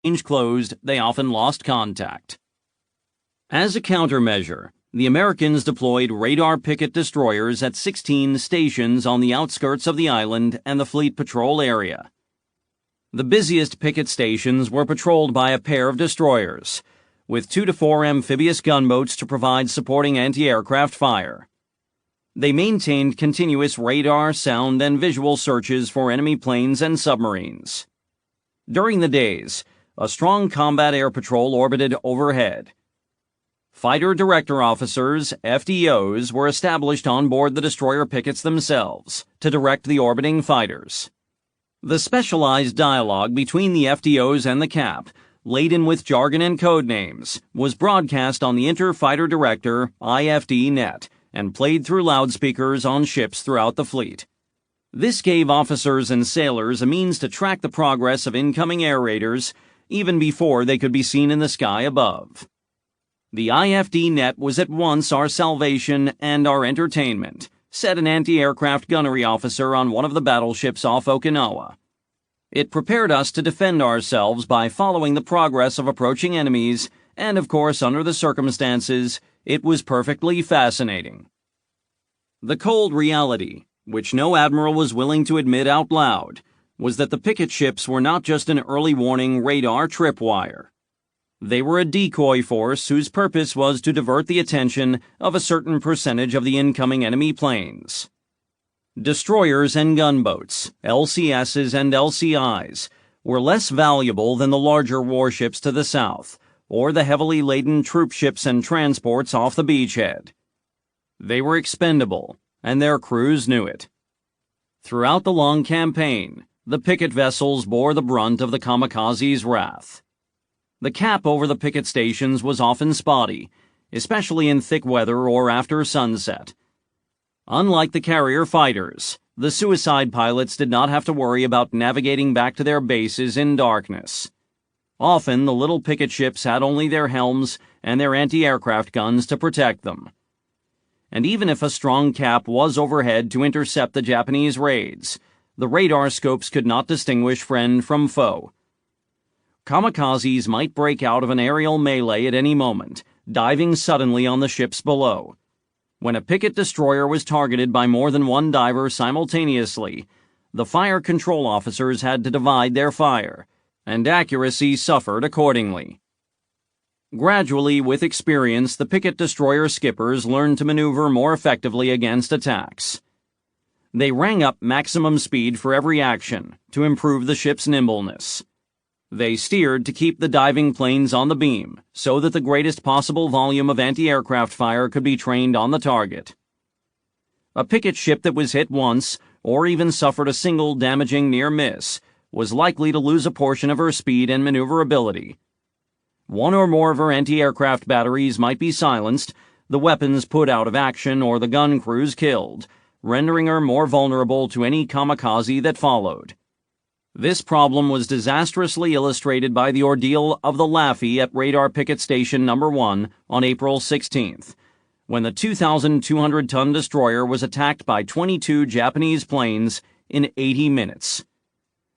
exchange closed, they often lost contact. As a countermeasure, the Americans deployed radar picket destroyers at 16 stations on the outskirts of the island and the fleet patrol area. The busiest picket stations were patrolled by a pair of destroyers, with 2 to 4 amphibious gunboats to provide supporting anti-aircraft fire. They maintained continuous radar, sound, and visual searches for enemy planes and submarines. During the days, a strong combat air patrol orbited overhead. Fighter Director Officers, FDOs, were established on board the destroyer pickets themselves to direct the orbiting fighters. The specialized dialogue between the FDOs and the CAP, laden with jargon and code names, was broadcast on the Inter-Fighter Director IFD net and played through loudspeakers on ships throughout the fleet. This gave officers and sailors a means to track the progress of incoming air raiders even before they could be seen in the sky above. The IFD net was at once our salvation and our entertainment, said an anti-aircraft gunnery officer on one of the battleships off Okinawa. It prepared us to defend ourselves by following the progress of approaching enemies, and of course, under the circumstances, it was perfectly fascinating. The cold reality, which no admiral was willing to admit out loud, was that the picket ships were not just an early warning radar tripwire. They were a decoy force whose purpose was to divert the attention of a certain percentage of the incoming enemy planes. Destroyers and gunboats, LCSs and LCIs, were less valuable than the larger warships to the south, or the heavily laden troop ships and transports off the beachhead. They were expendable, and their crews knew it. Throughout the long campaign, the picket vessels bore the brunt of the kamikazes' wrath. The cap over the picket stations was often spotty, especially in thick weather or after sunset. Unlike the carrier fighters, the suicide pilots did not have to worry about navigating back to their bases in darkness. Often, the little picket ships had only their helms and their anti-aircraft guns to protect them. And even if a strong cap was overhead to intercept the Japanese raids, the radar scopes could not distinguish friend from foe. Kamikazes might break out of an aerial melee at any moment, diving suddenly on the ships below. When a picket destroyer was targeted by more than one diver simultaneously, the fire control officers had to divide their fire, and accuracy suffered accordingly. Gradually, with experience, the picket destroyer skippers learned to maneuver more effectively against attacks. They rang up maximum speed for every action to improve the ship's nimbleness. They steered to keep the diving planes on the beam so that the greatest possible volume of anti-aircraft fire could be trained on the target. A picket ship that was hit once, or even suffered a single damaging near miss, was likely to lose a portion of her speed and maneuverability. One or more of her anti-aircraft batteries might be silenced, the weapons put out of action, or the gun crews killed, rendering her more vulnerable to any kamikaze that followed. This problem was disastrously illustrated by the ordeal of the Laffey at Radar Picket Station No. 1 on April 16th, when the 2,200-ton destroyer was attacked by 22 Japanese planes in 80 minutes.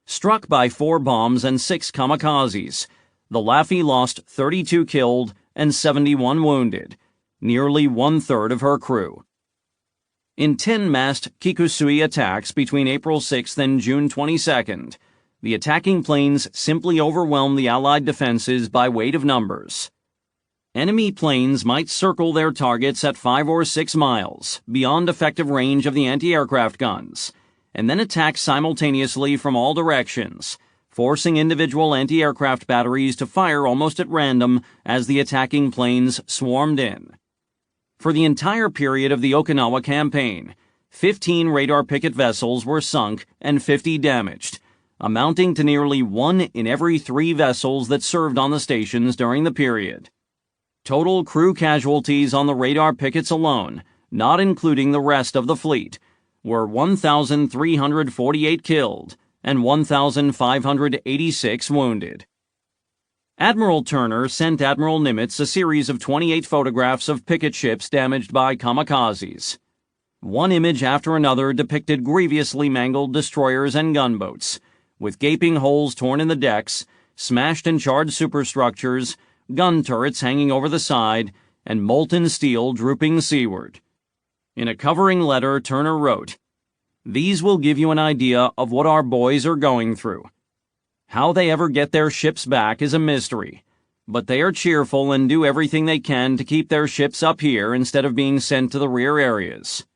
Struck by 4 bombs and 6 kamikazes, the Laffey lost 32 killed and 71 wounded, nearly one-third of her crew. In 10-mast Kikusui attacks between April 6th and June 22nd, the attacking planes simply overwhelmed the Allied defenses by weight of numbers. Enemy planes might circle their targets at 5 or 6 miles, beyond effective range of the anti-aircraft guns, and then attack simultaneously from all directions, forcing individual anti-aircraft batteries to fire almost at random as the attacking planes swarmed in. For the entire period of the Okinawa campaign, 15 radar picket vessels were sunk and 50 damaged, amounting to nearly 1 in every 3 vessels that served on the stations during the period. Total crew casualties on the radar pickets alone, not including the rest of the fleet, were 1,348 killed and 1,586 wounded. Admiral Turner sent Admiral Nimitz a series of 28 photographs of picket ships damaged by kamikazes. One image after another depicted grievously mangled destroyers and gunboats, with gaping holes torn in the decks smashed and charred superstructures, gun turrets hanging over the side, and molten steel drooping seaward. In a covering letter, Turner wrote, "These will give you an idea of what our boys are going through. How they ever get their ships back is a mystery, but they are cheerful and do everything they can to keep their ships up here instead of being sent to the rear areas."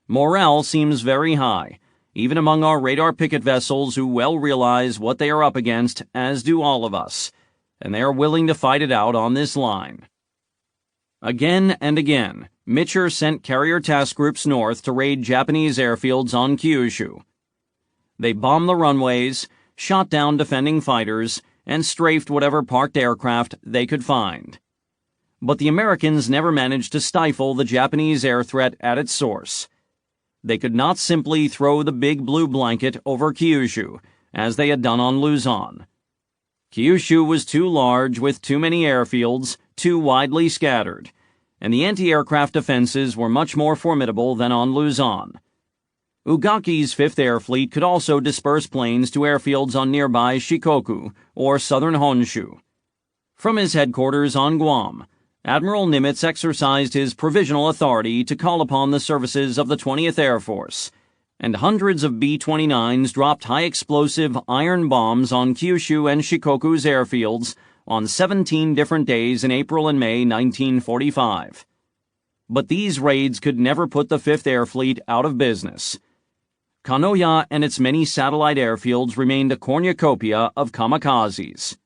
Morale seems very high, even among our radar picket vessels who well realize what they are up against, as do all of us, and they are willing to fight it out on this line. Again and again, Mitcher sent carrier task groups north to raid Japanese airfields on Kyushu. They bombed the runways, shot down defending fighters, and strafed whatever parked aircraft they could find. But the Americans never managed to stifle the Japanese air threat at its source. They could not simply throw the big blue blanket over Kyushu, as they had done on Luzon. Kyushu was too large with too many airfields, too widely scattered, and the anti-aircraft defenses were much more formidable than on Luzon. Ugaki's 5th Air Fleet could also disperse planes to airfields on nearby Shikoku or southern Honshu. From his headquarters on Guam, Admiral Nimitz exercised his provisional authority to call upon the services of the 20th Air Force, and hundreds of B-29s dropped high-explosive iron bombs on Kyushu and Shikoku's airfields on 17 different days in April and May 1945. But these raids could never put the 5th Air Fleet out of business. Kanoya and its many satellite airfields remained a cornucopia of kamikazes.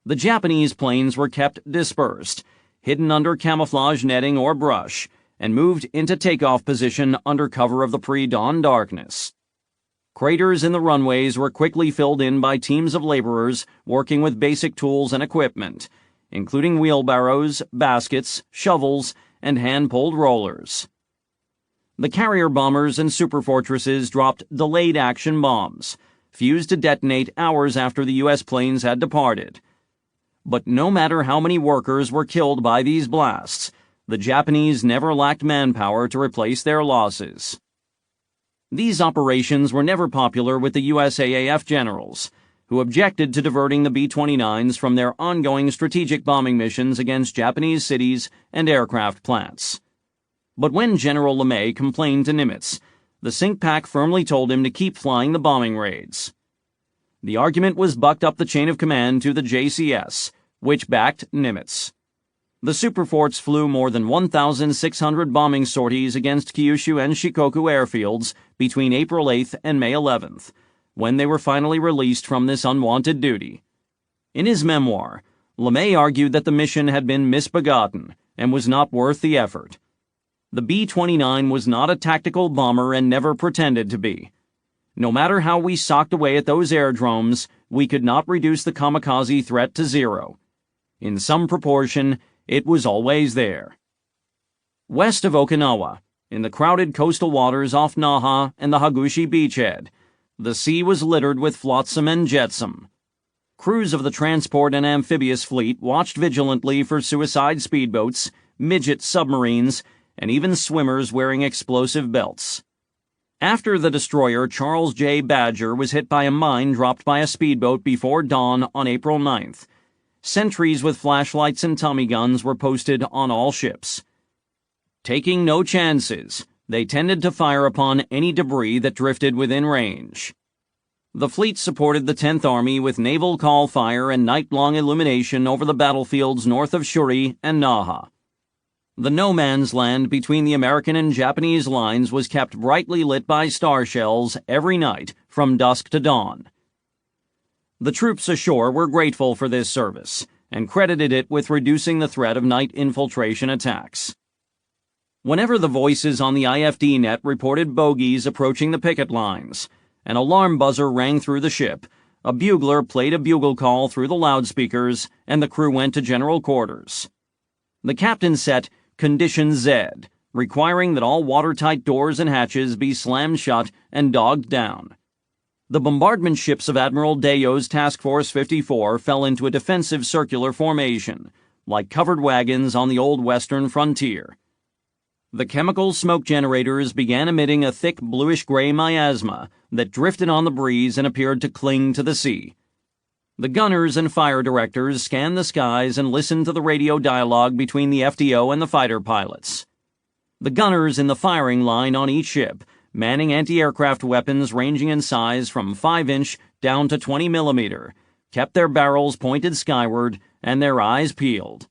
The Japanese planes were kept dispersed, hidden under camouflage netting or brush, and moved into takeoff position under cover of the pre-dawn darkness. Craters in the runways were quickly filled in by teams of laborers working with basic tools and equipment, including wheelbarrows, baskets, shovels, and hand-pulled rollers. The carrier bombers and superfortresses dropped delayed action bombs, fused to detonate hours after the U.S. planes had departed. But no matter how many workers were killed by these blasts, the Japanese never lacked manpower to replace their losses. These operations were never popular with the USAAF generals, who objected to diverting the B-29s from their ongoing strategic bombing missions against Japanese cities and aircraft plants. But when General LeMay complained to Nimitz, the SINCPAC firmly told him to keep flying the bombing raids. The argument was bucked up the chain of command to the JCS, which backed Nimitz. The superforts flew more than 1,600 bombing sorties against Kyushu and Shikoku airfields between April 8th and May 11th, when they were finally released from this unwanted duty. In his memoir, LeMay argued that the mission had been misbegotten and was not worth the effort. The B-29 was not a tactical bomber and never pretended to be. No matter how we socked away at those aerodromes, we could not reduce the kamikaze threat to zero. In some proportion, it was always there. West of Okinawa, in the crowded coastal waters off Naha and the Hagushi beachhead, the sea was littered with flotsam and jetsam. Crews of the transport and amphibious fleet watched vigilantly for suicide speedboats, midget submarines, and even swimmers wearing explosive belts. After the destroyer Charles J. Badger was hit by a mine dropped by a speedboat before dawn on April 9th, sentries with flashlights and Tommy guns were posted on all ships. Taking no chances, they tended to fire upon any debris that drifted within range. The fleet supported the 10th Army with naval call fire and night-long illumination over the battlefields north of Shuri and Naha. The no-man's land between the American and Japanese lines was kept brightly lit by star shells every night from dusk to dawn. The troops ashore were grateful for this service and credited it with reducing the threat of night infiltration attacks. Whenever the voices on the IFD net reported bogies approaching the picket lines, an alarm buzzer rang through the ship, a bugler played a bugle call through the loudspeakers, and the crew went to general quarters. The captain set Condition Z, requiring that all watertight doors and hatches be slammed shut and dogged down. The bombardment ships of Admiral Deyo's Task Force 54 fell into a defensive circular formation, like covered wagons on the old western frontier. The chemical smoke generators began emitting a thick bluish-gray miasma that drifted on the breeze and appeared to cling to the sea. The gunners and fire directors scanned the skies and listened to the radio dialogue between the FDO and the fighter pilots. The gunners in the firing line on each ship, manning anti-aircraft weapons ranging in size from 5-inch down to 20 millimeter, kept their barrels pointed skyward and their eyes peeled.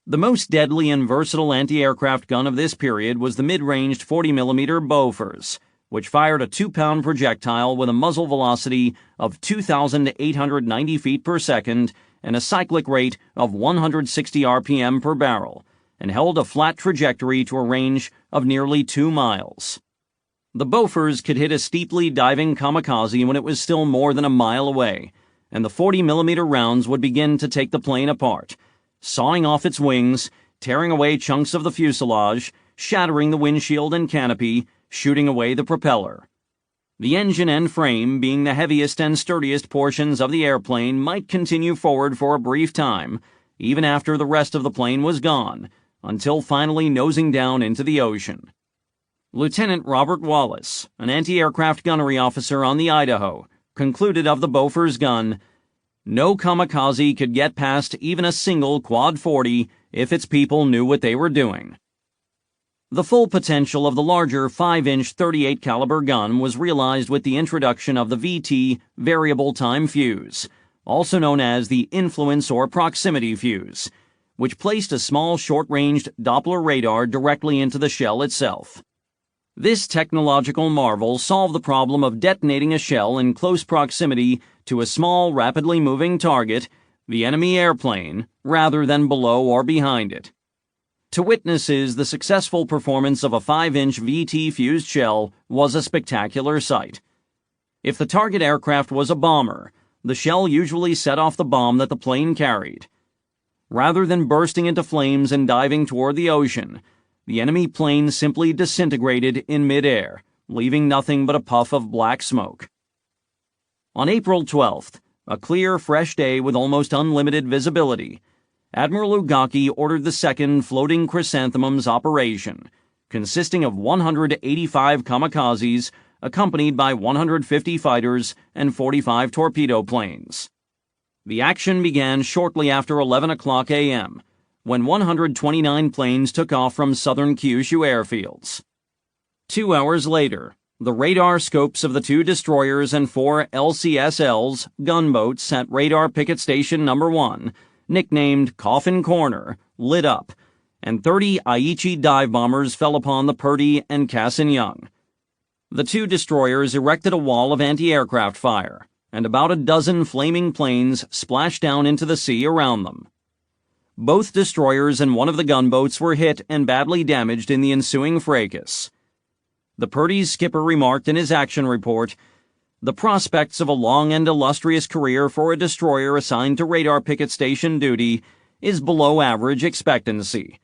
The most deadly and versatile anti-aircraft gun of this period was the mid-ranged 40mm Bofors, which fired a 2-pound projectile with a muzzle velocity of 2,890 feet per second and a cyclic rate of 160 RPM per barrel, and held a flat trajectory to a range of nearly 2 miles. The Bofors could hit a steeply diving kamikaze when it was still more than a mile away, and the 40mm rounds would begin to take the plane apart, sawing off its wings, tearing away chunks of the fuselage, shattering the windshield and canopy, shooting away the propeller. The engine and frame, being the heaviest and sturdiest portions of the airplane, might continue forward for a brief time, even after the rest of the plane was gone, until finally nosing down into the ocean. Lieutenant Robert Wallace, an anti-aircraft gunnery officer on the Idaho, concluded of the Bofors gun, "No kamikaze could get past even a single Quad 40 if its people knew what they were doing." The full potential of the larger 5-inch 38 caliber gun was realized with the introduction of the VT variable time fuse, also known as the influence or proximity fuse, which placed a small short-ranged Doppler radar directly into the shell itself. This technological marvel solved the problem of detonating a shell in close proximity to a small, rapidly moving target, the enemy airplane, rather than below or behind it. To witnesses, the successful performance of a 5-inch VT fused shell was a spectacular sight. If the target aircraft was a bomber, the shell usually set off the bomb that the plane carried. Rather than bursting into flames and diving toward the ocean, the enemy plane simply disintegrated in midair, leaving nothing but a puff of black smoke. On April 12th, a clear, fresh day with almost unlimited visibility, Admiral Ugaki ordered the second Floating Chrysanthemums operation, consisting of 185 kamikazes accompanied by 150 fighters and 45 torpedo planes. The action began shortly after 11 o'clock a.m., when 129 planes took off from southern Kyushu airfields. 2 hours later, the radar scopes of the 2 destroyers and 4 LCSLs, gunboats at Radar Picket Station No. 1, nicknamed Coffin Corner, lit up, and 30 Aichi dive bombers fell upon the Purdy and Cassin Young. The 2 destroyers erected a wall of anti-aircraft fire, and about a dozen flaming planes splashed down into the sea around them. Both destroyers and one of the gunboats were hit and badly damaged in the ensuing fracas. The Purdy's skipper remarked in his action report, "The prospects of a long and illustrious career for a destroyer assigned to radar picket station duty is below average expectancy.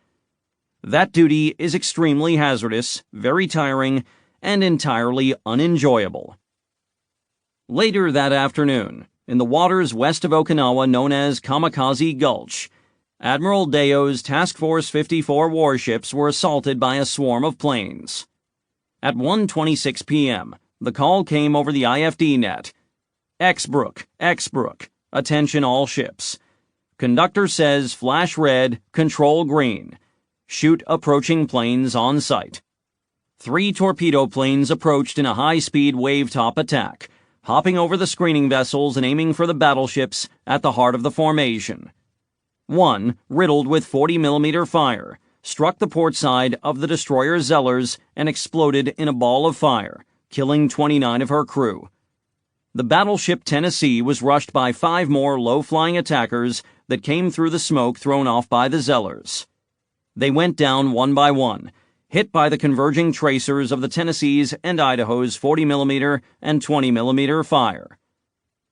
That duty is extremely hazardous, very tiring, and entirely unenjoyable." Later that afternoon, in the waters west of Okinawa known as Kamikaze Gulch, Admiral Deo's Task Force 54 warships were assaulted by a swarm of planes. At 1:26 p.m., the call came over the IFD net. Exbrook, attention all ships. Conductor says flash red, control green. Shoot approaching planes on sight. 3 torpedo planes approached in a high-speed wave-top attack, hopping over the screening vessels and aiming for the battleships at the heart of the formation. One, riddled with 40mm fire, struck the port side of the destroyer Zellers and exploded in a ball of fire, killing 29 of her crew. The battleship Tennessee was rushed by 5 more low-flying attackers that came through the smoke thrown off by the Zellers. They went down one by one, hit by the converging tracers of the Tennessee's and Idaho's 40mm and 20mm fire.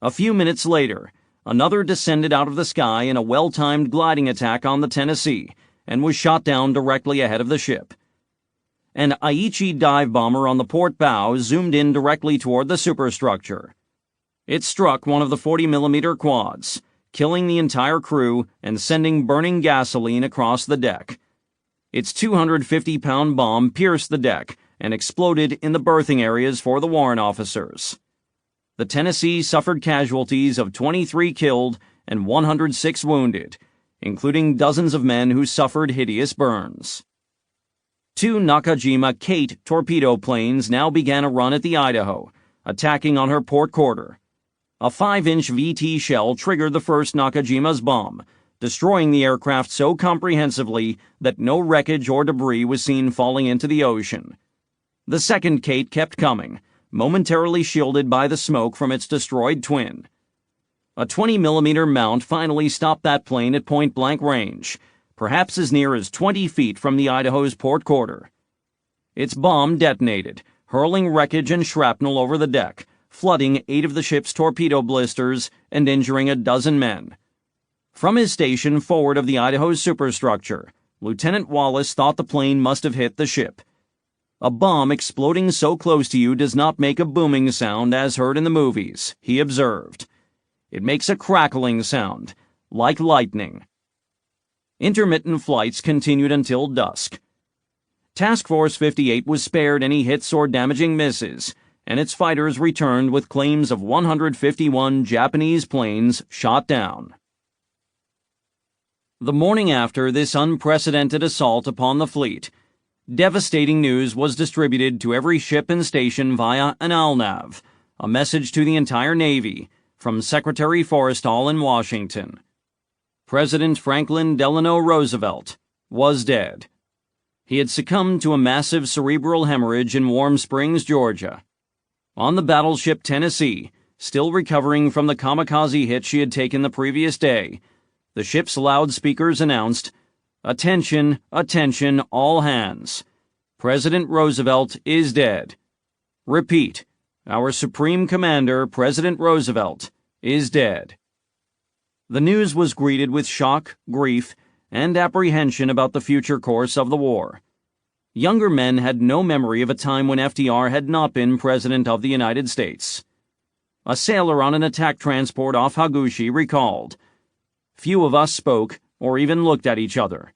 A few minutes later, another descended out of the sky in a well-timed gliding attack on the Tennessee and was shot down directly ahead of the ship. An Aichi dive bomber on the port bow zoomed in directly toward the superstructure. It struck one of the 40mm quads, killing the entire crew and sending burning gasoline across the deck. Its 250-pound bomb pierced the deck and exploded in the berthing areas for the warrant officers. The Tennessee suffered casualties of 23 killed and 106 wounded, including dozens of men who suffered hideous burns. 2 Nakajima Kate torpedo planes now began a run at the Idaho, attacking on her port quarter. A 5-inch VT shell triggered the first Nakajima's bomb, destroying the aircraft so comprehensively that no wreckage or debris was seen falling into the ocean. The second Kate kept coming, momentarily shielded by the smoke from its destroyed twin. A 20mm mount finally stopped that plane at point-blank range, perhaps as near as 20 feet from the Idaho's port quarter. Its bomb detonated, hurling wreckage and shrapnel over the deck, flooding 8 of the ship's torpedo blisters and injuring a dozen men. From his station forward of the Idaho's superstructure, Lieutenant Wallace thought the plane must have hit the ship. A bomb exploding so close to you does not make a booming sound as heard in the movies, he observed. It makes a crackling sound, like lightning. Intermittent flights continued until dusk. Task Force 58 was spared any hits or damaging misses, and its fighters returned with claims of 151 Japanese planes shot down. The morning after this unprecedented assault upon the fleet, devastating news was distributed to every ship and station via an ALNAV, a message to the entire Navy, from Secretary Forrestal in Washington. President Franklin Delano Roosevelt was dead. He had succumbed to a massive cerebral hemorrhage in Warm Springs, Georgia. On the battleship Tennessee, still recovering from the kamikaze hit she had taken the previous day, the ship's loudspeakers announced, "Attention, attention, all hands. President Roosevelt is dead. Repeat, our Supreme Commander, President Roosevelt, is dead." The news was greeted with shock, grief, and apprehension about the future course of the war. Younger men had no memory of a time when FDR had not been President of the United States. A sailor on an attack transport off Hagushi recalled, "Few of us spoke or even looked at each other.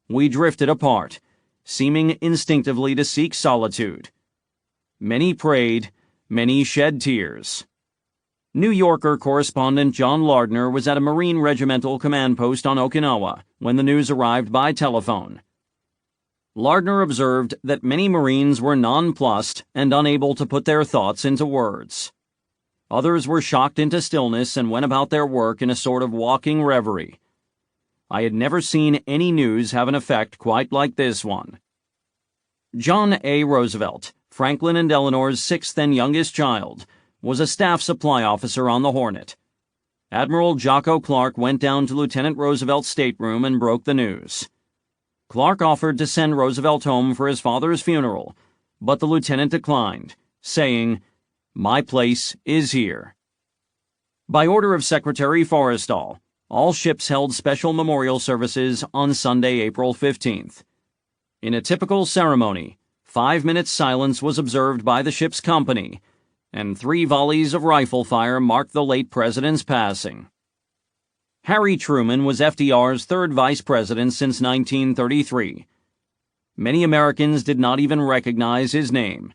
We drifted apart, seeming instinctively to seek solitude. Many prayed, many shed tears." New Yorker correspondent John Lardner was at a Marine Regimental command post on Okinawa when the news arrived by telephone. Lardner observed that many Marines were nonplussed and unable to put their thoughts into words. Others were shocked into stillness and went about their work in a sort of walking reverie. I had never seen any news have an effect quite like this one. John A. Roosevelt, Franklin and Eleanor's 6th and youngest child, was a staff supply officer on the Hornet. Admiral Jocko Clark went down to Lieutenant Roosevelt's stateroom and broke the news. Clark offered to send Roosevelt home for his father's funeral, but the lieutenant declined, saying, "My place is here." By order of Secretary Forrestal, all ships held special memorial services on Sunday, April 15th. In a typical ceremony, 5 minutes silence was observed by the ship's company, and 3 volleys of rifle fire marked the late president's passing. Harry Truman was FDR's 3rd vice president since 1933. Many Americans did not even recognize his name.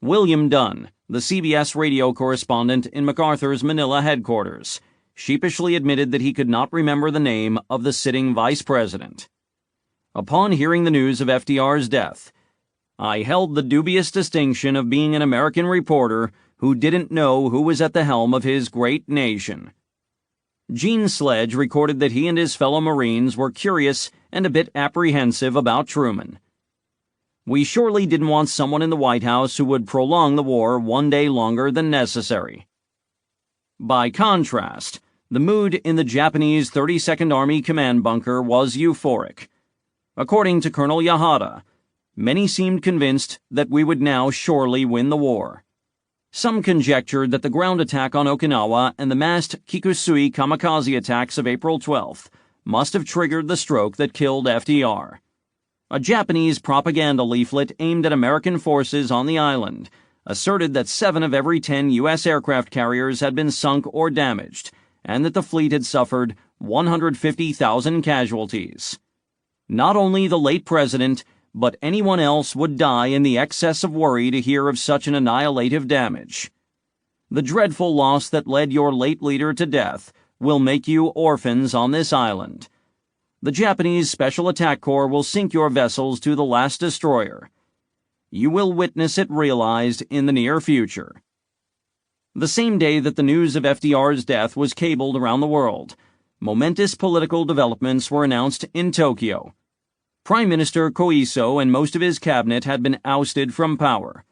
William Dunn, the CBS radio correspondent in MacArthur's Manila headquarters, sheepishly admitted that he could not remember the name of the sitting vice president. Upon hearing the news of FDR's death, "I held the dubious distinction of being an American reporter who didn't know who was at the helm of his great nation." Gene Sledge recorded that he and his fellow Marines were curious and a bit apprehensive about Truman. "We surely didn't want someone in the White House who would prolong the war one day longer than necessary." By contrast, the mood in the Japanese 32nd Army command bunker was euphoric. According to Colonel Yahara, many seemed convinced that we would now surely win the war. Some conjectured that the ground attack on Okinawa and the massed Kikusui kamikaze attacks of April 12th must have triggered the stroke that killed FDR. A Japanese propaganda leaflet aimed at American forces on the island asserted that 7 of every 10 U.S. aircraft carriers had been sunk or damaged, and that the fleet had suffered 150,000 casualties. Not only the late president, but anyone else would die in the excess of worry to hear of such an annihilative damage. The dreadful loss that led your late leader to death will make you orphans on this island. The Japanese Special Attack Corps will sink your vessels to the last destroyer. You will witness it realized in the near future." The same day that the news of FDR's death was cabled around the world, momentous political developments were announced in Tokyo. Prime Minister Koiso and most of his cabinet had been ousted from power.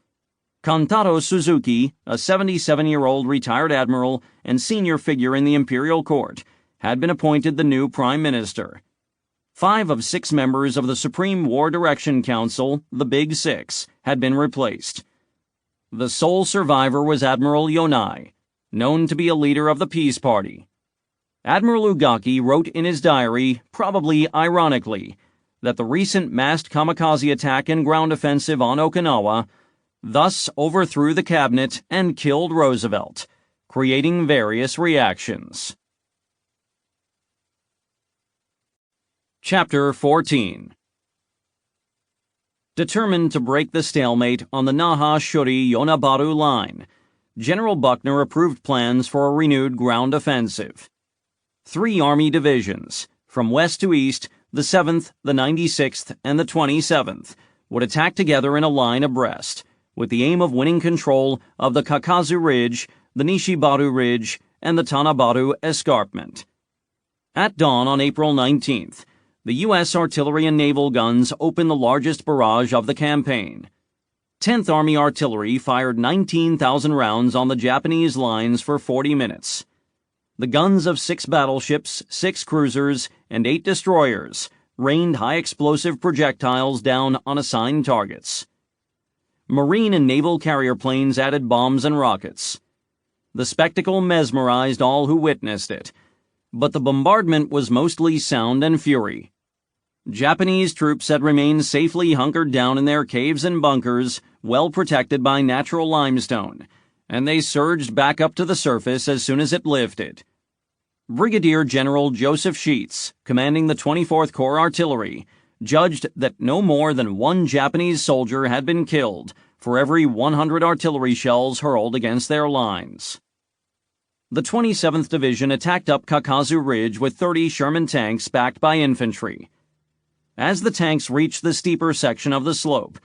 Kantaro Suzuki, a 77-year-old retired admiral and senior figure in the imperial court, had been appointed the new prime minister. 5 of 6 members of the Supreme War Direction Council, the Big Six, had been replaced. The sole survivor was Admiral Yonai, known to be a leader of the Peace Party. Admiral Ugaki wrote in his diary, probably ironically, that the recent massed kamikaze attack and ground offensive on Okinawa thus overthrew the cabinet and killed Roosevelt, creating various reactions. Chapter 14. Determined to break the stalemate on the Naha-Shuri-Yonabaru line, General Buckner approved plans for a renewed ground offensive. 3 Army divisions, from west to east, the 7th, the 96th, and the 27th, would attack together in a line abreast, with the aim of winning control of the Kakazu Ridge, the Nishibaru Ridge, and the Tanabaru Escarpment. At dawn on April 19th, the U.S. artillery and naval guns opened the largest barrage of the campaign. 10th Army Artillery fired 19,000 rounds on the Japanese lines for 40 minutes. The guns of 6 battleships, 6 cruisers, and 8 destroyers rained high-explosive projectiles down on assigned targets. Marine and naval carrier planes added bombs and rockets. The spectacle mesmerized all who witnessed it, but the bombardment was mostly sound and fury. Japanese troops had remained safely hunkered down in their caves and bunkers, well protected by natural limestone, and they surged back up to the surface as soon as it lifted. Brigadier General Joseph Sheets, commanding the 24th Corps Artillery, judged that no more than 1 Japanese soldier had been killed for every 100 artillery shells hurled against their lines. The 27th Division attacked up Kakazu Ridge with 30 Sherman tanks backed by infantry. As the tanks reached the steeper section of the slope,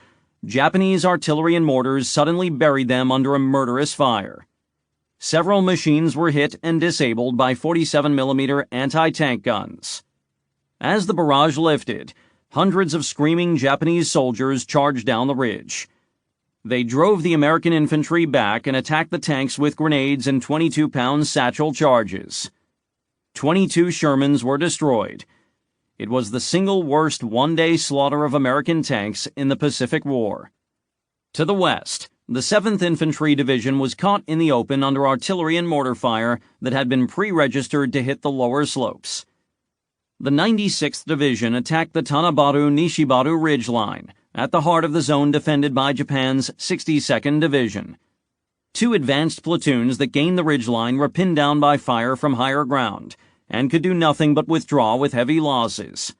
Japanese artillery and mortars suddenly buried them under a murderous fire. Several machines were hit and disabled by 47mm anti-tank guns. As the barrage lifted, hundreds of screaming Japanese soldiers charged down the ridge. They drove the American infantry back and attacked the tanks with grenades and 22-pound satchel charges. 22 Shermans were destroyed. It was the single worst one-day slaughter of American tanks in the Pacific War. To the west, the 7th Infantry Division was caught in the open under artillery and mortar fire that had been pre-registered to hit the lower slopes. The 96th Division attacked the Tanabaru-Nishibaru Ridge line, at the heart of the zone defended by Japan's 62nd Division. 2 advanced platoons that gained the ridgeline were pinned down by fire from higher ground, and could do nothing but withdraw with heavy losses.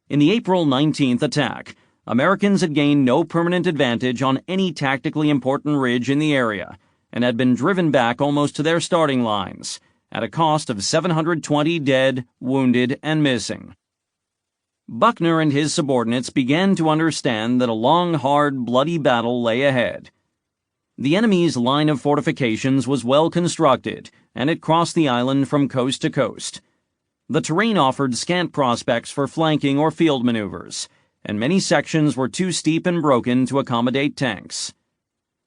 In the April 19th attack, Americans had gained no permanent advantage on any tactically important ridge in the area, and had been driven back almost to their starting lines, at a cost of 720 dead, wounded, and missing. Buckner and his subordinates began to understand that a long, hard, bloody battle lay ahead. The enemy's line of fortifications was well constructed, and it crossed the island from coast to coast. The terrain offered scant prospects for flanking or field maneuvers, and many sections were too steep and broken to accommodate tanks.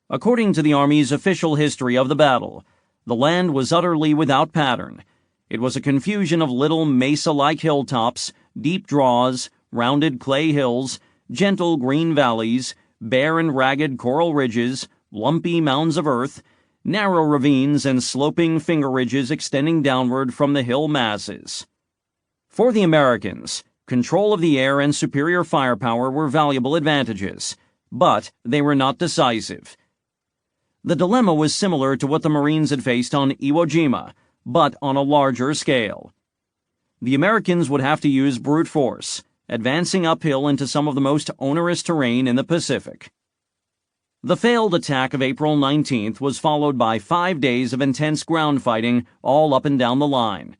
According to the Army's official history of the battle, the land was utterly without pattern. It was a confusion of little mesa-like hilltops, deep draws, rounded clay hills, gentle green valleys, bare and ragged coral ridges, lumpy mounds of earth, narrow ravines, and sloping finger ridges extending downward from the hill masses. For the Americans, control of the air and superior firepower were valuable advantages, but they were not decisive. The dilemma was similar to what the Marines had faced on Iwo Jima, but on a larger scale. The Americans would have to use brute force, advancing uphill into some of the most onerous terrain in the Pacific. The failed attack of April 19th was followed by 5 days of intense ground fighting all up and down the line.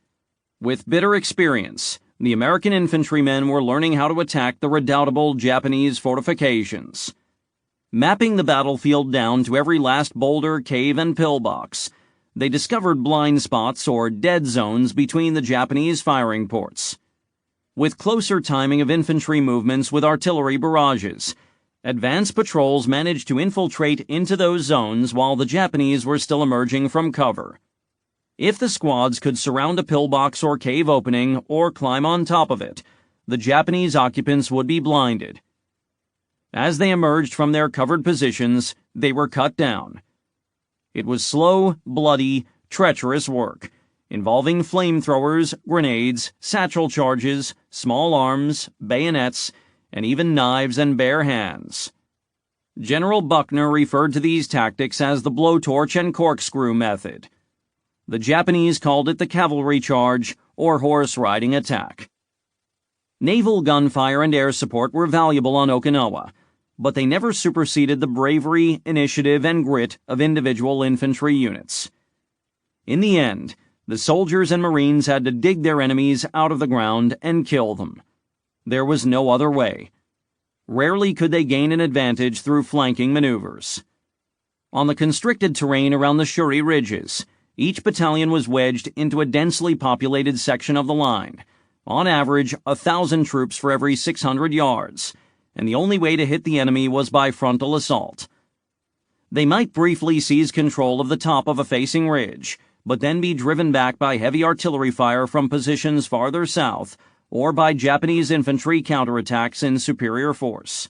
With bitter experience, the American infantrymen were learning how to attack the redoubtable Japanese fortifications. Mapping the battlefield down to every last boulder, cave, and pillbox, they discovered blind spots or dead zones between the Japanese firing ports. With closer timing of infantry movements with artillery barrages, advance patrols managed to infiltrate into those zones while the Japanese were still emerging from cover. If the squads could surround a pillbox or cave opening or climb on top of it, the Japanese occupants would be blinded. As they emerged from their covered positions, they were cut down. It was slow, bloody, treacherous work, involving flamethrowers, grenades, satchel charges, small arms, bayonets, and even knives and bare hands. General Buckner referred to these tactics as the blowtorch and corkscrew method. The Japanese called it the cavalry charge or horse-riding attack. Naval gunfire and air support were valuable on Okinawa, but they never superseded the bravery, initiative, and grit of individual infantry units. In the end, the soldiers and Marines had to dig their enemies out of the ground and kill them. There was no other way. Rarely could they gain an advantage through flanking maneuvers. On the constricted terrain around the Shuri ridges, each battalion was wedged into a densely populated section of the line, on average 1,000 troops for every 600 yards, and the only way to hit the enemy was by frontal assault. They might briefly seize control of the top of a facing ridge, but then be driven back by heavy artillery fire from positions farther south, or by Japanese infantry counterattacks in superior force.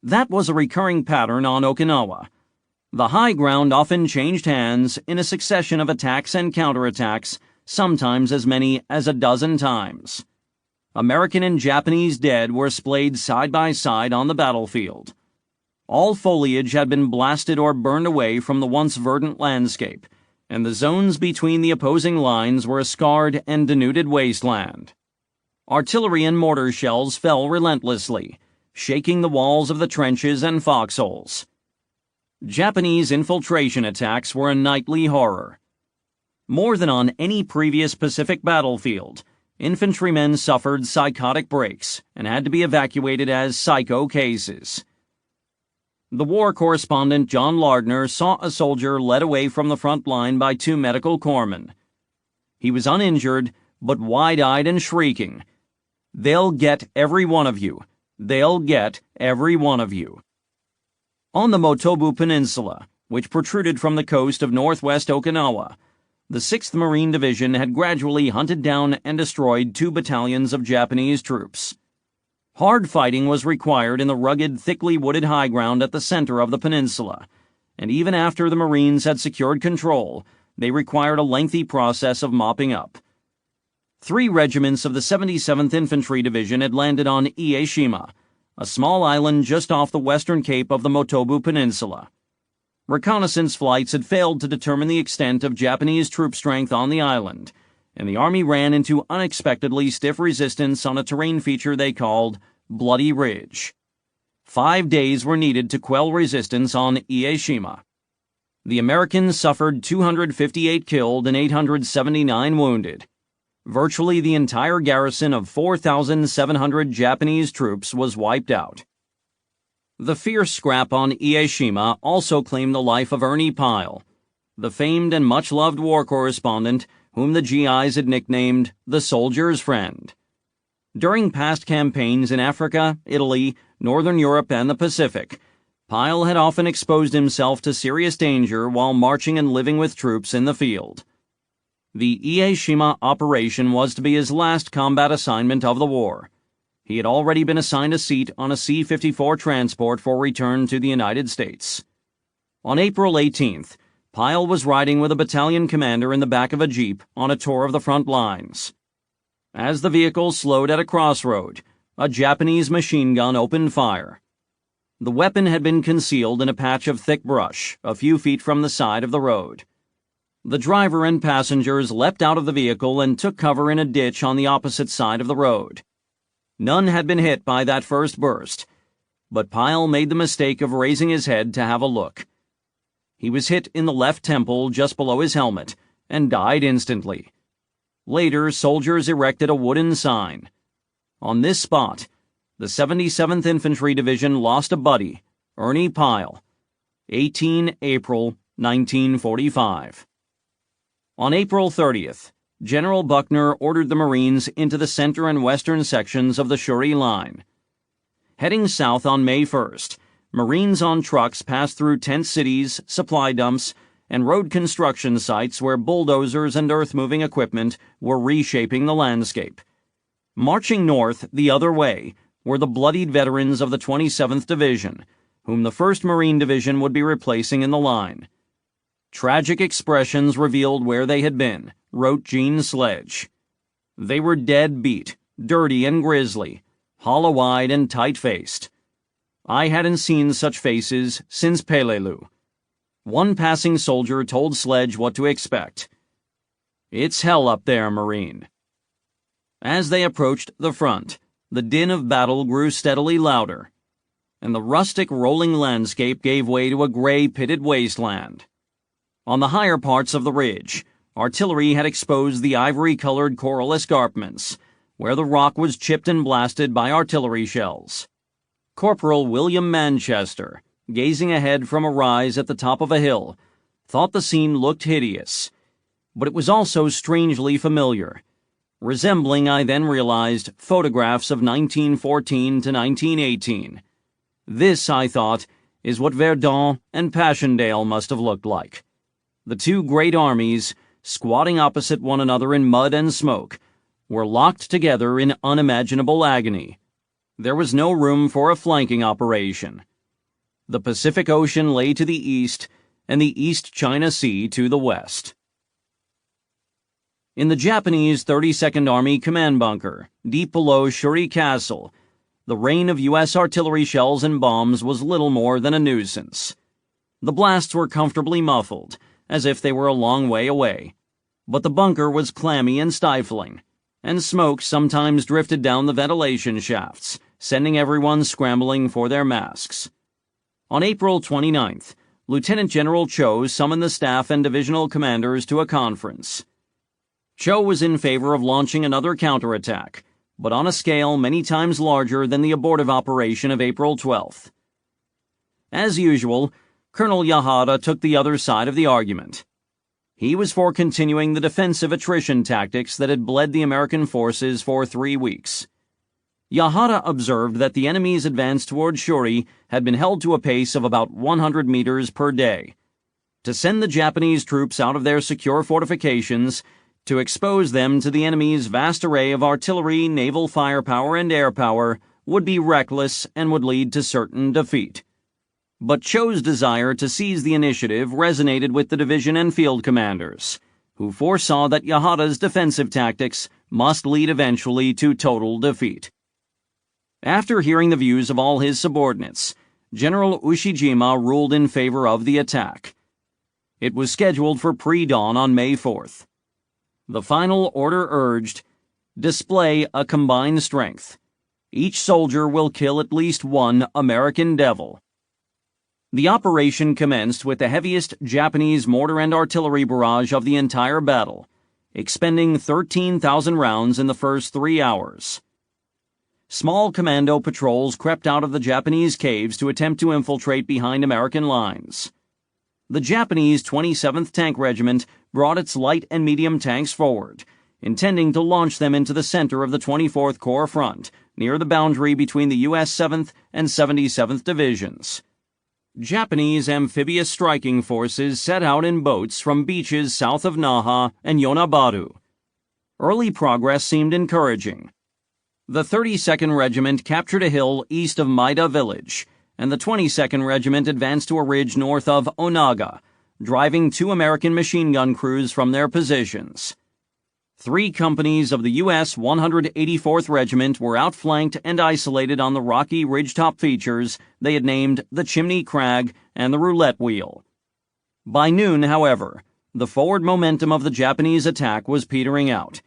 That was a recurring pattern on Okinawa. The high ground often changed hands in a succession of attacks and counterattacks, sometimes as many as a dozen times. American and Japanese dead were splayed side by side on the battlefield. All foliage had been blasted or burned away from the once verdant landscape, and the zones between the opposing lines were a scarred and denuded wasteland. Artillery and mortar shells fell relentlessly, shaking the walls of the trenches and foxholes. Japanese infiltration attacks were a nightly horror. More than on any previous Pacific battlefield, infantrymen suffered psychotic breaks and had to be evacuated as psycho cases. The war correspondent John Lardner saw a soldier led away from the front line by 2 medical corpsmen. He was uninjured, but wide-eyed and shrieking, "They'll get every one of you. They'll get every one of you." On the Motobu Peninsula, which protruded from the coast of northwest Okinawa, the 6th Marine Division had gradually hunted down and destroyed 2 battalions of Japanese troops. Hard fighting was required in the rugged, thickly wooded high ground at the center of the peninsula, and even after the Marines had secured control, they required a lengthy process of mopping up. 3 regiments of the 77th Infantry Division had landed on Ieshima, a small island just off the western cape of the Motobu Peninsula. Reconnaissance flights had failed to determine the extent of Japanese troop strength on the island, and the Army ran into unexpectedly stiff resistance on a terrain feature they called Bloody Ridge. 5 days were needed to quell resistance on Ieshima. The Americans suffered 258 killed and 879 wounded. Virtually the entire garrison of 4,700 Japanese troops was wiped out. The fierce scrap on Ieshima also claimed the life of Ernie Pyle, the famed and much-loved war correspondent whom the GIs had nicknamed the Soldier's Friend. During past campaigns in Africa, Italy, Northern Europe, and the Pacific, Pyle had often exposed himself to serious danger while marching and living with troops in the field. The Ieshima operation was to be his last combat assignment of the war. He had already been assigned a seat on a C-54 transport for return to the United States. On April 18th, Pyle was riding with a battalion commander in the back of a jeep on a tour of the front lines. As the vehicle slowed at a crossroad, a Japanese machine gun opened fire. The weapon had been concealed in a patch of thick brush a few feet from the side of the road. The driver and passengers leapt out of the vehicle and took cover in a ditch on the opposite side of the road. None had been hit by that first burst, but Pyle made the mistake of raising his head to have a look. He was hit in the left temple just below his helmet and died instantly. Later, soldiers erected a wooden sign. On this spot, the 77th Infantry Division lost a buddy, Ernie Pyle, 18 April 1945. On April 30th, General Buckner ordered the Marines into the center and western sections of the Shuri Line. Heading south on May 1st, Marines on trucks passed through tent cities, supply dumps, and road construction sites where bulldozers and earth-moving equipment were reshaping the landscape. Marching north the other way were the bloodied veterans of the 27th Division, whom the 1st Marine Division would be replacing in the line. Tragic expressions revealed where they had been, wrote Gene Sledge. They were dead beat, dirty and grisly, hollow-eyed and tight-faced. I hadn't seen such faces since Peleliu. One passing soldier told Sledge what to expect. "It's hell up there, Marine." As they approached the front, the din of battle grew steadily louder, and the rustic rolling landscape gave way to a gray pitted wasteland. On the higher parts of the ridge, artillery had exposed the ivory-colored coral escarpments, where the rock was chipped and blasted by artillery shells. Corporal William Manchester, gazing ahead from a rise at the top of a hill, thought the scene looked hideous, but it was also strangely familiar, resembling, I then realized, photographs of 1914 to 1918. This, I thought, is what Verdun and Passchendaele must have looked like. The two great armies, squatting opposite one another in mud and smoke, were locked together in unimaginable agony. There was no room for a flanking operation. The Pacific Ocean lay to the east, and the East China Sea to the west. In the Japanese 32nd Army Command Bunker, deep below Shuri Castle, the rain of U.S. artillery shells and bombs was little more than a nuisance. The blasts were comfortably muffled, as if they were a long way away, but the bunker was clammy and stifling, and smoke sometimes drifted down the ventilation shafts, sending everyone scrambling for their masks. On April 29th, Lieutenant General Cho summoned the staff and divisional commanders to a conference. Cho was in favor of launching another counterattack, but on a scale many times larger than the abortive operation of April 12th. As usual, Colonel Yahara took the other side of the argument. He was for continuing the defensive attrition tactics that had bled the American forces for 3 weeks. Yahara observed that the enemy's advance toward Shuri had been held to a pace of about 100 meters per day. To send the Japanese troops out of their secure fortifications, to expose them to the enemy's vast array of artillery, naval firepower, and air power would be reckless and would lead to certain defeat. But Cho's desire to seize the initiative resonated with the division and field commanders, who foresaw that Yahara's defensive tactics must lead eventually to total defeat. After hearing the views of all his subordinates, General Ushijima ruled in favor of the attack. It was scheduled for pre-dawn on May 4th. The final order urged, "Display a combined strength. Each soldier will kill at least one American devil." The operation commenced with the heaviest Japanese mortar and artillery barrage of the entire battle, expending 13,000 rounds in the first 3 hours. Small commando patrols crept out of the Japanese caves to attempt to infiltrate behind American lines. The Japanese 27th Tank Regiment brought its light and medium tanks forward, intending to launch them into the center of the 24th Corps front, near the boundary between the U.S. 7th and 77th Divisions. Japanese amphibious striking forces set out in boats from beaches south of Naha and Yonabaru. Early progress seemed encouraging. The 32nd Regiment captured a hill east of Maida Village, and the 22nd Regiment advanced to a ridge north of Onaga, driving 2 American machine gun crews from their positions. 3 companies of the U.S. 184th Regiment were outflanked and isolated on the rocky ridgetop features they had named the Chimney Crag and the Roulette Wheel. By noon, however, the forward momentum of the Japanese attack was petering out.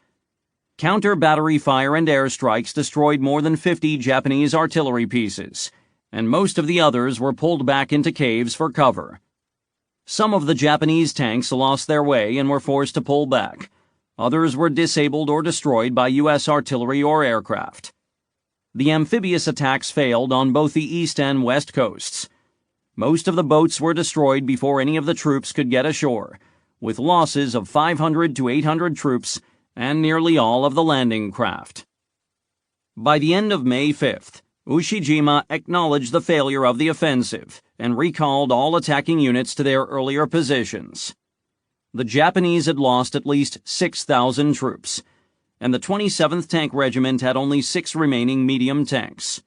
Counter-battery fire and airstrikes destroyed more than 50 Japanese artillery pieces, and most of the others were pulled back into caves for cover. Some of the Japanese tanks lost their way and were forced to pull back. Others were disabled or destroyed by U.S. artillery or aircraft. The amphibious attacks failed on both the east and west coasts. Most of the boats were destroyed before any of the troops could get ashore, with losses of 500 to 800 troops and nearly all of the landing craft. By the end of May 5th, Ushijima acknowledged the failure of the offensive and recalled all attacking units to their earlier positions. The Japanese had lost at least 6,000 troops, and the 27th Tank Regiment had only 6 remaining medium tanks.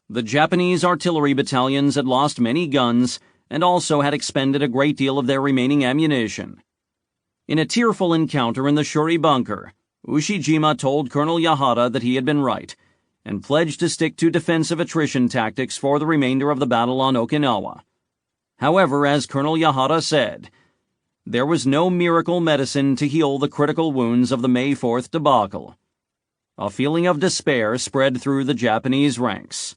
The Japanese artillery battalions had lost many guns and also had expended a great deal of their remaining ammunition. In a tearful encounter in the Shuri bunker, Ushijima told Colonel Yahara that he had been right, and pledged to stick to defensive attrition tactics for the remainder of the battle on Okinawa. However, as Colonel Yahara said, there was no miracle medicine to heal the critical wounds of the May 4th debacle. A feeling of despair spread through the Japanese ranks.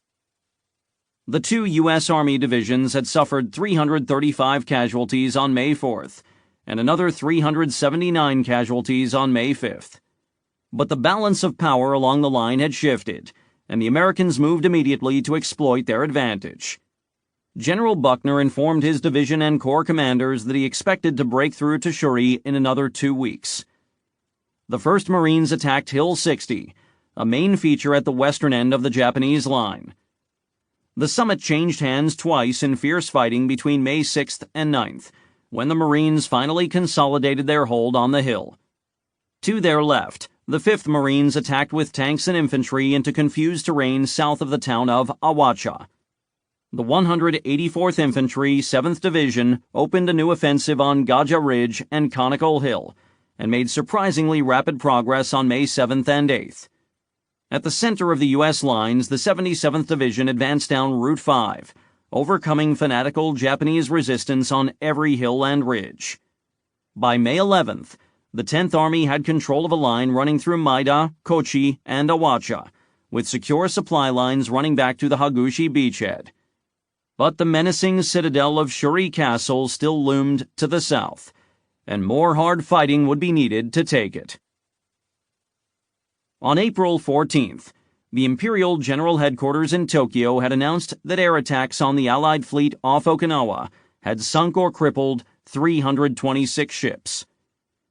The 2 U.S. Army divisions had suffered 335 casualties on May 4th, and another 379 casualties on May 5th. But the balance of power along the line had shifted, and the Americans moved immediately to exploit their advantage. General Buckner informed his division and corps commanders that he expected to break through to Shuri in another 2 weeks. The 1st Marines attacked Hill 60, a main feature at the western end of the Japanese line. The summit changed hands twice in fierce fighting between May 6th and 9th, when the Marines finally consolidated their hold on the hill. To their left, the 5th Marines attacked with tanks and infantry into confused terrain south of the town of Awacha. The 184th Infantry, 7th Division, opened a new offensive on Gaja Ridge and Conical Hill, and made surprisingly rapid progress on May 7th and 8th. At the center of the U.S. lines, the 77th Division advanced down Route 5, overcoming fanatical Japanese resistance on every hill and ridge. By May 11th, the 10th Army had control of a line running through Maida, Kochi, and Awacha, with secure supply lines running back to the Hagushi beachhead. But the menacing citadel of Shuri Castle still loomed to the south, and more hard fighting would be needed to take it. On April 14th, the Imperial General Headquarters in Tokyo had announced that air attacks on the Allied fleet off Okinawa had sunk or crippled 326 ships.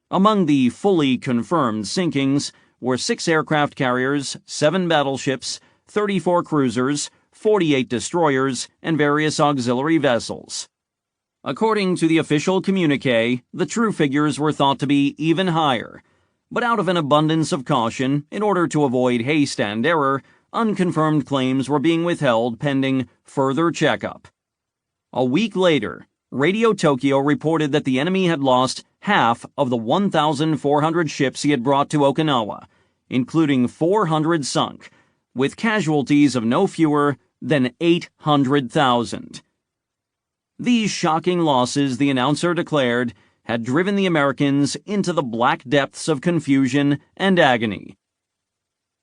Among the fully confirmed sinkings were 6 aircraft carriers, 7 battleships, 34 cruisers, 48 destroyers, and various auxiliary vessels. According to the official communiqué, the true figures were thought to be even higher, but out of an abundance of caution, in order to avoid haste and error, unconfirmed claims were being withheld pending further checkup. A week later, Radio Tokyo reported that the enemy had lost half of the 1,400 ships he had brought to Okinawa, including 400 sunk, with casualties of no fewer than 800,000. These shocking losses, the announcer declared, had driven the Americans into the black depths of confusion and agony.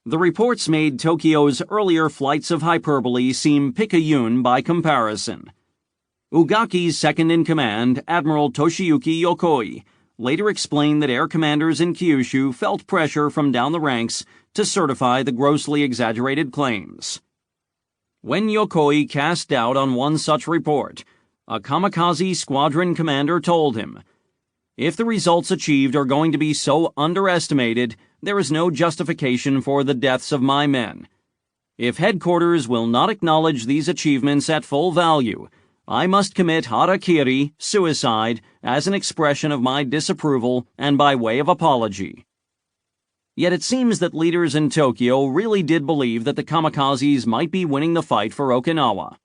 The reports made Tokyo's earlier flights of hyperbole seem picayune by comparison. Ugaki's second-in-command, Admiral Toshiyuki Yokoi, later explained that air commanders in Kyushu felt pressure from down the ranks to certify the grossly exaggerated claims. When Yokoi cast doubt on one such report, a kamikaze squadron commander told him, "If the results achieved are going to be so underestimated, there is no justification for the deaths of my men. If headquarters will not acknowledge these achievements at full value, I must commit harakiri, suicide, as an expression of my disapproval and by way of apology." Yet it seems that leaders in Tokyo really did believe that the kamikazes might be winning the fight for Okinawa.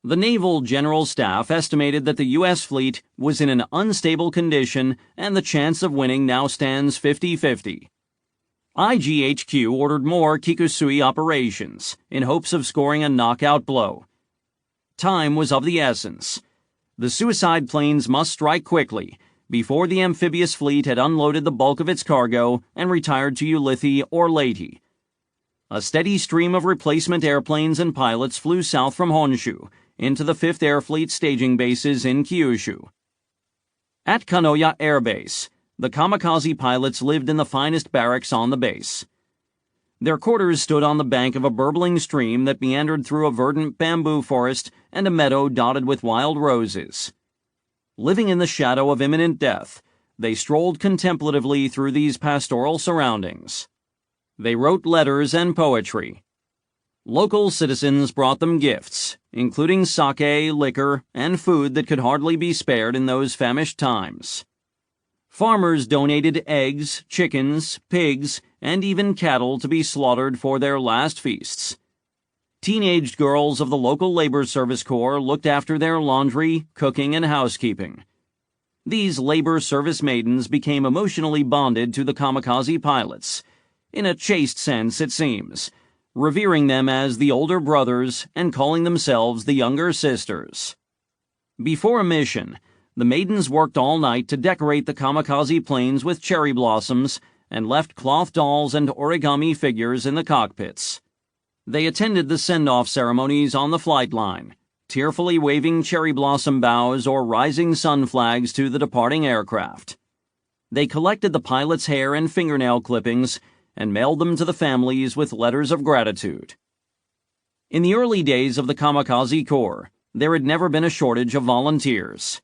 The Naval General Staff estimated that the U.S. fleet was in an unstable condition and the chance of winning now stands 50-50. IGHQ ordered more Kikusui operations in hopes of scoring a knockout blow. Time was of the essence. The suicide planes must strike quickly, before the amphibious fleet had unloaded the bulk of its cargo and retired to Ulithi or Leyte. A steady stream of replacement airplanes and pilots flew south from Honshu into the 5th Air Fleet staging bases in Kyushu. At Kanoya Air Base, the kamikaze pilots lived in the finest barracks on the base. Their quarters stood on the bank of a burbling stream that meandered through a verdant bamboo forest and a meadow dotted with wild roses. Living in the shadow of imminent death, they strolled contemplatively through these pastoral surroundings. They wrote letters and poetry. Local citizens brought them gifts, including sake, liquor, and food that could hardly be spared in those famished times. Farmers donated eggs, chickens, pigs, and even cattle to be slaughtered for their last feasts. Teenaged girls of the local labor service corps looked after their laundry, cooking, and housekeeping. These labor service maidens became emotionally bonded to the kamikaze pilots, in a chaste sense it seems, revering them as the older brothers and calling themselves the younger sisters. Before a mission, the maidens worked all night to decorate the kamikaze planes with cherry blossoms and left cloth dolls and origami figures in the cockpits. They attended the send-off ceremonies on the flight line, tearfully waving cherry blossom boughs or rising sun flags to the departing aircraft. They collected the pilots' hair and fingernail clippings and mailed them to the families with letters of gratitude. In the early days of the Kamikaze Corps, there had never been a shortage of volunteers.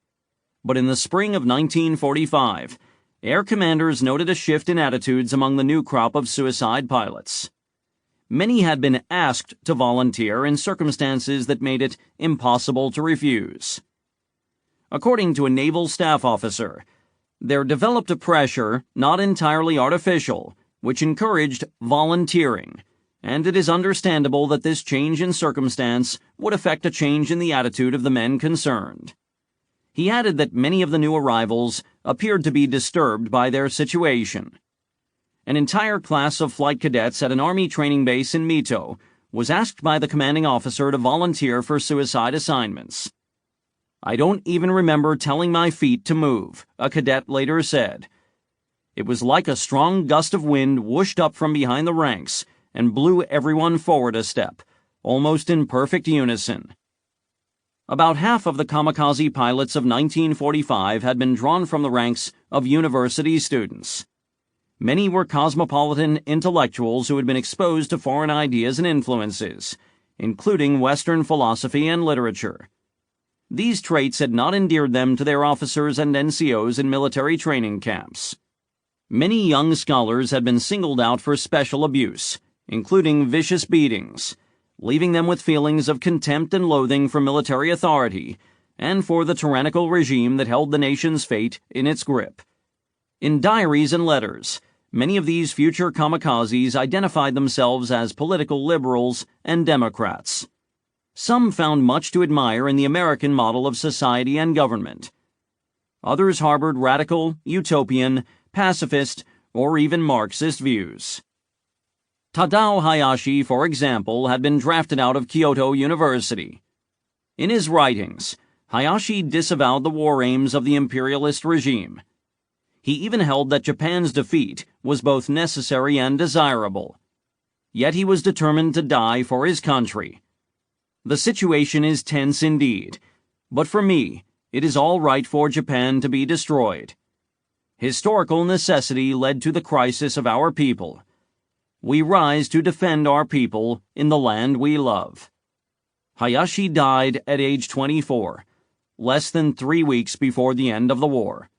But in the spring of 1945, air commanders noted a shift in attitudes among the new crop of suicide pilots. Many had been asked to volunteer in circumstances that made it impossible to refuse. According to a naval staff officer, there developed a pressure, not entirely artificial, which encouraged volunteering, and it is understandable that this change in circumstance would affect a change in the attitude of the men concerned. He added that many of the new arrivals appeared to be disturbed by their situation. An entire class of flight cadets at an Army training base in Mito was asked by the commanding officer to volunteer for suicide assignments. "I don't even remember telling my feet to move," a cadet later said. "It was like a strong gust of wind whooshed up from behind the ranks and blew everyone forward a step, almost in perfect unison." About half of the kamikaze pilots of 1945 had been drawn from the ranks of university students. Many were cosmopolitan intellectuals who had been exposed to foreign ideas and influences, including Western philosophy and literature. These traits had not endeared them to their officers and NCOs in military training camps. Many young scholars had been singled out for special abuse, including vicious beatings, leaving them with feelings of contempt and loathing for military authority and for the tyrannical regime that held the nation's fate in its grip. In diaries and letters, many of these future kamikazes identified themselves as political liberals and Democrats. Some found much to admire in the American model of society and government. Others harbored radical, utopian, pacifist, or even Marxist views. Tadao Hayashi, for example, had been drafted out of Kyoto University. In his writings, Hayashi disavowed the war aims of the imperialist regime. He even held that Japan's defeat was both necessary and desirable. Yet he was determined to die for his country. The situation is tense indeed, but for me, it is all right for Japan to be destroyed. Historical necessity led to the crisis of our people. We rise to defend our people in the land we love. Hayashi died at age 24, less than 3 weeks before the end of the war.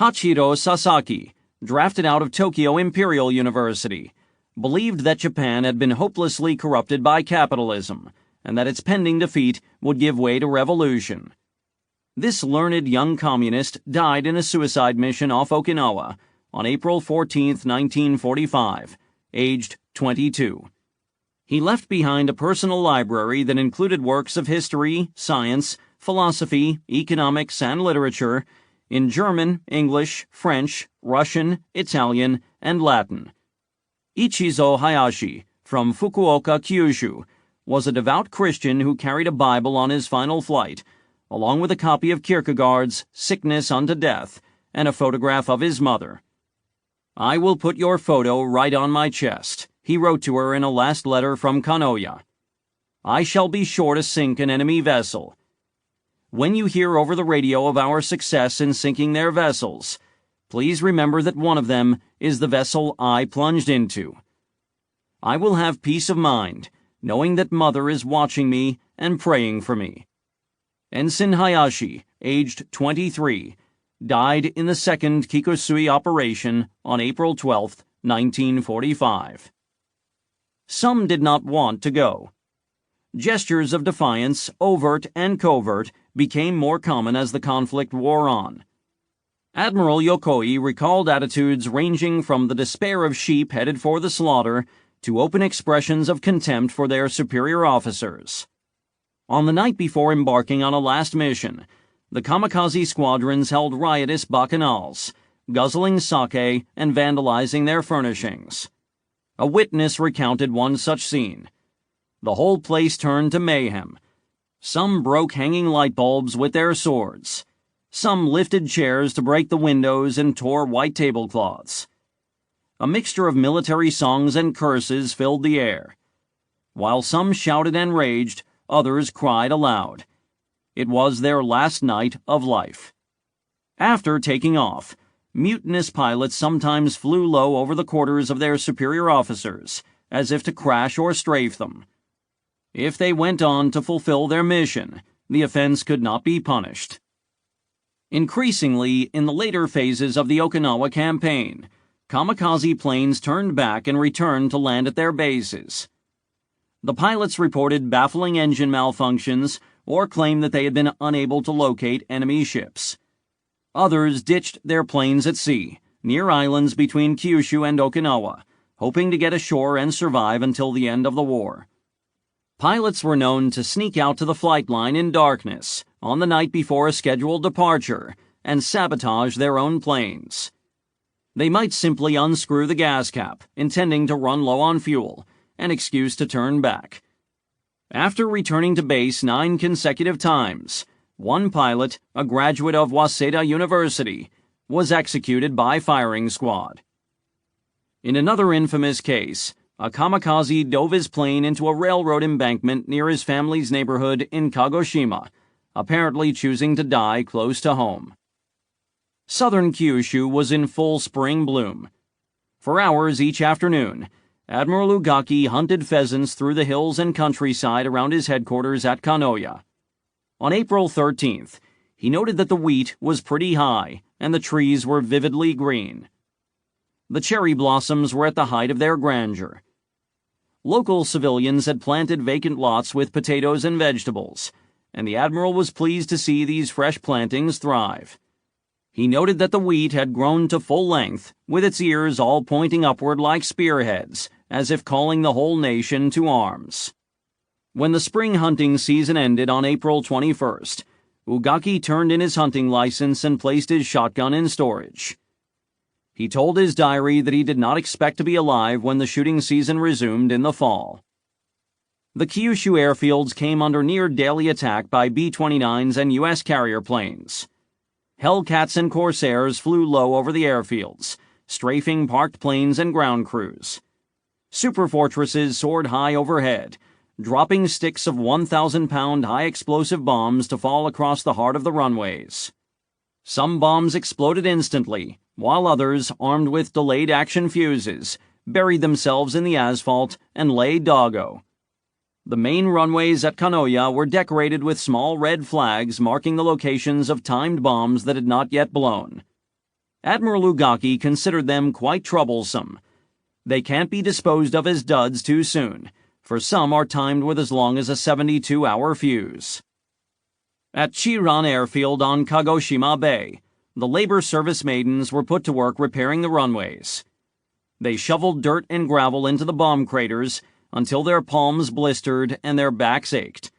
Hachiro Sasaki, drafted out of Tokyo Imperial University, believed that Japan had been hopelessly corrupted by capitalism and that its pending defeat would give way to revolution. This learned young communist died in a suicide mission off Okinawa on April 14, 1945, aged 22. He left behind a personal library that included works of history, science, philosophy, economics, and literature in German, English, French, Russian, Italian, and Latin. Ichizo Hayashi, from Fukuoka, Kyushu, was a devout Christian who carried a Bible on his final flight, along with a copy of Kierkegaard's Sickness Unto Death and a photograph of his mother. "I will put your photo right on my chest," he wrote to her in a last letter from Kanoya. "I shall be sure to sink an enemy vessel. When you hear over the radio of our success in sinking their vessels, please remember that one of them is the vessel I plunged into. I will have peace of mind, knowing that Mother is watching me and praying for me." Ensign Hayashi, aged 23, died in the second Kikusui operation on April 12, 1945. Some did not want to go. Gestures of defiance, overt and covert, became more common as the conflict wore on. Admiral Yokoi recalled attitudes ranging from the despair of sheep headed for the slaughter to open expressions of contempt for their superior officers. On the night before embarking on a last mission, the kamikaze squadrons held riotous bacchanals, guzzling sake and vandalizing their furnishings. A witness recounted one such scene. The whole place turned to mayhem. Some broke hanging light bulbs with their swords. Some lifted chairs to break the windows and tore white tablecloths. A mixture of military songs and curses filled the air. While some shouted and raged, others cried aloud. It was their last night of life. After taking off, mutinous pilots sometimes flew low over the quarters of their superior officers, as if to crash or strafe them. If they went on to fulfill their mission, the offense could not be punished. Increasingly, in the later phases of the Okinawa campaign, kamikaze planes turned back and returned to land at their bases. The pilots reported baffling engine malfunctions or claimed that they had been unable to locate enemy ships. Others ditched their planes at sea, near islands between Kyushu and Okinawa, hoping to get ashore and survive until the end of the war. Pilots were known to sneak out to the flight line in darkness on the night before a scheduled departure and sabotage their own planes. They might simply unscrew the gas cap, intending to run low on fuel, an excuse to turn back. After returning to base 9 consecutive times, one pilot, a graduate of Waseda University, was executed by firing squad. In another infamous case, a kamikaze dove his plane into a railroad embankment near his family's neighborhood in Kagoshima, apparently choosing to die close to home. Southern Kyushu was in full spring bloom. For hours each afternoon, Admiral Ugaki hunted pheasants through the hills and countryside around his headquarters at Kanoya. On April 13th, he noted that the wheat was pretty high and the trees were vividly green. The cherry blossoms were at the height of their grandeur. Local civilians had planted vacant lots with potatoes and vegetables, and the Admiral was pleased to see these fresh plantings thrive. He noted that the wheat had grown to full length, with its ears all pointing upward like spearheads, as if calling the whole nation to arms. When the spring hunting season ended on April 21st, Ugaki turned in his hunting license and placed his shotgun in storage. He told his diary that he did not expect to be alive when the shooting season resumed in the fall. The Kyushu airfields came under near-daily attack by B-29s and U.S. carrier planes. Hellcats and Corsairs flew low over the airfields, strafing parked planes and ground crews. Superfortresses soared high overhead, dropping sticks of 1,000-pound high-explosive bombs to fall across the heart of the runways. Some bombs exploded instantly, while others, armed with delayed action fuses, buried themselves in the asphalt and lay doggo. The main runways at Kanoya were decorated with small red flags marking the locations of timed bombs that had not yet blown. Admiral Ugaki considered them quite troublesome. They can't be disposed of as duds too soon, for some are timed with as long as a 72-hour fuse. At Chiran Airfield on Kagoshima Bay, the labor service maidens were put to work repairing the runways. They shoveled dirt and gravel into the bomb craters until their palms blistered and their backs ached.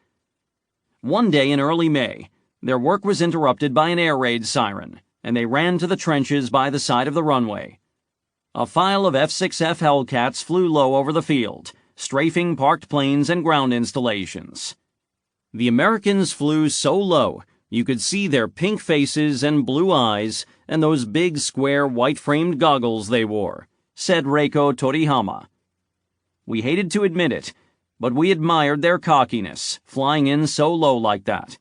One day in early May, their work was interrupted by an air raid siren, and they ran to the trenches by the side of the runway. A file of F-6F Hellcats flew low over the field, strafing parked planes and ground installations. The Americans flew so low you could see their pink faces and blue eyes and those big square white-framed goggles they wore, said Reiko Torihama. We hated to admit it, but we admired their cockiness, flying in so low like that.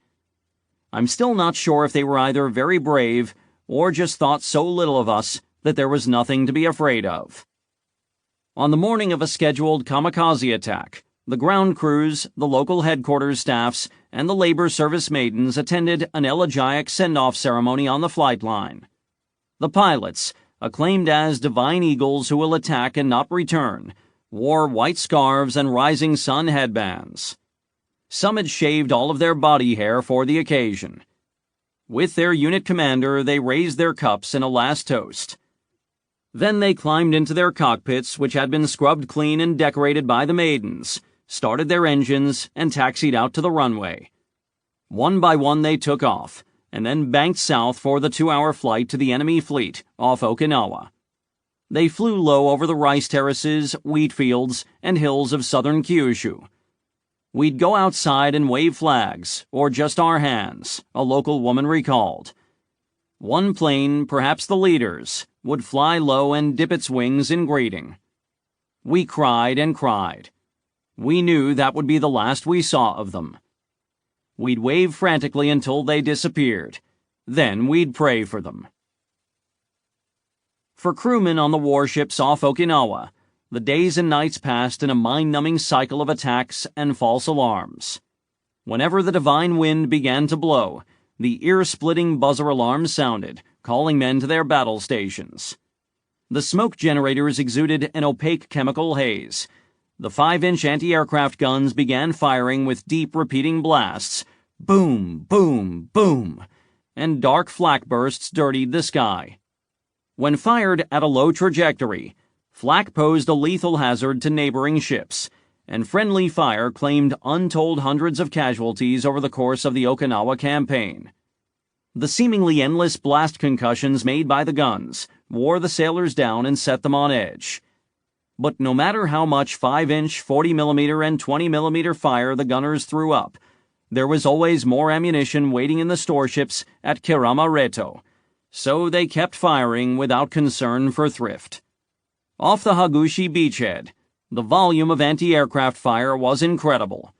I'm still not sure if they were either very brave or just thought so little of us that there was nothing to be afraid of. On the morning of a scheduled kamikaze attack, the ground crews, the local headquarters staffs, and the labor service maidens attended an elegiac send-off ceremony on the flight line. The pilots, acclaimed as divine eagles who will attack and not return, wore white scarves and rising sun headbands. Some had shaved all of their body hair for the occasion. With their unit commander, they raised their cups in a last toast. Then they climbed into their cockpits, which had been scrubbed clean and decorated by the maidens, started their engines, and taxied out to the runway. One by one they took off, and then banked south for the 2-hour flight to the enemy fleet off Okinawa. They flew low over the rice terraces, wheat fields, and hills of southern Kyushu. We'd go outside and wave flags, or just our hands, a local woman recalled. One plane, perhaps the leader's, would fly low and dip its wings in greeting. We cried and cried. We knew that would be the last we saw of them. We'd wave frantically until they disappeared. Then we'd pray for them. For crewmen on the warships off Okinawa, the days and nights passed in a mind-numbing cycle of attacks and false alarms. Whenever the divine wind began to blow, the ear-splitting buzzer alarms sounded, calling men to their battle stations. The smoke generators exuded an opaque chemical haze. The 5-inch anti-aircraft guns began firing with deep repeating blasts, boom, boom, boom, and dark flak bursts dirtied the sky. When fired at a low trajectory, flak posed a lethal hazard to neighboring ships, and friendly fire claimed untold hundreds of casualties over the course of the Okinawa campaign. The seemingly endless blast concussions made by the guns wore the sailors down and set them on edge. But no matter how much 5-inch, 40mm, and 20mm fire the gunners threw up, there was always more ammunition waiting in the storeships at Kirama-Reto, so they kept firing without concern for thrift. Off the Hagushi beachhead, the volume of anti-aircraft fire was incredible.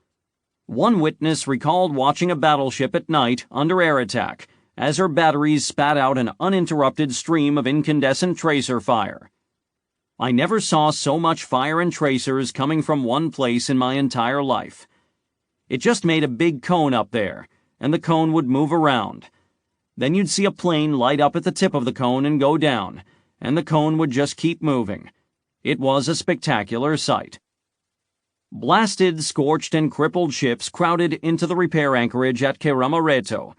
One witness recalled watching a battleship at night under air attack as her batteries spat out an uninterrupted stream of incandescent tracer fire. I never saw so much fire and tracers coming from one place in my entire life. It just made a big cone up there, and the cone would move around. Then you'd see a plane light up at the tip of the cone and go down, and the cone would just keep moving. It was a spectacular sight. Blasted, scorched, and crippled ships crowded into the repair anchorage at Kirama-Reto,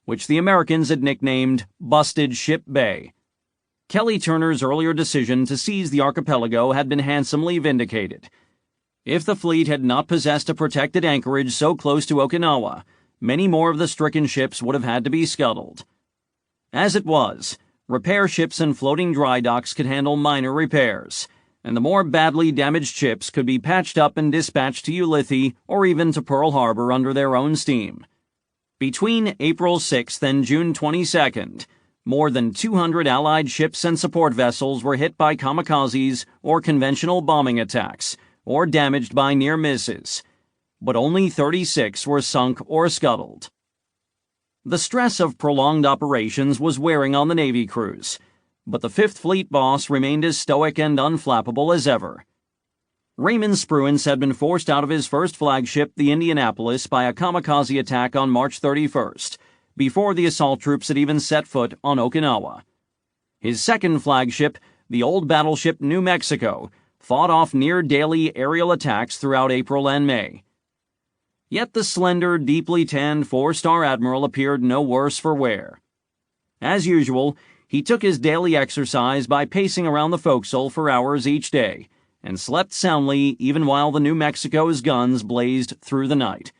which the Americans had nicknamed Busted Ship Bay. Kelly Turner's earlier decision to seize the archipelago had been handsomely vindicated. If the fleet had not possessed a protected anchorage so close to Okinawa, many more of the stricken ships would have had to be scuttled. As it was, repair ships and floating dry docks could handle minor repairs, and the more badly damaged ships could be patched up and dispatched to Ulithi or even to Pearl Harbor under their own steam. Between April 6th and June 22nd, more than 200 Allied ships and support vessels were hit by kamikazes or conventional bombing attacks, or damaged by near misses, but only 36 were sunk or scuttled. The stress of prolonged operations was wearing on the Navy crews, but the Fifth Fleet boss remained as stoic and unflappable as ever. Raymond Spruance had been forced out of his first flagship, the Indianapolis, by a kamikaze attack on March 31st, before the assault troops had even set foot on Okinawa. His second flagship, the old battleship New Mexico, fought off near-daily aerial attacks throughout April and May. Yet the slender, deeply tanned 4-star admiral appeared no worse for wear. As usual, he took his daily exercise by pacing around the forecastle for hours each day, and slept soundly even while the New Mexico's guns blazed through the night.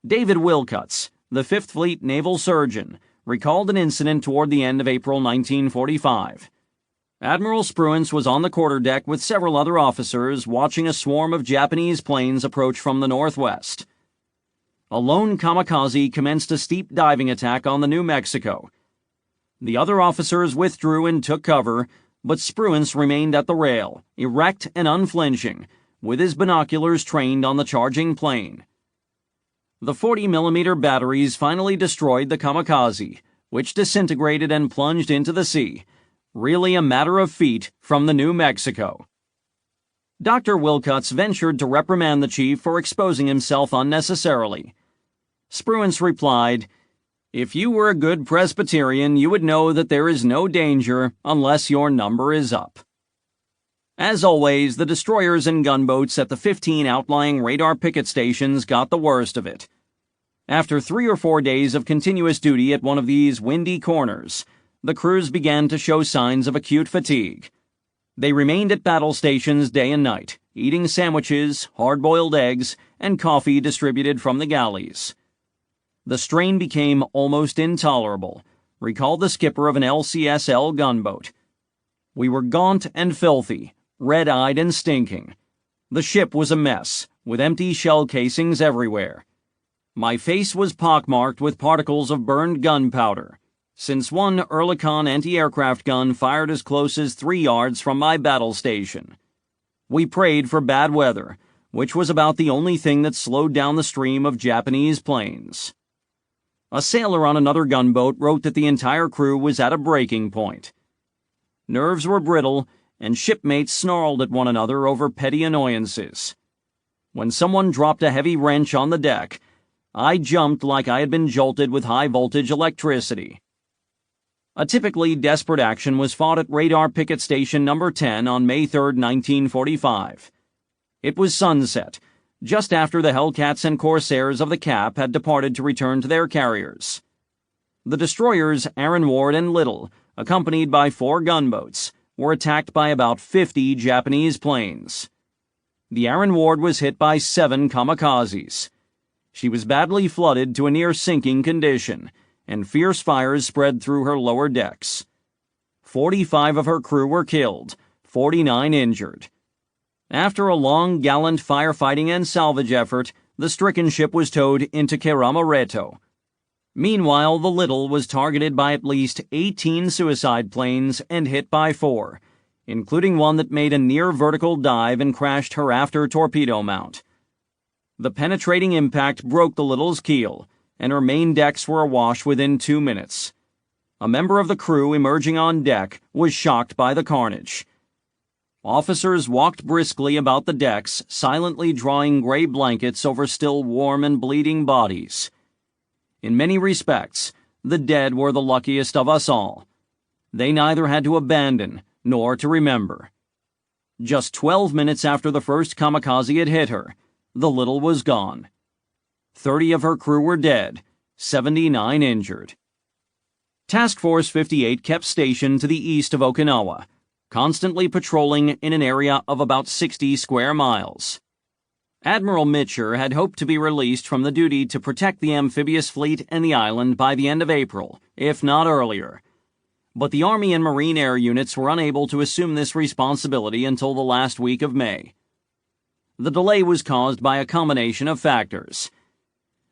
David Wilcuts, the Fifth Fleet naval surgeon, recalled an incident toward the end of April 1945. Admiral Spruance was on the quarterdeck with several other officers watching a swarm of Japanese planes approach from the northwest. A lone kamikaze commenced a steep diving attack on the New Mexico. The other officers withdrew and took cover, but Spruance remained at the rail, erect and unflinching, with his binoculars trained on the charging plane. The 40-millimeter batteries finally destroyed the kamikaze, which disintegrated and plunged into the sea, really a matter of feet from the New Mexico. Dr. Wilcuts ventured to reprimand the chief for exposing himself unnecessarily. Spruance replied, "If you were a good Presbyterian, you would know that there is no danger unless your number is up." As always, the destroyers and gunboats at the 15 outlying radar picket stations got the worst of it. After 3 or 4 days of continuous duty at one of these windy corners, the crews began to show signs of acute fatigue. They remained at battle stations day and night, eating sandwiches, hard-boiled eggs, and coffee distributed from the galleys. The strain became almost intolerable, recalled the skipper of an LCSL gunboat. "We were gaunt and filthy, red-eyed and stinking. The ship was a mess, with empty shell casings everywhere. My face was pockmarked with particles of burned gunpowder, since one Oerlikon anti-aircraft gun fired as close as 3 yards from my battle station. We prayed for bad weather, which was about the only thing that slowed down the stream of Japanese planes." A sailor on another gunboat wrote that the entire crew was at a breaking point. Nerves were brittle, and shipmates snarled at one another over petty annoyances. When someone dropped a heavy wrench on the deck, I jumped like I had been jolted with high-voltage electricity. A typically desperate action was fought at Radar Picket Station No. 10 on May 3, 1945. It was sunset, just after the Hellcats and Corsairs of the Cap had departed to return to their carriers. The destroyers Aaron Ward and Little, accompanied by 4 gunboats, were attacked by about 50 Japanese planes. The Aaron Ward was hit by 7 kamikazes. She was badly flooded to a near-sinking condition, and fierce fires spread through her lower decks. 45 of her crew were killed, 49 injured. After a long, gallant firefighting and salvage effort, the stricken ship was towed into Keramareto. Meanwhile, the Little was targeted by at least 18 suicide planes and hit by 4, including one that made a near-vertical dive and crashed her after torpedo mount. The penetrating impact broke the Little's keel, and her main decks were awash within 2 minutes. A member of the crew emerging on deck was shocked by the carnage. Officers walked briskly about the decks, silently drawing gray blankets over still warm and bleeding bodies. In many respects, the dead were the luckiest of us all. They neither had to abandon nor to remember. Just 12 minutes after the first kamikaze had hit her, the Little was gone. 30 of her crew were dead, 79 injured. Task Force 58 kept station to the east of Okinawa, constantly patrolling in an area of about 60 square miles. Admiral Mitcher had hoped to be released from the duty to protect the amphibious fleet and the island by the end of April, if not earlier. But the Army and Marine Air units were unable to assume this responsibility until the last week of May. The delay was caused by a combination of factors.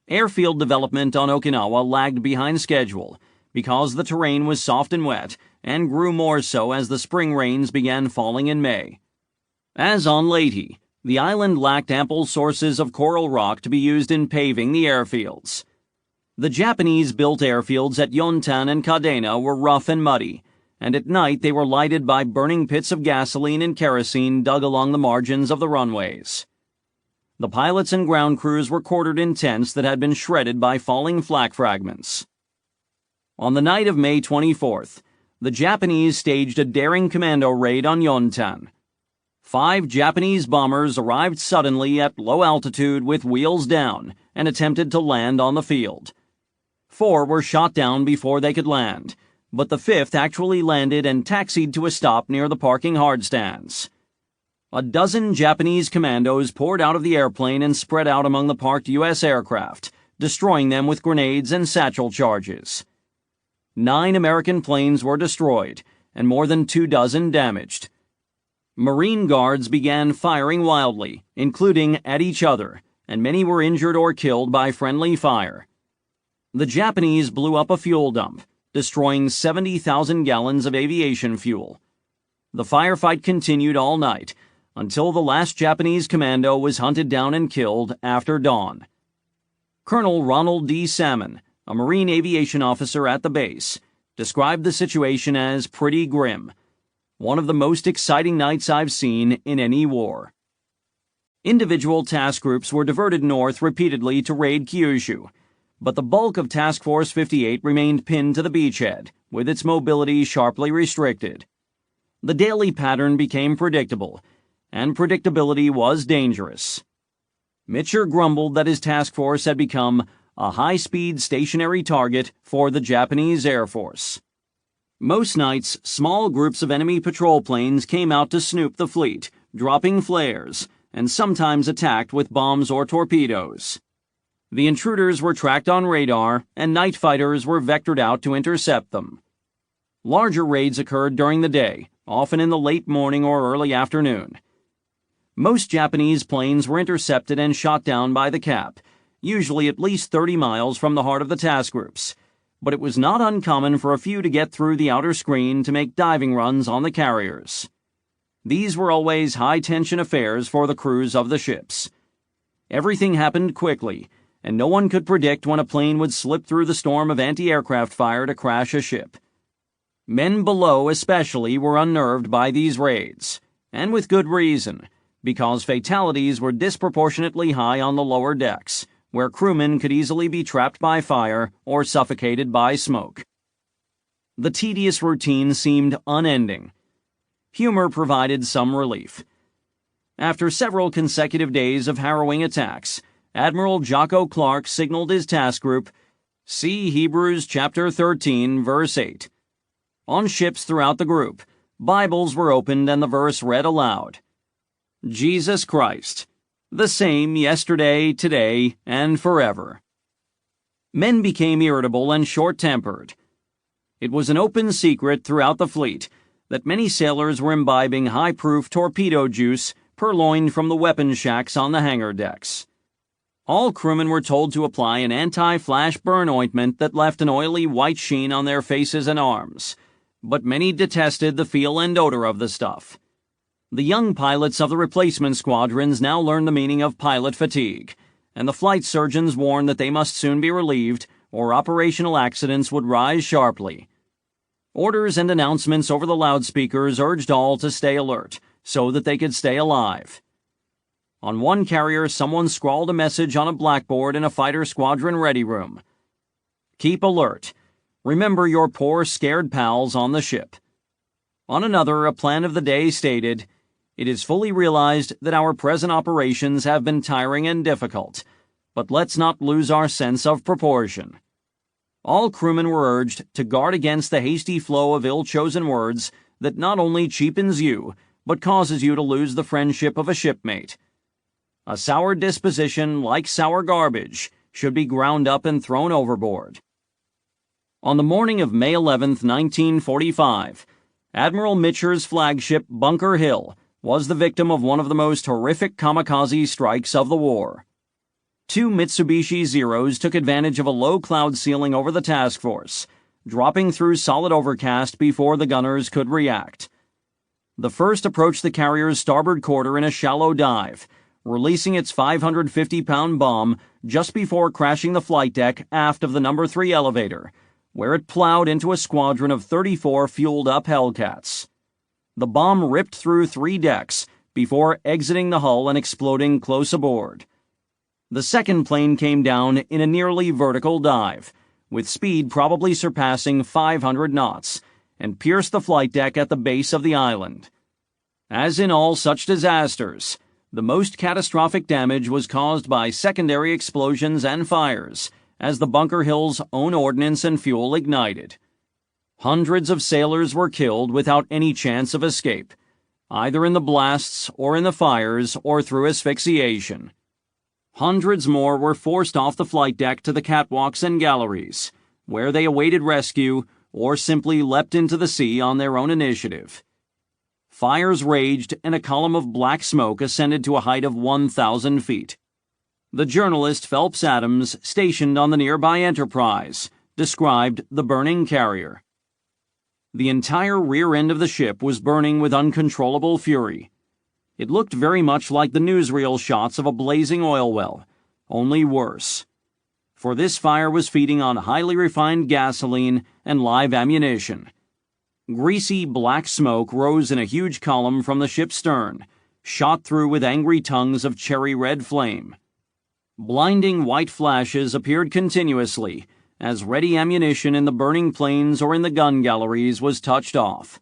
Airfield development on Okinawa lagged behind schedule because the terrain was soft and wet, and grew more so as the spring rains began falling in May. As on Leyte, the island lacked ample sources of coral rock to be used in paving the airfields. The Japanese-built airfields at Yontan and Kadena were rough and muddy, and at night they were lighted by burning pits of gasoline and kerosene dug along the margins of the runways. The pilots and ground crews were quartered in tents that had been shredded by falling flak fragments. On the night of May 24th, the Japanese staged a daring commando raid on Yontan. 5 Japanese bombers arrived suddenly at low altitude with wheels down and attempted to land on the field. 4 were shot down before they could land, but the 5th actually landed and taxied to a stop near the parking hardstands. A dozen Japanese commandos poured out of the airplane and spread out among the parked U.S. aircraft, destroying them with grenades and satchel charges. 9 American planes were destroyed, and more than 24 damaged. Marine guards began firing wildly, including at each other, and many were injured or killed by friendly fire. The Japanese blew up a fuel dump, destroying 70,000 gallons of aviation fuel. The firefight continued all night, until the last Japanese commando was hunted down and killed after dawn. Colonel Ronald D. Salmon, a Marine aviation officer at the base, described the situation as pretty grim, one of the most exciting nights I've seen in any war. Individual task groups were diverted north repeatedly to raid Kyushu, but the bulk of Task Force 58 remained pinned to the beachhead, with its mobility sharply restricted. The daily pattern became predictable, and predictability was dangerous. Mitcher grumbled that his task force had become a high-speed stationary target for the Japanese Air Force. Most nights, small groups of enemy patrol planes came out to snoop the fleet, dropping flares, and sometimes attacked with bombs or torpedoes. The intruders were tracked on radar, and night fighters were vectored out to intercept them. Larger raids occurred during the day, often in the late morning or early afternoon. Most Japanese planes were intercepted and shot down by the cap, usually at least 30 miles from the heart of the task groups, but it was not uncommon for a few to get through the outer screen to make diving runs on the carriers. These were always high-tension affairs for the crews of the ships. Everything happened quickly, and no one could predict when a plane would slip through the storm of anti-aircraft fire to crash a ship. Men below especially were unnerved by these raids, and with good reason, because fatalities were disproportionately high on the lower decks, where crewmen could easily be trapped by fire or suffocated by smoke. The tedious routine seemed unending. Humor provided some relief. After several consecutive days of harrowing attacks, Admiral Jocko Clark signaled his task group, "See Hebrews chapter 13, verse 8. On ships throughout the group, Bibles were opened and the verse read aloud. Jesus Christ, the same yesterday, today, and forever. Men became irritable and short-tempered. It was an open secret throughout the fleet that many sailors were imbibing high-proof torpedo juice purloined from the weapon shacks on the hangar decks. All crewmen were told to apply an anti-flash burn ointment that left an oily white sheen on their faces and arms, but many detested the feel and odor of the stuff. The young pilots of the replacement squadrons now learned the meaning of pilot fatigue, and the flight surgeons warned that they must soon be relieved or operational accidents would rise sharply. Orders and announcements over the loudspeakers urged all to stay alert so that they could stay alive. On one carrier, someone scrawled a message on a blackboard in a fighter squadron ready room. "Keep alert. Remember your poor, scared pals on the ship." On another, a plan of the day stated, "It is fully realized that our present operations have been tiring and difficult, but let's not lose our sense of proportion." All crewmen were urged to guard against the hasty flow of ill-chosen words that not only cheapens you, but causes you to lose the friendship of a shipmate. A sour disposition, like sour garbage, should be ground up and thrown overboard. On the morning of May 11, 1945, Admiral Mitcher's flagship Bunker Hill was the victim of one of the most horrific kamikaze strikes of the war. Two Mitsubishi Zeros took advantage of a low cloud ceiling over the task force, dropping through solid overcast before the gunners could react. The first approached the carrier's starboard quarter in a shallow dive, releasing its 550-pound bomb just before crashing the flight deck aft of the No. 3 elevator, where it plowed into a squadron of 34 fueled-up Hellcats. The bomb ripped through 3 decks before exiting the hull and exploding close aboard. The second plane came down in a nearly vertical dive, with speed probably surpassing 500 knots, and pierced the flight deck at the base of the island. As in all such disasters, the most catastrophic damage was caused by secondary explosions and fires, as the Bunker Hill's own ordnance and fuel ignited. Hundreds of sailors were killed without any chance of escape, either in the blasts or in the fires or through asphyxiation. Hundreds more were forced off the flight deck to the catwalks and galleries, where they awaited rescue or simply leapt into the sea on their own initiative. Fires raged and a column of black smoke ascended to a height of 1,000 feet. The journalist Phelps Adams, stationed on the nearby Enterprise, described the burning carrier. The entire rear end of the ship was burning with uncontrollable fury. It looked very much like the newsreel shots of a blazing oil well, only worse. For this fire was feeding on highly refined gasoline and live ammunition. Greasy black smoke rose in a huge column from the ship's stern, shot through with angry tongues of cherry red flame. Blinding white flashes appeared continuously as ready ammunition in the burning planes or in the gun galleries was touched off.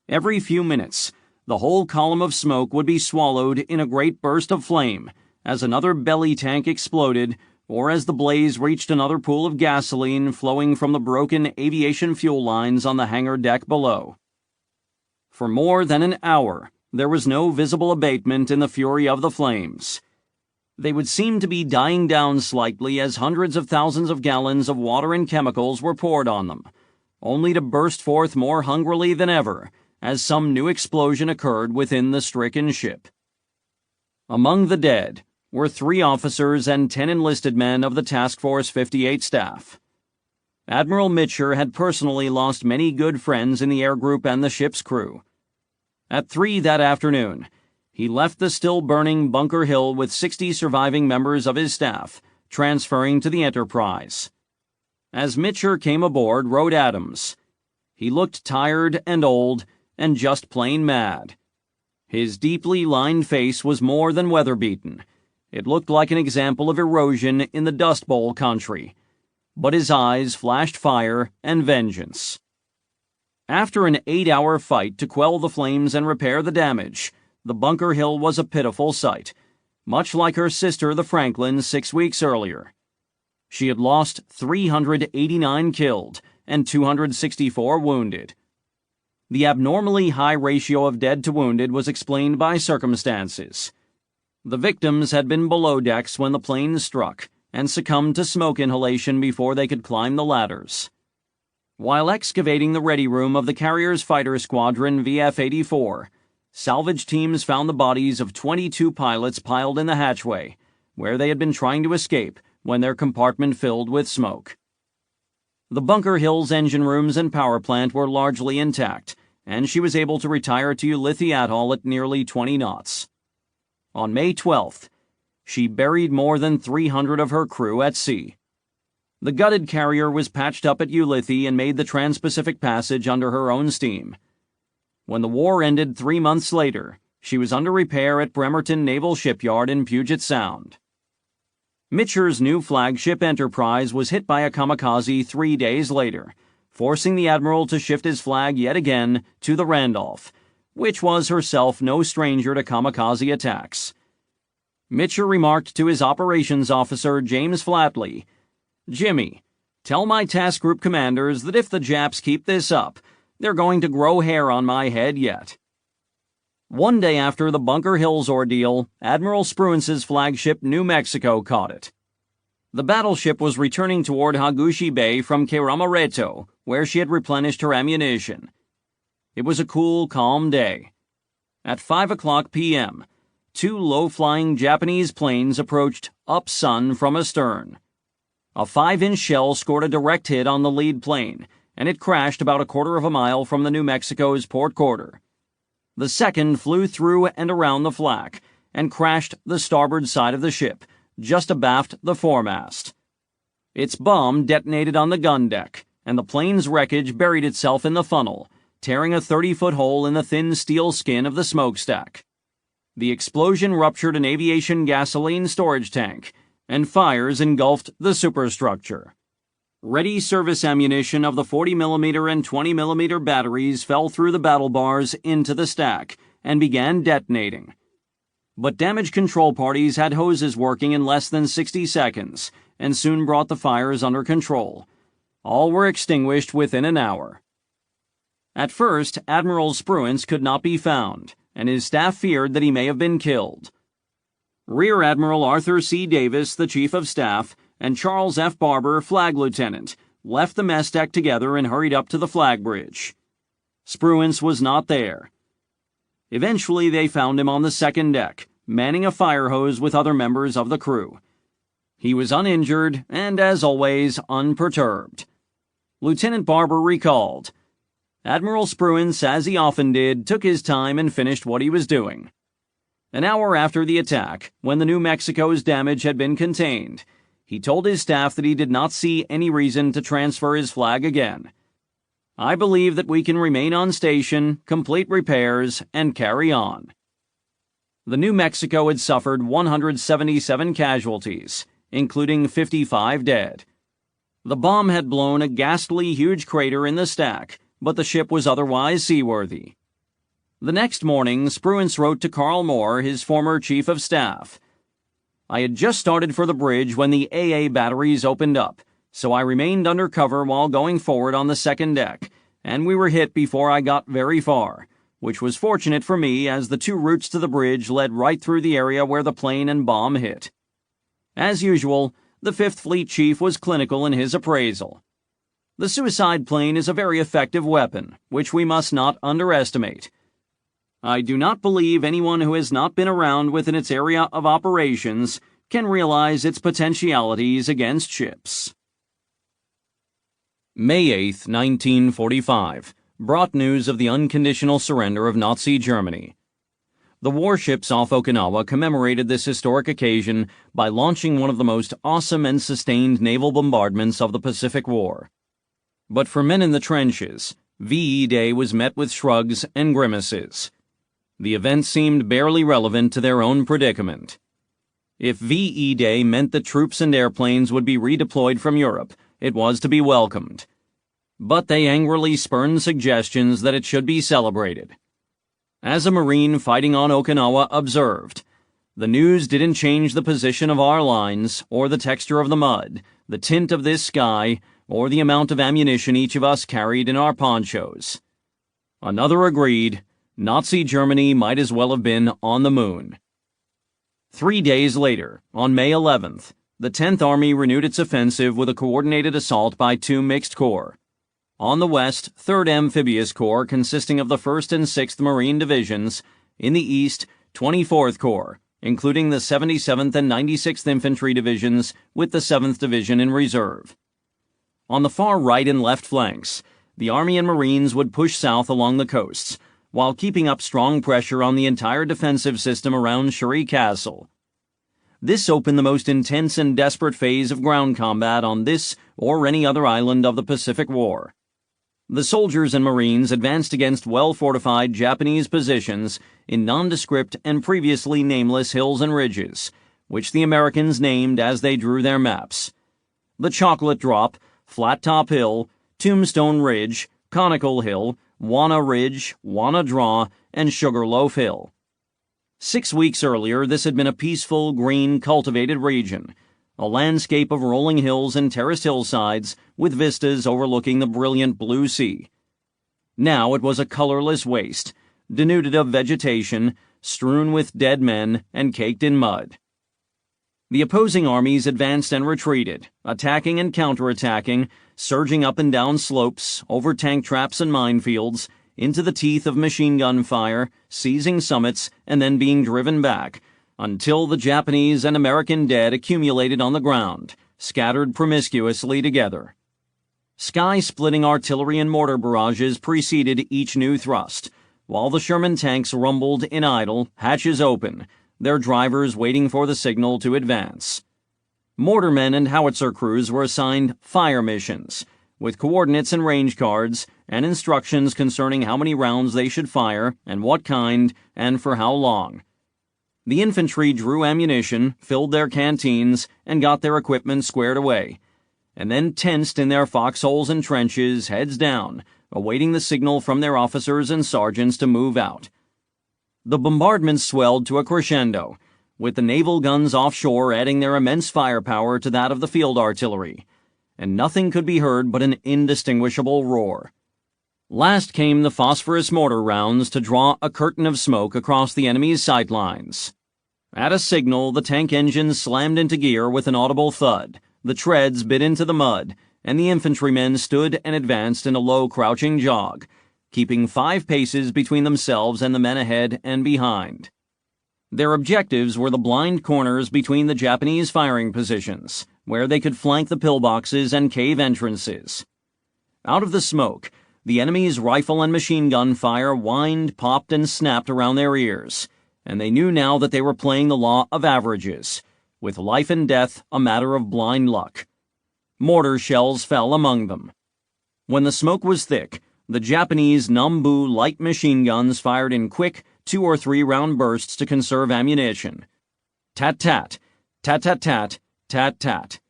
Every few minutes, the whole column of smoke would be swallowed in a great burst of flame as another belly tank exploded or as the blaze reached another pool of gasoline flowing from the broken aviation fuel lines on the hangar deck below. For more than an hour, there was no visible abatement in the fury of the flames. They would seem to be dying down slightly as hundreds of thousands of gallons of water and chemicals were poured on them, only to burst forth more hungrily than ever as some new explosion occurred within the stricken ship. Among the dead were 3 officers and 10 enlisted men of the Task Force 58 staff. Admiral Mitscher had personally lost many good friends in the air group and the ship's crew. At 3 that afternoon, he left the still-burning Bunker Hill with 60 surviving members of his staff, transferring to the Enterprise. As Mitscher came aboard, wrote Adams, "He looked tired and old and just plain mad. His deeply lined face was more than weather-beaten. It looked like an example of erosion in the Dust Bowl country. But his eyes flashed fire and vengeance." After an 8-hour fight to quell the flames and repair the damage, the Bunker Hill was a pitiful sight, much like her sister the Franklin 6 weeks earlier. She had lost 389 killed and 264 wounded. The abnormally high ratio of dead to wounded was explained by circumstances. The victims had been below decks when the plane struck and succumbed to smoke inhalation before they could climb the ladders. While excavating the ready room of the carrier's fighter squadron VF-84, salvage teams found the bodies of 22 pilots piled in the hatchway, where they had been trying to escape when their compartment filled with smoke. The Bunker Hill's engine rooms and power plant were largely intact, and she was able to retire to Ulithi Atoll at nearly 20 knots. On May 12th, she buried more than 300 of her crew at sea. The gutted carrier was patched up at Ulithi and made the Trans-Pacific Passage under her own steam. When the war ended 3 months later, she was under repair at Bremerton Naval Shipyard in Puget Sound. Mitscher's new flagship Enterprise was hit by a kamikaze 3 days later, forcing the admiral to shift his flag yet again to the Randolph, which was herself no stranger to kamikaze attacks. Mitscher remarked to his operations officer, James Flatley, "Jimmy, tell my task group commanders that if the Japs keep this up, they're going to grow hair on my head yet." One day after the Bunker Hills ordeal, Admiral Spruance's flagship New Mexico caught it. The battleship was returning toward Hagushi Bay from Keramareto, where she had replenished her ammunition. It was a cool, calm day. At 5:00 p.m., 2 low-flying Japanese planes approached up-sun from astern. A 5-inch shell scored a direct hit on the lead plane, and it crashed about a quarter of a mile from the New Mexico's port quarter. The second flew through and around the flak and crashed the starboard side of the ship, just abaft the foremast. Its bomb detonated on the gun deck, and the plane's wreckage buried itself in the funnel, tearing a 30-foot hole in the thin steel skin of the smokestack. The explosion ruptured an aviation gasoline storage tank, and fires engulfed the superstructure. Ready service ammunition of the 40mm and 20mm batteries fell through the battle bars into the stack and began detonating. But damage control parties had hoses working in less than 60 seconds and soon brought the fires under control. All were extinguished within an hour. At first, Admiral Spruance could not be found, and his staff feared that he may have been killed. Rear Admiral Arthur C. Davis, the Chief of Staff, and Charles F. Barber, Flag Lieutenant, left the mess deck together and hurried up to the flag bridge. Spruance was not there. Eventually they found him on the second deck, manning a fire hose with other members of the crew. He was uninjured and, as always, unperturbed. Lieutenant Barber recalled, "Admiral Spruance, as he often did, took his time and finished what he was doing. An hour after the attack, when the New Mexico's damage had been contained, he told his staff that he did not see any reason to transfer his flag again. "I believe that we can remain on station, complete repairs, and carry on." The New Mexico had suffered 177 casualties, including 55 dead. The bomb had blown a ghastly huge crater in the stack, but the ship was otherwise seaworthy. The next morning, Spruance wrote to Carl Moore, his former chief of staff. "I had just started for the bridge when the AA batteries opened up, so I remained under cover while going forward on the second deck, and we were hit before I got very far, which was fortunate for me as the two routes to the bridge led right through the area where the plane and bomb hit." As usual, the Fifth Fleet chief was clinical in his appraisal. "The suicide plane is a very effective weapon, which we must not underestimate. I do not believe anyone who has not been around within its area of operations can realize its potentialities against ships." May 8, 1945, brought news of the unconditional surrender of Nazi Germany. The warships off Okinawa commemorated this historic occasion by launching one of the most awesome and sustained naval bombardments of the Pacific War. But for men in the trenches, VE Day was met with shrugs and grimaces. The event seemed barely relevant to their own predicament. If VE Day meant that troops and airplanes would be redeployed from Europe, it was to be welcomed. But they angrily spurned suggestions that it should be celebrated. As a Marine fighting on Okinawa observed, "The news didn't change the position of our lines, or the texture of the mud, the tint of this sky, or the amount of ammunition each of us carried in our ponchos." Another agreed, Nazi Germany might as well have been on the moon. 3 days later, on May 11th, the 10th Army renewed its offensive with a coordinated assault by two mixed corps. On the west, 3rd Amphibious Corps consisting of the 1st and 6th Marine Divisions, in the east, 24th Corps, including the 77th and 96th Infantry Divisions with the 7th Division in reserve. On the far right and left flanks, the Army and Marines would push south along the coasts, while keeping up strong pressure on the entire defensive system around Shuri Castle. This opened the most intense and desperate phase of ground combat on this or any other island of the Pacific War. The soldiers and Marines advanced against well-fortified Japanese positions in nondescript and previously nameless hills and ridges, which the Americans named as they drew their maps. The Chocolate Drop, Flat Top Hill, Tombstone Ridge, Conical Hill, Wanna Ridge, Wanna Draw, and Sugarloaf Hill. 6 weeks earlier, this had been a peaceful, green, cultivated region, a landscape of rolling hills and terraced hillsides with vistas overlooking the brilliant blue sea. Now it was a colorless waste, denuded of vegetation, strewn with dead men, and caked in mud. The opposing armies advanced and retreated, attacking and counterattacking, surging up and down slopes, over tank traps and minefields, into the teeth of machine gun fire, seizing summits, and then being driven back, until the Japanese and American dead accumulated on the ground, scattered promiscuously together. Sky-splitting artillery and mortar barrages preceded each new thrust, while the Sherman tanks rumbled in idle, hatches open, their drivers waiting for the signal to advance. Mortarmen and howitzer crews were assigned fire missions, with coordinates and range cards, and instructions concerning how many rounds they should fire, and what kind, and for how long. The infantry drew ammunition, filled their canteens, and got their equipment squared away, and then tensed in their foxholes and trenches, heads down, awaiting the signal from their officers and sergeants to move out. The bombardment swelled to a crescendo, with the naval guns offshore adding their immense firepower to that of the field artillery, and nothing could be heard but an indistinguishable roar. Last came the phosphorus mortar rounds to draw a curtain of smoke across the enemy's sight lines. At a signal, the tank engines slammed into gear with an audible thud, the treads bit into the mud, and the infantrymen stood and advanced in a low crouching jog, keeping 5 paces between themselves and the men ahead and behind. Their objectives were the blind corners between the Japanese firing positions, where they could flank the pillboxes and cave entrances. Out of the smoke, the enemy's rifle and machine gun fire whined, popped, and snapped around their ears, and they knew now that they were playing the law of averages, with life and death a matter of blind luck. Mortar shells fell among them. When the smoke was thick, the Japanese Nambu light machine guns fired in quick 2 or 3 round bursts to conserve ammunition. Tat-tat, tat-tat-tat, tat-tat.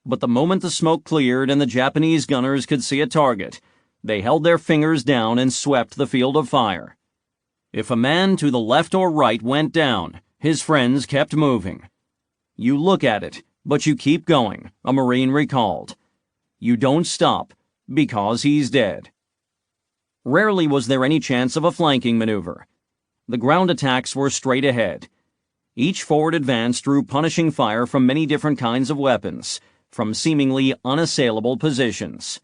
But the moment the smoke cleared and the Japanese gunners could see a target, they held their fingers down and swept the field of fire. If a man to the left or right went down, his friends kept moving. You look at it, but you keep going, a Marine recalled. You don't stop, because he's dead. Rarely was there any chance of a flanking maneuver. The ground attacks were straight ahead. Each forward advance drew punishing fire from many different kinds of weapons, from seemingly unassailable positions.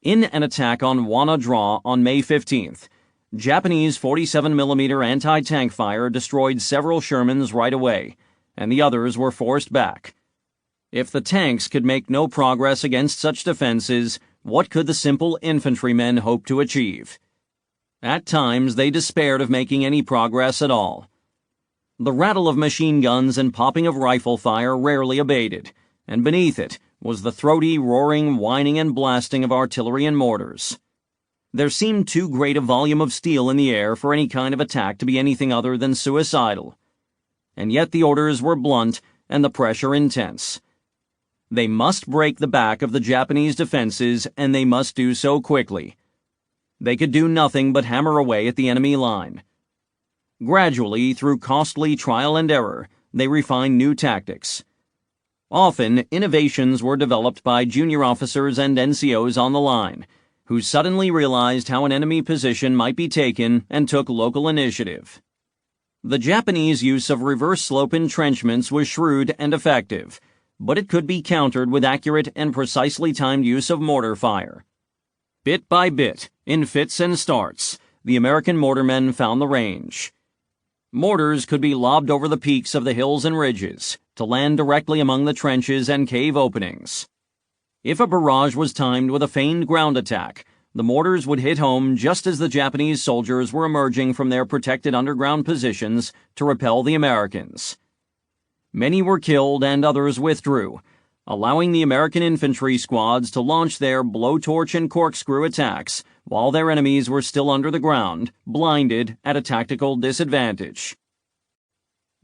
In an attack on Wana Draw on May 15th, Japanese 47mm anti-tank fire destroyed several Shermans right away, and the others were forced back. If the tanks could make no progress against such defenses, what could the simple infantrymen hope to achieve? At times, they despaired of making any progress at all. The rattle of machine guns and popping of rifle fire rarely abated, and beneath it was the throaty, roaring, whining, and blasting of artillery and mortars. There seemed too great a volume of steel in the air for any kind of attack to be anything other than suicidal. And yet the orders were blunt and the pressure intense. They must break the back of the Japanese defenses, and they must do so quickly. They could do nothing but hammer away at the enemy line. Gradually, through costly trial and error, they refined new tactics. Often, innovations were developed by junior officers and NCOs on the line, who suddenly realized how an enemy position might be taken and took local initiative. The Japanese use of reverse-slope entrenchments was shrewd and effective, but it could be countered with accurate and precisely timed use of mortar fire. Bit by bit, in fits and starts, the American mortarmen found the range. Mortars could be lobbed over the peaks of the hills and ridges, to land directly among the trenches and cave openings. If a barrage was timed with a feigned ground attack, the mortars would hit home just as the Japanese soldiers were emerging from their protected underground positions to repel the Americans. Many were killed and others withdrew, allowing the American infantry squads to launch their blowtorch and corkscrew attacks while their enemies were still under the ground, blinded at a tactical disadvantage.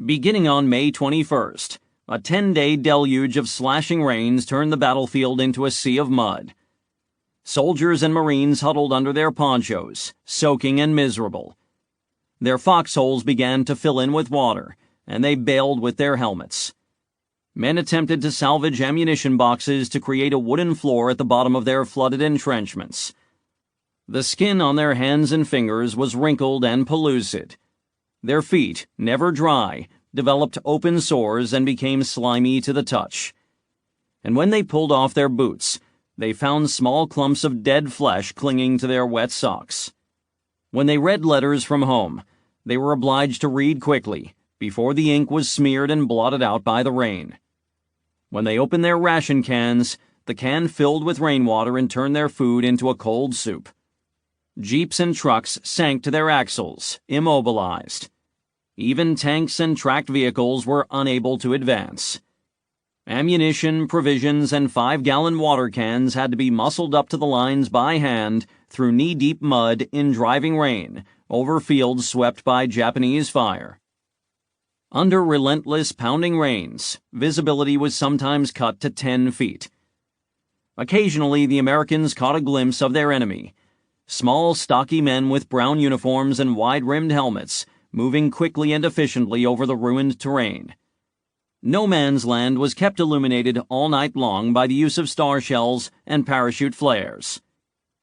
Beginning on May 21st, a 10-day deluge of slashing rains turned the battlefield into a sea of mud. Soldiers and Marines huddled under their ponchos, soaking and miserable. Their foxholes began to fill in with water, and they bailed with their helmets. Men attempted to salvage ammunition boxes to create a wooden floor at the bottom of their flooded entrenchments. The skin on their hands and fingers was wrinkled and pellucid. Their feet, never dry, developed open sores and became slimy to the touch. And when they pulled off their boots, they found small clumps of dead flesh clinging to their wet socks. When they read letters from home, they were obliged to read quickly, before the ink was smeared and blotted out by the rain. When they opened their ration cans, the can filled with rainwater and turned their food into a cold soup. Jeeps and trucks sank to their axles, immobilized. Even tanks and tracked vehicles were unable to advance. Ammunition, provisions, and 5-gallon water cans had to be muscled up to the lines by hand through knee-deep mud in driving rain, over fields swept by Japanese fire. Under relentless pounding rains, visibility was sometimes cut to 10 feet. Occasionally, the Americans caught a glimpse of their enemy, small, stocky men with brown uniforms and wide-rimmed helmets, moving quickly and efficiently over the ruined terrain. No Man's Land was kept illuminated all night long by the use of star shells and parachute flares.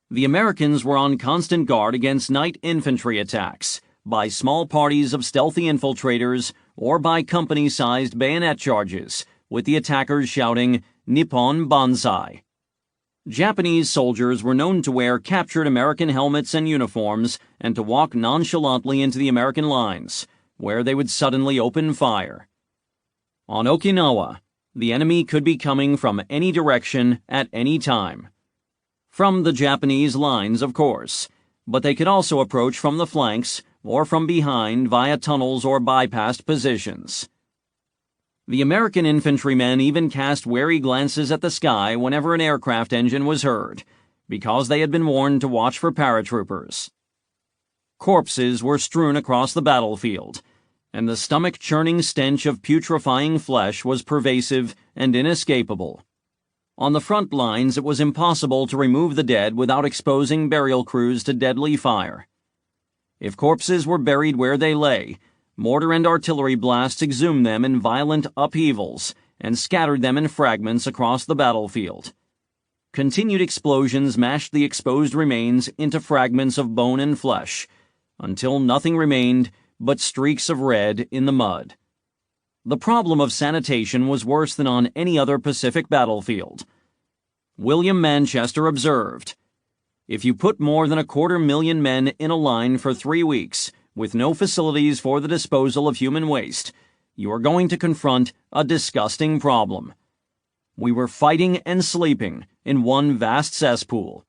The Americans were on constant guard against night infantry attacks, by small parties of stealthy infiltrators, or by company-sized bayonet charges, with the attackers shouting, "Nippon Banzai." Japanese soldiers were known to wear captured American helmets and uniforms and to walk nonchalantly into the American lines, where they would suddenly open fire. On Okinawa, the enemy could be coming from any direction at any time. From the Japanese lines, of course, but they could also approach from the flanks, or from behind via tunnels or bypassed positions. The American infantrymen even cast wary glances at the sky whenever an aircraft engine was heard, because they had been warned to watch for paratroopers. Corpses were strewn across the battlefield, and the stomach-churning stench of putrefying flesh was pervasive and inescapable. On the front lines, it was impossible to remove the dead without exposing burial crews to deadly fire. If corpses were buried where they lay, mortar and artillery blasts exhumed them in violent upheavals and scattered them in fragments across the battlefield. Continued explosions mashed the exposed remains into fragments of bone and flesh, until nothing remained but streaks of red in the mud. The problem of sanitation was worse than on any other Pacific battlefield. William Manchester observed, "If you put more than 250,000 men in a line for 3 weeks, with no facilities for the disposal of human waste, you are going to confront a disgusting problem." We were fighting and sleeping in one vast cesspool.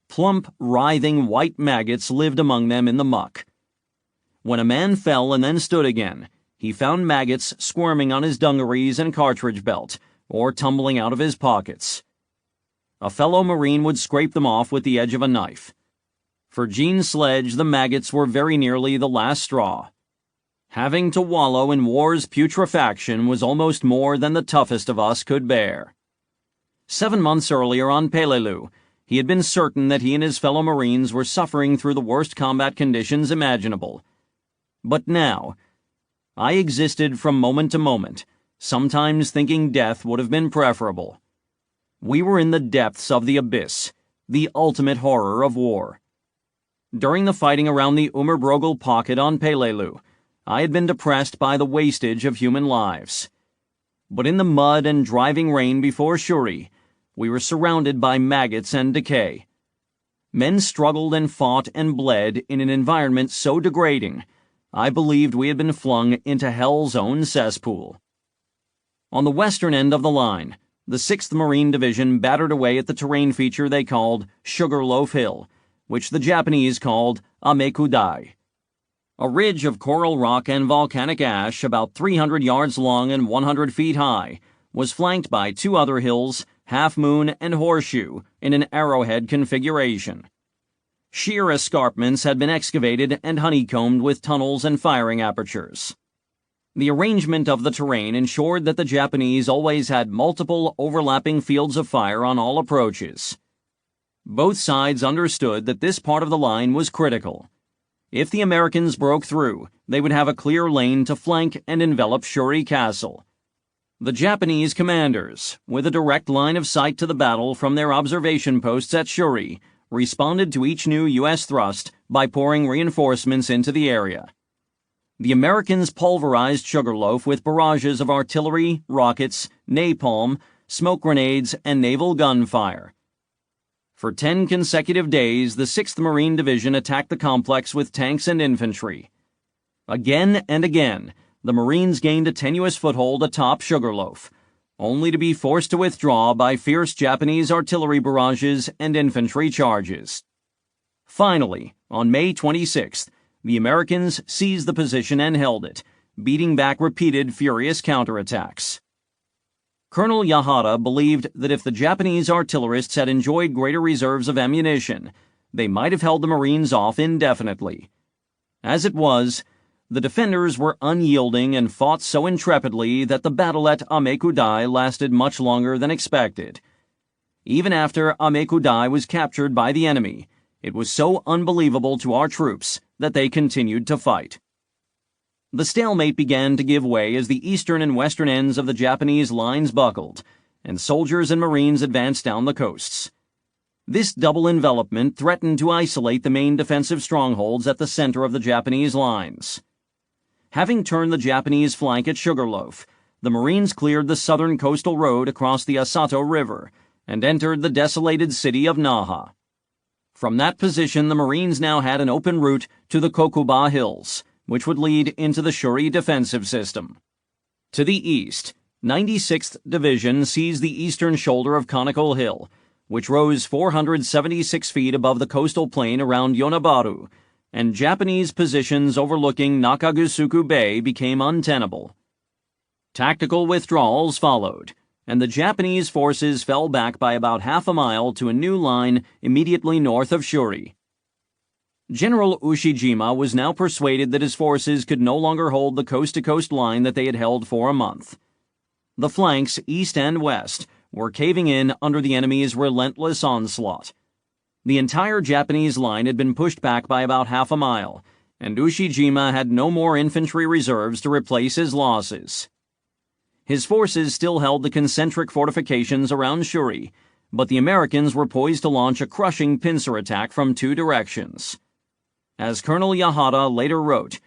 Plump, writhing white maggots lived among them in the muck. When a man fell and then stood again, he found maggots squirming on his dungarees and cartridge belt, or tumbling out of his pockets. A fellow Marine would scrape them off with the edge of a knife. For Gene Sledge, the maggots were very nearly the last straw. Having to wallow in war's putrefaction was almost more than the toughest of us could bear. 7 months earlier on Peleliu, he had been certain that he and his fellow Marines were suffering through the worst combat conditions imaginable. But now, I existed from moment to moment, sometimes thinking death would have been preferable. We were in the depths of the abyss, the ultimate horror of war. During the fighting around the Umerbrogel pocket on Peleliu, I had been depressed by the wastage of human lives. But in the mud and driving rain before Shuri, we were surrounded by maggots and decay. Men struggled and fought and bled in an environment so degrading, I believed we had been flung into hell's own cesspool. On the western end of the line, the 6th Marine Division battered away at the terrain feature they called Sugarloaf Hill, which the Japanese called Amekudai. A ridge of coral rock and volcanic ash about 300 yards long and 100 feet high was flanked by 2 other hills, Half Moon and Horseshoe, in an arrowhead configuration. Sheer escarpments had been excavated and honeycombed with tunnels and firing apertures. The arrangement of the terrain ensured that the Japanese always had multiple overlapping fields of fire on all approaches. Both sides understood that this part of the line was critical. If the Americans broke through, they would have a clear lane to flank and envelop Shuri Castle. The Japanese commanders, with a direct line of sight to the battle from their observation posts at Shuri, responded to each new U.S. thrust by pouring reinforcements into the area. The Americans pulverized Sugarloaf with barrages of artillery, rockets, napalm, smoke grenades, and naval gunfire. For 10 consecutive days, the 6th Marine Division attacked the complex with tanks and infantry. Again and again, the Marines gained a tenuous foothold atop Sugarloaf, only to be forced to withdraw by fierce Japanese artillery barrages and infantry charges. Finally, on May 26th, the Americans seized the position and held it, beating back repeated furious counterattacks. Colonel Yahara believed that if the Japanese artillerists had enjoyed greater reserves of ammunition, they might have held the Marines off indefinitely. As it was, the defenders were unyielding and fought so intrepidly that the battle at Amekudai lasted much longer than expected. Even after Amekudai was captured by the enemy, it was so unbelievable to our troops that they continued to fight. The stalemate began to give way as the eastern and western ends of the Japanese lines buckled, and soldiers and Marines advanced down the coasts. This double envelopment threatened to isolate the main defensive strongholds at the center of the Japanese lines. Having turned the Japanese flank at Sugarloaf, the Marines cleared the southern coastal road across the Asato River and entered the desolated city of Naha. From that position, the Marines now had an open route to the Kokuba Hills, which would lead into the Shuri defensive system. To the east, 96th Division seized the eastern shoulder of Conical Hill, which rose 476 feet above the coastal plain around Yonabaru, and Japanese positions overlooking Nakagusuku Bay became untenable. Tactical withdrawals followed, and the Japanese forces fell back by about half a mile to a new line immediately north of Shuri. General Ushijima was now persuaded that his forces could no longer hold the coast-to-coast line that they had held for a month. The flanks, east and west, were caving in under the enemy's relentless onslaught. The entire Japanese line had been pushed back by about half a mile, and Ushijima had no more infantry reserves to replace his losses. His forces still held the concentric fortifications around Shuri, but the Americans were poised to launch a crushing pincer attack from two directions. As Colonel Yahata later wrote,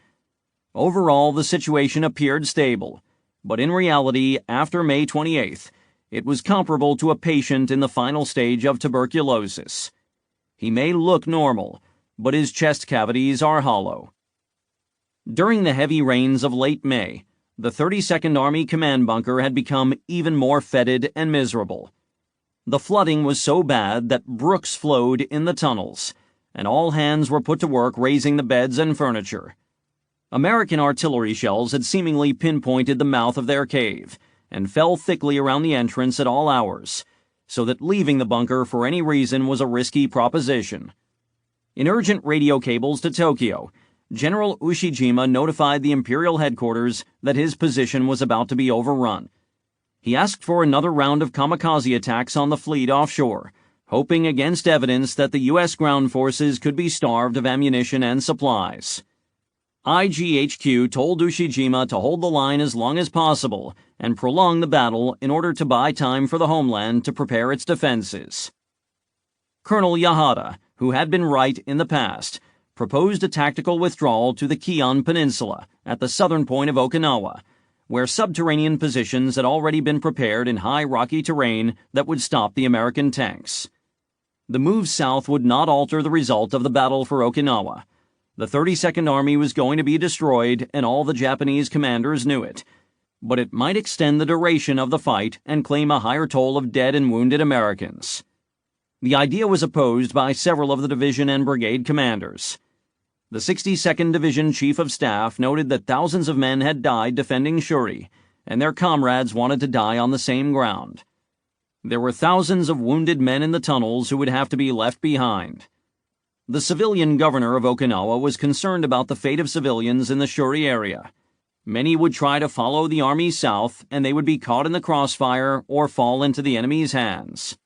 "Overall, the situation appeared stable, but in reality, after May 28th, it was comparable to a patient in the final stage of tuberculosis. He may look normal, but his chest cavities are hollow." During the heavy rains of late May, the 32nd Army command bunker had become even more fetid and miserable. The flooding was so bad that brooks flowed in the tunnels, and all hands were put to work raising the beds and furniture. American artillery shells had seemingly pinpointed the mouth of their cave, and fell thickly around the entrance at all hours, so that leaving the bunker for any reason was a risky proposition. In urgent radio cables to Tokyo, General Ushijima notified the Imperial headquarters that his position was about to be overrun. He asked for another round of kamikaze attacks on the fleet offshore, hoping against evidence that the U.S. ground forces could be starved of ammunition and supplies. IGHQ told Ushijima to hold the line as long as possible and prolong the battle in order to buy time for the homeland to prepare its defenses. Colonel Yahata, who had been right in the past, proposed a tactical withdrawal to the Kion Peninsula at the southern point of Okinawa, where subterranean positions had already been prepared in high rocky terrain that would stop the American tanks. The move south would not alter the result of the battle for Okinawa. The 32nd Army was going to be destroyed, and all the Japanese commanders knew it, but it might extend the duration of the fight and claim a higher toll of dead and wounded Americans. The idea was opposed by several of the division and brigade commanders. The 62nd Division Chief of Staff noted that thousands of men had died defending Shuri, and their comrades wanted to die on the same ground. There were thousands of wounded men in the tunnels who would have to be left behind. The civilian governor of Okinawa was concerned about the fate of civilians in the Shuri area. Many would try to follow the army south, and they would be caught in the crossfire or fall into the enemy's hands.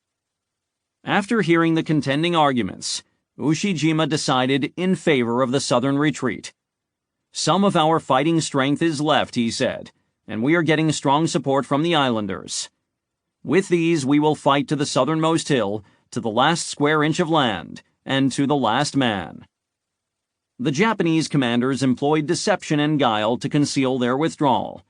After hearing the contending arguments, Ushijima decided in favor of the southern retreat. "Some of our fighting strength is left," he said, "and we are getting strong support from the islanders. With these we will fight to the southernmost hill, to the last square inch of land, and to the last man." The Japanese commanders employed deception and guile to conceal their withdrawal.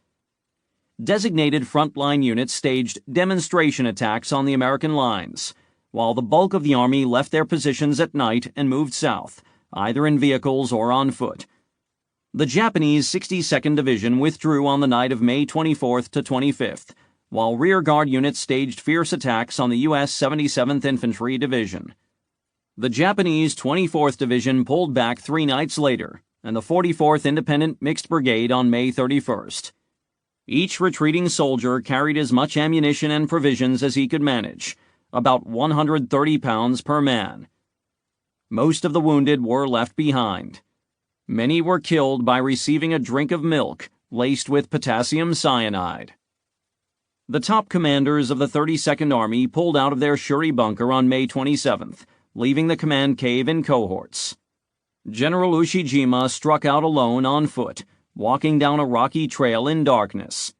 Designated frontline units staged demonstration attacks on the American lines, while the bulk of the army left their positions at night and moved south, either in vehicles or on foot. The Japanese 62nd Division withdrew on the night of May 24th to 25th, while rearguard units staged fierce attacks on the U.S. 77th Infantry Division. The Japanese 24th Division pulled back 3 nights later, and the 44th Independent Mixed Brigade on May 31st. Each retreating soldier carried as much ammunition and provisions as he could manage, about 130 pounds per man. Most of the wounded were left behind. Many were killed by receiving a drink of milk laced with potassium cyanide. The top commanders of the 32nd Army pulled out of their Shuri bunker on May 27th, leaving the command cave in cohorts. General Ushijima struck out alone on foot, walking down a rocky trail in darkness.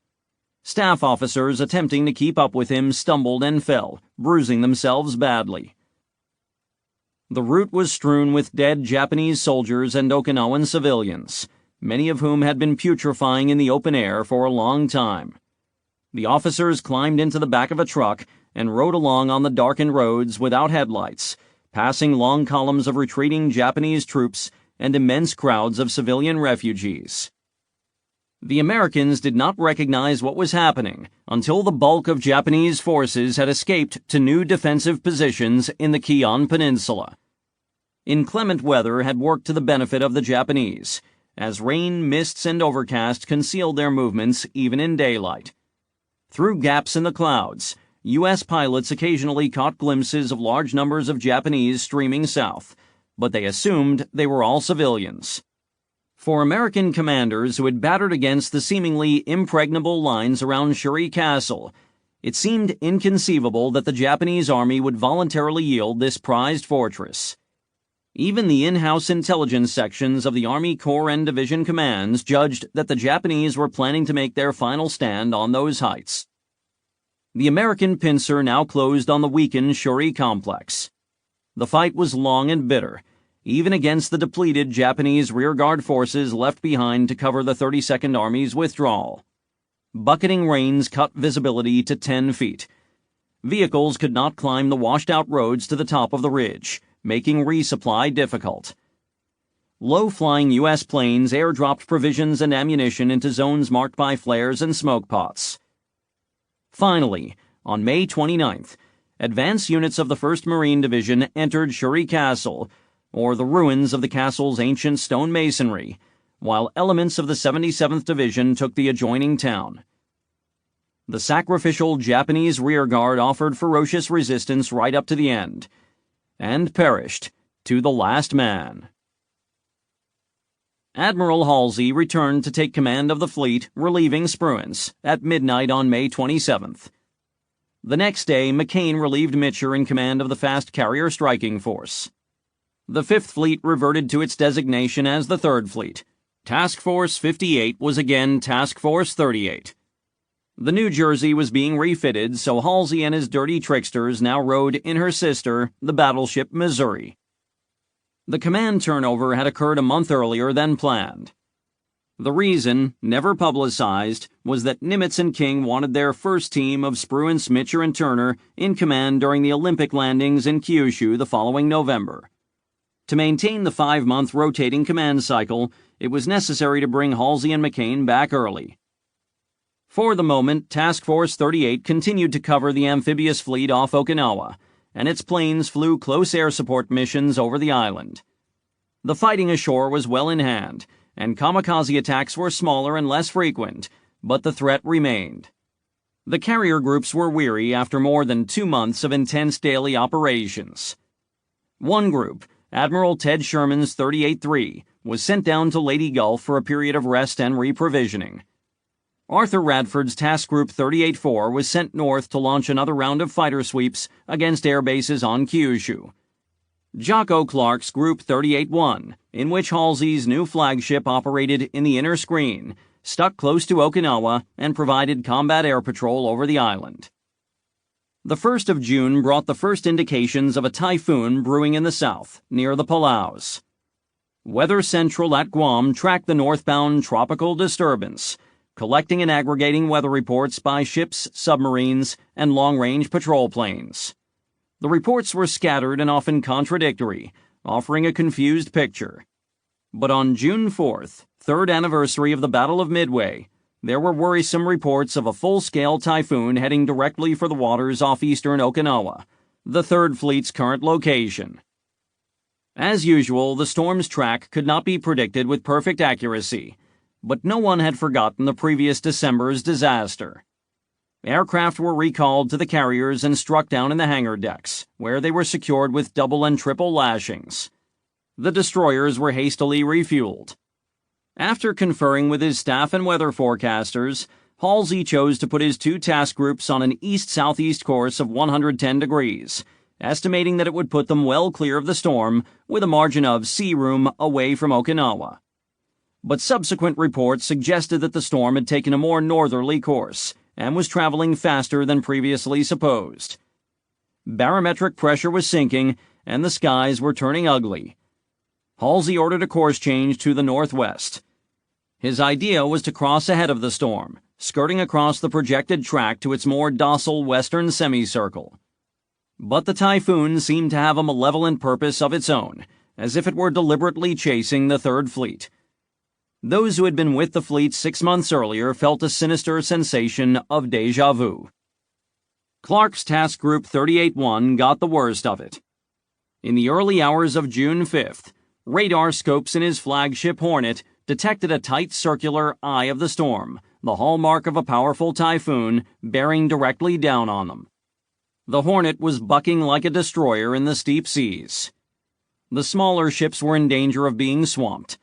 Staff officers attempting to keep up with him stumbled and fell, bruising themselves badly. The route was strewn with dead Japanese soldiers and Okinawan civilians, many of whom had been putrefying in the open air for a long time. The officers climbed into the back of a truck and rode along on the darkened roads without headlights, passing long columns of retreating Japanese troops and immense crowds of civilian refugees. The Americans did not recognize what was happening until the bulk of Japanese forces had escaped to new defensive positions in the Kion Peninsula. Inclement weather had worked to the benefit of the Japanese, as rain, mists, and overcast concealed their movements even in daylight. Through gaps in the clouds, U.S. pilots occasionally caught glimpses of large numbers of Japanese streaming south, but they assumed they were all civilians. For American commanders who had battered against the seemingly impregnable lines around Shuri Castle, it seemed inconceivable that the Japanese army would voluntarily yield this prized fortress. Even the in-house intelligence sections of the Army Corps and Division commands judged that the Japanese were planning to make their final stand on those heights. The American pincer now closed on the weakened Shuri complex. The fight was long and bitter, even against the depleted Japanese rearguard forces left behind to cover the 32nd Army's withdrawal. Bucketing rains cut visibility to 10 feet. Vehicles could not climb the washed-out roads to the top of the ridge, making resupply difficult. Low-flying U.S. planes airdropped provisions and ammunition into zones marked by flares and smoke pots. Finally, on May 29th, advance units of the 1st Marine Division entered Shuri Castle, or the ruins of the castle's ancient stone masonry, while elements of the 77th Division took the adjoining town. The sacrificial Japanese rearguard offered ferocious resistance right up to the end, and perished to the last man. Admiral Halsey returned to take command of the fleet, relieving Spruance, at midnight on May 27th. The next day, McCain relieved Mitcher in command of the fast carrier striking force. The Fifth Fleet reverted to its designation as the Third Fleet. Task Force 58 was again Task Force 38. The New Jersey was being refitted, so Halsey and his dirty tricksters now rode in her sister, the battleship Missouri. The command turnover had occurred a month earlier than planned. The reason, never publicized, was that Nimitz and King wanted their first team of Spruance, Mitcher, and Turner in command during the Olympic landings in Kyushu the following November. To maintain the 5-month rotating command cycle, it was necessary to bring Halsey and McCain back early. For the moment, Task Force 38 continued to cover the amphibious fleet off Okinawa, and its planes flew close air support missions over the island. The fighting ashore was well in hand, and kamikaze attacks were smaller and less frequent, but the threat remained. The carrier groups were weary after more than 2 months of intense daily operations. One group, Admiral Ted Sherman's 38-3, was sent down to Lady Gulf for a period of rest and reprovisioning. Arthur Radford's Task Group 38-4 was sent north to launch another round of fighter sweeps against air bases on Kyushu. Jocko Clark's Group 38-1, in which Halsey's new flagship operated in the inner screen, stuck close to Okinawa and provided combat air patrol over the island. The 1st of June brought the first indications of a typhoon brewing in the south, near the Palaus. Weather Central at Guam tracked the northbound tropical disturbance, collecting and aggregating weather reports by ships, submarines, and long-range patrol planes. The reports were scattered and often contradictory, offering a confused picture. But on June 4th, 3rd anniversary of the Battle of Midway, there were worrisome reports of a full-scale typhoon heading directly for the waters off eastern Okinawa, the Third Fleet's current location. As usual, the storm's track could not be predicted with perfect accuracy, but no one had forgotten the previous December's disaster. Aircraft were recalled to the carriers and struck down in the hangar decks, where they were secured with double and triple lashings. The destroyers were hastily refueled. After conferring with his staff and weather forecasters, Halsey chose to put his 2 task groups on an east-southeast course of 110 degrees, estimating that it would put them well clear of the storm with a margin of sea room away from Okinawa. But subsequent reports suggested that the storm had taken a more northerly course and was traveling faster than previously supposed. Barometric pressure was sinking, and the skies were turning ugly. Halsey ordered a course change to the northwest. His idea was to cross ahead of the storm, skirting across the projected track to its more docile western semicircle. But the typhoon seemed to have a malevolent purpose of its own, as if it were deliberately chasing the Third Fleet. Those who had been with the fleet 6 months earlier felt a sinister sensation of déjà vu. Clark's Task Group 38-1 got the worst of it. In the early hours of June 5th, radar scopes in his flagship Hornet detected a tight circular eye of the storm, the hallmark of a powerful typhoon, bearing directly down on them. The Hornet was bucking like a destroyer in the steep seas. The smaller ships were in danger of being swamped.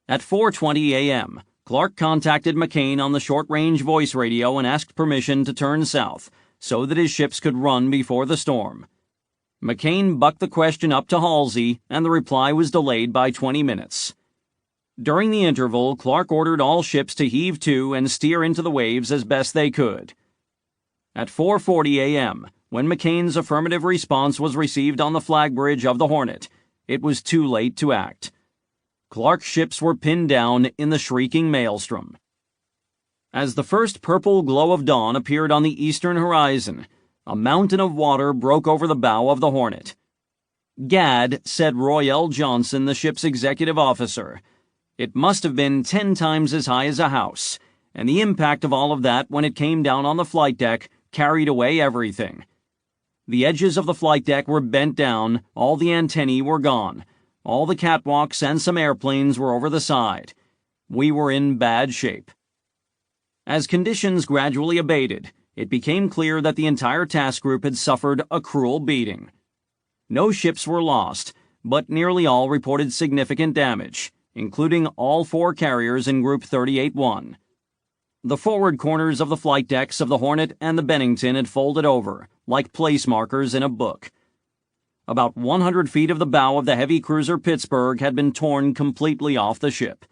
At 4:20 a.m., Clark contacted McCain on the short-range voice radio and asked permission to turn south so that his ships could run before the storm. McCain bucked the question up to Halsey, and the reply was delayed by 20 minutes. During the interval, Clark ordered all ships to heave to and steer into the waves as best they could. At 4:40 a.m., when McCain's affirmative response was received on the flag bridge of the Hornet, it was too late to act. Clark's ships were pinned down in the shrieking maelstrom. As the first purple glow of dawn appeared on the eastern horizon, a mountain of water broke over the bow of the Hornet. "Gad," said Roy L. Johnson, the ship's executive officer, "it must have been 10 times as high as a house, and the impact of all of that when it came down on the flight deck carried away everything. The edges of the flight deck were bent down, all the antennae were gone, all the catwalks and some airplanes were over the side. We were in bad shape." As conditions gradually abated, it became clear that the entire task group had suffered a cruel beating. No ships were lost, but nearly all reported significant damage, including all 4 carriers in Group 38-1. The forward corners of the flight decks of the Hornet and the Bennington had folded over, like place markers in a book. About 100 feet of the bow of the heavy cruiser Pittsburgh had been torn completely off the ship.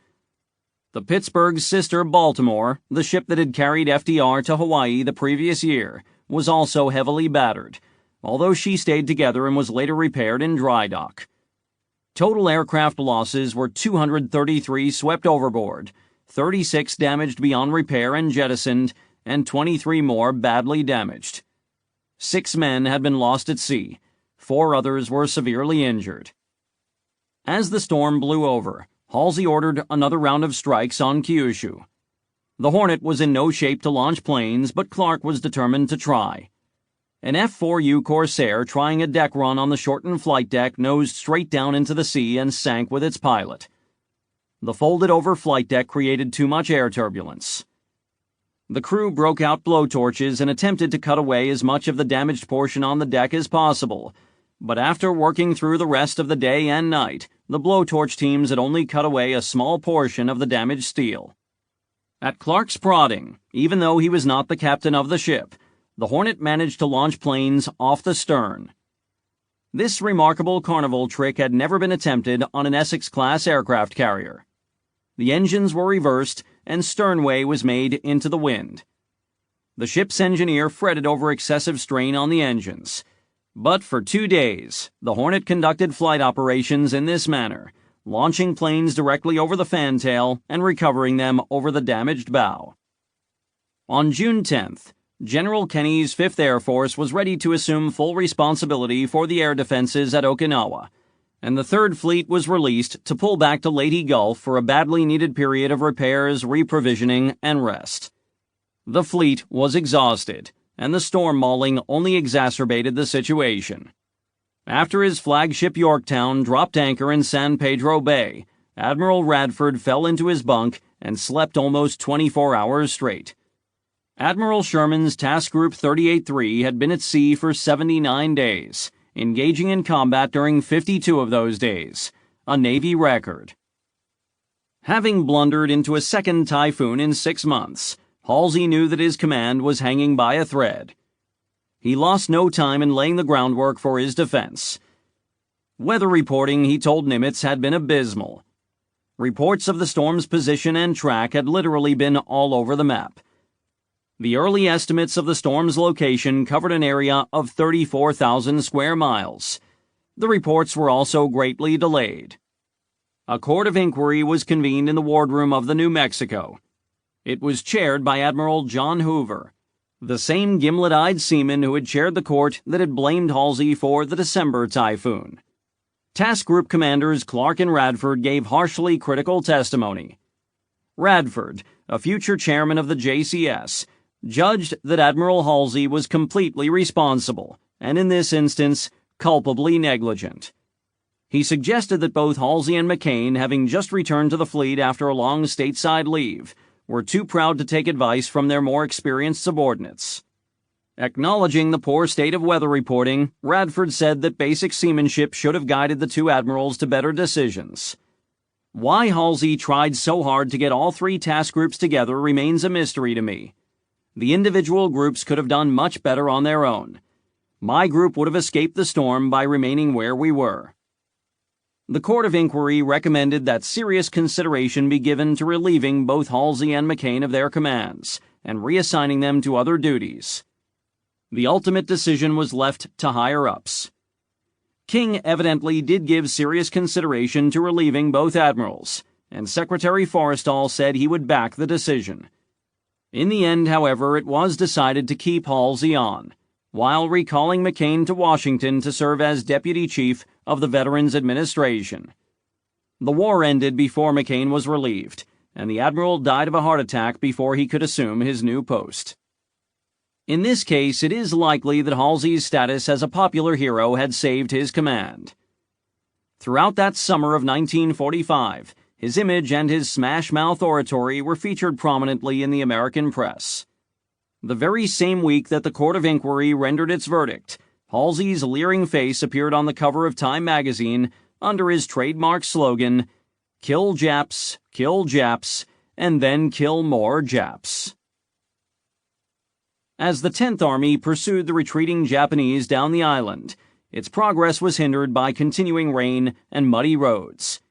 The Pittsburgh's sister Baltimore, the ship that had carried FDR to Hawaii the previous year, was also heavily battered, although she stayed together and was later repaired in dry dock. Total aircraft losses were 233 swept overboard, 36 damaged beyond repair and jettisoned, and 23 more badly damaged. 6 men had been lost at sea. 4 others were severely injured. As the storm blew over, Halsey ordered another round of strikes on Kyushu. The Hornet was in no shape to launch planes, but Clark was determined to try. An F-4U Corsair trying a deck run on the shortened flight deck nosed straight down into the sea and sank with its pilot. The folded-over flight deck created too much air turbulence. The crew broke out blowtorches and attempted to cut away as much of the damaged portion on the deck as possible, but after working through the rest of the day and night, the blowtorch teams had only cut away a small portion of the damaged steel. At Clark's prodding, even though he was not the captain of the ship, the Hornet managed to launch planes off the stern. This remarkable carnival trick had never been attempted on an Essex-class aircraft carrier. The engines were reversed, and sternway was made into the wind. The ship's engineer fretted over excessive strain on the engines. But for 2 days, the Hornet conducted flight operations in this manner, launching planes directly over the fantail and recovering them over the damaged bow. On June 10th, General Kenny's 5th Air Force was ready to assume full responsibility for the air defenses at Okinawa, and the 3rd Fleet was released to pull back to Leyte Gulf for a badly needed period of repairs, reprovisioning, and rest. The fleet was exhausted, and the storm mauling only exacerbated the situation. After his flagship Yorktown dropped anchor in San Pedro Bay, Admiral Radford fell into his bunk and slept almost 24 hours straight. Admiral Sherman's Task Group 38-3 had been at sea for 79 days, engaging in combat during 52 of those days, a Navy record. Having blundered into a second typhoon in 6 months, Halsey knew that his command was hanging by a thread. He lost no time in laying the groundwork for his defense. Weather reporting, he told Nimitz, had been abysmal. Reports of the storm's position and track had literally been all over the map. The early estimates of the storm's location covered an area of 34,000 square miles. The reports were also greatly delayed. A court of inquiry was convened in the wardroom of the New Mexico. It was chaired by Admiral John Hoover, the same gimlet-eyed seaman who had chaired the court that had blamed Halsey for the December typhoon. Task Group commanders Clark and Radford gave harshly critical testimony. Radford, a future chairman of the JCS, judged that Admiral Halsey was completely responsible, and in this instance, culpably negligent. He suggested that both Halsey and McCain, having just returned to the fleet after a long stateside leave, were too proud to take advice from their more experienced subordinates. Acknowledging the poor state of weather reporting, Radford said that basic seamanship should have guided the two admirals to better decisions. Why Halsey tried so hard to get all three task groups together remains a mystery to me. The individual groups could have done much better on their own. My group would have escaped the storm by remaining where we were. The Court of Inquiry recommended that serious consideration be given to relieving both Halsey and McCain of their commands and reassigning them to other duties. The ultimate decision was left to higher-ups. King evidently did give serious consideration to relieving both admirals, and Secretary Forrestal said he would back the decision. In the end, however, it was decided to keep Halsey on, while recalling McCain to Washington to serve as Deputy Chief of the Veterans Administration. The war ended before McCain was relieved, and the admiral died of a heart attack before he could assume his new post. In this case, it is likely that Halsey's status as a popular hero had saved his command. Throughout that summer of 1945, his image and his smash-mouth oratory were featured prominently in the American press. The very same week that the Court of Inquiry rendered its verdict, Halsey's leering face appeared on the cover of Time magazine under his trademark slogan, "Kill Japs, and then kill more Japs." As the 10th Army pursued the retreating Japanese down the island, its progress was hindered by continuing rain and muddy roads.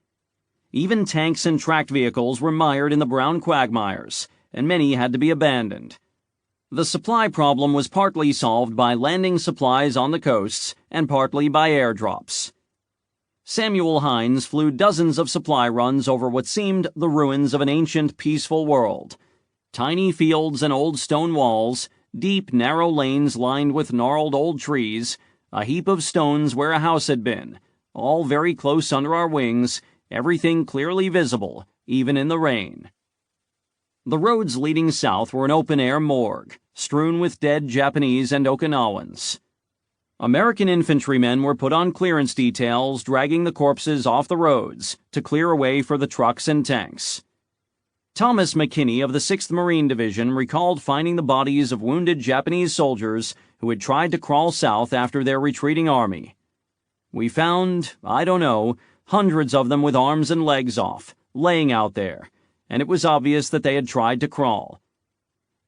Even tanks and tracked vehicles were mired in the brown quagmires, and many had to be abandoned. The supply problem was partly solved by landing supplies on the coasts and partly by airdrops. Samuel Hines flew dozens of supply runs over what seemed the ruins of an ancient, peaceful world. Tiny fields and old stone walls, deep, narrow lanes lined with gnarled old trees, a heap of stones where a house had been, all very close under our wings, everything clearly visible, even in the rain. The roads leading south were an open-air morgue, strewn with dead Japanese and Okinawans. American infantrymen were put on clearance details, dragging the corpses off the roads to clear a way for the trucks and tanks. Thomas McKinney of the 6th Marine Division recalled finding the bodies of wounded Japanese soldiers who had tried to crawl south after their retreating army. "We found, hundreds of them with arms and legs off, laying out there, and it was obvious that they had tried to crawl.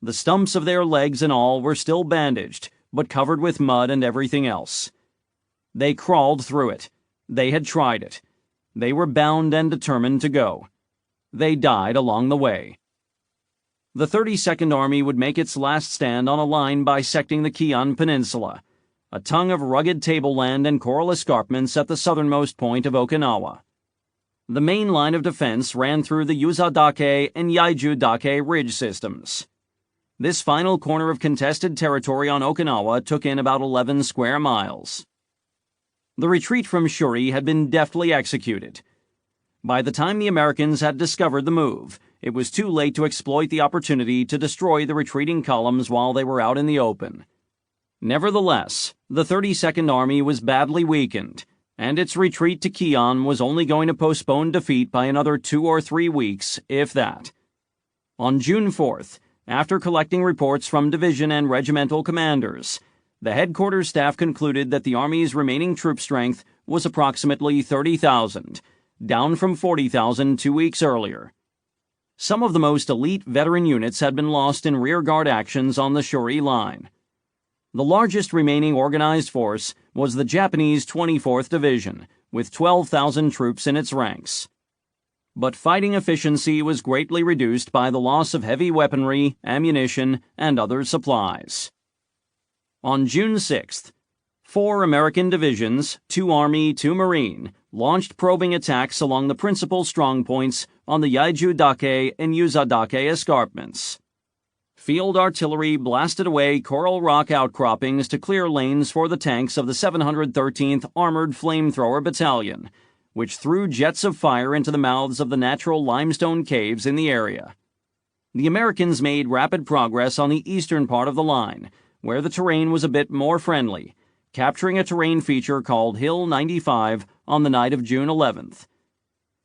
The stumps of their legs and all were still bandaged, but covered with mud and everything else. They crawled through it. They had tried it. They were bound and determined to go. They died along the way." The 32nd Army would make its last stand on a line bisecting the Kion Peninsula, a tongue of rugged tableland and coral escarpments at the southernmost point of Okinawa. The main line of defense ran through the Yuzadake and Yaiju-dake ridge systems. This final corner of contested territory on Okinawa took in about 11 square miles. The retreat from Shuri had been deftly executed. By the time the Americans had discovered the move, it was too late to exploit the opportunity to destroy the retreating columns while they were out in the open. Nevertheless, the 32nd Army was badly weakened, and its retreat to Kion was only going to postpone defeat by another 2 or 3 weeks, if that. On June 4th, after collecting reports from division and regimental commanders, the headquarters staff concluded that the Army's remaining troop strength was approximately 30,000, down from 40,000 2 weeks earlier. Some of the most elite veteran units had been lost in rearguard actions on the Shuri line. The largest remaining organized force was the Japanese 24th Division, with 12,000 troops in its ranks. But fighting efficiency was greatly reduced by the loss of heavy weaponry, ammunition, and other supplies. On June 6th, 4 American divisions, 2 Army, 2 Marine, launched probing attacks along the principal strongpoints on the Yaiju-dake and Yuzadake escarpments. Field artillery blasted away coral rock outcroppings to clear lanes for the tanks of the 713th Armored Flamethrower Battalion, which threw jets of fire into the mouths of the natural limestone caves in the area. The Americans made rapid progress on the eastern part of the line, where the terrain was a bit more friendly, capturing a terrain feature called Hill 95 on the night of June 11th.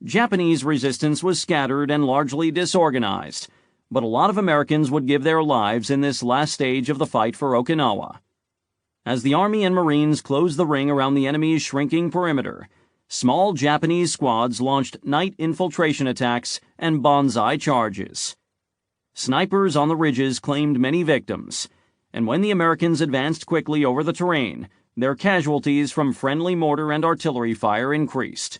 Japanese resistance was scattered and largely disorganized, but a lot of Americans would give their lives in this last stage of the fight for Okinawa. As the Army and Marines closed the ring around the enemy's shrinking perimeter, small Japanese squads launched night infiltration attacks and banzai charges. Snipers on the ridges claimed many victims, and when the Americans advanced quickly over the terrain, their casualties from friendly mortar and artillery fire increased.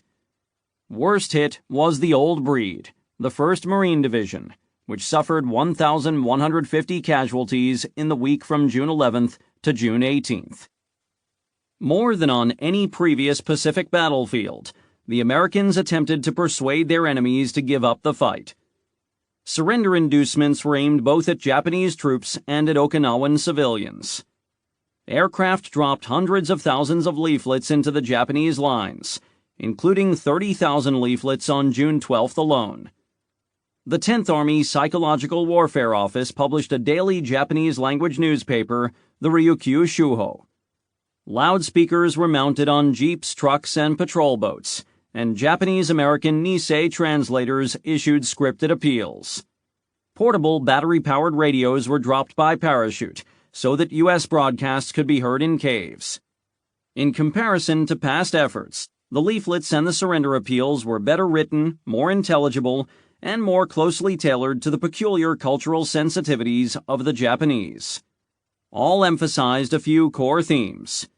Worst hit was the Old Breed, the 1st Marine Division, which suffered 1,150 casualties in the week from June 11th to June 18th. More than on any previous Pacific battlefield, the Americans attempted to persuade their enemies to give up the fight. Surrender inducements were aimed both at Japanese troops and at Okinawan civilians. Aircraft dropped hundreds of thousands of leaflets into the Japanese lines, including 30,000 leaflets on June 12th alone. The 10th Army Psychological Warfare Office published a daily Japanese-language newspaper, the Ryukyu Shuho. Loudspeakers were mounted on jeeps, trucks, and patrol boats, and Japanese-American Nisei translators issued scripted appeals. Portable battery-powered radios were dropped by parachute so that U.S. broadcasts could be heard in caves. In comparison to past efforts, the leaflets and the surrender appeals were better written, more intelligible, and more closely tailored to the peculiar cultural sensitivities of the Japanese. All emphasized a few core themes: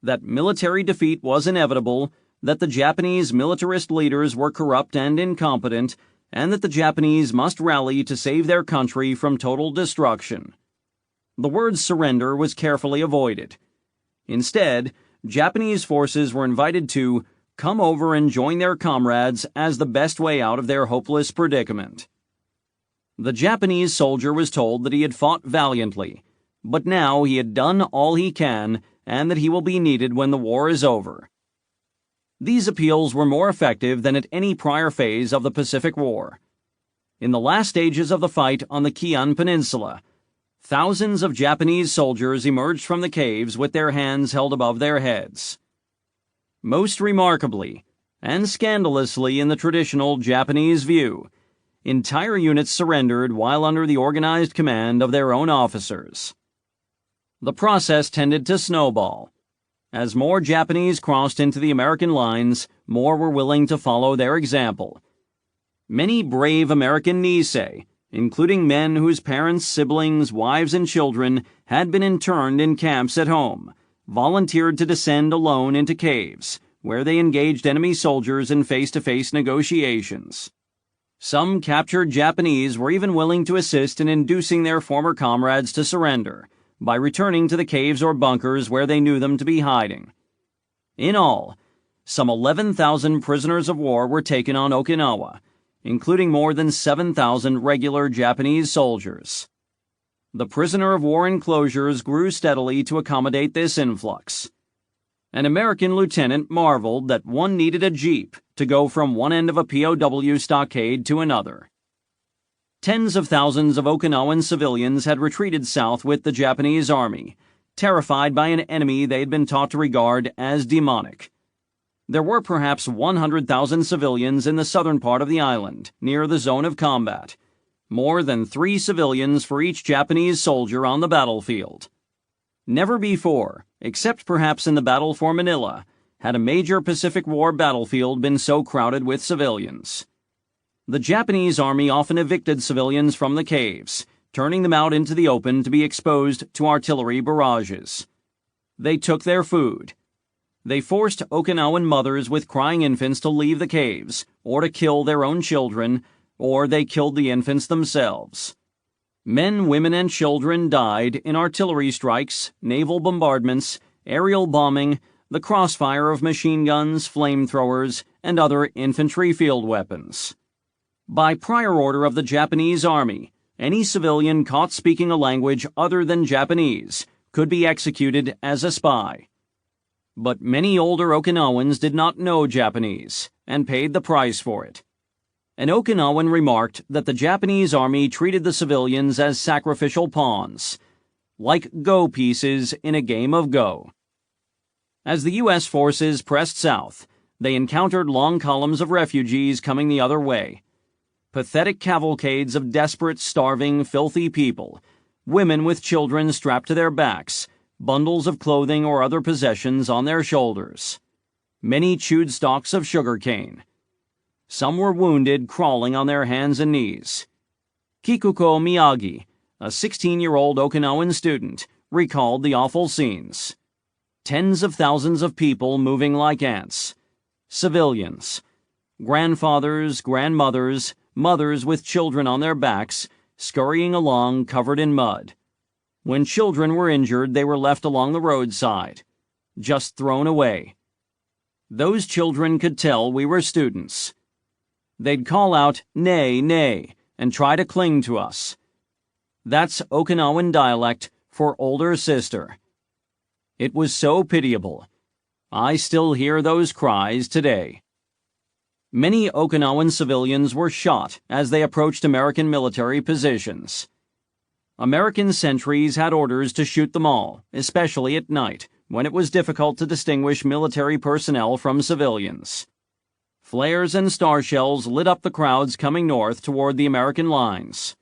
that military defeat was inevitable, that the Japanese militarist leaders were corrupt and incompetent, and that the Japanese must rally to save their country from total destruction. The word surrender was carefully avoided. Instead, Japanese forces were invited to come over and join their comrades as the best way out of their hopeless predicament. The Japanese soldier was told that he had fought valiantly, but now he had done all he can and that he will be needed when the war is over. These appeals were more effective than at any prior phase of the Pacific War. In the last stages of the fight on the Kian Peninsula, thousands of Japanese soldiers emerged from the caves with their hands held above their heads. Most remarkably, and scandalously in the traditional Japanese view, entire units surrendered while under the organized command of their own officers. The process tended to snowball. As more Japanese crossed into the American lines, more were willing to follow their example. Many brave American Nisei, including men whose parents, siblings, wives, and children had been interned in camps at home, volunteered to descend alone into caves, where they engaged enemy soldiers in face-to-face negotiations. Some captured Japanese were even willing to assist in inducing their former comrades to surrender, by returning to the caves or bunkers where they knew them to be hiding. In all, some 11,000 prisoners of war were taken on Okinawa, including more than 7,000 regular Japanese soldiers. The prisoner of war enclosures grew steadily to accommodate this influx. An American lieutenant marveled that one needed a jeep to go from one end of a POW stockade to another. Tens of thousands of Okinawan civilians had retreated south with the Japanese army, terrified by an enemy they had been taught to regard as demonic. There were perhaps 100,000 civilians in the southern part of the island, near the zone of combat, more than 3 civilians for each Japanese soldier on the battlefield. Never before, except perhaps in the battle for Manila, had a major Pacific War battlefield been so crowded with civilians. The Japanese army often evicted civilians from the caves, turning them out into the open to be exposed to artillery barrages. They took their food. They forced Okinawan mothers with crying infants to leave the caves, or to kill their own children, or they killed the infants themselves. Men, women, and children died in artillery strikes, naval bombardments, aerial bombing, the crossfire of machine guns, flamethrowers, and other infantry field weapons. By prior order of the Japanese army, any civilian caught speaking a language other than Japanese could be executed as a spy. But many older Okinawans did not know Japanese and paid the price for it. An Okinawan remarked that the Japanese army treated the civilians as sacrificial pawns, like Go pieces in a game of Go. As the U.S. forces pressed south, they encountered long columns of refugees coming the other way. Pathetic cavalcades of desperate, starving, filthy people, women with children strapped to their backs, bundles of clothing or other possessions on their shoulders. Many chewed stalks of sugar cane. Some were wounded, crawling on their hands and knees. Kikuko Miyagi, a 16-year-old Okinawan student, recalled the awful scenes. Tens of thousands of people moving like ants. Civilians. Grandfathers, grandmothers, mothers with children on their backs, scurrying along covered in mud. When children were injured, they were left along the roadside, just thrown away. Those children could tell we were students. They'd call out, "Nay, nay," and try to cling to us. That's Okinawan dialect for older sister. It was so pitiable. I still hear those cries today. Many Okinawan civilians were shot as they approached American military positions. American sentries had orders to shoot them all, especially at night, when it was difficult to distinguish military personnel from civilians. Flares and star shells lit up the crowds coming north toward the American lines.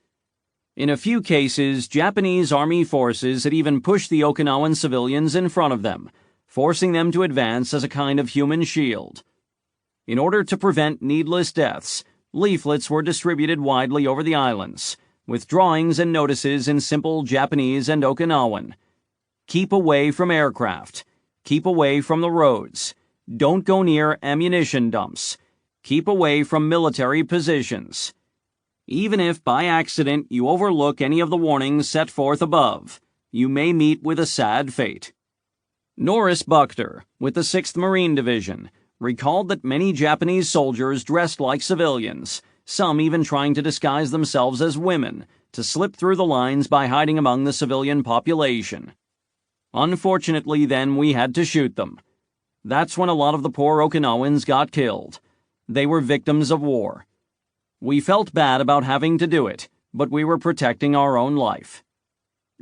In a few cases, Japanese Army forces had even pushed the Okinawan civilians in front of them, forcing them to advance as a kind of human shield. In order to prevent needless deaths, leaflets were distributed widely over the islands, with drawings and notices in simple Japanese and Okinawan. Keep away from aircraft. Keep away from the roads. Don't go near ammunition dumps. Keep away from military positions. Even if by accident you overlook any of the warnings set forth above, you may meet with a sad fate. Norris Buckter, with the 6th Marine Division, recalled that many Japanese soldiers dressed like civilians, some even trying to disguise themselves as women, to slip through the lines by hiding among the civilian population. Unfortunately, then, we had to shoot them. That's when a lot of the poor Okinawans got killed. They were victims of war. We felt bad about having to do it, but we were protecting our own life.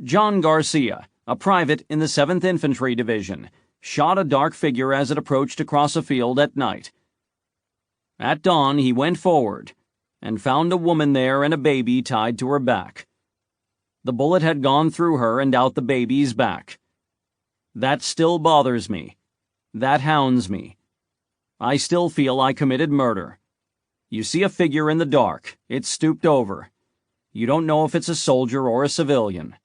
John Garcia, a private in the 7th Infantry Division, shot a dark figure as it approached across a field at night. At dawn, he went forward and found a woman there and a baby tied to her back. The bullet had gone through her and out the baby's back. That still bothers me. That hounds me. I still feel I committed murder. You see a figure in the dark. It's stooped over. You don't know if it's a soldier or a civilian.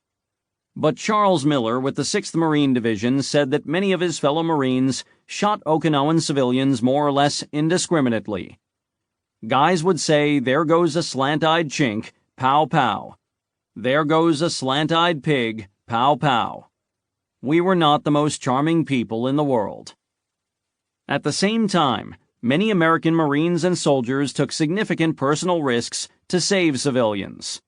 But Charles Miller with the 6th Marine Division said that many of his fellow Marines shot Okinawan civilians more or less indiscriminately. Guys would say, "There goes a slant-eyed chink, pow pow. There goes a slant-eyed pig, pow pow." We were not the most charming people in the world. At the same time, many American Marines and soldiers took significant personal risks to save civilians.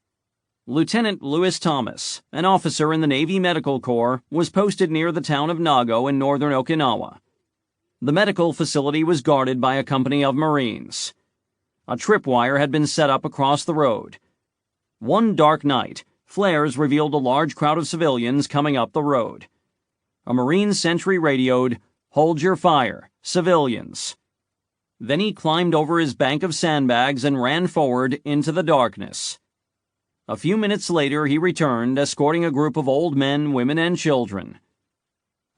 Lieutenant Lewis Thomas, an officer in the Navy Medical Corps, was posted near the town of Nago in northern Okinawa. The medical facility was guarded by a company of Marines. A tripwire had been set up across the road. One dark night, flares revealed a large crowd of civilians coming up the road. A Marine sentry radioed, "Hold your fire, civilians." Then he climbed over his bank of sandbags and ran forward into the darkness. A few minutes later he returned, escorting a group of old men, women, and children.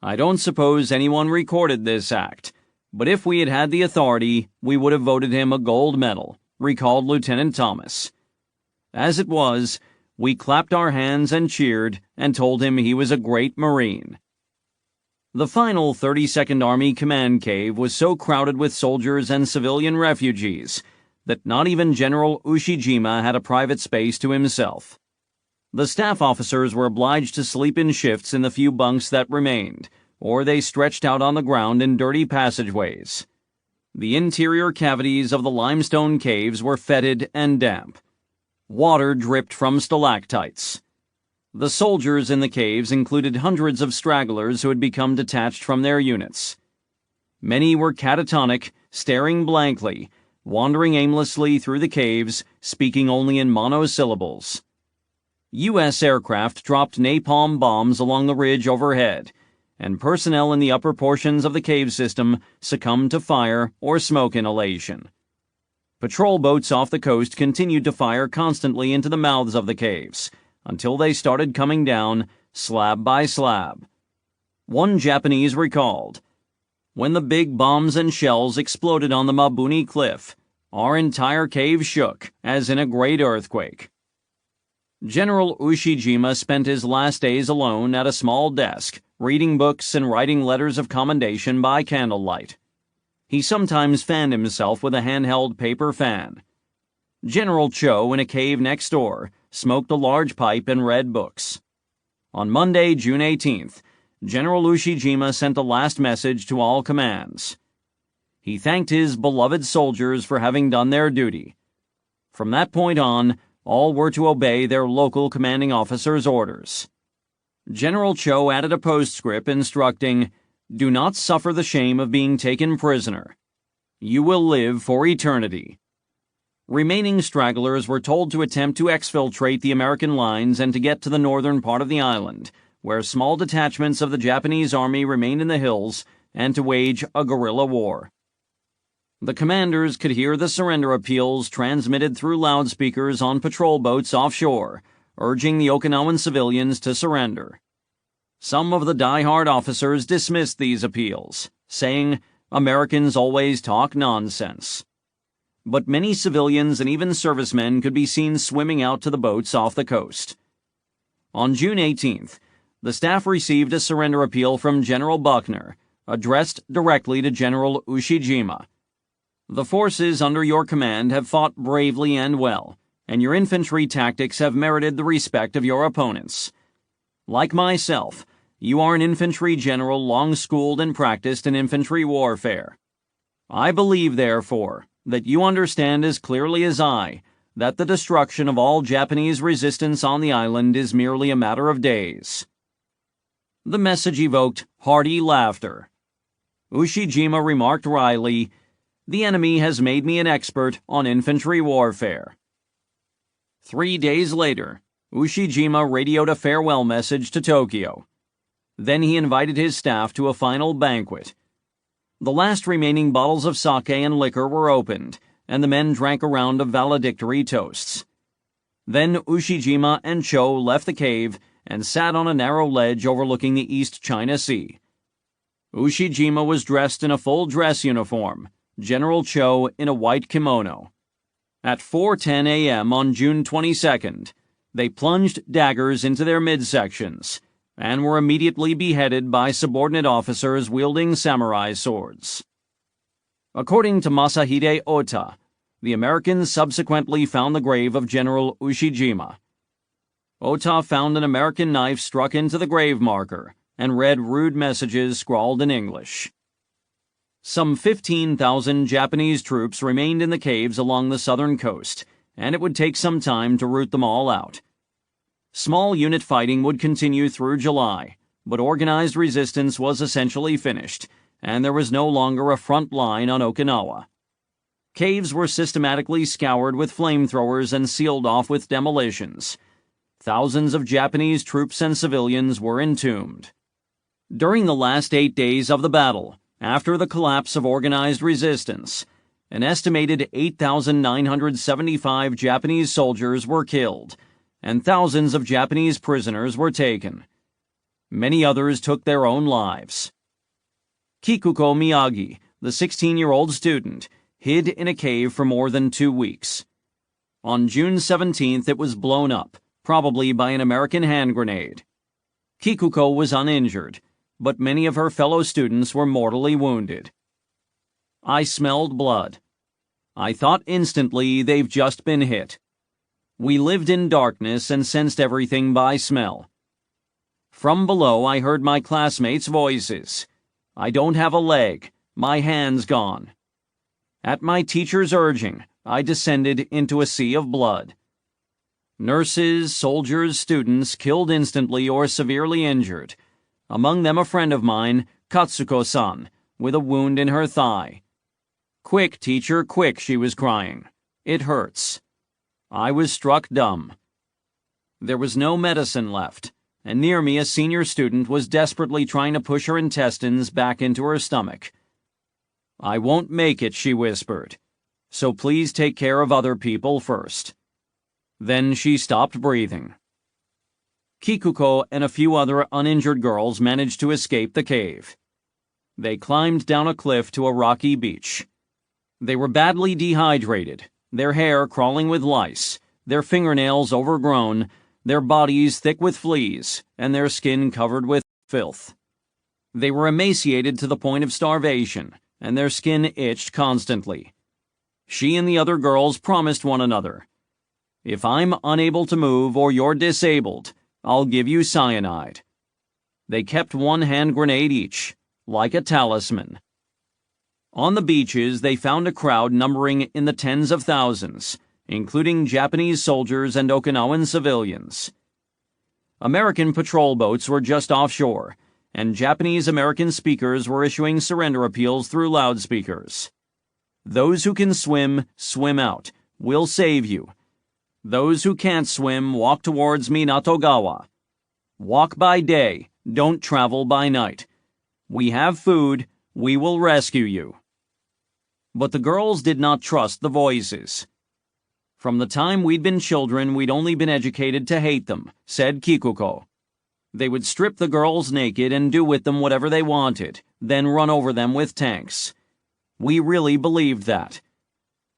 I don't suppose anyone recorded this act, but if we had had the authority, we would have voted him a gold medal, recalled Lieutenant Thomas. As it was, we clapped our hands and cheered and told him he was a great Marine. The final 32nd Army Command Cave was so crowded with soldiers and civilian refugees that not even General Ushijima had a private space to himself. The staff officers were obliged to sleep in shifts in the few bunks that remained, or they stretched out on the ground in dirty passageways. The interior cavities of the limestone caves were fetid and damp. Water dripped from stalactites. The soldiers in the caves included hundreds of stragglers who had become detached from their units. Many were catatonic, staring blankly, wandering aimlessly through the caves, speaking only in monosyllables. U.S. aircraft dropped napalm bombs along the ridge overhead, and personnel in the upper portions of the cave system succumbed to fire or smoke inhalation. Patrol boats off the coast continued to fire constantly into the mouths of the caves until they started coming down slab by slab. One Japanese recalled, "When the big bombs and shells exploded on the Mabuni Cliff, our entire cave shook, as in a great earthquake." General Ushijima spent his last days alone at a small desk, reading books and writing letters of commendation by candlelight. He sometimes fanned himself with a handheld paper fan. General Cho, in a cave next door, smoked a large pipe and read books. On Monday, June 18th, General Ushijima sent a last message to all commands. He thanked his beloved soldiers for having done their duty. From that point on, all were to obey their local commanding officer's orders. General Cho added a postscript instructing, "Do not suffer the shame of being taken prisoner. You will live for eternity." Remaining stragglers were told to attempt to exfiltrate the American lines and to get to the northern part of the island, where small detachments of the Japanese army remained in the hills, and to wage a guerrilla war. The commanders could hear the surrender appeals transmitted through loudspeakers on patrol boats offshore, urging the Okinawan civilians to surrender. Some of the die-hard officers dismissed these appeals, saying, "Americans always talk nonsense." But many civilians and even servicemen could be seen swimming out to the boats off the coast. On June 18th, the staff received a surrender appeal from General Buckner, addressed directly to General Ushijima. "The forces under your command have fought bravely and well, and your infantry tactics have merited the respect of your opponents. Like myself, you are an infantry general long schooled and practiced in infantry warfare. I believe, therefore, that you understand as clearly as I that the destruction of all Japanese resistance on the island is merely a matter of days." The message evoked hearty laughter. Ushijima remarked wryly, "The enemy has made me an expert on infantry warfare." 3 days later, Ushijima radioed a farewell message to Tokyo. Then he invited his staff to a final banquet. The last remaining bottles of sake and liquor were opened, and the men drank a round of valedictory toasts. Then Ushijima and Cho left the cave and sat on a narrow ledge overlooking the East China Sea. Ushijima was dressed in a full dress uniform, General Cho in a white kimono. At 4:10 a.m. on June 22nd, they plunged daggers into their midsections and were immediately beheaded by subordinate officers wielding samurai swords. According to Masahide Ota, the Americans subsequently found the grave of General Ushijima. Ota found an American knife struck into the grave marker and read rude messages scrawled in English. Some 15,000 Japanese troops remained in the caves along the southern coast, and it would take some time to root them all out. Small unit fighting would continue through July, but organized resistance was essentially finished, and there was no longer a front line on Okinawa. Caves were systematically scoured with flamethrowers and sealed off with demolitions. Thousands of Japanese troops and civilians were entombed. During the last 8 days of the battle, after the collapse of organized resistance, an estimated 8,975 Japanese soldiers were killed, and thousands of Japanese prisoners were taken. Many others took their own lives. Kikuko Miyagi, the 16-year-old student, hid in a cave for more than 2 weeks. On June 17th, it was blown up, probably by an American hand grenade. Kikuko was uninjured, but many of her fellow students were mortally wounded. "I smelled blood. I thought instantly they've just been hit. We lived in darkness and sensed everything by smell. From below I heard my classmates' voices. I don't have a leg, my hand's gone. At my teacher's urging, I descended into a sea of blood. Nurses, soldiers, students killed instantly or severely injured. Among them a friend of mine, Katsuko-san, with a wound in her thigh. 'Quick, teacher, quick,' she was crying. 'It hurts.' I was struck dumb. There was no medicine left, and near me a senior student was desperately trying to push her intestines back into her stomach. "I won't make it," she whispered, "so please take care of other people first." Then she stopped breathing. Kikuko and a few other uninjured girls managed to escape the cave. They climbed down a cliff to a rocky beach. They were badly dehydrated, their hair crawling with lice, their fingernails overgrown, their bodies thick with fleas, and their skin covered with filth. They were emaciated to the point of starvation, and their skin itched constantly. She and the other girls promised one another, "If I'm unable to move or you're disabled, I'll give you cyanide." They kept one hand grenade each, like a talisman. On the beaches, they found a crowd numbering in the tens of thousands, including Japanese soldiers and Okinawan civilians. American patrol boats were just offshore, and Japanese-American speakers were issuing surrender appeals through loudspeakers. "Those who can swim, swim out. We'll save you. Those who can't swim, walk towards Minatogawa. Walk by day, don't travel by night. We have food, we will rescue you." But the girls did not trust the voices. "From the time we'd been children, we'd only been educated to hate them," said Kikuko. They would strip the girls naked and do with them whatever they wanted, then run over them with tanks. We really believed that.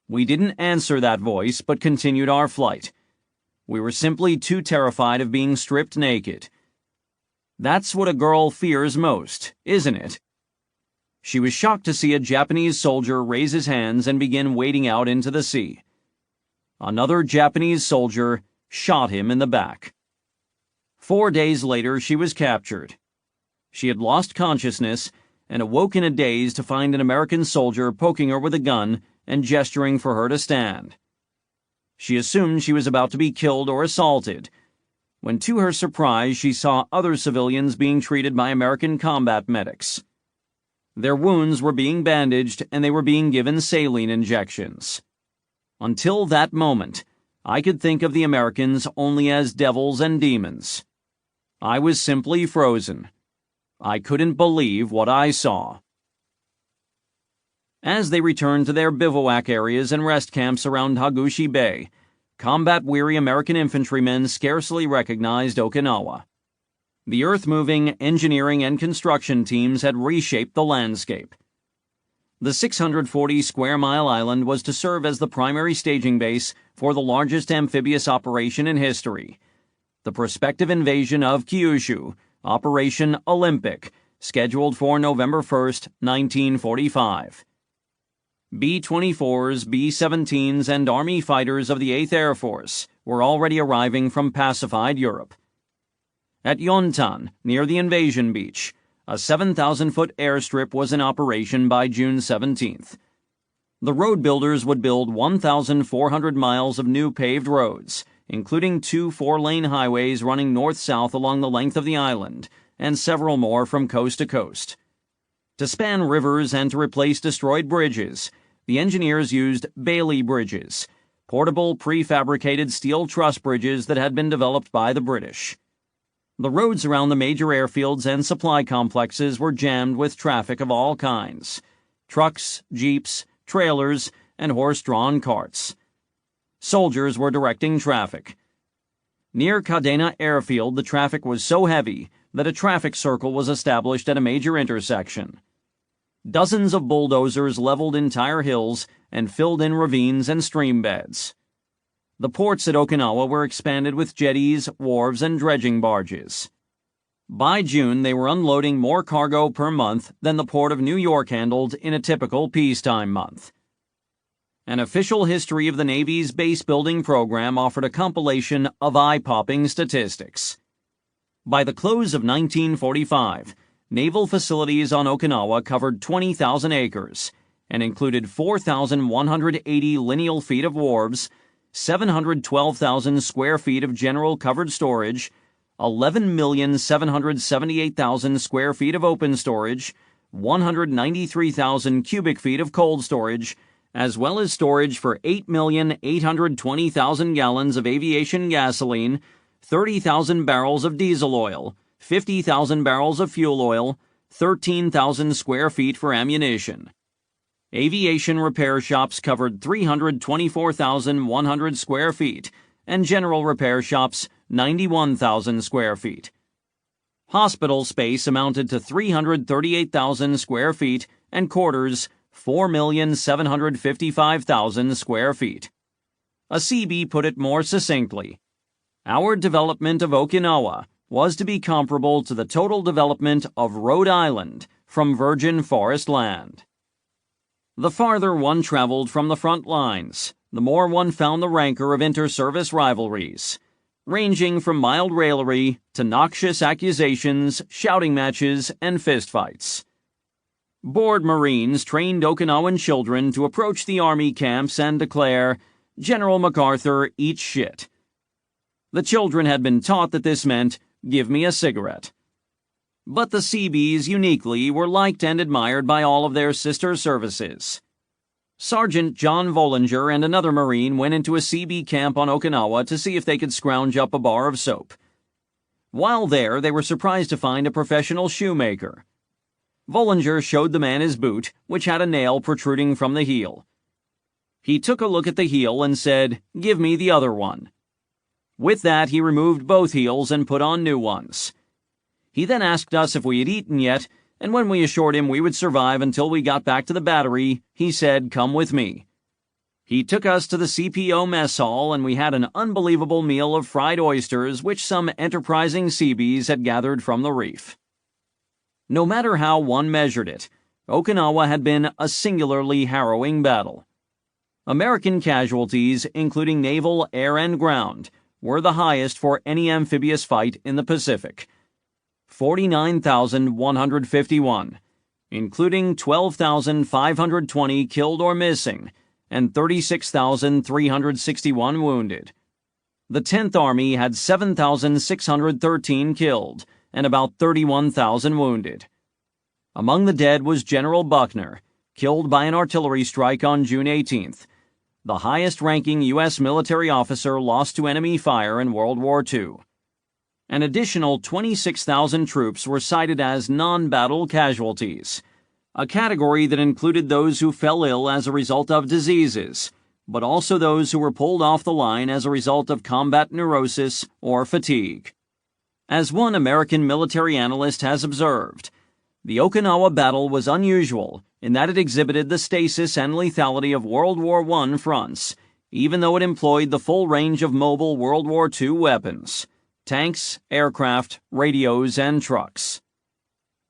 We didn't answer that voice, but continued our flight. We were simply too terrified of being stripped naked. That's what a girl fears most, isn't it? She was shocked to see a Japanese soldier raise his hands and begin wading out into the sea. Another Japanese soldier shot him in the back. 4 days later, she was captured. She had lost consciousness and awoke in a daze to find an American soldier poking her with a gun and gesturing for her to stand. She assumed she was about to be killed or assaulted, when to her surprise she saw other civilians being treated by American combat medics. Their wounds were being bandaged and they were being given saline injections. Until that moment, I could think of the Americans only as devils and demons. I was simply frozen. I couldn't believe what I saw. As they returned to their bivouac areas and rest camps around Hagushi Bay, combat-weary American infantrymen scarcely recognized Okinawa. The earth-moving, engineering, and construction teams had reshaped the landscape. The 640-square-mile island was to serve as the primary staging base for the largest amphibious operation in history, the prospective invasion of Kyushu, Operation Olympic, scheduled for November 1, 1945. B-24s, B-17s, and Army fighters of the 8th Air Force were already arriving from pacified Europe. At Yontan, near the invasion beach, a 7,000-foot airstrip was in operation by June 17th. The road builders would build 1,400 miles of new paved roads, including 2 4-lane highways running north-south along the length of the island, and several more from coast to coast. To span rivers and to replace destroyed bridges, the engineers used Bailey bridges, portable prefabricated steel truss bridges that had been developed by the British. The roads around the major airfields and supply complexes were jammed with traffic of all kinds: trucks, jeeps, trailers, and horse-drawn carts. Soldiers were directing traffic. Near Kadena Airfield, the traffic was so heavy that a traffic circle was established at a major intersection. Dozens of bulldozers leveled entire hills and filled in ravines and stream beds. The ports at Okinawa were expanded with jetties, wharves, and dredging barges. By June, they were unloading more cargo per month than the Port of New York handled in a typical peacetime month. An official history of the Navy's base-building program offered a compilation of eye-popping statistics. By the close of 1945, naval facilities on Okinawa covered 20,000 acres and included 4,180 lineal feet of wharves, 712,000 square feet of general covered storage, 11,778,000 square feet of open storage, 193,000 cubic feet of cold storage, as well as storage for 8,820,000 gallons of aviation gasoline, 30,000 barrels of diesel oil, 50,000 barrels of fuel oil, 13,000 square feet for ammunition. Aviation repair shops covered 324,100 square feet, and general repair shops 91,000 square feet. Hospital space amounted to 338,000 square feet, and quarters 4,755,000 square feet. A CB put it more succinctly: "Our development of Okinawa was to be comparable to the total development of Rhode Island from virgin forest land." The farther one traveled from the front lines, the more one found the rancor of inter-service rivalries, ranging from mild raillery to noxious accusations, shouting matches, and fistfights. Bored Marines trained Okinawan children to approach the Army camps and declare, "General MacArthur, eat shit." The children had been taught that this meant, "Give me a cigarette." But the CBs uniquely were liked and admired by all of their sister services. Sergeant John Vollinger and another Marine went into a CB camp on Okinawa to see if they could scrounge up a bar of soap. While there, they were surprised to find a professional shoemaker. Vollinger showed the man his boot, which had a nail protruding from the heel. He took a look at the heel and said, "Give me the other one." With that, he removed both heels and put on new ones. He then asked us if we had eaten yet, and when we assured him we would survive until we got back to the battery, he said, "Come with me." He took us to the CPO mess hall, and we had an unbelievable meal of fried oysters which some enterprising CBs had gathered from the reef. No matter how one measured it, Okinawa had been a singularly harrowing battle. American casualties, including naval, air, and ground, were the highest for any amphibious fight in the Pacific: 49,151, including 12,520 killed or missing, and 36,361 wounded. The 10th Army had 7,613 killed, and about 31,000 wounded. Among the dead was General Buckner, killed by an artillery strike on June 18th, the highest-ranking U.S. military officer lost to enemy fire in World War II. An additional 26,000 troops were cited as non-battle casualties, a category that included those who fell ill as a result of diseases, but also those who were pulled off the line as a result of combat neurosis or fatigue. As one American military analyst has observed, the Okinawa battle was unusual in that it exhibited the stasis and lethality of World War I fronts, even though it employed the full range of mobile World War II weapons: tanks, aircraft, radios, and trucks.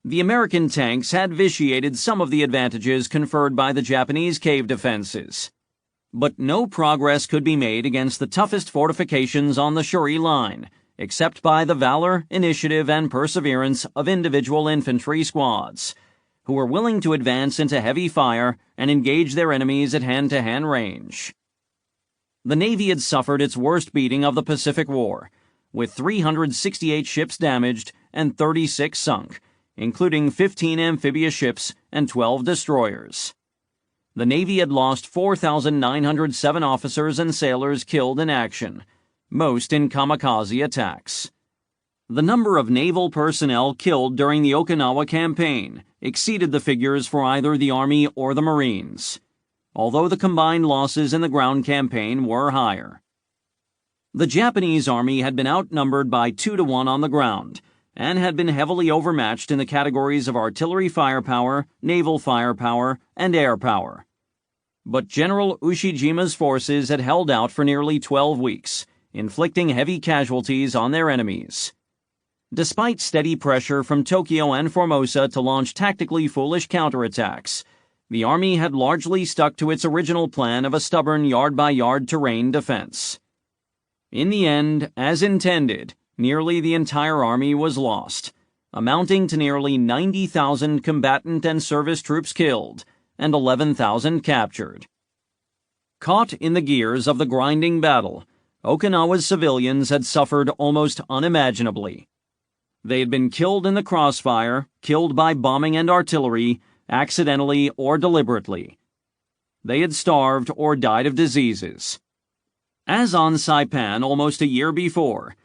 The American tanks had vitiated some of the advantages conferred by the Japanese cave defenses. But no progress could be made against the toughest fortifications on the Shuri Line, except by the valor, initiative, and perseverance of individual infantry squads, who were willing to advance into heavy fire and engage their enemies at hand-to-hand range. The Navy had suffered its worst beating of the Pacific War, with 368 ships damaged and 36 sunk, including 15 amphibious ships and 12 destroyers. The Navy had lost 4,907 officers and sailors killed in action, most in kamikaze attacks. The number of naval personnel killed during the Okinawa campaign exceeded the figures for either the Army or the Marines, although the combined losses in the ground campaign were higher. The Japanese Army had been outnumbered by 2-1 on the ground, and had been heavily overmatched in the categories of artillery firepower, naval firepower, and air power. But General Ushijima's forces had held out for nearly 12 weeks, inflicting heavy casualties on their enemies. Despite steady pressure from Tokyo and Formosa to launch tactically foolish counterattacks, the Army had largely stuck to its original plan of a stubborn yard-by-yard terrain defense. In the end, as intended, nearly the entire Army was lost, amounting to nearly 90,000 combatant and service troops killed and 11,000 captured. Caught in the gears of the grinding battle, Okinawa's civilians had suffered almost unimaginably. They had been killed in the crossfire, killed by bombing and artillery, accidentally or deliberately. They had starved or died of diseases. As on Saipan almost a year before,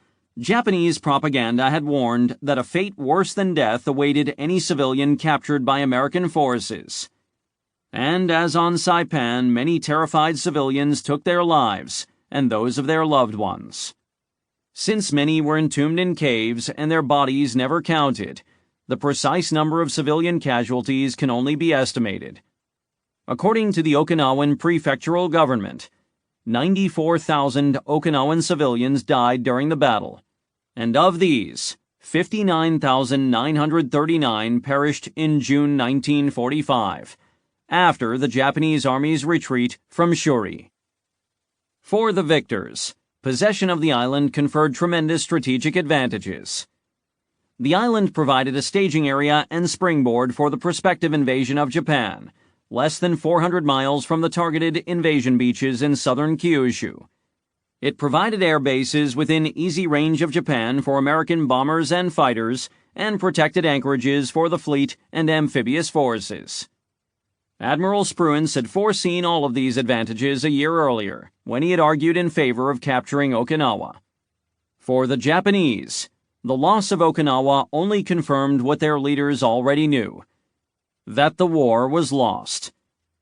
Japanese propaganda had warned that a fate worse than death awaited any civilian captured by American forces. And as on Saipan, many terrified civilians took their lives and those of their loved ones. Since many were entombed in caves and their bodies never counted, the precise number of civilian casualties can only be estimated. According to the Okinawan prefectural government, 94,000 Okinawan civilians died during the battle, and of these, 59,939 perished in June 1945, after the Japanese Army's retreat from Shuri. For the victors, possession of the island conferred tremendous strategic advantages. The island provided a staging area and springboard for the prospective invasion of Japan, less than 400 miles from the targeted invasion beaches in southern Kyushu. It provided air bases within easy range of Japan for American bombers and fighters, and protected anchorages for the fleet and amphibious forces. Admiral Spruance had foreseen all of these advantages a year earlier, when he had argued in favor of capturing Okinawa. For the Japanese, the loss of Okinawa only confirmed what their leaders already knew: that the war was lost,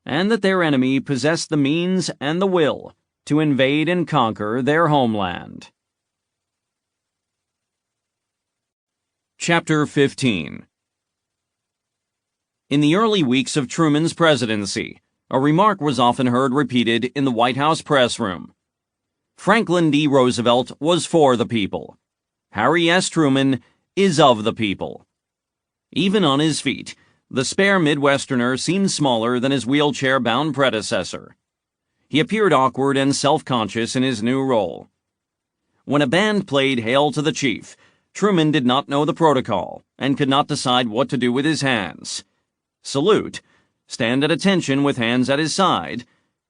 and that their enemy possessed the means and the will to invade and conquer their homeland. Chapter 15. In the early weeks of Truman's presidency, a remark was often heard repeated in the White House press room. Franklin D. Roosevelt was for the people. Harry S. Truman is of the people. Even on his feet, the spare Midwesterner seemed smaller than his wheelchair-bound predecessor. He appeared awkward and self-conscious in his new role. When a band played Hail to the Chief, Truman did not know the protocol and could not decide what to do with his hands. Salute, stand at attention with hands at his side,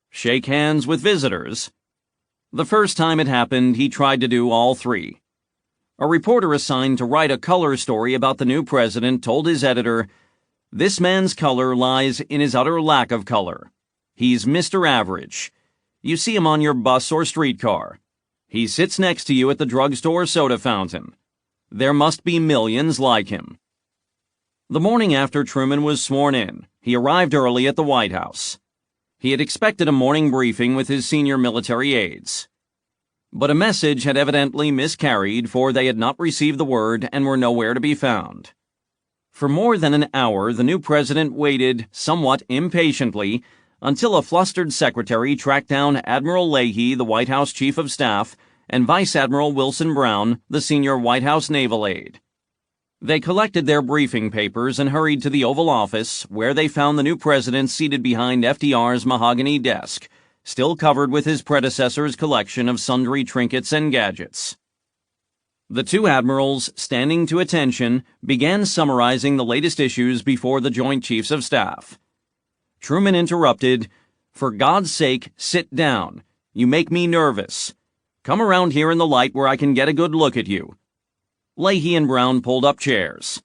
shake hands with visitors. The first time it happened, he tried to do all three. A reporter assigned to write a color story about the new president told his editor, "This man's color lies in his utter lack of color. He's Mr. Average. You see him on your bus or streetcar. He sits next to you at the drugstore soda fountain. There must be millions like him." The morning after Truman was sworn in, he arrived early at the White House. He had expected a morning briefing with his senior military aides. But a message had evidently miscarried, for they had not received the word and were nowhere to be found. For more than an hour, the new president waited, somewhat impatiently, until a flustered secretary tracked down Admiral Leahy, the White House Chief of Staff, and Vice Admiral Wilson Brown, the senior White House naval aide. They collected their briefing papers and hurried to the Oval Office, where they found the new president seated behind FDR's mahogany desk, still covered with his predecessor's collection of sundry trinkets and gadgets. The two admirals, standing to attention, began summarizing the latest issues before the Joint Chiefs of Staff. Truman interrupted, "For God's sake, sit down. You make me nervous. Come around here in the light where I can get a good look at you." Leahy and Brown pulled up chairs.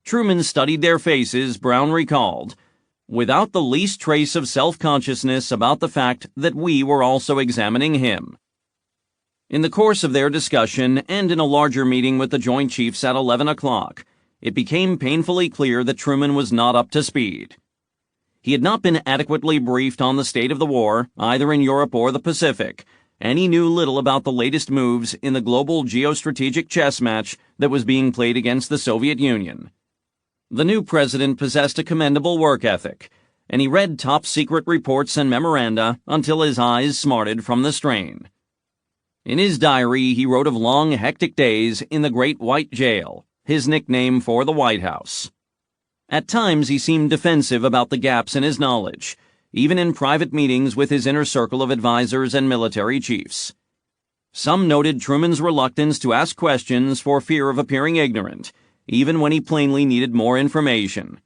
Truman studied their faces, Brown recalled, without the least trace of self-consciousness about the fact that we were also examining him. In the course of their discussion, and in a larger meeting with the Joint Chiefs at 11 o'clock, it became painfully clear that Truman was not up to speed. He had not been adequately briefed on the state of the war, either in Europe or the Pacific, and he knew little about the latest moves in the global geostrategic chess match that was being played against the Soviet Union. The new president possessed a commendable work ethic, and he read top-secret reports and memoranda until his eyes smarted from the strain. In his diary, he wrote of long, hectic days in the Great White Jail, his nickname for the White House. At times, he seemed defensive about the gaps in his knowledge, even in private meetings with his inner circle of advisors and military chiefs. Some noted Truman's reluctance to ask questions for fear of appearing ignorant, even when he plainly needed more information.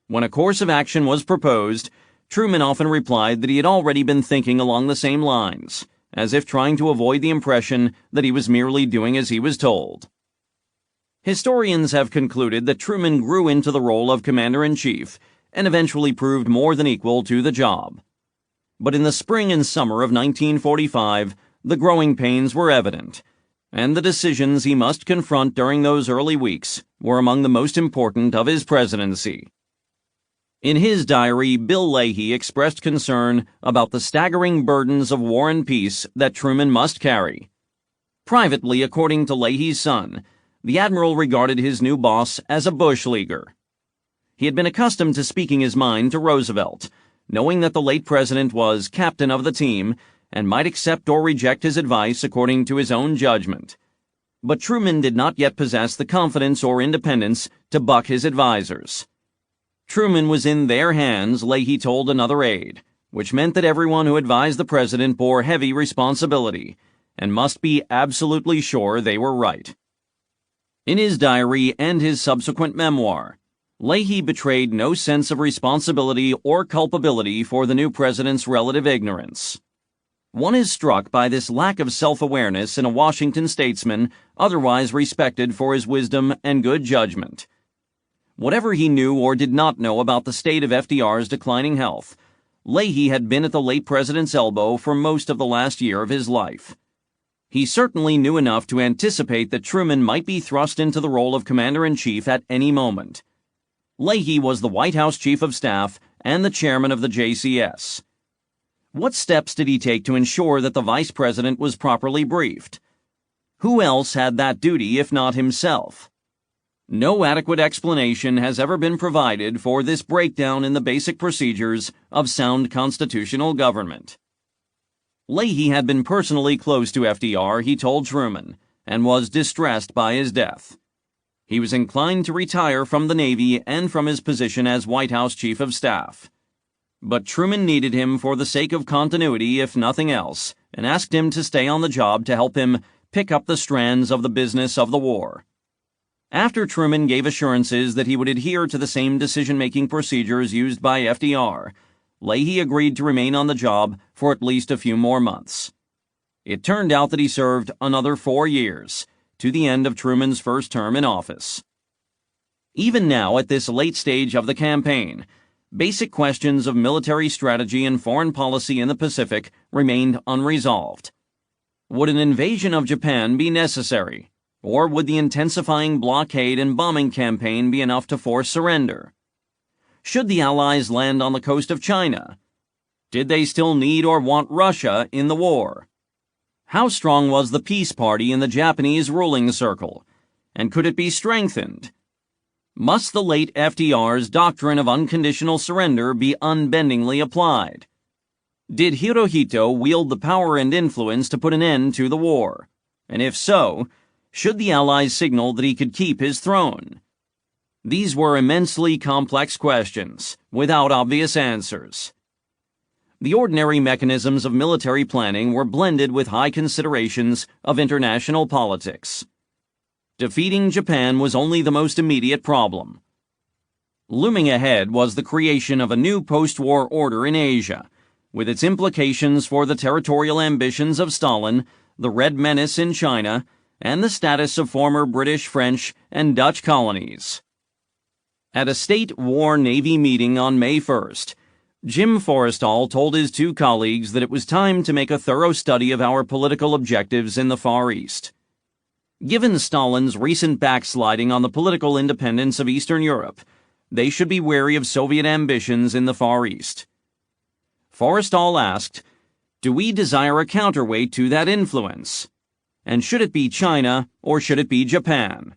When a course of action was proposed, Truman often replied that he had already been thinking along the same lines, as if trying to avoid the impression that he was merely doing as he was told. Historians have concluded that Truman grew into the role of commander-in-chief and eventually proved more than equal to the job. But in the spring and summer of 1945, the growing pains were evident, and the decisions he must confront during those early weeks were among the most important of his presidency. In his diary, Bill Leahy expressed concern about the staggering burdens of war and peace that Truman must carry. Privately, according to Leahy's son, the admiral regarded his new boss as a bush leaguer. He had been accustomed to speaking his mind to Roosevelt, knowing that the late president was captain of the team and might accept or reject his advice according to his own judgment. But Truman did not yet possess the confidence or independence to buck his advisers. Truman was in their hands, Leahy told another aide, which meant that everyone who advised the president bore heavy responsibility and must be absolutely sure they were right. In his diary and his subsequent memoir, Leahy betrayed no sense of responsibility or culpability for the new president's relative ignorance. One is struck by this lack of self-awareness in a Washington statesman otherwise respected for his wisdom and good judgment. Whatever he knew or did not know about the state of FDR's declining health, Leahy had been at the late president's elbow for most of the last year of his life. He certainly knew enough to anticipate that Truman might be thrust into the role of commander-in-chief at any moment. Leahy was the White House Chief of Staff and the chairman of the JCS. What steps did he take to ensure that the vice president was properly briefed? Who else had that duty if not himself? No adequate explanation has ever been provided for this breakdown in the basic procedures of sound constitutional government. Leahy had been personally close to FDR, he told Truman, and was distressed by his death. He was inclined to retire from the Navy and from his position as White House Chief of Staff. But Truman needed him for the sake of continuity, if nothing else, and asked him to stay on the job to help him pick up the strands of the business of the war. After Truman gave assurances that he would adhere to the same decision-making procedures used by FDR, Leahy agreed to remain on the job for at least a few more months. It turned out that he served another 4 years, to the end of Truman's first term in office. Even now, at this late stage of the campaign, basic questions of military strategy and foreign policy in the Pacific remained unresolved. Would an invasion of Japan be necessary? Or would the intensifying blockade and bombing campaign be enough to force surrender? Should the Allies land on the coast of China? Did they still need or want Russia in the war? How strong was the peace party in the Japanese ruling circle, and could it be strengthened? Must the late FDR's doctrine of unconditional surrender be unbendingly applied? Did Hirohito wield the power and influence to put an end to the war? And if so, should the Allies signal that he could keep his throne? These were immensely complex questions, without obvious answers. The ordinary mechanisms of military planning were blended with high considerations of international politics. Defeating Japan was only the most immediate problem. Looming ahead was the creation of a new post-war order in Asia, with its implications for the territorial ambitions of Stalin, the Red Menace in China, and the status of former British, French, and Dutch colonies. At a State War Navy meeting on May 1st, Jim Forrestal told his two colleagues that it was time to make a thorough study of our political objectives in the Far East. Given Stalin's recent backsliding on the political independence of Eastern Europe, they should be wary of Soviet ambitions in the Far East. Forrestal asked, "Do we desire a counterweight to that influence? And should it be China or should it be Japan?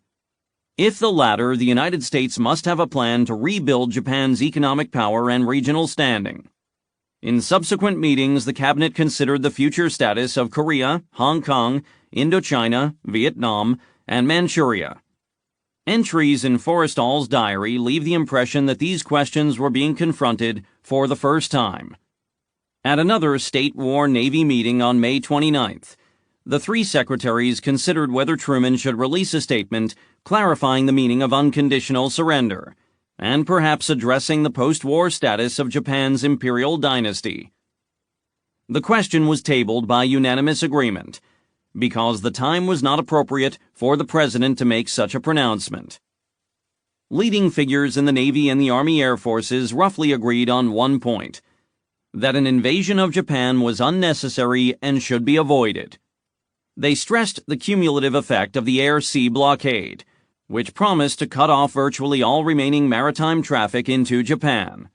If the latter, the United States must have a plan to rebuild Japan's economic power and regional standing." In subsequent meetings, the cabinet considered the future status of Korea, Hong Kong, Indochina, Vietnam, and Manchuria. Entries in Forrestal's diary leave the impression that these questions were being confronted for the first time. At another State War Navy meeting on May 29th, the three secretaries considered whether Truman should release a statement clarifying the meaning of unconditional surrender, and perhaps addressing the post-war status of Japan's imperial dynasty. The question was tabled by unanimous agreement, because the time was not appropriate for the president to make such a pronouncement. Leading figures in the Navy and the Army Air Forces roughly agreed on one point, that an invasion of Japan was unnecessary and should be avoided. They stressed the cumulative effect of the air-sea blockade, which promised to cut off virtually all remaining maritime traffic into Japan.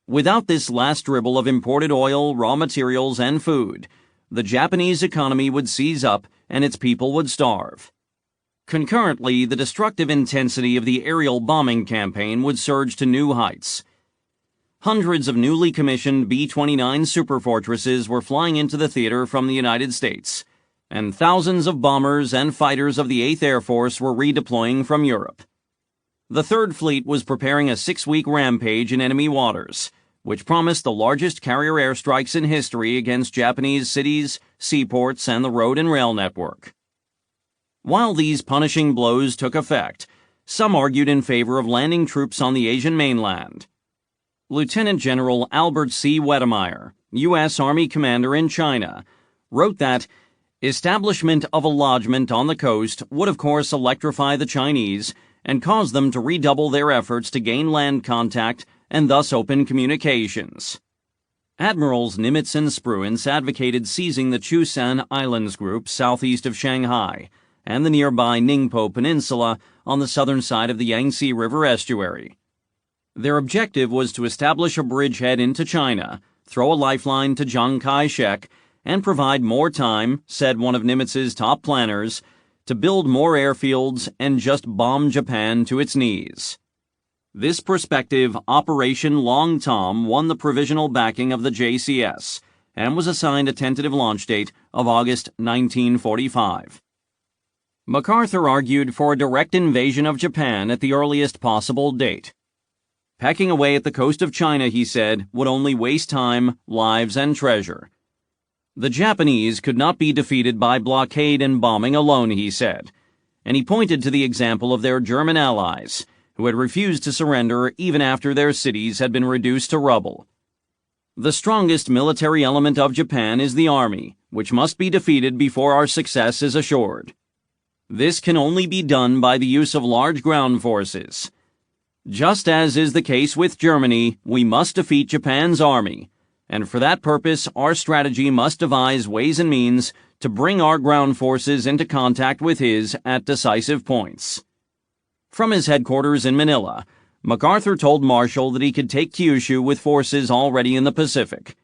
Without this last dribble of imported oil, raw materials, and food, the Japanese economy would seize up and its people would starve. Concurrently, the destructive intensity of the aerial bombing campaign would surge to new heights. Hundreds of newly commissioned B-29 superfortresses were flying into the theater from the United States, and thousands of bombers and fighters of the 8th Air Force were redeploying from Europe. The Third Fleet was preparing a 6-week rampage in enemy waters, which promised the largest carrier airstrikes in history against Japanese cities, seaports, and the road and rail network. While these punishing blows took effect, some argued in favor of landing troops on the Asian mainland. Lieutenant General Albert C. Wedemeyer, U.S. Army commander in China, wrote that establishment of a lodgment on the coast would of course electrify the Chinese and cause them to redouble their efforts to gain land contact and thus open communications. Admirals Nimitz and Spruance advocated seizing the Chusan Islands group southeast of Shanghai and the nearby Ningpo Peninsula on the southern side of the Yangtze River estuary. Their objective was to establish a bridgehead into China, throw a lifeline to Chiang Kai-shek, and provide more time, said one of Nimitz's top planners, to build more airfields and just bomb Japan to its knees. This prospective Operation Long Tom won the provisional backing of the JCS and was assigned a tentative launch date of August 1945. MacArthur argued for a direct invasion of Japan at the earliest possible date. Pecking away at the coast of China, he said, would only waste time, lives, and treasure. The Japanese could not be defeated by blockade and bombing alone, he said, and he pointed to the example of their German allies, who had refused to surrender even after their cities had been reduced to rubble. The strongest military element of Japan is the army, which must be defeated before our success is assured. This can only be done by the use of large ground forces. Just as is the case with Germany, we must defeat Japan's army, and for that purpose our strategy must devise ways and means to bring our ground forces into contact with his at decisive points. From his headquarters in Manila, MacArthur told Marshall that he could take Kyushu with forces already in the Pacific.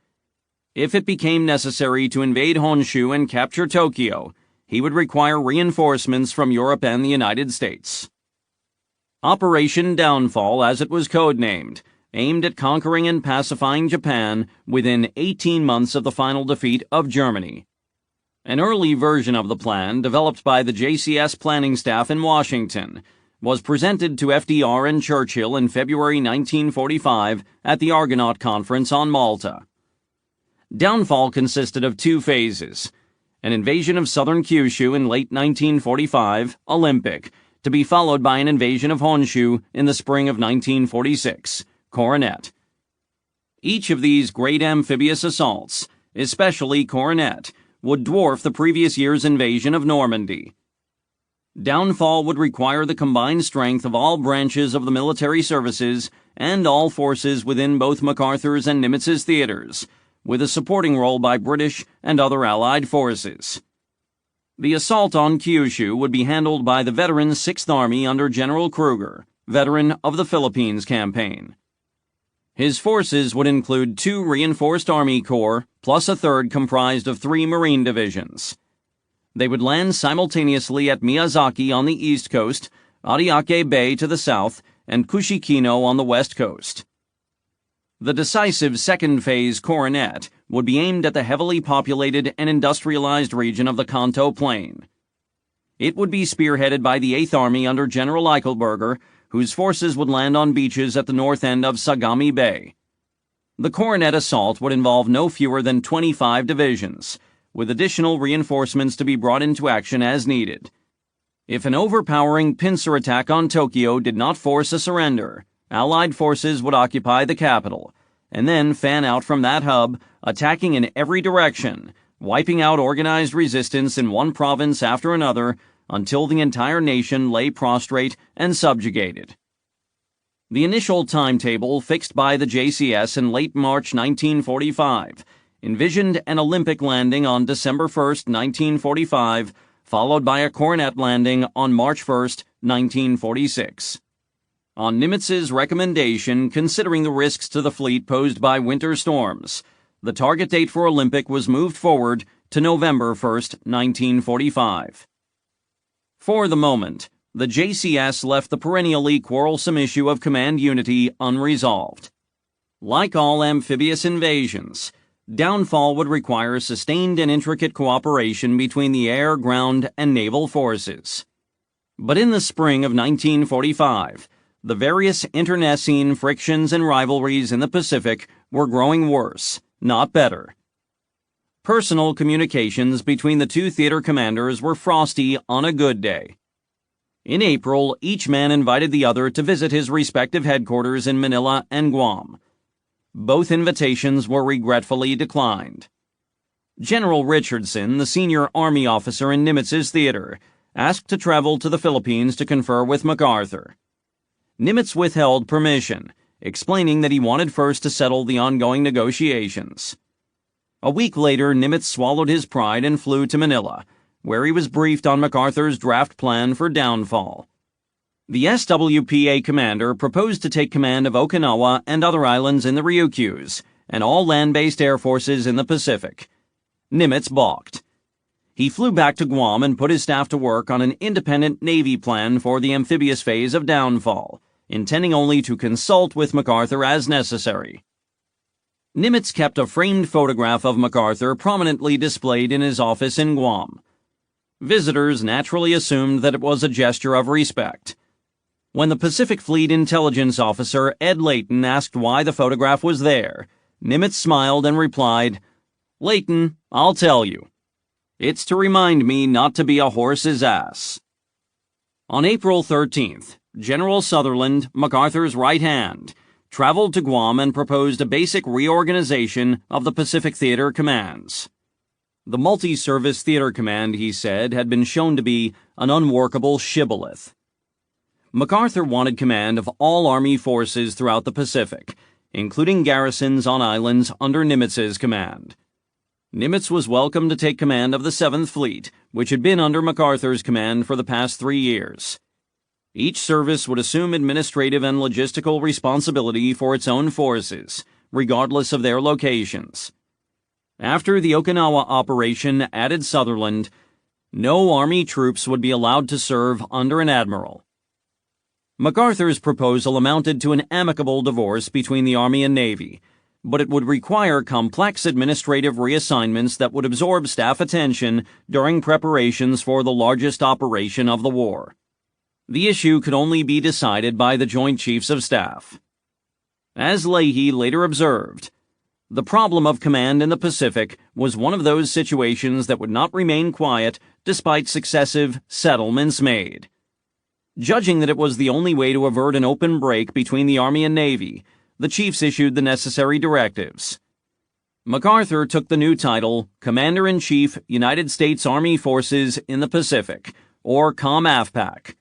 If it became necessary to invade Honshu and capture Tokyo, he would require reinforcements from Europe and the United States. Operation Downfall, as it was codenamed, aimed at conquering and pacifying Japan within 18 months of the final defeat of Germany. An early version of the plan, developed by the JCS planning staff in Washington, was presented to FDR and Churchill in February 1945 at the Argonaut Conference on Malta. Downfall consisted of 2 phases: an invasion of southern Kyushu in late 1945, Olympic, to be followed by an invasion of Honshu in the spring of 1946, Coronet. Each of these great amphibious assaults, especially Coronet, would dwarf the previous year's invasion of Normandy. Downfall would require the combined strength of all branches of the military services and all forces within both MacArthur's and Nimitz's theaters, with a supporting role by British and other Allied forces. The assault on Kyushu would be handled by the veteran 6th Army under General Kruger, veteran of the Philippines campaign. His forces would include 2 reinforced Army Corps, plus a third comprised of 3 Marine divisions. They would land simultaneously at Miyazaki on the east coast, Ariake Bay to the south, and Kushikino on the west coast. The decisive second phase Coronet would be aimed at the heavily populated and industrialized region of the Kanto Plain. It would be spearheaded by the 8th Army under General Eichelberger, whose forces would land on beaches at the north end of Sagami Bay. The Coronet assault would involve no fewer than 25 divisions, with additional reinforcements to be brought into action as needed. If an overpowering pincer attack on Tokyo did not force a surrender, Allied forces would occupy the capital, and then fan out from that hub, attacking in every direction, wiping out organized resistance in one province after another until the entire nation lay prostrate and subjugated. The initial timetable fixed by the JCS in late March 1945 envisioned an Olympic landing on December 1, 1945, followed by a Coronet landing on March 1, 1946. On Nimitz's recommendation, considering the risks to the fleet posed by winter storms, the target date for Olympic was moved forward to November 1, 1945. For the moment, the JCS left the perennially quarrelsome issue of command unity unresolved. Like all amphibious invasions, downfall would require sustained and intricate cooperation between the air, ground, and naval forces. But in the spring of 1945, the various internecine frictions and rivalries in the Pacific were growing worse, not better. Personal communications between the two theater commanders were frosty on a good day. In April, each man invited the other to visit his respective headquarters in Manila and Guam. Both invitations were regretfully declined. General Richardson, the senior Army officer in Nimitz's theater, asked to travel to the Philippines to confer with MacArthur. Nimitz withheld permission, explaining that he wanted first to settle the ongoing negotiations. A week later, Nimitz swallowed his pride and flew to Manila, where he was briefed on MacArthur's draft plan for downfall. The SWPA commander proposed to take command of Okinawa and other islands in the Ryukyus, and all land-based air forces in the Pacific. Nimitz balked. He flew back to Guam and put his staff to work on an independent Navy plan for the amphibious phase of downfall, intending only to consult with MacArthur as necessary. Nimitz kept a framed photograph of MacArthur prominently displayed in his office in Guam. Visitors naturally assumed that it was a gesture of respect. When the Pacific Fleet intelligence officer Ed Layton asked why the photograph was there, Nimitz smiled and replied, "Layton, I'll tell you. It's to remind me not to be a horse's ass." On April 13th, General Sutherland, MacArthur's right hand, traveled to Guam and proposed a basic reorganization of the Pacific Theater commands. The multi-service theater command, he said, had been shown to be an unworkable shibboleth. MacArthur wanted command of all Army forces throughout the Pacific, including garrisons on islands under Nimitz's command. Nimitz was welcome to take command of the 7th Fleet, which had been under MacArthur's command for the past 3 years. Each service would assume administrative and logistical responsibility for its own forces, regardless of their locations. After the Okinawa operation, added Sutherland, no Army troops would be allowed to serve under an admiral. MacArthur's proposal amounted to an amicable divorce between the Army and Navy, but it would require complex administrative reassignments that would absorb staff attention during preparations for the largest operation of the war. The issue could only be decided by the Joint Chiefs of Staff. As Leahy later observed, the problem of command in the Pacific was one of those situations that would not remain quiet despite successive settlements made. Judging that it was the only way to avert an open break between the Army and Navy, the chiefs issued the necessary directives. MacArthur took the new title Commander-in-Chief, United States Army Forces in the Pacific, or COMAFPAC.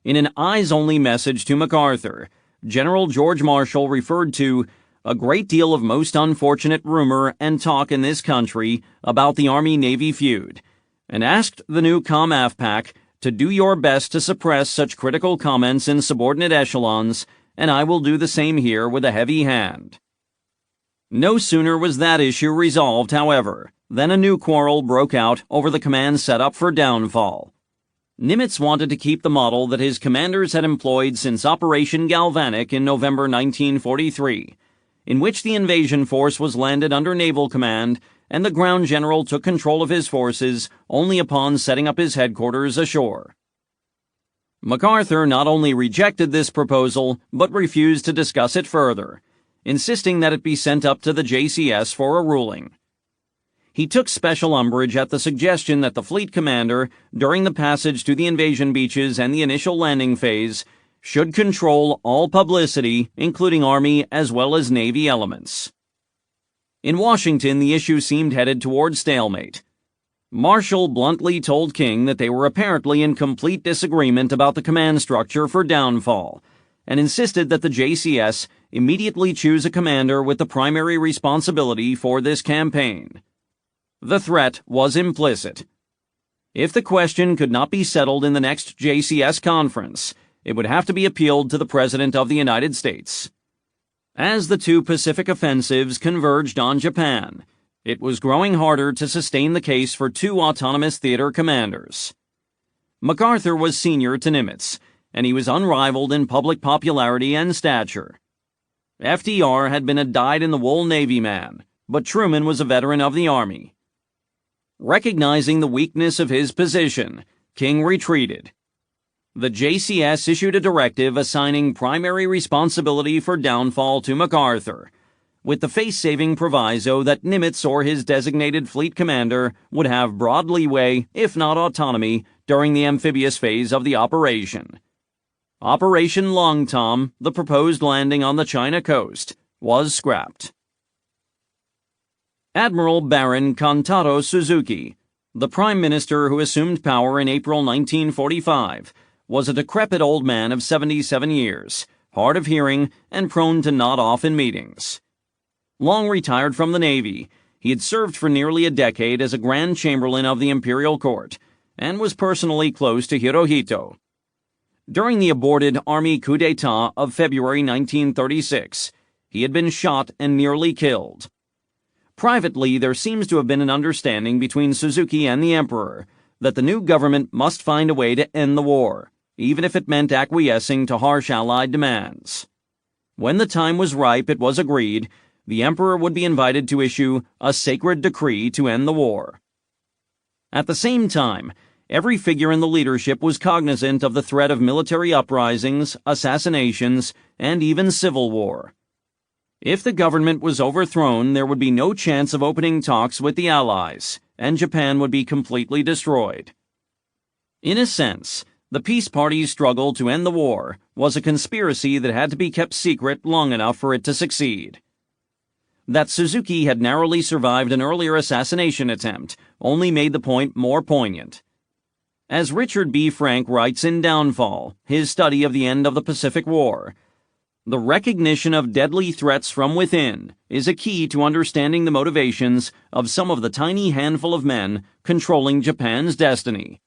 In an eyes-only message to MacArthur, General George Marshall referred to a great deal of most unfortunate rumor and talk in this country about the Army-Navy feud, and asked the new COMAFPAC to do your best to suppress such critical comments in subordinate echelons, and I will do the same here with a heavy hand. No sooner was that issue resolved, however, than a new quarrel broke out over the command setup for downfall. Nimitz wanted to keep the model that his commanders had employed since Operation Galvanic in November 1943, in which the invasion force was landed under naval command and the ground general took control of his forces only upon setting up his headquarters ashore. MacArthur not only rejected this proposal, but refused to discuss it further, insisting that it be sent up to the JCS for a ruling. He took special umbrage at the suggestion that the fleet commander, during the passage to the invasion beaches and the initial landing phase, should control all publicity, including Army as well as Navy elements. In Washington, the issue seemed headed toward stalemate. Marshall bluntly told King that they were apparently in complete disagreement about the command structure for downfall, and insisted that the JCS immediately choose a commander with the primary responsibility for this campaign. The threat was implicit. If the question could not be settled in the next JCS conference, it would have to be appealed to the President of the United States. As the two Pacific offensives converged on Japan, it was growing harder to sustain the case for two autonomous theater commanders. MacArthur was senior to Nimitz, and he was unrivaled in public popularity and stature. FDR had been a dyed-in-the-wool Navy man, but Truman was a veteran of the Army. Recognizing the weakness of his position, King retreated. The JCS issued a directive assigning primary responsibility for downfall to MacArthur, with the face-saving proviso that Nimitz or his designated fleet commander would have broad leeway, if not autonomy, during the amphibious phase of the operation. Operation Long Tom, the proposed landing on the China coast, was scrapped. Admiral Baron Kantaro Suzuki, the prime minister who assumed power in April 1945, was a decrepit old man of 77 years, hard of hearing and prone to nod off in meetings. Long retired from the Navy, he had served for nearly a decade as a Grand Chamberlain of the Imperial Court, and was personally close to Hirohito. During the aborted Army coup d'etat of February 1936, he had been shot and nearly killed. Privately, there seems to have been an understanding between Suzuki and the Emperor that the new government must find a way to end the war, even if it meant acquiescing to harsh Allied demands. When the time was ripe, it was agreed the Emperor would be invited to issue a sacred decree to end the war. At the same time, every figure in the leadership was cognizant of the threat of military uprisings, assassinations, and even civil war. If the government was overthrown, there would be no chance of opening talks with the Allies, and Japan would be completely destroyed. In a sense, the peace party's struggle to end the war was a conspiracy that had to be kept secret long enough for it to succeed. That Suzuki had narrowly survived an earlier assassination attempt only made the point more poignant. As Richard B. Frank writes in Downfall, his study of the end of the Pacific War, the recognition of deadly threats from within is a key to understanding the motivations of some of the tiny handful of men controlling Japan's destiny.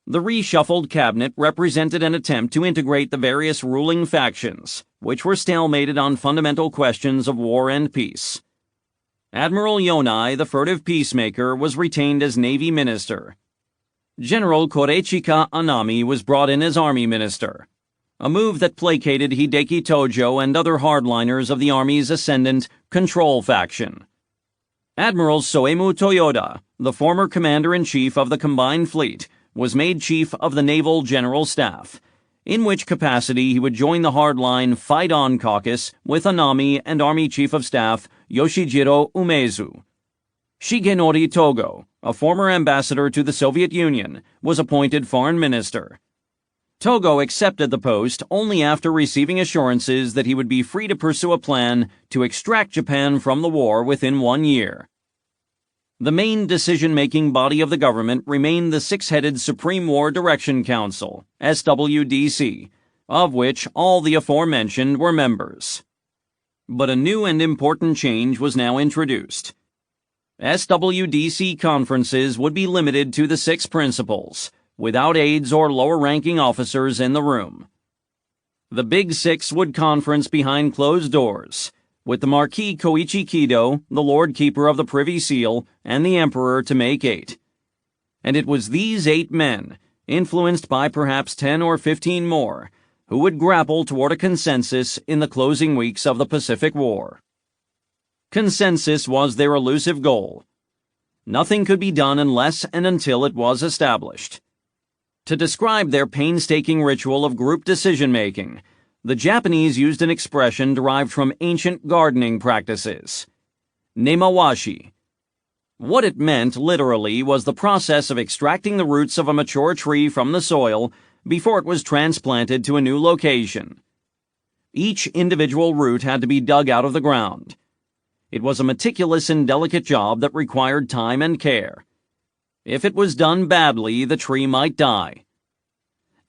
The reshuffled cabinet represented an attempt to integrate the various ruling factions, which were stalemated on fundamental questions of war and peace. Admiral Yonai, the furtive peacemaker, was retained as Navy Minister. General Korechika Anami was brought in as Army Minister, a move that placated Hideki Tojo and other hardliners of the Army's ascendant control faction. Admiral Soemu Toyoda, the former Commander-in-Chief of the Combined Fleet, was made Chief of the Naval General Staff, in which capacity he would join the hardline Fight On caucus with Anami and Army Chief of Staff Yoshijiro Umezu. Shigenori Togo, a former ambassador to the Soviet Union, was appointed Foreign Minister. Togo accepted the post only after receiving assurances that he would be free to pursue a plan to extract Japan from the war within 1 year. The main decision-making body of the government remained the six-headed Supreme War Direction Council, SWDC, of which all the aforementioned were members. But a new and important change was now introduced. SWDC conferences would be limited to the 6 principals, without aides or lower-ranking officers in the room. The Big Six would conference behind closed doors, with the Marquis Koichi Kido, the Lord Keeper of the Privy Seal, and the Emperor to make 8. And it was these 8 men, influenced by perhaps 10 or 15 more, who would grapple toward a consensus in the closing weeks of the Pacific War. Consensus was their elusive goal. Nothing could be done unless and until it was established. To describe their painstaking ritual of group decision-making, the Japanese used an expression derived from ancient gardening practices, nemawashi. What it meant, literally, was the process of extracting the roots of a mature tree from the soil before it was transplanted to a new location. Each individual root had to be dug out of the ground. It was a meticulous and delicate job that required time and care. If it was done badly, the tree might die.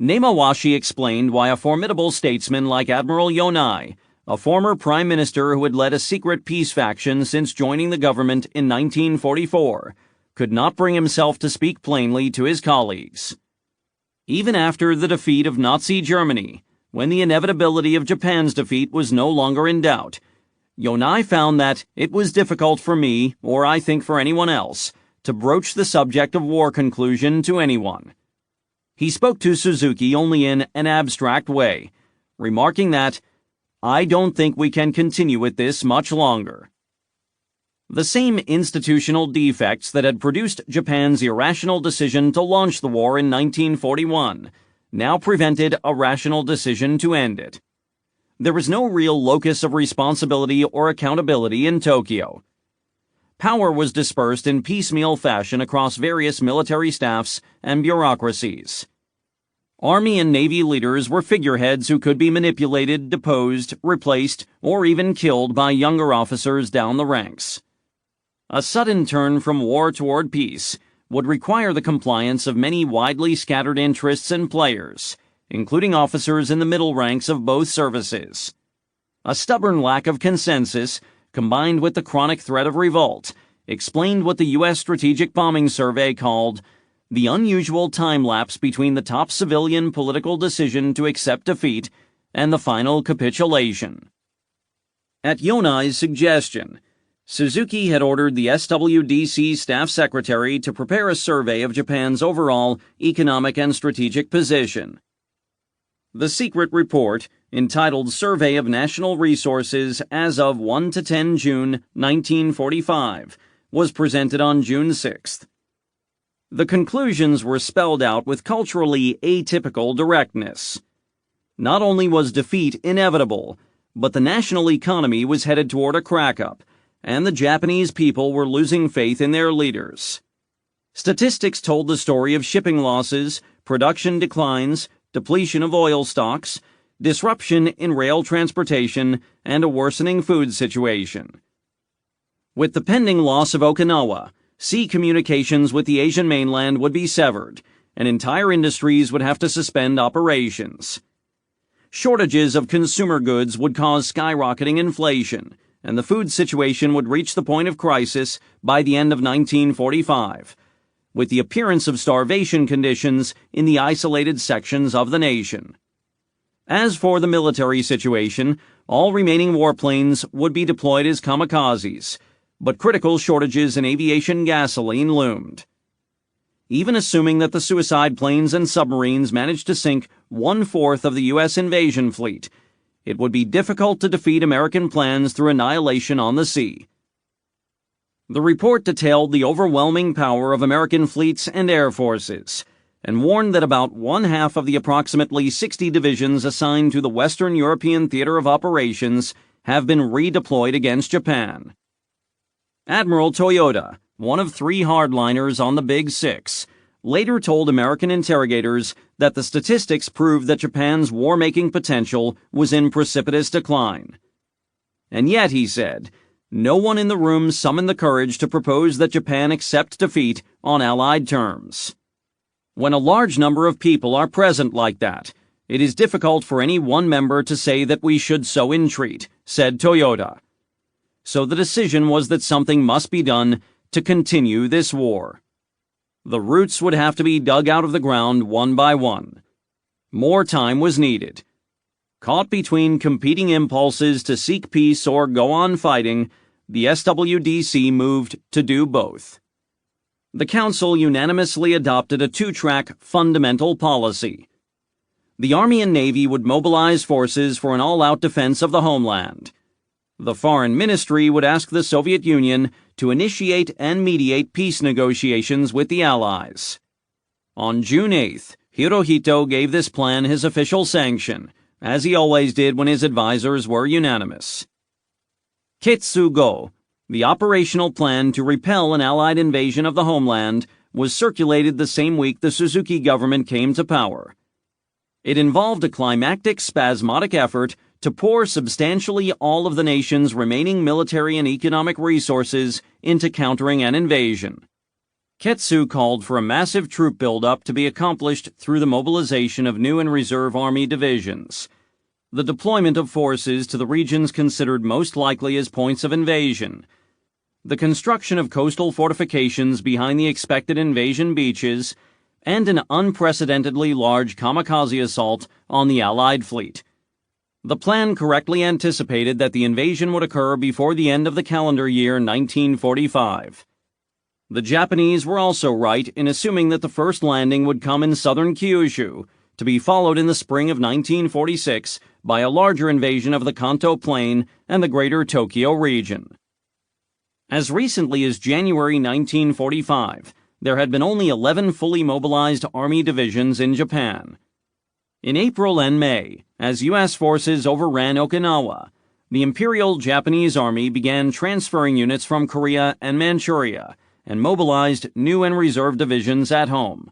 Nemawashi explained why a formidable statesman like Admiral Yonai a former prime minister who had led a secret peace faction since joining the government in 1944, could not bring himself to speak plainly to his colleagues. Even after the defeat of Nazi Germany, when the inevitability of Japan's defeat was no longer in doubt, Yonai found that it was difficult for me, or I think for anyone else, to broach the subject of war conclusion to anyone. He spoke to Suzuki only in an abstract way, remarking that, "I don't think we can continue with this much longer." The same institutional defects that had produced Japan's irrational decision to launch the war in 1941 now prevented a rational decision to end it. There was no real locus of responsibility or accountability in Tokyo. Power was dispersed in piecemeal fashion across various military staffs and bureaucracies. Army and Navy leaders were figureheads who could be manipulated, deposed, replaced, or even killed by younger officers down the ranks. A sudden turn from war toward peace would require the compliance of many widely scattered interests and players, including officers in the middle ranks of both services. A stubborn lack of consensus, combined with the chronic threat of revolt, explained what the U.S. Strategic Bombing Survey called the unusual time lapse between the top civilian political decision to accept defeat and the final capitulation. At Yonai's suggestion, Suzuki had ordered the SWDC staff secretary to prepare a survey of Japan's overall economic and strategic position. The secret report, entitled Survey of National Resources as of 1 to 10 June 1945, was presented on June 6th. The conclusions were spelled out with culturally atypical directness. Not only was defeat inevitable, but the national economy was headed toward a crack-up, and the Japanese people were losing faith in their leaders. Statistics told the story of shipping losses, production declines, depletion of oil stocks, disruption in rail transportation, and a worsening food situation. With the pending loss of Okinawa, sea communications with the Asian mainland would be severed, and entire industries would have to suspend operations. Shortages of consumer goods would cause skyrocketing inflation, and the food situation would reach the point of crisis by the end of 1945, with the appearance of starvation conditions in the isolated sections of the nation. As for the military situation, all remaining warplanes would be deployed as kamikazes, but critical shortages in aviation gasoline loomed. Even assuming that the suicide planes and submarines managed to sink 1/4 of the U.S. invasion fleet, it would be difficult to defeat American plans through annihilation on the sea. The report detailed the overwhelming power of American fleets and air forces, and warned that about 1/2 of the approximately 60 divisions assigned to the Western European Theater of Operations have been redeployed against Japan. Admiral Toyoda, one of 3 hardliners on the Big Six, later told American interrogators that the statistics proved that Japan's war-making potential was in precipitous decline. And yet, he said, no one in the room summoned the courage to propose that Japan accept defeat on Allied terms. When a large number of people are present like that, it is difficult for any one member to say that we should so entreat, said Toyoda. So the decision was that something must be done to continue this war. The roots would have to be dug out of the ground one by one. More time was needed. Caught between competing impulses to seek peace or go on fighting, the SWDC moved to do both. The Council unanimously adopted a 2-track fundamental policy. The Army and Navy would mobilize forces for an all-out defense of the homeland. The Foreign Ministry would ask the Soviet Union to initiate and mediate peace negotiations with the Allies. On June 8th, Hirohito gave this plan his official sanction, as he always did when his advisors were unanimous. Ketsugo, the operational plan to repel an Allied invasion of the homeland, was circulated the same week the Suzuki government came to power. It involved a climactic, spasmodic effort to pour substantially all of the nation's remaining military and economic resources into countering an invasion. Ketsu called for a massive troop buildup to be accomplished through the mobilization of new and reserve army divisions. the deployment of forces to the regions considered most likely as points of invasion, the construction of coastal fortifications behind the expected invasion beaches, and an unprecedentedly large kamikaze assault on the Allied fleet. The plan correctly anticipated that the invasion would occur before the end of the calendar year 1945. The Japanese were also right in assuming that the first landing would come in southern Kyushu, to be followed in the spring of 1946 by a larger invasion of the Kanto Plain and the greater Tokyo region. As recently as January 1945, there had been only 11 fully mobilized Army divisions in Japan. In April and May, as U.S. forces overran Okinawa, the Imperial Japanese Army began transferring units from Korea and Manchuria and mobilized new and reserve divisions at home.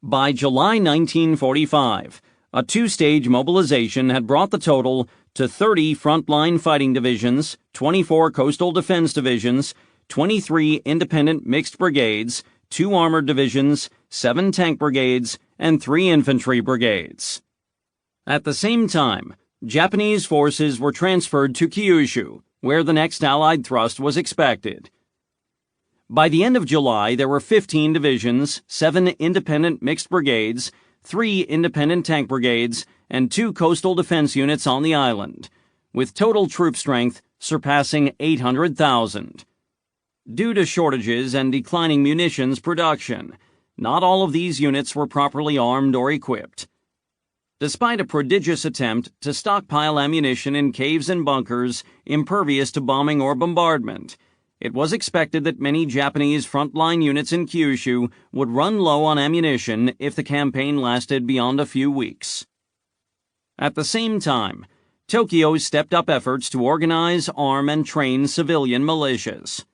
By July 1945, a two-stage mobilization had brought the total to 30 frontline fighting divisions, 24 coastal defense divisions, 23 independent mixed brigades, 2 armored divisions, 7 tank brigades, and 3 infantry brigades. At the same time, Japanese forces were transferred to Kyushu, where the next Allied thrust was expected. By the end of July, there were 15 divisions, 7 independent mixed brigades, 3 independent tank brigades, and 2 coastal defense units on the island, with total troop strength surpassing 800,000. Due to shortages and declining munitions production, not all of these units were properly armed or equipped. Despite a prodigious attempt to stockpile ammunition in caves and bunkers impervious to bombing or bombardment, it was expected that many Japanese frontline units in Kyushu would run low on ammunition if the campaign lasted beyond a few weeks. At the same time, Tokyo stepped up efforts to organize, arm, and train civilian militias.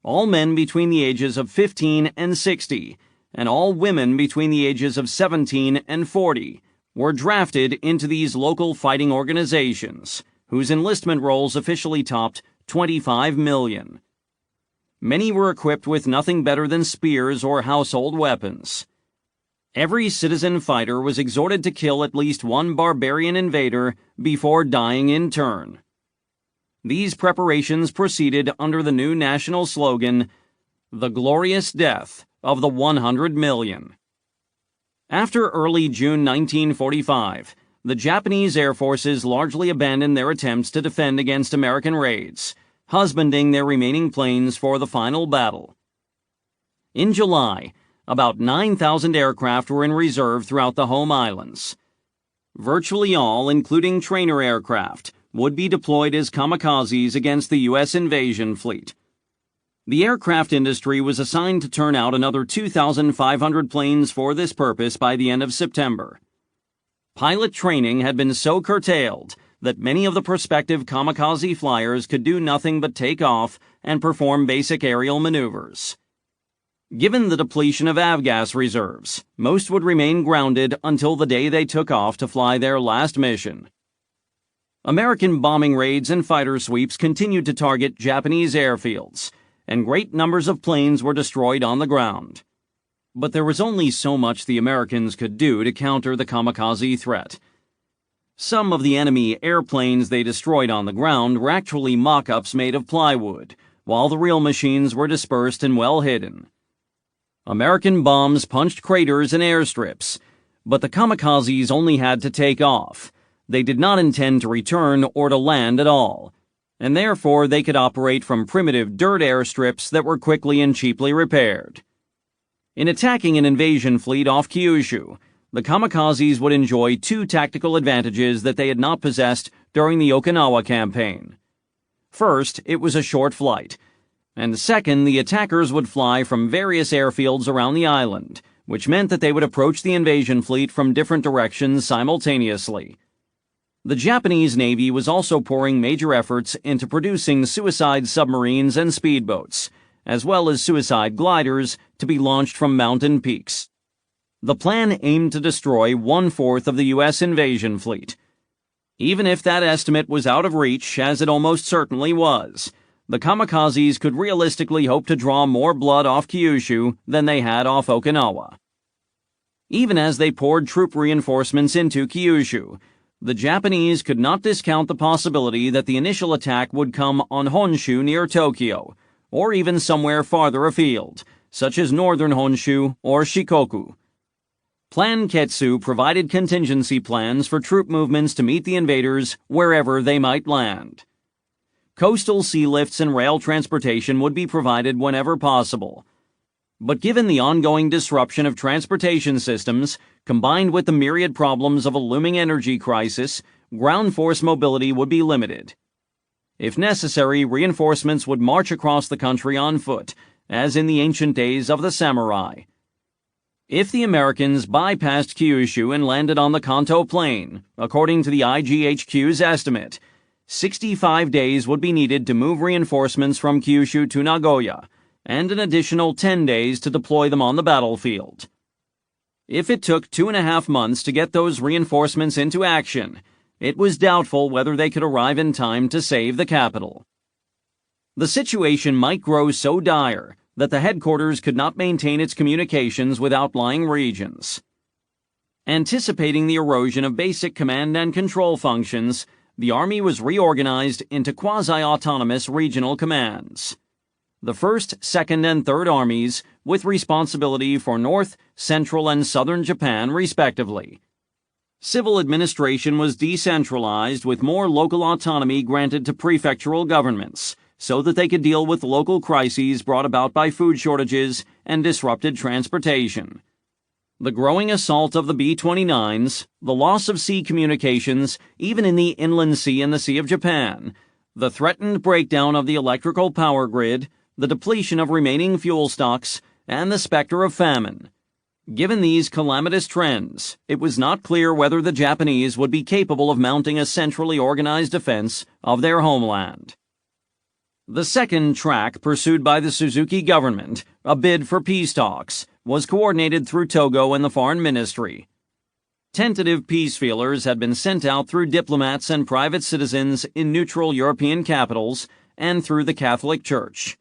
All men between the ages of 15 and 60, and all women between the ages of 17 and 40, were drafted into these local fighting organizations, whose enlistment rolls officially topped 25 million. Many were equipped with nothing better than spears or household weapons. Every citizen fighter was exhorted to kill at least one barbarian invader before dying in turn. These preparations proceeded under the new national slogan, "The Glorious Death of the 100 Million." After early June 1945, the Japanese air forces largely abandoned their attempts to defend against American raids, husbanding their remaining planes for the final battle. In July, about 9,000 aircraft were in reserve throughout the home islands. Virtually all, including trainer aircraft, would be deployed as kamikazes against the U.S. invasion fleet. The aircraft industry was assigned to turn out another 2,500 planes for this purpose by the end of September. Pilot training had been so curtailed that many of the prospective kamikaze flyers could do nothing but take off and perform basic aerial maneuvers. Given the depletion of avgas reserves, most would remain grounded until the day they took off to fly their last mission. American bombing raids and fighter sweeps continued to target Japanese airfields, and great numbers of planes were destroyed on the ground. But there was only so much the Americans could do to counter the kamikaze threat. Some of the enemy airplanes they destroyed on the ground were actually mock-ups made of plywood, while the real machines were dispersed and well hidden. American bombs punched craters and airstrips, but the kamikazes only had to take off. They did not intend to return or to land at all, and therefore they could operate from primitive dirt airstrips that were quickly and cheaply repaired. In attacking an invasion fleet off Kyushu, the kamikazes would enjoy 2 tactical advantages that they had not possessed during the Okinawa campaign. First, it was a short flight, and second, the attackers would fly from various airfields around the island, which meant that they would approach the invasion fleet from different directions simultaneously. The Japanese Navy was also pouring major efforts into producing suicide submarines and speedboats, as well as suicide gliders to be launched from mountain peaks. The plan aimed to destroy 1/4 of the U.S. invasion fleet. Even if that estimate was out of reach, as it almost certainly was, the kamikazes could realistically hope to draw more blood off Kyushu than they had off Okinawa. Even as they poured troop reinforcements into Kyushu, The Japanese could not discount the possibility that the initial attack would come on Honshu near Tokyo, or even somewhere farther afield, such as northern Honshu or Shikoku. Plan Ketsu provided contingency plans for troop movements to meet the invaders wherever they might land. Coastal sea lifts and rail transportation would be provided whenever possible. But given the ongoing disruption of transportation systems, combined with the myriad problems of a looming energy crisis, ground force mobility would be limited. If necessary, reinforcements would march across the country on foot, as in the ancient days of the samurai. If the Americans bypassed Kyushu and landed on the Kanto Plain, according to the IGHQ's estimate, 65 days would be needed to move reinforcements from Kyushu to Nagoya, and an additional 10 days to deploy them on the battlefield. If it took 2.5 months to get those reinforcements into action, it was doubtful whether they could arrive in time to save the capital. The situation might grow so dire that the headquarters could not maintain its communications with outlying regions. Anticipating the erosion of basic command and control functions, the Army was reorganized into quasi-autonomous regional commands. The 1st, 2nd, and 3rd Armies, with responsibility for North, Central, and Southern Japan, respectively. Civil administration was decentralized, with more local autonomy granted to prefectural governments, so that they could deal with local crises brought about by food shortages and disrupted transportation. The growing assault of the B-29s, the loss of sea communications, even in the Inland Sea and the Sea of Japan, the threatened breakdown of the electrical power grid, the depletion of remaining fuel stocks, and the specter of famine. Given these calamitous trends, it was not clear whether the Japanese would be capable of mounting a centrally organized defense of their homeland. The second track pursued by the Suzuki government, a bid for peace talks, was coordinated through Togo and the Foreign Ministry. Tentative peace feelers had been sent out through diplomats and private citizens in neutral European capitals and through the Catholic Church.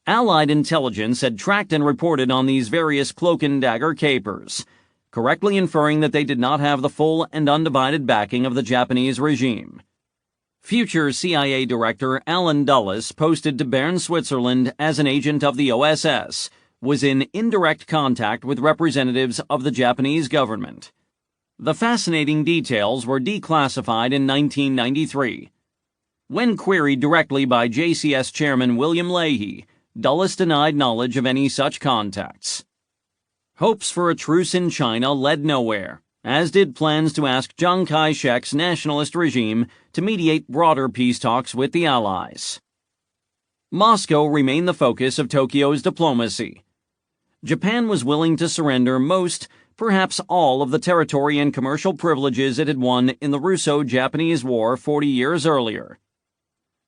Allied intelligence had tracked and reported on these various cloak-and-dagger capers, correctly inferring that they did not have the full and undivided backing of the Japanese regime. Future CIA Director Alan Dulles, posted to Bern, Switzerland as an agent of the OSS, was in indirect contact with representatives of the Japanese government. The fascinating details were declassified in 1993. When queried directly by JCS Chairman William Leahy, Dulles denied knowledge of any such contacts. Hopes for a truce in China led nowhere, as did plans to ask Chiang Kai-shek's nationalist regime to mediate broader peace talks with the Allies. Moscow remained the focus of Tokyo's diplomacy. Japan was willing to surrender most, perhaps all, of the territory and commercial privileges it had won in the Russo-Japanese War 40 years earlier.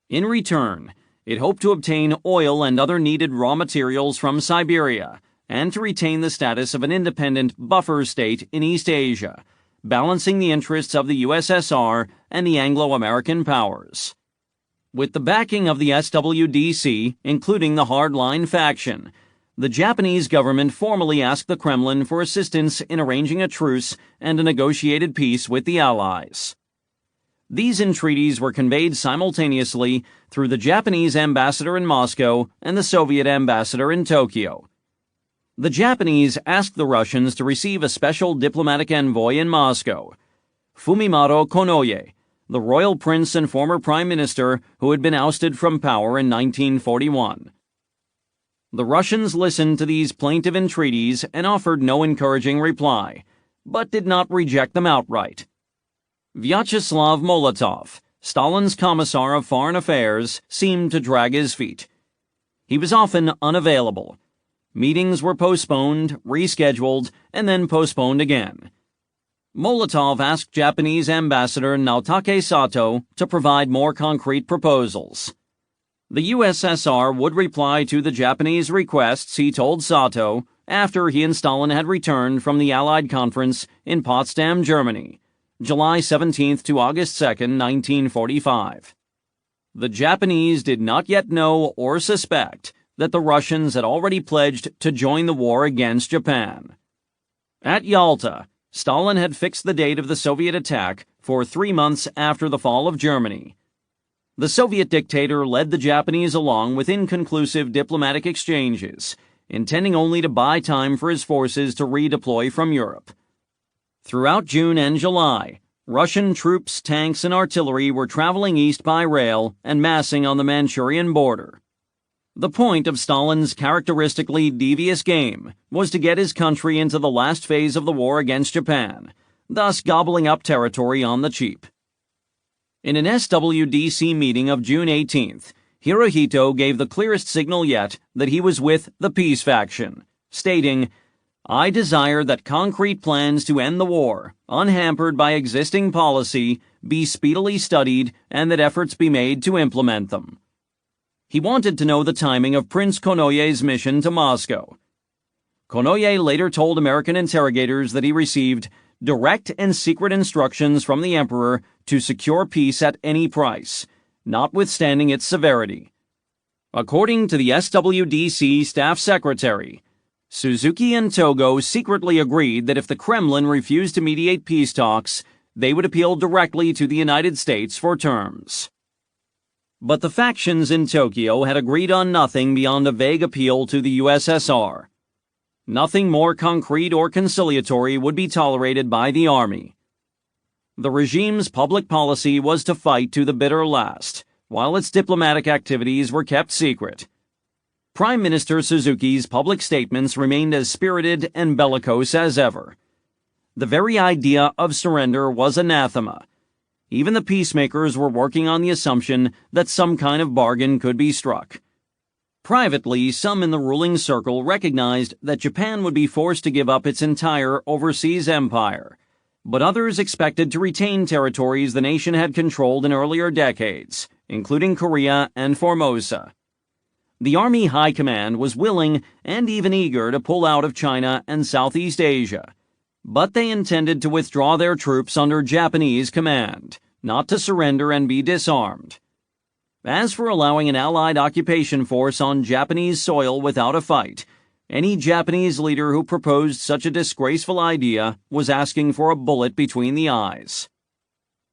In return, it hoped to obtain oil and other needed raw materials from Siberia, and to retain the status of an independent buffer state in East Asia, balancing the interests of the USSR and the Anglo-American powers. With the backing of the SWDC, including the hardline faction, the Japanese government formally asked the Kremlin for assistance in arranging a truce and a negotiated peace with the Allies. These entreaties were conveyed simultaneously through the Japanese ambassador in Moscow and the Soviet ambassador in Tokyo. The Japanese asked the Russians to receive a special diplomatic envoy in Moscow, Fumimaro Konoye, the royal prince and former prime minister who had been ousted from power in 1941. The Russians listened to these plaintive entreaties and offered no encouraging reply, but did not reject them outright. Vyacheslav Molotov, Stalin's Commissar of Foreign Affairs, seemed to drag his feet. He was often unavailable. Meetings were postponed, rescheduled, and then postponed again. Molotov asked Japanese Ambassador Naotake Sato to provide more concrete proposals. The USSR would reply to the Japanese requests, he told Sato, after he and Stalin had returned from the Allied conference in Potsdam, Germany, July 17 to August 2, 1945. The Japanese did not yet know or suspect that the Russians had already pledged to join the war against Japan. At Yalta, Stalin had fixed the date of the Soviet attack for 3 months after the fall of Germany. The Soviet dictator led the Japanese along with inconclusive diplomatic exchanges, intending only to buy time for his forces to redeploy from Europe. Throughout June and July, Russian troops, tanks, and artillery were traveling east by rail and massing on the Manchurian border. The point of Stalin's characteristically devious game was to get his country into the last phase of the war against Japan, thus gobbling up territory on the cheap. In an SWDC meeting of June 18th, Hirohito gave the clearest signal yet that he was with the peace faction, stating, "I desire that concrete plans to end the war, unhampered by existing policy, be speedily studied and that efforts be made to implement them." He wanted to know the timing of Prince Konoye's mission to Moscow. Konoye later told American interrogators that he received direct and secret instructions from the emperor to secure peace at any price, notwithstanding its severity. According to the SWDC staff secretary, Suzuki and Togo secretly agreed that if the Kremlin refused to mediate peace talks, they would appeal directly to the United States for terms. But the factions in Tokyo had agreed on nothing beyond a vague appeal to the USSR. Nothing more concrete or conciliatory would be tolerated by the army. The regime's public policy was to fight to the bitter last, while its diplomatic activities were kept secret. Prime Minister Suzuki's public statements remained as spirited and bellicose as ever. The very idea of surrender was anathema. Even the peacemakers were working on the assumption that some kind of bargain could be struck. Privately, some in the ruling circle recognized that Japan would be forced to give up its entire overseas empire, but others expected to retain territories the nation had controlled in earlier decades, including Korea and Formosa. The Army High Command was willing and even eager to pull out of China and Southeast Asia, but they intended to withdraw their troops under Japanese command, not to surrender and be disarmed. As for allowing an Allied occupation force on Japanese soil without a fight, any Japanese leader who proposed such a disgraceful idea was asking for a bullet between the eyes.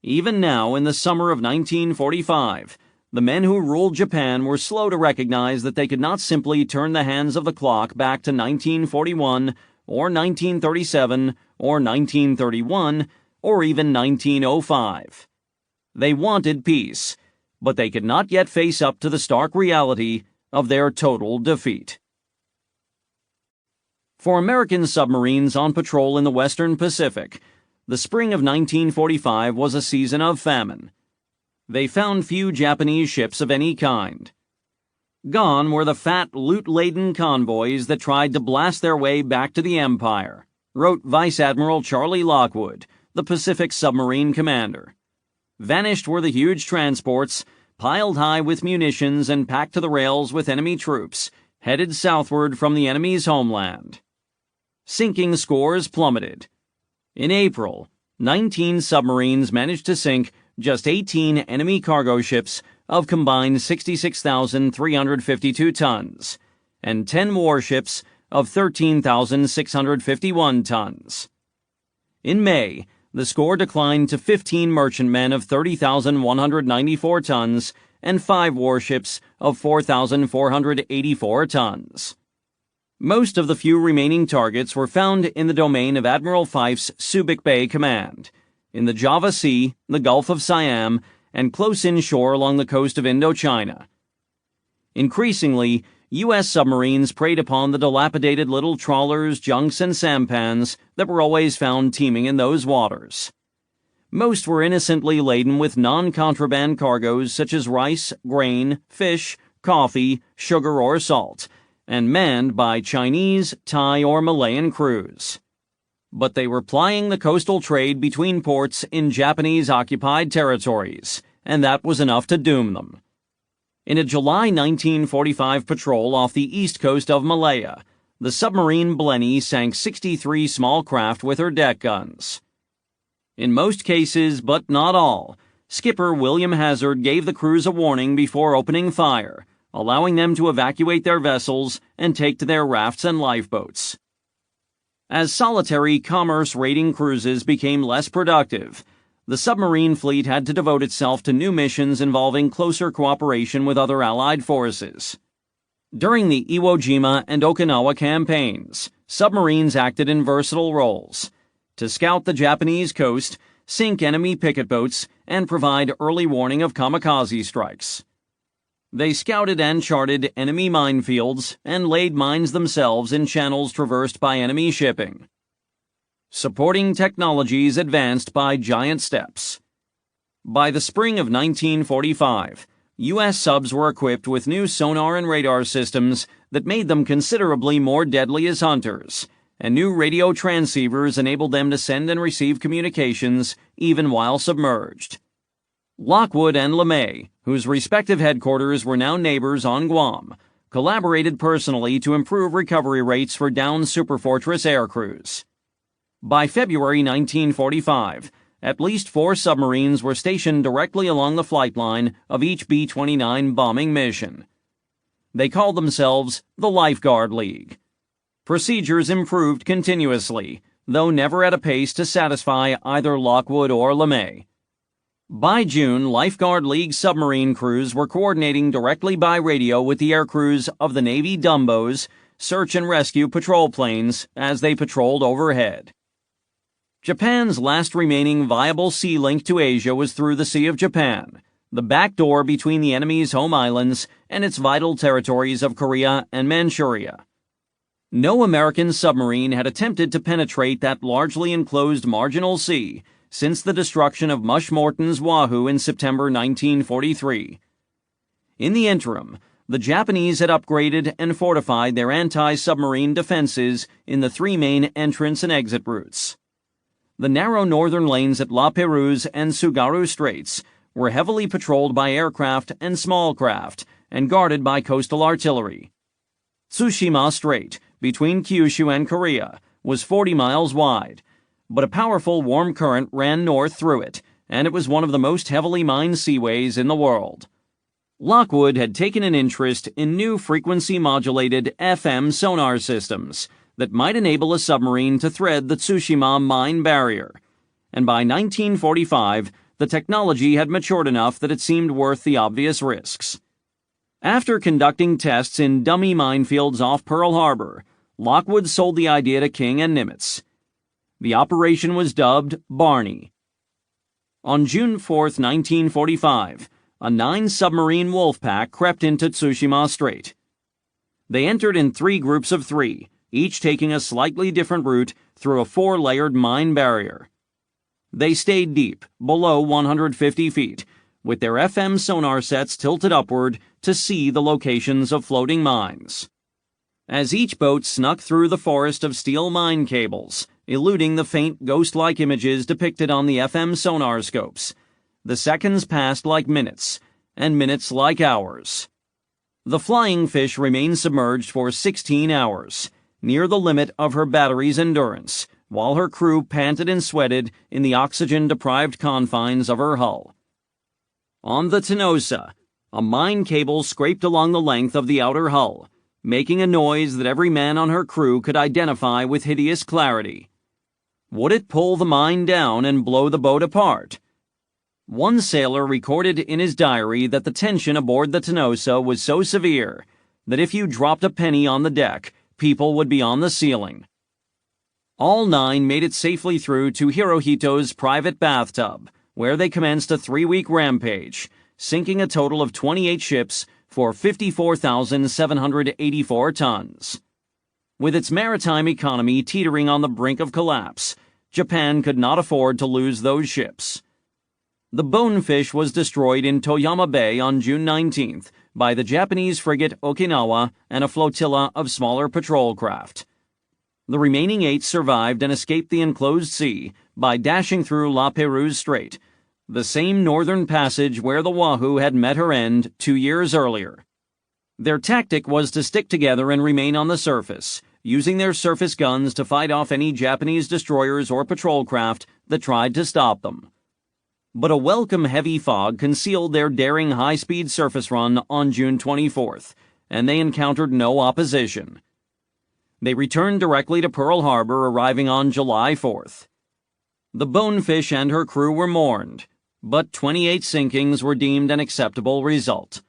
Even now, in the summer of 1945, the men who ruled Japan were slow to recognize that they could not simply turn the hands of the clock back to 1941 or 1937 or 1931 or even 1905. They wanted peace, but they could not yet face up to the stark reality of their total defeat. For American submarines on patrol in the Western Pacific, the spring of 1945 was a season of famine. They found few Japanese ships of any kind. Gone were the fat, loot-laden convoys that tried to blast their way back to the Empire, wrote Vice Admiral Charlie Lockwood, the Pacific submarine commander. Vanished were the huge transports, piled high with munitions and packed to the rails with enemy troops, headed southward from the enemy's homeland. Sinking scores plummeted. In April, 19 submarines managed to sink just 18 enemy cargo ships of combined 66,352 tons, and 10 warships of 13,651 tons. In May, the score declined to 15 merchantmen of 30,194 tons and 5 warships of 4,484 tons. Most of the few remaining targets were found in the domain of Admiral Fife's Subic Bay Command, in the Java Sea, the Gulf of Siam, and close inshore along the coast of Indochina. Increasingly, U.S. submarines preyed upon the dilapidated little trawlers, junks, and sampans that were always found teeming in those waters. Most were innocently laden with non-contraband cargoes such as rice, grain, fish, coffee, sugar, or salt, and manned by Chinese, Thai, or Malayan crews. But they were plying the coastal trade between ports in Japanese-occupied territories, and that was enough to doom them. In a July 1945 patrol off the east coast of Malaya, the submarine Blenny sank 63 small craft with her deck guns. In most cases, but not all, skipper William Hazard gave the crews a warning before opening fire, allowing them to evacuate their vessels and take to their rafts and lifeboats. As solitary commerce-raiding cruises became less productive, the submarine fleet had to devote itself to new missions involving closer cooperation with other Allied forces. During the Iwo Jima and Okinawa campaigns, submarines acted in versatile roles: to scout the Japanese coast, sink enemy picket boats, and provide early warning of kamikaze strikes. They scouted and charted enemy minefields and laid mines themselves in channels traversed by enemy shipping. Supporting technologies advanced by giant steps. By the spring of 1945, U.S. subs were equipped with new sonar and radar systems that made them considerably more deadly as hunters, and new radio transceivers enabled them to send and receive communications even while submerged. Lockwood and LeMay, whose respective headquarters were now neighbors on Guam, collaborated personally to improve recovery rates for downed Superfortress air crews. By February 1945, at least 4 submarines were stationed directly along the flight line of each B-29 bombing mission. They called themselves the Lifeguard League. Procedures improved continuously, though never at a pace to satisfy either Lockwood or LeMay. By June, Lifeguard League submarine crews were coordinating directly by radio with the air crews of the Navy Dumbos, search and rescue patrol planes, as they patrolled overhead. Japan's last remaining viable sea link to Asia was through the Sea of Japan, the back door between the enemy's home islands and its vital territories of Korea and Manchuria. No American submarine had attempted to penetrate that largely enclosed marginal sea since the destruction of Mush-Morton's Wahoo in September 1943. In the interim, the Japanese had upgraded and fortified their anti-submarine defenses in the 3 main entrance and exit routes. The narrow northern lanes at La Perouse and Tsugaru Straits were heavily patrolled by aircraft and small craft and guarded by coastal artillery. Tsushima Strait, between Kyushu and Korea, was 40 miles wide, but a powerful warm current ran north through it, and it was one of the most heavily mined seaways in the world. Lockwood had taken an interest in new frequency-modulated FM sonar systems that might enable a submarine to thread the Tsushima mine barrier, and by 1945, the technology had matured enough that it seemed worth the obvious risks. After conducting tests in dummy minefields off Pearl Harbor, Lockwood sold the idea to King and Nimitz. The operation was dubbed Barney. On June 4, 1945, a 9-submarine wolf pack crept into Tsushima Strait. They entered in 3 groups of 3, each taking a slightly different route through a 4-layered mine barrier. They stayed deep, below 150 feet, with their FM sonar sets tilted upward to see the locations of floating mines. As each boat snuck through the forest of steel mine cables, eluding the faint ghost-like images depicted on the FM sonar scopes, the seconds passed like minutes, and minutes like hours. The flying fish remained submerged for 16 hours, near the limit of her battery's endurance, while her crew panted and sweated in the oxygen-deprived confines of her hull. On the Tenosa, a mine cable scraped along the length of the outer hull, making a noise that every man on her crew could identify with hideous clarity. Would it pull the mine down and blow the boat apart? One sailor recorded in his diary that the tension aboard the Tenosa was so severe that if you dropped a penny on the deck, people would be on the ceiling. All 9 made it safely through to Hirohito's private bathtub, where they commenced a 3-week rampage, sinking a total of 28 ships for 54,784 tons. With its maritime economy teetering on the brink of collapse, Japan could not afford to lose those ships. The Bonefish was destroyed in Toyama Bay on June 19th by the Japanese frigate Okinawa and a flotilla of smaller patrol craft. The remaining 8 survived and escaped the enclosed sea by dashing through La Perouse Strait, the same northern passage where the Wahoo had met her end 2 years earlier. Their tactic was to stick together and remain on the surface, using their surface guns to fight off any Japanese destroyers or patrol craft that tried to stop them. But a welcome heavy fog concealed their daring high-speed surface run on June 24th, and they encountered no opposition. They returned directly to Pearl Harbor, arriving on July 4th. The Bonefish and her crew were mourned, but 28 sinkings were deemed an acceptable result.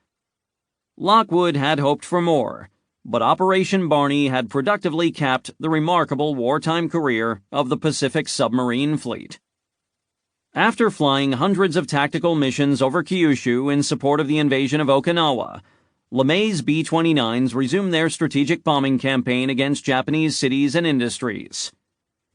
Lockwood had hoped for more, but Operation Barney had productively capped the remarkable wartime career of the Pacific Submarine Fleet. After flying hundreds of tactical missions over Kyushu in support of the invasion of Okinawa, LeMay's B-29s resumed their strategic bombing campaign against Japanese cities and industries.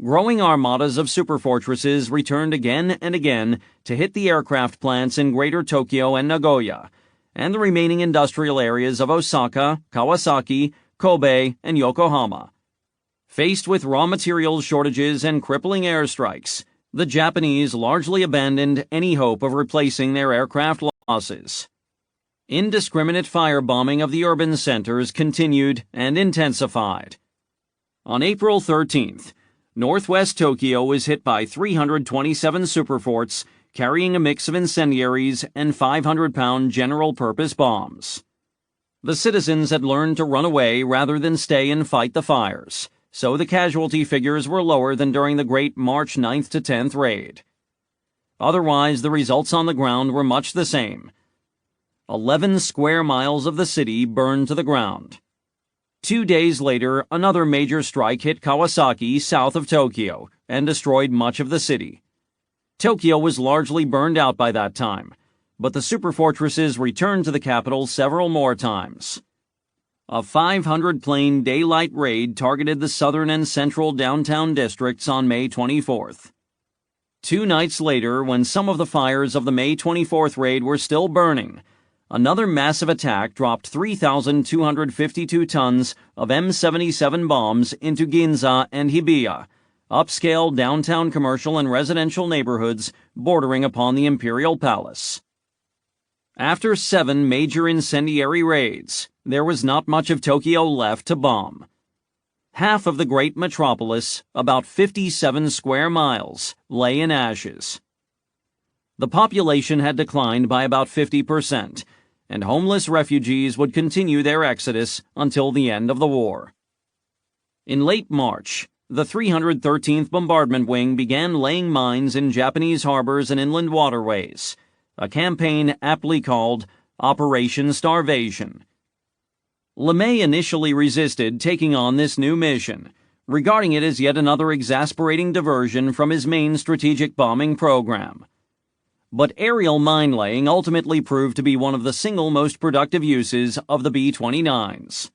Growing armadas of superfortresses returned again and again to hit the aircraft plants in Greater Tokyo and Nagoya, and the remaining industrial areas of Osaka, Kawasaki, Kobe, and Yokohama. Faced with raw materials shortages and crippling airstrikes, the Japanese largely abandoned any hope of replacing their aircraft losses. Indiscriminate firebombing of the urban centers continued and intensified. On April 13th, northwest Tokyo was hit by 327 superforts carrying a mix of incendiaries and 500-pound general-purpose bombs. The citizens had learned to run away rather than stay and fight the fires, so the casualty figures were lower than during the great March 9th to 10th raid. Otherwise, the results on the ground were much the same. 11 square miles of the city burned to the ground. 2 days later, another major strike hit Kawasaki south of Tokyo and destroyed much of the city. Tokyo was largely burned out by that time, but the superfortresses returned to the capital several more times. A 500-plane daylight raid targeted the southern and central downtown districts on May 24th. 2 nights later, when some of the fires of the May 24th raid were still burning, another massive attack dropped 3,252 tons of M77 bombs into Ginza and Hibiya, upscale downtown commercial and residential neighborhoods bordering upon the Imperial Palace. After 7 major incendiary raids, there was not much of Tokyo left to bomb. Half of the great metropolis, about 57 square miles, lay in ashes. The population had declined by about 50%, and homeless refugees would continue their exodus until the end of the war. In late March, the 313th Bombardment Wing began laying mines in Japanese harbors and inland waterways, a campaign aptly called Operation Starvation. LeMay initially resisted taking on this new mission, regarding it as yet another exasperating diversion from his main strategic bombing program. But aerial mine-laying ultimately proved to be one of the single most productive uses of the B-29s.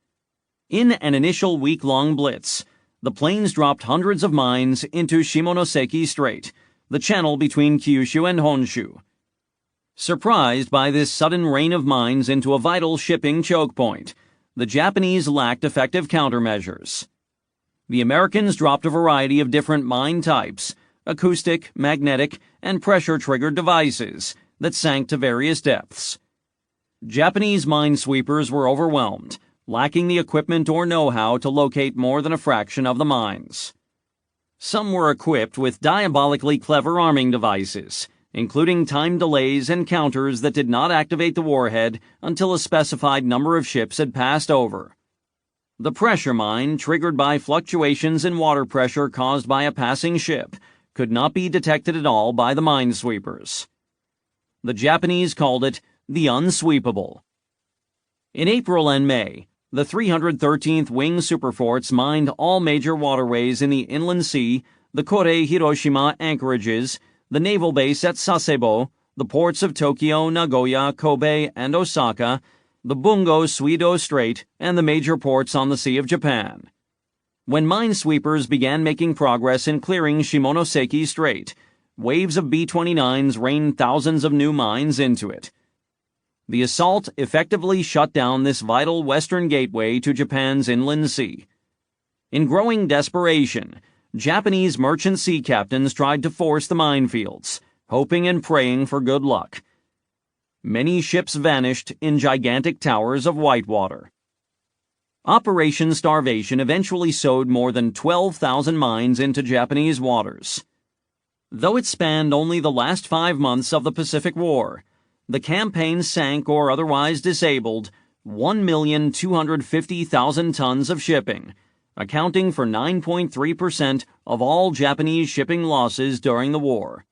In an initial week-long blitz, the planes dropped hundreds of mines into Shimonoseki Strait, the channel between Kyushu and Honshu. Surprised by this sudden rain of mines into a vital shipping choke point, the Japanese lacked effective countermeasures. The Americans dropped a variety of different mine types, acoustic, magnetic, and pressure-triggered devices that sank to various depths. Japanese minesweepers were overwhelmed, lacking the equipment or know-how to locate more than a fraction of the mines. Some were equipped with diabolically clever arming devices, including time delays and counters that did not activate the warhead until a specified number of ships had passed over. The pressure mine, triggered by fluctuations in water pressure caused by a passing ship, could not be detected at all by the minesweepers. The Japanese called it the unsweepable. In April and May, the 313th Wing Superforts mined all major waterways in the Inland Sea, the Kore-Hiroshima anchorages, the naval base at Sasebo, the ports of Tokyo, Nagoya, Kobe, and Osaka, the Bungo-Suido Strait, and the major ports on the Sea of Japan. When minesweepers began making progress in clearing Shimonoseki Strait, waves of B-29s rained thousands of new mines into it. The assault effectively shut down this vital western gateway to Japan's inland sea. In growing desperation, Japanese merchant sea captains tried to force the minefields, hoping and praying for good luck. Many ships vanished in gigantic towers of whitewater. Operation Starvation eventually sowed more than 12,000 mines into Japanese waters. Though it spanned only the last 5 months of the Pacific War, the campaign sank or otherwise disabled 1,250,000 tons of shipping, accounting for 9.3% of all Japanese shipping losses during the war.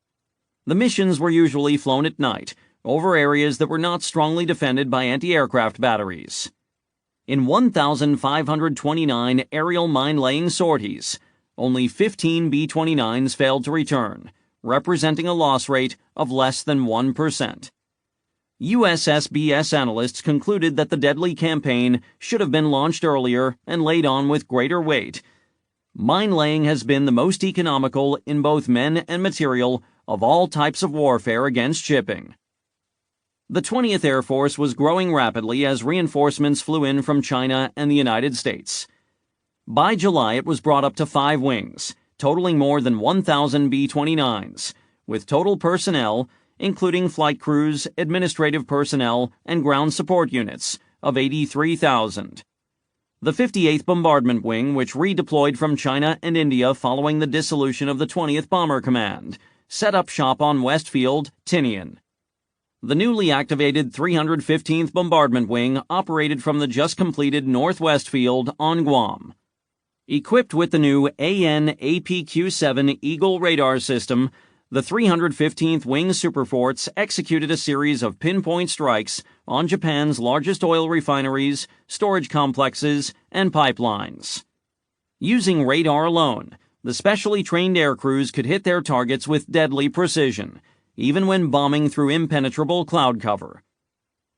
The missions were usually flown at night, over areas that were not strongly defended by anti-aircraft batteries. In 1,529 aerial mine-laying sorties, only 15 B-29s failed to return, representing a loss rate of less than 1%. USSBS analysts concluded that the deadly campaign should have been launched earlier and laid on with greater weight. Mine-laying has been the most economical in both men and material of all types of warfare against shipping. The 20th Air Force was growing rapidly as reinforcements flew in from China and the United States. By July, it was brought up to 5 wings, totaling more than 1,000 B-29s, with total personnel, including flight crews, administrative personnel, and ground support units, of 83,000. The 58th Bombardment Wing, which redeployed from China and India following the dissolution of the 20th Bomber Command, set up shop on Westfield, Tinian. The newly activated 315th Bombardment Wing operated from the just completed Northwest Field on Guam. Equipped with the new AN/APQ-7 Eagle radar system, the 315th Wing Superforts executed a series of pinpoint strikes on Japan's largest oil refineries, storage complexes, and pipelines. Using radar alone, the specially trained air crews could hit their targets with deadly precision, even when bombing through impenetrable cloud cover.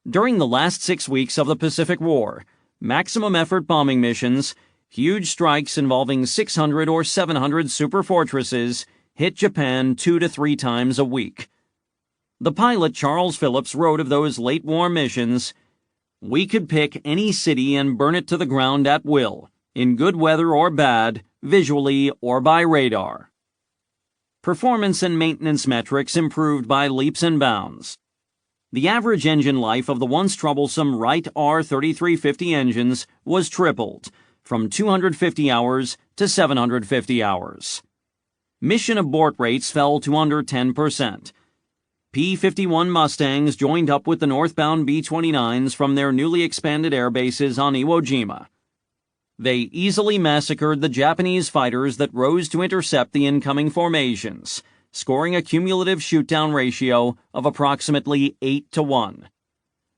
During the last 6 weeks of the Pacific War, maximum effort bombing missions, huge strikes involving 600 or 700 superfortresses, hit Japan 2 to 3 times a week. The pilot Charles Phillips wrote of those late war missions, "We could pick any city and burn it to the ground at will, in good weather or bad, visually or by radar." Performance and maintenance metrics improved by leaps and bounds. The average engine life of the once troublesome Wright R3350 engines was tripled, from 250 hours to 750 hours. Mission abort rates fell to under 10%. P-51 Mustangs joined up with the northbound B-29s from their newly expanded air bases on Iwo Jima. They easily massacred the Japanese fighters that rose to intercept the incoming formations, scoring a cumulative shootdown ratio of approximately 8 to 1.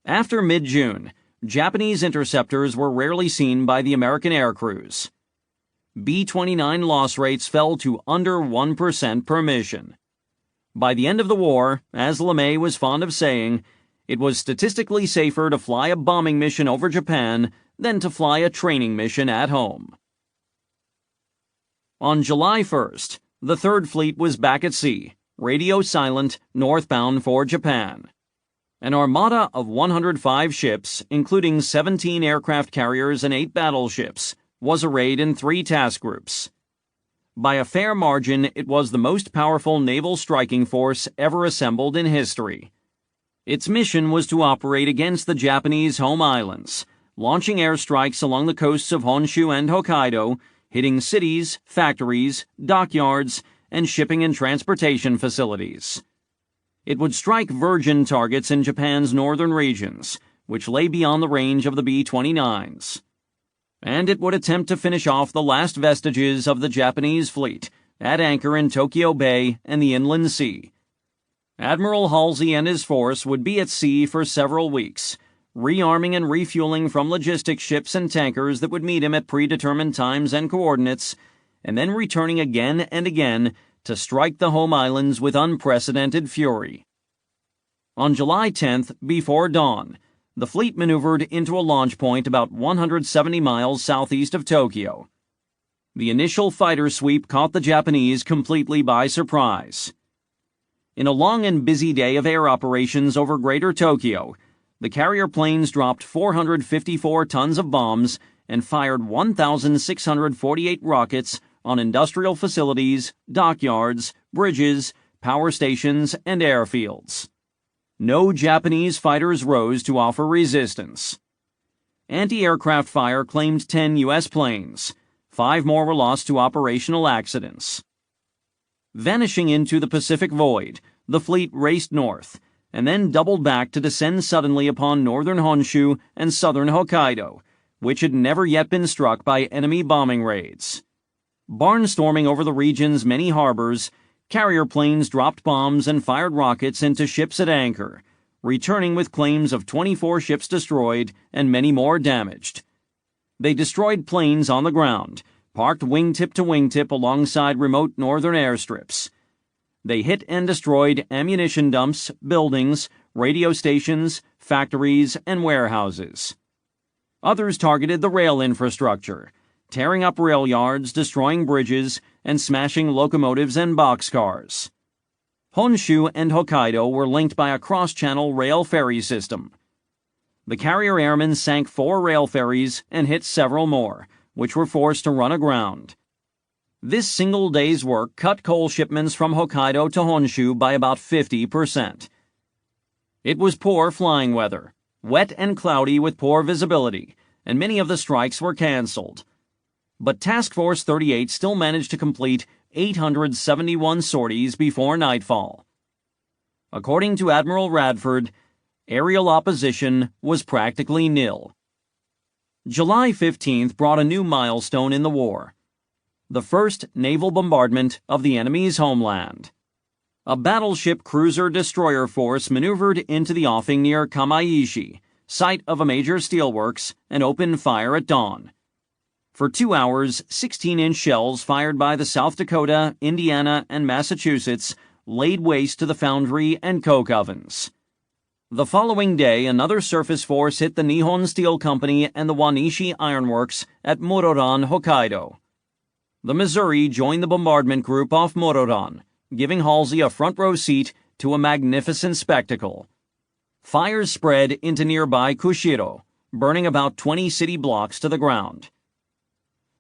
After mid-June, Japanese interceptors were rarely seen by the American air crews. B-29 loss rates fell to under 1% per mission. By the end of the war, as LeMay was fond of saying, it was statistically safer to fly a bombing mission over Japan than to fly a training mission at home. On July 1st, the Third Fleet was back at sea, radio silent, northbound for Japan. An armada of 105 ships, including 17 aircraft carriers and 8 battleships, was arrayed in 3 task groups. By a fair margin, it was the most powerful naval striking force ever assembled in history. Its mission was to operate against the Japanese home islands, launching airstrikes along the coasts of Honshu and Hokkaido, hitting cities, factories, dockyards, and shipping and transportation facilities. It would strike virgin targets in Japan's northern regions, which lay beyond the range of the B-29s. And it would attempt to finish off the last vestiges of the Japanese fleet, at anchor in Tokyo Bay and the Inland Sea. Admiral Halsey and his force would be at sea for several weeks, rearming and refueling from logistics ships and tankers that would meet him at predetermined times and coordinates, and then returning again and again to strike the home islands with unprecedented fury. On July 10th, before dawn, the fleet maneuvered into a launch point about 170 miles southeast of Tokyo. The initial fighter sweep caught the Japanese completely by surprise. In a long and busy day of air operations over Greater Tokyo, the carrier planes dropped 454 tons of bombs and fired 1,648 rockets on industrial facilities, dockyards, bridges, power stations, and airfields. No Japanese fighters rose to offer resistance. Anti-aircraft fire claimed 10 U.S. planes. 5 more were lost to operational accidents. Vanishing into the Pacific void, the fleet raced north, and then doubled back to descend suddenly upon northern Honshu and southern Hokkaido, which had never yet been struck by enemy bombing raids. Barnstorming over the region's many harbors, carrier planes dropped bombs and fired rockets into ships at anchor, returning with claims of 24 ships destroyed and many more damaged. They destroyed planes on the ground, parked wingtip to wingtip alongside remote northern airstrips. They hit and destroyed ammunition dumps, buildings, radio stations, factories, and warehouses. Others targeted the rail infrastructure, tearing up rail yards, destroying bridges, and smashing locomotives and boxcars. Honshu and Hokkaido were linked by a cross-channel rail ferry system. The carrier airmen sank 4 rail ferries and hit several more, which were forced to run aground. This single day's work cut coal shipments from Hokkaido to Honshu by about 50%. It was poor flying weather, wet and cloudy with poor visibility, and many of the strikes were canceled. But Task Force 38 still managed to complete 871 sorties before nightfall. According to Admiral Radford, aerial opposition was practically nil. July 15th brought a new milestone in the war: the first naval bombardment of the enemy's homeland. A battleship cruiser-destroyer force maneuvered into the offing near Kamaishi, site of a major steelworks, and opened fire at dawn. For 2 hours, 16-inch shells fired by the South Dakota, Indiana, and Massachusetts laid waste to the foundry and coke ovens. The following day, another surface force hit the Nihon Steel Company and the Wanishi Ironworks at Muroran, Hokkaido. The Missouri joined the bombardment group off Muroran, giving Halsey a front-row seat to a magnificent spectacle. Fires spread into nearby Kushiro, burning about 20 city blocks to the ground.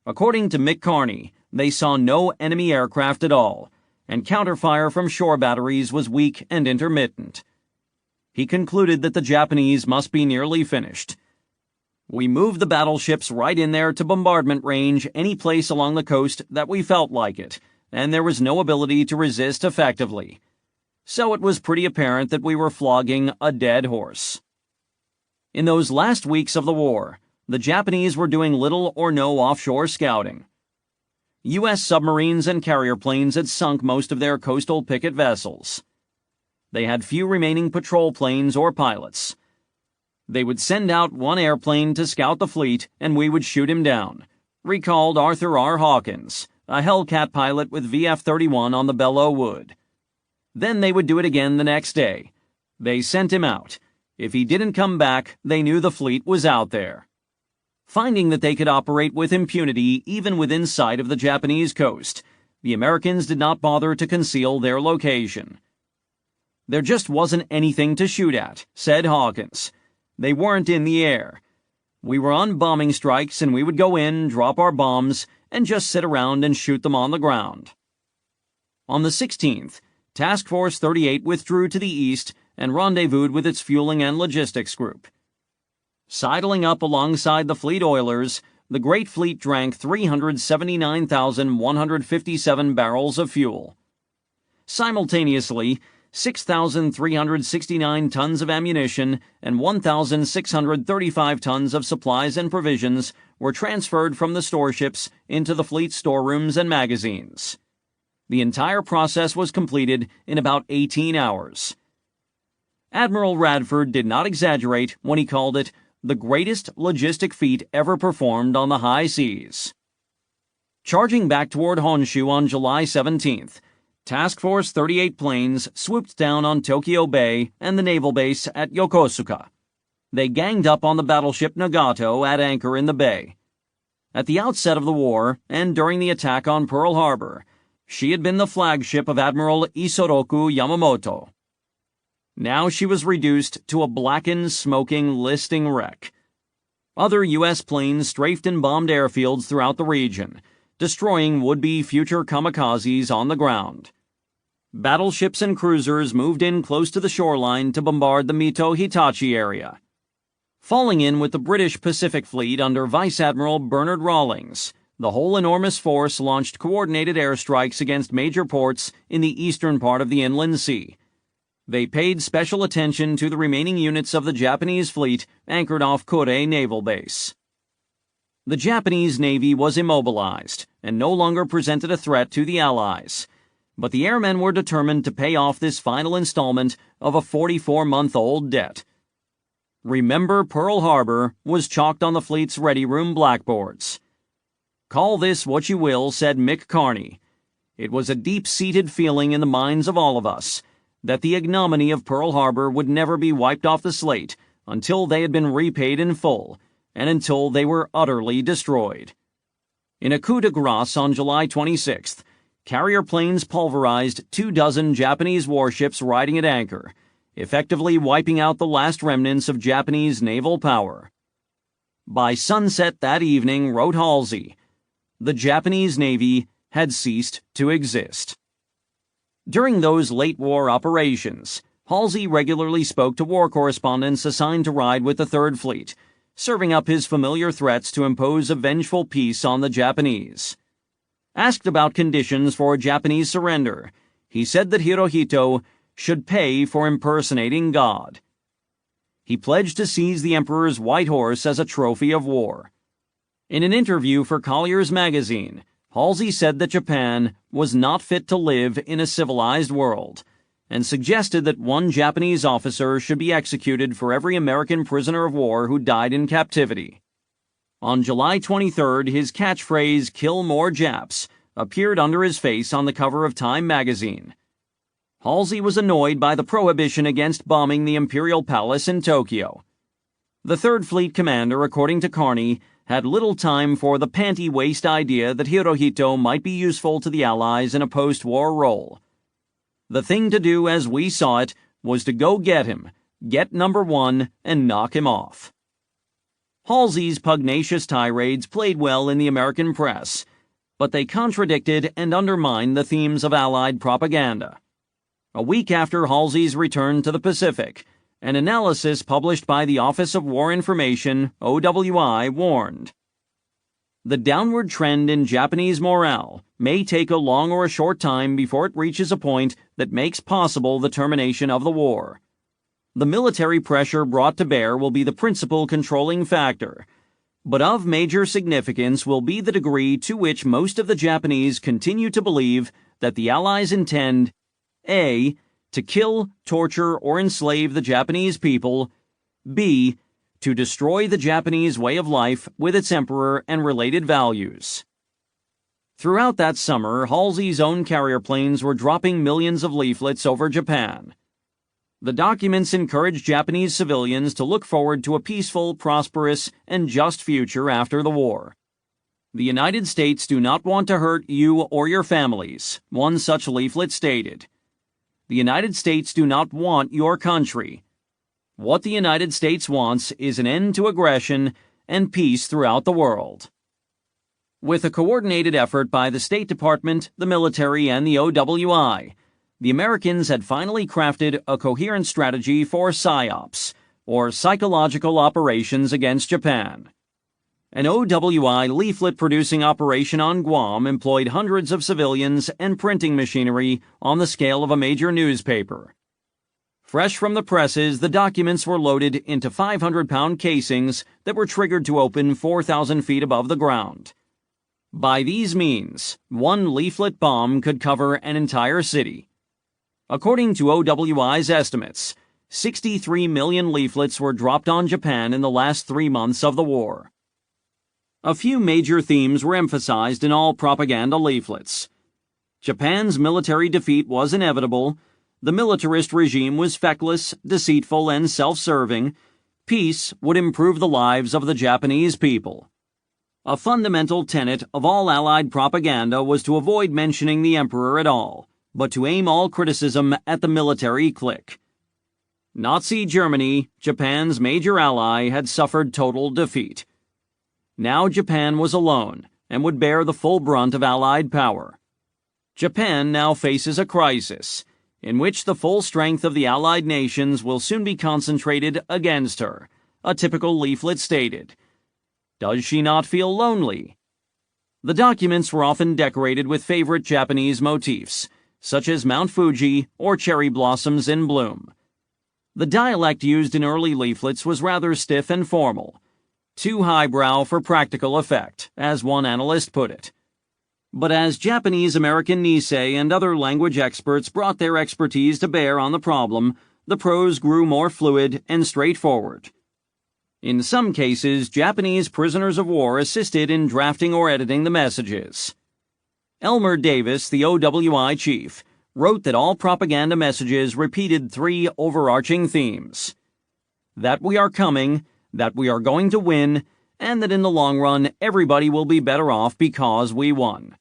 According to Mick Carney, they saw no enemy aircraft at all, and counterfire from shore batteries was weak and intermittent. He concluded that the Japanese must be nearly finished. We moved the battleships right in there to bombardment range any place along the coast that we felt like it, and there was no ability to resist effectively. So it was pretty apparent that we were flogging a dead horse. In those last weeks of the war, the Japanese were doing little or no offshore scouting. U.S. submarines and carrier planes had sunk most of their coastal picket vessels. They had few remaining patrol planes or pilots. They would send out one airplane to scout the fleet, and we would shoot him down, recalled Arthur R. Hawkins, a Hellcat pilot with VF-31 on the Belleau Wood. Then they would do it again the next day. They sent him out. If he didn't come back, they knew the fleet was out there. Finding that they could operate with impunity even within sight of the Japanese coast, the Americans did not bother to conceal their location. There just wasn't anything to shoot at, said Hawkins. They weren't in the air. We were on bombing strikes, and we would go in, drop our bombs, and just sit around and shoot them on the ground. On the 16th, Task Force 38 withdrew to the east and rendezvoused with its fueling and logistics group. Sidling up alongside the fleet oilers, the Great Fleet drank 379,157 barrels of fuel. Simultaneously, 6,369 tons of ammunition and 1,635 tons of supplies and provisions were transferred from the storeships into the fleet storerooms and magazines. The entire process was completed in about 18 hours. Admiral Radford did not exaggerate when he called it the greatest logistic feat ever performed on the high seas. Charging back toward Honshu on July 17th, Task Force 38 planes swooped down on Tokyo Bay and the naval base at Yokosuka. They ganged up on the battleship Nagato at anchor in the bay. At the outset of the war, and during the attack on Pearl Harbor, she had been the flagship of Admiral Isoroku Yamamoto. Now she was reduced to a blackened, smoking, listing wreck. Other U.S. planes strafed and bombed airfields throughout the region, destroying would-be future kamikazes on the ground. Battleships and cruisers moved in close to the shoreline to bombard the Mito-Hitachi area. Falling in with the British Pacific Fleet under Vice Admiral Bernard Rawlings, the whole enormous force launched coordinated airstrikes against major ports in the eastern part of the Inland Sea. They paid special attention to the remaining units of the Japanese fleet anchored off Kure Naval Base. The Japanese Navy was immobilized and no longer presented a threat to the Allies, but the airmen were determined to pay off this final installment of a 44-month-old debt. Remember Pearl Harbor was chalked on the fleet's ready room blackboards. Call this what you will, said Mick Carney. It was a deep-seated feeling in the minds of all of us that the ignominy of Pearl Harbor would never be wiped off the slate until they had been repaid in full and until they were utterly destroyed. In a coup de grace on July 26th, carrier planes pulverized 24 Japanese warships riding at anchor, effectively wiping out the last remnants of Japanese naval power. By sunset that evening, wrote Halsey, the Japanese Navy had ceased to exist. During those late-war operations, Halsey regularly spoke to war correspondents assigned to ride with the Third Fleet, serving up his familiar threats to impose a vengeful peace on the Japanese. Asked about conditions for a Japanese surrender, he said that Hirohito should pay for impersonating God. He pledged to seize the Emperor's white horse as a trophy of war. In an interview for Collier's magazine, Halsey said that Japan was not fit to live in a civilized world, and suggested that one Japanese officer should be executed for every American prisoner of war who died in captivity. On July 23rd, his catchphrase, "Kill more Japs," appeared under his face on the cover of Time magazine. Halsey was annoyed by the prohibition against bombing the Imperial Palace in Tokyo. The Third Fleet commander, according to Carney, had little time for the panty-waist idea that Hirohito might be useful to the Allies in a post-war role. The thing to do, as we saw it, was to go get him, get number one, and knock him off. Halsey's pugnacious tirades played well in the American press, but they contradicted and undermined the themes of Allied propaganda. A week after Halsey's return to the Pacific, an analysis published by the Office of War Information, WWII, warned, "The downward trend in Japanese morale may take a long or a short time before it reaches a point that makes possible the termination of the war. The military pressure brought to bear will be the principal controlling factor, but of major significance will be the degree to which most of the Japanese continue to believe that the Allies intend A. to kill, torture, or enslave the Japanese people, B. to destroy the Japanese way of life with its emperor and related values." Throughout that summer, Halsey's own carrier planes were dropping millions of leaflets over Japan. The documents encouraged Japanese civilians to look forward to a peaceful, prosperous, and just future after the war. "The United States do not want to hurt you or your families," one such leaflet stated. "The United States do not want your country. What the United States wants is an end to aggression and peace throughout the world." With a coordinated effort by the State Department, the military, and the OWI, the Americans had finally crafted a coherent strategy for PSYOPs, or psychological operations against Japan. An OWI leaflet-producing operation on Guam employed hundreds of civilians and printing machinery on the scale of a major newspaper. Fresh from the presses, the documents were loaded into 500-pound casings that were triggered to open 4,000 feet above the ground. By these means, one leaflet bomb could cover an entire city. According to OWI's estimates, 63 million leaflets were dropped on Japan in the last 3 months of the war. A few major themes were emphasized in all propaganda leaflets. Japan's military defeat was inevitable, the militarist regime was feckless, deceitful, and self-serving, peace would improve the lives of the Japanese people. A fundamental tenet of all Allied propaganda was to avoid mentioning the emperor at all, but to aim all criticism at the military clique. Nazi Germany, Japan's major ally, had suffered total defeat. Now Japan was alone and would bear the full brunt of Allied power. Japan now faces a crisis, in which the full strength of the Allied nations will soon be concentrated against her, a typical leaflet stated. Does she not feel lonely? The documents were often decorated with favorite Japanese motifs, such as Mount Fuji or cherry blossoms in bloom. The dialect used in early leaflets was rather stiff and formal. Too highbrow for practical effect, as one analyst put it. But as Japanese-American Nisei and other language experts brought their expertise to bear on the problem, the prose grew more fluid and straightforward. In some cases, Japanese prisoners of war assisted in drafting or editing the messages. Elmer Davis, the OWI chief, wrote that all propaganda messages repeated three overarching themes: that we are coming, that we are going to win, and that in the long run everybody will be better off because we won.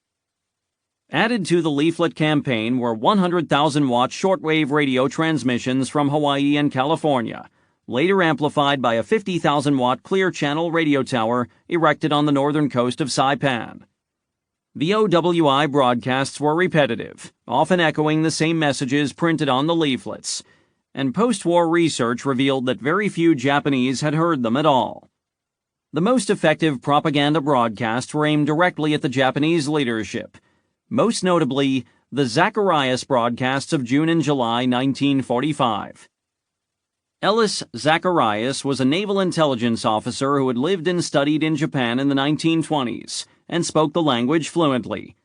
Added to the leaflet campaign were 100,000-watt shortwave radio transmissions from Hawaii and California, later amplified by a 50,000-watt clear-channel radio tower erected on the northern coast of Saipan. The OWI broadcasts were repetitive, often echoing the same messages printed on the leaflets, and post-war research revealed that very few Japanese had heard them at all. The most effective propaganda broadcasts were aimed directly at the Japanese leadership, most notably the Zacharias broadcasts of June and July 1945. Ellis Zacharias was a naval intelligence officer who had lived and studied in Japan in the 1920s and spoke the language fluently.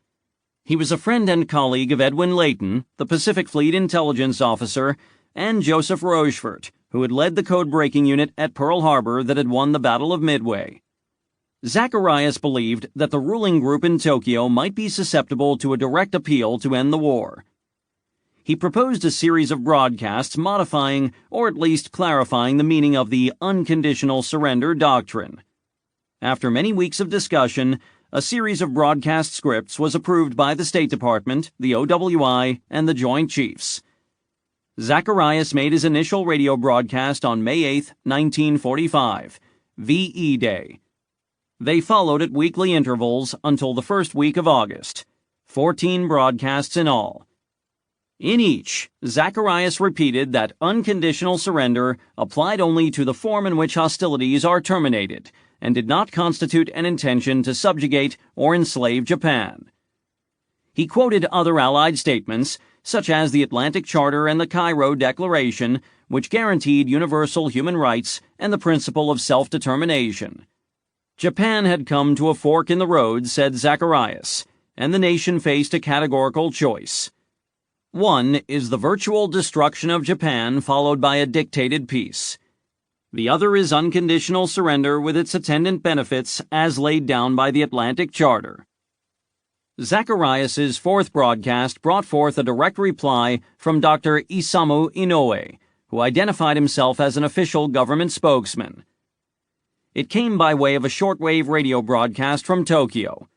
He was a friend and colleague of Edwin Layton, the Pacific Fleet intelligence officer, and Joseph Rochefort, who had led the code-breaking unit at Pearl Harbor that had won the Battle of Midway. Zacharias believed that the ruling group in Tokyo might be susceptible to a direct appeal to end the war. He proposed a series of broadcasts modifying or at least clarifying the meaning of the unconditional surrender doctrine. After many weeks of discussion, a series of broadcast scripts was approved by the State Department, the OWI, and the Joint Chiefs. Zacharias made his initial radio broadcast on May 8, 1945, VE Day. They followed at weekly intervals until the first week of August, 14 broadcasts in all. In each, Zacharias repeated that unconditional surrender applied only to the form in which hostilities are terminated and did not constitute an intention to subjugate or enslave Japan. He quoted other Allied statements, such as the Atlantic Charter and the Cairo Declaration, which guaranteed universal human rights and the principle of self-determination. Japan had come to a fork in the road, said Zacharias, and the nation faced a categorical choice. One is the virtual destruction of Japan followed by a dictated peace. The other is unconditional surrender with its attendant benefits as laid down by the Atlantic Charter. Zacharias's fourth broadcast brought forth a direct reply from Dr. Isamu Inoue, who identified himself as an official government spokesman. It came by way of a shortwave radio broadcast from Tokyo.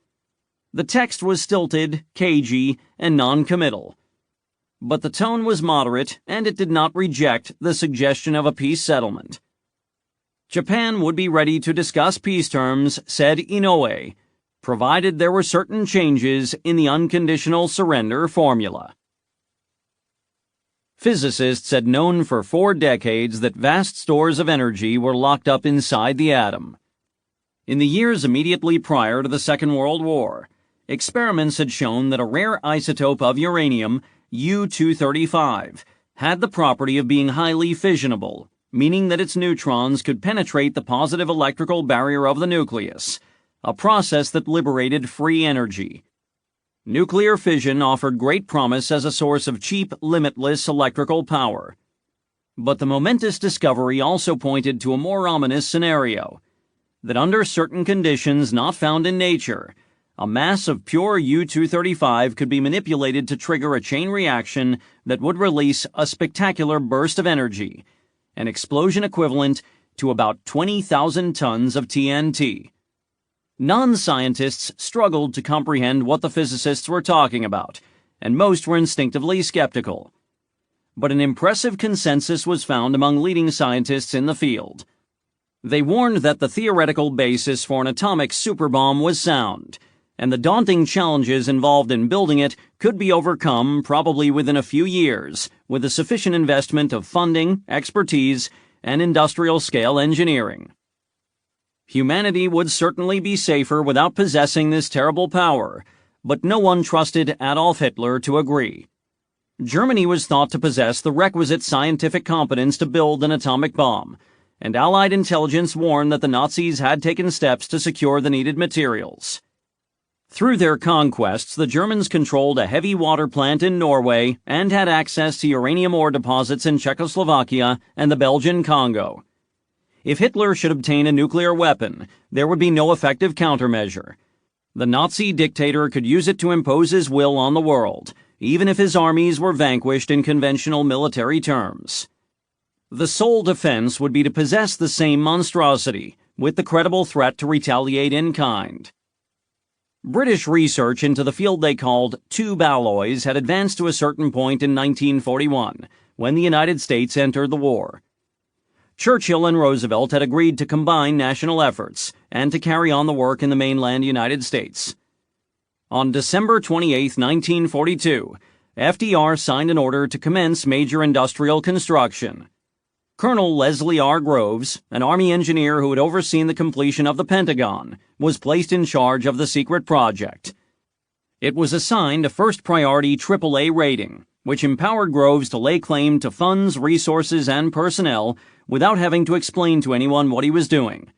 The text was stilted, cagey, and non-committal. But the tone was moderate, and it did not reject the suggestion of a peace settlement. Japan would be ready to discuss peace terms, said Inoue, provided there were certain changes in the unconditional surrender formula. Physicists had known for 4 decades that vast stores of energy were locked up inside the atom. In the years immediately prior to the Second World War, experiments had shown that a rare isotope of uranium, U-235, had the property of being highly fissionable, meaning that its neutrons could penetrate the positive electrical barrier of the nucleus, a process that liberated free energy. Nuclear fission offered great promise as a source of cheap, limitless electrical power. But the momentous discovery also pointed to a more ominous scenario, that under certain conditions not found in nature, a mass of pure U-235 could be manipulated to trigger a chain reaction that would release a spectacular burst of energy, an explosion equivalent to about 20,000 tons of TNT. Non-scientists struggled to comprehend what the physicists were talking about, and most were instinctively skeptical. But an impressive consensus was found among leading scientists in the field. They warned that the theoretical basis for an atomic superbomb was sound, and the daunting challenges involved in building it could be overcome probably within a few years with a sufficient investment of funding, expertise, and industrial-scale engineering. Humanity would certainly be safer without possessing this terrible power, but no one trusted Adolf Hitler to agree. Germany was thought to possess the requisite scientific competence to build an atomic bomb, and Allied intelligence warned that the Nazis had taken steps to secure the needed materials. Through their conquests, the Germans controlled a heavy water plant in Norway and had access to uranium ore deposits in Czechoslovakia and the Belgian Congo. If Hitler should obtain a nuclear weapon, there would be no effective countermeasure. The Nazi dictator could use it to impose his will on the world, even if his armies were vanquished in conventional military terms. The sole defense would be to possess the same monstrosity, with the credible threat to retaliate in kind. British research into the field they called tube alloys had advanced to a certain point in 1941, when the United States entered the war. Churchill and Roosevelt had agreed to combine national efforts and to carry on the work in the mainland United States. On December 28, 1942, FDR signed an order to commence major industrial construction. Colonel Leslie R. Groves, an Army engineer who had overseen the completion of the Pentagon, was placed in charge of the secret project. It was assigned a first priority AAA rating, which empowered Groves to lay claim to funds, resources, and personnel without having to explain to anyone what he was doing.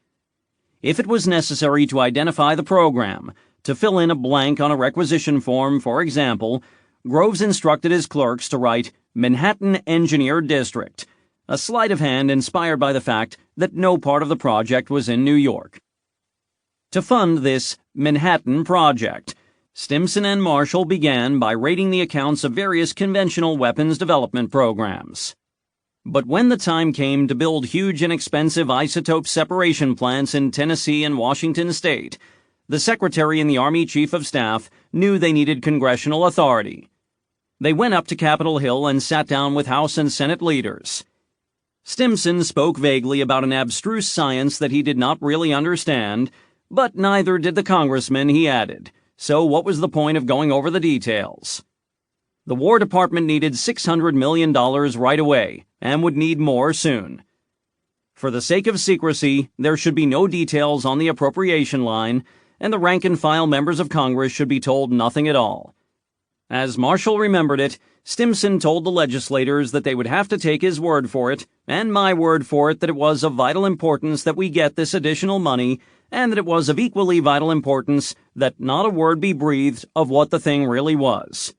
If it was necessary to identify the program, to fill in a blank on a requisition form, for example, Groves instructed his clerks to write Manhattan Engineer District, a sleight of hand inspired by the fact that no part of the project was in New York. To fund this Manhattan project, Stimson and Marshall began by rating the accounts of various conventional weapons development programs. But when the time came to build huge and expensive isotope separation plants in Tennessee and Washington State, the Secretary and the Army Chief of Staff knew they needed congressional authority. They went up to Capitol Hill and sat down with House and Senate leaders. Stimson spoke vaguely about an abstruse science that he did not really understand, but neither did the congressman, he added, so what was the point of going over the details? The War Department needed $600 million right away, and would need more soon. For the sake of secrecy, there should be no details on the appropriation line, and the rank-and-file members of Congress should be told nothing at all. As Marshall remembered it, Stimson told the legislators that they would have to take his word for it, and my word for it that it was of vital importance that we get this additional money, and that it was of equally vital importance that not a word be breathed of what the thing really was.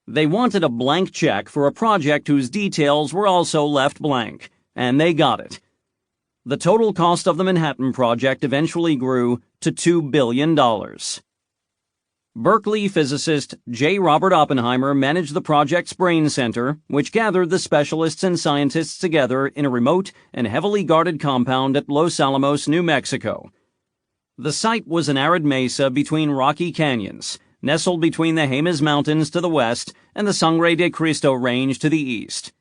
They wanted a blank check for a project whose details were also left blank, and they got it. The total cost of the Manhattan Project eventually grew to $2 billion. Berkeley physicist J. Robert Oppenheimer managed the project's brain center, which gathered the specialists and scientists together in a remote and heavily guarded compound at Los Alamos, New Mexico. The site was an arid mesa between rocky canyons, nestled between the Jemez Mountains to the west and the Sangre de Cristo Range to the east.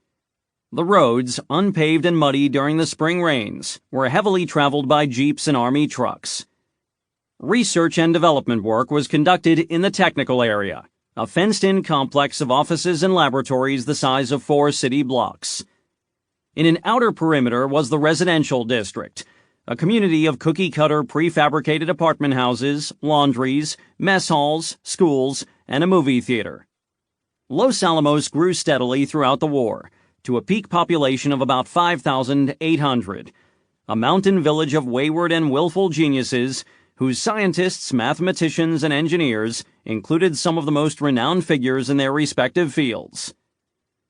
The roads, unpaved and muddy during the spring rains, were heavily traveled by jeeps and Army trucks. Research and development work was conducted in the technical area, a fenced-in complex of offices and laboratories the size of 4 city blocks. In an outer perimeter was the residential district, a community of cookie-cutter prefabricated apartment houses, laundries, mess halls, schools, and a movie theater. Los Alamos grew steadily throughout the war, to a peak population of about 5,800, a mountain village of wayward and willful geniuses whose scientists, mathematicians, and engineers included some of the most renowned figures in their respective fields.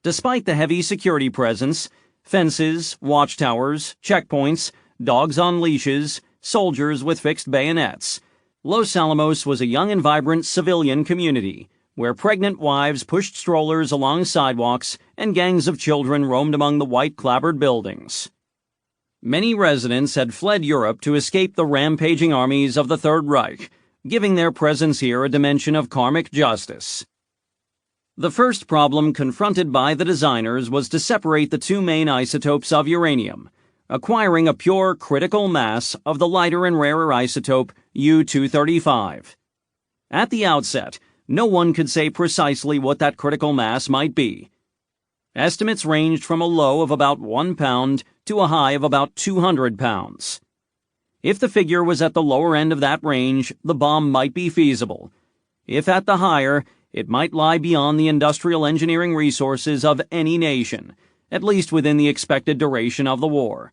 Despite the heavy security presence, fences, watchtowers, checkpoints, dogs on leashes, soldiers with fixed bayonets, Los Alamos was a young and vibrant civilian community, where pregnant wives pushed strollers along sidewalks and gangs of children roamed among the white clapboard buildings. Many residents had fled Europe to escape the rampaging armies of the Third Reich, giving their presence here a dimension of karmic justice. The first problem confronted by the designers was to separate the 2 main isotopes of uranium, acquiring a pure critical mass of the lighter and rarer isotope U-235. At the outset, no one could say precisely what that critical mass might be. Estimates ranged from a low of about 1 pound to a high of about 200 pounds. If the figure was at the lower end of that range, the bomb might be feasible. If at the higher, it might lie beyond the industrial engineering resources of any nation, at least within the expected duration of the war.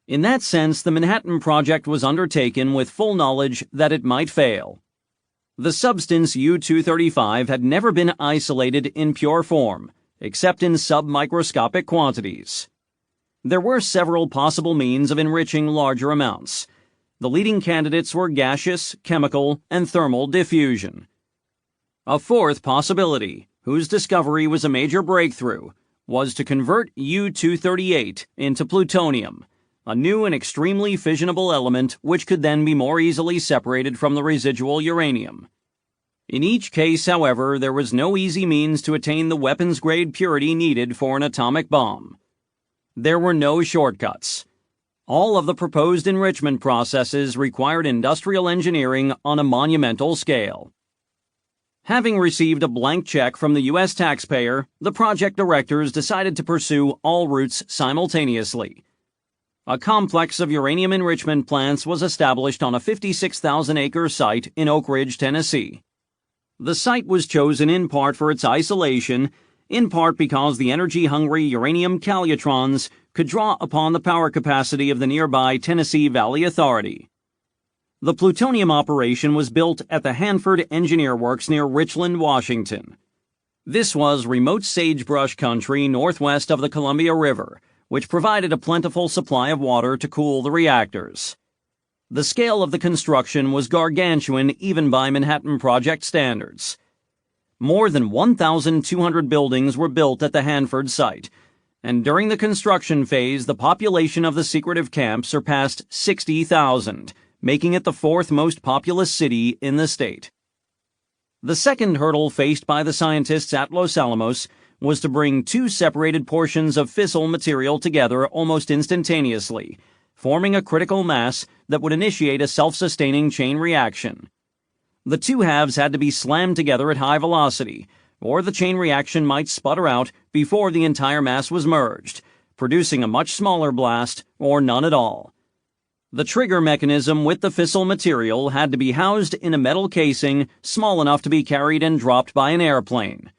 In that sense, the Manhattan Project was undertaken with full knowledge that it might fail. The substance U-235 had never been isolated in pure form, except in submicroscopic quantities. There were several possible means of enriching larger amounts. The leading candidates were gaseous, chemical, and thermal diffusion. A fourth possibility, whose discovery was a major breakthrough, was to convert U-238 into plutonium, a new and extremely fissionable element which could then be more easily separated from the residual uranium. In each case, however, there was no easy means to attain the weapons-grade purity needed for an atomic bomb. There were no shortcuts. All of the proposed enrichment processes required industrial engineering on a monumental scale. Having received a blank check from the U.S. taxpayer, the project directors decided to pursue all routes simultaneously. A complex of uranium enrichment plants was established on a 56,000-acre site in Oak Ridge, Tennessee. The site was chosen in part for its isolation, in part because the energy-hungry uranium calutrons could draw upon the power capacity of the nearby Tennessee Valley Authority. The plutonium operation was built at the Hanford Engineer Works near Richland, Washington. This was remote sagebrush country northwest of the Columbia River, which provided a plentiful supply of water to cool the reactors. The scale of the construction was gargantuan even by Manhattan Project standards. More than 1,200 buildings were built at the Hanford site, and during the construction phase, the population of the secretive camp surpassed 60,000, making it the fourth most populous city in the state. The second hurdle faced by the scientists at Los Alamos was to bring two separated portions of fissile material together almost instantaneously, forming a critical mass that would initiate a self-sustaining chain reaction. The two halves had to be slammed together at high velocity, or the chain reaction might sputter out before the entire mass was merged, producing a much smaller blast or none at all. The trigger mechanism with the fissile material had to be housed in a metal casing small enough to be carried and dropped by an airplane.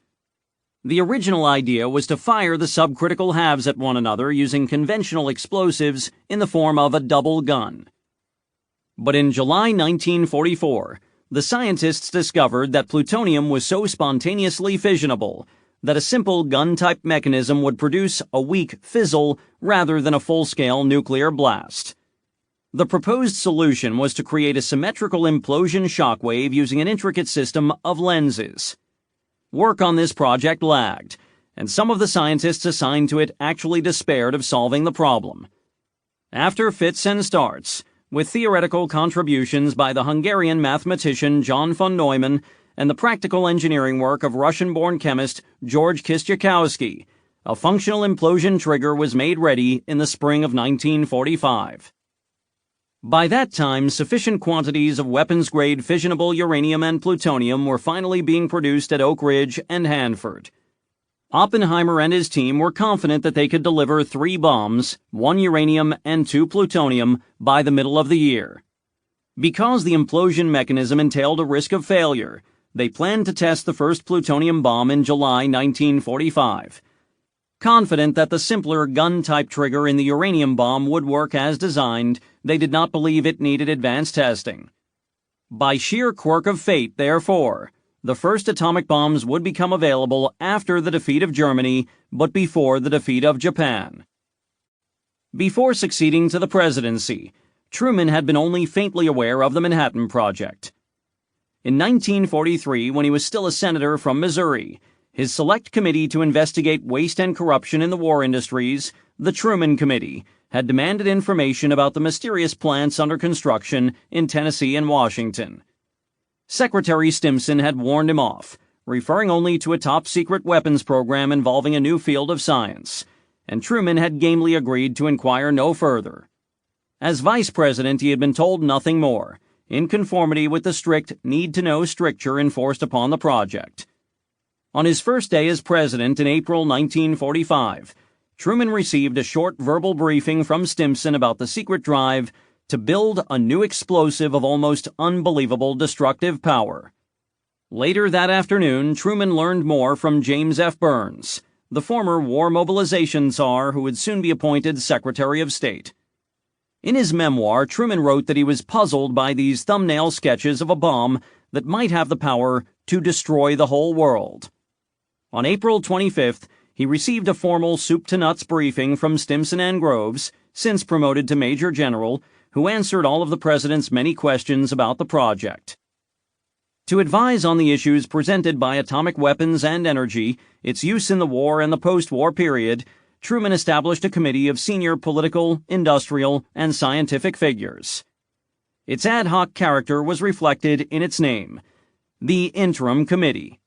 The original idea was to fire the subcritical halves at one another using conventional explosives in the form of a double gun. But in July 1944, the scientists discovered that plutonium was so spontaneously fissionable that a simple gun-type mechanism would produce a weak fizzle rather than a full-scale nuclear blast. The proposed solution was to create a symmetrical implosion shockwave using an intricate system of lenses. Work on this project lagged, and some of the scientists assigned to it actually despaired of solving the problem. After fits and starts, with theoretical contributions by the Hungarian mathematician John von Neumann and the practical engineering work of Russian-born chemist George Kistiakowsky, a functional implosion trigger was made ready in the spring of 1945. By that time, sufficient quantities of weapons-grade fissionable uranium and plutonium were finally being produced at Oak Ridge and Hanford. Oppenheimer and his team were confident that they could deliver 3 bombs, 1 uranium and 2 plutonium, by the middle of the year. Because the implosion mechanism entailed a risk of failure, they planned to test the first plutonium bomb in July 1945. Confident that the simpler gun-type trigger in the uranium bomb would work as designed, they did not believe it needed advanced testing. By sheer quirk of fate, therefore, the first atomic bombs would become available after the defeat of Germany, but before the defeat of Japan. Before succeeding to the presidency, Truman had been only faintly aware of the Manhattan Project. In 1943, when he was still a senator from Missouri, his select committee to investigate waste and corruption in the war industries, the Truman Committee, had demanded information about the mysterious plants under construction in Tennessee and Washington. Secretary Stimson had warned him off, referring only to a top-secret weapons program involving a new field of science, and Truman had gamely agreed to inquire no further. As vice president, he had been told nothing more, in conformity with the strict need-to-know stricture enforced upon the project. On his first day as president in April 1945, Truman received a short verbal briefing from Stimson about the secret drive to build a new explosive of almost unbelievable destructive power. Later that afternoon, Truman learned more from James F. Burns, the former war mobilization czar who would soon be appointed Secretary of State. In his memoir, Truman wrote that he was puzzled by these thumbnail sketches of a bomb that might have the power to destroy the whole world. On April 25th, he received a formal soup-to-nuts briefing from Stimson and Groves, since promoted to Major General, who answered all of the president's many questions about the project. To advise on the issues presented by atomic weapons and energy, its use in the war and the post-war period, Truman established a committee of senior political, industrial, and scientific figures. Its ad hoc character was reflected in its name, the Interim Committee.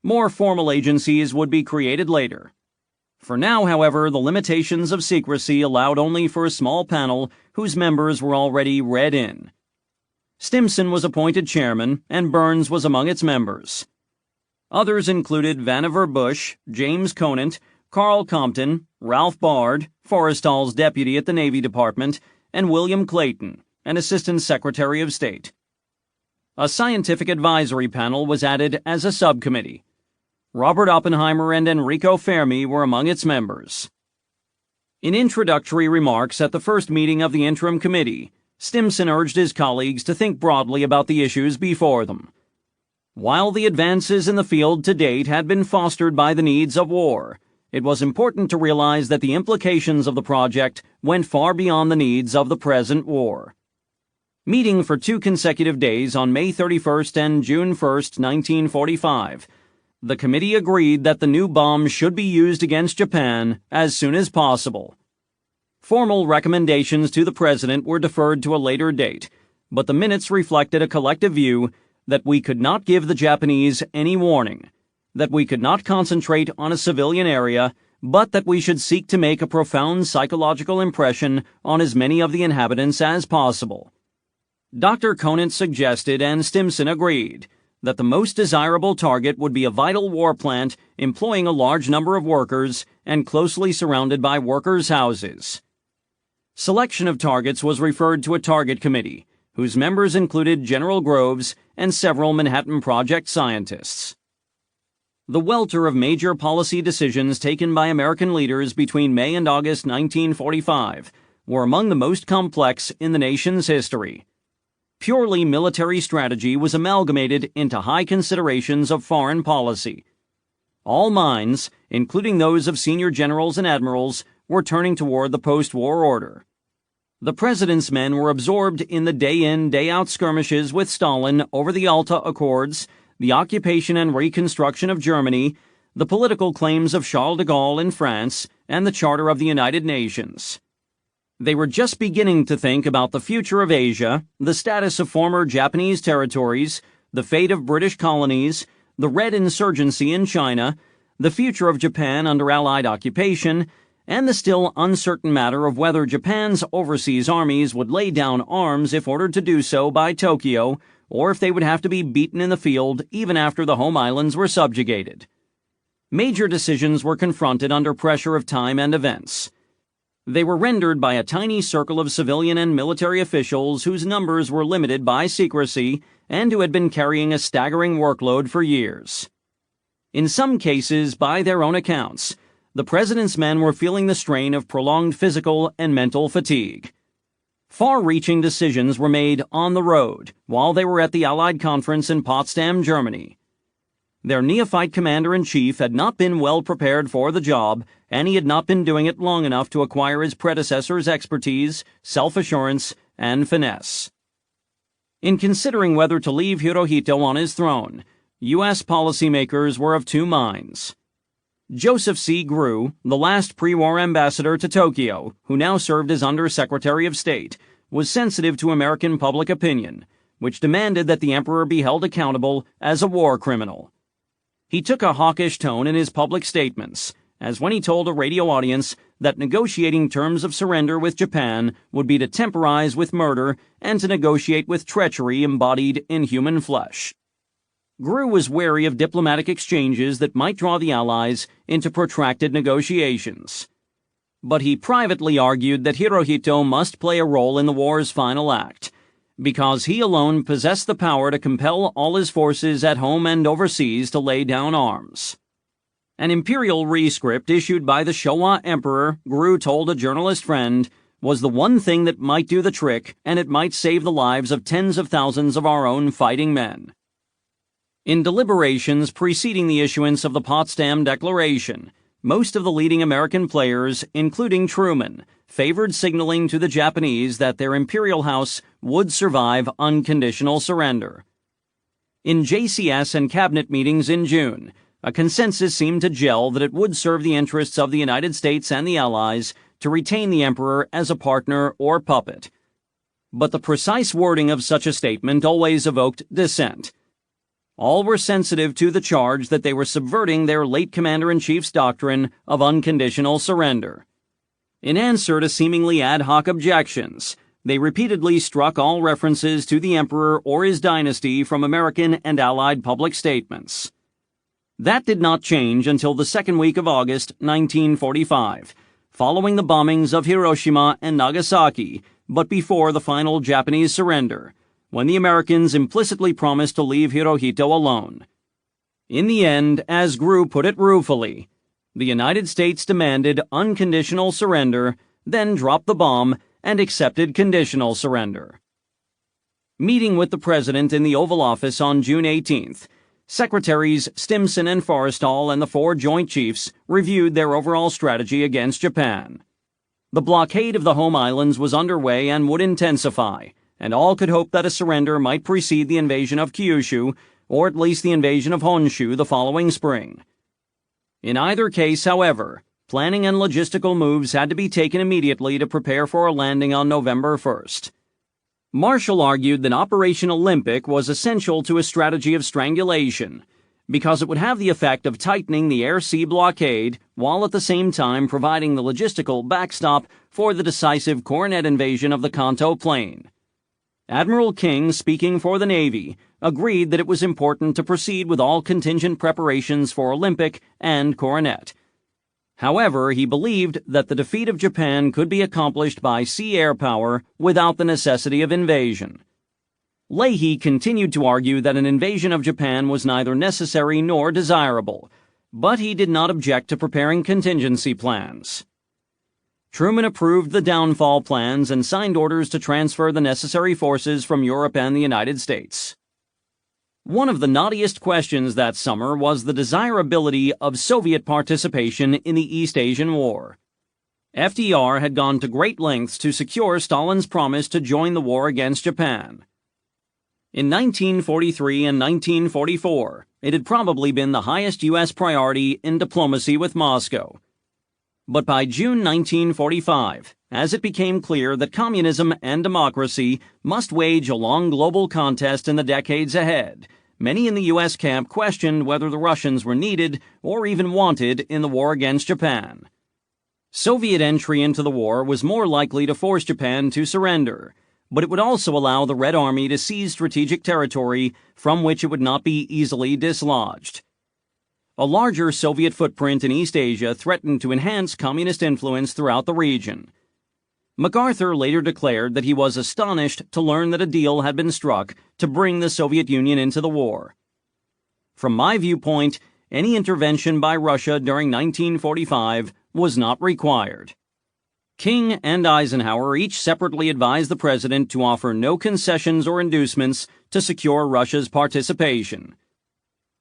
More formal agencies would be created later. For now, however, the limitations of secrecy allowed only for a small panel whose members were already read in. Stimson was appointed chairman, and Burns was among its members. Others included Vannevar Bush, James Conant, Carl Compton, Ralph Bard, Forrestal's deputy at the Navy Department, and William Clayton, an assistant secretary of state. A scientific advisory panel was added as a subcommittee. Robert Oppenheimer and Enrico Fermi were among its members. In introductory remarks at the first meeting of the Interim Committee, Stimson urged his colleagues to think broadly about the issues before them. While the advances in the field to date had been fostered by the needs of war, it was important to realize that the implications of the project went far beyond the needs of the present war. Meeting for 2 consecutive days on May 31st and June 1st, 1945, the committee agreed that the new bomb should be used against Japan as soon as possible. Formal recommendations to the president were deferred to a later date, but the minutes reflected a collective view that we could not give the Japanese any warning, that we could not concentrate on a civilian area, but that we should seek to make a profound psychological impression on as many of the inhabitants as possible. Dr. Conant suggested, and Stimson agreed, that the most desirable target would be a vital war plant employing a large number of workers and closely surrounded by workers' houses. Selection of targets was referred to a target committee, whose members included General Groves and several Manhattan Project scientists. The welter of major policy decisions taken by American leaders between May and August 1945 were among the most complex in the nation's history. Purely military strategy was amalgamated into high considerations of foreign policy. All minds, including those of senior generals and admirals, were turning toward the post-war order. The president's men were absorbed in the day-in, day-out skirmishes with Stalin over the Yalta Accords, the occupation and reconstruction of Germany, the political claims of Charles de Gaulle in France, and the Charter of the United Nations. They were just beginning to think about the future of Asia, the status of former Japanese territories, the fate of British colonies, the Red insurgency in China, the future of Japan under Allied occupation, and the still uncertain matter of whether Japan's overseas armies would lay down arms if ordered to do so by Tokyo, or if they would have to be beaten in the field even after the home islands were subjugated. Major decisions were confronted under pressure of time and events. They were rendered by a tiny circle of civilian and military officials whose numbers were limited by secrecy and who had been carrying a staggering workload for years. In some cases, by their own accounts, the president's men were feeling the strain of prolonged physical and mental fatigue. Far-reaching decisions were made on the road while they were at the Allied conference in Potsdam, Germany. Their neophyte commander-in-chief had not been well prepared for the job, and he had not been doing it long enough to acquire his predecessor's expertise, self-assurance, and finesse. In considering whether to leave Hirohito on his throne, U.S. policymakers were of 2 minds. Joseph C. Grew, the last pre-war ambassador to Tokyo, who now served as Under-Secretary of State, was sensitive to American public opinion, which demanded that the emperor be held accountable as a war criminal. He took a hawkish tone in his public statements, as when he told a radio audience that negotiating terms of surrender with Japan would be to temporize with murder and to negotiate with treachery embodied in human flesh. Grew was wary of diplomatic exchanges that might draw the Allies into protracted negotiations. But he privately argued that Hirohito must play a role in the war's final act, because he alone possessed the power to compel all his forces at home and overseas to lay down arms. An imperial rescript issued by the Showa emperor, Grew told a journalist friend, was the one thing that might do the trick, and it might save the lives of tens of thousands of our own fighting men. In deliberations preceding the issuance of the Potsdam Declaration, most of the leading American players, including Truman, favored signaling to the Japanese that their imperial house would survive unconditional surrender. In JCS and cabinet meetings in June, a consensus seemed to gel that it would serve the interests of the United States and the Allies to retain the Emperor as a partner or puppet. But the precise wording of such a statement always evoked dissent. All were sensitive to the charge that they were subverting their late Commander-in-Chief's doctrine of unconditional surrender. In answer to seemingly ad hoc objections, they repeatedly struck all references to the Emperor or his dynasty from American and Allied public statements. That did not change until the second week of August 1945, following the bombings of Hiroshima and Nagasaki, but before the final Japanese surrender, when the Americans implicitly promised to leave Hirohito alone. In the end, as Grew put it ruefully, the United States demanded unconditional surrender, then dropped the bomb and accepted conditional surrender. Meeting with the President in the Oval Office on June 18th, Secretaries Stimson and Forrestal and the four Joint Chiefs reviewed their overall strategy against Japan. The blockade of the home islands was underway and would intensify, and all could hope that a surrender might precede the invasion of Kyushu, or at least the invasion of Honshu the following spring. In either case, however, planning and logistical moves had to be taken immediately to prepare for a landing on November 1st. Marshall argued that Operation Olympic was essential to a strategy of strangulation, because it would have the effect of tightening the air-sea blockade while at the same time providing the logistical backstop for the decisive Coronet invasion of the Kanto Plain. Admiral King, speaking for the Navy, agreed that it was important to proceed with all contingent preparations for Olympic and Coronet. However, he believed that the defeat of Japan could be accomplished by sea-air power without the necessity of invasion. Leahy continued to argue that an invasion of Japan was neither necessary nor desirable, but he did not object to preparing contingency plans. Truman approved the downfall plans and signed orders to transfer the necessary forces from Europe and the United States. One of the knottiest questions that summer was the desirability of Soviet participation in the East Asian War. FDR had gone to great lengths to secure Stalin's promise to join the war against Japan. In 1943 and 1944, it had probably been the highest U.S. priority in diplomacy with Moscow. But by June 1945, as it became clear that communism and democracy must wage a long global contest in the decades ahead, many in the U.S. camp questioned whether the Russians were needed or even wanted in the war against Japan. Soviet entry into the war was more likely to force Japan to surrender, but it would also allow the Red Army to seize strategic territory from which it would not be easily dislodged. A larger Soviet footprint in East Asia threatened to enhance communist influence throughout the region. MacArthur later declared that he was astonished to learn that a deal had been struck to bring the Soviet Union into the war. From my viewpoint, any intervention by Russia during 1945 was not required. King and Eisenhower each separately advised the President to offer no concessions or inducements to secure Russia's participation.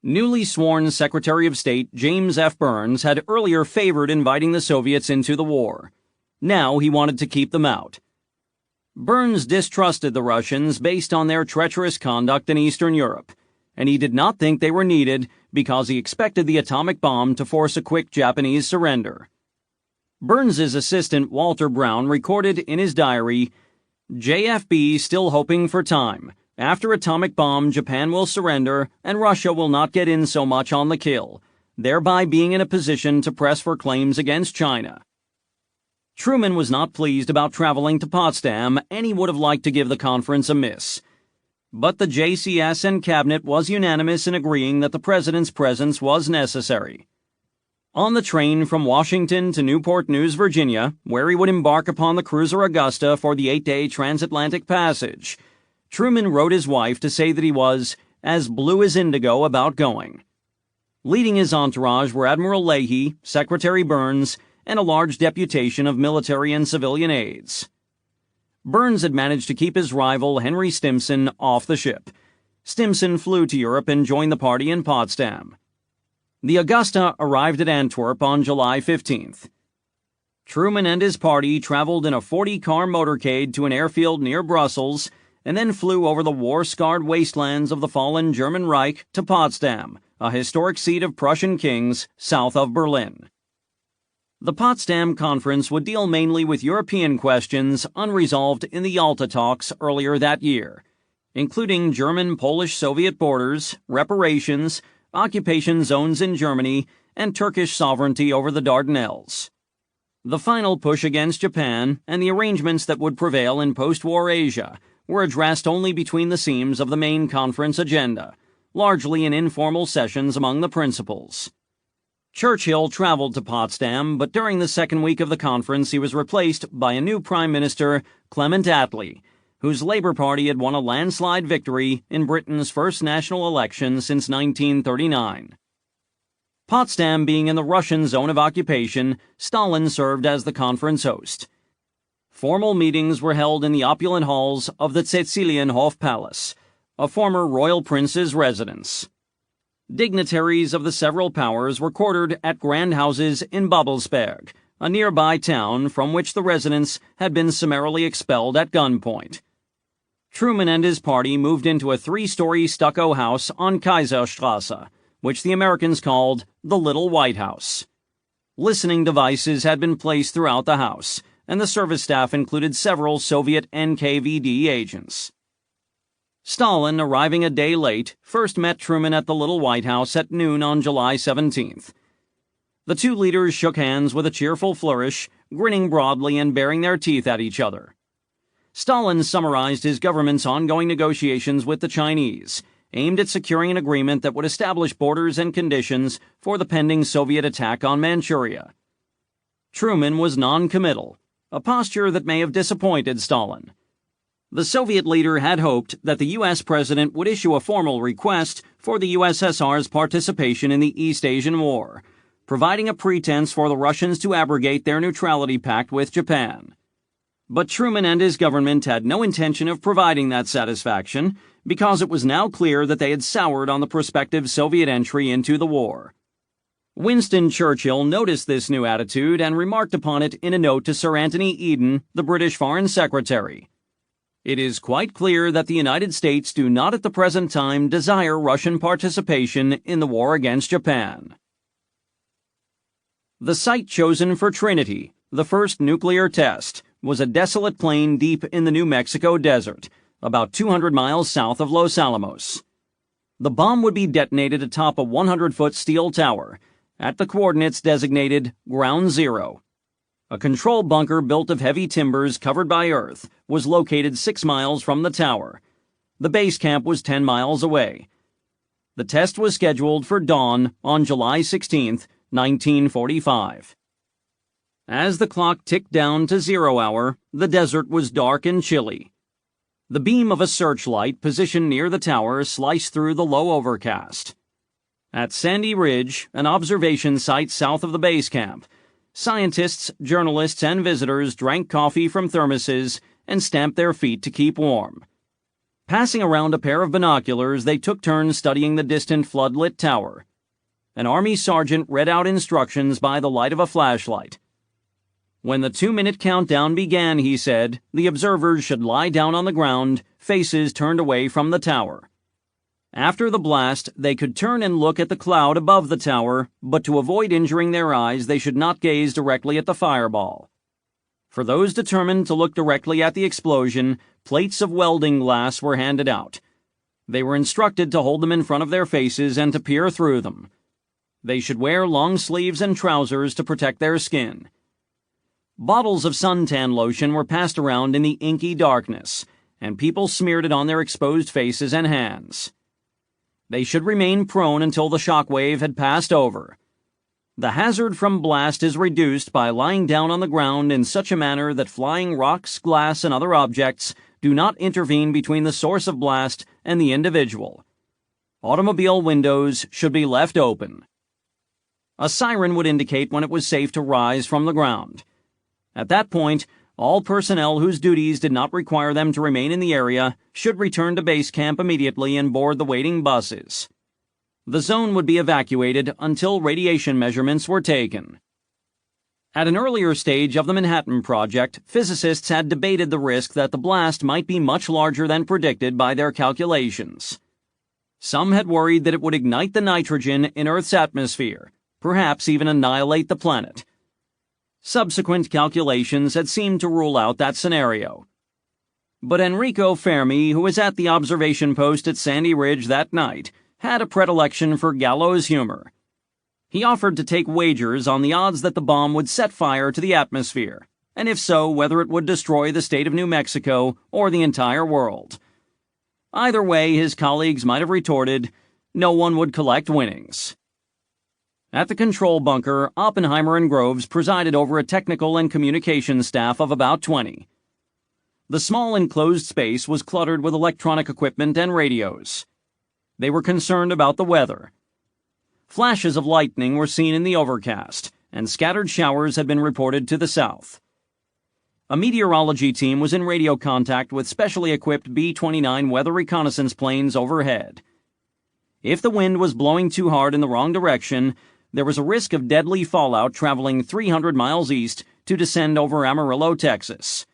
Newly sworn Secretary of State James F. Burns had earlier favored inviting the Soviets into the war. Now he wanted to keep them out. Burns distrusted the Russians based on their treacherous conduct in Eastern Europe, and he did not think they were needed because he expected the atomic bomb to force a quick Japanese surrender. Burns's assistant Walter Brown recorded in his diary, "JFB still hoping for time. After atomic bomb, Japan will surrender and Russia will not get in so much on the kill, thereby being in a position to press for claims against China." Truman was not pleased about traveling to Potsdam, and he would have liked to give the conference a miss. But the JCS and Cabinet was unanimous in agreeing that the President's presence was necessary. On the train from Washington to Newport News, Virginia, where he would embark upon the cruiser Augusta for the 8-day transatlantic passage, Truman wrote his wife to say that he was as blue as indigo about going. Leading his entourage were Admiral Leahy, Secretary Burns, and a large deputation of military and civilian aides. Burns had managed to keep his rival Henry Stimson off the ship. Stimson flew to Europe and joined the party in Potsdam. The Augusta arrived at Antwerp on July 15th. Truman and his party traveled in a 40-car motorcade to an airfield near Brussels and then flew over the war-scarred wastelands of the fallen German Reich to Potsdam, a historic seat of Prussian kings south of Berlin. The Potsdam Conference would deal mainly with European questions unresolved in the Yalta talks earlier that year, including German-Polish-Soviet borders, reparations, occupation zones in Germany, and Turkish sovereignty over the Dardanelles. The final push against Japan and the arrangements that would prevail in post-war Asia were addressed only between the seams of the main conference agenda, largely in informal sessions among the principals. Churchill traveled to Potsdam, but during the second week of the conference he was replaced by a new Prime Minister, Clement Attlee, whose Labour Party had won a landslide victory in Britain's first national election since 1939. Potsdam being in the Russian zone of occupation, Stalin served as the conference host. Formal meetings were held in the opulent halls of the Cäcilienhof Palace, a former royal prince's residence. Dignitaries of the several powers were quartered at grand houses in Babelsberg, a nearby town from which the residents had been summarily expelled at gunpoint. Truman and his party moved into a 3-story stucco house on Kaiserstrasse, which the Americans called the Little White House. Listening devices had been placed throughout the house, and the service staff included several Soviet NKVD agents. Stalin, arriving a day late, first met Truman at the Little White House at noon on July 17th. The two leaders shook hands with a cheerful flourish, grinning broadly and baring their teeth at each other. Stalin summarized his government's ongoing negotiations with the Chinese, aimed at securing an agreement that would establish borders and conditions for the pending Soviet attack on Manchuria. Truman was non-committal, a posture that may have disappointed Stalin. The Soviet leader had hoped that the U.S. president would issue a formal request for the USSR's participation in the East Asian War, providing a pretense for the Russians to abrogate their neutrality pact with Japan. But Truman and his government had no intention of providing that satisfaction because it was now clear that they had soured on the prospective Soviet entry into the war. Winston Churchill noticed this new attitude and remarked upon it in a note to Sir Anthony Eden, the British Foreign Secretary. It is quite clear that the United States do not at the present time desire Russian participation in the war against Japan. The site chosen for Trinity, the first nuclear test, was a desolate plain deep in the New Mexico desert, about 200 miles south of Los Alamos. The bomb would be detonated atop a 100-foot steel tower, at the coordinates designated Ground Zero. A control bunker built of heavy timbers covered by earth was located 6 miles from the tower. The base camp was 10 miles away. The test was scheduled for dawn on July 16, 1945. As the clock ticked down to 0 hour, the desert was dark and chilly. The beam of a searchlight positioned near the tower sliced through the low overcast. At Sandy Ridge, an observation site south of the base camp, scientists, journalists, and visitors drank coffee from thermoses and stamped their feet to keep warm. Passing around a pair of binoculars, they took turns studying the distant floodlit tower. An Army sergeant read out instructions by the light of a flashlight. When the 2-minute countdown began, he said, the observers should lie down on the ground, faces turned away from the tower. After the blast, they could turn and look at the cloud above the tower, but to avoid injuring their eyes, they should not gaze directly at the fireball. For those determined to look directly at the explosion, plates of welding glass were handed out. They were instructed to hold them in front of their faces and to peer through them. They should wear long sleeves and trousers to protect their skin. Bottles of suntan lotion were passed around in the inky darkness, and people smeared it on their exposed faces and hands. They should remain prone until the shock wave had passed over. The hazard from blast is reduced by lying down on the ground in such a manner that flying rocks, glass, and other objects do not intervene between the source of blast and the individual. Automobile windows should be left open. A siren would indicate when it was safe to rise from the ground. At that point, all personnel whose duties did not require them to remain in the area should return to base camp immediately and board the waiting buses. The zone would be evacuated until radiation measurements were taken. At an earlier stage of the Manhattan Project, physicists had debated the risk that the blast might be much larger than predicted by their calculations. Some had worried that it would ignite the nitrogen in Earth's atmosphere, perhaps even annihilate the planet. Subsequent calculations had seemed to rule out that scenario. But Enrico Fermi, who was at the observation post at Sandy Ridge that night, had a predilection for gallows humor. He offered to take wagers on the odds that the bomb would set fire to the atmosphere, and if so, whether it would destroy the state of New Mexico or the entire world. Either way, his colleagues might have retorted, no one would collect winnings. At the control bunker, Oppenheimer and Groves presided over a technical and communications staff of about 20. The small enclosed space was cluttered with electronic equipment and radios. They were concerned about the weather. Flashes of lightning were seen in the overcast, and scattered showers had been reported to the south. A meteorology team was in radio contact with specially equipped B-29 weather reconnaissance planes overhead. If the wind was blowing too hard in the wrong direction, there was a risk of deadly fallout traveling 300 miles east to descend over Amarillo, Texas.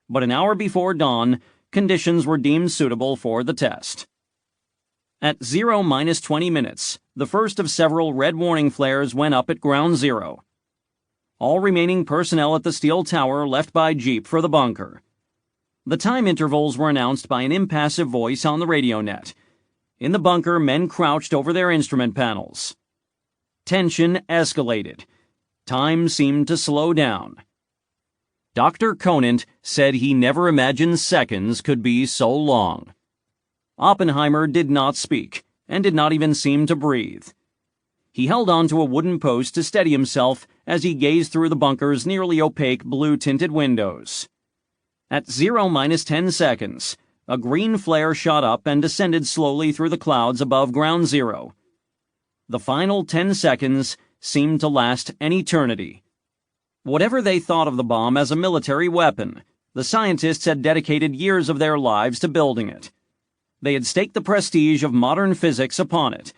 But an hour before dawn, conditions were deemed suitable for the test. At 0-20 minutes, the first of several red warning flares went up at Ground Zero. All remaining personnel at the steel tower left by jeep for the bunker. The time intervals were announced by an impassive voice on the radio net. In the bunker, men crouched over their instrument panels. Tension escalated. Time seemed to slow down. Dr. Conant said he never imagined seconds could be so long. Oppenheimer did not speak, and did not even seem to breathe. He held onto a wooden post to steady himself as he gazed through the bunker's nearly opaque blue-tinted windows. At 0-10 seconds, a green flare shot up and descended slowly through the clouds above Ground Zero. The final 10 seconds seemed to last an eternity. Whatever they thought of the bomb as a military weapon, the scientists had dedicated years of their lives to building it. They had staked the prestige of modern physics upon it.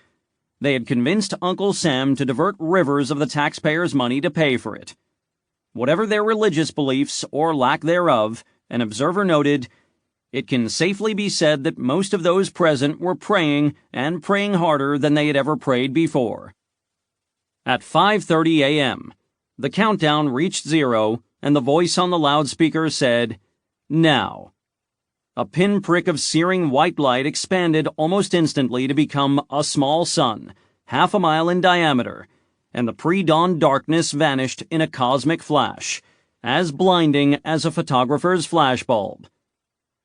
They had convinced Uncle Sam to divert rivers of the taxpayers' money to pay for it. Whatever their religious beliefs or lack thereof, an observer noted, it can safely be said that most of those present were praying, and praying harder than they had ever prayed before. At 5:30 a.m., the countdown reached 0, and the voice on the loudspeaker said, "Now." A pinprick of searing white light expanded almost instantly to become a small sun, half a mile in diameter, and the pre-dawn darkness vanished in a cosmic flash, as blinding as a photographer's flashbulb.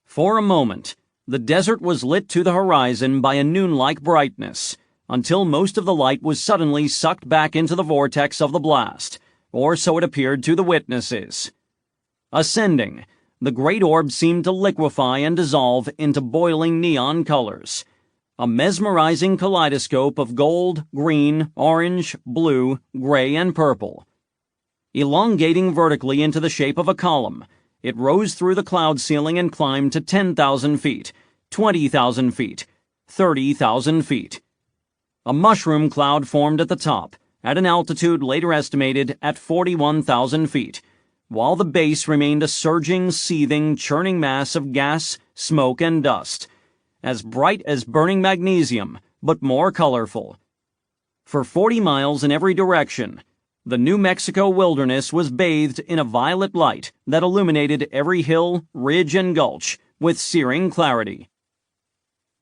For a moment, the desert was lit to the horizon by a noon-like brightness, until most of the light was suddenly sucked back into the vortex of the blast, or so it appeared to the witnesses. Ascending, the great orb seemed to liquefy and dissolve into boiling neon colors, a mesmerizing kaleidoscope of gold, green, orange, blue, gray, and purple. Elongating vertically into the shape of a column, it rose through the cloud ceiling and climbed to 10,000 feet, 20,000 feet, 30,000 feet. A mushroom cloud formed at the top, at an altitude later estimated at 41,000 feet, while the base remained a surging, seething, churning mass of gas, smoke, and dust, as bright as burning magnesium, but more colorful. For 40 miles in every direction, the New Mexico wilderness was bathed in a violet light that illuminated every hill, ridge, and gulch with searing clarity.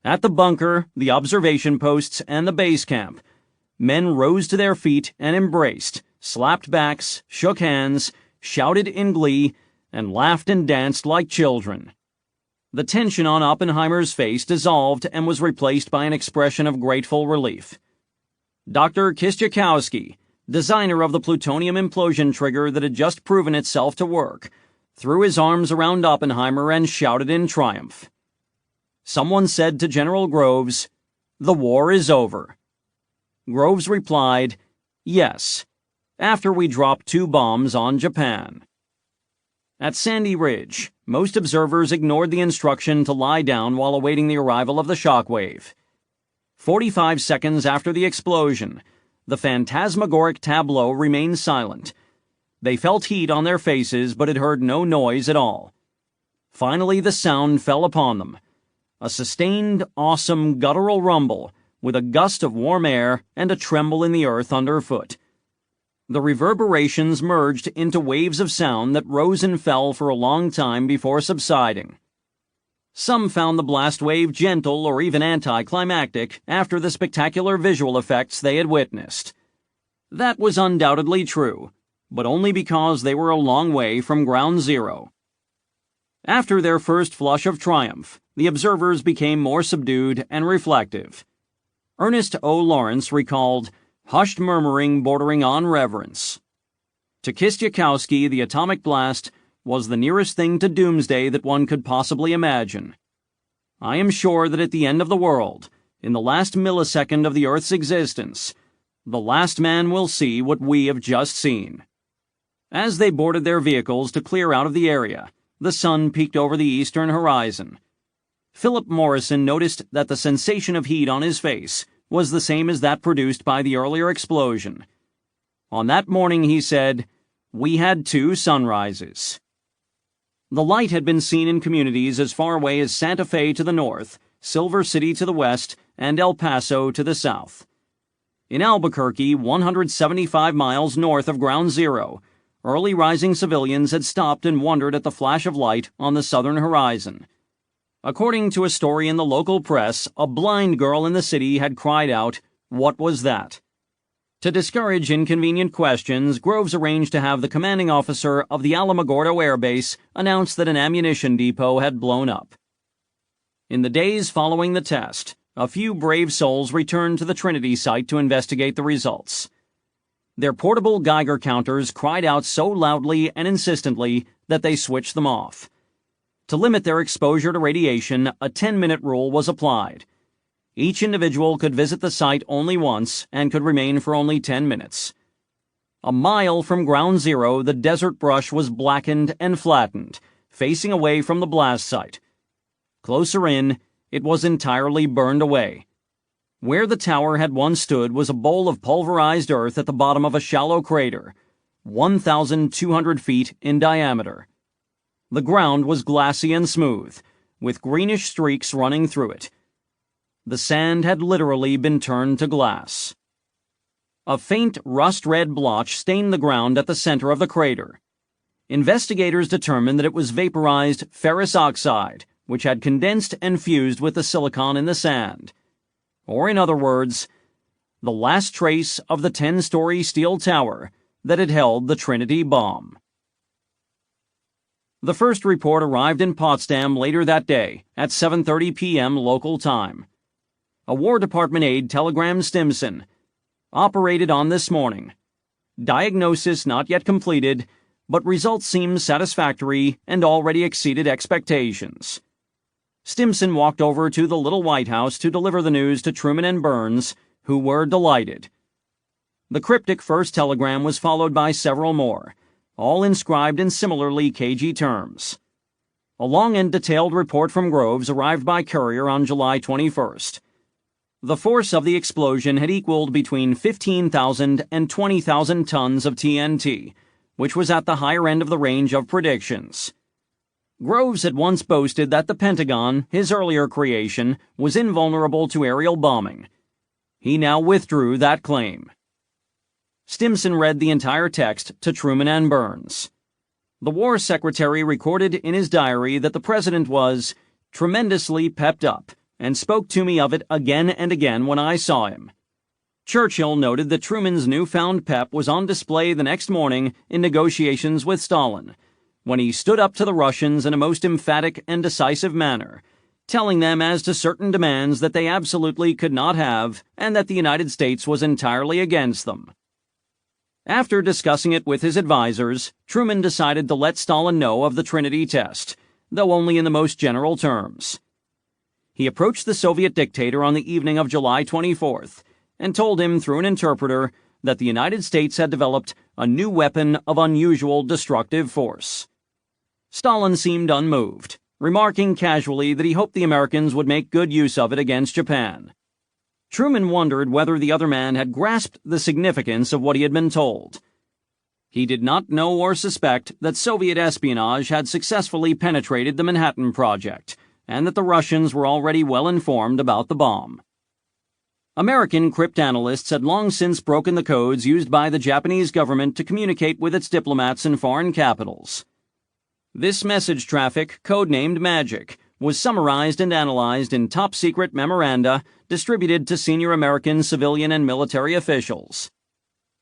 At the bunker, the observation posts, and the base camp, men rose to their feet and embraced, slapped backs, shook hands, shouted in glee, and laughed and danced like children. The tension on Oppenheimer's face dissolved and was replaced by an expression of grateful relief. Dr. Kistiakowsky, designer of the plutonium implosion trigger that had just proven itself to work, threw his arms around Oppenheimer and shouted in triumph. Someone said to General Groves, "The war is over." Groves replied, Yes, after we dropped 2 bombs on Japan. At Sandy Ridge, most observers ignored the instruction to lie down while awaiting the arrival of the shockwave. 45 seconds after the explosion, the phantasmagoric tableau remained silent. They felt heat on their faces but had heard no noise at all. Finally, the sound fell upon them. A sustained, awesome, guttural rumble, with a gust of warm air and a tremble in the earth underfoot. The reverberations merged into waves of sound that rose and fell for a long time before subsiding. Some found the blast wave gentle or even anticlimactic after the spectacular visual effects they had witnessed. That was undoubtedly true, but only because they were a long way from ground zero. After their first flush of triumph, the observers became more subdued and reflective. Ernest O. Lawrence recalled hushed murmuring bordering on reverence. To Kistiakowsky, the atomic blast was the nearest thing to doomsday that one could possibly imagine. I am sure that at the end of the world, in the last millisecond of the Earth's existence, the last man will see what we have just seen. As they boarded their vehicles to clear out of the area, the sun peeked over the eastern horizon. Philip Morrison noticed that the sensation of heat on his face was the same as that produced by the earlier explosion. On that morning, he said, we had 2 sunrises. The light had been seen in communities as far away as Santa Fe to the north, Silver City to the west, and El Paso to the south. In Albuquerque, 175 miles north of Ground Zero, early rising civilians had stopped and wondered at the flash of light on the southern horizon. According to a story in the local press, a blind girl in the city had cried out, "What was that?" To discourage inconvenient questions, Groves arranged to have the commanding officer of the Alamogordo Air Base announce that an ammunition depot had blown up. In the days following the test, a few brave souls returned to the Trinity site to investigate the results. Their portable Geiger counters cried out so loudly and insistently that they switched them off. To limit their exposure to radiation, a 10-minute rule was applied. Each individual could visit the site only once and could remain for only 10 minutes. A mile from Ground Zero, the desert brush was blackened and flattened, facing away from the blast site. Closer in, it was entirely burned away. Where the tower had once stood was a bowl of pulverized earth at the bottom of a shallow crater, 1,200 feet in diameter. The ground was glassy and smooth, with greenish streaks running through it. The sand had literally been turned to glass. A faint rust-red blotch stained the ground at the center of the crater. Investigators determined that it was vaporized ferrous oxide, which had condensed and fused with the silicon in the sand. Or in other words, the last trace of the 10-story steel tower that had held the Trinity bomb. The first report arrived in Potsdam later that day at 7:30 p.m. local time. A War Department aide telegrammed Stimson, "Operated on this morning. Diagnosis not yet completed, but results seem satisfactory and already exceeded expectations." Stimson walked over to the little White House to deliver the news to Truman and Burns, who were delighted. The cryptic first telegram was followed by several more, all inscribed in similarly cagey terms. A long and detailed report from Groves arrived by courier on July 21st. The force of the explosion had equaled between 15,000 and 20,000 tons of TNT, which was at the higher end of the range of predictions. Groves had once boasted that the Pentagon, his earlier creation, was invulnerable to aerial bombing. He now withdrew that claim. Stimson read the entire text to Truman and Burns. The War Secretary recorded in his diary that the President was tremendously pepped up and spoke to me of it again and again when I saw him. Churchill noted that Truman's newfound pep was on display the next morning in negotiations with Stalin, when he stood up to the Russians in a most emphatic and decisive manner, telling them as to certain demands that they absolutely could not have and that the United States was entirely against them. After discussing it with his advisers, Truman decided to let Stalin know of the Trinity test, though only in the most general terms. He approached the Soviet dictator on the evening of July 24th and told him through an interpreter that the United States had developed a new weapon of unusual destructive force. Stalin seemed unmoved, remarking casually that he hoped the Americans would make good use of it against Japan. Truman wondered whether the other man had grasped the significance of what he had been told. He did not know or suspect that Soviet espionage had successfully penetrated the Manhattan Project, and that the Russians were already well informed about the bomb. American cryptanalysts had long since broken the codes used by the Japanese government to communicate with its diplomats in foreign capitals. This message traffic, codenamed Magic, was summarized and analyzed in top-secret memoranda distributed to senior American civilian and military officials.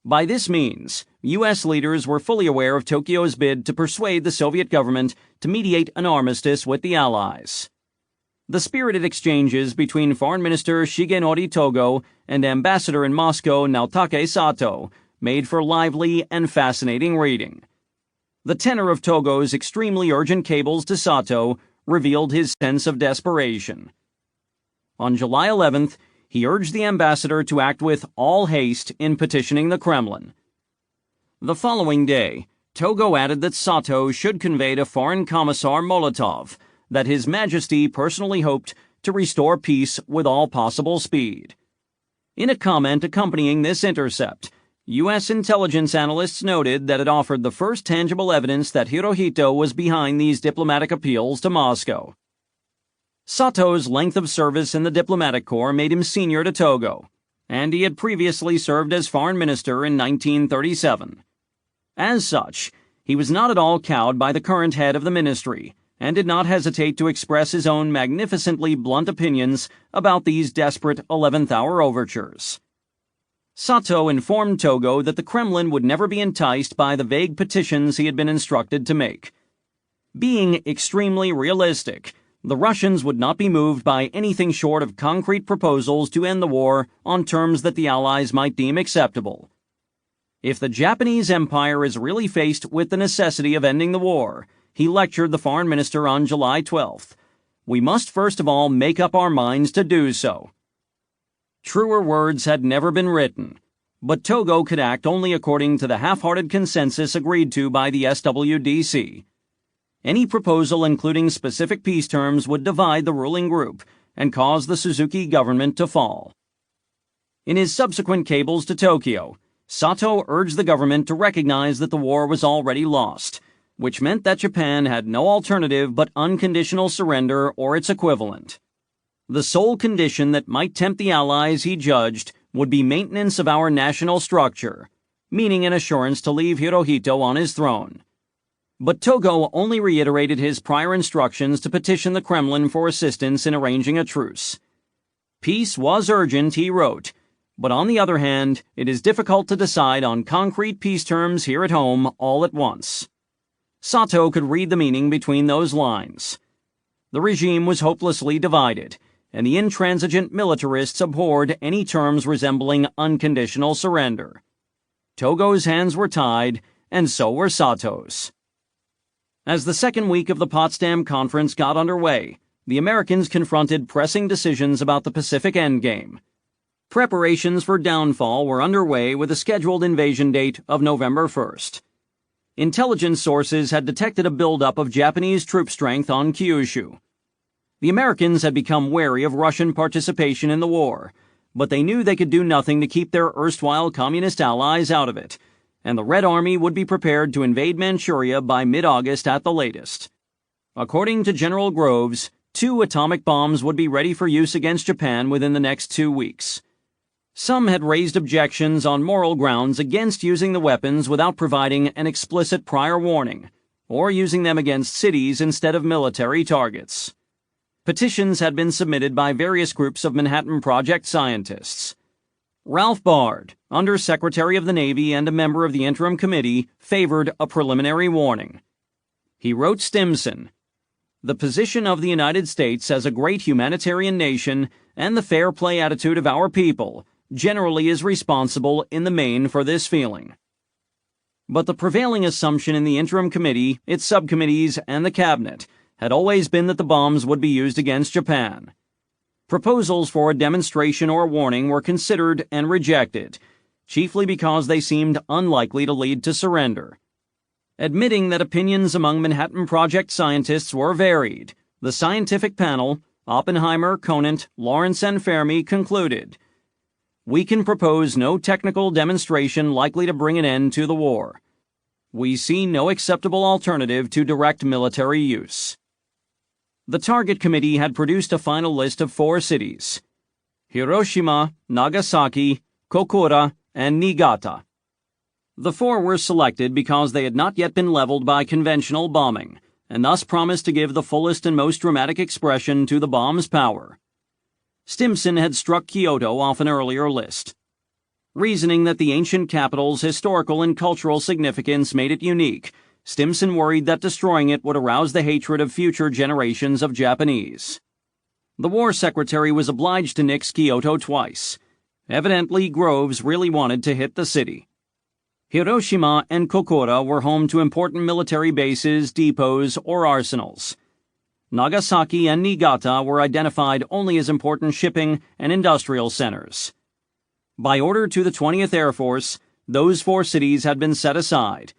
By this means, U.S. leaders were fully aware of Tokyo's bid to persuade the Soviet government to mediate an armistice with the Allies. The spirited exchanges between Foreign Minister Shigenori Togo and Ambassador in Moscow Naotake Sato made for lively and fascinating reading. The tenor of Togo's extremely urgent cables to Sato revealed his sense of desperation. On July 11th, he urged the ambassador to act with all haste in petitioning the Kremlin. The following day, Togo added that Sato should convey to Foreign Commissar Molotov that His Majesty personally hoped to restore peace with all possible speed. In a comment accompanying this intercept, U.S. intelligence analysts noted that it offered the first tangible evidence that Hirohito was behind these diplomatic appeals to Moscow. Sato's length of service in the diplomatic corps made him senior to Togo, and he had previously served as foreign minister in 1937. As such, he was not at all cowed by the current head of the ministry, and did not hesitate to express his own magnificently blunt opinions about these desperate 11th-hour overtures. Sato informed Togo that the Kremlin would never be enticed by the vague petitions he had been instructed to make. Being extremely realistic, the Russians would not be moved by anything short of concrete proposals to end the war on terms that the Allies might deem acceptable. If the Japanese Empire is really faced with the necessity of ending the war, he lectured the foreign minister on July 12th, we must first of all make up our minds to do so. Truer words had never been written, but Togo could act only according to the half-hearted consensus agreed to by the SWDC. Any proposal including specific peace terms would divide the ruling group and cause the Suzuki government to fall. In his subsequent cables to Tokyo, Sato urged the government to recognize that the war was already lost, which meant that Japan had no alternative but unconditional surrender or its equivalent. The sole condition that might tempt the Allies, he judged, would be maintenance of our national structure, meaning an assurance to leave Hirohito on his throne. But Togo only reiterated his prior instructions to petition the Kremlin for assistance in arranging a truce. Peace was urgent, he wrote, but on the other hand, it is difficult to decide on concrete peace terms here at home all at once. Sato could read the meaning between those lines. The regime was hopelessly divided, and the intransigent militarists abhorred any terms resembling unconditional surrender. Togo's hands were tied, and so were Sato's. As the second week of the Potsdam Conference got underway, the Americans confronted pressing decisions about the Pacific Endgame. Preparations for downfall were underway with a scheduled invasion date of November 1st. Intelligence sources had detected a buildup of Japanese troop strength on Kyushu. The Americans had become wary of Russian participation in the war, but they knew they could do nothing to keep their erstwhile communist allies out of it, and the Red Army would be prepared to invade Manchuria by mid-August at the latest. According to General Groves, 2 atomic bombs would be ready for use against Japan within the next 2 weeks. Some had raised objections on moral grounds against using the weapons without providing an explicit prior warning, or using them against cities instead of military targets. Petitions had been submitted by various groups of Manhattan Project scientists. Ralph Bard, Under Secretary of the Navy and a member of the Interim Committee, favored a preliminary warning. He wrote Stimson, "The position of the United States as a great humanitarian nation and the fair play attitude of our people generally is responsible in the main for this feeling." But the prevailing assumption in the Interim Committee, its subcommittees, and the Cabinet had always been that the bombs would be used against Japan. Proposals for a demonstration or warning were considered and rejected, chiefly because they seemed unlikely to lead to surrender. Admitting that opinions among Manhattan Project scientists were varied, the scientific panel, Oppenheimer, Conant, Lawrence, and Fermi, concluded, "We can propose no technical demonstration likely to bring an end to the war. We see no acceptable alternative to direct military use." The Target Committee had produced a final list of 4 cities: Hiroshima, Nagasaki, Kokura, and Niigata. The 4 were selected because they had not yet been leveled by conventional bombing, and thus promised to give the fullest and most dramatic expression to the bomb's power. Stimson had struck Kyoto off an earlier list, reasoning that the ancient capital's historical and cultural significance made it unique. Stimson worried that destroying it would arouse the hatred of future generations of Japanese. The War Secretary was obliged to nix Kyoto twice. Evidently, Groves really wanted to hit the city. Hiroshima and Kokura were home to important military bases, depots, or arsenals. Nagasaki and Niigata were identified only as important shipping and industrial centers. By order to the 20th Air Force, those 4 cities had been set aside,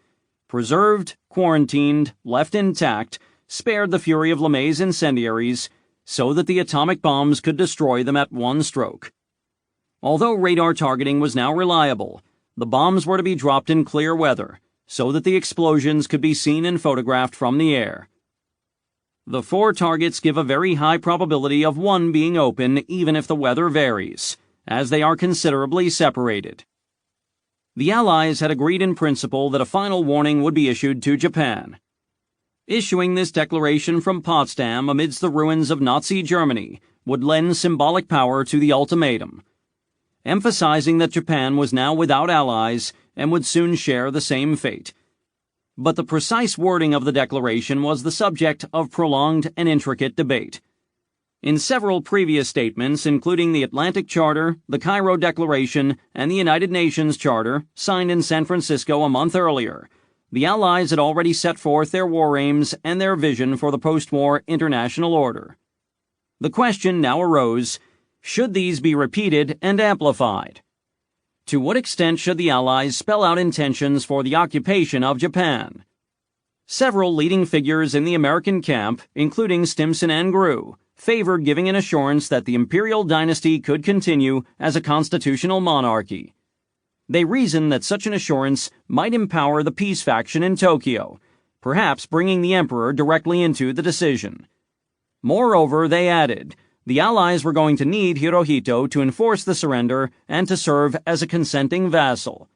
preserved, quarantined, left intact, spared the fury of LeMay's incendiaries, so that the atomic bombs could destroy them at one stroke. Although radar targeting was now reliable, the bombs were to be dropped in clear weather, so that the explosions could be seen and photographed from the air. The 4 targets give a very high probability of one being open even if the weather varies, as they are considerably separated. The Allies had agreed in principle that a final warning would be issued to Japan. Issuing this declaration from Potsdam amidst the ruins of Nazi Germany would lend symbolic power to the ultimatum, emphasizing that Japan was now without allies and would soon share the same fate. But the precise wording of the declaration was the subject of prolonged and intricate debate. In several previous statements, including the Atlantic Charter, the Cairo Declaration, and the United Nations Charter, signed in San Francisco a month earlier, the Allies had already set forth their war aims and their vision for the post-war international order. The question now arose, should these be repeated and amplified? To what extent should the Allies spell out intentions for the occupation of Japan? Several leading figures in the American camp, including Stimson and Grew, favored giving an assurance that the imperial dynasty could continue as a constitutional monarchy. They reasoned that such an assurance might empower the peace faction in Tokyo, perhaps bringing the emperor directly into the decision. Moreover, they added, the Allies were going to need Hirohito to enforce the surrender and to serve as a consenting vassal.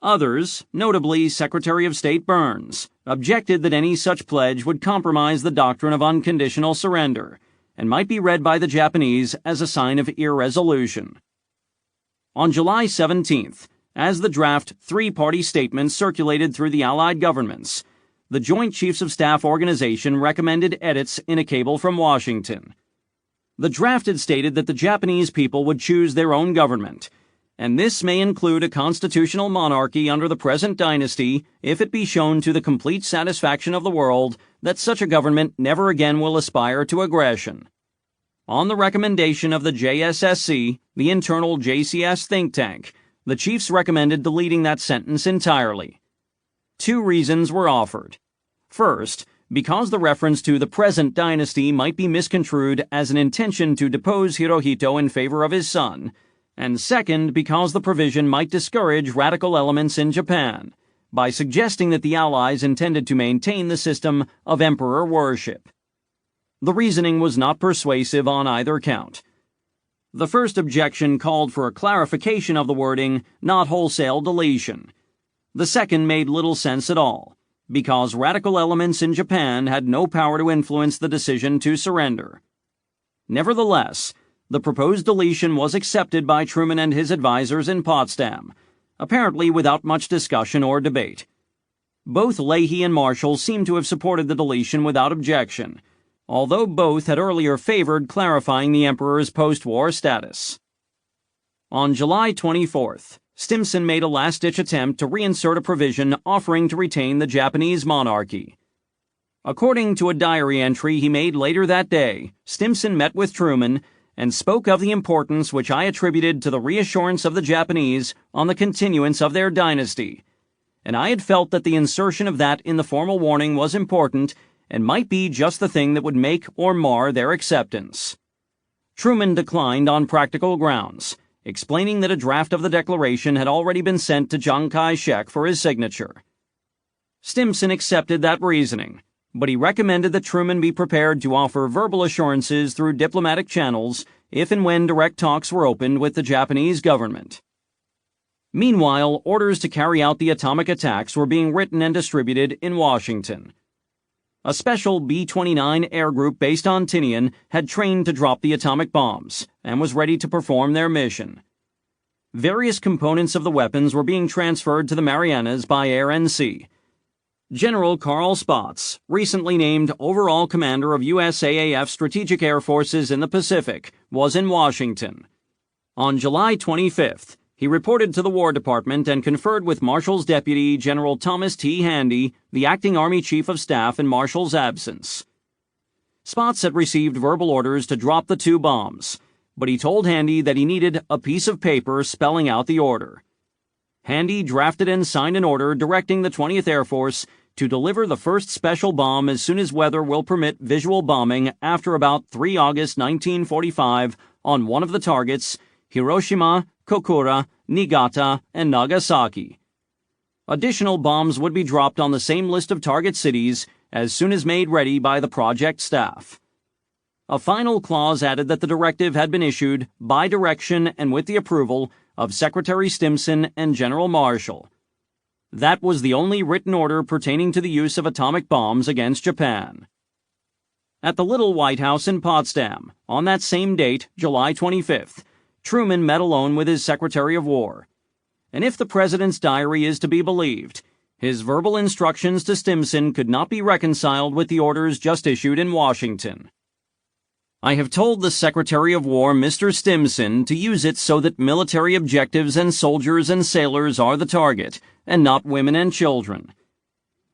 Others, notably Secretary of State Burns, objected that any such pledge would compromise the doctrine of unconditional surrender and might be read by the Japanese as a sign of irresolution. On July 17th, as the draft 3-party statement circulated through the Allied governments, the Joint Chiefs of Staff organization recommended edits in a cable from Washington. The draft had stated that the Japanese people would choose their own government, and this may include a constitutional monarchy under the present dynasty if it be shown to the complete satisfaction of the world that such a government never again will aspire to aggression. On the recommendation of the JSSC, the internal JCS think tank, the chiefs recommended deleting that sentence entirely. 2 reasons were offered. First, because the reference to the present dynasty might be misconstrued as an intention to depose Hirohito in favor of his son, and second, because the provision might discourage radical elements in Japan by suggesting that the Allies intended to maintain the system of emperor worship. The reasoning was not persuasive on either count. The first objection called for a clarification of the wording, not wholesale deletion. The second made little sense at all, because radical elements in Japan had no power to influence the decision to surrender. Nevertheless, the proposed deletion was accepted by Truman and his advisers in Potsdam, apparently without much discussion or debate. Both Leahy and Marshall seem to have supported the deletion without objection, although both had earlier favored clarifying the emperor's post-war status. On July 24th, Stimson made a last-ditch attempt to reinsert a provision offering to retain the Japanese monarchy. According to a diary entry he made later that day, Stimson met with Truman and spoke of the importance which I attributed to the reassurance of the Japanese on the continuance of their dynasty, and I had felt that the insertion of that in the formal warning was important and might be just the thing that would make or mar their acceptance. Truman declined on practical grounds, explaining that a draft of the declaration had already been sent to Chiang Kai-shek for his signature. Stimson accepted that reasoning, but he recommended that Truman be prepared to offer verbal assurances through diplomatic channels if and when direct talks were opened with the Japanese government. Meanwhile, orders to carry out the atomic attacks were being written and distributed in Washington. A special B-29 air group based on Tinian had trained to drop the atomic bombs and was ready to perform their mission. Various components of the weapons were being transferred to the Marianas by air and sea. General Carl Spaatz, recently named overall commander of USAAF Strategic Air Forces in the Pacific, was in Washington. On July 25th, he reported to the War Department and conferred with Marshall's deputy, General Thomas T. Handy, the acting Army Chief of Staff in Marshall's absence. Spaatz had received verbal orders to drop the 2 bombs, but he told Handy that he needed a piece of paper spelling out the order. Handy drafted and signed an order directing the 20th Air Force to deliver the first special bomb as soon as weather will permit visual bombing after about 3 August 1945 on one of the targets, Hiroshima, Kokura, Niigata, and Nagasaki. Additional bombs would be dropped on the same list of target cities as soon as made ready by the project staff. A final clause added that the directive had been issued by direction and with the approval of Secretary Stimson and General Marshall. That was the only written order pertaining to the use of atomic bombs against Japan. At the Little White House in Potsdam, on that same date, July 25th, Truman met alone with his Secretary of War. And if the President's diary is to be believed, his verbal instructions to Stimson could not be reconciled with the orders just issued in Washington. I have told the Secretary of War, Mr. Stimson, to use it so that military objectives and soldiers and sailors are the target, and not women and children.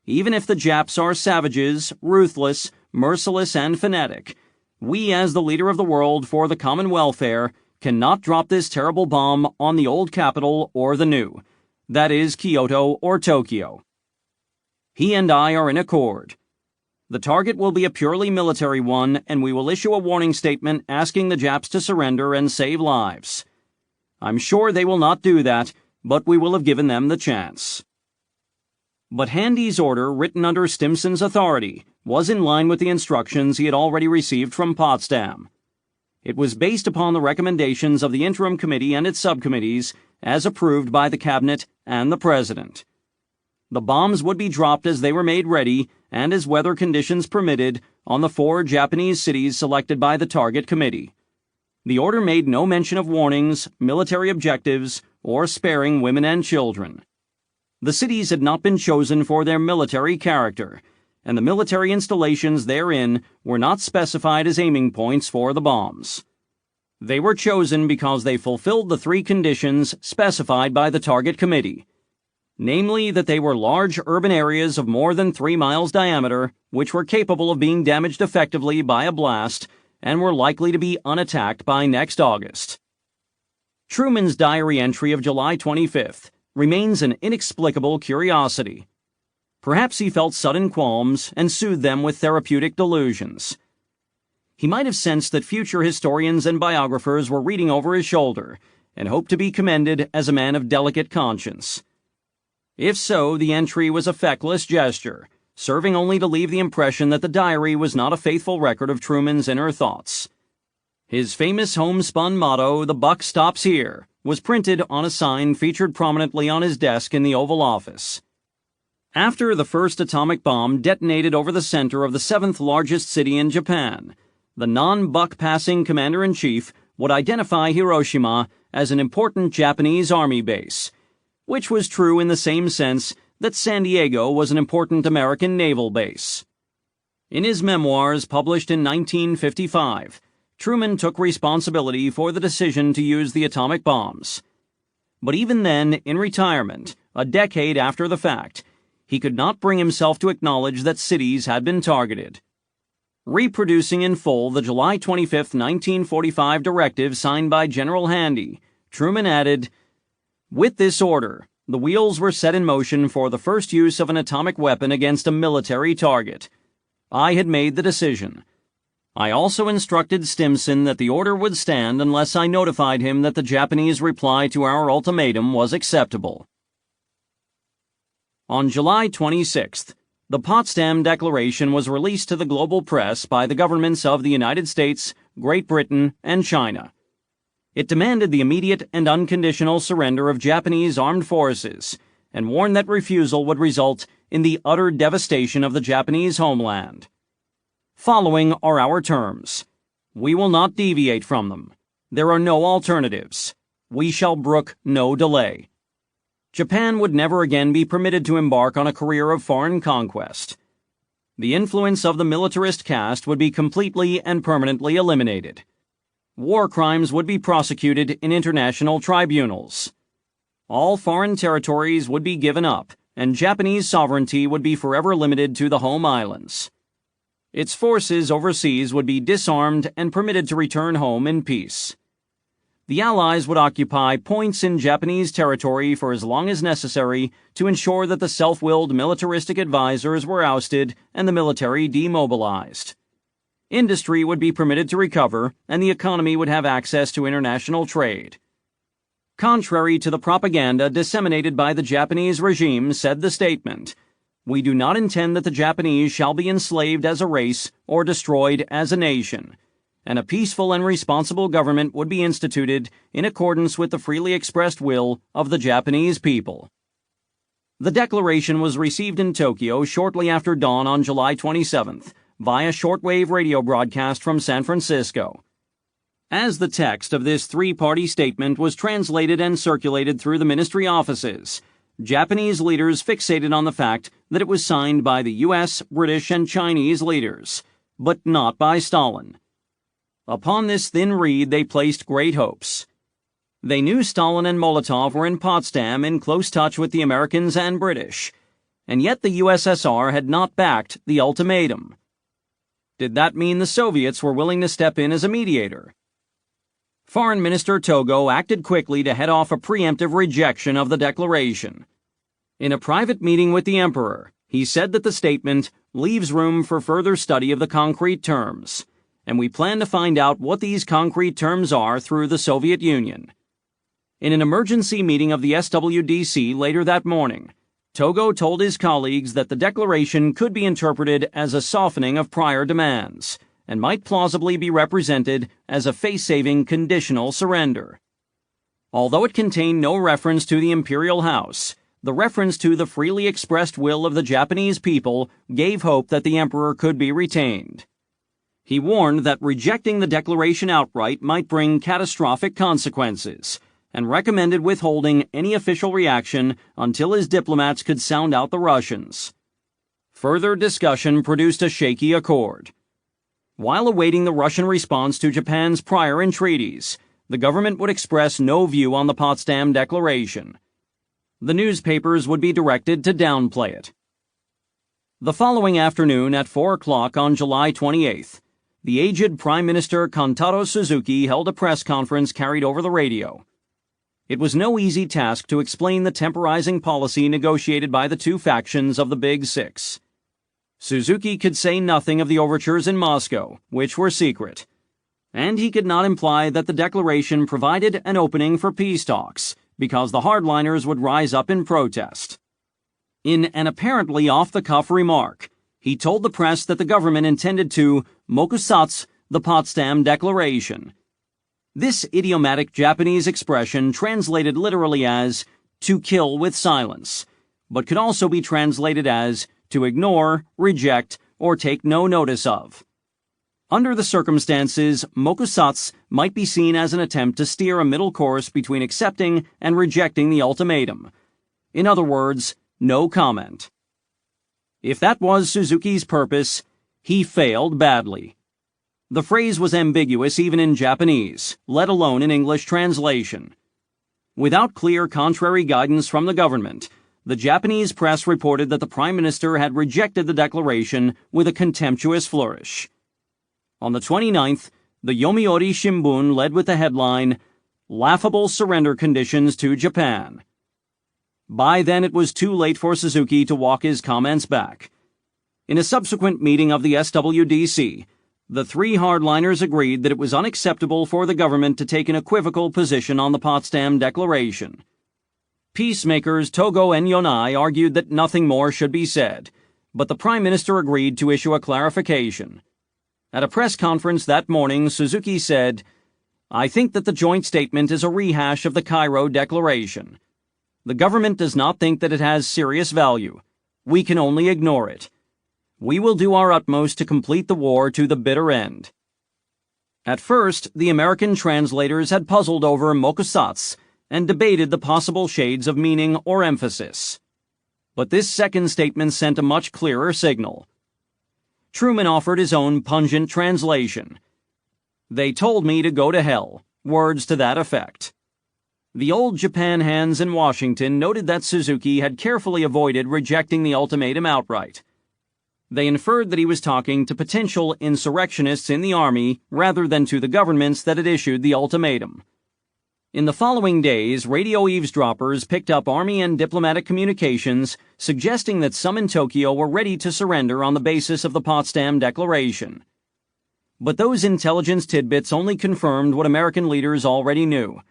Even if the Japs are savages, ruthless, merciless, and fanatic, we as the leader of the world for the common welfare cannot drop this terrible bomb on the old capital or the new, that is, Kyoto or Tokyo. He and I are in accord. The target will be a purely military one, and we will issue a warning statement asking the Japs to surrender and save lives. I'm sure they will not do that, but we will have given them the chance. But Handy's order, written under Stimson's authority, was in line with the instructions he had already received from Potsdam. It was based upon the recommendations of the Interim Committee and its subcommittees, as approved by the Cabinet and the President. The bombs would be dropped as they were made ready, and as weather conditions permitted, on the 4 Japanese cities selected by the Target Committee. The order made no mention of warnings, military objectives, or sparing women and children. The cities had not been chosen for their military character, and the military installations therein were not specified as aiming points for the bombs. They were chosen because they fulfilled the 3 conditions specified by the Target Committee, namely that they were large urban areas of more than 3 miles diameter, which were capable of being damaged effectively by a blast, and were likely to be unattacked by next August. Truman's diary entry of July 25th remains an inexplicable curiosity. Perhaps he felt sudden qualms and soothed them with therapeutic delusions. He might have sensed that future historians and biographers were reading over his shoulder and hoped to be commended as a man of delicate conscience. If so, the entry was a feckless gesture, serving only to leave the impression that the diary was not a faithful record of Truman's inner thoughts. His famous homespun motto, "The buck stops here," was printed on a sign featured prominently on his desk in the Oval Office. After the first atomic bomb detonated over the center of the 7th largest city in Japan, the non-buck-passing commander-in-chief would identify Hiroshima as an important Japanese army base, which was true in the same sense that San Diego was an important American naval base. In his memoirs published in 1955, Truman took responsibility for the decision to use the atomic bombs. But even then, in retirement, a decade after the fact, he could not bring himself to acknowledge that cities had been targeted. Reproducing in full the July 25, 1945 directive signed by General Handy, Truman added, "With this order, the wheels were set in motion for the first use of an atomic weapon against a military target. I had made the decision. I also instructed Stimson that the order would stand unless I notified him that the Japanese reply to our ultimatum was acceptable." On July 26th, the Potsdam Declaration was released to the global press by the governments of the United States, Great Britain, and China. It demanded the immediate and unconditional surrender of Japanese armed forces and warned that refusal would result in the utter devastation of the Japanese homeland. Following are our terms. We will not deviate from them. There are no alternatives. We shall brook no delay. Japan would never again be permitted to embark on a career of foreign conquest. The influence of the militarist caste would be completely and permanently eliminated. War crimes would be prosecuted in international tribunals. All foreign territories would be given up, and Japanese sovereignty would be forever limited to the home islands. Its forces overseas would be disarmed and permitted to return home in peace. The Allies would occupy points in Japanese territory for as long as necessary to ensure that the self-willed militaristic advisors were ousted and the military demobilized. Industry would be permitted to recover, and the economy would have access to international trade. Contrary to the propaganda disseminated by the Japanese regime, said the statement, "We do not intend that the Japanese shall be enslaved as a race or destroyed as a nation, and a peaceful and responsible government would be instituted in accordance with the freely expressed will of the Japanese people." The declaration was received in Tokyo shortly after dawn on July 27th via shortwave radio broadcast from San Francisco. As the text of this three-party statement was translated and circulated through the ministry offices, Japanese leaders fixated on the fact that it was signed by the U.S., British, and Chinese leaders, but not by Stalin. Upon this thin reed they placed great hopes. They knew Stalin and Molotov were in Potsdam in close touch with the Americans and British, and yet the USSR had not backed the ultimatum. Did that mean the Soviets were willing to step in as a mediator? Foreign Minister Togo acted quickly to head off a preemptive rejection of the declaration. In a private meeting with the Emperor, he said that the statement leaves room for further study of the concrete terms, and we plan to find out what these concrete terms are through the Soviet Union. In an emergency meeting of the SWDC later that morning, Togo told his colleagues that the declaration could be interpreted as a softening of prior demands, and might plausibly be represented as a face-saving conditional surrender. Although it contained no reference to the Imperial House, the reference to the freely expressed will of the Japanese people gave hope that the Emperor could be retained. He warned that rejecting the declaration outright might bring catastrophic consequences, and recommended withholding any official reaction until his diplomats could sound out the Russians. Further discussion produced a shaky accord. While awaiting the Russian response to Japan's prior entreaties, the government would express no view on the Potsdam Declaration. The newspapers would be directed to downplay it. The following afternoon at 4 o'clock on July 28th, the aged Prime Minister Kantaro Suzuki held a press conference carried over the radio. It was no easy task to explain the temporizing policy negotiated by the two factions of the Big Six. Suzuki could say nothing of the overtures in Moscow, which were secret, and he could not imply that the declaration provided an opening for peace talks, because the hardliners would rise up in protest. In an apparently off-the-cuff remark, he told the press that the government intended to mokusatsu the Potsdam Declaration. This idiomatic Japanese expression translated literally as to kill with silence, but could also be translated as to ignore, reject, or take no notice of. Under the circumstances, mokusatsu might be seen as an attempt to steer a middle course between accepting and rejecting the ultimatum. In other words, no comment. If that was Suzuki's purpose, he failed badly. The phrase was ambiguous even in Japanese, let alone in English translation. Without clear contrary guidance from the government, the Japanese press reported that the Prime Minister had rejected the declaration with a contemptuous flourish. On the 29th, the Yomiuri Shimbun led with the headline, "Laughable Surrender Conditions to Japan." By then it was too late for Suzuki to walk his comments back. In a subsequent meeting of the SWDC, the three hardliners agreed that it was unacceptable for the government to take an equivocal position on the Potsdam Declaration. Peacemakers Togo and Yonai argued that nothing more should be said, but the Prime Minister agreed to issue a clarification. At a press conference that morning, Suzuki said, "I think that the joint statement is a rehash of the Cairo Declaration. The government does not think that it has serious value. We can only ignore it. We will do our utmost to complete the war to the bitter end." At first, the American translators had puzzled over mokusatsu and debated the possible shades of meaning or emphasis. But this second statement sent a much clearer signal. Truman offered his own pungent translation. "They told me to go to hell," words to that effect. The old Japan hands in Washington noted that Suzuki had carefully avoided rejecting the ultimatum outright. They inferred that he was talking to potential insurrectionists in the army rather than to the governments that had issued the ultimatum. In the following days, radio eavesdroppers picked up Army and diplomatic communications suggesting that some in Tokyo were ready to surrender on the basis of the Potsdam Declaration. But those intelligence tidbits only confirmed what American leaders already knew,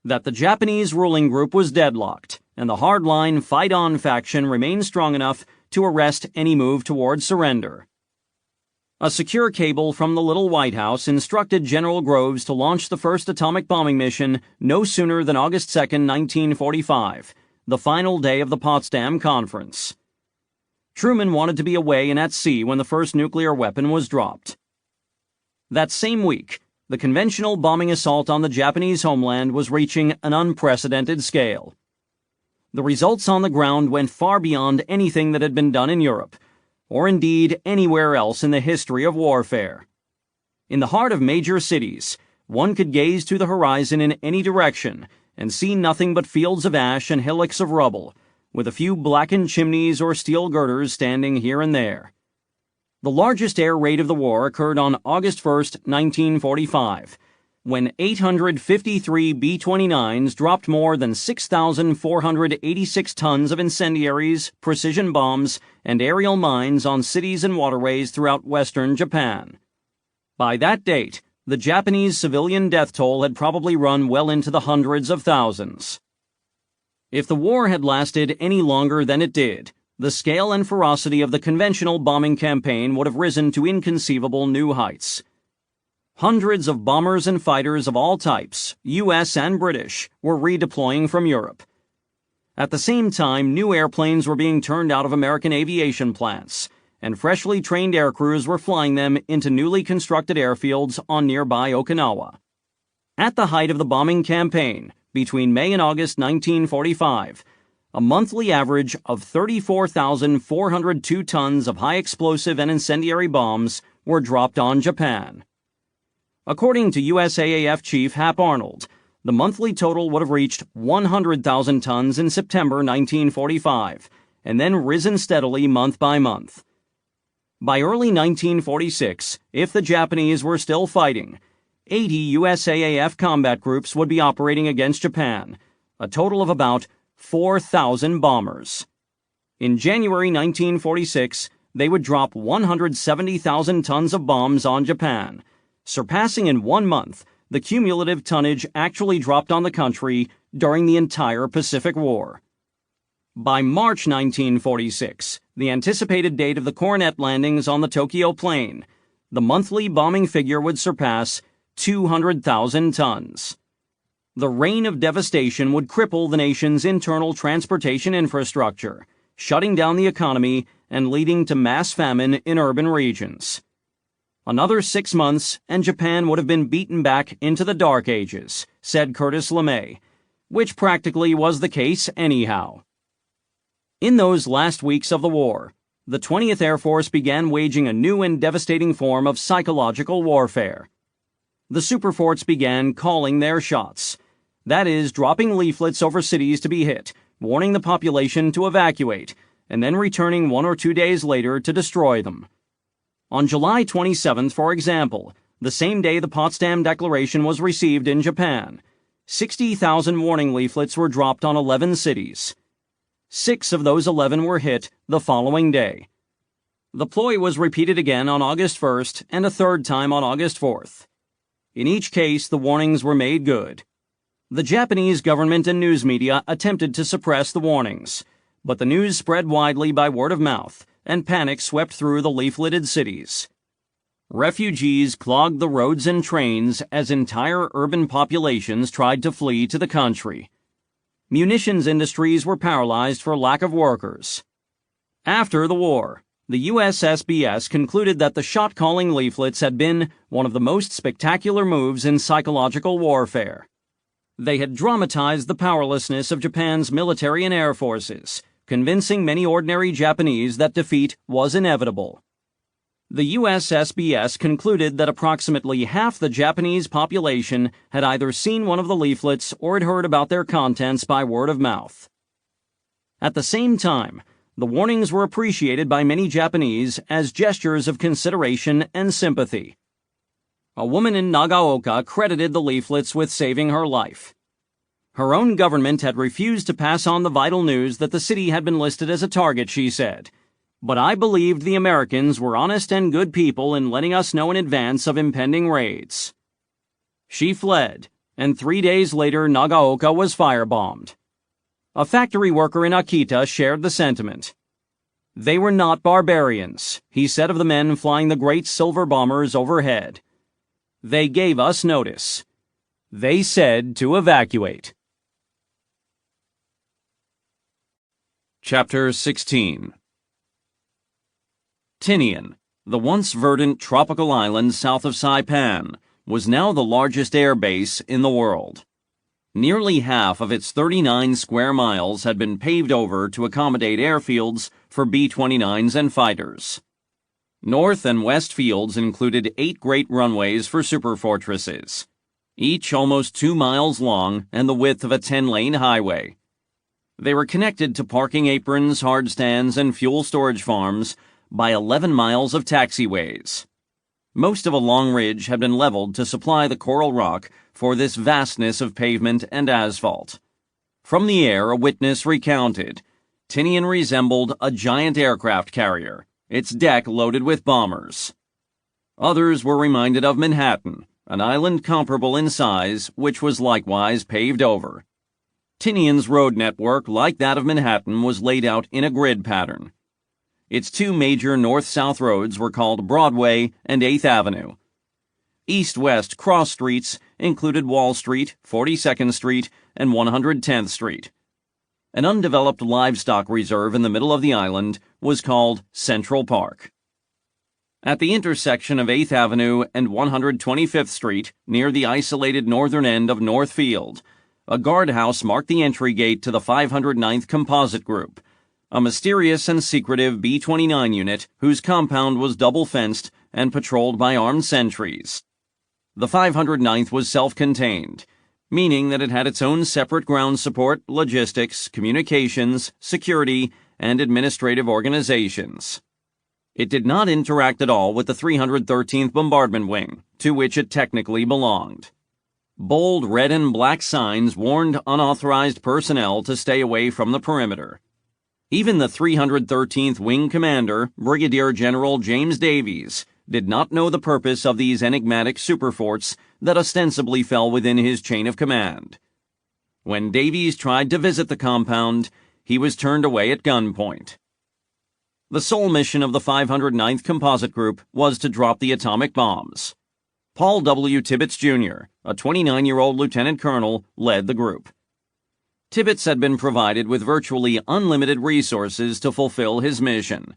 that the Japanese ruling group was deadlocked, and the hardline fight-on faction remained strong enough to arrest any move toward surrender. A secure cable from the Little White House instructed General Groves to launch the first atomic bombing mission no sooner than August 2, 1945, the final day of the Potsdam Conference. Truman wanted to be away and at sea when the first nuclear weapon was dropped. That same week, the conventional bombing assault on the Japanese homeland was reaching an unprecedented scale. The results on the ground went far beyond anything that had been done in Europe, or indeed anywhere else in the history of warfare. In the heart of major cities, one could gaze to the horizon in any direction and see nothing but fields of ash and hillocks of rubble, with a few blackened chimneys or steel girders standing here and there. The largest air raid of the war occurred on August 1, 1945, when 853 B-29s dropped more than 6,486 tons of incendiaries, precision bombs, and aerial mines on cities and waterways throughout western Japan. By that date, the Japanese civilian death toll had probably run well into the hundreds of thousands. If the war had lasted any longer than it did, the scale and ferocity of the conventional bombing campaign would have risen to inconceivable new heights. Hundreds of bombers and fighters of all types, U.S. and British, were redeploying from Europe. At the same time, new airplanes were being turned out of American aviation plants, and freshly trained aircrews were flying them into newly constructed airfields on nearby Okinawa. At the height of the bombing campaign, between May and August 1945, a monthly average of 34,402 tons of high explosive and incendiary bombs were dropped on Japan. According to USAAF Chief Hap Arnold, the monthly total would have reached 100,000 tons in September 1945, and then risen steadily month by month. By early 1946, if the Japanese were still fighting, 80 USAAF combat groups would be operating against Japan, a total of about 4,000 bombers. In January 1946, they would drop 170,000 tons of bombs on Japan, surpassing in 1 month the cumulative tonnage actually dropped on the country during the entire Pacific War. By March 1946, the anticipated date of the Coronet landings on the Tokyo plain, the monthly bombing figure would surpass 200,000 tons. The rain of devastation would cripple the nation's internal transportation infrastructure, shutting down the economy and leading to mass famine in urban regions. Another 6 months, and Japan would have been beaten back into the Dark Ages, said Curtis LeMay, which practically was the case anyhow. In those last weeks of the war, the 20th Air Force began waging a new and devastating form of psychological warfare. The superforts began calling their shots. That is, dropping leaflets over cities to be hit, warning the population to evacuate, and then returning 1 or 2 days later to destroy them. On July 27th, for example, the same day the Potsdam Declaration was received in Japan, 60,000 warning leaflets were dropped on 11 cities. 6 of those 11 were hit the following day. The ploy was repeated again on August 1st and a third time on August 4th. In each case, the warnings were made good. The Japanese government and news media attempted to suppress the warnings, but the news spread widely by word of mouth, and panic swept through the leafleted cities. Refugees clogged the roads and trains as entire urban populations tried to flee to the country. Munitions industries were paralyzed for lack of workers. After the war, the USSBS concluded that the shot-calling leaflets had been one of the most spectacular moves in psychological warfare. They had dramatized the powerlessness of Japan's military and air forces, convincing many ordinary Japanese that defeat was inevitable. The USSBS concluded that approximately half the Japanese population had either seen one of the leaflets or had heard about their contents by word of mouth. At the same time, the warnings were appreciated by many Japanese as gestures of consideration and sympathy. A woman in Nagaoka credited the leaflets with saving her life. Her own government had refused to pass on the vital news that the city had been listed as a target, she said. But I believed the Americans were honest and good people in letting us know in advance of impending raids. She fled, and 3 days later Nagaoka was firebombed. A factory worker in Akita shared the sentiment. They were not barbarians, he said of the men flying the great silver bombers overhead. They gave us notice. They said to evacuate. Chapter 16. Tinian, the once verdant tropical island south of Saipan, was now the largest air base in the world. Nearly half of its 39 square miles had been paved over to accommodate airfields for B-29s and fighters. North and west fields included 8 great runways for superfortresses, each almost 2 miles long and the width of a 10-lane highway. They were connected to parking aprons, hard stands, and fuel storage farms by 11 miles of taxiways. Most of a long ridge had been leveled to supply the coral rock for this vastness of pavement and asphalt. From the air, a witness recounted, Tinian resembled a giant aircraft carrier, its deck loaded with bombers. Others were reminded of Manhattan, an island comparable in size, which was likewise paved over. Tinian's road network, like that of Manhattan, was laid out in a grid pattern. Its 2 major north-south roads were called Broadway and 8th Avenue. East-west cross streets included Wall Street, 42nd Street, and 110th Street. An undeveloped livestock reserve in the middle of the island was called Central Park. At the intersection of 8th Avenue and 125th Street, near the isolated northern end of North Field, a guardhouse marked the entry gate to the 509th Composite Group, a mysterious and secretive B-29 unit whose compound was double-fenced and patrolled by armed sentries. The 509th was self-contained, meaning that it had its own separate ground support, logistics, communications, security, and administrative organizations. It did not interact at all with the 313th Bombardment Wing, to which it technically belonged. Bold red and black signs warned unauthorized personnel to stay away from the perimeter. Even the 313th Wing Commander, Brigadier General James Davies, did not know the purpose of these enigmatic superforts that ostensibly fell within his chain of command. When Davies tried to visit the compound, he was turned away at gunpoint. The sole mission of the 509th Composite Group was to drop the atomic bombs. Paul W. Tibbets, Jr., a 29-year-old lieutenant colonel, led the group. Tibbets had been provided with virtually unlimited resources to fulfill his mission.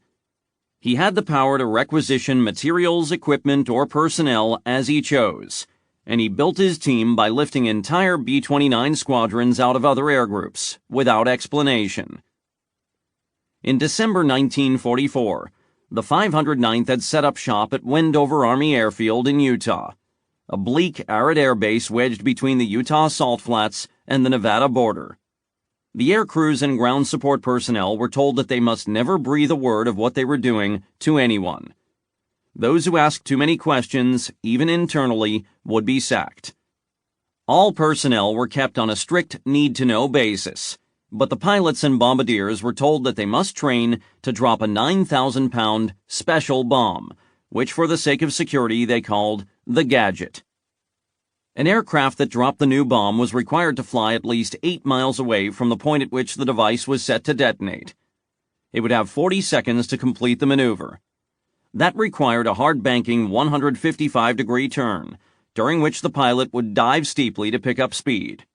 He had the power to requisition materials, equipment, or personnel as he chose, and he built his team by lifting entire B-29 squadrons out of other air groups, without explanation. In December 1944, the 509th had set up shop at Wendover Army Airfield in Utah, a bleak, arid air base wedged between the Utah Salt Flats and the Nevada border. The air crews and ground support personnel were told that they must never breathe a word of what they were doing to anyone. Those who asked too many questions, even internally, would be sacked. All personnel were kept on a strict need-to-know basis, but the pilots and bombardiers were told that they must train to drop a 9,000-pound special bomb, which for the sake of security they called the Gadget. An aircraft that dropped the new bomb was required to fly at least 8 miles away from the point at which the device was set to detonate. It would have 40 seconds to complete the maneuver. That required a hard-banking 155-degree turn, during which the pilot would dive steeply to pick up speed.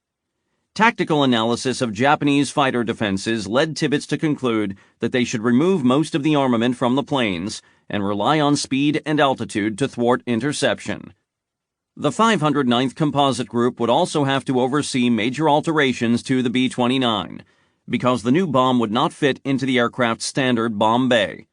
Tactical analysis of Japanese fighter defenses led Tibbets to conclude that they should remove most of the armament from the planes and rely on speed and altitude to thwart interception. The 509th Composite Group would also have to oversee major alterations to the B-29, because the new bomb would not fit into the aircraft's standard bomb bay.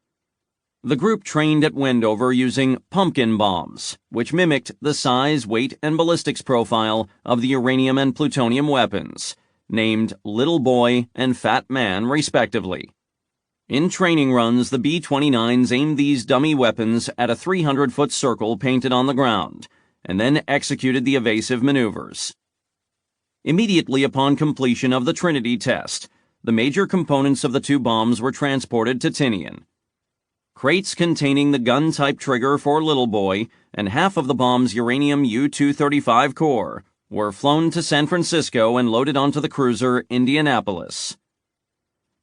The group trained at Wendover using pumpkin bombs, which mimicked the size, weight, and ballistics profile of the uranium and plutonium weapons, named Little Boy and Fat Man, respectively. In training runs, the B-29s aimed these dummy weapons at a 300-foot circle painted on the ground, and then executed the evasive maneuvers. Immediately upon completion of the Trinity test, the major components of the two bombs were transported to Tinian. Crates containing the gun-type trigger for Little Boy and half of the bomb's uranium U-235 core were flown to San Francisco and loaded onto the cruiser Indianapolis.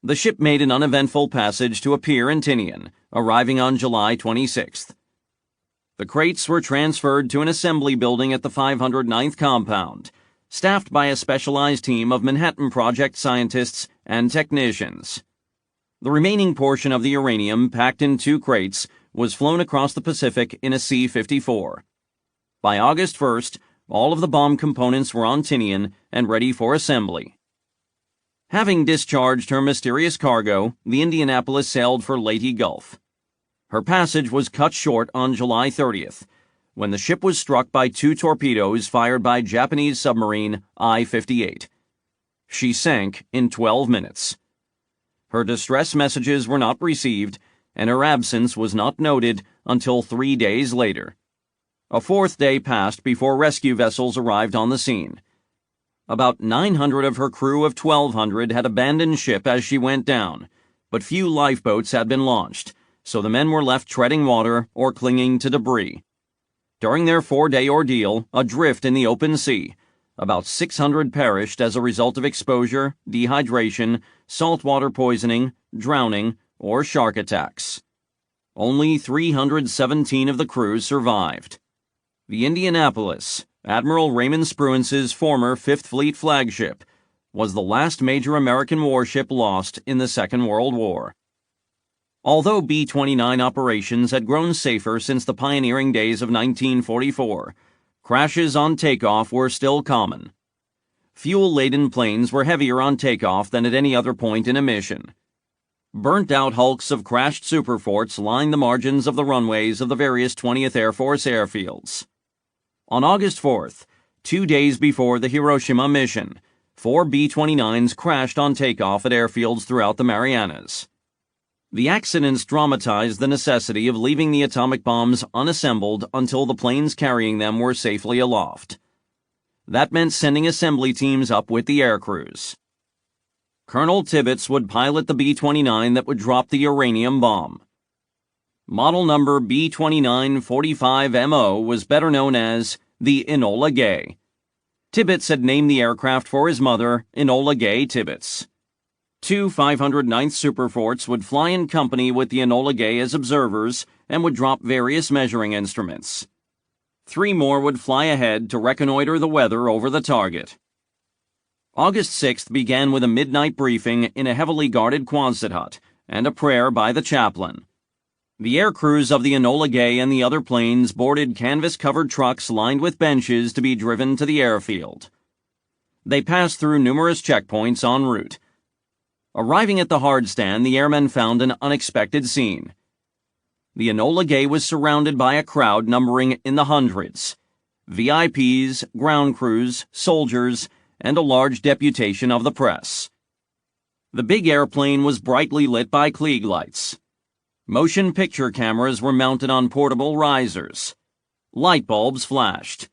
The ship made an uneventful passage to a pier in Tinian, arriving on July 26th. The crates were transferred to an assembly building at the 509th compound, staffed by a specialized team of Manhattan Project scientists and technicians. The remaining portion of the uranium, packed in 2 crates, was flown across the Pacific in a C-54. By August 1st, all of the bomb components were on Tinian and ready for assembly. Having discharged her mysterious cargo, the Indianapolis sailed for Leyte Gulf. Her passage was cut short on July 30th, when the ship was struck by 2 torpedoes fired by Japanese submarine I-58. She sank in 12 minutes. Her distress messages were not received, and her absence was not noted until 3 days later. A 4th day passed before rescue vessels arrived on the scene. About 900 of her crew of 1,200 had abandoned ship as she went down, but few lifeboats had been launched, so the men were left treading water or clinging to debris. During their 4-day ordeal, adrift in the open sea, about 600 perished as a result of exposure, dehydration, saltwater poisoning, drowning, or shark attacks. Only 317 of the crew survived. The Indianapolis, Admiral Raymond Spruance's former Fifth Fleet flagship, was the last major American warship lost in the Second World War. Although B-29 operations had grown safer since the pioneering days of 1944, crashes on takeoff were still common. Fuel-laden planes were heavier on takeoff than at any other point in a mission. Burnt-out hulks of crashed superforts lined the margins of the runways of the various 20th Air Force airfields. On August 4th, 2 days before the Hiroshima mission, 4 B-29s crashed on takeoff at airfields throughout the Marianas. The accidents dramatized the necessity of leaving the atomic bombs unassembled until the planes carrying them were safely aloft. That meant sending assembly teams up with the air crews. Colonel Tibbets would pilot the B-29 that would drop the uranium bomb. Model number B-2945MO was better known as the Enola Gay. Tibbets had named the aircraft for his mother, Enola Gay Tibbets. 2 509th Superforts would fly in company with the Enola Gay as observers and would drop various measuring instruments. 3 more would fly ahead to reconnoiter the weather over the target. August 6th began with a midnight briefing in a heavily guarded Quonset hut and a prayer by the chaplain. The air crews of the Enola Gay and the other planes boarded canvas-covered trucks lined with benches to be driven to the airfield. They passed through numerous checkpoints en route. Arriving at the hard stand, the airmen found an unexpected scene. The Enola Gay was surrounded by a crowd numbering in the hundreds: VIPs, ground crews, soldiers, and a large deputation of the press. The big airplane was brightly lit by Klieg lights. Motion picture cameras were mounted on portable risers. Light bulbs flashed.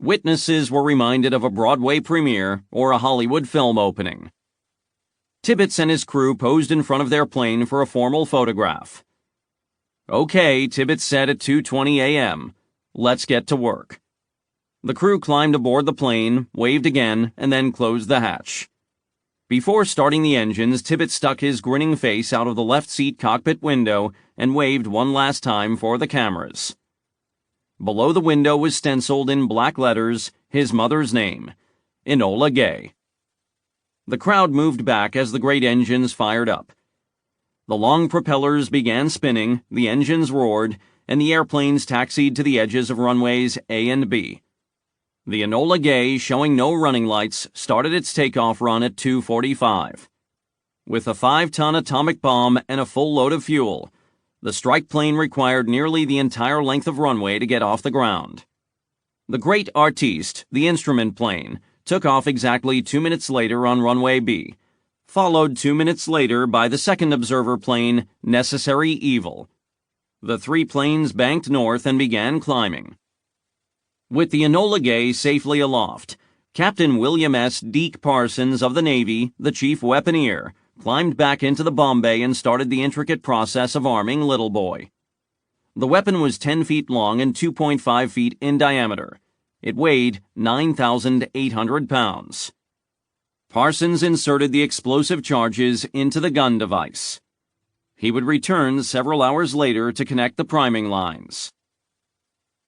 Witnesses were reminded of a Broadway premiere or a Hollywood film opening. Tibbets and his crew posed in front of their plane for a formal photograph. "Okay," Tibbets said at 2:20 a.m. "Let's get to work." The crew climbed aboard the plane, waved again, and then closed the hatch. Before starting the engines, Tibbets stuck his grinning face out of the left seat cockpit window and waved one last time for the cameras. Below the window was stenciled in black letters his mother's name, Enola Gay. The crowd moved back as the great engines fired up. The long propellers began spinning, the engines roared, and the airplanes taxied to the edges of runways A and B. The Enola Gay, showing no running lights, started its takeoff run at 2:45. With a 5-ton atomic bomb and a full load of fuel, the strike plane required nearly the entire length of runway to get off the ground. The great Artiste, the instrument plane, took off exactly 2 minutes later on runway B, followed 2 minutes later by the second observer plane, Necessary Evil. The three planes banked north and began climbing. With the Enola Gay safely aloft, Captain William S. Deke Parsons of the Navy, the chief weaponeer, climbed back into the bomb bay and started the intricate process of arming Little Boy. The weapon was 10 feet long and 2.5 feet in diameter. It weighed 9,800 pounds. Parsons inserted the explosive charges into the gun device. He would return several hours later to connect the priming lines.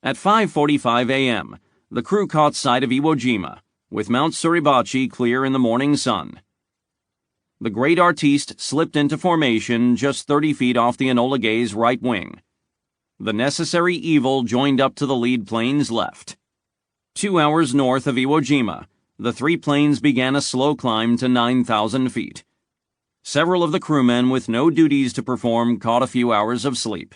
At 5:45 a.m., the crew caught sight of Iwo Jima, with Mount Suribachi clear in the morning sun. The great Artiste slipped into formation just 30 feet off the Enola Gay's right wing. The Necessary Evil joined up to the lead plane's left. 2 hours north of Iwo Jima, the three planes began a slow climb to 9,000 feet. Several of the crewmen with no duties to perform caught a few hours of sleep.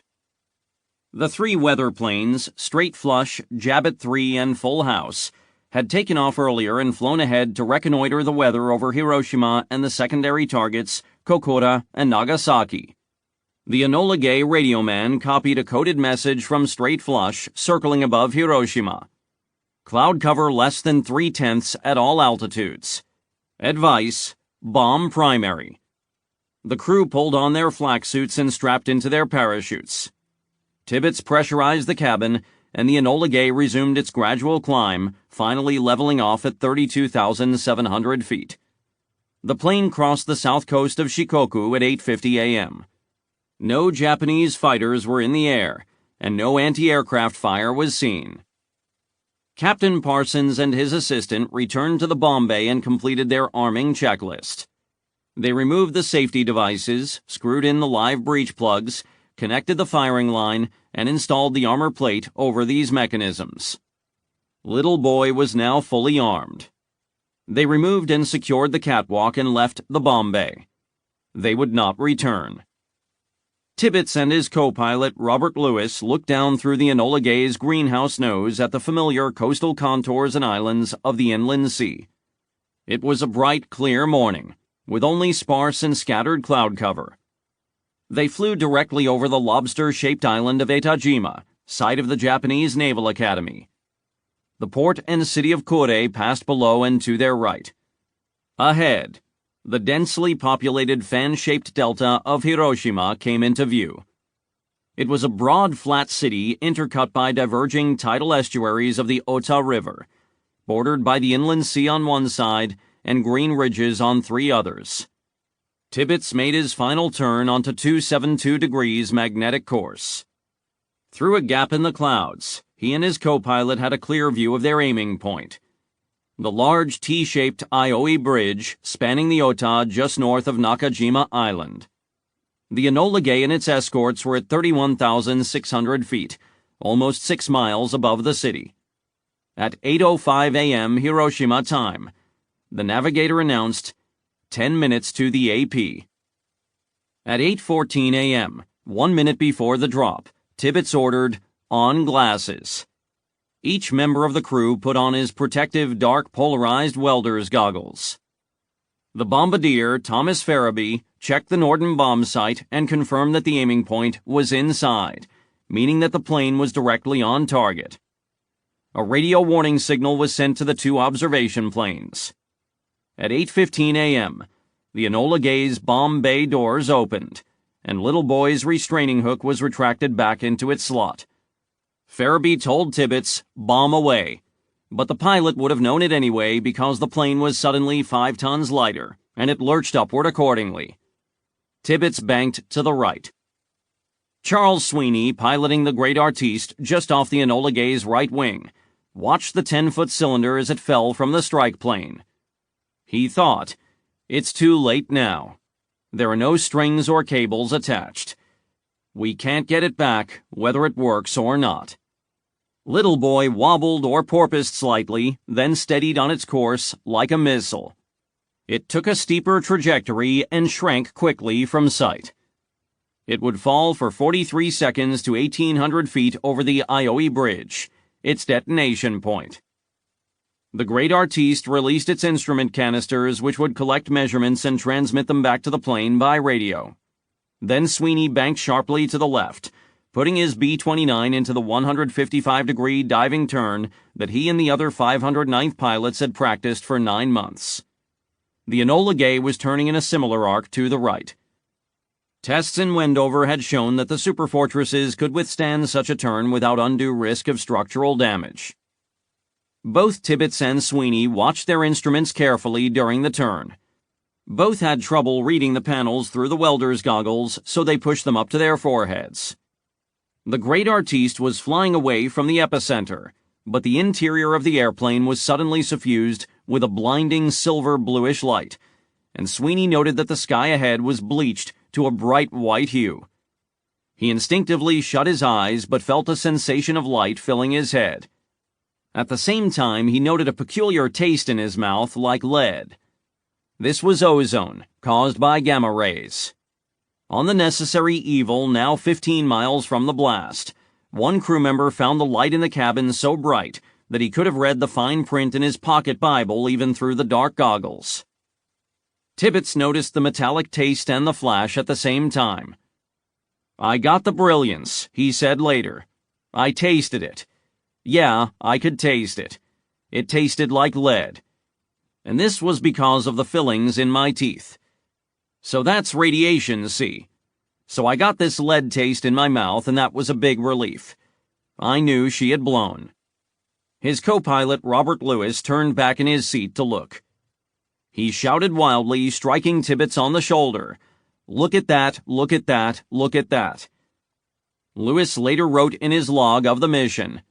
The three weather planes, Straight Flush, Jabbit 3, and Full House, had taken off earlier and flown ahead to reconnoiter the weather over Hiroshima and the secondary targets, Kokura and Nagasaki. The Enola Gay radio man copied a coded message from Straight Flush circling above Hiroshima. Cloud cover less than 3/10 at all altitudes. Advice: bomb primary. The crew pulled on their flak suits and strapped into their parachutes. Tibbets pressurized the cabin, and the Enola Gay resumed its gradual climb, finally leveling off at 32,700 feet. The plane crossed the south coast of Shikoku at 8:50 a.m. No Japanese fighters were in the air, and no anti-aircraft fire was seen. Captain Parsons and his assistant returned to the bomb bay and completed their arming checklist. They removed the safety devices, screwed in the live breech plugs, connected the firing line, and installed the armor plate over these mechanisms. Little Boy was now fully armed. They removed and secured the catwalk and left the bomb bay. They would not return. Tibbets and his co-pilot, Robert Lewis, looked down through the Enola Gay's greenhouse nose at the familiar coastal contours and islands of the inland sea. It was a bright, clear morning, with only sparse and scattered cloud cover. They flew directly over the lobster-shaped island of Etajima, site of the Japanese Naval Academy. The port and city of Kure passed below and to their right. Ahead, the densely populated fan-shaped delta of Hiroshima came into view. It was a broad, flat city intercut by diverging tidal estuaries of the Ota River, bordered by the inland sea on one side and green ridges on three others. Tibbets made his final turn onto 272 degrees magnetic course. Through a gap in the clouds, he and his co-pilot had a clear view of their aiming point. The large T-shaped Ioi Bridge spanning the Ota just north of Nakajima Island. The Enola Gay and its escorts were at 31,600 feet, almost 6 miles above the city. At 8:05 a.m. Hiroshima time, the navigator announced 10 minutes to the AP. At 8:14 a.m., 1 minute before the drop, Tibbets ordered, "On glasses." Each member of the crew put on his protective dark polarized welder's goggles. The bombardier, Thomas Farabee, checked the Norden bomb site and confirmed that the aiming point was inside, meaning that the plane was directly on target. A radio warning signal was sent to the two observation planes. At 8:15 a.m., the Enola Gay's bomb bay doors opened, and Little Boy's restraining hook was retracted back into its slot. Farabee told Tibbets, "Bomb away," but the pilot would have known it anyway because the plane was suddenly 5 tons lighter, and it lurched upward accordingly. Tibbets banked to the right. Charles Sweeney, piloting the Great Artiste just off the Enola Gay's right wing, watched the 10-foot cylinder as it fell from the strike plane. He thought, "It's too late now. There are no strings or cables attached. We can't get it back, whether it works or not." Little Boy wobbled or porpoised slightly, then steadied on its course like a missile. It took a steeper trajectory and shrank quickly from sight. It would fall for 43 seconds to 1,800 feet over the Ioe Bridge, its detonation point. The Great Artiste released its instrument canisters, which would collect measurements and transmit them back to the plane by radio. Then Sweeney banked sharply to the left, putting his B-29 into the 155-degree diving turn that he and the other 509th pilots had practiced for 9 months. The Enola Gay was turning in a similar arc to the right. Tests in Wendover had shown that the superfortresses could withstand such a turn without undue risk of structural damage. Both Tibbets and Sweeney watched their instruments carefully during the turn. Both had trouble reading the panels through the welder's goggles, so they pushed them up to their foreheads. The Great Artiste was flying away from the epicenter, but the interior of the airplane was suddenly suffused with a blinding silver-bluish light, and Sweeney noted that the sky ahead was bleached to a bright white hue. He instinctively shut his eyes but felt a sensation of light filling his head. At the same time, he noted a peculiar taste in his mouth like lead. This was ozone, caused by gamma rays. On the Necessary Evil, now 15 miles from the blast, one crew member found the light in the cabin so bright that he could have read the fine print in his pocket Bible even through the dark goggles. Tibbets noticed the metallic taste and the flash at the same time. "I got the brilliance," he said later. "I tasted it. Yeah, I could taste it. It tasted like lead. And this was because of the fillings in my teeth. So that's radiation, see? So I got this lead taste in my mouth, and that was a big relief. I knew she had blown." His co-pilot, Robert Lewis, turned back in his seat to look. He shouted wildly, striking Tibbets on the shoulder, "Look at that, look at that, look at that." Lewis later wrote in his log of the mission,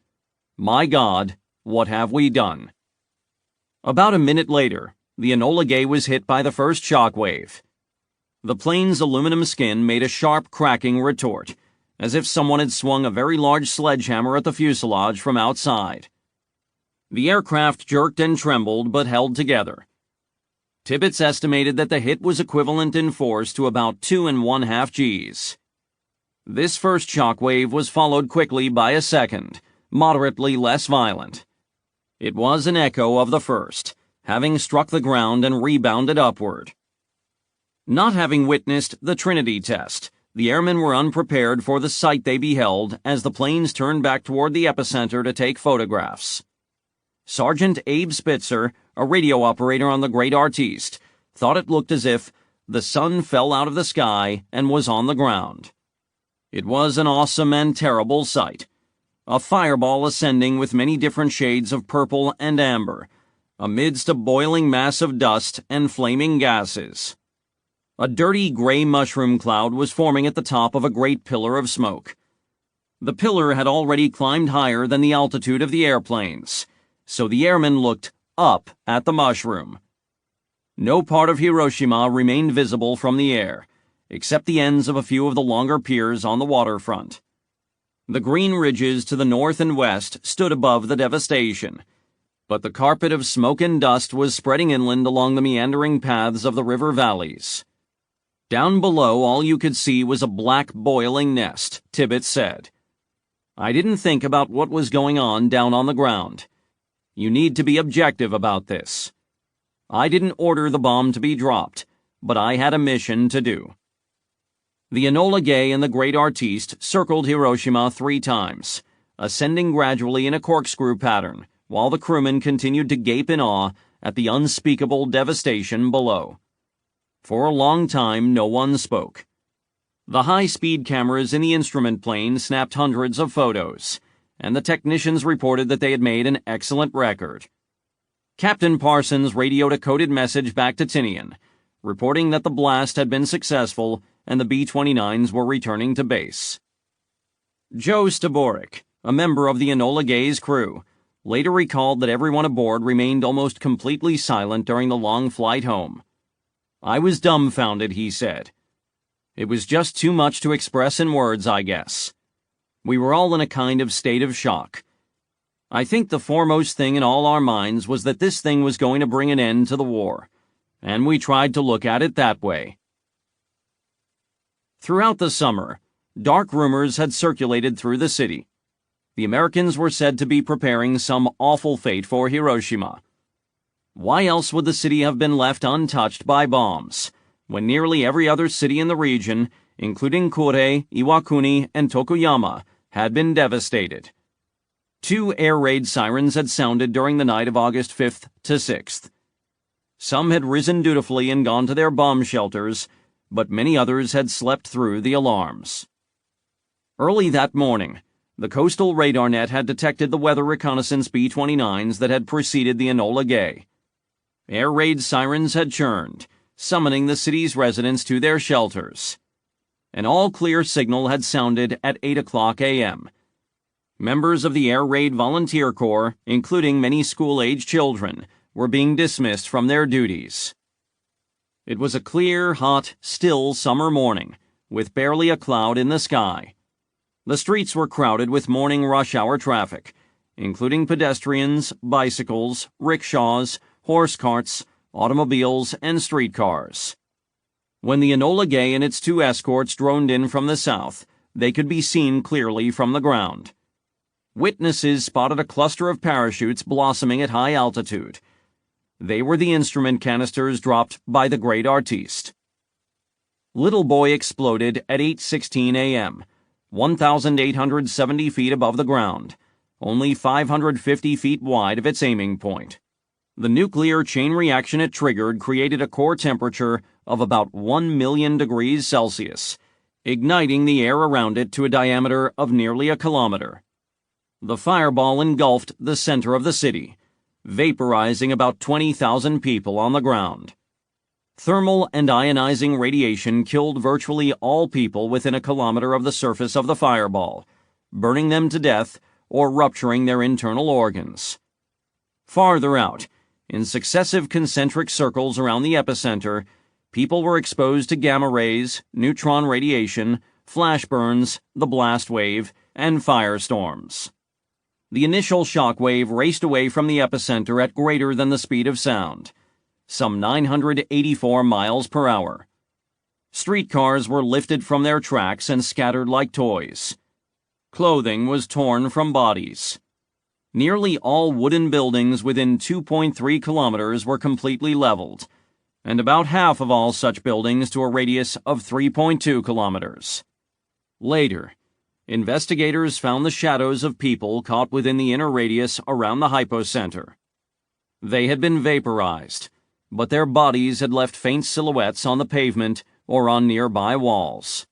"My God, what have we done?" About a minute later, the Enola Gay was hit by the first shock wave. The plane's aluminum skin made a sharp cracking retort, as if someone had swung a very large sledgehammer at the fuselage from outside. The aircraft jerked and trembled but held together. Tibbets estimated that the hit was equivalent in force to about 2½ Gs. This first shock wave was followed quickly by a second, moderately less violent. It was an echo of the first, having struck the ground and rebounded upward. Not having witnessed the Trinity test, the airmen were unprepared for the sight they beheld as the planes turned back toward the epicenter to take photographs. Sergeant Abe Spitzer, a radio operator on the Great Artiste, thought it looked as if the sun fell out of the sky and was on the ground. It was an awesome and terrible sight. A fireball ascending with many different shades of purple and amber, amidst a boiling mass of dust and flaming gases. A dirty gray mushroom cloud was forming at the top of a great pillar of smoke. The pillar had already climbed higher than the altitude of the airplanes, so the airmen looked up at the mushroom. No part of Hiroshima remained visible from the air, except the ends of a few of the longer piers on the waterfront. The green ridges to the north and west stood above the devastation, but the carpet of smoke and dust was spreading inland along the meandering paths of the river valleys. Down below, all you could see was a black boiling nest, Tibbets said. "I didn't think about what was going on down on the ground. You need to be objective about this. I didn't order the bomb to be dropped. but I had a mission to do. The Enola Gay and the great artiste circled Hiroshima 3 times, ascending gradually in a corkscrew pattern, while the crewmen continued to gape in awe at the unspeakable devastation below. For a long time, no one spoke. The high-speed cameras in the instrument plane snapped hundreds of photos, and the technicians reported that they had made an excellent record. Captain Parsons radioed a coded message back to Tinian, reporting that the blast had been successful and the B-29s were returning to base. Joe Staborik, a member of the Enola Gay's crew, later recalled that everyone aboard remained almost completely silent during the long flight home. "I was dumbfounded," he said. "It was just too much to express in words, I guess. We were all in a kind of state of shock. I think the foremost thing in all our minds was that this thing was going to bring an end to the war, and we tried to look at it that way." Throughout the summer, dark rumors had circulated through the city. The Americans were said to be preparing some awful fate for Hiroshima. Why else would the city have been left untouched by bombs, when nearly every other city in the region, including Kure, Iwakuni, and Tokuyama, had been devastated? 2 air raid sirens had sounded during the night of August 5th to 6th. Some had risen dutifully and gone to their bomb shelters, but many others had slept through the alarms. Early that morning, the coastal radar net had detected the weather reconnaissance B-29s that had preceded the Enola Gay. Air raid sirens had churned, summoning the city's residents to their shelters. An all-clear signal had sounded at 8 o'clock a.m. Members of the Air Raid Volunteer Corps, including many school-age children, were being dismissed from their duties. It was a clear, hot, still summer morning, with barely a cloud in the sky. The streets were crowded with morning rush-hour traffic, including pedestrians, bicycles, rickshaws, horse carts, automobiles, and streetcars. When the Enola Gay and its 2 escorts droned in from the south, they could be seen clearly from the ground. Witnesses spotted a cluster of parachutes blossoming at high altitude. They were the instrument canisters dropped by the great artiste. Little Boy exploded at 8:16 a.m., 1,870 feet above the ground, only 550 feet wide of its aiming point. The nuclear chain reaction it triggered created a core temperature of about 1 million degrees Celsius, igniting the air around it to a diameter of nearly a kilometer. The fireball engulfed the center of the city, vaporizing about 20,000 people on the ground. Thermal and ionizing radiation killed virtually all people within a kilometer of the surface of the fireball, burning them to death or rupturing their internal organs. Farther out, in successive concentric circles around the epicenter, people were exposed to gamma rays, neutron radiation, flash burns, the blast wave, and firestorms. The initial shock wave raced away from the epicenter at greater than the speed of sound, some 984 miles per hour. Streetcars were lifted from their tracks and scattered like toys. Clothing was torn from bodies. Nearly all wooden buildings within 2.3 kilometers were completely leveled, and about half of all such buildings to a radius of 3.2 kilometers. Later, investigators found the shadows of people caught within the inner radius around the hypocenter. They had been vaporized, but their bodies had left faint silhouettes on the pavement or on nearby walls.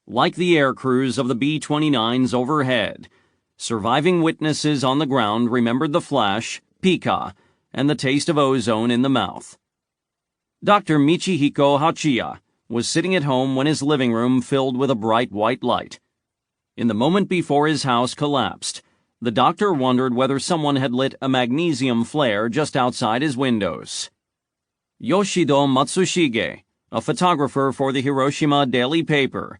Like the air crews of the B-29s overhead, surviving witnesses on the ground remembered the flash, pica, and the taste of ozone in the mouth. Dr. Michihiko Hachiya was sitting at home when his living room filled with a bright white light. In the moment before his house collapsed, the doctor wondered whether someone had lit a magnesium flare just outside his windows. Yoshido Matsushige, a photographer for the Hiroshima daily paper,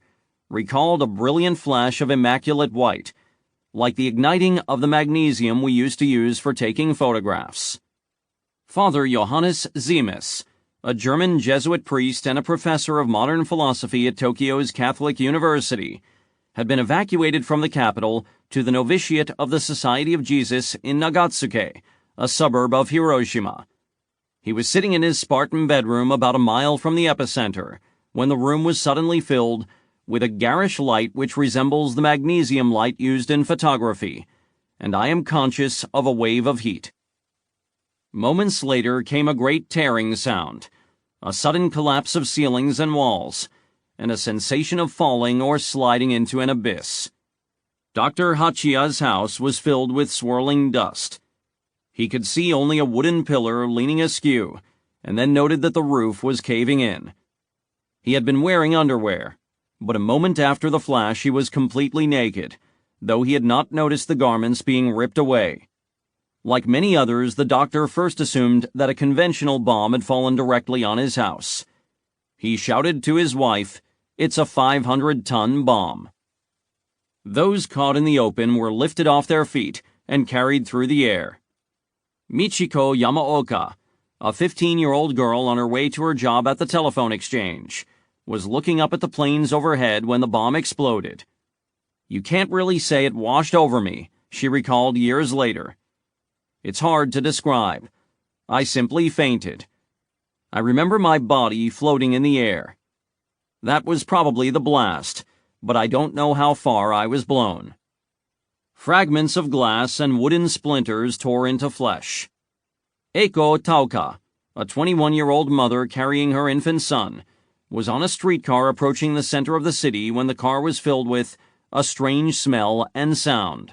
recalled a brilliant flash of immaculate white, like the igniting of the magnesium we used to use for taking photographs. Father Johannes Zemes, a German Jesuit priest and a professor of modern philosophy at Tokyo's Catholic University, had been evacuated from the capital to the novitiate of the Society of Jesus in Nagatsuke, a suburb of Hiroshima. He was sitting in his Spartan bedroom about a mile from the epicenter when the room was suddenly filled with a garish light which resembles the magnesium light used in photography, and I am conscious of a wave of heat. Moments later came a great tearing sound, a sudden collapse of ceilings and walls, and a sensation of falling or sliding into an abyss. Dr. Hachiya's house was filled with swirling dust. He could see only a wooden pillar leaning askew, and then noted that the roof was caving in. He had been wearing underwear, but a moment after the flash he was completely naked, though he had not noticed the garments being ripped away. Like many others, the doctor first assumed that a conventional bomb had fallen directly on his house. He shouted to his wife, "It's a 500-ton bomb." Those caught in the open were lifted off their feet and carried through the air. Michiko Yamaoka, a 15-year-old girl on her way to her job at the telephone exchange, was looking up at the planes overhead when the bomb exploded. "You can't really say it washed over me," she recalled years later. "It's hard to describe. I simply fainted. I remember my body floating in the air. That was probably the blast, but I don't know how far I was blown." Fragments of glass and wooden splinters tore into flesh. Eiko Tauka, a 21-year-old mother carrying her infant son, was on a streetcar approaching the center of the city when the car was filled with a strange smell and sound.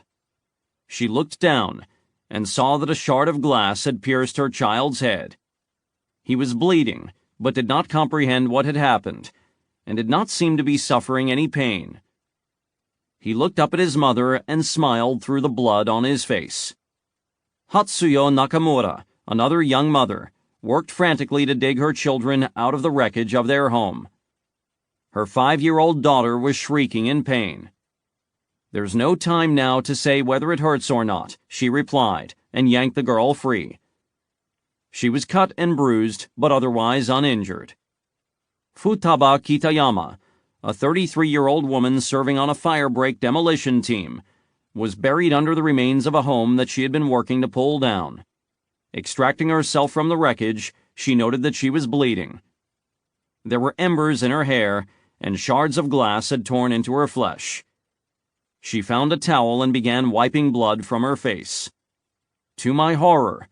She looked down and saw that a shard of glass had pierced her child's head. He was bleeding, but did not comprehend what had happened, and did not seem to be suffering any pain. He looked up at his mother and smiled through the blood on his face. Hatsuyo Nakamura, another young mother, worked frantically to dig her children out of the wreckage of their home. Her 5-year-old daughter was shrieking in pain. "There's no time now to say whether it hurts or not," she replied, and yanked the girl free. She was cut and bruised, but otherwise uninjured. Futaba Kitayama, a 33-year-old woman serving on a firebreak demolition team, was buried under the remains of a home that she had been working to pull down. Extracting herself from the wreckage, she noted that she was bleeding. There were embers in her hair, and shards of glass had torn into her flesh. She found a towel and began wiping blood from her face. To my horror,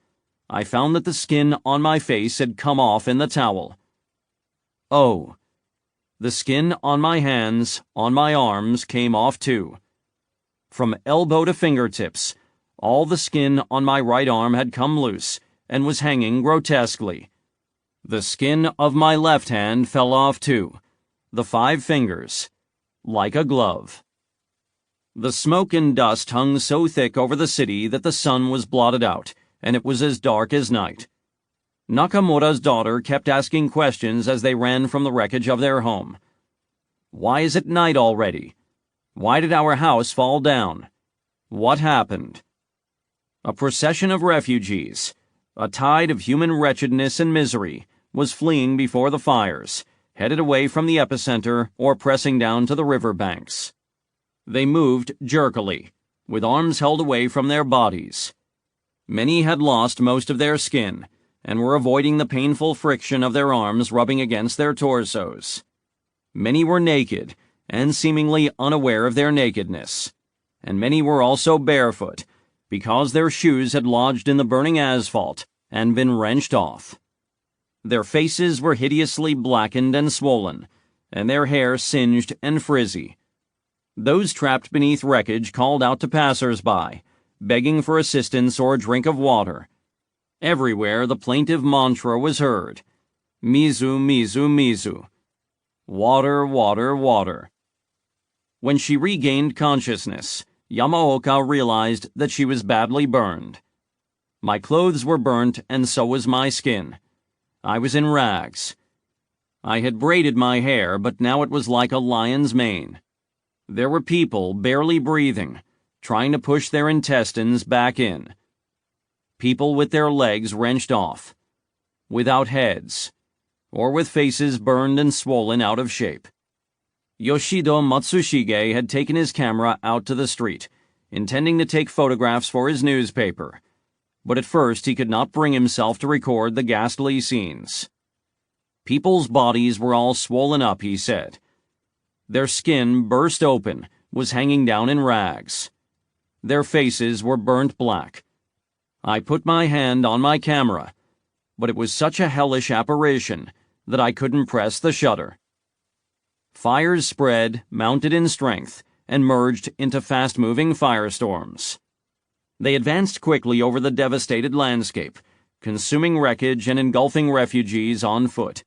I found that the skin on my face had come off in the towel. Oh, the skin on my hands, on my arms, came off too. From elbow to fingertips, all the skin on my right arm had come loose and was hanging grotesquely. The skin of my left hand fell off too, the 5 fingers, like a glove. The smoke and dust hung so thick over the city that the sun was blotted out, and it was as dark as night. Nakamura's daughter kept asking questions as they ran from the wreckage of their home. "Why is it night already? Why did our house fall down? What happened?" A procession of refugees, a tide of human wretchedness and misery, was fleeing before the fires, headed away from the epicenter or pressing down to the river banks. They moved jerkily, with arms held away from their bodies. Many had lost most of their skin, and were avoiding the painful friction of their arms rubbing against their torsos. Many were naked, and seemingly unaware of their nakedness, and many were also barefoot, because their shoes had lodged in the burning asphalt and been wrenched off. Their faces were hideously blackened and swollen, and their hair singed and frizzy. Those trapped beneath wreckage called out to passers-by, begging for assistance or a drink of water. Everywhere the plaintive mantra was heard, "Mizu, mizu, mizu." Water, water, water. When she regained consciousness, Yamaoka realized that she was badly burned. My clothes were burnt, and so was my skin. I was in rags. I had braided my hair, but now it was like a lion's mane. There were people barely breathing, trying to push their intestines back in. People with their legs wrenched off, without heads, or with faces burned and swollen out of shape. Yoshido Matsushige had taken his camera out to the street, intending to take photographs for his newspaper, but at first he could not bring himself to record the ghastly scenes. People's bodies were all swollen up, he said. Their skin, burst open, was hanging down in rags. Their faces were burnt black. I put my hand on my camera, but it was such a hellish apparition that I couldn't press the shutter. Fires spread, mounted in strength, and merged into fast-moving firestorms. They advanced quickly over the devastated landscape, consuming wreckage and engulfing refugees on foot.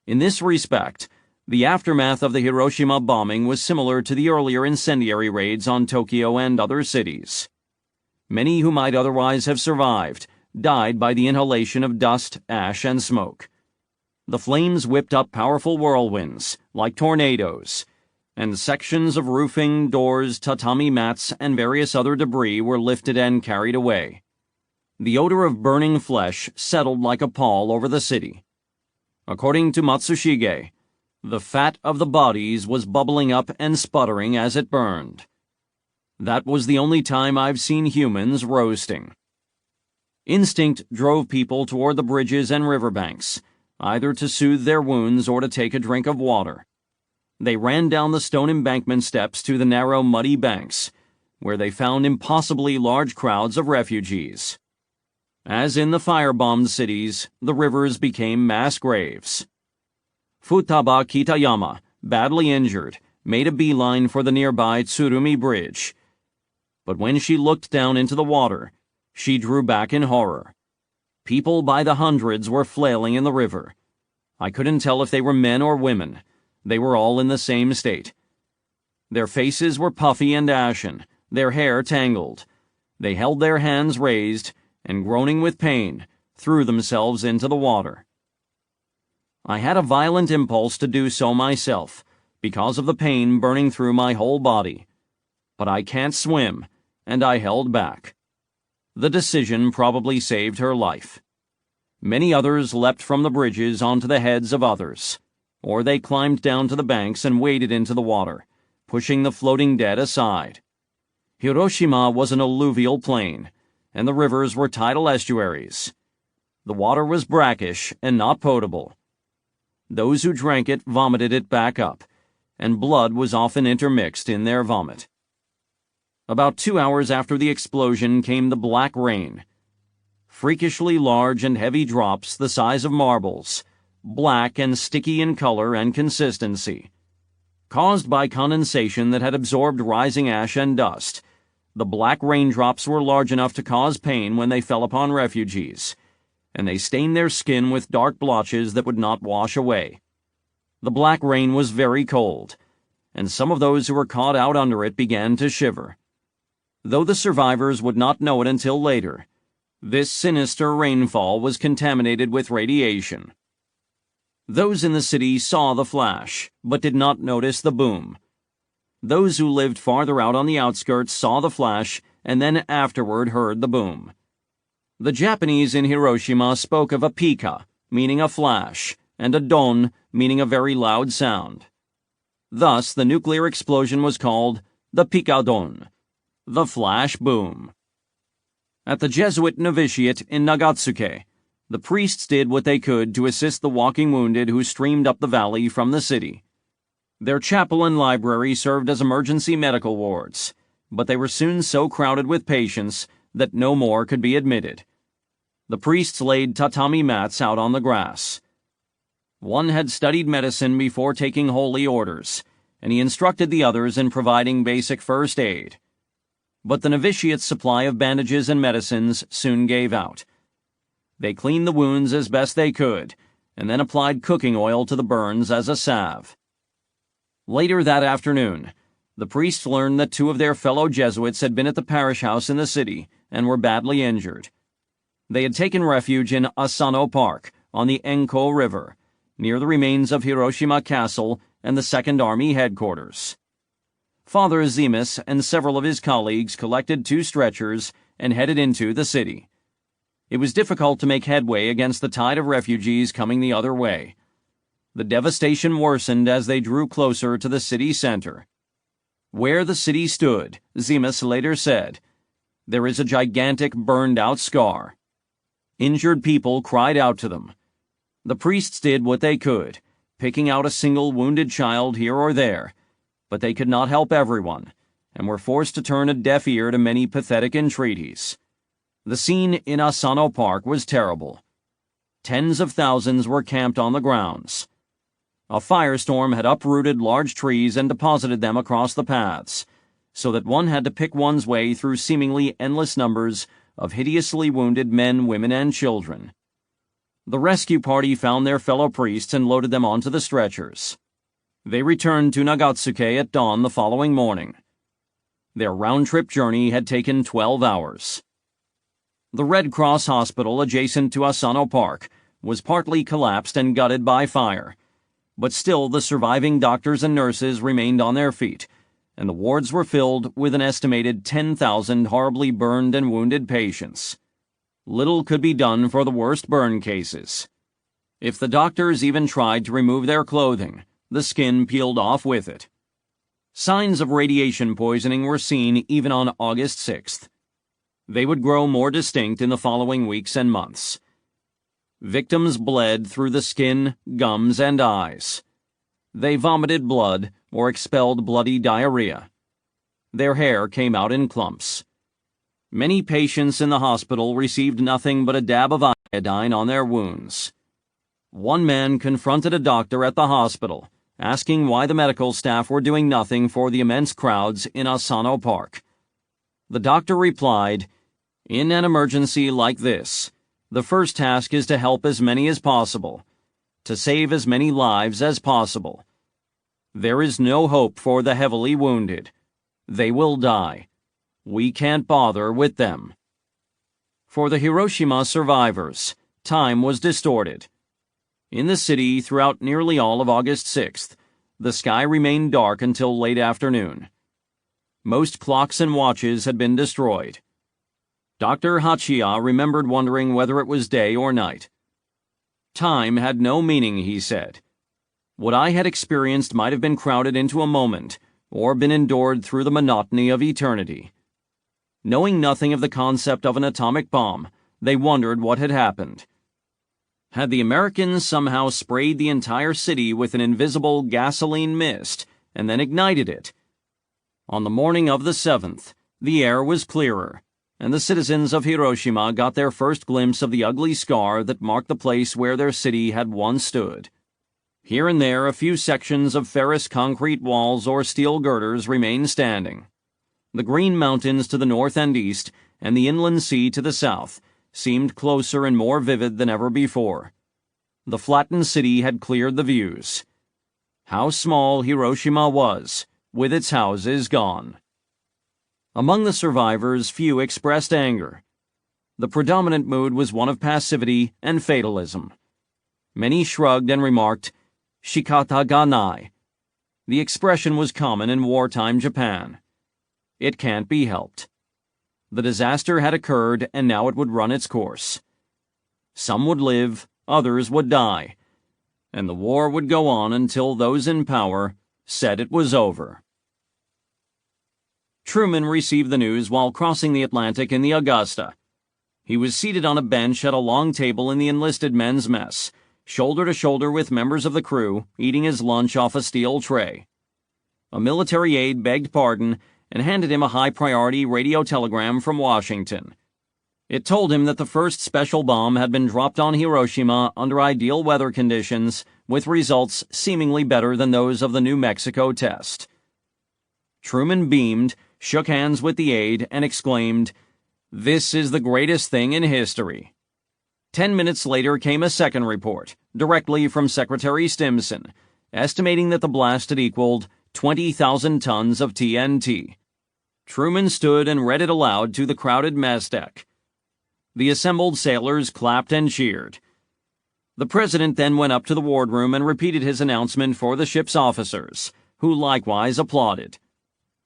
In this respect, the aftermath of the Hiroshima bombing was similar to the earlier incendiary raids on Tokyo and other cities. Many who might otherwise have survived died by the inhalation of dust, ash, and smoke. The flames whipped up powerful whirlwinds, like tornadoes, and sections of roofing, doors, tatami mats, and various other debris were lifted and carried away. The odor of burning flesh settled like a pall over the city. According to Matsushige, the fat of the bodies was bubbling up and sputtering as it burned. That was the only time I've seen humans roasting. Instinct drove people toward the bridges and riverbanks, either to soothe their wounds or to take a drink of water. They ran down the stone embankment steps to the narrow, muddy banks, where they found impossibly large crowds of refugees. As in the firebombed cities, the rivers became mass graves. Futaba Kitayama, badly injured, made a beeline for the nearby Tsurumi Bridge. But when she looked down into the water, she drew back in horror. People by the hundreds were flailing in the river. I couldn't tell if they were men or women. They were all in the same state. Their faces were puffy and ashen, their hair tangled. They held their hands raised, and groaning with pain, threw themselves into the water. I had a violent impulse to do so myself, because of the pain burning through my whole body. But I can't swim, and I held back. The decision probably saved her life. Many others leapt from the bridges onto the heads of others, or they climbed down to the banks and waded into the water, pushing the floating dead aside. Hiroshima was an alluvial plain, and the rivers were tidal estuaries. The water was brackish and not potable. Those who drank it vomited it back up, and blood was often intermixed in their vomit. About 2 hours after the explosion came the black rain. Freakishly large and heavy drops the size of marbles, black and sticky in color and consistency. Caused by condensation that had absorbed rising ash and dust, the black raindrops were large enough to cause pain when they fell upon refugees, and they stained their skin with dark blotches that would not wash away. The black rain was very cold, and some of those who were caught out under it began to shiver. Though the survivors would not know it until later, this sinister rainfall was contaminated with radiation. Those in the city saw the flash, but did not notice the boom. Those who lived farther out on the outskirts saw the flash and then afterward heard the boom. The Japanese in Hiroshima spoke of a pika, meaning a flash, and a don, meaning a very loud sound. Thus, the nuclear explosion was called the pikadon, the flash boom. At the Jesuit novitiate in Nagatsuke, the priests did what they could to assist the walking wounded who streamed up the valley from the city. Their chapel and library served as emergency medical wards, but they were soon so crowded with patients that no more could be admitted. The priests laid tatami mats out on the grass. One had studied medicine before taking holy orders, and he instructed the others in providing basic first aid. But the novitiate's supply of bandages and medicines soon gave out. They cleaned the wounds as best they could, and then applied cooking oil to the burns as a salve. Later that afternoon, the priests learned that 2 of their fellow Jesuits had been at the parish house in the city and were badly injured. They had taken refuge in Asano Park on the Enko River, near the remains of Hiroshima Castle and the Second Army headquarters. Father Zemis and several of his colleagues collected 2 stretchers and headed into the city. It was difficult to make headway against the tide of refugees coming the other way. The devastation worsened as they drew closer to the city center. Where the city stood, Zemis later said, There is a gigantic burned-out scar. Injured people cried out to them. The priests did what they could, picking out a single wounded child here or there, but they could not help everyone, and were forced to turn a deaf ear to many pathetic entreaties. The scene in Asano Park was terrible. Tens of thousands were camped on the grounds. A firestorm had uprooted large trees and deposited them across the paths, so that one had to pick one's way through seemingly endless numbers of hideously wounded men, women, and children. The rescue party found their fellow priests and loaded them onto the stretchers. They returned to Nagatsuke at dawn the following morning. Their round-trip journey had taken 12 hours. The Red Cross hospital adjacent to Asano Park was partly collapsed and gutted by fire, but still the surviving doctors and nurses remained on their feet, and the wards were filled with an estimated 10,000 horribly burned and wounded patients. Little could be done for the worst burn cases. If the doctors even tried to remove their clothing, the skin peeled off with it. Signs of radiation poisoning were seen even on August 6th. They would grow more distinct in the following weeks and months. Victims bled through the skin, gums, and eyes. They vomited blood or expelled bloody diarrhea. Their hair came out in clumps. Many patients in the hospital received nothing but a dab of iodine on their wounds. One man confronted a doctor at the hospital, asking why the medical staff were doing nothing for the immense crowds in Asano Park. The doctor replied, "In an emergency like this, the first task is to help as many as possible, to save as many lives as possible. There is no hope for the heavily wounded. They will die. We can't bother with them." For the Hiroshima survivors, time was distorted. In the city, throughout nearly all of August 6th, the sky remained dark until late afternoon. Most clocks and watches had been destroyed. Dr. Hachiya remembered wondering whether it was day or night. Time had no meaning, he said. What I had experienced might have been crowded into a moment, or been endured through the monotony of eternity. Knowing nothing of the concept of an atomic bomb, they wondered what had happened. Had the Americans somehow sprayed the entire city with an invisible gasoline mist and then ignited it? On the morning of the 7th, the air was clearer, and the citizens of Hiroshima got their first glimpse of the ugly scar that marked the place where their city had once stood. Here and there, a few sections of ferrous concrete walls or steel girders remained standing. The Green Mountains to the north and east, and the inland sea to the south, seemed closer and more vivid than ever before. The flattened city had cleared the views. How small Hiroshima was, with its houses gone. Among the survivors, few expressed anger. The predominant mood was one of passivity and fatalism. Many shrugged and remarked, "Shikata ga nai." The expression was common in wartime Japan. It can't be helped. The disaster had occurred, and now it would run its course. Some would live, others would die, and the war would go on until those in power said it was over. Truman received the news while crossing the Atlantic in the Augusta. He was seated on a bench at a long table in the enlisted men's mess, shoulder to shoulder with members of the crew, eating his lunch off a steel tray. A military aide begged pardon and handed him a high-priority radio telegram from Washington. It told him that the first special bomb had been dropped on Hiroshima under ideal weather conditions, with results seemingly better than those of the New Mexico test. Truman beamed, shook hands with the aide, and exclaimed, "This is the greatest thing in history." 10 minutes later came a second report, directly from Secretary Stimson, estimating that the blast had equaled 20,000 tons of TNT. Truman stood and read it aloud to the crowded mess deck. The assembled sailors clapped and cheered. The president then went up to the wardroom and repeated his announcement for the ship's officers, who likewise applauded.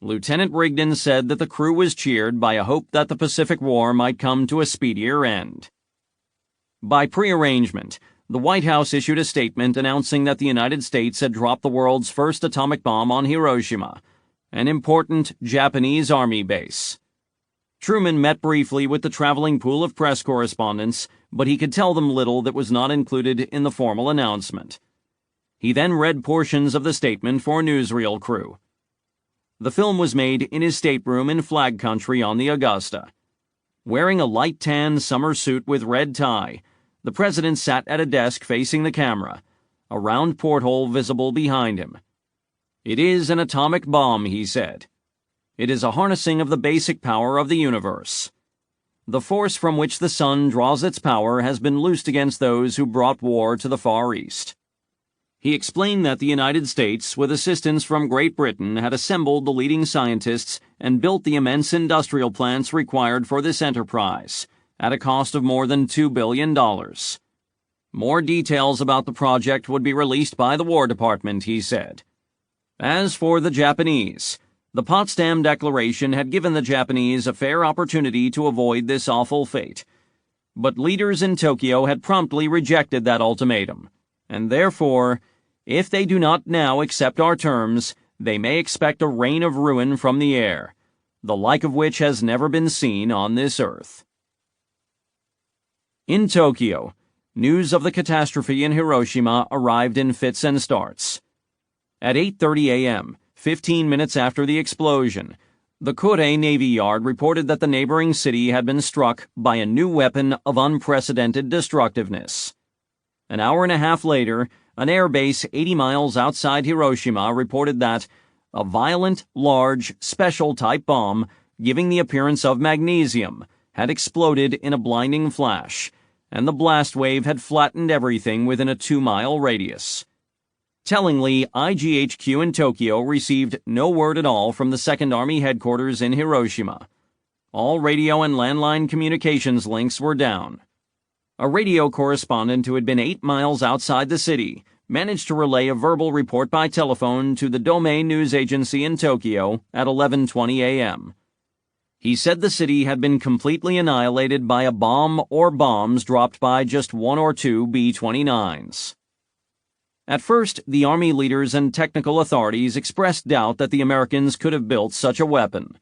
Lieutenant Rigdon said that the crew was cheered by a hope that the Pacific War might come to a speedier end. By prearrangement, the White House issued a statement announcing that the United States had dropped the world's first atomic bomb on Hiroshima, an important Japanese army base. Truman met briefly with the traveling pool of press correspondents, but he could tell them little that was not included in the formal announcement. He then read portions of the statement for a newsreel crew. The film was made in his stateroom in Flag Country on the Augusta. Wearing a light tan summer suit with red tie, the president sat at a desk facing the camera, a round porthole visible behind him. "It is an atomic bomb," he said. "It is a harnessing of the basic power of the universe. The force from which the sun draws its power has been loosed against those who brought war to the Far East." He explained that the United States, with assistance from Great Britain, had assembled the leading scientists and built the immense industrial plants required for this enterprise, at a cost of more than $2 billion. More details about the project would be released by the War Department, he said. As for the Japanese, the Potsdam Declaration had given the Japanese a fair opportunity to avoid this awful fate. But leaders in Tokyo had promptly rejected that ultimatum, and therefore, if they do not now accept our terms, they may expect a rain of ruin from the air, the like of which has never been seen on this earth. In Tokyo, news of the catastrophe in Hiroshima arrived in fits and starts. At 8:30 a.m., 15 minutes after the explosion, the Kure Navy Yard reported that the neighboring city had been struck by a new weapon of unprecedented destructiveness. An hour and a half later, an air base 80 miles outside Hiroshima reported that a violent, large, special-type bomb, giving the appearance of magnesium, had exploded in a blinding flash, and the blast wave had flattened everything within a 2-mile radius. Tellingly, IGHQ in Tokyo received no word at all from the Second Army headquarters in Hiroshima. All radio and landline communications links were down. A radio correspondent who had been 8 miles outside the city managed to relay a verbal report by telephone to the Domei news agency in Tokyo at 11:20 a.m. He said the city had been completely annihilated by a bomb or bombs dropped by just 1 or 2 B-29s. At first, the Army leaders and technical authorities expressed doubt that the Americans could have built such a weapon.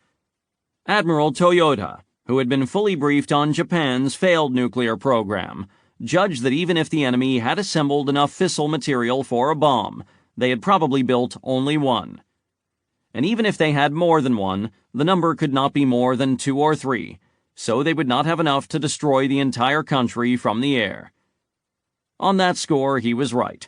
Admiral Toyota, who had been fully briefed on Japan's failed nuclear program, judged that even if the enemy had assembled enough fissile material for a bomb, they had probably built only one. And even if they had more than one, the number could not be more than 2 or 3, so they would not have enough to destroy the entire country from the air. On that score, he was right.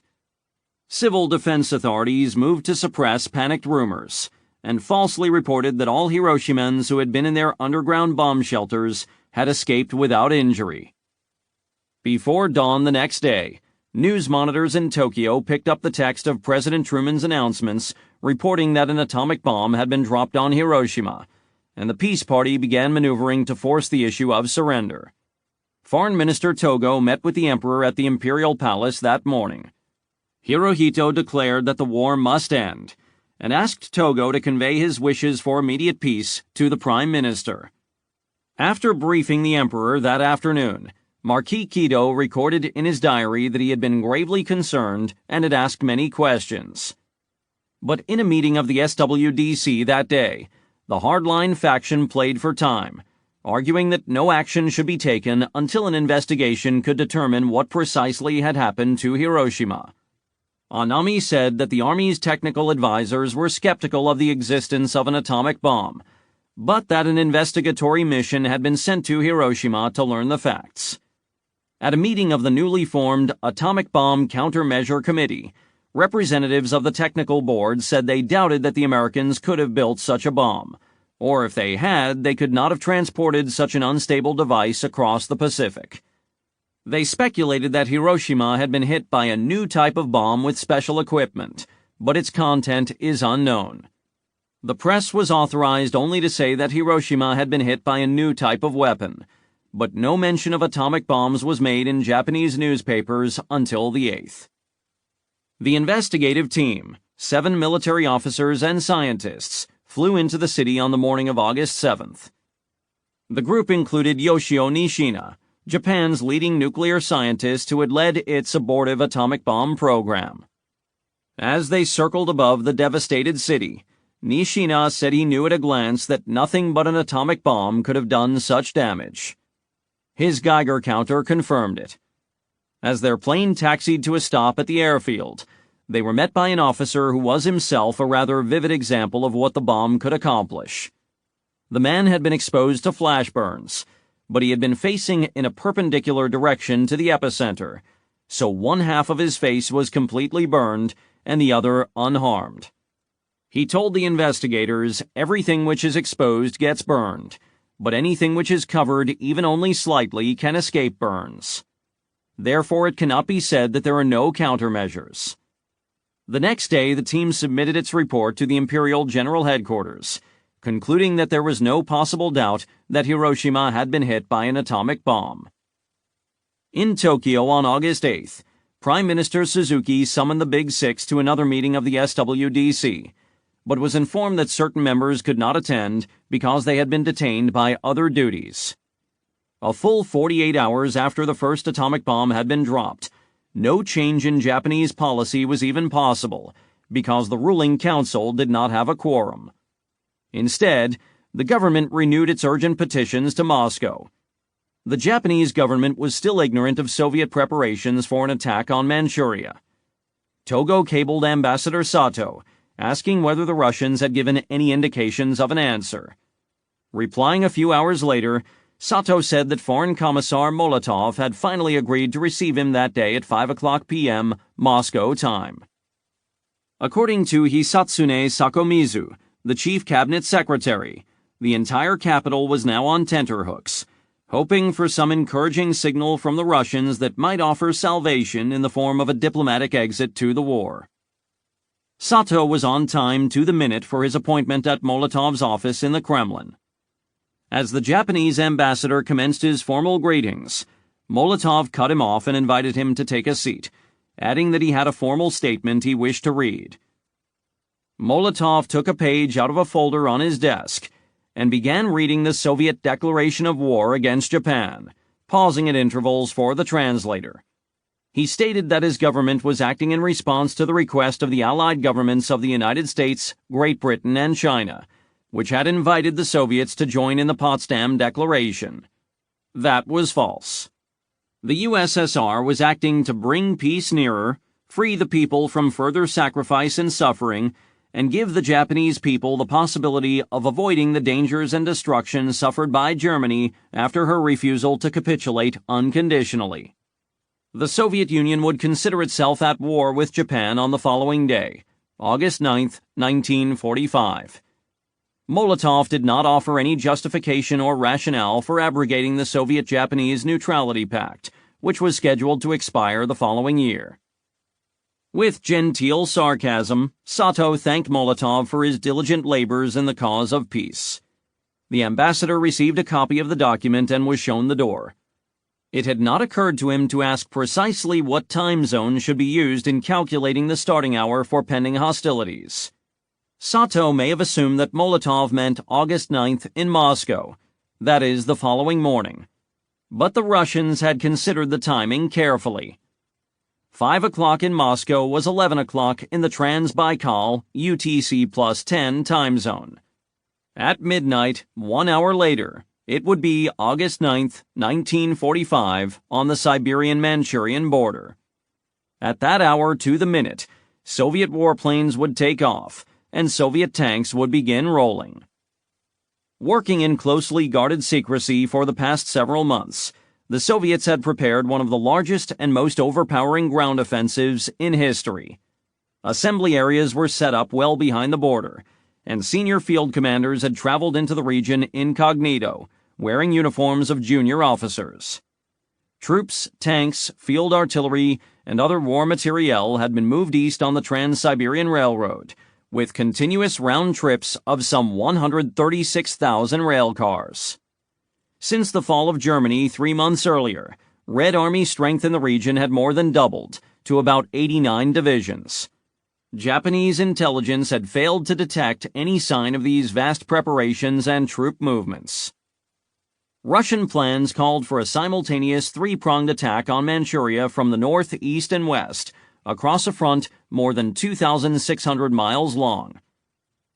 Civil defense authorities moved to suppress panicked rumors, and falsely reported that all Hiroshimans who had been in their underground bomb shelters had escaped without injury. Before dawn the next day, news monitors in Tokyo picked up the text of President Truman's announcements reporting that an atomic bomb had been dropped on Hiroshima, and the peace party began maneuvering to force the issue of surrender. Foreign Minister Togo met with the Emperor at the Imperial Palace that morning. Hirohito declared that the war must end, and asked Togo to convey his wishes for immediate peace to the Prime Minister. After briefing the Emperor that afternoon, Marquis Kido recorded in his diary that he had been gravely concerned and had asked many questions. But in a meeting of the SWDC that day, the hardline faction played for time, arguing that no action should be taken until an investigation could determine what precisely had happened to Hiroshima. Anami said that the Army's technical advisors were skeptical of the existence of an atomic bomb, but that an investigatory mission had been sent to Hiroshima to learn the facts. At a meeting of the newly formed Atomic Bomb Countermeasure Committee, representatives of the technical board said they doubted that the Americans could have built such a bomb, or if they had, they could not have transported such an unstable device across the Pacific. They speculated that Hiroshima had been hit by a new type of bomb with special equipment, but its content is unknown. The press was authorized only to say that Hiroshima had been hit by a new type of weapon, but no mention of atomic bombs was made in Japanese newspapers until the 8th. The investigative team, 7 military officers and scientists, flew into the city on the morning of August 7th. The group included Yoshio Nishina, Japan's leading nuclear scientist who had led its abortive atomic bomb program. As they circled above the devastated city, Nishina said he knew at a glance that nothing but an atomic bomb could have done such damage. His Geiger counter confirmed it. As their plane taxied to a stop at the airfield, they were met by an officer who was himself a rather vivid example of what the bomb could accomplish. The man had been exposed to flash burns, but he had been facing in a perpendicular direction to the epicenter, so one half of his face was completely burned and the other unharmed. He told the investigators, "Everything which is exposed gets burned, but anything which is covered even only slightly can escape burns. Therefore, it cannot be said that there are no countermeasures." The next day, the team submitted its report to the Imperial General Headquarters, concluding that there was no possible doubt that Hiroshima had been hit by an atomic bomb. In Tokyo on August 8th, Prime Minister Suzuki summoned the Big Six to another meeting of the SWDC, but was informed that certain members could not attend because they had been detained by other duties. A full 48 hours after the first atomic bomb had been dropped, no change in Japanese policy was even possible because the ruling council did not have a quorum. Instead, the government renewed its urgent petitions to Moscow. The Japanese government was still ignorant of Soviet preparations for an attack on Manchuria. Togo cabled Ambassador Sato, asking whether the Russians had given any indications of an answer. Replying a few hours later, Sato said that Foreign Commissar Molotov had finally agreed to receive him that day at 5 p.m. Moscow time. According to Hisatsune Sakomizu, the chief cabinet secretary, the entire capital was now on tenterhooks, hoping for some encouraging signal from the Russians that might offer salvation in the form of a diplomatic exit to the war. Sato was on time to the minute for his appointment at Molotov's office in the Kremlin. As the Japanese ambassador commenced his formal greetings, Molotov cut him off and invited him to take a seat, adding that he had a formal statement he wished to read. Molotov took a page out of a folder on his desk and began reading the Soviet declaration of war against Japan, pausing at intervals for the translator. He stated that his government was acting in response to the request of the Allied governments of the United States, Great Britain, and China, which had invited the Soviets to join in the Potsdam Declaration. That was false. The USSR was acting to bring peace nearer, free the people from further sacrifice and suffering, and give the Japanese people the possibility of avoiding the dangers and destruction suffered by Germany after her refusal to capitulate unconditionally. The Soviet Union would consider itself at war with Japan on the following day, August 9, 1945. Molotov did not offer any justification or rationale for abrogating the Soviet-Japanese Neutrality Pact, which was scheduled to expire the following year. With genteel sarcasm, Sato thanked Molotov for his diligent labors in the cause of peace. The ambassador received a copy of the document and was shown the door. It had not occurred to him to ask precisely what time zone should be used in calculating the starting hour for pending hostilities. Sato may have assumed that Molotov meant August 9th in Moscow, that is, the following morning. But the Russians had considered the timing carefully. 5 o'clock in Moscow was 11 o'clock in the Trans-Baikal UTC+10 time zone. At midnight, 1 hour later, it would be August 9th, 1945, on the Siberian-Manchurian border. At that hour to the minute, Soviet warplanes would take off, and Soviet tanks would begin rolling. Working in closely guarded secrecy for the past several months, the Soviets had prepared one of the largest and most overpowering ground offensives in history. Assembly areas were set up well behind the border, and senior field commanders had traveled into the region incognito, wearing uniforms of junior officers. Troops, tanks, field artillery, and other war materiel had been moved east on the Trans-Siberian Railroad, with continuous round trips of some 136,000 rail cars. Since the fall of Germany 3 months earlier, Red Army strength in the region had more than doubled, to about 89 divisions. Japanese intelligence had failed to detect any sign of these vast preparations and troop movements. Russian plans called for a simultaneous three-pronged attack on Manchuria from the north, east, and west, across a front more than 2,600 miles long.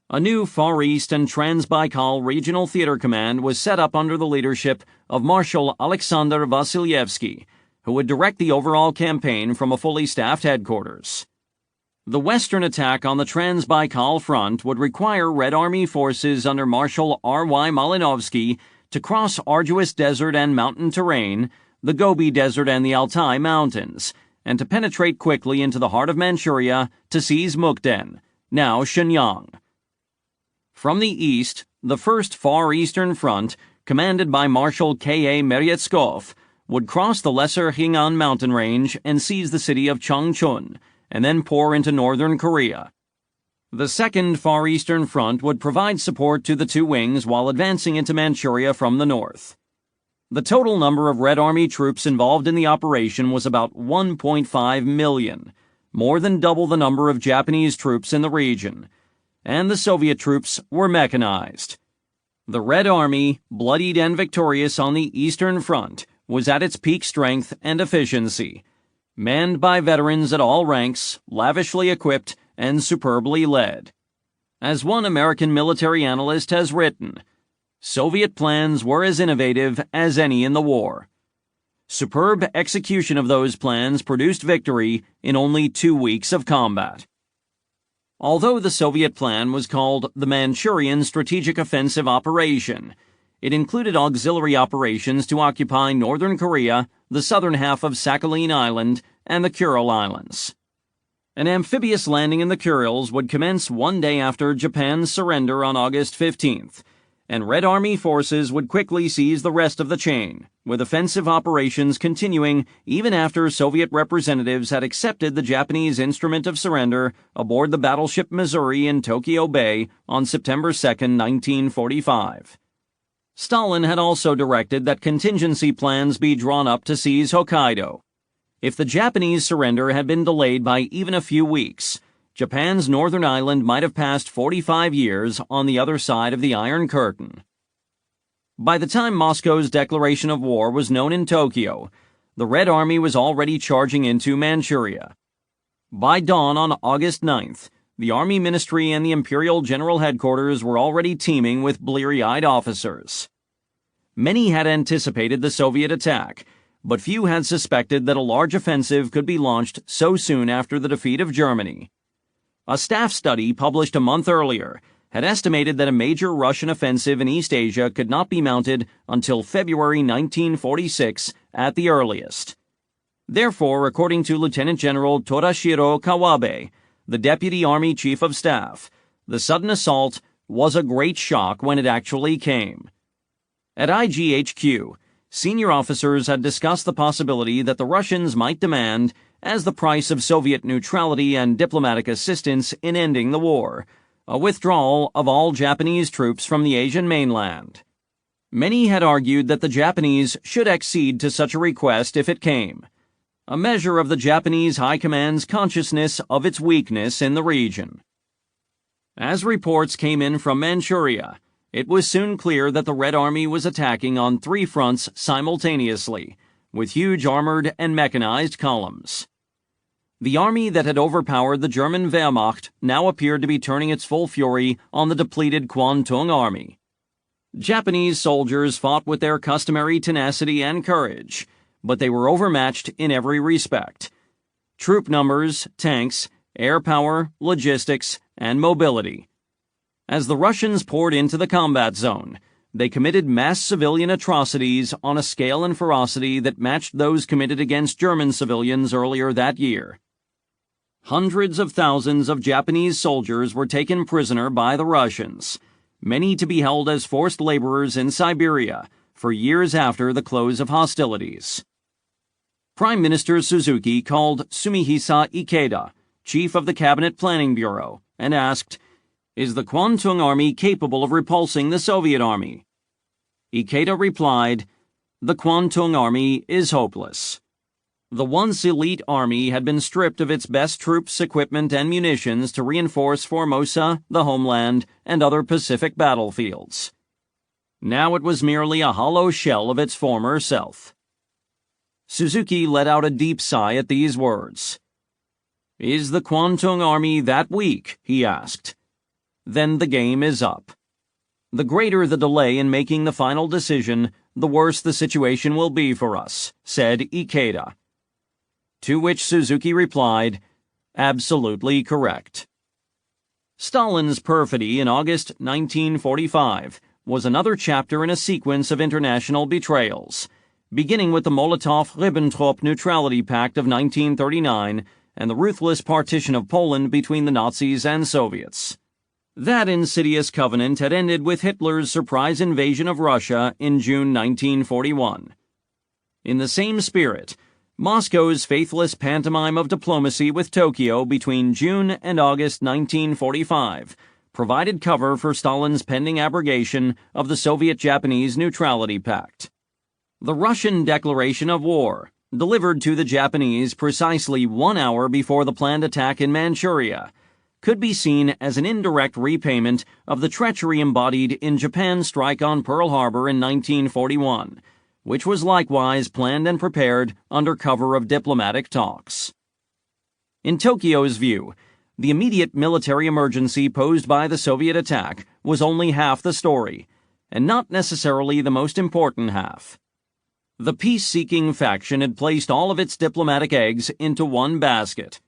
A new Far East and Trans-Baikal Regional Theater Command was set up under the leadership of Marshal Alexander Vasilyevsky, who would direct the overall campaign from a fully staffed headquarters. The Western attack on the Trans-Baikal front would require Red Army forces under Marshal R.Y. Malinovsky to cross arduous desert and mountain terrain, the Gobi Desert and the Altai Mountains, and to penetrate quickly into the heart of Manchuria to seize Mukden, now Shenyang. From the east, the First Far Eastern Front, commanded by Marshal K.A. Meryetskov, would cross the Lesser Khingan mountain range and seize the city of Changchun, and then pour into northern Korea. The Second Far Eastern Front would provide support to the two wings while advancing into Manchuria from the north. The total number of Red Army troops involved in the operation was about 1.5 million, more than double the number of Japanese troops in the region, and the Soviet troops were mechanized. The Red Army, bloodied and victorious on the Eastern Front, was at its peak strength and efficiency, manned by veterans at all ranks, lavishly equipped, and superbly led. As one American military analyst has written, Soviet plans were as innovative as any in the war. Superb execution of those plans produced victory in only 2 weeks of combat. Although the Soviet plan was called the Manchurian Strategic Offensive Operation, it included auxiliary operations to occupy northern Korea, the southern half of Sakhalin Island, and the Kuril Islands. An amphibious landing in the Kurils would commence 1 day after Japan's surrender on August 15th, and Red Army forces would quickly seize the rest of the chain, with offensive operations continuing even after Soviet representatives had accepted the Japanese instrument of surrender aboard the battleship Missouri in Tokyo Bay on September 2, 1945. Stalin had also directed that contingency plans be drawn up to seize Hokkaido. If the Japanese surrender had been delayed by even a few weeks, Japan's northern island might have passed 45 years on the other side of the Iron Curtain. By the time Moscow's declaration of war was known in Tokyo, the Red Army was already charging into Manchuria. By dawn on August 9th, the Army Ministry and the Imperial General Headquarters were already teeming with bleary-eyed officers. Many had anticipated the Soviet attack, but few had suspected that a large offensive could be launched so soon after the defeat of Germany. A staff study published a month earlier had estimated that a major Russian offensive in East Asia could not be mounted until February 1946 at the earliest. Therefore, according to Lieutenant General Torashiro Kawabe, the Deputy Army Chief of Staff, the sudden assault was a great shock when it actually came. At IGHQ, senior officers had discussed the possibility that the Russians might demand, as the price of Soviet neutrality and diplomatic assistance in ending the war, a withdrawal of all Japanese troops from the Asian mainland. Many had argued that the Japanese should accede to such a request if it came, a measure of the Japanese High Command's consciousness of its weakness in the region. As reports came in from Manchuria, it was soon clear that the Red Army was attacking on 3 fronts simultaneously, with huge armored and mechanized columns. The army that had overpowered the German Wehrmacht now appeared to be turning its full fury on the depleted Kwantung Army. Japanese soldiers fought with their customary tenacity and courage, but they were overmatched in every respect. Troop numbers, tanks, air power, logistics, and mobility. As the Russians poured into the combat zone, they committed mass civilian atrocities on a scale and ferocity that matched those committed against German civilians earlier that year. Hundreds of thousands of Japanese soldiers were taken prisoner by the Russians, many to be held as forced laborers in Siberia for years after the close of hostilities. Prime Minister Suzuki called Sumihisa Ikeda, chief of the Cabinet Planning Bureau, and asked, "Is the Kwantung Army capable of repulsing the Soviet Army?" Ikeda replied, "The Kwantung Army is hopeless." The once elite army had been stripped of its best troops, equipment, and munitions to reinforce Formosa, the homeland, and other Pacific battlefields. Now it was merely a hollow shell of its former self. Suzuki let out a deep sigh at these words. "Is the Kwantung Army that weak?" he asked. then the game is up. The greater the delay in making the final decision, the worse the situation will be for us, said Ikeda. To which Suzuki replied, absolutely correct. Stalin's perfidy in August 1945 was another chapter in a sequence of international betrayals, beginning with the Molotov-Ribbentrop Neutrality Pact of 1939 and the ruthless partition of Poland between the Nazis and Soviets. That insidious covenant had ended with Hitler's surprise invasion of Russia in June 1941. In the same spirit, Moscow's faithless pantomime of diplomacy with Tokyo between June and August 1945 provided cover for Stalin's pending abrogation of the Soviet-Japanese Neutrality Pact. The Russian declaration of war, delivered to the Japanese precisely 1 hour before the planned attack in Manchuria, could be seen as an indirect repayment of the treachery embodied in Japan's strike on Pearl Harbor in 1941, which was likewise planned and prepared under cover of diplomatic talks. In Tokyo's view, the immediate military emergency posed by the Soviet attack was only half the story, and not necessarily the most important half. The peace-seeking faction had placed all of its diplomatic eggs into one basket.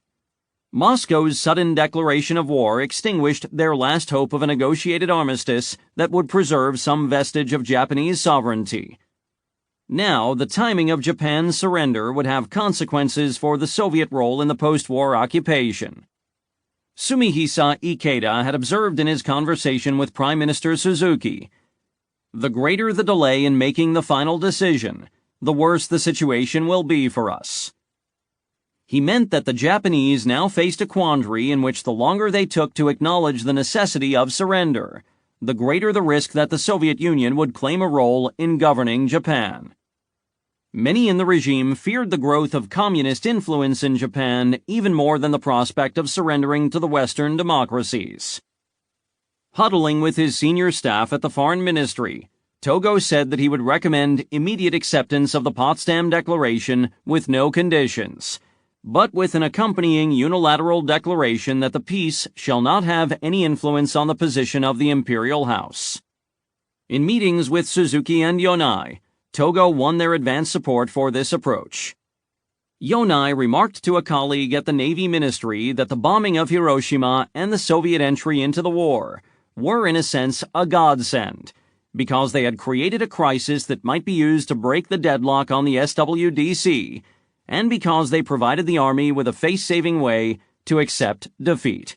Moscow's sudden declaration of war extinguished their last hope of a negotiated armistice that would preserve some vestige of Japanese sovereignty. Now, the timing of Japan's surrender would have consequences for the Soviet role in the post-war occupation. Sumihisa Ikeda had observed in his conversation with Prime Minister Suzuki, "The greater the delay in making the final decision, the worse the situation will be for us." He meant that the Japanese now faced a quandary in which the longer they took to acknowledge the necessity of surrender, the greater the risk that the Soviet Union would claim a role in governing Japan. Many in the regime feared the growth of communist influence in Japan even more than the prospect of surrendering to the Western democracies. Huddling with his senior staff at the Foreign Ministry, Togo said that he would recommend immediate acceptance of the Potsdam Declaration with no conditions, but with an accompanying unilateral declaration that the peace shall not have any influence on the position of the Imperial House. In meetings with Suzuki and Yonai, Togo won their advance support for this approach. Yonai remarked to a colleague at the Navy Ministry that the bombing of Hiroshima and the Soviet entry into the war were in a sense a godsend, because they had created a crisis that might be used to break the deadlock on the SWDC, and because they provided the Army with a face-saving way to accept defeat.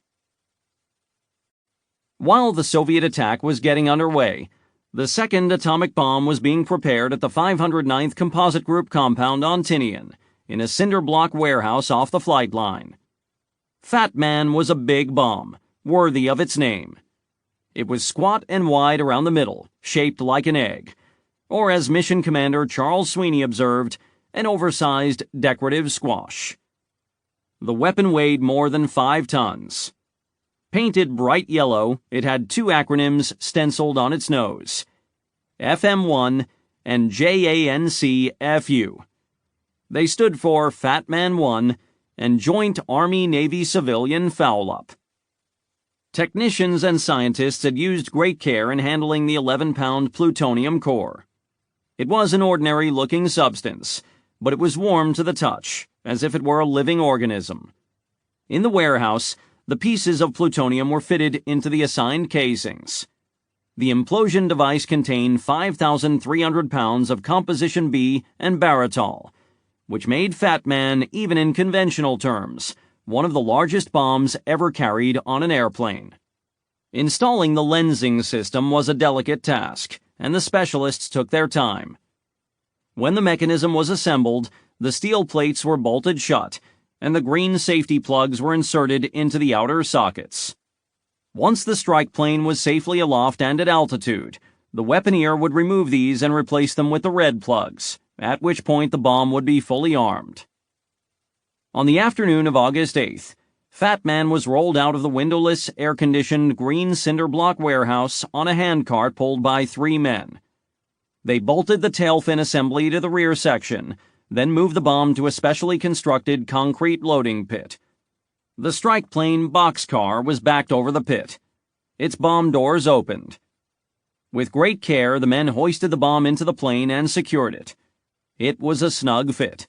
While the Soviet attack was getting underway, the second atomic bomb was being prepared at the 509th Composite Group compound on Tinian, in a cinder block warehouse off the flight line. Fat Man was a big bomb, worthy of its name. It was squat and wide around the middle, shaped like an egg, or as Mission Commander Charles Sweeney observed, an oversized decorative squash. The weapon weighed more than 5 tons. Painted bright yellow, it had 2 acronyms stenciled on its nose, FM1 and JANCFU. They stood for Fat Man 1 and Joint Army-Navy Civilian Foul-Up. Technicians and scientists had used great care in handling the 11-pound plutonium core. It was an ordinary-looking substance, but it was warm to the touch, as if it were a living organism. In the warehouse, the pieces of plutonium were fitted into the assigned casings. The implosion device contained 5,300 pounds of composition B and baritol, which made Fat Man, even in conventional terms, one of the largest bombs ever carried on an airplane. Installing the lensing system was a delicate task, and the specialists took their time. When the mechanism was assembled, the steel plates were bolted shut, and the green safety plugs were inserted into the outer sockets. Once the strike plane was safely aloft and at altitude, the weaponeer would remove these and replace them with the red plugs, at which point the bomb would be fully armed. On the afternoon of August 8th, Fat Man was rolled out of the windowless, air-conditioned green cinder block warehouse on a handcart pulled by 3 men. They bolted the tail fin assembly to the rear section, then moved the bomb to a specially constructed concrete loading pit. The strike plane boxcar was backed over the pit. its bomb doors opened. With great care, the men hoisted the bomb into the plane and secured it. It was a snug fit.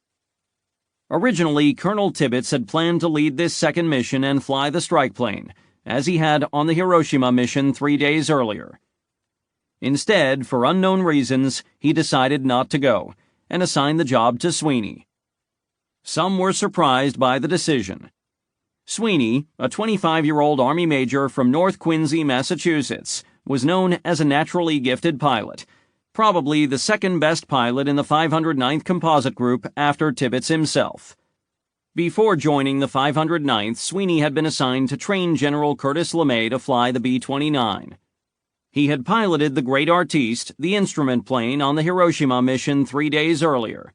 Originally, Colonel Tibbets had planned to lead this second mission and fly the strike plane, as he had on the Hiroshima mission 3 days earlier. Instead, for unknown reasons, he decided not to go, and assigned the job to Sweeney. Some were surprised by the decision. Sweeney, a 25-year-old Army major from North Quincy, Massachusetts, was known as a naturally gifted pilot, probably the second-best pilot in the 509th Composite Group after Tibbets himself. Before joining the 509th, Sweeney had been assigned to train General Curtis LeMay to fly the B-29. He had piloted the Great Artiste, the instrument plane, on the Hiroshima mission 3 days earlier.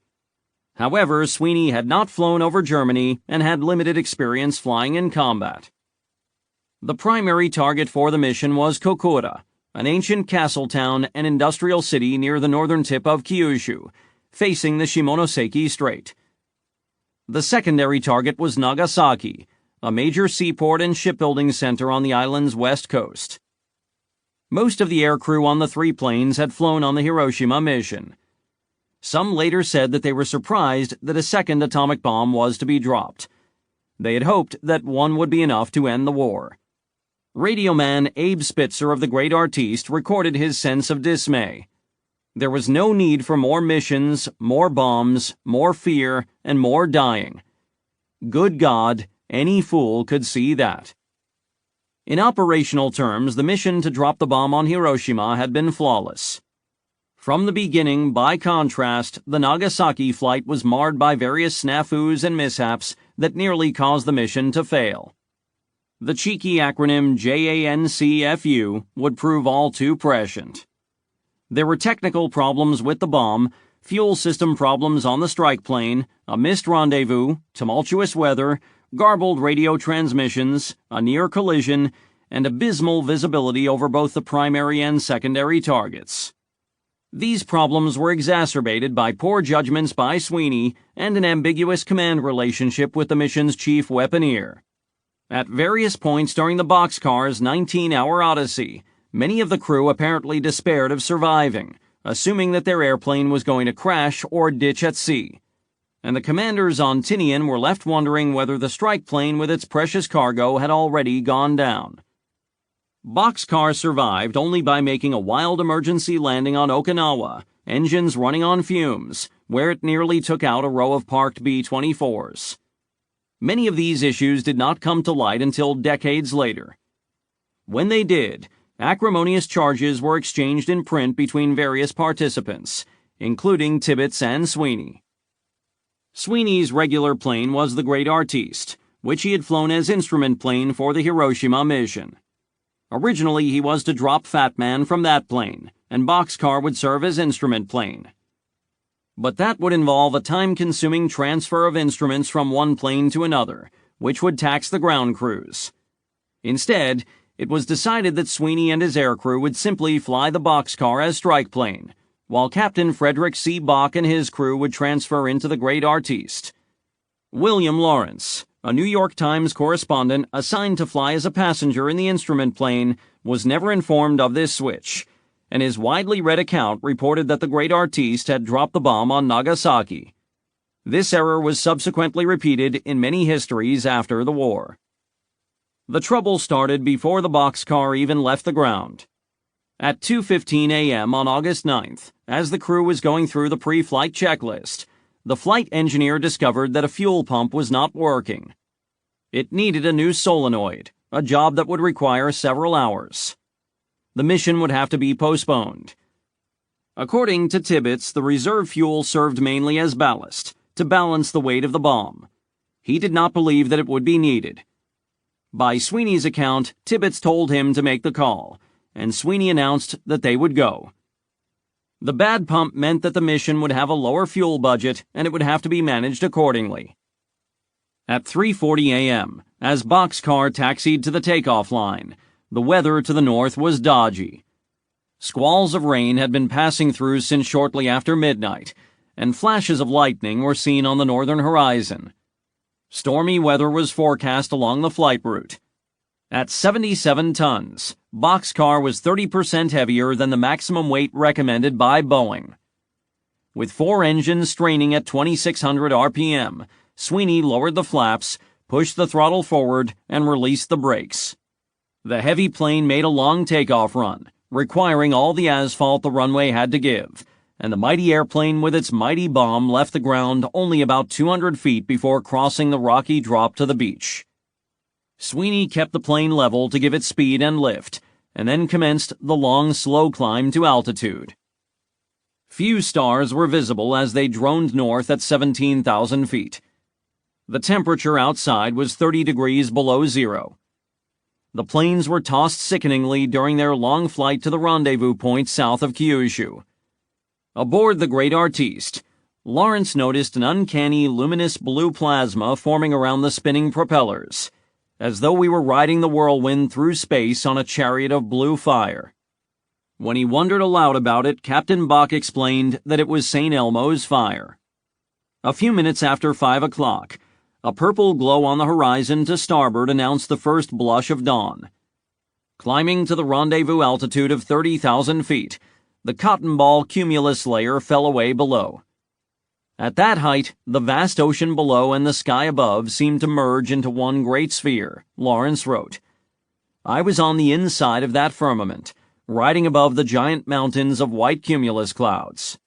However, Sweeney had not flown over Germany and had limited experience flying in combat. The primary target for the mission was Kokura, an ancient castle town and industrial city near the northern tip of Kyushu, facing the Shimonoseki Strait. The secondary target was Nagasaki, a major seaport and shipbuilding center on the island's west coast. Most of the aircrew on the 3 planes had flown on the Hiroshima mission. Some later said that they were surprised that a second atomic bomb was to be dropped. They had hoped that one would be enough to end the war. Radioman Abe Spitzer of the Great Artiste recorded his sense of dismay. There was no need for more missions, more bombs, more fear, and more dying. Good God, any fool could see that. In operational terms, the mission to drop the bomb on Hiroshima had been flawless. From the beginning, by contrast, the Nagasaki flight was marred by various snafus and mishaps that nearly caused the mission to fail. The cheeky acronym JANCFU would prove all too prescient. There were technical problems with the bomb, fuel system problems on the strike plane, a missed rendezvous, tumultuous weather, garbled radio transmissions, a near collision, and abysmal visibility over both the primary and secondary targets. These problems were exacerbated by poor judgments by Sweeney and an ambiguous command relationship with the mission's chief weaponeer. At various points during the boxcar's 19-hour odyssey, many of the crew apparently despaired of surviving, assuming that their airplane was going to crash or ditch at sea. And the commanders on Tinian were left wondering whether the strike plane with its precious cargo had already gone down. Boxcar survived only by making a wild emergency landing on Okinawa, engines running on fumes, where it nearly took out a row of parked B-24s. Many of these issues did not come to light until decades later. When they did, acrimonious charges were exchanged in print between various participants, including Tibbets and Sweeney. Sweeney's regular plane was the Great Artiste, which he had flown as instrument plane for the Hiroshima mission. Originally, he was to drop Fat Man from that plane, and Boxcar would serve as instrument plane. But that would involve a time-consuming transfer of instruments from one plane to another, which would tax the ground crews. Instead, it was decided that Sweeney and his aircrew would simply fly the Boxcar as strike plane, while Captain Frederick C. Bach and his crew would transfer into the Great Artiste. William Lawrence, a New York Times correspondent assigned to fly as a passenger in the instrument plane, was never informed of this switch, and his widely read account reported that the Great Artiste had dropped the bomb on Nagasaki. This error was subsequently repeated in many histories after the war. The trouble started before the Boxcar even left the ground. At 2:15 a.m. on August 9th, as the crew was going through the pre-flight checklist, the flight engineer discovered that a fuel pump was not working. It needed a new solenoid, a job that would require several hours. The mission would have to be postponed. According to Tibbets, the reserve fuel served mainly as ballast, to balance the weight of the bomb. He did not believe that it would be needed. By Sweeney's account, Tibbets told him to make the call, and Sweeney announced that they would go. The bad pump meant that the mission would have a lower fuel budget and it would have to be managed accordingly. At 3:40 a.m., as Boxcar taxied to the takeoff line, the weather to the north was dodgy. Squalls of rain had been passing through since shortly after midnight, and flashes of lightning were seen on the northern horizon. Stormy weather was forecast along the flight route. At 77 tons, Boxcar was 30% heavier than the maximum weight recommended by Boeing. With 4 engines straining at 2,600 RPM, Sweeney lowered the flaps, pushed the throttle forward, and released the brakes. The heavy plane made a long takeoff run, requiring all the asphalt the runway had to give, and the mighty airplane with its mighty bomb left the ground only about 200 feet before crossing the rocky drop to the beach. Sweeney kept the plane level to give it speed and lift, and then commenced the long, slow climb to altitude. Few stars were visible as they droned north at 17,000 feet. The temperature outside was 30 degrees below zero. The planes were tossed sickeningly during their long flight to the rendezvous point south of Kyushu. Aboard the Great Artiste, Lawrence noticed an uncanny luminous blue plasma forming around the spinning propellers, as though we were riding the whirlwind through space on a chariot of blue fire. When he wondered aloud about it, Captain Bach explained that it was St. Elmo's fire. A few minutes after 5 o'clock, a purple glow on the horizon to starboard announced the first blush of dawn. Climbing to the rendezvous altitude of 30,000 feet, the cotton ball cumulus layer fell away below. At that height, the vast ocean below and the sky above seemed to merge into one great sphere, Lawrence wrote. I was on the inside of that firmament, riding above the giant mountains of white cumulus clouds.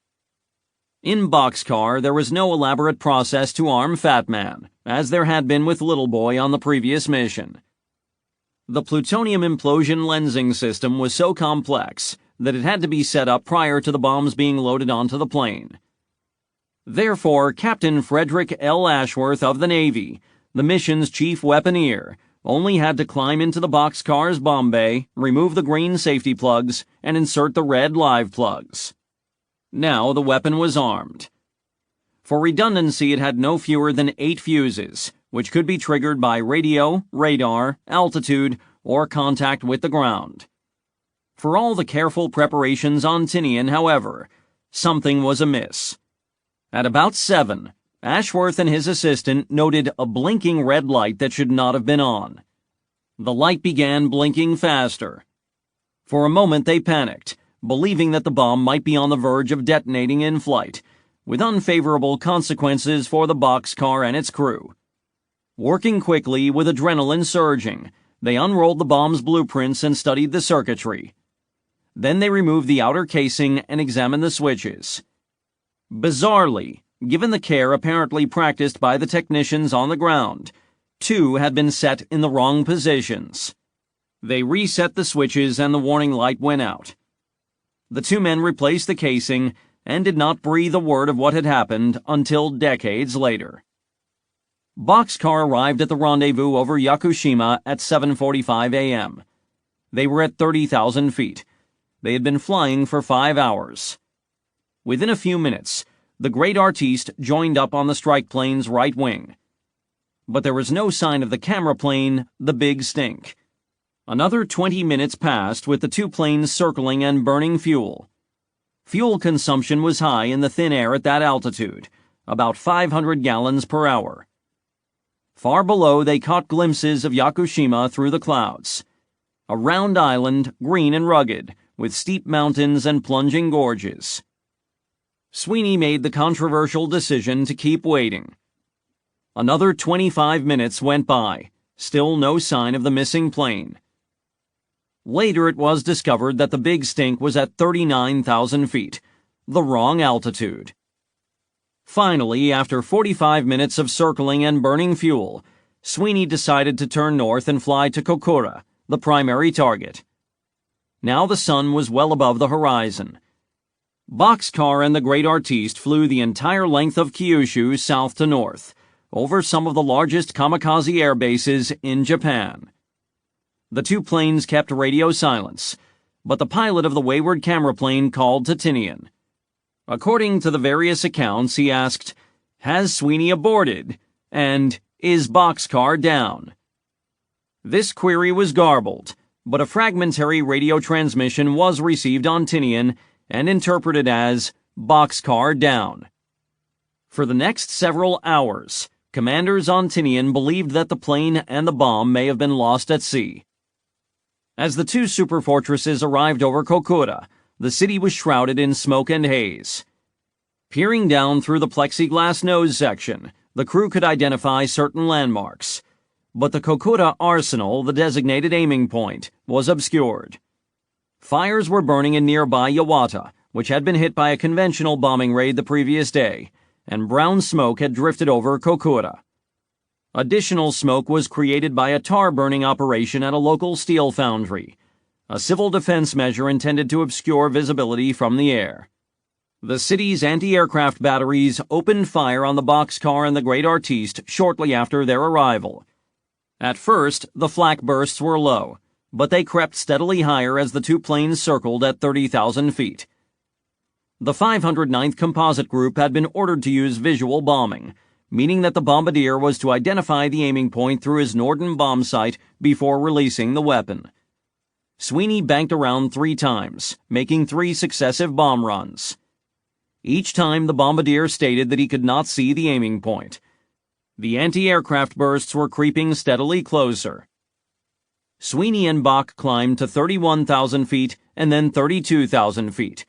In Boxcar, there was no elaborate process to arm Fat Man, as there had been with Little Boy on the previous mission. The plutonium implosion lensing system was so complex that it had to be set up prior to the bombs being loaded onto the plane. Therefore, Captain Frederick L. Ashworth of the Navy, the mission's chief weaponeer, only had to climb into the Boxcar's bomb bay, remove the green safety plugs, and insert the red live plugs. Now the weapon was armed. For redundancy, it had no fewer than 8 fuses, which could be triggered by radio, radar, altitude, or contact with the ground. For all the careful preparations on Tinian, however, something was amiss. At about 7, Ashworth and his assistant noted a blinking red light that should not have been on. The light began blinking faster. For a moment they panicked, believing that the bomb might be on the verge of detonating in flight, with unfavorable consequences for the Boxcar and its crew. Working quickly with adrenaline surging, they unrolled the bomb's blueprints and studied the circuitry. Then they removed the outer casing and examined the switches. Bizarrely, given the care apparently practiced by the technicians on the ground, 2 had been set in the wrong positions. They reset the switches and the warning light went out. The 2 men replaced the casing and did not breathe a word of what had happened until decades later. Boxcar arrived at the rendezvous over Yakushima at 7:45 a.m. They were at 30,000 feet. They had been flying for 5 hours. Within a few minutes, the Great Artiste joined up on the strike plane's right wing. But there was no sign of the camera plane, the Big Stink. Another 20 minutes passed with the 2 planes circling and burning fuel. Fuel consumption was high in the thin air at that altitude, about 500 gallons per hour. Far below, they caught glimpses of Yakushima through the clouds. A round island, green and rugged, with steep mountains and plunging gorges. Sweeney made the controversial decision to keep waiting. Another 25 minutes went by, still no sign of the missing plane. Later it was discovered that the Big Stink was at 39,000 feet, the wrong altitude. Finally, after 45 minutes of circling and burning fuel, Sweeney decided to turn north and fly to Kokura, the primary target. Now the sun was well above the horizon. Boxcar and the Great Artiste flew the entire length of Kyushu south to north, over some of the largest kamikaze air bases in Japan. The 2 planes kept radio silence, but the pilot of the wayward camera plane called to Tinian. According to the various accounts, he asked, "Has Sweeney aborted?" and "Is Boxcar down?" This query was garbled, but a fragmentary radio transmission was received on Tinian and interpreted as Boxcar down. For the next several hours, commanders on Tinian believed that the plane and the bomb may have been lost at sea. As the two superfortresses arrived over Kokura, the city was shrouded in smoke and haze. Peering down through the plexiglass nose section, the crew could identify certain landmarks. But the Kokura arsenal, the designated aiming point, was obscured. Fires were burning in nearby Yawata, which had been hit by a conventional bombing raid the previous day, and brown smoke had drifted over Kokura. Additional smoke was created by a tar-burning operation at a local steel foundry, a civil defense measure intended to obscure visibility from the air. The city's anti-aircraft batteries opened fire on the boxcar and the Great Artiste shortly after their arrival. At first, the flak bursts were low, but they crept steadily higher as the two planes circled at 30,000 feet. The 509th Composite Group had been ordered to use visual bombing, meaning that the bombardier was to identify the aiming point through his Norden bomb sight before releasing the weapon. Sweeney banked around 3 times, making 3 successive bomb runs. Each time the bombardier stated that he could not see the aiming point. The anti-aircraft bursts were creeping steadily closer. Sweeney and Bach climbed to 31,000 feet and then 32,000 feet.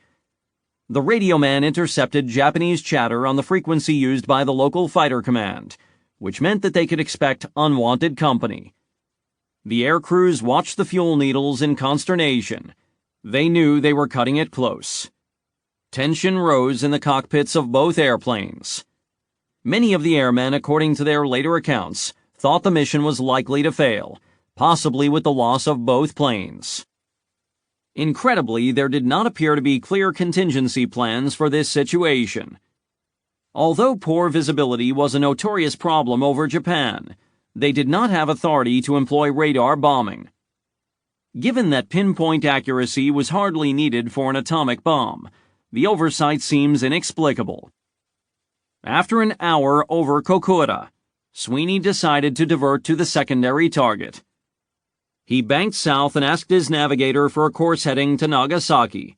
The radio man intercepted Japanese chatter on the frequency used by the local fighter command, which meant that they could expect unwanted company. The air crews watched the fuel needles in consternation. They knew they were cutting it close. Tension rose in the cockpits of both airplanes. Many of the airmen, according to their later accounts, thought the mission was likely to fail, possibly with the loss of both planes. Incredibly, there did not appear to be clear contingency plans for this situation. Although poor visibility was a notorious problem over Japan, they did not have authority to employ radar bombing. Given that pinpoint accuracy was hardly needed for an atomic bomb, the oversight seems inexplicable. After an hour over Kokura, Sweeney decided to divert to the secondary target. He banked south and asked his navigator for a course heading to Nagasaki.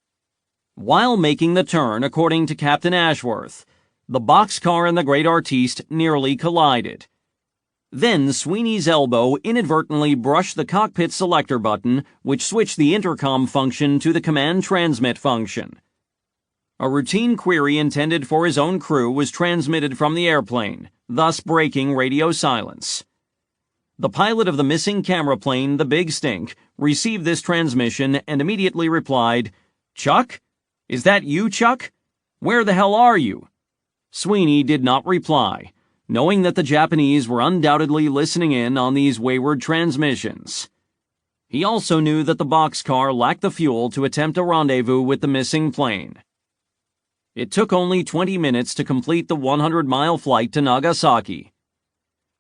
While making the turn, according to Captain Ashworth, the boxcar and the Great Artiste nearly collided. Then Sweeney's elbow inadvertently brushed the cockpit selector button, which switched the intercom function to the command transmit function. A routine query intended for his own crew was transmitted from the airplane, thus breaking radio silence. The pilot of the missing camera plane, the Big Stink, received this transmission and immediately replied, "Chuck? Is that you, Chuck? Where the hell are you?" Sweeney did not reply, knowing that the Japanese were undoubtedly listening in on these wayward transmissions. He also knew that the boxcar lacked the fuel to attempt a rendezvous with the missing plane. It took only 20 minutes to complete the 100-mile flight to Nagasaki.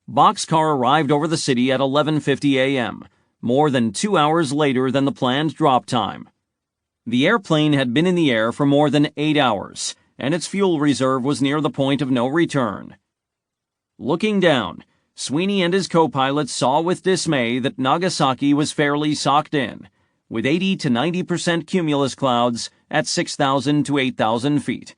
Boxcar arrived over the city at 11:50 a.m., more than 2 hours later than the planned drop time. The airplane had been in the air for more than 8 hours, and its fuel reserve was near the point of no return. Looking down, Sweeney and his co-pilot saw with dismay that Nagasaki was fairly socked in, with 80 to 90% cumulus clouds at 6,000 to 8,000 feet.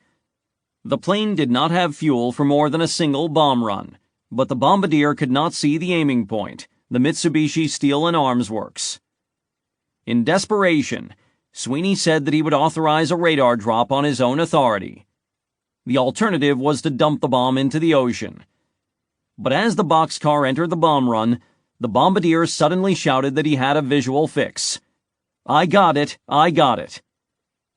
The plane did not have fuel for more than a single bomb run, but the bombardier could not see the aiming point, the Mitsubishi Steel and Arms Works. In desperation, Sweeney said that he would authorize a radar drop on his own authority. The alternative was to dump the bomb into the ocean. But as the boxcar entered the bomb run, the bombardier suddenly shouted that he had a visual fix. "I got it! I got it!"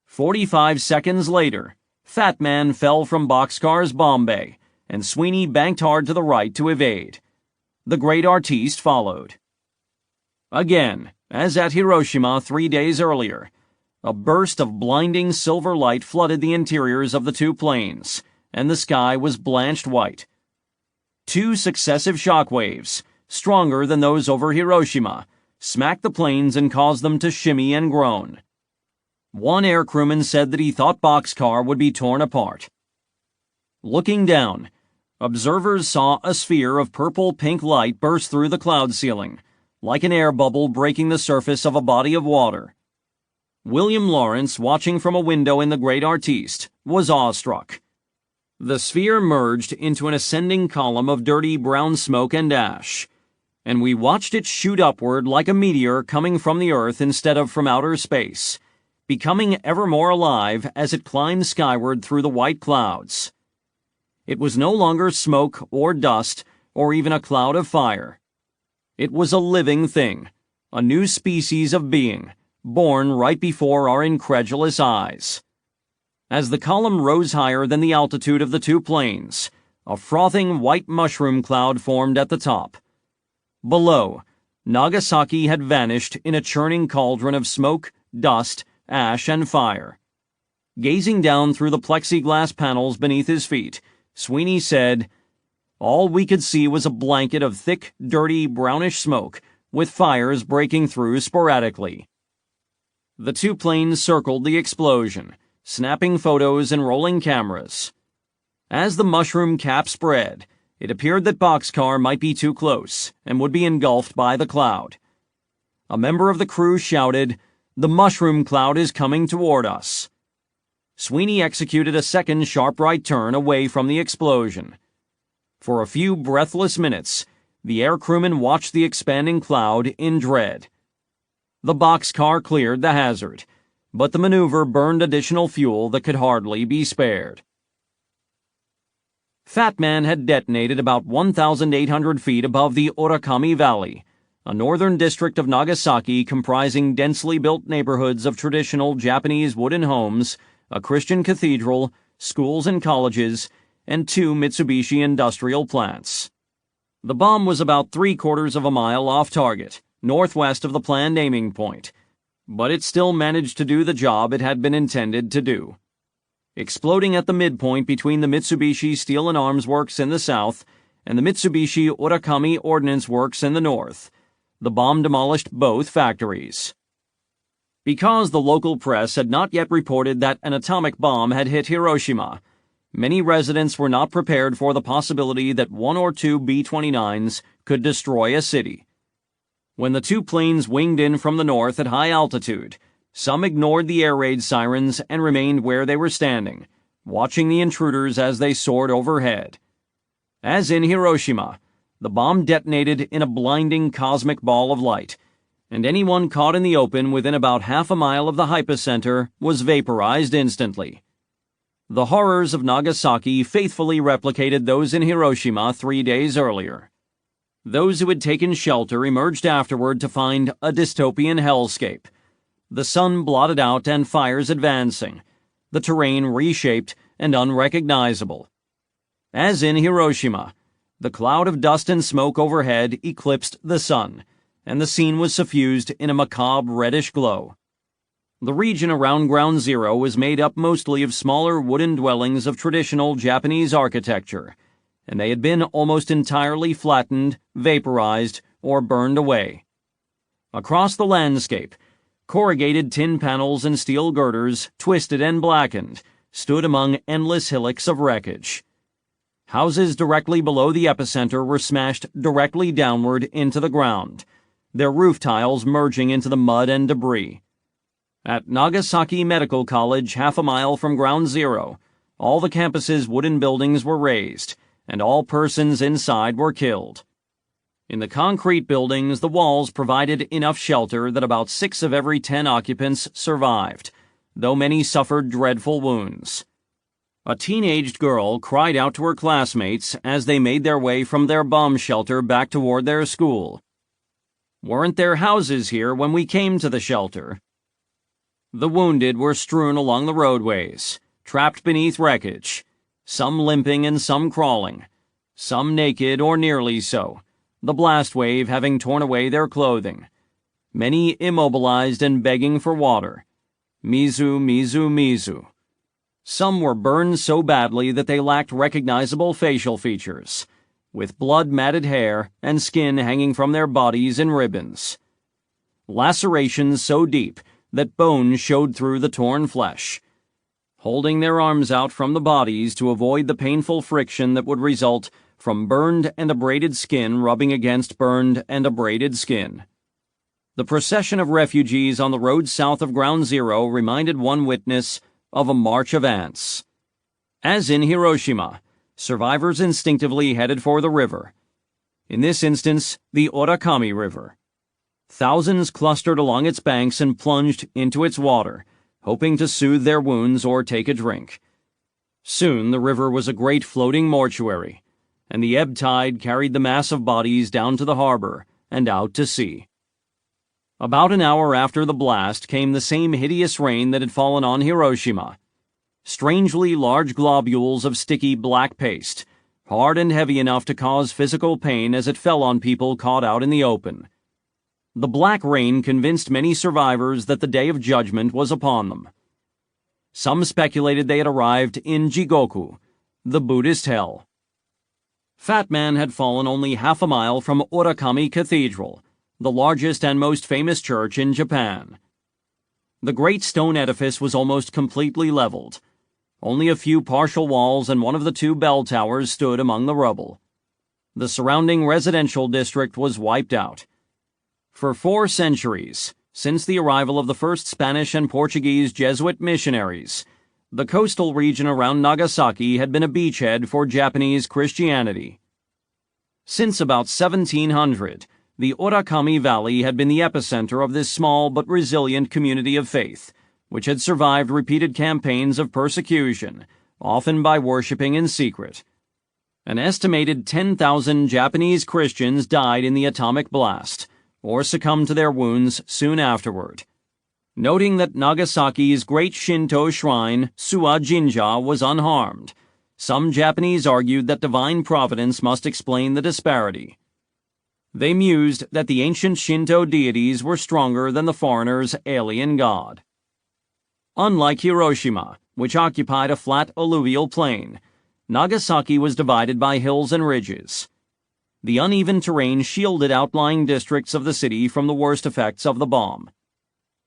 45 seconds later, Fat Man fell from boxcar's bomb bay, and Sweeney banked hard to the right to evade. The Great Artiste followed. Again, as at Hiroshima 3 days earlier, a burst of blinding silver light flooded the interiors of the two planes, and the sky was blanched white. 2 successive shock waves, stronger than those over Hiroshima, smacked the planes and caused them to shimmy and groan. One air crewman said that he thought boxcar would be torn apart. Looking down, observers saw a sphere of purple-pink light burst through the cloud ceiling, like an air bubble breaking the surface of a body of water. William Lawrence, watching from a window in the Great Artiste, was awestruck. The sphere merged into an ascending column of dirty brown smoke and ash. and we watched it shoot upward like a meteor coming from the Earth instead of from outer space, becoming ever more alive as it climbed skyward through the white clouds. It was no longer smoke or dust or even a cloud of fire. It was a living thing, a new species of being, born right before our incredulous eyes. As the column rose higher than the altitude of the two planes, a frothing white mushroom cloud formed at the top. Below, Nagasaki had vanished in a churning cauldron of smoke, dust, ash, and fire. Gazing down through the plexiglass panels beneath his feet, Sweeney said, "All we could see was a blanket of thick, dirty, brownish smoke, with fires breaking through sporadically." The two planes circled the explosion, snapping photos and rolling cameras. As the mushroom cap spread, it appeared that Boxcar might be too close and would be engulfed by the cloud. A member of the crew shouted, "The mushroom cloud is coming toward us." Sweeney executed a second sharp right turn away from the explosion. For a few breathless minutes, the air crewmen watched the expanding cloud in dread. The boxcar cleared the hazard, but the maneuver burned additional fuel that could hardly be spared. Fat Man had detonated about 1,800 feet above the Urakami Valley, a northern district of Nagasaki comprising densely built neighborhoods of traditional Japanese wooden homes, a Christian cathedral, schools and colleges, and 2 Mitsubishi industrial plants. The bomb was about 3/4 of a mile off target, northwest of the planned aiming point, but it still managed to do the job it had been intended to do. Exploding at the midpoint between the Mitsubishi Steel and Arms Works in the south and the Mitsubishi Urakami Ordnance Works in the north, the bomb demolished both factories. Because the local press had not yet reported that an atomic bomb had hit Hiroshima, many residents were not prepared for the possibility that 1 or 2 B-29s could destroy a city. When the two planes winged in from the north at high altitude, some ignored the air raid sirens and remained where they were standing, watching the intruders as they soared overhead. As in Hiroshima, the bomb detonated in a blinding cosmic ball of light, and anyone caught in the open within about half a mile of the hypocenter was vaporized instantly. The horrors of Nagasaki faithfully replicated those in Hiroshima 3 days earlier. Those who had taken shelter emerged afterward to find a dystopian hellscape. The sun blotted out and fires advancing, the terrain reshaped and unrecognizable. As in Hiroshima, the cloud of dust and smoke overhead eclipsed the sun, and the scene was suffused in a macabre reddish glow. The region around Ground Zero was made up mostly of smaller wooden dwellings of traditional Japanese architecture, and they had been almost entirely flattened, vaporized, or burned away. Across the landscape, corrugated tin panels and steel girders, twisted and blackened, stood among endless hillocks of wreckage. Houses directly below the epicenter were smashed directly downward into the ground, their roof tiles merging into the mud and debris. At Nagasaki Medical College, half a mile from Ground Zero, all the campus's wooden buildings were razed, and all persons inside were killed. In the concrete buildings, the walls provided enough shelter that about 6 of every 10 occupants survived, though many suffered dreadful wounds. A teenaged girl cried out to her classmates as they made their way from their bomb shelter back toward their school. "Weren't there houses here when we came to the shelter?" The wounded were strewn along the roadways, trapped beneath wreckage, some limping and some crawling, some naked or nearly so, the blast wave having torn away their clothing, many immobilized and begging for water. Mizu, mizu, mizu. Some were burned so badly that they lacked recognizable facial features, with blood-matted hair and skin hanging from their bodies in ribbons. Lacerations so deep that bones showed through the torn flesh. Holding their arms out from the bodies to avoid the painful friction that would result from burned and abraded skin rubbing against burned and abraded skin. The procession of refugees on the road south of Ground Zero reminded one witness of a march of ants. As in Hiroshima, survivors instinctively headed for the river. in this instance the Orakami River. Thousands clustered along its banks and plunged into its water, hoping to soothe their wounds or take a drink. Soon the river was a great floating mortuary, and the ebb tide carried the mass of bodies down to the harbor and out to sea. About an hour after the blast came the same hideous rain that had fallen on Hiroshima. Strangely large globules of sticky black paste, hard and heavy enough to cause physical pain as it fell on people caught out in the open. The black rain convinced many survivors that the day of judgment was upon them. Some speculated they had arrived in Jigoku, the Buddhist hell. Fat Man had fallen only half a mile from Orakami Cathedral, the largest and most famous church in Japan. The great stone edifice was almost completely leveled. Only a few partial walls and one of the two bell towers stood among the rubble. The surrounding residential district was wiped out. For 4 centuries, since the arrival of the first Spanish and Portuguese Jesuit missionaries, the coastal region around Nagasaki had been a beachhead for Japanese Christianity. Since about 1700, the Orakami Valley had been the epicenter of this small but resilient community of faith, which had survived repeated campaigns of persecution, often by worshipping in secret. An estimated 10,000 Japanese Christians died in the atomic blast, or succumbed to their wounds soon afterward. Noting that Nagasaki's great Shinto shrine, Suwa Jinja, was unharmed, some Japanese argued that divine providence must explain the disparity. They mused that the ancient Shinto deities were stronger than the foreigner's alien god. Unlike Hiroshima, which occupied a flat alluvial plain, Nagasaki was divided by hills and ridges. The uneven terrain shielded outlying districts of the city from the worst effects of the bomb.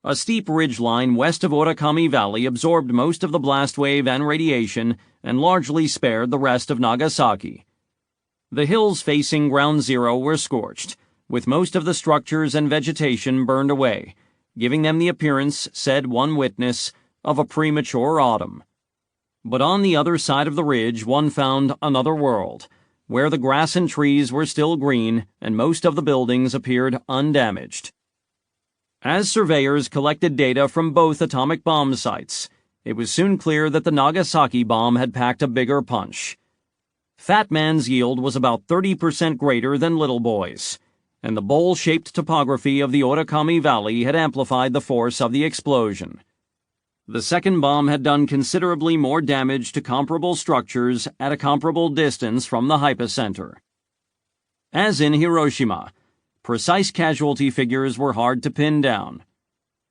A steep ridgeline west of Orakami Valley absorbed most of the blast wave and radiation and largely spared the rest of Nagasaki. The hills facing Ground Zero were scorched, with most of the structures and vegetation burned away, giving them the appearance, said one witness, of a premature autumn. But on the other side of the ridge one found another world, where the grass and trees were still green and most of the buildings appeared undamaged. As surveyors collected data from both atomic bomb sites, it was soon clear that the Nagasaki bomb had packed a bigger punch. Fat Man's yield was about 30% greater than Little Boy's, and the bowl-shaped topography of the Orakami Valley had amplified the force of the explosion. The second bomb had done considerably more damage to comparable structures at a comparable distance from the hypocenter. As in Hiroshima, precise casualty figures were hard to pin down.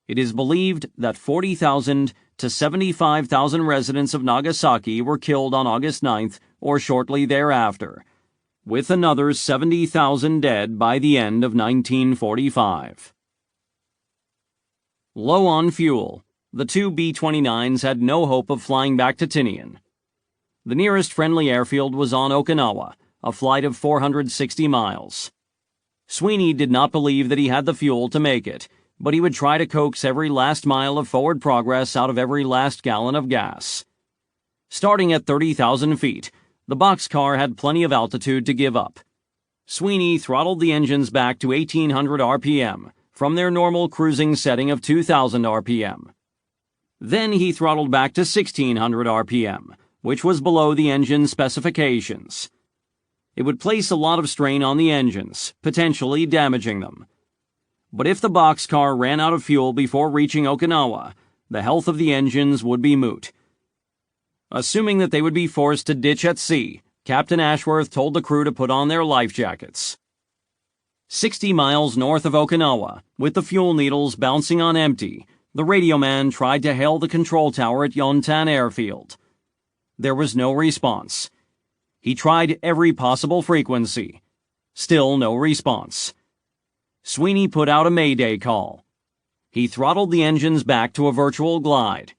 It is believed that 40,000 to 75,000 residents of Nagasaki were killed on August 9th or shortly thereafter, with another 70,000 dead by the end of 1945. Low on fuel, the two B-29s had no hope of flying back to Tinian. The nearest friendly airfield was on Okinawa, a flight of 460 miles. Sweeney did not believe that he had the fuel to make it, but he would try to coax every last mile of forward progress out of every last gallon of gas. Starting at 30,000 feet, the boxcar had plenty of altitude to give up. Sweeney throttled the engines back to 1,800 RPM, from their normal cruising setting of 2,000 RPM. Then he throttled back to 1,600 RPM, which was below the engine specifications. It would place a lot of strain on the engines, potentially damaging them. But if the boxcar ran out of fuel before reaching Okinawa, the health of the engines would be moot. Assuming that they would be forced to ditch at sea, Captain Ashworth told the crew to put on their life jackets. 60 miles north of Okinawa, with the fuel needles bouncing on empty, the radio man tried to hail the control tower at Yontan Airfield. There was no response. He tried every possible frequency. Still no response. Sweeney put out a mayday call. He throttled the engines back to a virtual glide.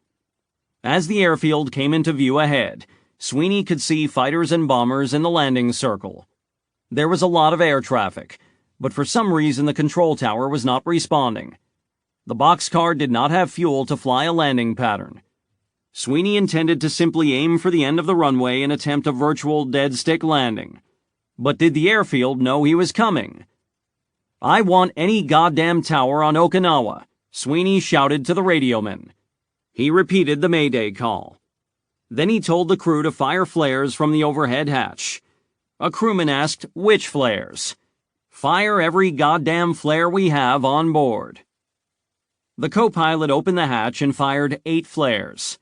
As the airfield came into view ahead, Sweeney could see fighters and bombers in the landing circle. There was a lot of air traffic, but for some reason the control tower was not responding. The boxcar did not have fuel to fly a landing pattern. Sweeney intended to simply aim for the end of the runway and attempt a virtual dead-stick landing. But did the airfield know he was coming? "I want any goddamn tower on Okinawa," Sweeney shouted to the radioman. He repeated the Mayday call. Then he told the crew to fire flares from the overhead hatch. A crewman asked, "Which flares?" "Fire every goddamn flare we have on board." The co-pilot opened the hatch and fired 8 flares.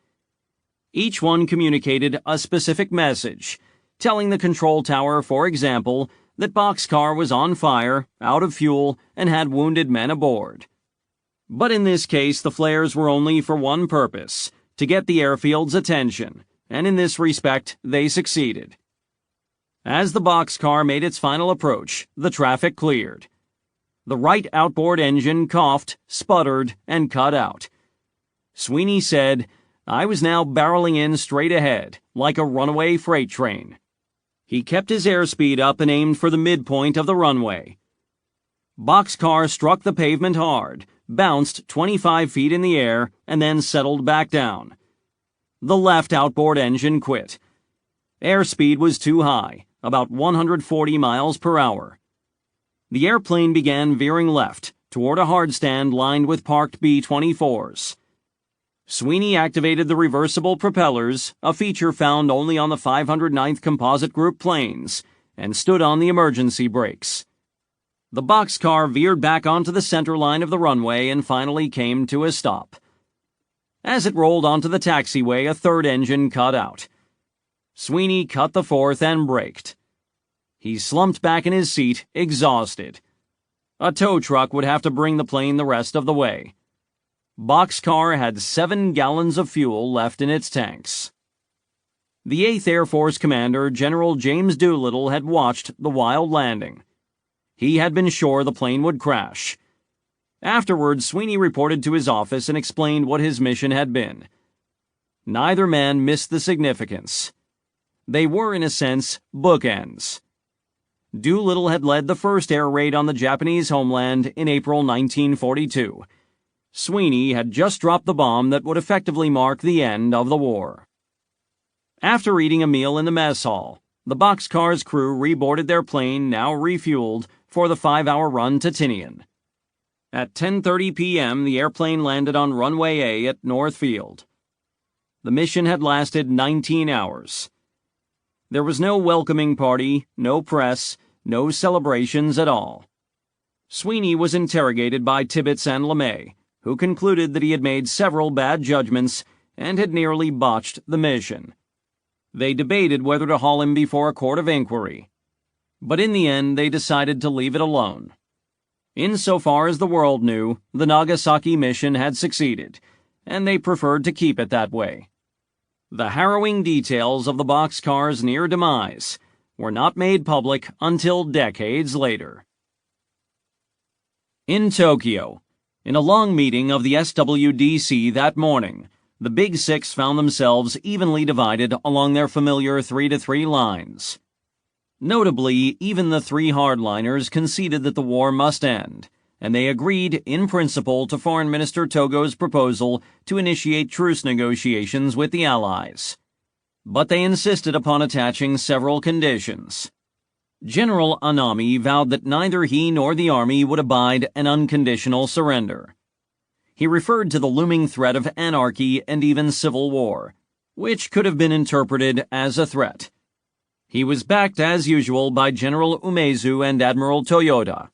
Each one communicated a specific message, telling the control tower, for example, that Boxcar was on fire, out of fuel, and had wounded men aboard. But in this case, the flares were only for one purpose, to get the airfield's attention, and in this respect, they succeeded. As the Boxcar made its final approach, the traffic cleared. The right outboard engine coughed, sputtered, and cut out. Sweeney said, "I was now barreling in straight ahead, like a runaway freight train." He kept his airspeed up and aimed for the midpoint of the runway. Boxcar struck the pavement hard, bounced 25 feet in the air, and then settled back down. The left outboard engine quit. Airspeed was too high, about 140 miles per hour. The airplane began veering left, toward a hardstand lined with parked B-24s. Sweeney activated the reversible propellers, a feature found only on the 509th Composite Group planes, and stood on the emergency brakes. The Boxcar veered back onto the center line of the runway and finally came to a stop. As it rolled onto the taxiway, a third engine cut out. Sweeney cut the fourth and braked. He slumped back in his seat, exhausted. A tow truck would have to bring the plane the rest of the way. Boxcar had 7 gallons of fuel left in its tanks. The 8th Air Force Commander, General James Doolittle, had watched the wild landing. He had been sure the plane would crash. Afterwards, Sweeney reported to his office and explained what his mission had been. Neither man missed the significance. They were, in a sense, bookends. Doolittle had led the first air raid on the Japanese homeland in April 1942. Sweeney had just dropped the bomb that would effectively mark the end of the war. After eating a meal in the mess hall, the Boxcar's crew reboarded their plane, now refueled, for the 5-hour run to Tinian. At 10:30 p.m., the airplane landed on runway A at Northfield. The mission had lasted 19 hours. There was no welcoming party, no press, no celebrations at all. Sweeney was interrogated by Tibbets and LeMay, who concluded that he had made several bad judgments and had nearly botched the mission. They debated whether to haul him before a court of inquiry. But in the end, they decided to leave it alone. Insofar as the world knew, the Nagasaki mission had succeeded, and they preferred to keep it that way. The harrowing details of the Boxcar's near demise were not made public until decades later. In Tokyo, in a long meeting of the SWDC that morning, the Big Six found themselves evenly divided along their familiar 3-3 lines. Notably, even the 3 hardliners conceded that the war must end, and they agreed in principle to Foreign Minister Togo's proposal to initiate truce negotiations with the Allies. But they insisted upon attaching several conditions. General Anami vowed that neither he nor the army would abide an unconditional surrender. He referred to the looming threat of anarchy and even civil war, which could have been interpreted as a threat. He was backed as usual by General Umezu and Admiral Toyoda.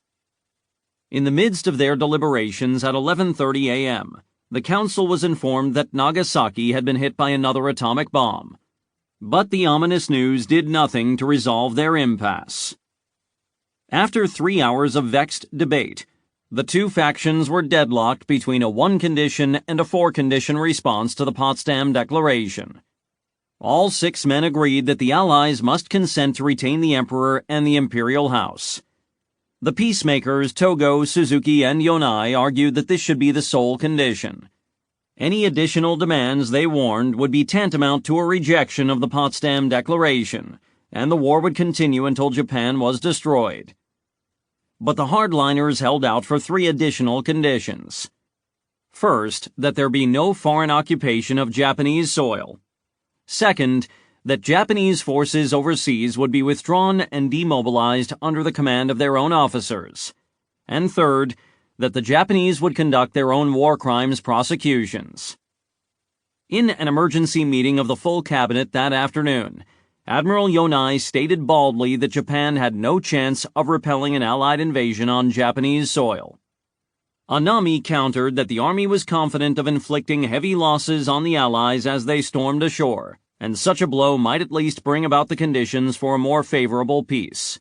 In the midst of their deliberations at 11:30 a.m., the council was informed that Nagasaki had been hit by another atomic bomb. But the ominous news did nothing to resolve their impasse. After 3 hours of vexed debate, the two factions were deadlocked between a 1-condition and a 4-condition response to the Potsdam Declaration. All 6 men agreed that the Allies must consent to retain the Emperor and the Imperial House. The peacemakers Togo, Suzuki, and Yonai argued that this should be the sole condition. Any additional demands, they warned, would be tantamount to a rejection of the Potsdam Declaration, and the war would continue until Japan was destroyed. But the hardliners held out for 3 additional conditions. First, that there be no foreign occupation of Japanese soil. Second, that Japanese forces overseas would be withdrawn and demobilized under the command of their own officers. And third, that the Japanese would conduct their own war crimes prosecutions. In an emergency meeting of the full cabinet that afternoon, Admiral Yonai stated baldly that Japan had no chance of repelling an Allied invasion on Japanese soil. Anami countered that the Army was confident of inflicting heavy losses on the Allies as they stormed ashore, and such a blow might at least bring about the conditions for a more favorable peace.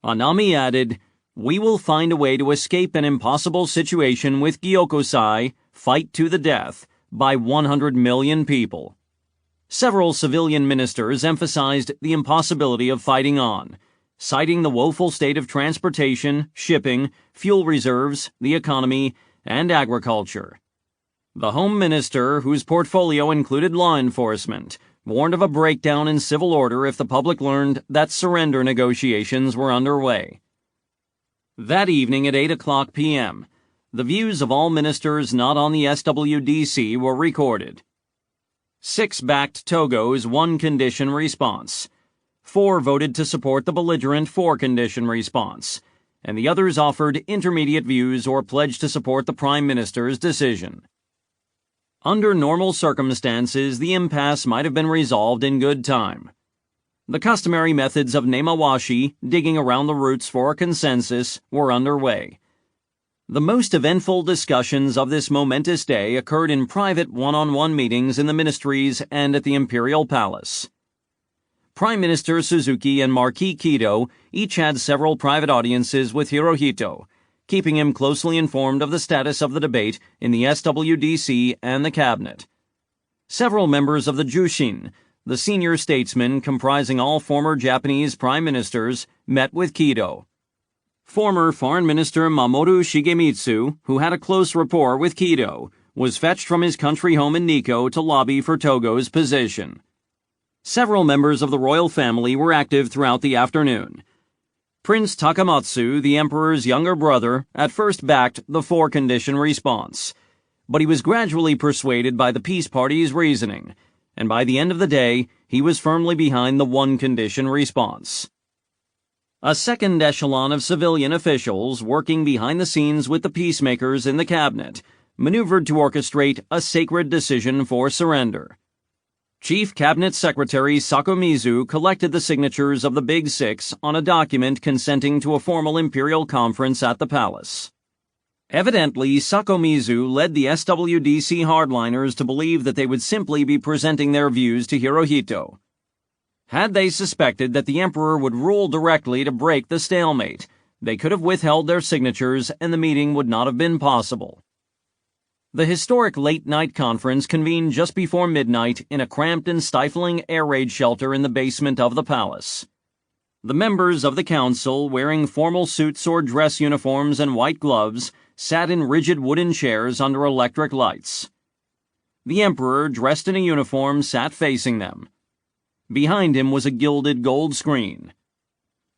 Anami added, "We will find a way to escape an impossible situation with Gyokusai, fight to the death, by 100 million people." Several civilian ministers emphasized the impossibility of fighting on, citing the woeful state of transportation, shipping, fuel reserves, the economy, and agriculture. The Home Minister, whose portfolio included law enforcement, warned of a breakdown in civil order if the public learned that surrender negotiations were underway. That evening at 8:00 p.m., the views of all ministers not on the SWDC were recorded. 6 backed Togo's one-condition response. 4 voted to support the belligerent 4-condition response, and the others offered intermediate views or pledged to support the Prime Minister's decision. Under normal circumstances, the impasse might have been resolved in good time. The customary methods of nemawashi, digging around the roots for a consensus, were underway. The most eventful discussions of this momentous day occurred in private one-on-one meetings in the ministries and at the Imperial Palace. Prime Minister Suzuki and Marquis Kido each had several private audiences with Hirohito, keeping him closely informed of the status of the debate in the SWDC and the cabinet. Several members of the Jushin, the senior statesmen comprising all former Japanese prime ministers, met with Kido. Former Foreign Minister Mamoru Shigemitsu, who had a close rapport with Kido, was fetched from his country home in Nikko to lobby for Togo's position. Several members of the royal family were active throughout the afternoon. Prince Takamatsu, the emperor's younger brother, at first backed the 4-condition response, but he was gradually persuaded by the peace party's reasoning, and by the end of the day, he was firmly behind the 1-condition response. A second echelon of civilian officials, working behind the scenes with the peacemakers in the cabinet, maneuvered to orchestrate a sacred decision for surrender. Chief Cabinet Secretary Sakomizu collected the signatures of the Big Six on a document consenting to a formal imperial conference at the palace. Evidently, Sakomizu led the SWDC hardliners to believe that they would simply be presenting their views to Hirohito. Had they suspected that the emperor would rule directly to break the stalemate, they could have withheld their signatures and the meeting would not have been possible. The historic late-night conference convened just before midnight in a cramped and stifling air raid shelter in the basement of the palace. The members of the council, wearing formal suits or dress uniforms and white gloves, sat in rigid wooden chairs under electric lights. The emperor, dressed in a uniform, sat facing them. Behind him was a gilded gold screen.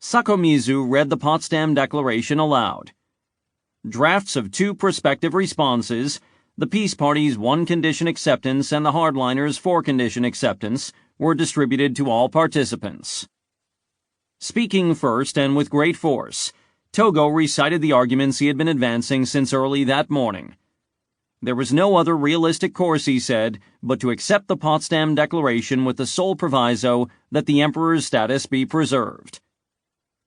Sakomizu read the Potsdam Declaration aloud. Drafts of 2 prospective responses, the peace party's 1-condition acceptance and the hardliners' 4-condition acceptance, were distributed to all participants. Speaking first and with great force, Togo recited the arguments he had been advancing since early that morning. There was no other realistic course, he said, but to accept the Potsdam Declaration with the sole proviso that the emperor's status be preserved.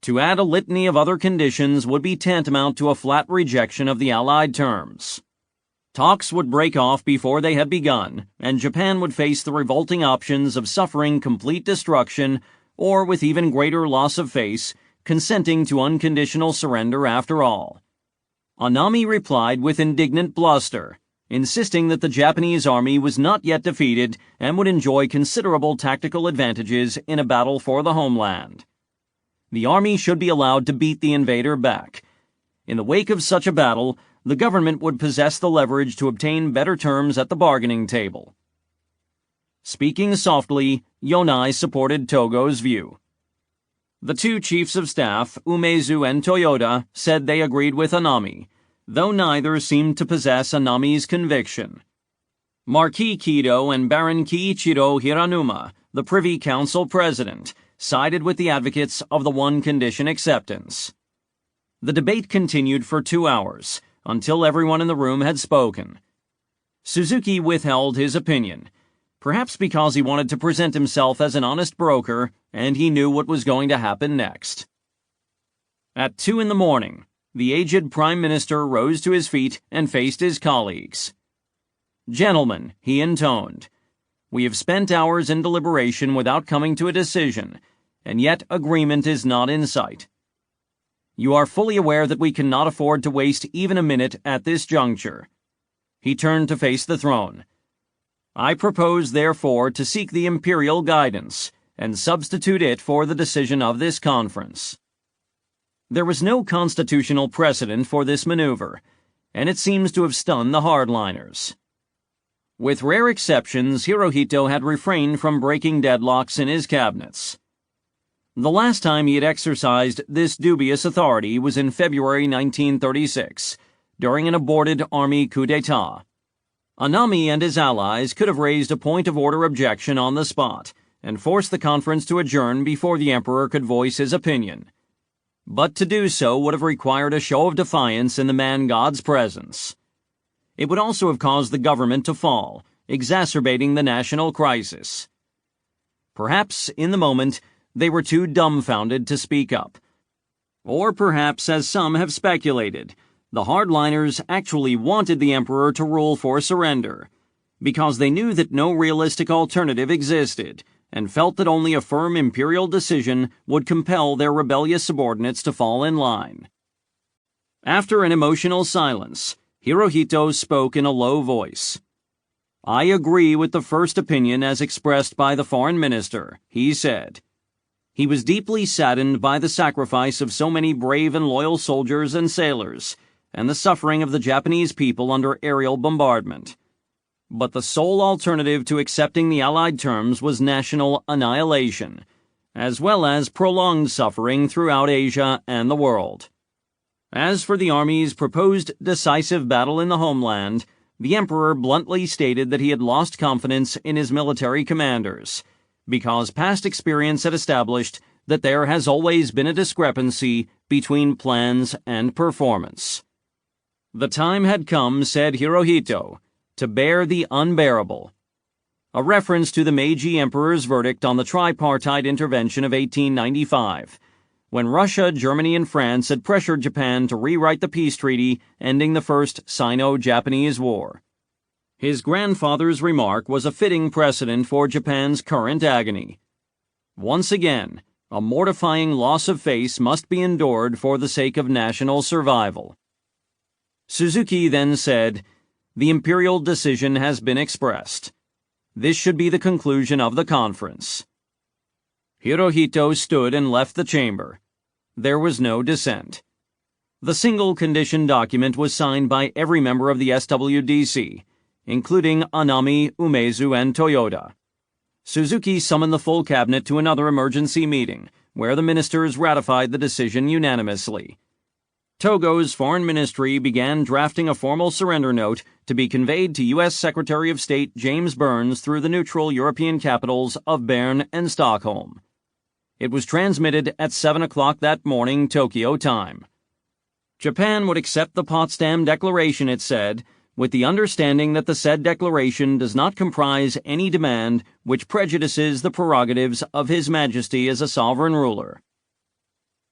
To add a litany of other conditions would be tantamount to a flat rejection of the Allied terms. Talks would break off before they had begun, and Japan would face the revolting options of suffering complete destruction or, with even greater loss of face, consenting to unconditional surrender after all. Anami replied with indignant bluster, insisting that the Japanese army was not yet defeated and would enjoy considerable tactical advantages in a battle for the homeland. The army should be allowed to beat the invader back. In the wake of such a battle, the government would possess the leverage to obtain better terms at the bargaining table. Speaking softly, Yonai supported Togo's view. The 2 chiefs of staff, Umezu and Toyoda, said they agreed with Anami, though neither seemed to possess Anami's conviction. Marquis Kido and Baron Kiichiro Hiranuma the Privy Council president, sided with the advocates of the one-condition acceptance. The debate continued for 2 hours, until everyone in the room had spoken. Suzuki withheld his opinion, perhaps because he wanted to present himself as an honest broker and he knew what was going to happen next. At 2 in the morning, the aged Prime Minister rose to his feet and faced his colleagues. "Gentlemen," he intoned, "we have spent hours in deliberation without coming to a decision, and yet agreement is not in sight. You are fully aware that we cannot afford to waste even a minute at this juncture." He turned to face the throne. "I propose, therefore, to seek the imperial guidance and substitute it for the decision of this conference." There was no constitutional precedent for this maneuver, and it seems to have stunned the hardliners. With rare exceptions, Hirohito had refrained from breaking deadlocks in his cabinets. The last time he had exercised this dubious authority was in February 1936, during an aborted army coup d'etat. Anami and his allies could have raised a point of order objection on the spot and forced the conference to adjourn before the emperor could voice his opinion. But to do so would have required a show of defiance in the man-god's presence. It would also have caused the government to fall, exacerbating the national crisis. Perhaps, in the moment, they were too dumbfounded to speak up. Or perhaps, as some have speculated, the hardliners actually wanted the emperor to rule for surrender, because they knew that no realistic alternative existed, and felt that only a firm imperial decision would compel their rebellious subordinates to fall in line. After an emotional silence, Hirohito spoke in a low voice. "I agree with the first opinion as expressed by the foreign minister," he said. He was deeply saddened by the sacrifice of so many brave and loyal soldiers and sailors, and the suffering of the Japanese people under aerial bombardment. But the sole alternative to accepting the Allied terms was national annihilation, as well as prolonged suffering throughout Asia and the world. As for the Army's proposed decisive battle in the homeland, the Emperor bluntly stated that he had lost confidence in his military commanders, because past experience had established that there has always been a discrepancy between plans and performance. The time had come, said Hirohito, to bear the unbearable, a reference to the Meiji Emperor's verdict on the tripartite intervention of 1895, when Russia, Germany, and France had pressured Japan to rewrite the peace treaty ending the First Sino-Japanese War. His grandfather's remark was a fitting precedent for Japan's current agony. Once again, a mortifying loss of face must be endured for the sake of national survival. Suzuki then said, "The imperial decision has been expressed. This should be the conclusion of the conference." Hirohito stood and left the chamber. There was no dissent. The single condition document was signed by every member of the SWDC, including Anami, Umezu, and Toyoda. Suzuki summoned the full cabinet to another emergency meeting, where the ministers ratified the decision unanimously. Togo's foreign ministry began drafting a formal surrender note to be conveyed to U.S. Secretary of State James Burns through the neutral European capitals of Bern and Stockholm. It was transmitted at 7 o'clock that morning, Tokyo time. Japan would accept the Potsdam Declaration, it said, with the understanding that the said declaration does not comprise any demand which prejudices the prerogatives of His Majesty as a sovereign ruler.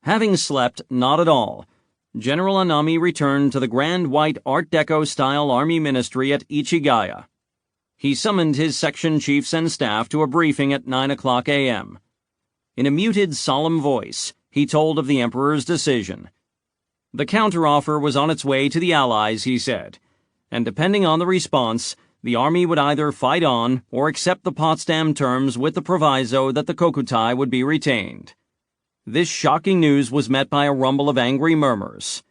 Having slept not at all, General Anami returned to the grand white Art Deco-style Army Ministry at Ichigaya. He summoned his section chiefs and staff to a briefing at 9 o'clock a.m. In a muted, solemn voice, he told of the Emperor's decision. The counteroffer was on its way to the Allies, he said, and depending on the response, the Army would either fight on or accept the Potsdam terms with the proviso that the Kokutai would be retained. This shocking news was met by a rumble of angry murmurs.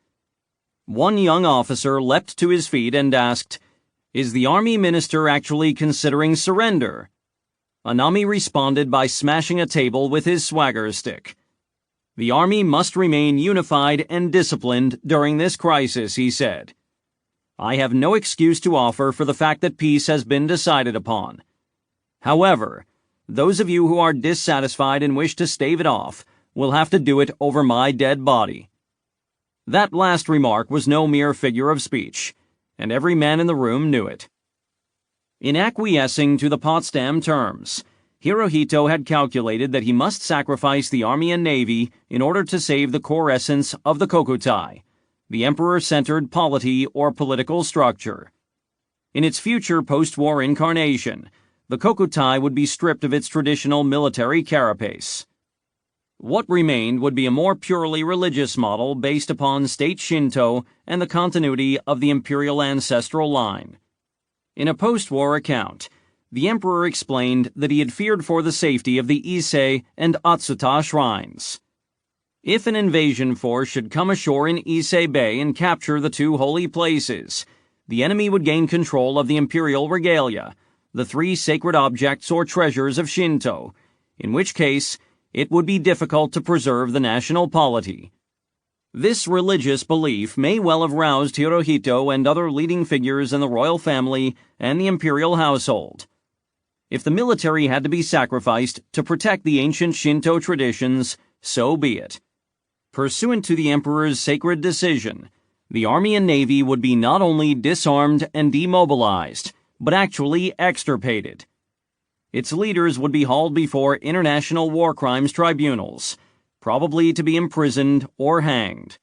One young officer leapt to his feet and asked, "Is the Army Minister actually considering surrender?" Anami responded by smashing a table with his swagger stick. "The Army must remain unified and disciplined during this crisis," he said. "I have no excuse to offer for the fact that peace has been decided upon. However, Those of you who are dissatisfied and wish to stave it off will have to do it over my dead body." That last remark was no mere figure of speech, and every man in the room knew it. In acquiescing to the Potsdam terms, Hirohito had calculated that he must sacrifice the Army and Navy in order to save the core essence of the Kokutai, the emperor-centered polity or political structure. In its future post-war incarnation, the Kokutai would be stripped of its traditional military carapace. What remained would be a more purely religious model based upon state Shinto and the continuity of the imperial ancestral line. In a post-war account, the emperor explained that he had feared for the safety of the Ise and Atsuta shrines. If an invasion force should come ashore in Ise Bay and capture the two holy places, the enemy would gain control of the imperial regalia, the three sacred objects or treasures of Shinto, in which case it would be difficult to preserve the national polity. This religious belief may well have roused Hirohito and other leading figures in the royal family and the imperial household. If the military had to be sacrificed to protect the ancient Shinto traditions, so be it. Pursuant to the emperor's sacred decision, the Army and Navy would be not only disarmed and demobilized, but actually extirpated. Its leaders would be hauled before international war crimes tribunals, probably to be imprisoned or hanged.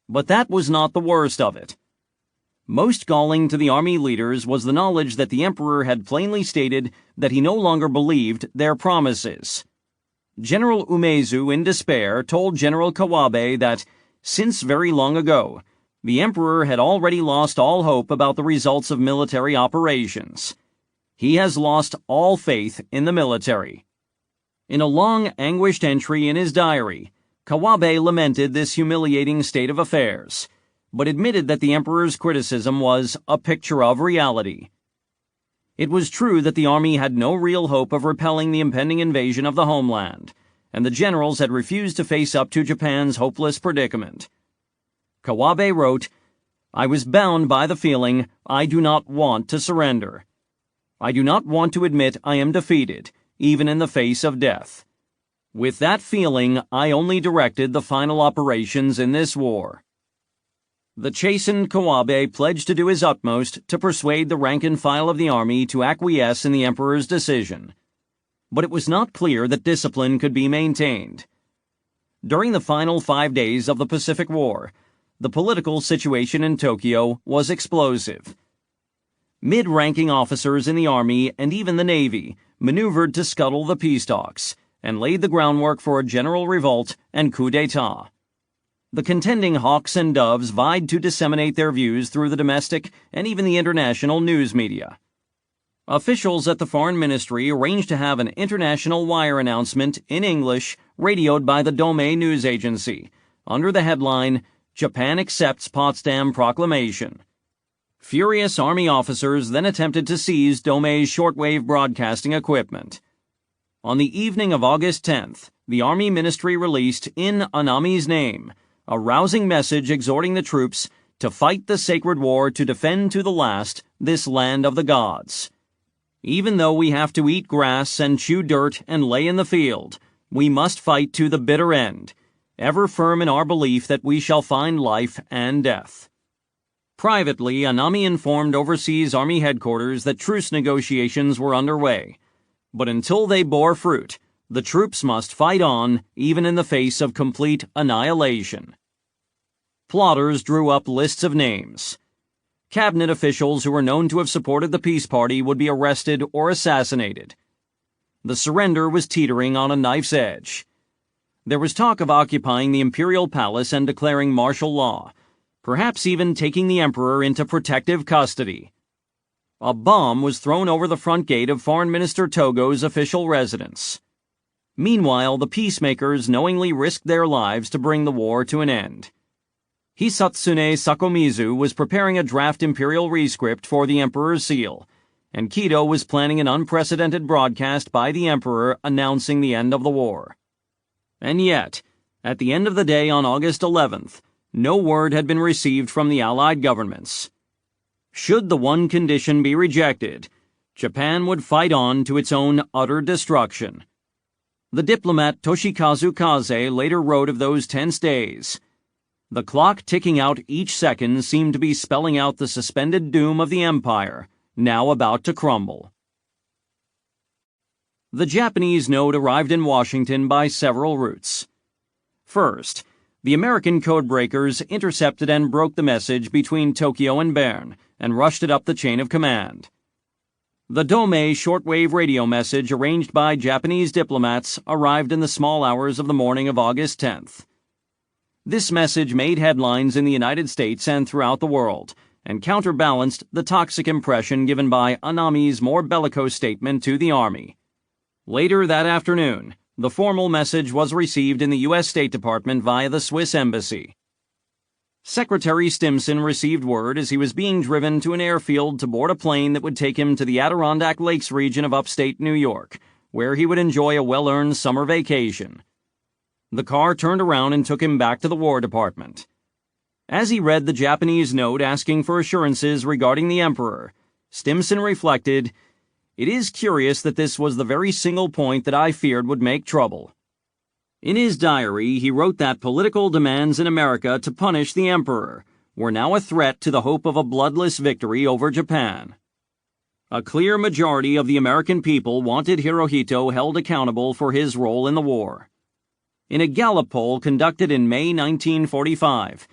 But that was not the worst of it. Most galling to the army leaders was the knowledge that the emperor had plainly stated that he no longer believed their promises. General Umezu, in despair, told General Kawabe that, since very long ago, the emperor had already lost all hope about the results of military operations. He has lost all faith in the military. In a long, anguished entry in his diary, Kawabe lamented this humiliating state of affairs, but admitted that the emperor's criticism was a picture of reality. It was true that the army had no real hope of repelling the impending invasion of the homeland, and the generals had refused to face up to Japan's hopeless predicament. Kawabe wrote, "I was bound by the feeling I do not want to surrender. I do not want to admit I am defeated, even in the face of death. With that feeling, I only directed the final operations in this war." The chastened Kawabe pledged to do his utmost to persuade the rank and file of the army to acquiesce in the emperor's decision. But it was not clear that discipline could be maintained. During the final 5 days of the Pacific War, the political situation in Tokyo was explosive. Mid-ranking officers in the Army and even the Navy maneuvered to scuttle the peace talks and laid the groundwork for a general revolt and coup d'etat. The contending hawks and doves vied to disseminate their views through the domestic and even the international news media. Officials at the Foreign Ministry arranged to have an international wire announcement in English radioed by the Domei news agency under the headline, "Japan Accepts Potsdam Proclamation." Furious Army officers then attempted to seize Domei's shortwave broadcasting equipment. On the evening of August 10th, the Army Ministry released, in Anami's name, a rousing message exhorting the troops to fight the sacred war to defend to the last this land of the gods. Even though we have to eat grass and chew dirt and lay in the field, we must fight to the bitter end, ever firm in our belief that we shall find life and death. Privately, Anami informed overseas Army headquarters that truce negotiations were underway, but until they bore fruit, the troops must fight on, even in the face of complete annihilation. Plotters drew up lists of names. Cabinet officials who were known to have supported the peace party would be arrested or assassinated. The surrender was teetering on a knife's edge. There was talk of occupying the imperial palace and declaring martial law, perhaps even taking the emperor into protective custody. A bomb was thrown over the front gate of Foreign Minister Togo's official residence. Meanwhile, the peacemakers knowingly risked their lives to bring the war to an end. Hisatsune Sakomizu was preparing a draft imperial rescript for the emperor's seal, and Kido was planning an unprecedented broadcast by the emperor announcing the end of the war. And yet, at the end of the day on August 11th, no word had been received from the Allied governments. Should the one condition be rejected, Japan would fight on to its own utter destruction. The diplomat Toshikazu Kaze later wrote of those tense days, "The clock ticking out each second seemed to be spelling out the suspended doom of the empire, now about to crumble." The Japanese note arrived in Washington by several routes. First, the American codebreakers intercepted and broke the message between Tokyo and Bern and rushed it up the chain of command. The Dome shortwave radio message arranged by Japanese diplomats arrived in the small hours of the morning of August 10th. This message made headlines in the United States and throughout the world, and counterbalanced the toxic impression given by Anami's more bellicose statement to the Army. Later that afternoon, the formal message was received in the U.S. State Department via the Swiss Embassy. Secretary Stimson received word as he was being driven to an airfield to board a plane that would take him to the Adirondack Lakes region of upstate New York, where he would enjoy a well-earned summer vacation. The car turned around and took him back to the War Department. As he read the Japanese note asking for assurances regarding the Emperor, Stimson reflected, "It is curious that this was the very single point that I feared would make trouble." In his diary, he wrote that political demands in America to punish the Emperor were now a threat to the hope of a bloodless victory over Japan. A clear majority of the American people wanted Hirohito held accountable for his role in the war. In a Gallup poll conducted in May 1945,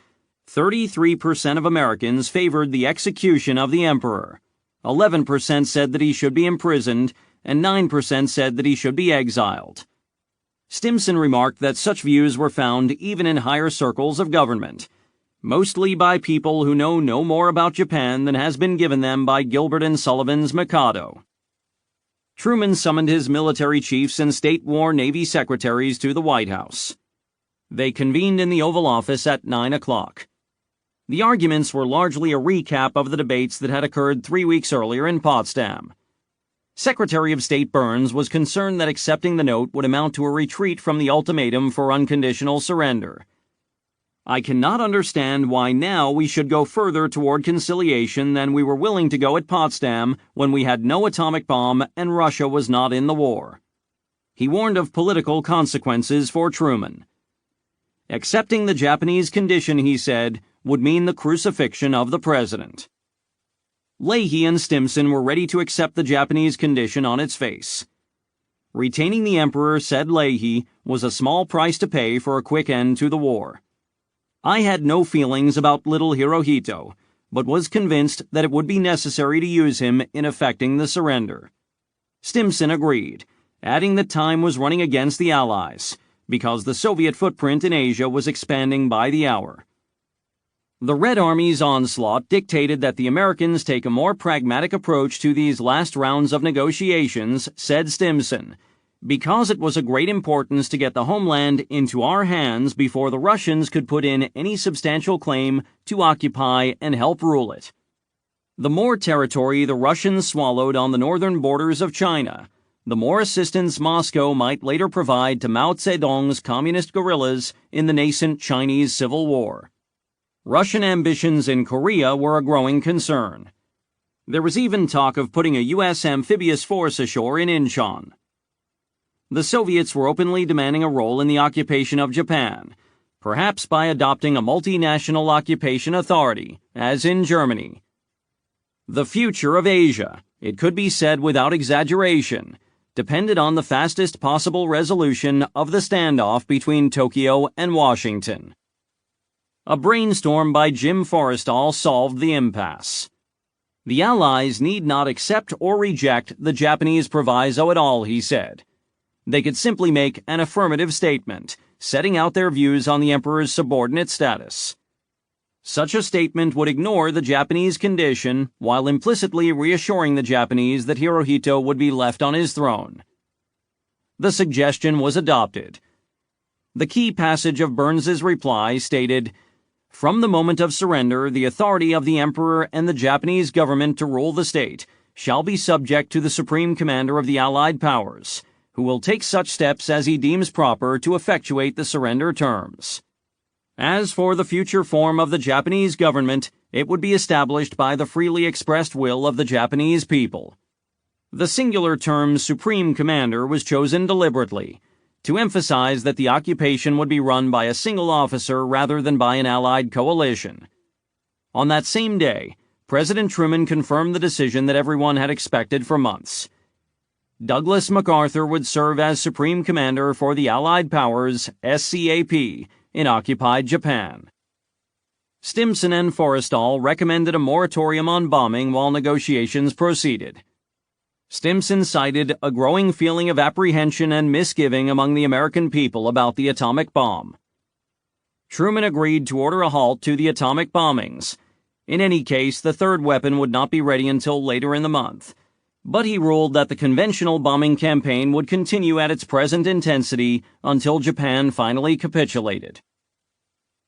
33% of Americans favored the execution of the Emperor. 11% said that he should be imprisoned, and 9% said that he should be exiled. Stimson remarked that such views were found even in higher circles of government, mostly by people who know no more about Japan than has been given them by Gilbert and Sullivan's Mikado. Truman summoned his military chiefs and State War Navy secretaries to the White House. They convened in the Oval Office at 9 o'clock. The arguments were largely a recap of the debates that had occurred 3 weeks earlier in Potsdam. Secretary of State Burns was concerned that accepting the note would amount to a retreat from the ultimatum for unconditional surrender. "I cannot understand why now we should go further toward conciliation than we were willing to go at Potsdam when we had no atomic bomb and Russia was not in the war." He warned of political consequences for Truman. Accepting the Japanese condition, he said, would mean the crucifixion of the president. Leahy and Stimson were ready to accept the Japanese condition on its face. Retaining the emperor, said Leahy, was a small price to pay for a quick end to the war. "I had no feelings about little Hirohito, but was convinced that it would be necessary to use him in effecting the surrender." Stimson agreed, adding that time was running against the Allies, because the Soviet footprint in Asia was expanding by the hour. The Red Army's onslaught dictated that the Americans take a more pragmatic approach to these last rounds of negotiations, said Stimson, because it was of great importance to get the homeland into our hands before the Russians could put in any substantial claim to occupy and help rule it. The more territory the Russians swallowed on the northern borders of China, the more assistance Moscow might later provide to Mao Zedong's communist guerrillas in the nascent Chinese Civil War. Russian ambitions in Korea were a growing concern. There was even talk of putting a U.S. amphibious force ashore in Incheon. The Soviets were openly demanding a role in the occupation of Japan, perhaps by adopting a multinational occupation authority, as in Germany. The future of Asia, it could be said without exaggeration, depended on the fastest possible resolution of the standoff between Tokyo and Washington. A brainstorm by Jim Forrestal solved the impasse. The Allies need not accept or reject the Japanese proviso at all, he said. They could simply make an affirmative statement, setting out their views on the Emperor's subordinate status. Such a statement would ignore the Japanese condition while implicitly reassuring the Japanese that Hirohito would be left on his throne. The suggestion was adopted. The key passage of Burns's reply stated, "From the moment of surrender, the authority of the Emperor and the Japanese government to rule the state shall be subject to the Supreme Commander of the Allied Powers, who will take such steps as he deems proper to effectuate the surrender terms. As for the future form of the Japanese government, it would be established by the freely expressed will of the Japanese people." The singular term Supreme Commander was chosen deliberately to emphasize that the occupation would be run by a single officer rather than by an Allied coalition. On that same day, President Truman confirmed the decision that everyone had expected for months. Douglas MacArthur would serve as Supreme Commander for the Allied Powers, SCAP, in occupied Japan. Stimson and Forrestal recommended a moratorium on bombing while negotiations proceeded. Stimson cited a growing feeling of apprehension and misgiving among the American people about the atomic bomb. Truman agreed to order a halt to the atomic bombings. In any case, the third weapon would not be ready until later in the month, but he ruled that the conventional bombing campaign would continue at its present intensity until Japan finally capitulated.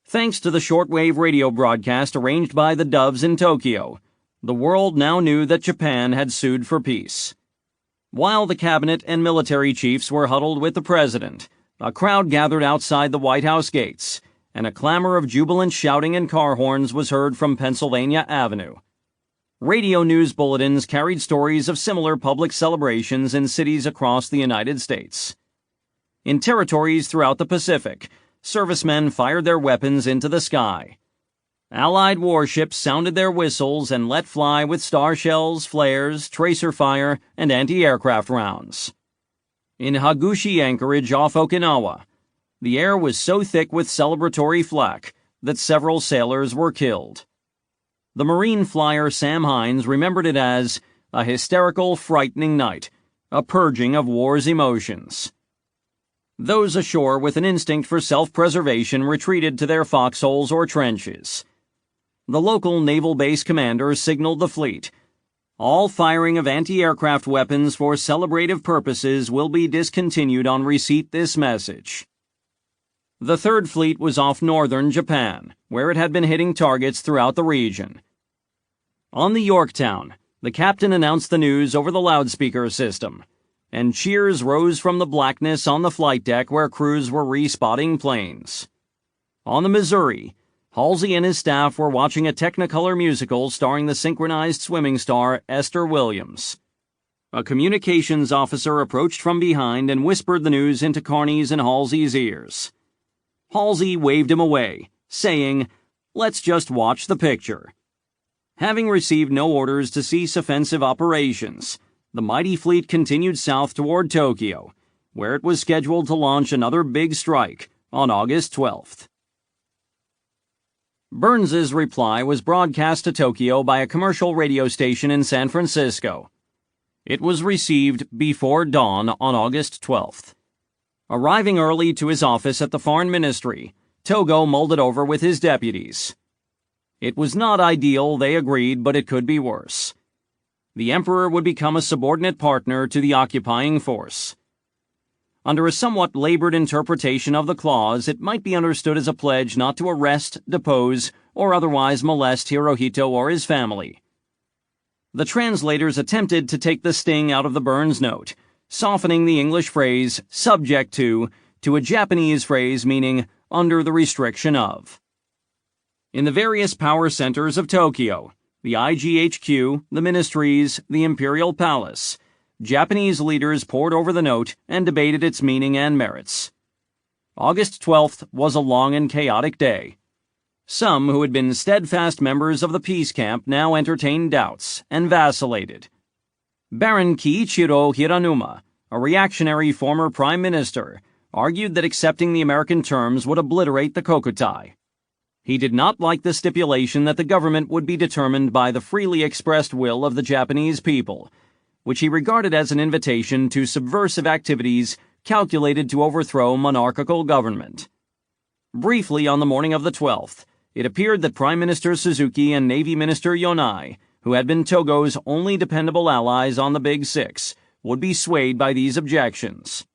Thanks to the shortwave radio broadcast arranged by the Doves in Tokyo, the world now knew that Japan had sued for peace. While the cabinet and military chiefs were huddled with the president, a crowd gathered outside the White House gates, and a clamor of jubilant shouting and car horns was heard from Pennsylvania Avenue. Radio news bulletins carried stories of similar public celebrations in cities across the United States. In territories throughout the Pacific, servicemen fired their weapons into the sky. Allied warships sounded their whistles and let fly with star shells, flares, tracer fire, and anti-aircraft rounds. In Hagushi Anchorage off Okinawa, the air was so thick with celebratory flak that several sailors were killed. The Marine flyer Sam Hines remembered it as a hysterical, frightening night, a purging of war's emotions. Those ashore with an instinct for self-preservation retreated to their foxholes or trenches. The local naval base commander signaled the fleet. All firing of anti-aircraft weapons for celebrative purposes will be discontinued on receipt this message. The Third Fleet was off northern Japan, where it had been hitting targets throughout the region. On the Yorktown, the captain announced the news over the loudspeaker system, and cheers rose from the blackness on the flight deck where crews were respotting planes. On the Missouri, Halsey and his staff were watching a Technicolor musical starring the synchronized swimming star Esther Williams. A communications officer approached from behind and whispered the news into Carney's and Halsey's ears. Halsey waved him away, saying, "Let's just watch the picture." Having received no orders to cease offensive operations, the mighty fleet continued south toward Tokyo, where it was scheduled to launch another big strike on August 12th. Burns's reply was broadcast to Tokyo by a commercial radio station in San Francisco. It was received before dawn on August 12th. Arriving early to his office at the Foreign Ministry, Togo mulled it over with his deputies. It was not ideal, they agreed, but it could be worse. The emperor would become a subordinate partner to the occupying force. Under a somewhat labored interpretation of the clause, it might be understood as a pledge not to arrest, depose, or otherwise molest Hirohito or his family. The translators attempted to take the sting out of the Burns note, softening the English phrase "subject to" a Japanese phrase meaning "under the restriction of." In the various power centers of Tokyo, the IGHQ, the ministries, the Imperial Palace, Japanese leaders pored over the note and debated its meaning and merits. August 12th was a long and chaotic day. Some who had been steadfast members of the peace camp now entertained doubts and vacillated. Baron Kiichiro Hiranuma, a reactionary former prime minister, argued that accepting the American terms would obliterate the Kokutai. He did not like the stipulation that the government would be determined by the freely expressed will of the Japanese people, which he regarded as an invitation to subversive activities calculated to overthrow monarchical government. Briefly on the morning of the 12th, it appeared that Prime Minister Suzuki and Navy Minister Yonai, who had been Togo's only dependable allies on the Big Six, would be swayed by these objections.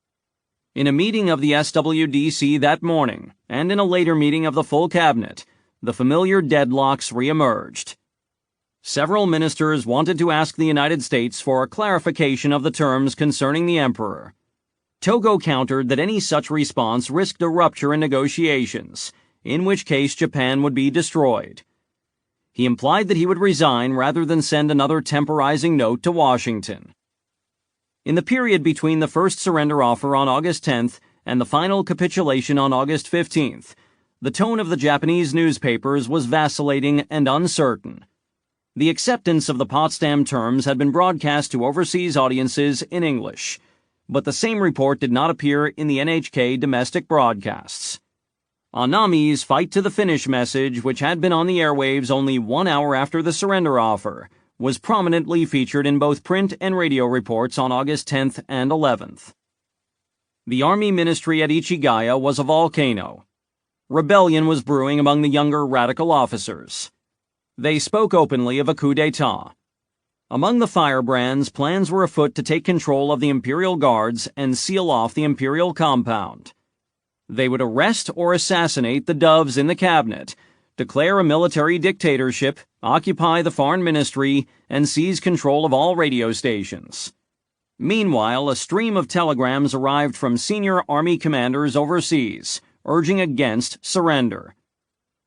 In a meeting of the SWDC that morning, and in a later meeting of the full cabinet, the familiar deadlocks re-emerged. Several ministers wanted to ask the United States for a clarification of the terms concerning the emperor. Togo countered that any such response risked a rupture in negotiations, in which case Japan would be destroyed. He implied that he would resign rather than send another temporizing note to Washington. In the period between the first surrender offer on August 10th and the final capitulation on August 15th, the tone of the Japanese newspapers was vacillating and uncertain. The acceptance of the Potsdam terms had been broadcast to overseas audiences in English, but the same report did not appear in the NHK domestic broadcasts. Anami's fight to the finish message, which had been on the airwaves only 1 hour after the surrender offer, was prominently featured in both print and radio reports on August 10th and 11th. The Army Ministry at Ichigaya was a volcano. Rebellion was brewing among the younger radical officers. They spoke openly of a coup d'etat. Among the firebrands, plans were afoot to take control of the Imperial Guards and seal off the Imperial compound. They would arrest or assassinate the doves in the cabinet, declare a military dictatorship, occupy the foreign ministry, and seize control of all radio stations. Meanwhile, a stream of telegrams arrived from senior army commanders overseas, urging against surrender.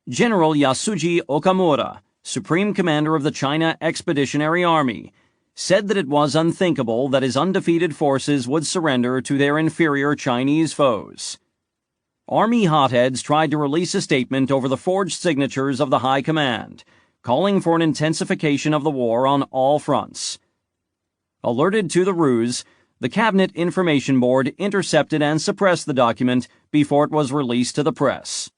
General Yasuji Okamura, Supreme Commander of the China Expeditionary Army, said that it was unthinkable that his undefeated forces would surrender to their inferior Chinese foes. Army hotheads tried to release a statement over the forged signatures of the High Command, calling for an intensification of the war on all fronts. Alerted to the ruse, the Cabinet Information Board intercepted and suppressed the document before it was released to the press.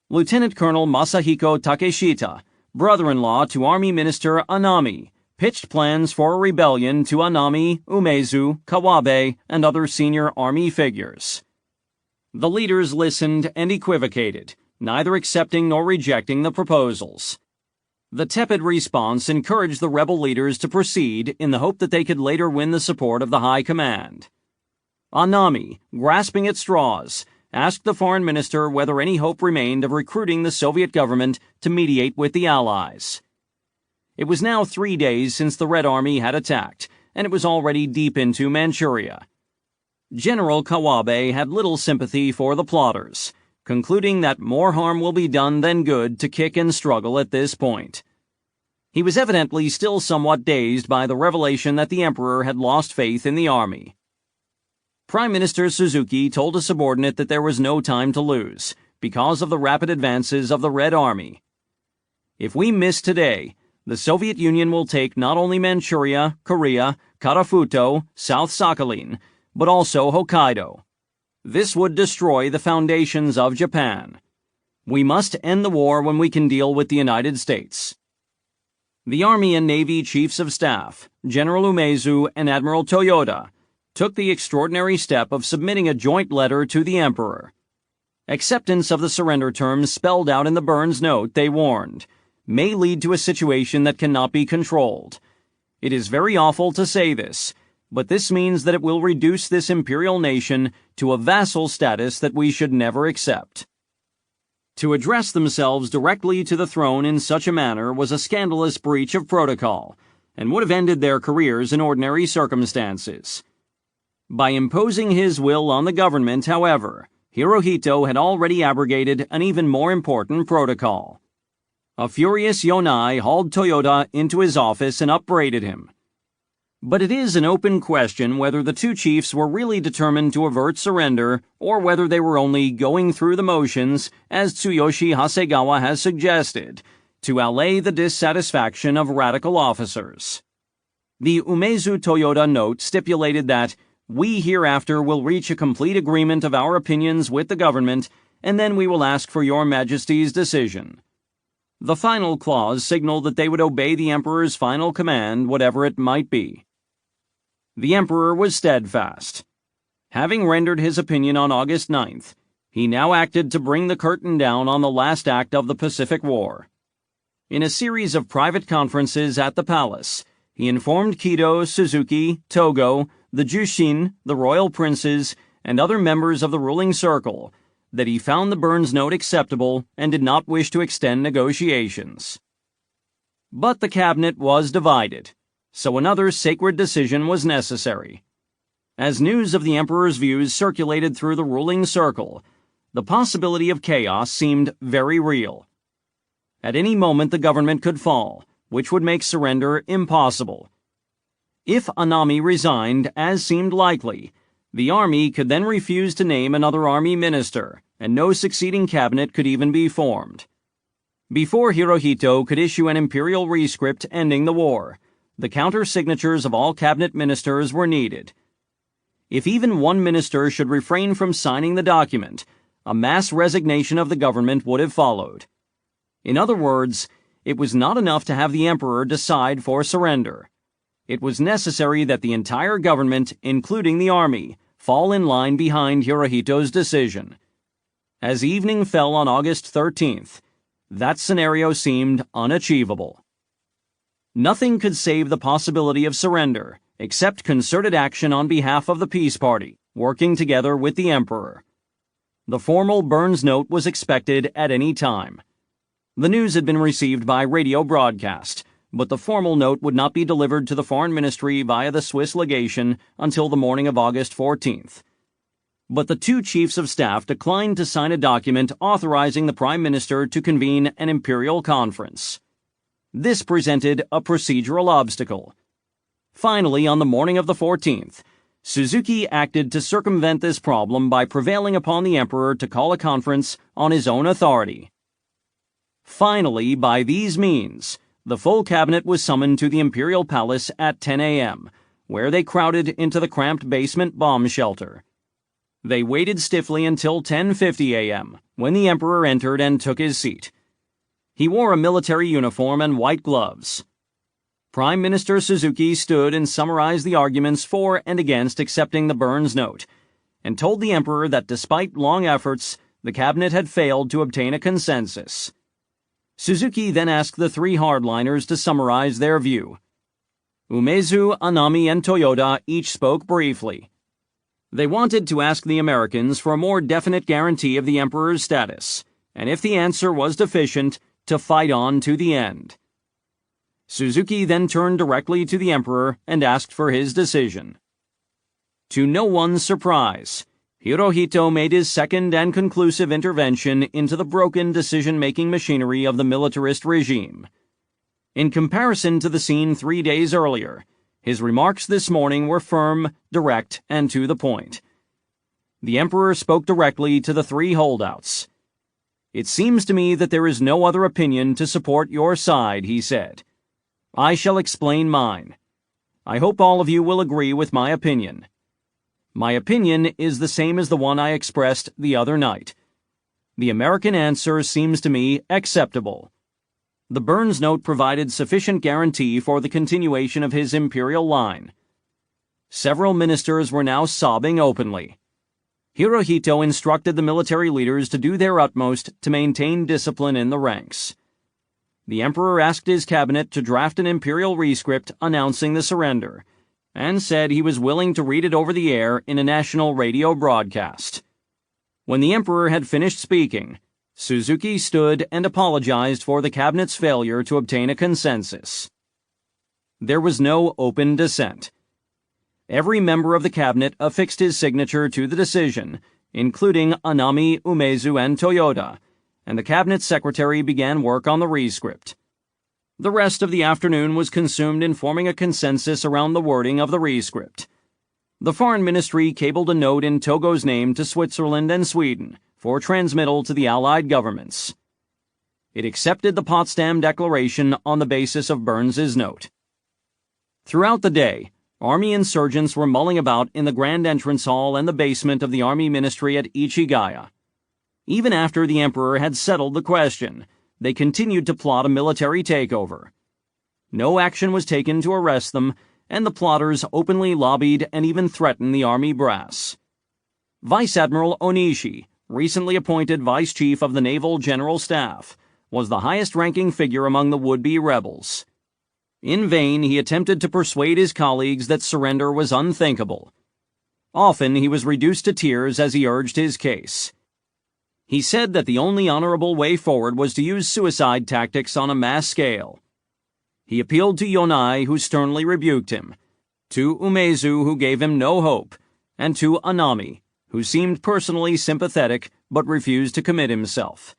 Lieutenant Colonel Masahiko Takeshita, brother-in-law to Army Minister Anami, pitched plans for a rebellion to Anami, Umezu, Kawabe, and other senior Army figures. The leaders listened and equivocated, neither accepting nor rejecting the proposals. The tepid response encouraged the rebel leaders to proceed in the hope that they could later win the support of the High Command. Anami, grasping at straws, asked the foreign minister whether any hope remained of recruiting the Soviet government to mediate with the Allies. It was now 3 days since the Red Army had attacked, and it was already deep into Manchuria. General Kawabe had little sympathy for the plotters, concluding that more harm will be done than good to kick and struggle at this point. He was evidently still somewhat dazed by the revelation that the Emperor had lost faith in the army. Prime Minister Suzuki told a subordinate that there was no time to lose, because of the rapid advances of the Red Army. If we miss today, the Soviet Union will take not only Manchuria, Korea, Karafuto, South Sakhalin, but also Hokkaido. This would destroy the foundations of Japan. We must end the war when we can deal with the United States. The Army and Navy Chiefs of Staff, General Umezu and Admiral Toyoda, took the extraordinary step of submitting a joint letter to the Emperor. Acceptance of the surrender terms spelled out in the Burns note, they warned, may lead to a situation that cannot be controlled. It is very awful to say this, but this means that it will reduce this imperial nation to a vassal status that we should never accept. To address themselves directly to the throne in such a manner was a scandalous breach of protocol, and would have ended their careers in ordinary circumstances. By imposing his will on the government, however, Hirohito had already abrogated an even more important protocol. A furious Yonai hauled Toyoda into his office and upbraided him. But it is an open question whether the two chiefs were really determined to avert surrender, or whether they were only going through the motions, as Tsuyoshi Hasegawa has suggested, to allay the dissatisfaction of radical officers. The Umezu Toyoda note stipulated that we hereafter will reach a complete agreement of our opinions with the government, and then we will ask for your Majesty's decision. The final clause signaled that they would obey the Emperor's final command, whatever it might be. The Emperor was steadfast. Having rendered his opinion on August 9th, he now acted to bring the curtain down on the last act of the Pacific War. In a series of private conferences at the palace, he informed Kido, Suzuki, Togo, the Jushin, the royal princes, and other members of the ruling circle that he found the Burns note acceptable and did not wish to extend negotiations. But the cabinet was divided, so another sacred decision was necessary. As news of the Emperor's views circulated through the ruling circle, the possibility of chaos seemed very real. At any moment the government could fall, which would make surrender impossible. If Anami resigned, as seemed likely, the army could then refuse to name another army minister, and no succeeding cabinet could even be formed. Before Hirohito could issue an imperial rescript ending the war, the counter-signatures of all cabinet ministers were needed. If even one minister should refrain from signing the document, a mass resignation of the government would have followed. In other words, it was not enough to have the emperor decide for surrender. It was necessary that the entire government, including the army, fall in line behind Hirohito's decision. As evening fell on August 13th, that scenario seemed unachievable. Nothing could save the possibility of surrender except concerted action on behalf of the peace party, working together with the emperor. The formal Burns note was expected at any time. The news had been received by radio broadcast, but the formal note would not be delivered to the foreign ministry via the Swiss legation until the morning of August 14th. But the two chiefs of staff declined to sign a document authorizing the prime minister to convene an imperial conference. This presented a procedural obstacle. Finally, on the morning of the 14th, Suzuki acted to circumvent this problem by prevailing upon the emperor to call a conference on his own authority. Finally, by these means, the full cabinet was summoned to the imperial palace at 10 a.m., where they crowded into the cramped basement bomb shelter. They waited stiffly until 10:50 a.m., when the emperor entered and took his seat. He wore a military uniform and white gloves. Prime Minister Suzuki stood and summarized the arguments for and against accepting the Burns note, and told the emperor that despite long efforts, the cabinet had failed to obtain a consensus. Suzuki then asked the three hardliners to summarize their view. Umezu, Anami, and Toyoda each spoke briefly. They wanted to ask the Americans for a more definite guarantee of the emperor's status, and if the answer was deficient, to fight on to the end. Suzuki then turned directly to the emperor and asked for his decision. To no one's surprise, Hirohito made his second and conclusive intervention into the broken decision-making machinery of the militarist regime. In comparison to the scene 3 days earlier, his remarks this morning were firm, direct, and to the point. The emperor spoke directly to the three holdouts. "It seems to me that there is no other opinion to support your side," he said. "I shall explain mine. I hope all of you will agree with my opinion. My opinion is the same as the one I expressed the other night. The American answer seems to me acceptable." The Burns note provided sufficient guarantee for the continuation of his imperial line. Several ministers were now sobbing openly. Hirohito instructed the military leaders to do their utmost to maintain discipline in the ranks. The emperor asked his cabinet to draft an imperial rescript announcing the surrender, and said he was willing to read it over the air in a national radio broadcast. When the emperor had finished speaking, Suzuki stood and apologized for the cabinet's failure to obtain a consensus. There was no open dissent. Every member of the cabinet affixed his signature to the decision, including Anami, Umezu, and Toyoda, and the cabinet secretary began work on the rescript. The rest of the afternoon was consumed in forming a consensus around the wording of the rescript. The foreign ministry cabled a note in Togo's name to Switzerland and Sweden for transmittal to the Allied governments. It accepted the Potsdam Declaration on the basis of Burns's note. Throughout the day, army insurgents were mulling about in the grand entrance hall and the basement of the army ministry at Ichigaya. Even after the emperor had settled the question, they continued to plot a military takeover. No action was taken to arrest them, and the plotters openly lobbied and even threatened the army brass. Vice Admiral Onishi, recently appointed Vice Chief of the Naval General Staff, was the highest-ranking figure among the would-be rebels. In vain he attempted to persuade his colleagues that surrender was unthinkable. Often he was reduced to tears as he urged his case. He said that the only honorable way forward was to use suicide tactics on a mass scale. He appealed to Yonai, who sternly rebuked him, to Umezu, who gave him no hope, and to Anami, who seemed personally sympathetic but refused to commit himself.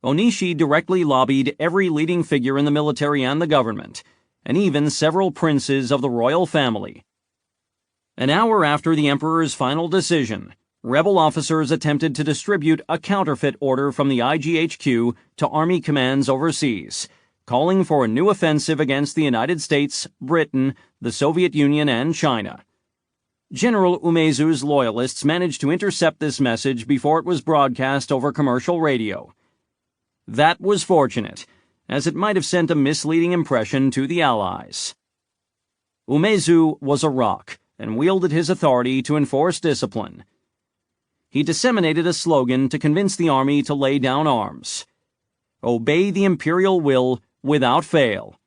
Onishi directly lobbied every leading figure in the military and the government, and even several princes of the royal family. An hour after the emperor's final decision, rebel officers attempted to distribute a counterfeit order from the IGHQ to army commands overseas, calling for a new offensive against the United States, Britain, the Soviet Union, and China. General Umezu's loyalists managed to intercept this message before it was broadcast over commercial radio. That was fortunate, as it might have sent a misleading impression to the Allies. Umezu was a rock, and wielded his authority to enforce discipline. He disseminated a slogan to convince the army to lay down arms. Obey the imperial will without fail.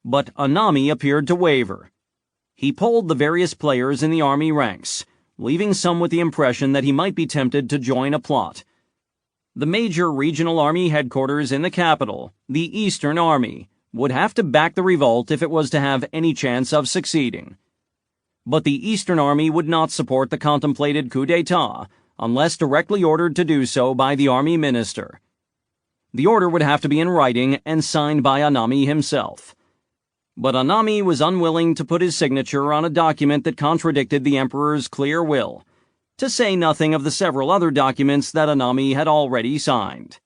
But Anami appeared to waver. He polled the various players in the army ranks, leaving some with the impression that he might be tempted to join a plot. The major regional army headquarters in the capital, the Eastern Army, would have to back the revolt if it was to have any chance of succeeding. But the Eastern Army would not support the contemplated coup d'etat unless directly ordered to do so by the army minister. The order would have to be in writing and signed by Anami himself. But Anami was unwilling to put his signature on a document that contradicted the emperor's clear will, to say nothing of the several other documents that Anami had already signed.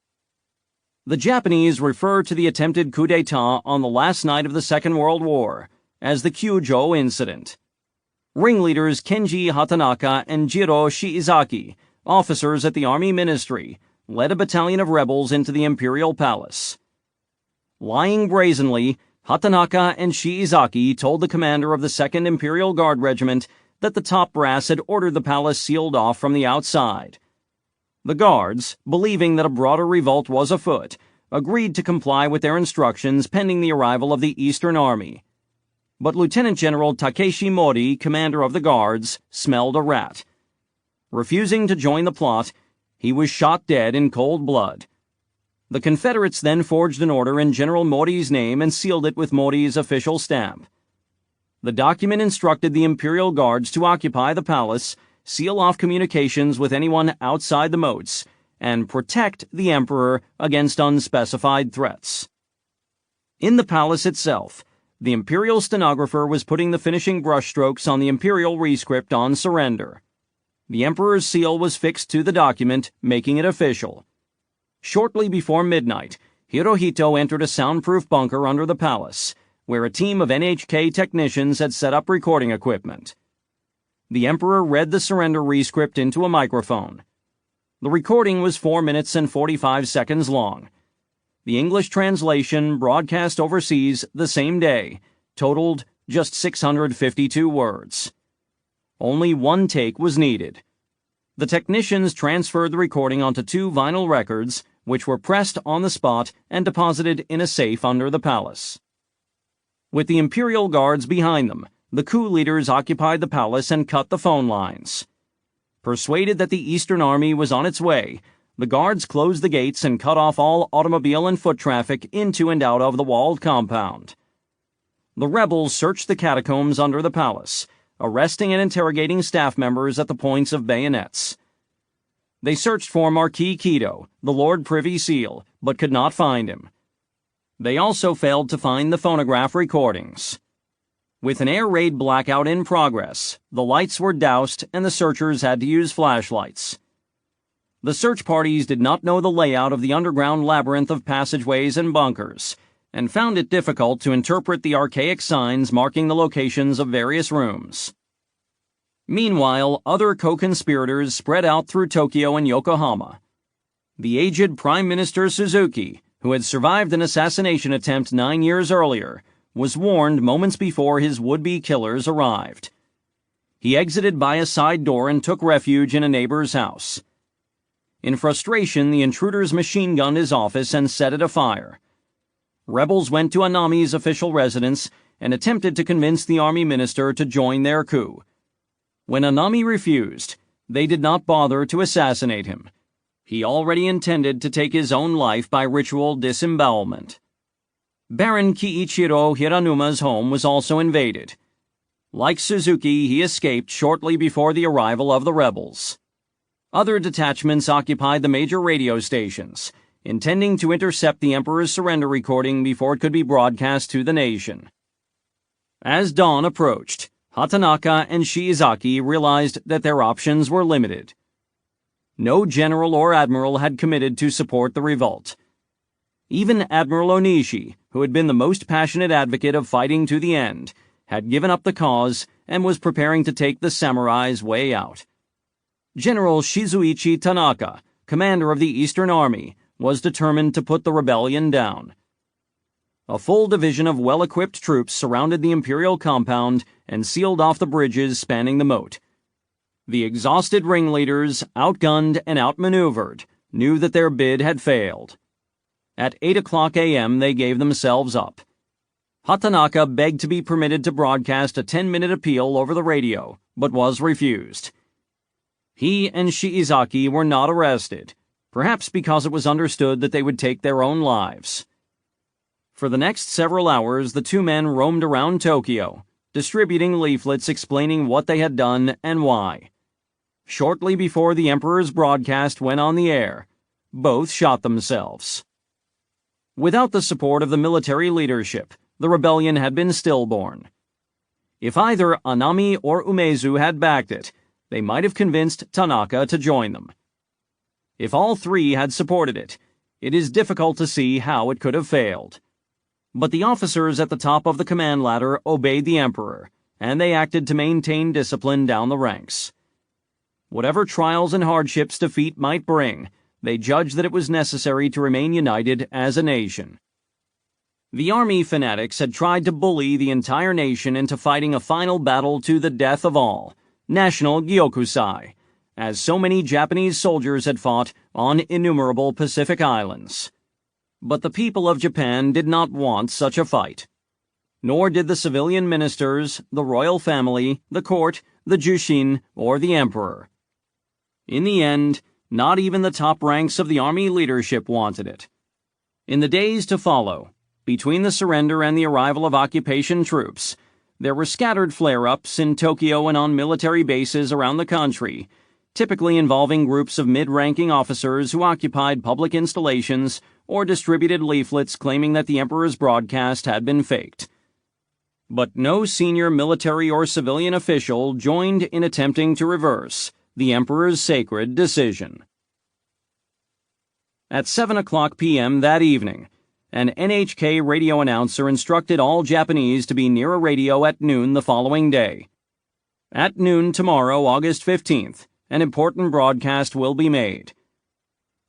The Japanese refer to the attempted coup d'etat on the last night of the Second World War as the Kyujo incident. Ringleaders Kenji Hatanaka and Jiro Shiizaki, officers at the Army Ministry, led a battalion of rebels into the Imperial Palace. Lying brazenly, Hatanaka and Shiizaki told the commander of the 2nd Imperial Guard Regiment that the top brass had ordered the palace sealed off from the outside. The guards, believing that a broader revolt was afoot, agreed to comply with their instructions pending the arrival of the Eastern Army. But Lieutenant General Takeshi Mori, commander of the guards, smelled a rat. Refusing to join the plot, he was shot dead in cold blood. The Confederates then forged an order in General Mori's name and sealed it with Mori's official stamp. The document instructed the Imperial Guards to occupy the palace, seal off communications with anyone outside the moats, and protect the Emperor against unspecified threats. In the palace itself, the Imperial stenographer was putting the finishing brushstrokes on the Imperial rescript on surrender. The Emperor's seal was fixed to the document, making it official. Shortly before midnight, Hirohito entered a soundproof bunker under the palace, where a team of NHK technicians had set up recording equipment. The Emperor read the surrender rescript into a microphone. The recording was 4 minutes and 45 seconds long. The English translation, broadcast overseas the same day, totaled just 652 words. Only one take was needed. The technicians transferred the recording onto 2 vinyl records, which were pressed on the spot and deposited in a safe under the palace. With the Imperial Guards behind them, the coup leaders occupied the palace and cut the phone lines. Persuaded that the Eastern Army was on its way, the guards closed the gates and cut off all automobile and foot traffic into and out of the walled compound. The rebels searched the catacombs under the palace, arresting and interrogating staff members at the points of bayonets. They searched for Marquis Kido, the Lord Privy Seal, but could not find him. They also failed to find the phonograph recordings. With an air raid blackout in progress, the lights were doused and the searchers had to use flashlights. The search parties did not know the layout of the underground labyrinth of passageways and bunkers, and found it difficult to interpret the archaic signs marking the locations of various rooms. Meanwhile, other co-conspirators spread out through Tokyo and Yokohama. The aged Prime Minister Suzuki, who had survived an assassination attempt 9 years earlier, was warned moments before his would-be killers arrived. He exited by a side door and took refuge in a neighbor's house. In frustration, the intruders machine-gunned his office and set it afire. Rebels went to Anami's official residence and attempted to convince the army minister to join their coup. When Anami refused, they did not bother to assassinate him. He already intended to take his own life by ritual disembowelment. Baron Kiichiro Hiranuma's home was also invaded. Like Suzuki, he escaped shortly before the arrival of the rebels. Other detachments occupied the major radio stations, intending to intercept the Emperor's surrender recording before it could be broadcast to the nation. As dawn approached, Hatanaka and Shiizaki realized that their options were limited. No general or admiral had committed to support the revolt. Even Admiral Onishi, who had been the most passionate advocate of fighting to the end, had given up the cause and was preparing to take the samurai's way out. General Shizuichi Tanaka, commander of the Eastern Army, was determined to put the rebellion down. A full division of well-equipped troops surrounded the imperial compound and sealed off the bridges spanning the moat. The exhausted ringleaders, outgunned and outmaneuvered, knew that their bid had failed. At 8:00 a.m. they gave themselves up. Hatanaka begged to be permitted to broadcast a 10-minute appeal over the radio, but was refused. He and Shiizaki were not arrested, perhaps because it was understood that they would take their own lives. For the next several hours, the two men roamed around Tokyo, distributing leaflets explaining what they had done and why. Shortly before the Emperor's broadcast went on the air, both shot themselves. Without the support of the military leadership, the rebellion had been stillborn. If either Anami or Umezu had backed it, they might have convinced Tanaka to join them. If all three had supported it, it is difficult to see how it could have failed. But the officers at the top of the command ladder obeyed the Emperor, and they acted to maintain discipline down the ranks. Whatever trials and hardships defeat might bring, they judged that it was necessary to remain united as a nation. The army fanatics had tried to bully the entire nation into fighting a final battle to the death of all, National Gyokusai, as so many Japanese soldiers had fought on innumerable Pacific islands. But the people of Japan did not want such a fight. Nor did the civilian ministers, the royal family, the court, the Jushin, or the emperor. In the end, not even the top ranks of the army leadership wanted it. In the days to follow, between the surrender and the arrival of occupation troops, there were scattered flare-ups in Tokyo and on military bases around the country, typically involving groups of mid-ranking officers who occupied public installations or distributed leaflets claiming that the Emperor's broadcast had been faked. But no senior military or civilian official joined in attempting to reverse the Emperor's sacred decision. At 7:00 p.m. that evening, an NHK radio announcer instructed all Japanese to be near a radio at noon the following day. At noon tomorrow, August 15th, an important broadcast will be made.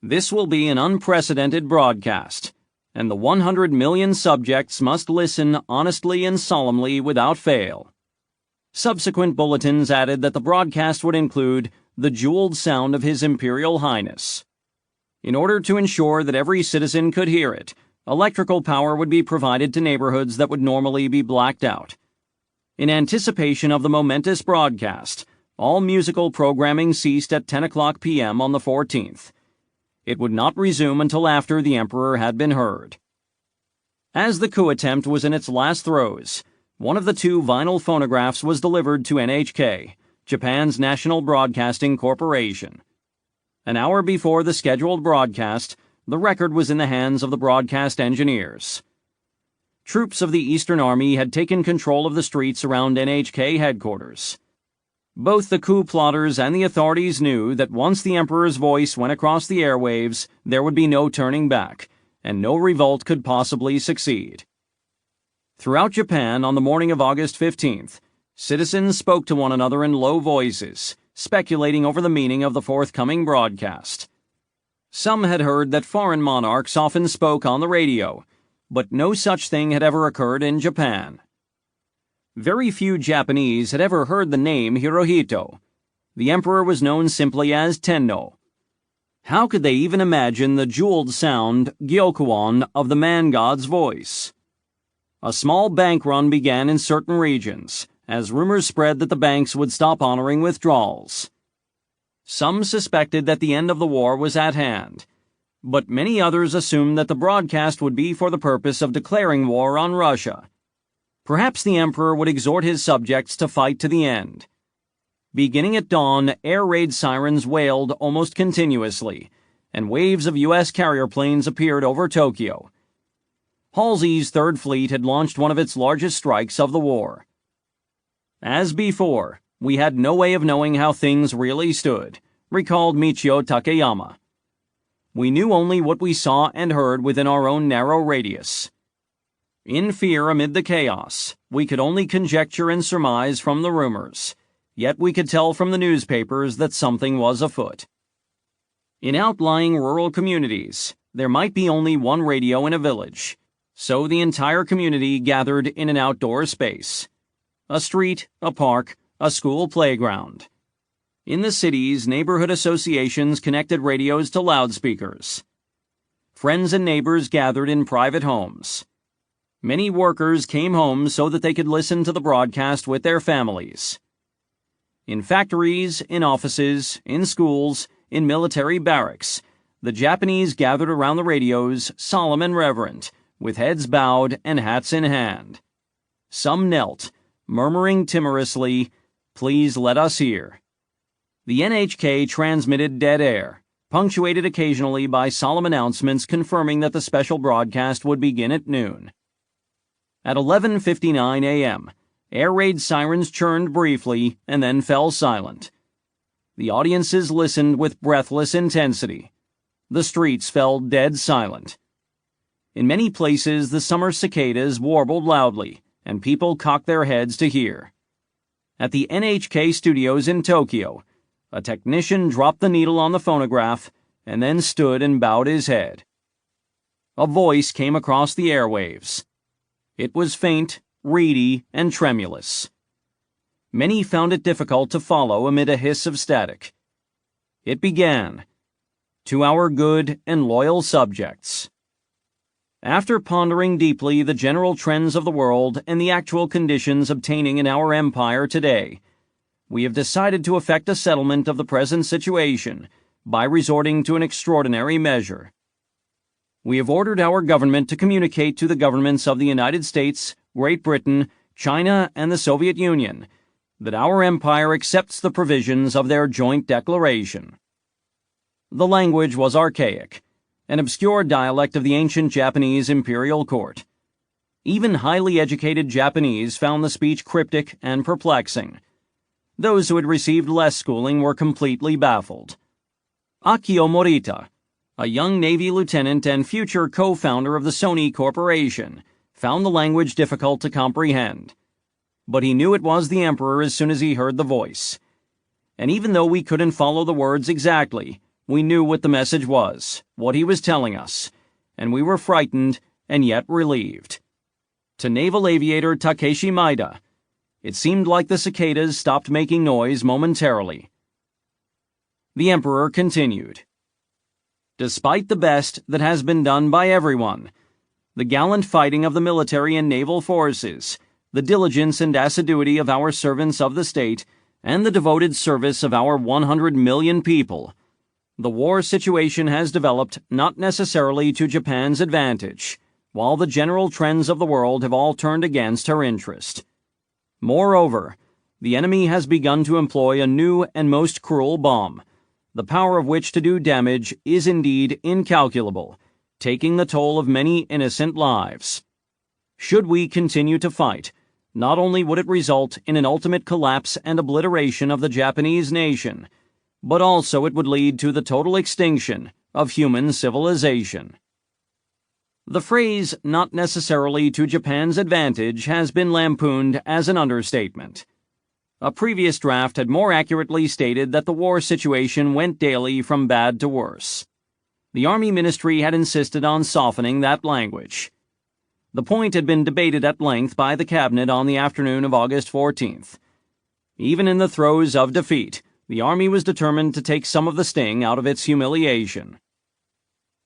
This will be an unprecedented broadcast, and the 100 million subjects must listen honestly and solemnly without fail. Subsequent bulletins added that the broadcast would include the jeweled sound of His Imperial Highness. In order to ensure that every citizen could hear it, electrical power would be provided to neighborhoods that would normally be blacked out. In anticipation of the momentous broadcast, all musical programming ceased at 10:00 p.m. on the 14th. It would not resume until after the Emperor had been heard. As the coup attempt was in its last throes, one of the two vinyl phonographs was delivered to NHK, Japan's National Broadcasting Corporation. An hour before the scheduled broadcast, the record was in the hands of the broadcast engineers. Troops of the Eastern Army had taken control of the streets around NHK headquarters. Both the coup plotters and the authorities knew that once the Emperor's voice went across the airwaves, there would be no turning back, and no revolt could possibly succeed. Throughout Japan, on the morning of August 15th, citizens spoke to one another in low voices, speculating over the meaning of the forthcoming broadcast. Some had heard that foreign monarchs often spoke on the radio, but no such thing had ever occurred in Japan. Very few Japanese had ever heard the name Hirohito. The Emperor was known simply as Tenno. How could they even imagine the jeweled sound, Gyokuon, of the man-god's voice? A small bank run began in certain regions, as rumors spread that the banks would stop honoring withdrawals. Some suspected that the end of the war was at hand, but many others assumed that the broadcast would be for the purpose of declaring war on Russia. Perhaps the Emperor would exhort his subjects to fight to the end. Beginning at dawn, air raid sirens wailed almost continuously, and waves of U.S. carrier planes appeared over Tokyo. Halsey's Third Fleet had launched one of its largest strikes of the war. As before, we had no way of knowing how things really stood, recalled Michio Takeyama. We knew only what we saw and heard within our own narrow radius. In fear amid the chaos, we could only conjecture and surmise from the rumors, yet we could tell from the newspapers that something was afoot. In outlying rural communities, there might be only one radio in a village, so the entire community gathered in an outdoor space. A street, a park, a school playground. In the cities, neighborhood associations connected radios to loudspeakers. Friends and neighbors gathered in private homes. Many workers came home so that they could listen to the broadcast with their families. In factories, in offices, in schools, in military barracks, the Japanese gathered around the radios, solemn and reverent, with heads bowed and hats in hand. Some knelt, murmuring timorously, "Please let us hear." The NHK transmitted dead air, punctuated occasionally by solemn announcements confirming that the special broadcast would begin at noon. At 11:59 a.m., air raid sirens churned briefly and then fell silent. The audiences listened with breathless intensity. The streets fell dead silent. In many places, the summer cicadas warbled loudly, and people cocked their heads to hear. At the NHK studios in Tokyo, a technician dropped the needle on the phonograph and then stood and bowed his head. A voice came across the airwaves. It was faint, reedy, and tremulous. Many found it difficult to follow amid a hiss of static. It began, "To our good and loyal subjects." After pondering deeply the general trends of the world and the actual conditions obtaining in our empire today, we have decided to effect a settlement of the present situation by resorting to an extraordinary measure. We have ordered our government to communicate to the governments of the United States, Great Britain, China, and the Soviet Union that our empire accepts the provisions of their joint declaration. The language was archaic, an obscure dialect of the ancient Japanese imperial court. Even highly educated Japanese found the speech cryptic and perplexing. Those who had received less schooling were completely baffled. Akio Morita, a young Navy lieutenant and future co-founder of the Sony Corporation, found the language difficult to comprehend. But he knew it was the Emperor as soon as he heard the voice. And even though we couldn't follow the words exactly, we knew what the message was, what he was telling us, and we were frightened and yet relieved. To Naval Aviator Takeshi Maeda, it seemed like the cicadas stopped making noise momentarily. The Emperor continued. Despite the best that has been done by everyone, the gallant fighting of the military and naval forces, the diligence and assiduity of our servants of the state, and the devoted service of our 100 million people, the war situation has developed not necessarily to Japan's advantage, while the general trends of the world have all turned against her interest. Moreover, the enemy has begun to employ a new and most cruel bomb, the power of which to do damage is indeed incalculable, taking the toll of many innocent lives. Should we continue to fight, not only would it result in an ultimate collapse and obliteration of the Japanese nation, but also it would lead to the total extinction of human civilization. The phrase, "not necessarily to Japan's advantage," has been lampooned as an understatement. A previous draft had more accurately stated that the war situation went daily from bad to worse. The Army Ministry had insisted on softening that language. The point had been debated at length by the Cabinet on the afternoon of August 14th. Even in the throes of defeat, the Army was determined to take some of the sting out of its humiliation.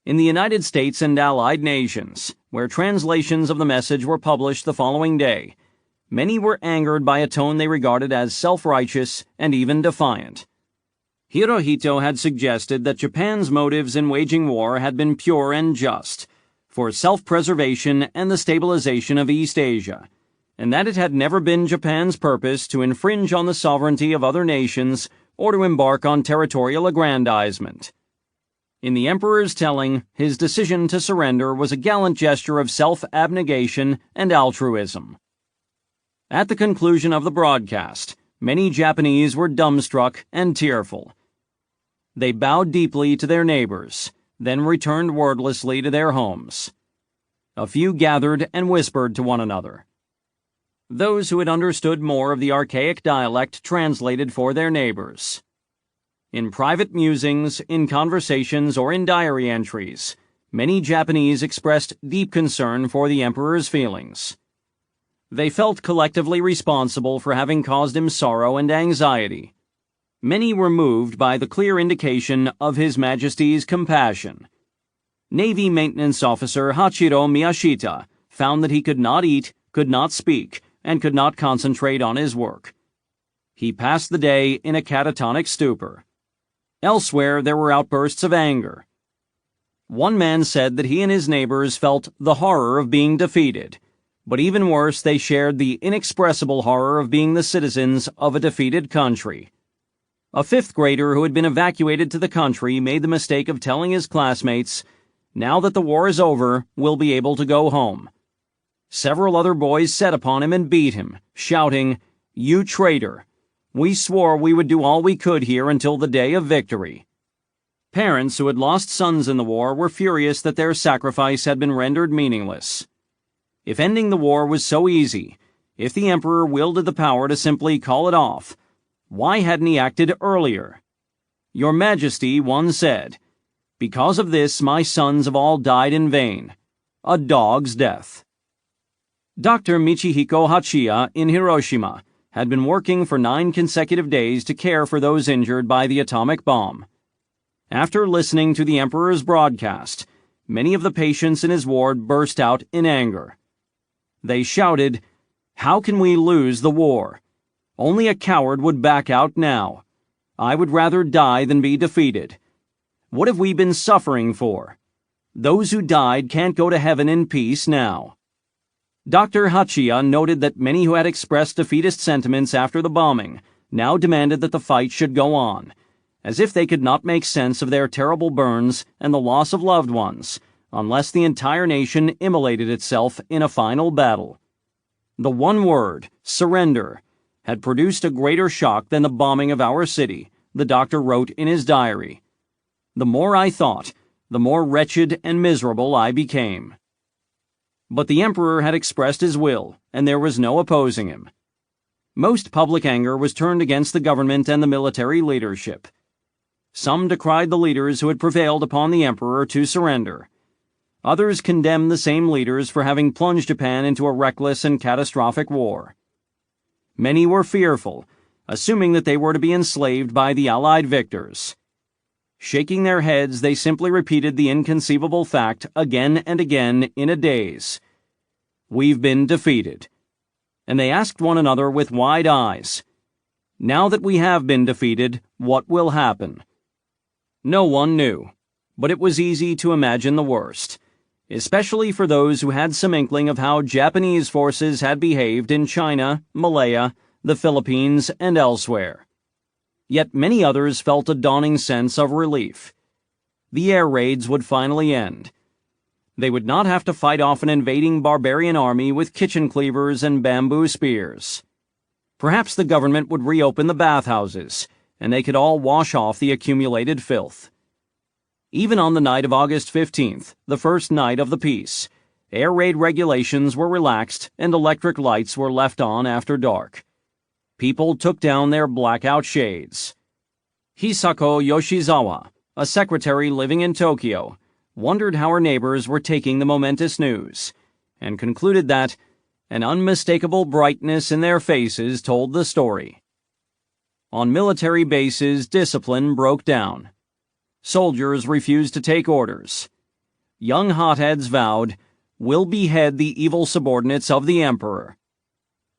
In the United States and Allied nations, where translations of the message were published the following day, many were angered by a tone they regarded as self-righteous and even defiant. Hirohito had suggested that Japan's motives in waging war had been pure and just, for self-preservation and the stabilization of East Asia, and that it had never been Japan's purpose to infringe on the sovereignty of other nations or to embark on territorial aggrandizement. In the emperor's telling, his decision to surrender was a gallant gesture of self-abnegation and altruism. At the conclusion of the broadcast, many Japanese were dumbstruck and tearful. They bowed deeply to their neighbors, then returned wordlessly to their homes. A few gathered and whispered to one another. Those who had understood more of the archaic dialect translated for their neighbors. In private musings, in conversations, or in diary entries, many Japanese expressed deep concern for the emperor's feelings. They felt collectively responsible for having caused him sorrow and anxiety. Many were moved by the clear indication of His Majesty's compassion. Navy Maintenance Officer Hachiro Miyashita found that he could not eat, could not speak, and could not concentrate on his work. He passed the day in a catatonic stupor. Elsewhere, there were outbursts of anger. One man said that he and his neighbors felt the horror of being defeated, but even worse, they shared the inexpressible horror of being the citizens of a defeated country. A fifth grader who had been evacuated to the country made the mistake of telling his classmates, "Now that the war is over, we'll be able to go home." Several other boys set upon him and beat him, shouting, "You traitor! We swore we would do all we could here until the day of victory." Parents who had lost sons in the war were furious that their sacrifice had been rendered meaningless. If ending the war was so easy, if the emperor wielded the power to simply call it off, why hadn't he acted earlier? "Your Majesty," one said, "because of this my sons have all died in vain. A dog's death." Dr. Michihiko Hachiya in Hiroshima had been working for 9 consecutive days to care for those injured by the atomic bomb. After listening to the emperor's broadcast, many of the patients in his ward burst out in anger. They shouted, "How can we lose the war? Only a coward would back out now. I would rather die than be defeated. What have we been suffering for? Those who died can't go to heaven in peace now." Dr. Hachiya noted that many who had expressed defeatist sentiments after the bombing now demanded that the fight should go on, as if they could not make sense of their terrible burns and the loss of loved ones, unless the entire nation immolated itself in a final battle. The one word, surrender, had produced a greater shock than the bombing of our city, the doctor wrote in his diary. "The more I thought, the more wretched and miserable I became." But the emperor had expressed his will, and there was no opposing him. Most public anger was turned against the government and the military leadership. Some decried the leaders who had prevailed upon the emperor to surrender. Others condemned the same leaders for having plunged Japan into a reckless and catastrophic war. Many were fearful, assuming that they were to be enslaved by the Allied victors. Shaking their heads, they simply repeated the inconceivable fact again and again in a daze. "We've been defeated." And they asked one another with wide eyes, "Now that we have been defeated, what will happen?" No one knew, but it was easy to imagine the worst, especially for those who had some inkling of how Japanese forces had behaved in China, Malaya, the Philippines, and elsewhere. Yet many others felt a dawning sense of relief. The air raids would finally end. They would not have to fight off an invading barbarian army with kitchen cleavers and bamboo spears. Perhaps the government would reopen the bathhouses, and they could all wash off the accumulated filth. Even on the night of August 15th, the first night of the peace, air raid regulations were relaxed and electric lights were left on after dark. People took down their blackout shades. Hisako Yoshizawa, a secretary living in Tokyo, wondered how her neighbors were taking the momentous news, and concluded that an unmistakable brightness in their faces told the story. On military bases, discipline broke down. Soldiers refused to take orders. Young hotheads vowed, "We'll behead the evil subordinates of the emperor."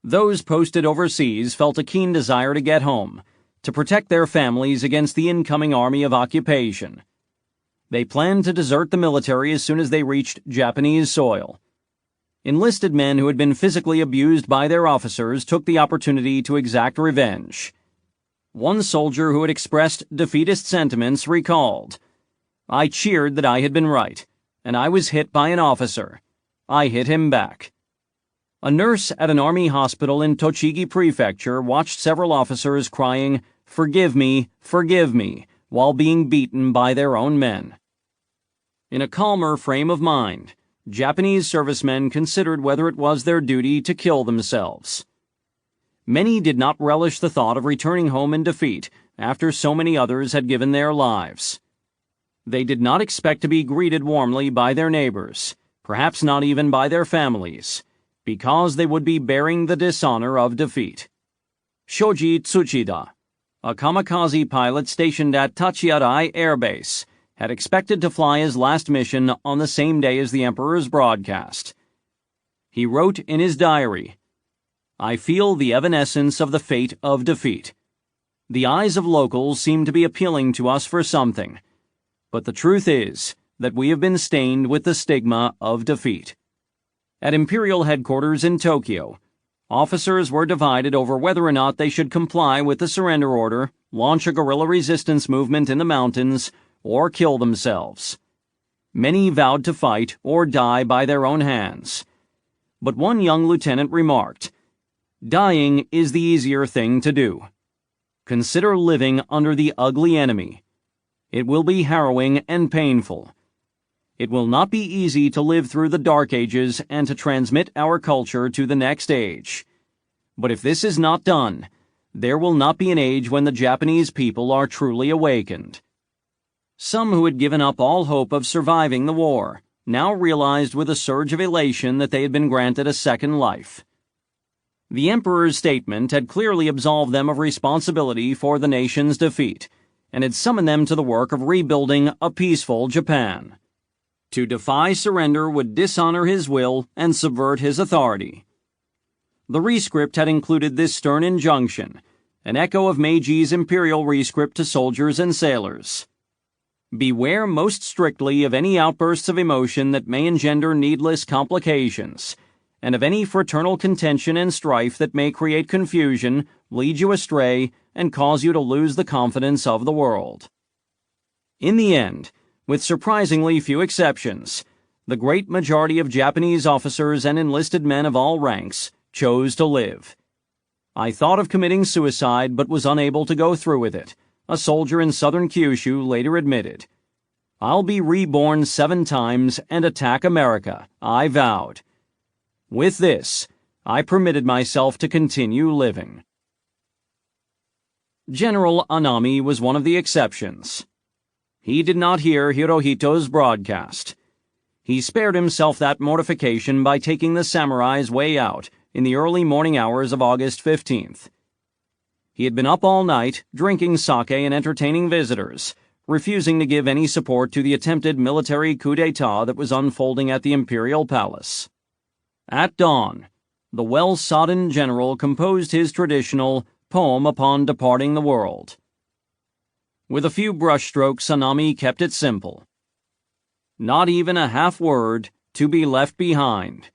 Those posted overseas felt a keen desire to get home, to protect their families against the incoming army of occupation. They planned to desert the military as soon as they reached Japanese soil. Enlisted men who had been physically abused by their officers took the opportunity to exact revenge. One soldier who had expressed defeatist sentiments recalled, I cheered that I had been right, and I was hit by an officer. I hit him back. A nurse at an army hospital in Tochigi Prefecture watched several officers crying, "Forgive me, while being beaten by their own men. In a calmer frame of mind, Japanese servicemen considered whether it was their duty to kill themselves. Many did not relish the thought of returning home in defeat after so many others had given their lives. They did not expect to be greeted warmly by their neighbors, perhaps not even by their families, because they would be bearing the dishonor of defeat. Shoji Tsuchida, a kamikaze pilot stationed at Tachiarai Air Base, had expected to fly his last mission on the same day as the Emperor's broadcast. He wrote in his diary, "I feel the evanescence of the fate of defeat. The eyes of locals seem to be appealing to us for something, but the truth is that we have been stained with the stigma of defeat." At Imperial Headquarters in Tokyo, officers were divided over whether or not they should comply with the surrender order, launch a guerrilla resistance movement in the mountains, or kill themselves. Many vowed to fight or die by their own hands. But one young lieutenant remarked, "Dying is the easier thing to do. Consider living under the ugly enemy. It will be harrowing and painful. It will not be easy to live through the dark ages and to transmit our culture to the next age. But if this is not done, there will not be an age when the Japanese people are truly awakened." Some who had given up all hope of surviving the war now realized with a surge of elation that they had been granted a second life. The Emperor's statement had clearly absolved them of responsibility for the nation's defeat, and had summoned them to the work of rebuilding a peaceful Japan. To defy surrender would dishonor his will and subvert his authority. The rescript had included this stern injunction, an echo of Meiji's imperial rescript to soldiers and sailors. Beware most strictly of any outbursts of emotion that may engender needless complications, and of any fraternal contention and strife that may create confusion, lead you astray, and cause you to lose the confidence of the world. In the end, with surprisingly few exceptions, the great majority of Japanese officers and enlisted men of all ranks chose to live. "I thought of committing suicide but was unable to go through with it," a soldier in southern Kyushu later admitted. "I'll be reborn 7 times and attack America, I vowed. With this, I permitted myself to continue living." General Anami was one of the exceptions. He did not hear Hirohito's broadcast. He spared himself that mortification by taking the samurai's way out in the early morning hours of August 15th. He had been up all night, drinking sake and entertaining visitors, refusing to give any support to the attempted military coup d'etat that was unfolding at the Imperial Palace. At dawn, the well-sodden general composed his traditional poem upon departing the world. With a few brushstrokes, Anami kept it simple. "Not even a half word to be left behind,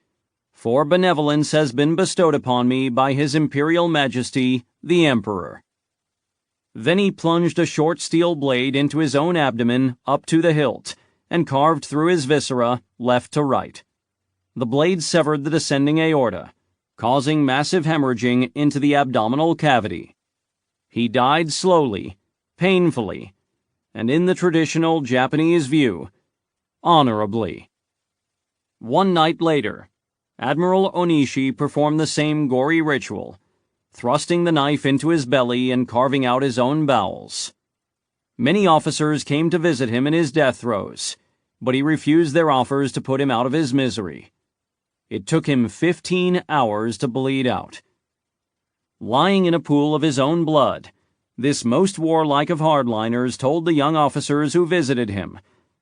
for benevolence has been bestowed upon me by His Imperial Majesty, the Emperor." Then he plunged a short steel blade into his own abdomen up to the hilt, and carved through his viscera, left to right. The blade severed the descending aorta, causing massive hemorrhaging into the abdominal cavity. He died slowly, painfully, and in the traditional Japanese view, honorably. One night later, Admiral Onishi performed the same gory ritual, thrusting the knife into his belly and carving out his own bowels. Many officers came to visit him in his death throes, but he refused their offers to put him out of his misery. It took him 15 hours to bleed out. Lying in a pool of his own blood, this most warlike of hardliners told the young officers who visited him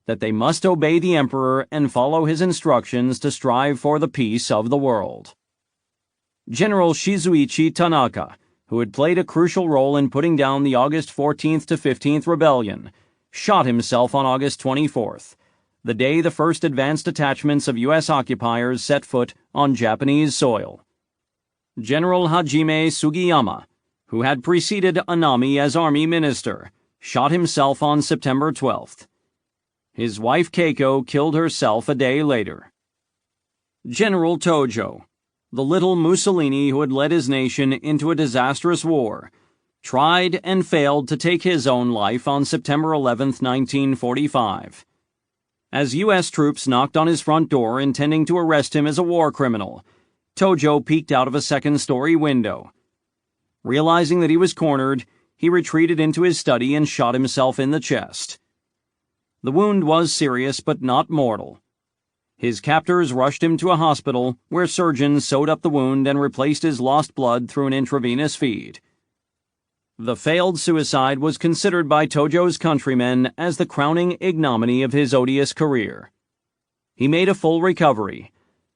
that they must obey the Emperor and follow his instructions to strive for the peace of the world. General Shizuichi Tanaka, who had played a crucial role in putting down the August 14th to 15th rebellion, shot himself on August 24th, the day the first advanced detachments of U.S. occupiers set foot on Japanese soil. General Hajime Sugiyama, who had preceded Anami as army minister, shot himself on September 12th. His wife Keiko killed herself a day later. General Tojo, the little Mussolini who had led his nation into a disastrous war, tried and failed to take his own life on September 11, 1945. As U.S. troops knocked on his front door intending to arrest him as a war criminal, Tojo peeked out of a second-story window. Realizing that he was cornered, he retreated into his study and shot himself in the chest. The wound was serious but not mortal. His captors rushed him to a hospital where surgeons sewed up the wound and replaced his lost blood through an intravenous feed. The failed suicide was considered by Tojo's countrymen as the crowning ignominy of his odious career. He made a full recovery,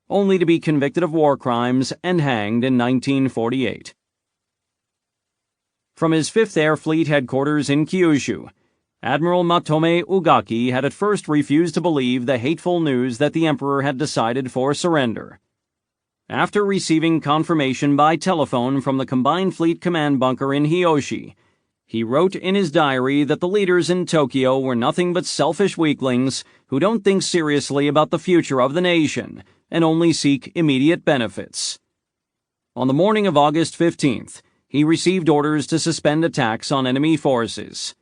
only to be convicted of war crimes and hanged in 1948. From his 5th Air Fleet headquarters in Kyushu, Admiral Matome Ugaki had at first refused to believe the hateful news that the Emperor had decided for surrender. After receiving confirmation by telephone from the Combined Fleet Command Bunker in Hiyoshi, he wrote in his diary that the leaders in Tokyo were nothing but selfish weaklings who don't think seriously about the future of the nation and only seek immediate benefits. On the morning of August 15th, he received orders to suspend attacks on enemy forces.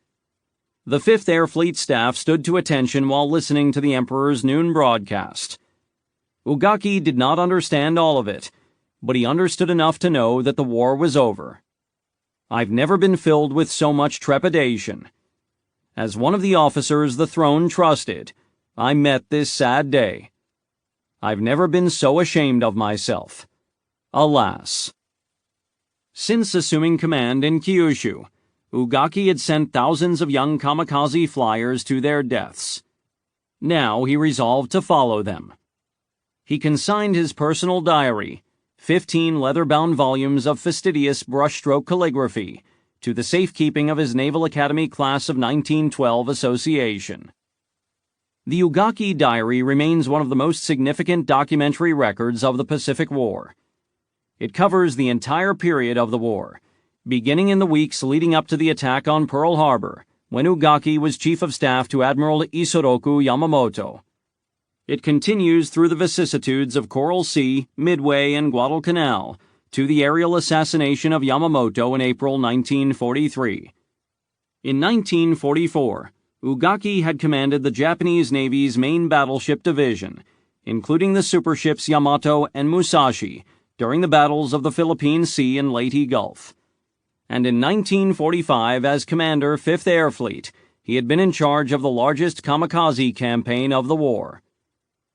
The 5th Air Fleet staff stood to attention while listening to the Emperor's noon broadcast. Ugaki did not understand all of it, but he understood enough to know that the war was over. I've never been filled with so much trepidation. As one of the officers the throne trusted, I met this sad day. I've never been so ashamed of myself. Alas. Since assuming command in Kyushu, Ugaki had sent thousands of young kamikaze flyers to their deaths. Now he resolved to follow them. He consigned his personal diary, 15 leather-bound volumes of fastidious brushstroke calligraphy, to the safekeeping of his Naval Academy Class of 1912 Association. The Ugaki Diary remains one of the most significant documentary records of the Pacific War. It covers the entire period of the war, beginning in the weeks leading up to the attack on Pearl Harbor, when Ugaki was Chief of Staff to Admiral Isoroku Yamamoto. It continues through the vicissitudes of Coral Sea, Midway, and Guadalcanal, to the aerial assassination of Yamamoto in April 1943. In 1944, Ugaki had commanded the Japanese Navy's main battleship division, including the superships Yamato and Musashi, during the battles of the Philippine Sea and Leyte Gulf. And in 1945, as Commander 5th Air Fleet, he had been in charge of the largest kamikaze campaign of the war.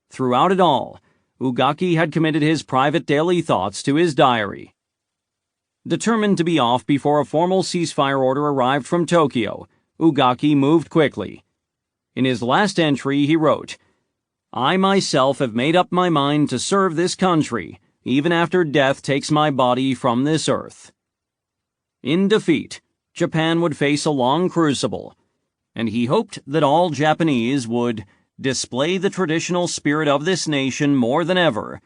Throughout it all, Ugaki had committed his private daily thoughts to his diary. Determined to be off before a formal ceasefire order arrived from Tokyo, Ugaki moved quickly. In his last entry, he wrote, "I myself have made up my mind to serve this country, even after death takes my body from this earth." In defeat, Japan would face a long crucible, and he hoped that all Japanese would display the traditional spirit of this nation more than ever,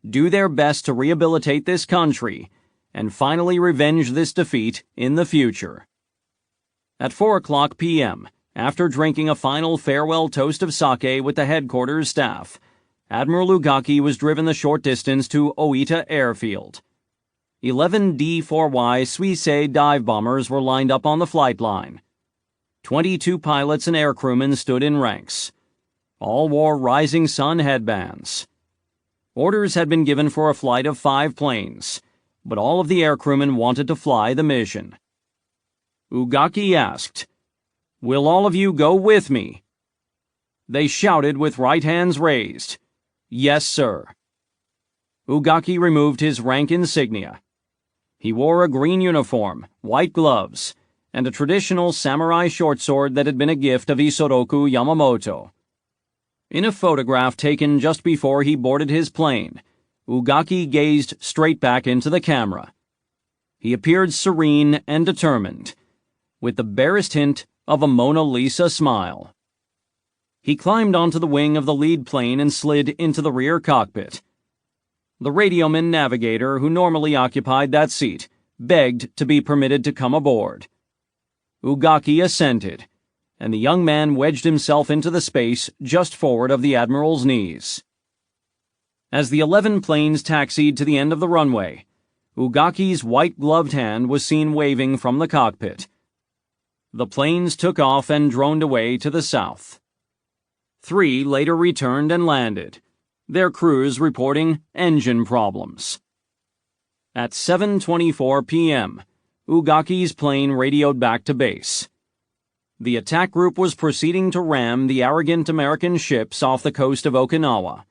do their best to rehabilitate this country, and finally revenge this defeat in the future. At 4:00 p.m., after drinking a final farewell toast of sake with the headquarters staff, Admiral Ugaki was driven the short distance to Oita Airfield. 11 D-4Y Suisei dive bombers were lined up on the flight line. 22 pilots and aircrewmen stood in ranks. All wore Rising Sun headbands. Orders had been given for a flight of 5 planes, but all of the aircrewmen wanted to fly the mission. Ugaki asked, "Will all of you go with me?" They shouted with right hands raised, "Yes, sir." Ugaki removed his rank insignia. He wore a green uniform, white gloves, and a traditional samurai short sword that had been a gift of Isoroku Yamamoto. In a photograph taken just before he boarded his plane, Ugaki gazed straight back into the camera. He appeared serene and determined, with the barest hint of a Mona Lisa smile. He climbed onto the wing of the lead plane and slid into the rear cockpit. The radioman navigator, who normally occupied that seat, begged to be permitted to come aboard. Ugaki assented, and the young man wedged himself into the space just forward of the Admiral's knees. As the 11 planes taxied to the end of the runway, Ugaki's white-gloved hand was seen waving from the cockpit. The planes took off and droned away to the south. 3 later returned and landed, their crews reporting engine problems. At 7:24 p.m., Ugaki's plane radioed back to base. The attack group was proceeding to ram the arrogant American ships off the coast of Okinawa.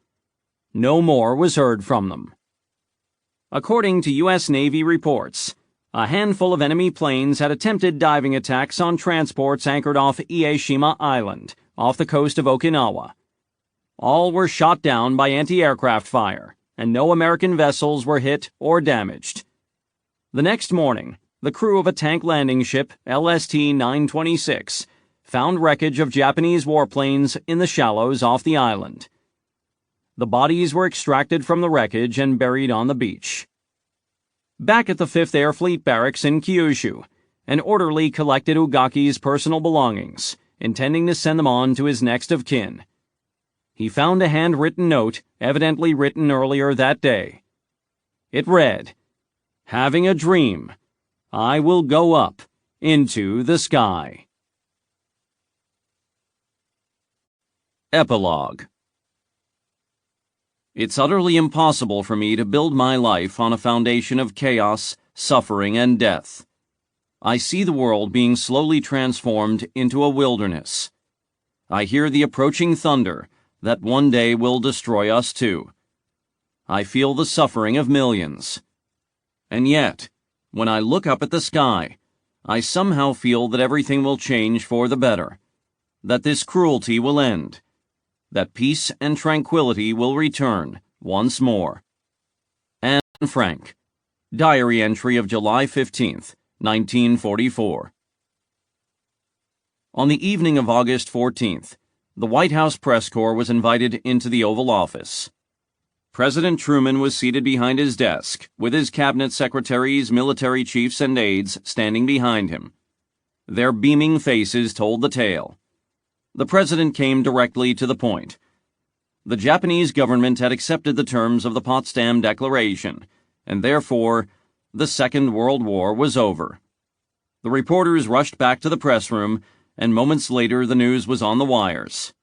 No more was heard from them. According to U.S. Navy reports, a handful of enemy planes had attempted diving attacks on transports anchored off Ieshima Island, off the coast of Okinawa. All were shot down by anti-aircraft fire, and no American vessels were hit or damaged. The next morning, the crew of a tank landing ship, LST-926, found wreckage of Japanese warplanes in the shallows off the island. The bodies were extracted from the wreckage and buried on the beach. Back at the 5th Air Fleet Barracks in Kyushu, an orderly collected Ugaki's personal belongings, intending to send them on to his next of kin. He found a handwritten note, evidently written earlier that day. It read, "Having a dream. I will go up into the sky." Epilogue. It's utterly impossible for me to build my life on a foundation of chaos, suffering, and death. I see the world being slowly transformed into a wilderness. I hear the approaching thunder that one day will destroy us too. I feel the suffering of millions. And yet, when I look up at the sky, I somehow feel that everything will change for the better, that this cruelty will end, that peace and tranquility will return once more. Anne Frank, Diary Entry of July 15th, 1944. On the evening of August 14th, the White House press corps was invited into the Oval Office. President Truman was seated behind his desk, with his cabinet secretaries, military chiefs, and aides standing behind him. Their beaming faces told the tale. The president came directly to the point. The Japanese government had accepted the terms of the Potsdam Declaration, and therefore, the Second World War was over. The reporters rushed back to the press room, and moments later the news was on the wires.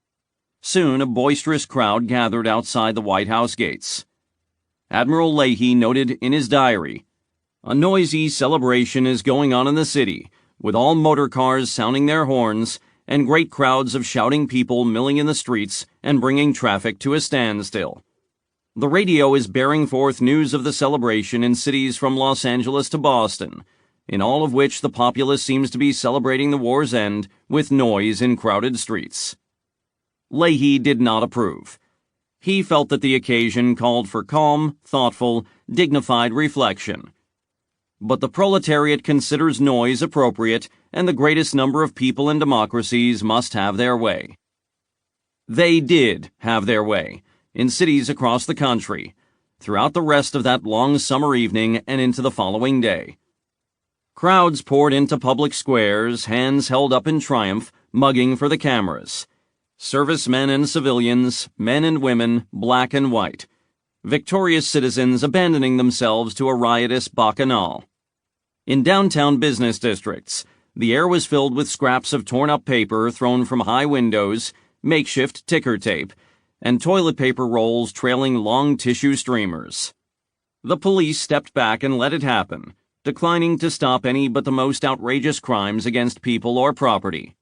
Soon a boisterous crowd gathered outside the White House gates. Admiral Leahy noted in his diary, "A noisy celebration is going on in the city, with all motor cars sounding their horns and great crowds of shouting people milling in the streets and bringing traffic to a standstill. The radio is bearing forth news of the celebration in cities from Los Angeles to Boston, in all of which the populace seems to be celebrating the war's end with noise in crowded streets." Leahy did not approve. He felt that the occasion called for calm, thoughtful, dignified reflection. But the proletariat considers noise appropriate, and the greatest number of people in democracies must have their way. They did have their way, in cities across the country, throughout the rest of that long summer evening and into the following day. Crowds poured into public squares, hands held up in triumph, mugging for the cameras. Servicemen and civilians, men and women, black and white. Victorious citizens abandoning themselves to a riotous bacchanal. In downtown business districts, the air was filled with scraps of torn-up paper thrown from high windows, makeshift ticker tape, and toilet paper rolls trailing long tissue streamers. The police stepped back and let it happen, declining to stop any but the most outrageous crimes against people or property.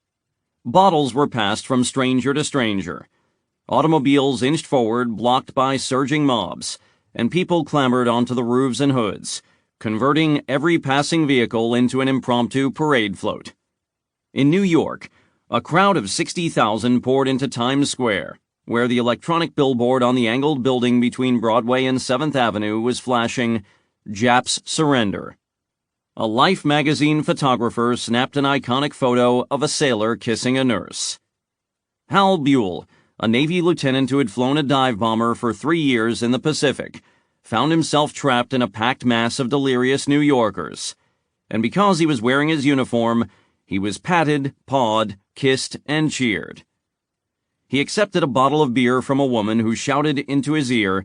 Bottles were passed from stranger to stranger. Automobiles inched forward, blocked by surging mobs, and people clambered onto the roofs and hoods, converting every passing vehicle into an impromptu parade float. In New York, a crowd of 60,000 poured into Times Square, where the electronic billboard on the angled building between Broadway and 7th Avenue was flashing, "Japs Surrender." A Life magazine photographer snapped an iconic photo of a sailor kissing a nurse. Hal Buell, a Navy lieutenant who had flown a dive bomber for 3 years in the Pacific, found himself trapped in a packed mass of delirious New Yorkers. And because he was wearing his uniform, He was patted, pawed, kissed, and cheered. He accepted a bottle of beer from a woman who shouted into his ear,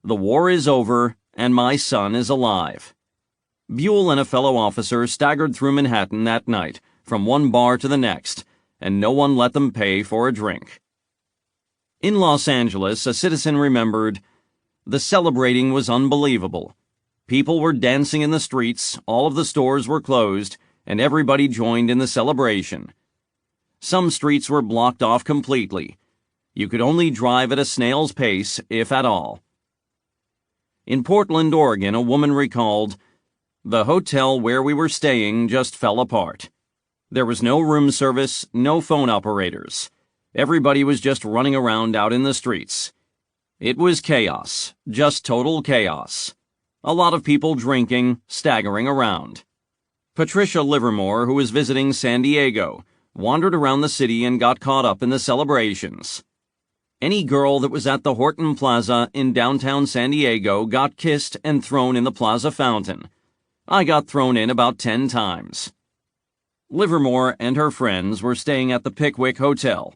"The war is over, and my son is alive." Buell and a fellow officer staggered through Manhattan that night, from one bar to the next, and no one let them pay for a drink. In Los Angeles, a citizen remembered, "The celebrating was unbelievable. People were dancing in the streets, all of the stores were closed, and everybody joined in the celebration. Some streets were blocked off completely. You could only drive at a snail's pace, if at all." In Portland, Oregon, a woman recalled, "The hotel where we were staying just fell apart. There was no room service, no phone operators. Everybody was just running around out in the streets. It was chaos, just total chaos. A lot of people drinking, staggering around." Patricia Livermore, who was visiting San Diego, wandered around the city and got caught up in the celebrations. "Any girl that was at the Horton Plaza in downtown San Diego got kissed and thrown in the plaza fountain. I got thrown in about 10 times. Livermore and her friends were staying at the Pickwick Hotel.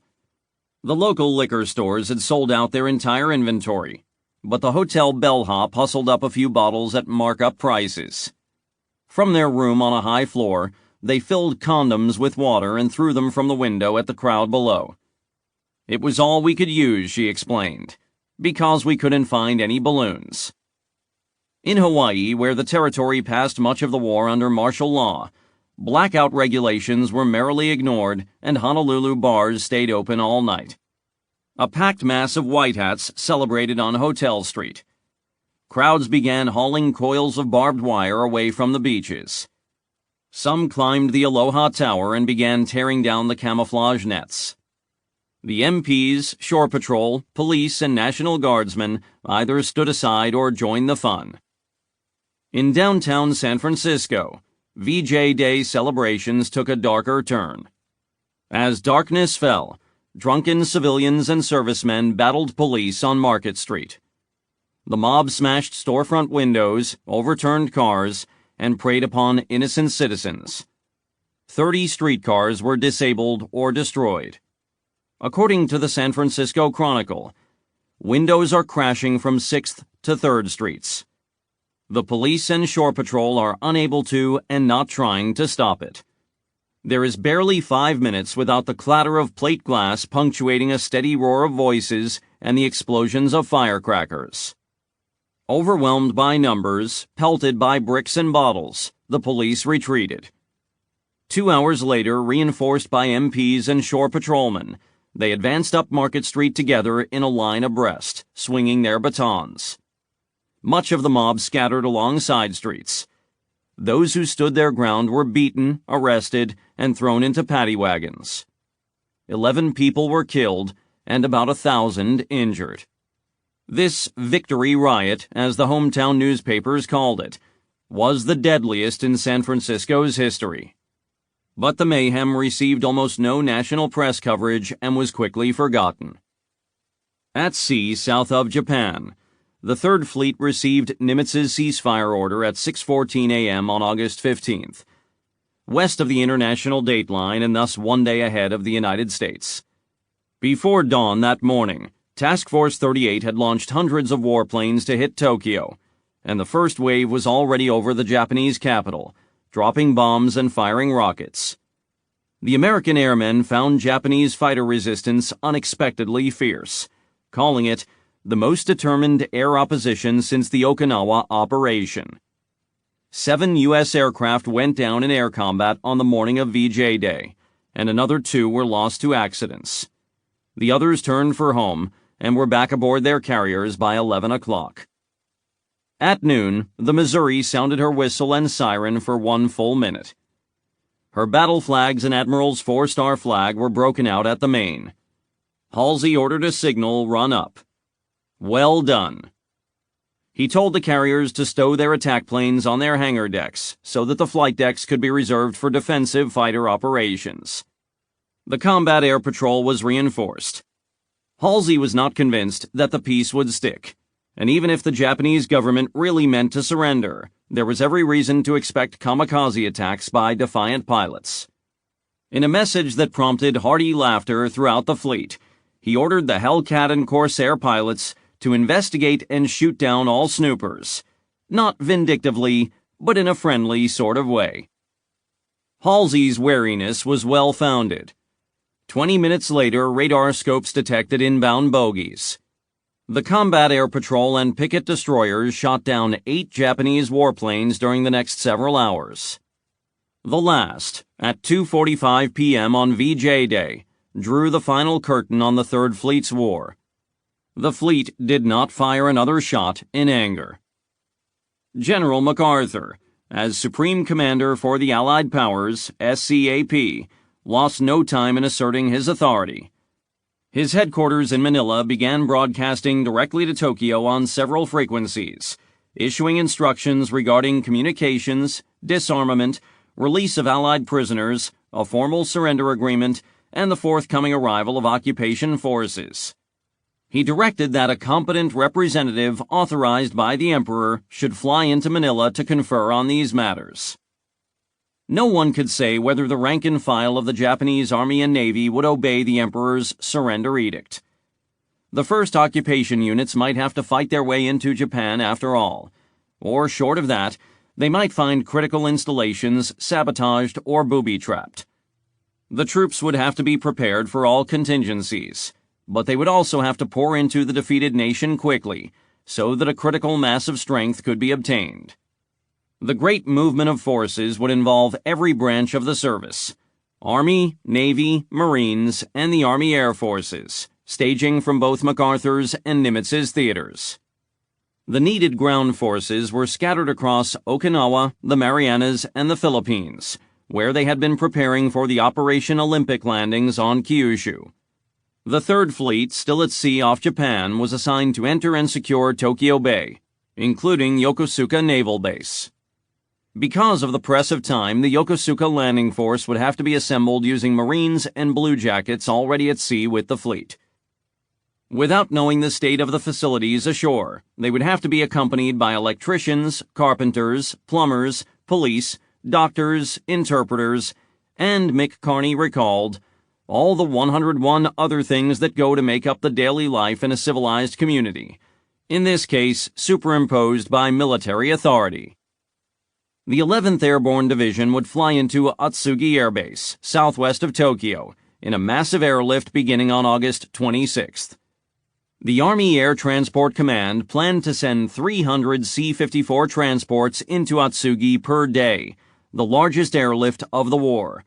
The local liquor stores had sold out their entire inventory, but the hotel bellhop hustled up a few bottles at markup prices. From their room on a high floor, they filled condoms with water and threw them from the window at the crowd below. It was all we could use, she explained, because we couldn't find any balloons. In Hawaii, where the territory passed much of the war under martial law, blackout regulations were merrily ignored and Honolulu bars stayed open all night. A packed mass of white hats celebrated on Hotel Street. Crowds began hauling coils of barbed wire away from the beaches. Some climbed the Aloha Tower and began tearing down the camouflage nets. The MPs, Shore Patrol, police, and National Guardsmen either stood aside or joined the fun. In downtown San Francisco, VJ Day celebrations took a darker turn. As darkness fell, drunken civilians and servicemen battled police on Market Street. The mob smashed storefront windows, overturned cars, and preyed upon innocent citizens. 30 streetcars were disabled or destroyed. According to the San Francisco Chronicle, windows are crashing from 6th to 3rd Streets. The police and Shore Patrol are unable to and not trying to stop it. There is barely 5 minutes without the clatter of plate glass punctuating a steady roar of voices and the explosions of firecrackers. Overwhelmed by numbers, pelted by bricks and bottles, the police retreated. 2 hours later, reinforced by MPs and Shore Patrolmen, they advanced up Market Street together in a line abreast, swinging their batons. Much of the mob scattered along side streets. Those who stood their ground were beaten, arrested, and thrown into paddy wagons. 11 people were killed and about 1,000 injured. This victory riot, as the hometown newspapers called it, was the deadliest in San Francisco's history. But the mayhem received almost no national press coverage and was quickly forgotten. At sea south of Japan, the Third Fleet received Nimitz's ceasefire order at 6:14 a.m. on August 15th, west of the international date line and thus 1 day ahead of the United States. Before dawn that morning, Task Force 38 had launched hundreds of warplanes to hit Tokyo, and the first wave was already over the Japanese capital, dropping bombs and firing rockets. The American airmen found Japanese fighter resistance unexpectedly fierce, calling it the most determined air opposition since the Okinawa operation. 7 U.S. aircraft went down in air combat on the morning of VJ Day, and another 2 were lost to accidents. The others turned for home and were back aboard their carriers by 11 o'clock. At noon, the Missouri sounded her whistle and siren for 1 full minute. Her battle flags and Admiral's 4-star flag were broken out at the main. Halsey ordered a signal run up. Well done. He told the carriers to stow their attack planes on their hangar decks so that the flight decks could be reserved for defensive fighter operations. The combat air patrol was reinforced. Halsey was not convinced that the peace would stick, and even if the Japanese government really meant to surrender, there was every reason to expect kamikaze attacks by defiant pilots. In a message that prompted hearty laughter throughout the fleet, he ordered the Hellcat and Corsair pilots to investigate and shoot down all snoopers, not vindictively, but in a friendly sort of way. Halsey's wariness was well-founded. 20 minutes later, radar scopes detected inbound bogies. The Combat Air Patrol and picket destroyers shot down 8 Japanese warplanes during the next several hours. The last, at 2:45 p.m. on VJ Day, drew the final curtain on the Third Fleet's war. The fleet did not fire another shot in anger. General MacArthur, as Supreme Commander for the Allied Powers, SCAP, lost no time in asserting his authority. His headquarters in Manila began broadcasting directly to Tokyo on several frequencies, issuing instructions regarding communications, disarmament, release of Allied prisoners, a formal surrender agreement, and the forthcoming arrival of occupation forces. He directed that a competent representative authorized by the Emperor should fly into Manila to confer on these matters. No one could say whether the rank and file of the Japanese Army and Navy would obey the Emperor's surrender edict. The first occupation units might have to fight their way into Japan after all, or short of that, they might find critical installations sabotaged or booby-trapped. The troops would have to be prepared for all contingencies, but they would also have to pour into the defeated nation quickly, so that a critical mass of strength could be obtained. The great movement of forces would involve every branch of the service: Army, Navy, Marines, and the Army Air Forces, staging from both MacArthur's and Nimitz's theaters. The needed ground forces were scattered across Okinawa, the Marianas, and the Philippines, where they had been preparing for the Operation Olympic landings on Kyushu. The Third Fleet, still at sea off Japan, was assigned to enter and secure Tokyo Bay, including Yokosuka Naval Base. Because of the press of time, the Yokosuka landing force would have to be assembled using Marines and bluejackets already at sea with the fleet. Without knowing the state of the facilities ashore, they would have to be accompanied by electricians, carpenters, plumbers, police, doctors, interpreters, and, Mick Carney recalled, all the 101 other things that go to make up the daily life in a civilized community, in this case superimposed by military authority. The 11th Airborne Division would fly into Atsugi Air Base, southwest of Tokyo, in a massive airlift beginning on August 26th. The Army Air Transport Command planned to send 300 C-54 transports into Atsugi per day, the largest airlift of the war.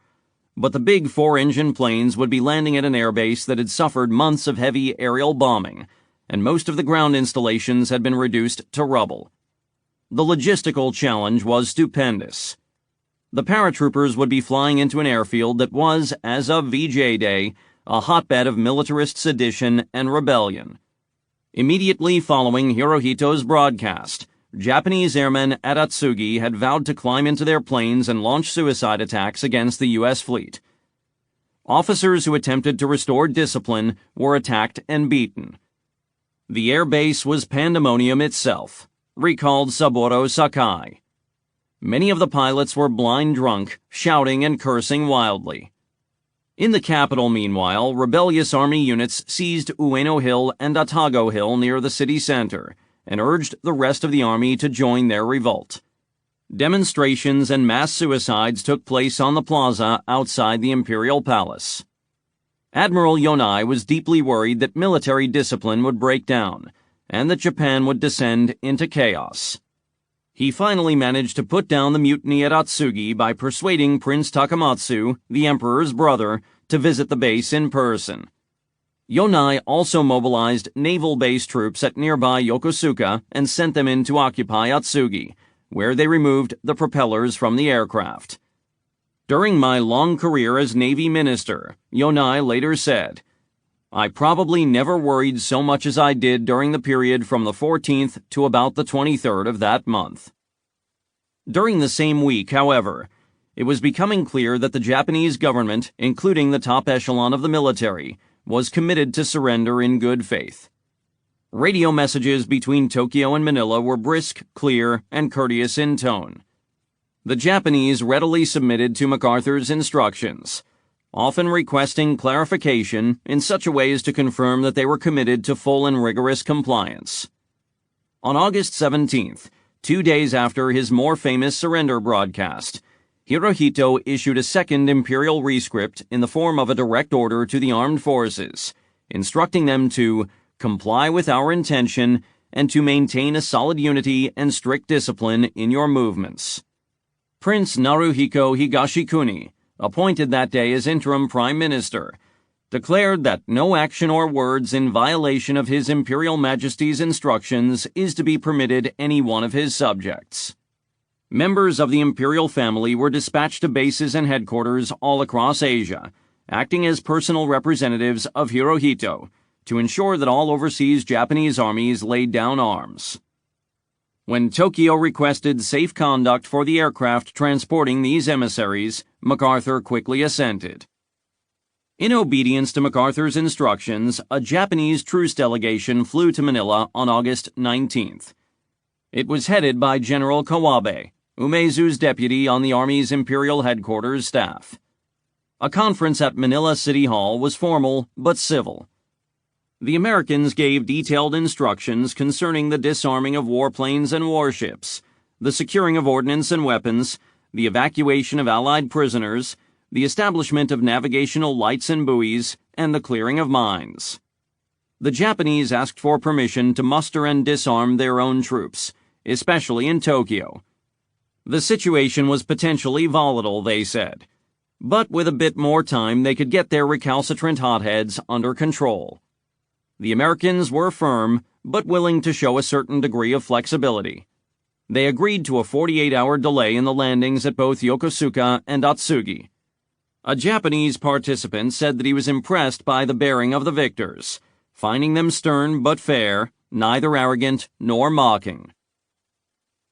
But the big 4-engine planes would be landing at an airbase that had suffered months of heavy aerial bombing, and most of the ground installations had been reduced to rubble. The logistical challenge was stupendous. The paratroopers would be flying into an airfield that was, as of VJ Day, a hotbed of militarist sedition and rebellion. Immediately following Hirohito's broadcast, Japanese airmen at Atsugi had vowed to climb into their planes and launch suicide attacks against the U.S. fleet. Officers who attempted to restore discipline were attacked and beaten. The air base was pandemonium itself, recalled Saburo Sakai. Many of the pilots were blind drunk, shouting and cursing wildly. In the capital, meanwhile, rebellious army units seized Ueno Hill and Atago Hill near the city center and urged the rest of the army to join their revolt. Demonstrations and mass suicides took place on the plaza outside the Imperial Palace. Admiral Yonai was deeply worried that military discipline would break down and that Japan would descend into chaos. He finally managed to put down the mutiny at Atsugi by persuading Prince Takamatsu, the Emperor's brother, to visit the base in person. Yonai also mobilized naval base troops at nearby Yokosuka and sent them in to occupy Atsugi, where they removed the propellers from the aircraft. During my long career as Navy Minister, Yonai later said, I probably never worried so much as I did during the period from the 14th to about the 23rd of that month. During the same week, however, it was becoming clear that the Japanese government, including the top echelon of the military, was committed to surrender in good faith. Radio messages between Tokyo and Manila were brisk, clear, and courteous in tone. The Japanese readily submitted to MacArthur's instructions. often requesting clarification in such a way as to confirm that they were committed to full and rigorous compliance. On August 17th, 2 days after his more famous surrender broadcast, Hirohito issued a second imperial rescript in the form of a direct order to the armed forces, instructing them to comply with our intention and to maintain a solid unity and strict discipline in your movements. Prince Naruhiko Higashikuni, appointed that day as interim prime minister, declared that no action or words in violation of His Imperial Majesty's instructions is to be permitted any one of his subjects. Members of the imperial family were dispatched to bases and headquarters all across Asia, acting as personal representatives of Hirohito, to ensure that all overseas Japanese armies laid down arms. When Tokyo requested safe conduct for the aircraft transporting these emissaries, MacArthur quickly assented. In obedience to MacArthur's instructions, a Japanese truce delegation flew to Manila on August 19th. It was headed by General Kawabe, Umezu's deputy on the Army's Imperial Headquarters staff. A conference at Manila City Hall was formal but civil. The Americans gave detailed instructions concerning the disarming of warplanes and warships, the securing of ordnance and weapons, the evacuation of Allied prisoners, the establishment of navigational lights and buoys, and the clearing of mines. The Japanese asked for permission to muster and disarm their own troops, especially in Tokyo. The situation was potentially volatile, they said, but with a bit more time they could get their recalcitrant hotheads under control. The Americans were firm, but willing to show a certain degree of flexibility. They agreed to a 48-hour delay in the landings at both Yokosuka and Atsugi. A Japanese participant said that he was impressed by the bearing of the victors, finding them stern but fair, neither arrogant nor mocking.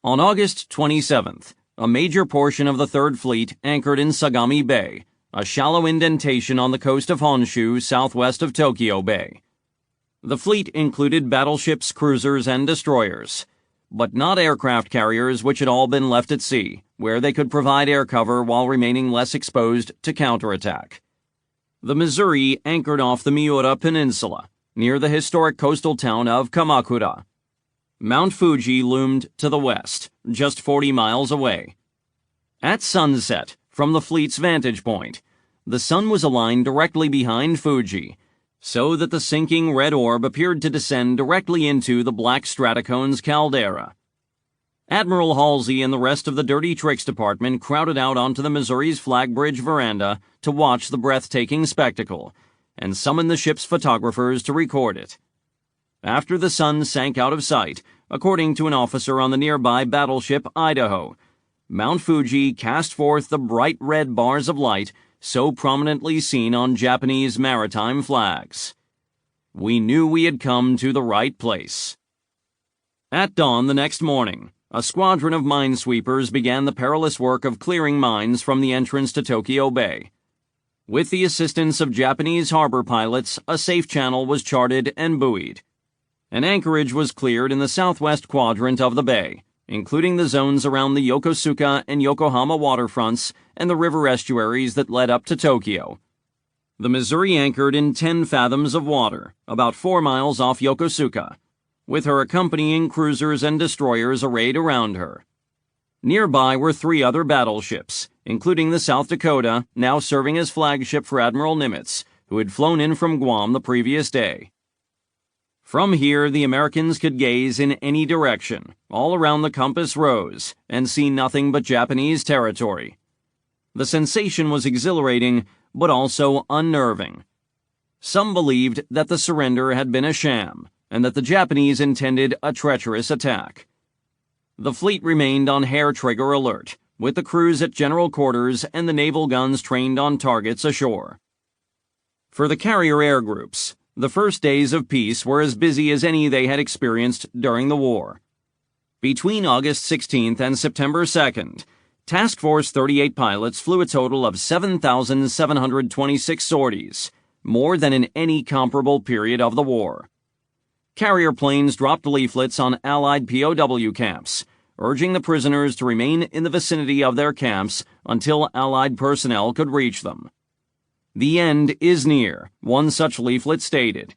On August 27th, a major portion of the Third Fleet anchored in Sagami Bay, a shallow indentation on the coast of Honshu southwest of Tokyo Bay. The fleet included battleships, cruisers, and destroyers, but not aircraft carriers which had all been left at sea, where they could provide air cover while remaining less exposed to counterattack. The Missouri anchored off the Miura Peninsula, near the historic coastal town of Kamakura. Mount Fuji loomed to the west, just 40 miles away. At sunset, from the fleet's vantage point, the sun was aligned directly behind Fuji, so that the sinking red orb appeared to descend directly into the Black Stratocone's caldera. Admiral Halsey and the rest of the Dirty Tricks Department crowded out onto the Missouri's flag bridge veranda to watch the breathtaking spectacle, and summoned the ship's photographers to record it. After the sun sank out of sight, according to an officer on the nearby battleship Idaho, Mount Fuji cast forth the bright red bars of light so prominently seen on Japanese maritime flags. We knew we had come to the right place. At dawn the next morning, a squadron of minesweepers began the perilous work of clearing mines from the entrance to Tokyo Bay. With the assistance of Japanese harbor pilots, a safe channel was charted and buoyed. An anchorage was cleared in the southwest quadrant of the bay, including the zones around the Yokosuka and Yokohama waterfronts and the river estuaries that led up to Tokyo. The Missouri anchored in 10 fathoms of water, about 4 miles off Yokosuka, with her accompanying cruisers and destroyers arrayed around her. Nearby were 3 other battleships, including the South Dakota, now serving as flagship for Admiral Nimitz, who had flown in from Guam the previous day. From here, the Americans could gaze in any direction, all around the compass rose, and see nothing but Japanese territory. The sensation was exhilarating, but also unnerving. Some believed that the surrender had been a sham, and that the Japanese intended a treacherous attack. The fleet remained on hair-trigger alert, with the crews at general quarters and the naval guns trained on targets ashore. For the carrier air groups, the first days of peace were as busy as any they had experienced during the war. Between August 16th and September 2nd, Task Force 38 pilots flew a total of 7,726 sorties, more than in any comparable period of the war. Carrier planes dropped leaflets on Allied POW camps, urging the prisoners to remain in the vicinity of their camps until Allied personnel could reach them. "The end is near," one such leaflet stated.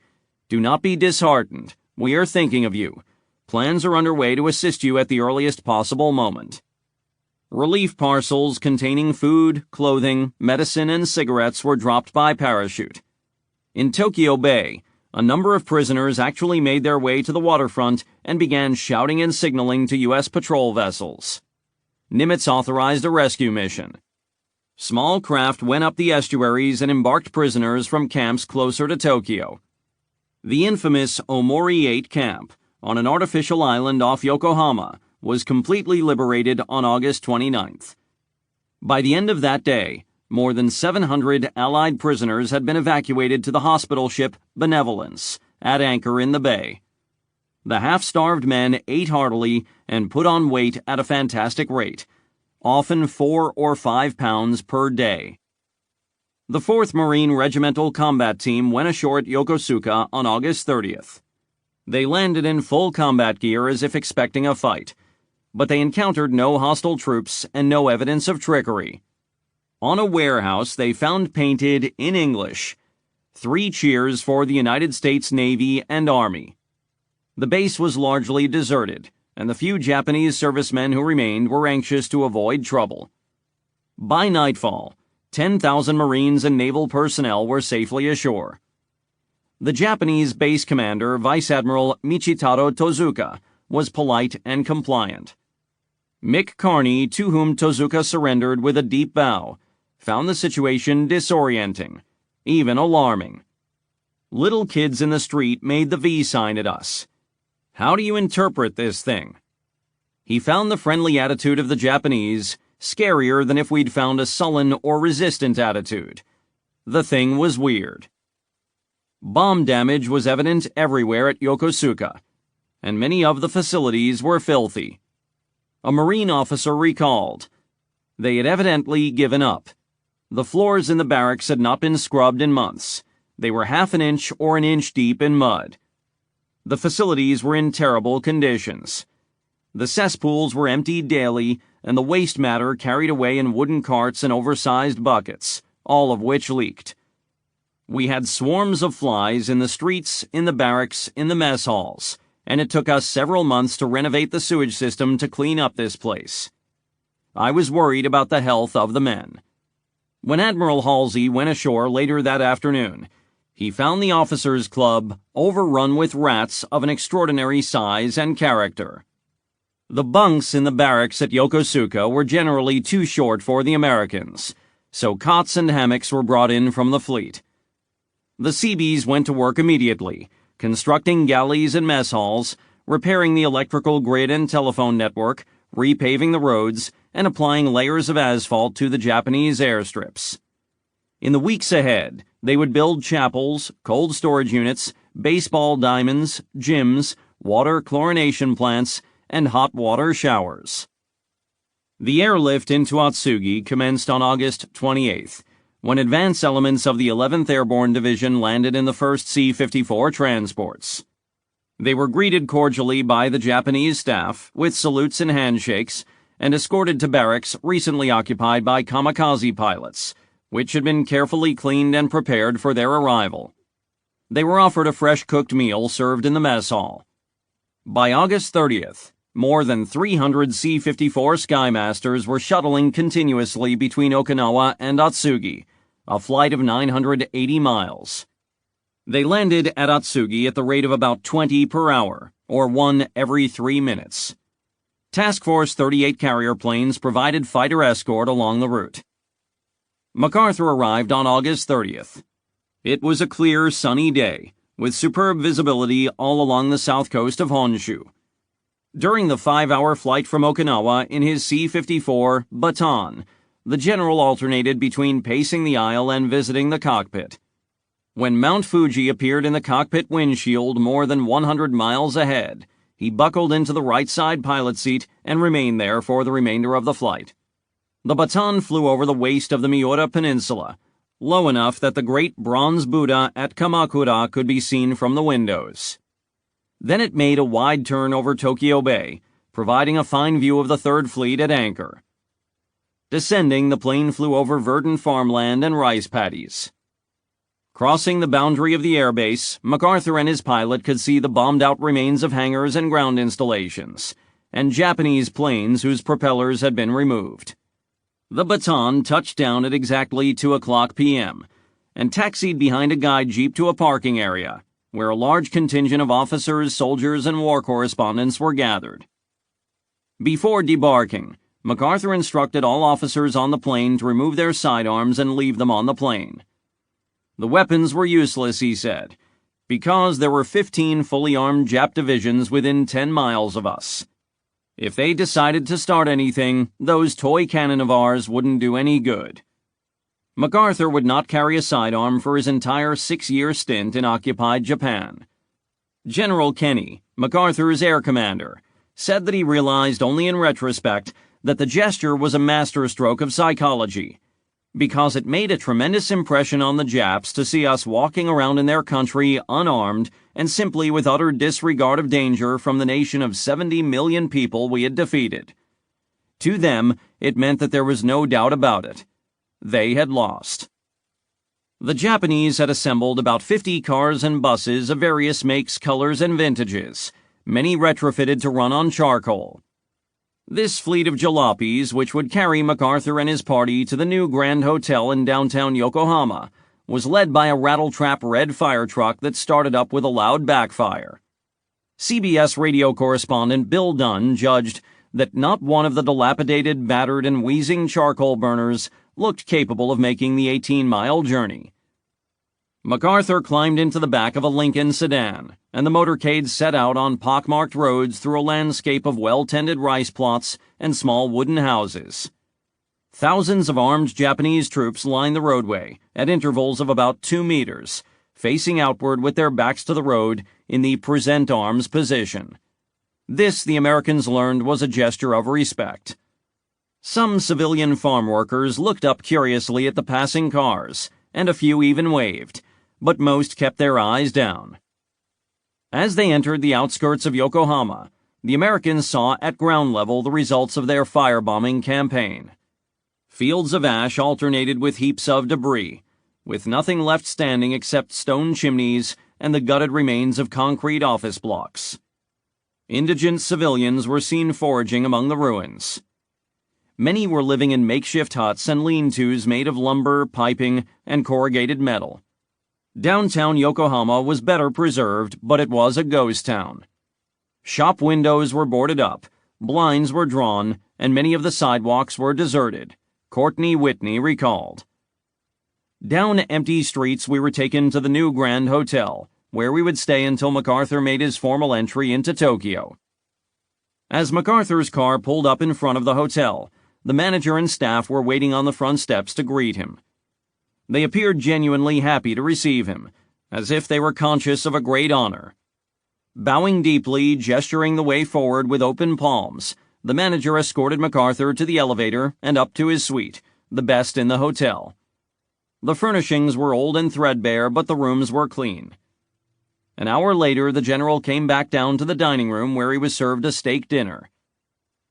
"Do not be disheartened. We are thinking of you. Plans are underway to assist you at the earliest possible moment." Relief parcels containing food, clothing, medicine, and cigarettes were dropped by parachute. In Tokyo Bay, a number of prisoners actually made their way to the waterfront and began shouting and signaling to U.S. patrol vessels. Nimitz authorized a rescue mission. Small craft went up the estuaries and embarked prisoners from camps closer to Tokyo. The infamous Omori 8 camp, on an artificial island off Yokohama, was completely liberated on August 29th. By the end of that day, more than 700 Allied prisoners had been evacuated to the hospital ship Benevolence, at anchor in the bay. The half-starved men ate heartily and put on weight at a fantastic rate, often 4 or 5 pounds per day. The 4th Marine Regimental Combat Team went ashore at Yokosuka on August 30th. They landed in full combat gear as if expecting a fight, but they encountered no hostile troops and no evidence of trickery. On a warehouse, they found painted, in English, 3 cheers for the United States Navy and Army. The base was largely deserted, and the few Japanese servicemen who remained were anxious to avoid trouble. By nightfall, 10,000 Marines and naval personnel were safely ashore. The Japanese base commander, Vice Admiral Michitaro Tozuka, was polite and compliant. Mick Carney, to whom Tozuka surrendered with a deep bow, found the situation disorienting, even alarming. Little kids in the street made the V sign at us. How do you interpret this thing? He found the friendly attitude of the Japanese scarier than if we'd found a sullen or resistant attitude. The thing was weird. Bomb damage was evident everywhere at Yokosuka, and many of the facilities were filthy. A Marine officer recalled. They had evidently given up. The floors in the barracks had not been scrubbed in months. They were half an inch or an inch deep in mud. The facilities were in terrible conditions. The cesspools were emptied daily, and the waste matter carried away in wooden carts and oversized buckets, all of which leaked. We had swarms of flies in the streets, in the barracks, in the mess halls, and it took us several months to renovate the sewage system to clean up this place. I was worried about the health of the men. When Admiral Halsey went ashore later that afternoon, he found the officers' club overrun with rats of an extraordinary size and character. The bunks in the barracks at Yokosuka were generally too short for the Americans, so cots and hammocks were brought in from the fleet. The Seabees went to work immediately, constructing galleys and mess halls, repairing the electrical grid and telephone network, repaving the roads, and applying layers of asphalt to the Japanese airstrips. In the weeks ahead, they would build chapels, cold storage units, baseball diamonds, gyms, water chlorination plants, and hot water showers. The airlift into Atsugi commenced on August 28th, when advance elements of the 11th Airborne Division landed in the 1st C-54 transports. They were greeted cordially by the Japanese staff, with salutes and handshakes, and escorted to barracks recently occupied by kamikaze pilots, which had been carefully cleaned and prepared for their arrival. They were offered a fresh cooked meal served in the mess hall. By August 30th, more than 300 C-54 Skymasters were shuttling continuously between Okinawa and Atsugi, a flight of 980 miles. They landed at Atsugi at the rate of about 20 per hour, or 1 every 3 minutes. Task Force 38 carrier planes provided fighter escort along the route. MacArthur arrived on August 30th. It was a clear, sunny day, with superb visibility all along the south coast of Honshu. During the 5-hour flight from Okinawa in his C-54 Baton, the general alternated between pacing the aisle and visiting the cockpit. When Mount Fuji appeared in the cockpit windshield more than 100 miles ahead, he buckled into the right side pilot seat and remained there for the remainder of the flight. The Baton flew over the waist of the Miura Peninsula, low enough that the great bronze Buddha at Kamakura could be seen from the windows. Then it made a wide turn over Tokyo Bay, providing a fine view of the Third Fleet at anchor. Descending, the plane flew over verdant farmland and rice paddies. Crossing the boundary of the airbase, MacArthur and his pilot could see the bombed-out remains of hangars and ground installations, and Japanese planes whose propellers had been removed. The Baton touched down at exactly 2:00 p.m. and taxied behind a guide jeep to a parking area, where a large contingent of officers, soldiers, and war correspondents were gathered. Before debarking, MacArthur instructed all officers on the plane to remove their sidearms and leave them on the plane. The weapons were useless, he said, because there were 15 fully armed Jap divisions within 10 miles of us. If they decided to start anything, those toy cannon of ours wouldn't do any good. MacArthur would not carry a sidearm for his entire 6-year stint in occupied Japan. General Kenny, MacArthur's air commander, said that he realized only in retrospect that the gesture was a masterstroke of psychology, because it made a tremendous impression on the Japs to see us walking around in their country unarmed and simply with utter disregard of danger from the nation of 70 million people we had defeated. To them, it meant that there was no doubt about it. They had lost. The Japanese had assembled about 50 cars and buses of various makes, colors, and vintages, many retrofitted to run on charcoal. This fleet of jalopies, which would carry MacArthur and his party to the new Grand Hotel in downtown Yokohama, was led by a rattletrap red fire truck that started up with a loud backfire. CBS radio correspondent Bill Dunn judged that not one of the dilapidated, battered, and wheezing charcoal burners looked capable of making the 18-mile journey. MacArthur climbed into the back of a Lincoln sedan, and the motorcade set out on pockmarked roads through a landscape of well-tended rice plots and small wooden houses. Thousands of armed Japanese troops lined the roadway at intervals of about 2 meters, facing outward with their backs to the road in the present arms position. This, the Americans learned, was a gesture of respect. Some civilian farm workers looked up curiously at the passing cars, and a few even waved, but most kept their eyes down. As they entered the outskirts of Yokohama, the Americans saw at ground level the results of their firebombing campaign. Fields of ash alternated with heaps of debris, with nothing left standing except stone chimneys and the gutted remains of concrete office blocks. Indigent civilians were seen foraging among the ruins. Many were living in makeshift huts and lean-tos made of lumber, piping, and corrugated metal. Downtown Yokohama was better preserved, but it was a ghost town. Shop windows were boarded up, blinds were drawn, and many of the sidewalks were deserted, Courtney Whitney recalled. Down empty streets we were taken to the new Grand Hotel, where we would stay until MacArthur made his formal entry into Tokyo. As MacArthur's car pulled up in front of the hotel, the manager and staff were waiting on the front steps to greet him. They appeared genuinely happy to receive him, as if they were conscious of a great honor. Bowing deeply, gesturing the way forward with open palms, the manager escorted MacArthur to the elevator and up to his suite, the best in the hotel. The furnishings were old and threadbare, but the rooms were clean. An hour later, the general came back down to the dining room where he was served a steak dinner.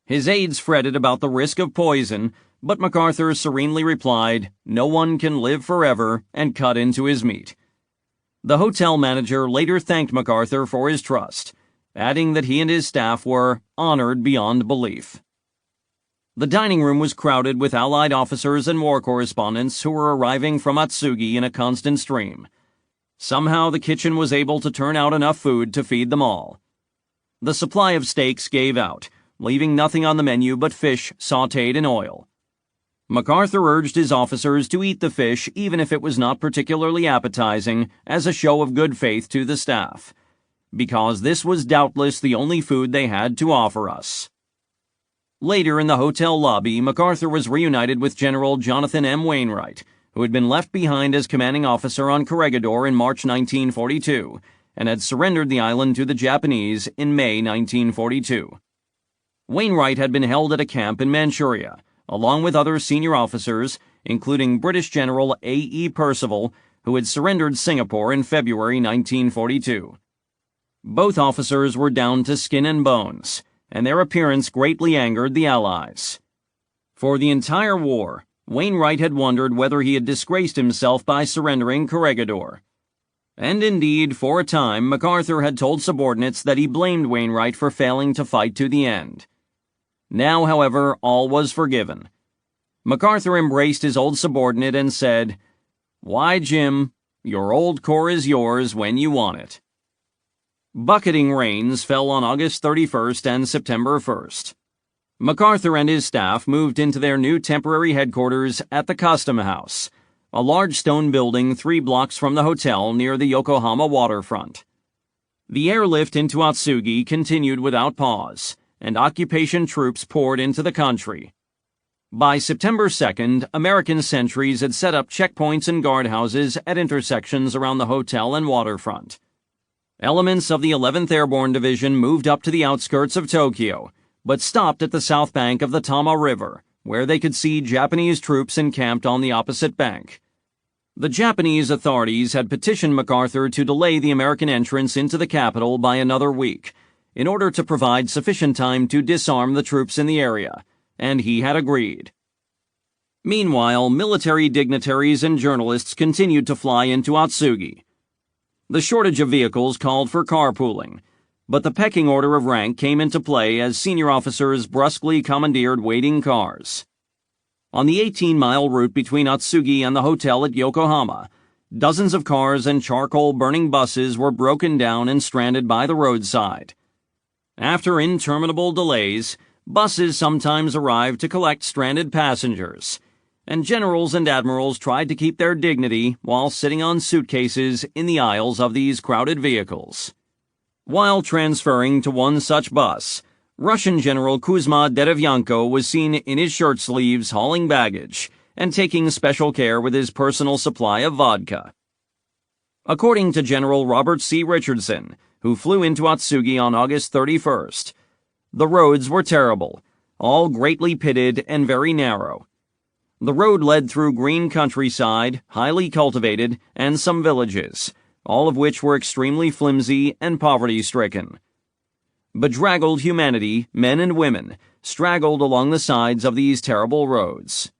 His aides fretted about the risk of poison, but MacArthur serenely replied, "No one can live forever," and cut into his meat. The hotel manager later thanked MacArthur for his trust, adding that he and his staff were honored beyond belief. The dining room was crowded with Allied officers and war correspondents who were arriving from Atsugi in a constant stream. Somehow the kitchen was able to turn out enough food to feed them all. The supply of steaks gave out, leaving nothing on the menu but fish sautéed in oil. MacArthur urged his officers to eat the fish even if it was not particularly appetizing, as a show of good faith to the staff, because this was doubtless the only food they had to offer us. Later in the hotel lobby, MacArthur was reunited with General Jonathan M. Wainwright, who had been left behind as commanding officer on Corregidor in March 1942 and had surrendered the island to the Japanese in May 1942. Wainwright had been held at a camp in Manchuria, along with other senior officers, including British General A.E. Percival, who had surrendered Singapore in February 1942. Both officers were down to skin and bones, and their appearance greatly angered the Allies. For the entire war, Wainwright had wondered whether he had disgraced himself by surrendering Corregidor. And indeed, for a time, MacArthur had told subordinates that he blamed Wainwright for failing to fight to the end. Now, however, all was forgiven. MacArthur embraced his old subordinate and said, "Why, Jim, your old corps is yours when you want it." Bucketing rains fell on August 31st and September 1st. MacArthur and his staff moved into their new temporary headquarters at the Custom House, a large stone building 3 blocks from the hotel near the Yokohama waterfront. The airlift into Atsugi continued without pause, and occupation troops poured into the country. By September 2nd, American sentries had set up checkpoints and guardhouses at intersections around the hotel and waterfront. Elements of the 11th Airborne Division moved up to the outskirts of Tokyo, but stopped at the south bank of the Tama River, where they could see Japanese troops encamped on the opposite bank. The Japanese authorities had petitioned MacArthur to delay the American entrance into the capital by another week, in order to provide sufficient time to disarm the troops in the area, and he had agreed. Meanwhile, military dignitaries and journalists continued to fly into Atsugi. The shortage of vehicles called for carpooling, but the pecking order of rank came into play as senior officers brusquely commandeered waiting cars. On the 18-mile route between Atsugi and the hotel at Yokohama, dozens of cars and charcoal-burning buses were broken down and stranded by the roadside. After interminable delays, buses sometimes arrived to collect stranded passengers, and generals and admirals tried to keep their dignity while sitting on suitcases in the aisles of these crowded vehicles. While transferring to one such bus, Russian General Kuzma Derevyanko was seen in his shirt sleeves hauling baggage and taking special care with his personal supply of vodka. According to General Robert C. Richardson, who flew into Atsugi on August 31st, the roads were terrible, all greatly pitted and very narrow. The road led through green countryside, highly cultivated, and some villages, all of which were extremely flimsy and poverty-stricken. Bedraggled humanity, men and women, straggled along the sides of these terrible roads.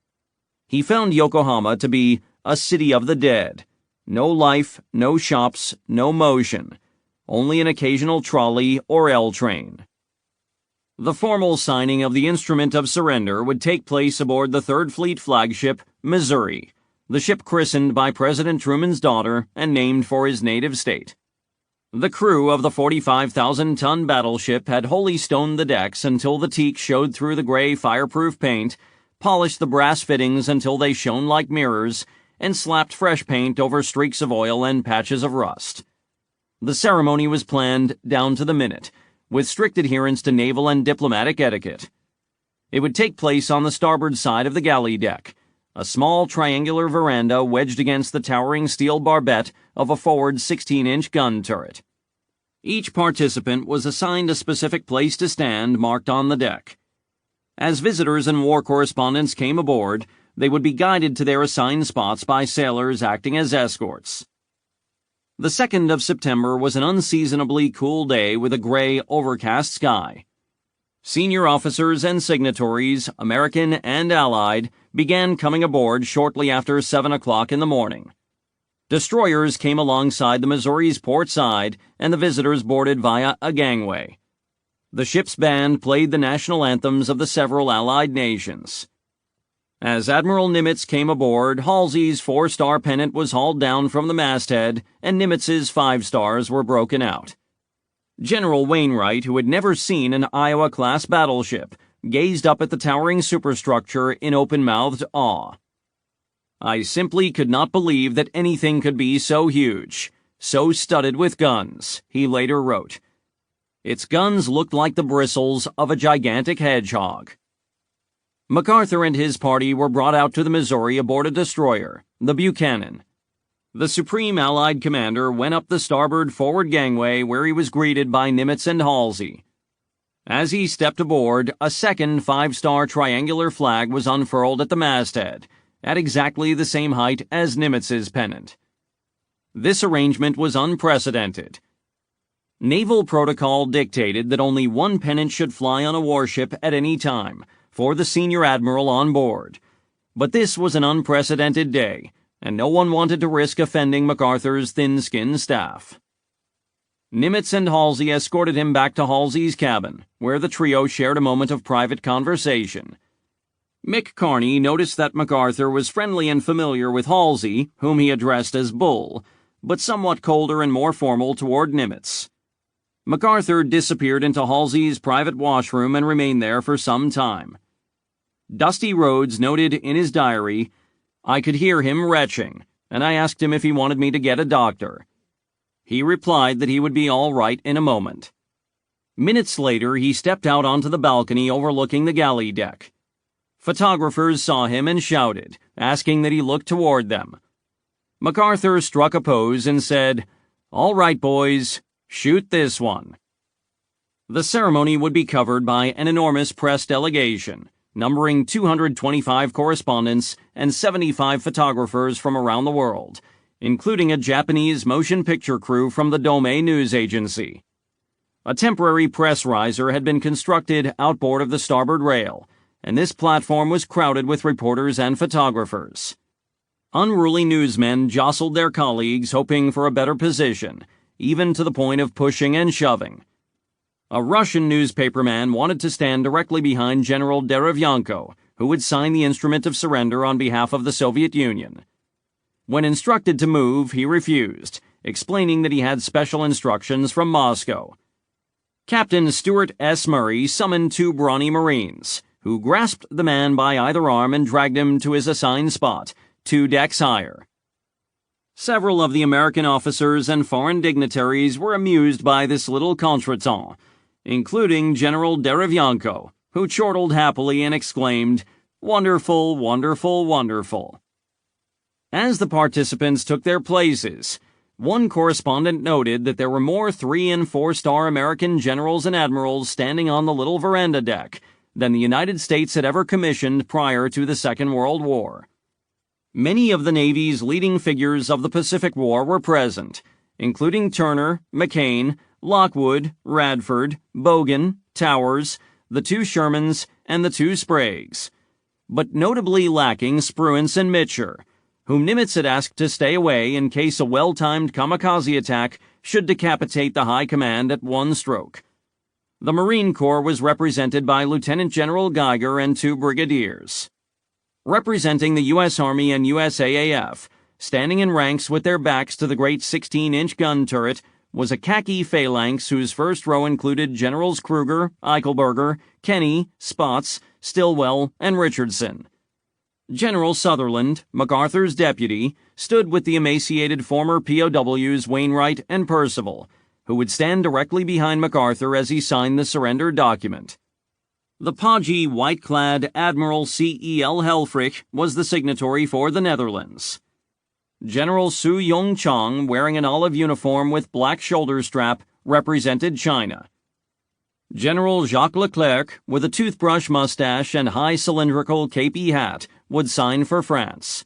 He found Yokohama to be a city of the dead. No life, no shops, no motion. Only an occasional trolley or L train. The formal signing of the instrument of surrender would take place aboard the 3rd Fleet flagship, Missouri, the ship christened by President Truman's daughter and named for his native state. The crew of the 45,000-ton battleship had holystoned the decks until the teak showed through the gray fireproof paint, polished the brass fittings until they shone like mirrors, and slapped fresh paint over streaks of oil and patches of rust. The ceremony was planned down to the minute, with strict adherence to naval and diplomatic etiquette. It would take place on the starboard side of the galley deck, a small triangular veranda wedged against the towering steel barbette of a forward 16-inch gun turret. Each participant was assigned a specific place to stand marked on the deck. As visitors and war correspondents came aboard, they would be guided to their assigned spots by sailors acting as escorts. The 2nd of September was an unseasonably cool day with a gray, overcast sky. Senior officers and signatories, American and Allied, began coming aboard shortly after 7 o'clock in the morning. Destroyers came alongside the Missouri's port side, and the visitors boarded via a gangway. The ship's band played the national anthems of the several Allied nations. As Admiral Nimitz came aboard, Halsey's 4-star pennant was hauled down from the masthead, and Nimitz's 5 stars were broken out. General Wainwright, who had never seen an Iowa-class battleship, gazed up at the towering superstructure in open-mouthed awe. "I simply could not believe that anything could be so huge, so studded with guns," he later wrote. "Its guns looked like the bristles of a gigantic hedgehog." MacArthur and his party were brought out to the Missouri aboard a destroyer, the Buchanan. The Supreme Allied commander went up the starboard forward gangway where he was greeted by Nimitz and Halsey. As he stepped aboard, a second 5-star triangular flag was unfurled at the masthead, at exactly the same height as Nimitz's pennant. This arrangement was unprecedented. Naval protocol dictated that only one pennant should fly on a warship at any time, for the senior admiral on board, But this was an unprecedented day, and no one wanted to risk offending MacArthur's thin-skinned staff. Nimitz and Halsey escorted him back to Halsey's cabin, where the trio shared a moment of private conversation. Mick Carney noticed that MacArthur was friendly and familiar with Halsey, whom he addressed as Bull, but somewhat colder and more formal toward Nimitz. MacArthur disappeared into Halsey's private washroom and remained there for some time. Dusty Rhodes noted in his diary, "I could hear him retching, and I asked him if he wanted me to get a doctor. He replied that he would be all right in a moment." Minutes later, he stepped out onto the balcony overlooking the galley deck. Photographers saw him and shouted, asking that he look toward them. MacArthur struck a pose and said, "All right, boys, shoot this one." The ceremony would be covered by an enormous press delegation, numbering 225 correspondents and 75 photographers from around the world, including a Japanese motion picture crew from the Domei news agency. A temporary press riser had been constructed outboard of the starboard rail, and this platform was crowded with reporters and photographers. Unruly newsmen jostled their colleagues, hoping for a better position, even to the point of pushing and shoving. A Russian newspaperman wanted to stand directly behind General Derevyanko, who would sign the instrument of surrender on behalf of the Soviet Union. When instructed to move, he refused, explaining that he had special instructions from Moscow. Captain Stuart S. Murray summoned two brawny Marines, who grasped the man by either arm and dragged him to his assigned spot, 2 decks higher. Several of the American officers and foreign dignitaries were amused by this little contretemps, including General Derevyanko, who chortled happily and exclaimed, "Wonderful, wonderful, wonderful." As the participants took their places, one correspondent noted that there were more 3- and 4-star American generals and admirals standing on the little veranda deck than the United States had ever commissioned prior to the Second World War. Many of the Navy's leading figures of the Pacific War were present, including Turner, McCain, Lockwood, Radford, Bogan, Towers, the 2 Shermans, and the 2 Spraggs, but notably lacking Spruance and Mitcher, whom Nimitz had asked to stay away in case a well-timed kamikaze attack should decapitate the high command at one stroke. The Marine Corps was represented by Lieutenant General Geiger and 2 brigadiers. Representing the U.S. Army and USAAF, standing in ranks with their backs to the great 16-inch gun turret, was a khaki phalanx whose first row included Generals Kruger, Eichelberger, Kenny, Spotts, Stilwell, and Richardson. General Sutherland, MacArthur's deputy, stood with the emaciated former POWs Wainwright and Percival, who would stand directly behind MacArthur as he signed the surrender document. The podgy, white-clad Admiral C.E.L. Helfrich was the signatory for the Netherlands. General Su Yong Chong, wearing an olive uniform with black shoulder strap, represented China. General Jacques Leclerc, with a toothbrush mustache and high cylindrical capey hat, would sign for France.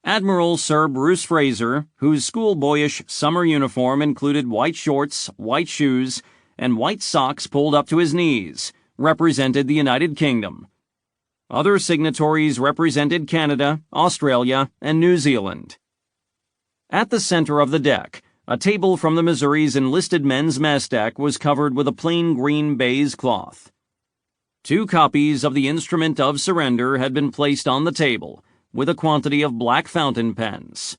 Admiral Sir Bruce Fraser, whose schoolboyish summer uniform included white shorts, white shoes, and white socks pulled up to his knees, represented the United Kingdom. Other signatories represented Canada, Australia, and New Zealand. At the center of the deck, a table from the Missouri's enlisted men's mess deck was covered with a plain green baize cloth. 2 copies of the Instrument of Surrender had been placed on the table, with a quantity of black fountain pens.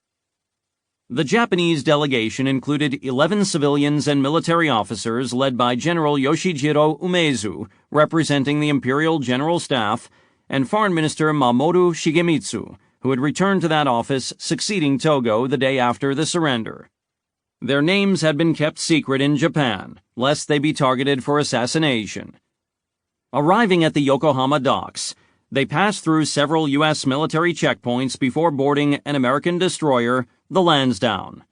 The Japanese delegation included 11 civilians and military officers led by General Yoshijiro Umezu, representing the Imperial General Staff, and Foreign Minister Mamoru Shigemitsu, who had returned to that office succeeding Togo the day after the surrender. Their names had been kept secret in Japan, lest they be targeted for assassination. Arriving at the Yokohama docks, they passed through several U.S. military checkpoints before boarding an American destroyer, the Lansdowne.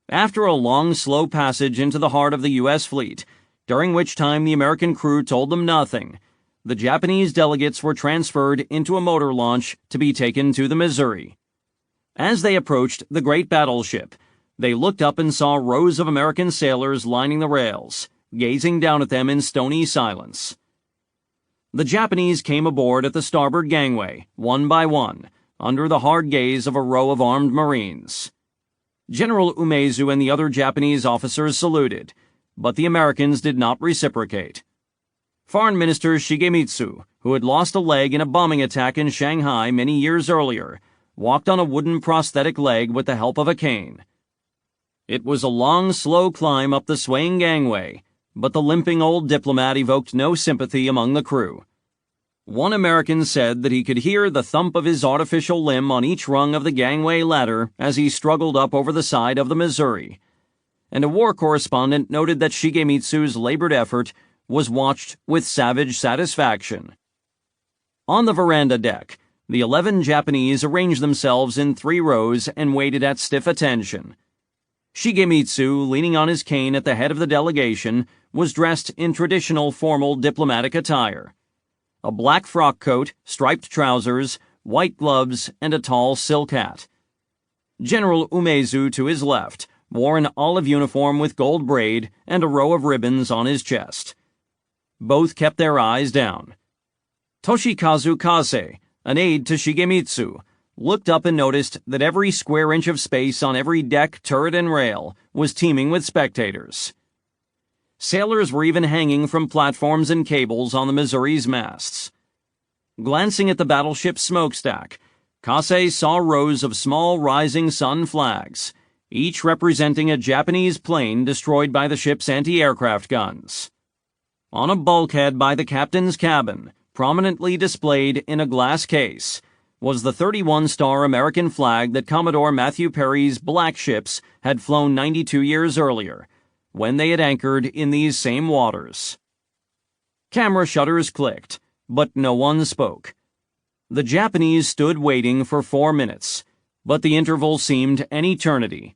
After a long, slow passage into the heart of the U.S. fleet, during which time the American crew told them nothing, the Japanese delegates were transferred into a motor launch to be taken to the Missouri. As they approached the great battleship, they looked up and saw rows of American sailors lining the rails, gazing down at them in stony silence. The Japanese came aboard at the starboard gangway, one by one, under the hard gaze of a row of armed Marines. General Umezu and the other Japanese officers saluted, but the Americans did not reciprocate. Foreign Minister Shigemitsu, who had lost a leg in a bombing attack in Shanghai many years earlier, walked on a wooden prosthetic leg with the help of a cane. It was a long, slow climb up the swaying gangway, but the limping old diplomat evoked no sympathy among the crew. One American said that he could hear the thump of his artificial limb on each rung of the gangway ladder as he struggled up over the side of the Missouri, and a war correspondent noted that Shigemitsu's labored effort was watched with savage satisfaction. On the veranda deck, the 11 Japanese arranged themselves in 3 rows and waited at stiff attention. Shigemitsu, leaning on his cane at the head of the delegation, was dressed in traditional formal diplomatic attire. A black frock coat, striped trousers, white gloves, and a tall silk hat. General Umezu, to his left, wore an olive uniform with gold braid and a row of ribbons on his chest. Both kept their eyes down. Toshikazu Kase, an aide to Shigemitsu, looked up and noticed that every square inch of space on every deck, turret, and rail was teeming with spectators. Sailors were even hanging from platforms and cables on the Missouri's masts. Glancing at the battleship's smokestack, Kase saw rows of small rising sun flags, each representing a Japanese plane destroyed by the ship's anti-aircraft guns. On a bulkhead by the captain's cabin, prominently displayed in a glass case, was the 31-star American flag that Commodore Matthew Perry's black ships had flown 92 years earlier, when they had anchored in these same waters. Camera shutters clicked, but no one spoke. The Japanese stood waiting for 4 minutes, but the interval seemed an eternity.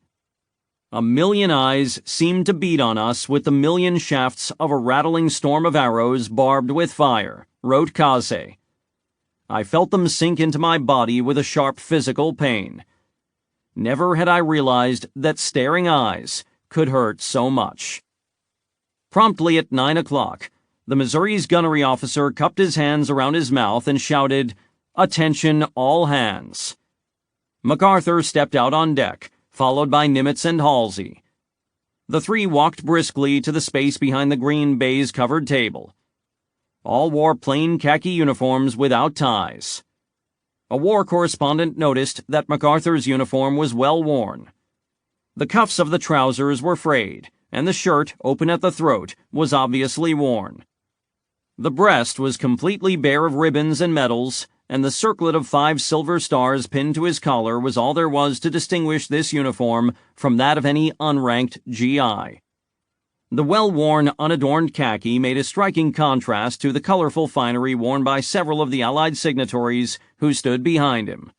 A million eyes seemed to beat on us with the million shafts of a rattling storm of arrows barbed with fire, wrote Kase. I felt them sink into my body with a sharp physical pain. Never had I realized that staring eyes could hurt so much. Promptly at 9 o'clock, the Missouri's gunnery officer cupped his hands around his mouth and shouted, "Attention, all hands." MacArthur stepped out on deck, followed by Nimitz and Halsey. The 3 walked briskly to the space behind the green baize-covered table. All wore plain khaki uniforms without ties. A war correspondent noticed that MacArthur's uniform was well worn. The cuffs of the trousers were frayed, and the shirt, open at the throat, was obviously worn. The breast was completely bare of ribbons and medals, and the circlet of 5 silver stars pinned to his collar was all there was to distinguish this uniform from that of any unranked GI. The well-worn, unadorned khaki made a striking contrast to the colorful finery worn by several of the Allied signatories who stood behind him.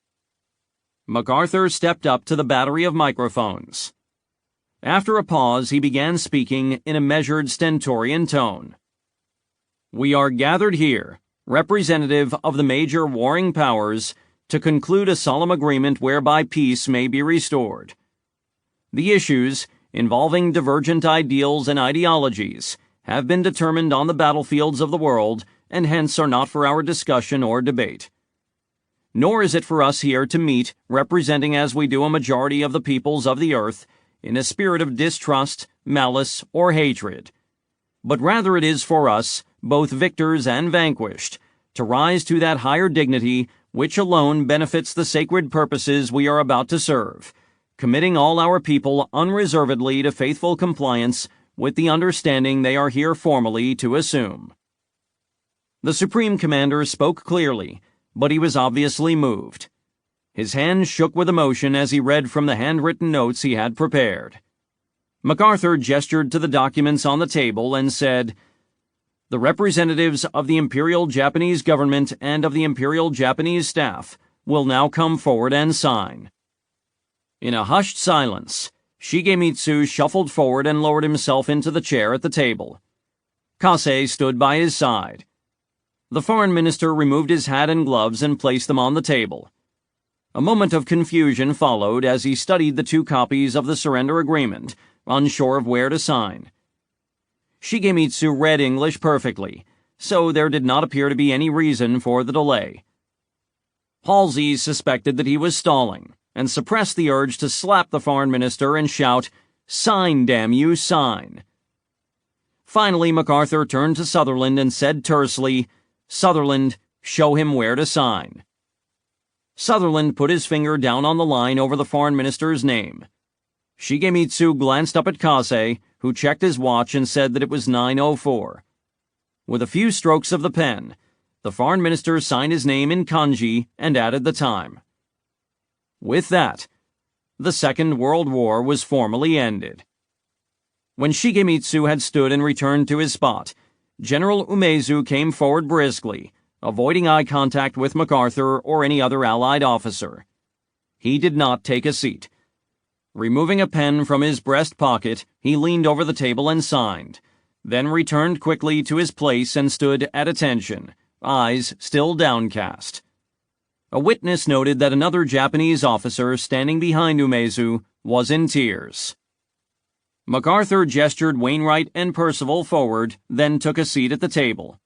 MacArthur stepped up to the battery of microphones. After a pause, he began speaking in a measured, stentorian tone. "We are gathered here, representative of the major warring powers, to conclude a solemn agreement whereby peace may be restored. The issues, involving divergent ideals and ideologies, have been determined on the battlefields of the world, and hence are not for our discussion or debate. Nor is it for us here to meet, representing as we do a majority of the peoples of the earth, in a spirit of distrust, malice, or hatred. But rather it is for us, both victors and vanquished, to rise to that higher dignity which alone benefits the sacred purposes we are about to serve, committing all our people unreservedly to faithful compliance with the understanding they are here formally to assume." The Supreme Commander spoke clearly, but he was obviously moved. His hand shook with emotion as he read from the handwritten notes he had prepared. MacArthur gestured to the documents on the table and said, "The representatives of the Imperial Japanese government and of the Imperial Japanese staff will now come forward and sign." In a hushed silence, Shigemitsu shuffled forward and lowered himself into the chair at the table. Kase stood by his side. The foreign minister removed his hat and gloves and placed them on the table. A moment of confusion followed as he studied the 2 copies of the surrender agreement, unsure of where to sign. Shigemitsu read English perfectly, so there did not appear to be any reason for the delay. Halsey suspected that he was stalling, and suppressed the urge to slap the foreign minister and shout, "Sign, damn you, sign." Finally, MacArthur turned to Sutherland and said tersely, "Sutherland, show him where to sign." Sutherland put his finger down on the line over the foreign minister's name. Shigemitsu glanced up at Kase, who checked his watch and said that it was 9:04. With a few strokes of the pen, the foreign minister signed his name in kanji and added the time. With that, the Second World War was formally ended. When Shigemitsu had stood and returned to his spot, General Umezu came forward briskly, avoiding eye contact with MacArthur or any other Allied officer. He did not take a seat. Removing a pen from his breast pocket, he leaned over the table and signed, then returned quickly to his place and stood at attention, eyes still downcast. A witness noted that another Japanese officer standing behind Umezu was in tears. MacArthur gestured Wainwright and Percival forward, then took a seat at the table.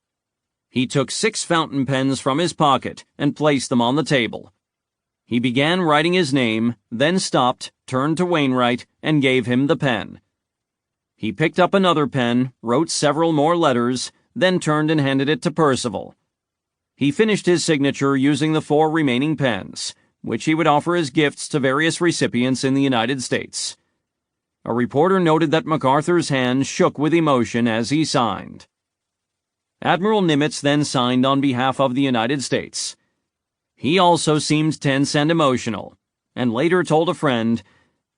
He took 6 fountain pens from his pocket and placed them on the table. He began writing his name, then stopped, turned to Wainwright, and gave him the pen. He picked up another pen, wrote several more letters, then turned and handed it to Percival. He finished his signature using the 4 remaining pens, which he would offer as gifts to various recipients in the United States. A reporter noted that MacArthur's hand shook with emotion as he signed. Admiral Nimitz then signed on behalf of the United States. He also seemed tense and emotional, and later told a friend,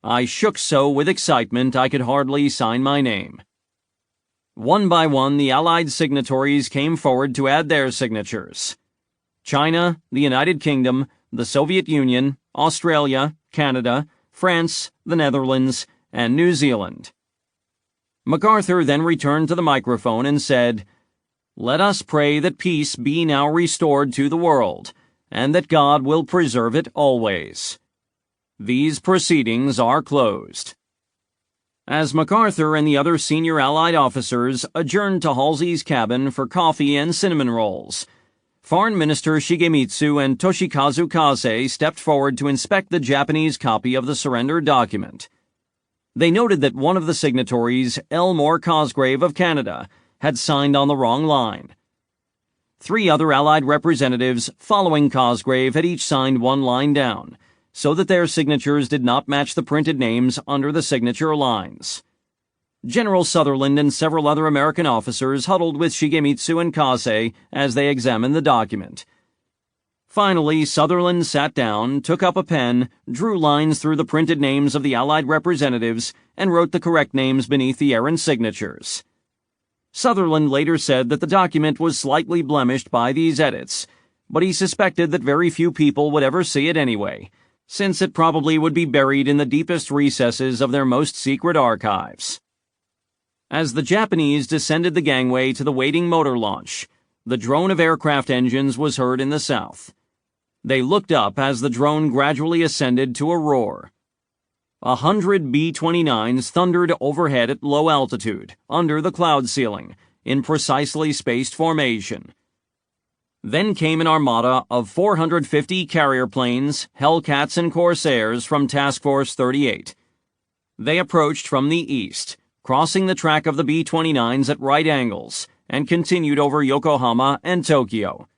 "I shook so with excitement I could hardly sign my name." One by one, the Allied signatories came forward to add their signatures. China, the United Kingdom, the Soviet Union, Australia, Canada, France, the Netherlands, and New Zealand. MacArthur then returned to the microphone and said, "Let us pray that peace be now restored to the world, and that God will preserve it always. These proceedings are closed." As MacArthur and the other senior Allied officers adjourned to Halsey's cabin for coffee and cinnamon rolls, Foreign Minister Shigemitsu and Toshikazu Kase stepped forward to inspect the Japanese copy of the surrender document. They noted that one of the signatories, Elmore Cosgrave of Canada, had signed on the wrong line. 3 other Allied representatives following Cosgrave had each signed one line down, so that their signatures did not match the printed names under the signature lines. General Sutherland and several other American officers huddled with Shigemitsu and Kase as they examined the document. Finally, Sutherland sat down, took up a pen, drew lines through the printed names of the Allied representatives, and wrote the correct names beneath the errant signatures. Sutherland later said that the document was slightly blemished by these edits, but he suspected that very few people would ever see it anyway, since it probably would be buried in the deepest recesses of their most secret archives. As the Japanese descended the gangway to the waiting motor launch, the drone of aircraft engines was heard in the south. They looked up as the drone gradually ascended to a roar. 100 B-29s thundered overhead at low altitude, under the cloud ceiling, in precisely spaced formation. Then came an armada of 450 carrier planes, Hellcats and Corsairs from Task Force 38. They approached from the east, crossing the track of the B-29s at right angles, and continued over Yokohama and Tokyo.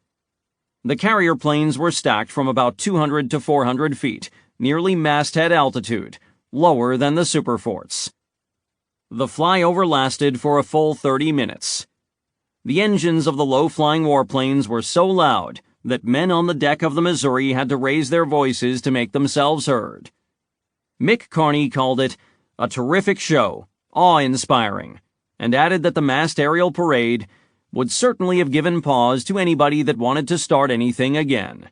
The carrier planes were stacked from about 200 to 400 feet, nearly masthead altitude, lower than the superforts. The flyover lasted for a full 30 minutes. The engines of the low-flying warplanes were so loud that men on the deck of the Missouri had to raise their voices to make themselves heard. Mick Carney called it a terrific show, awe-inspiring, and added that the massed aerial parade would certainly have given pause to anybody that wanted to start anything again.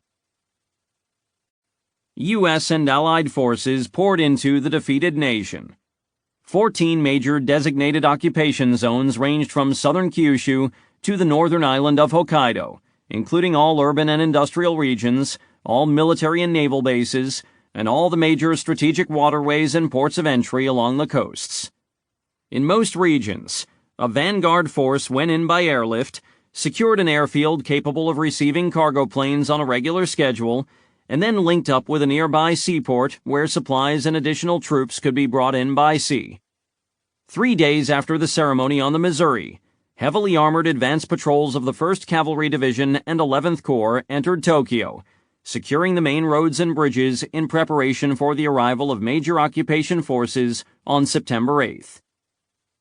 U.S. and Allied forces poured into the defeated nation. 14 major designated occupation zones ranged from southern Kyushu to the northern island of Hokkaido, including all urban and industrial regions, all military and naval bases, and all the major strategic waterways and ports of entry along the coasts. In most regions, a vanguard force went in by airlift, secured an airfield capable of receiving cargo planes on a regular schedule, and then linked up with a nearby seaport where supplies and additional troops could be brought in by sea. 3 days after the ceremony on the Missouri, heavily armored advance patrols of the 1st Cavalry Division and 11th Corps entered Tokyo, securing the main roads and bridges in preparation for the arrival of major occupation forces on September 8th.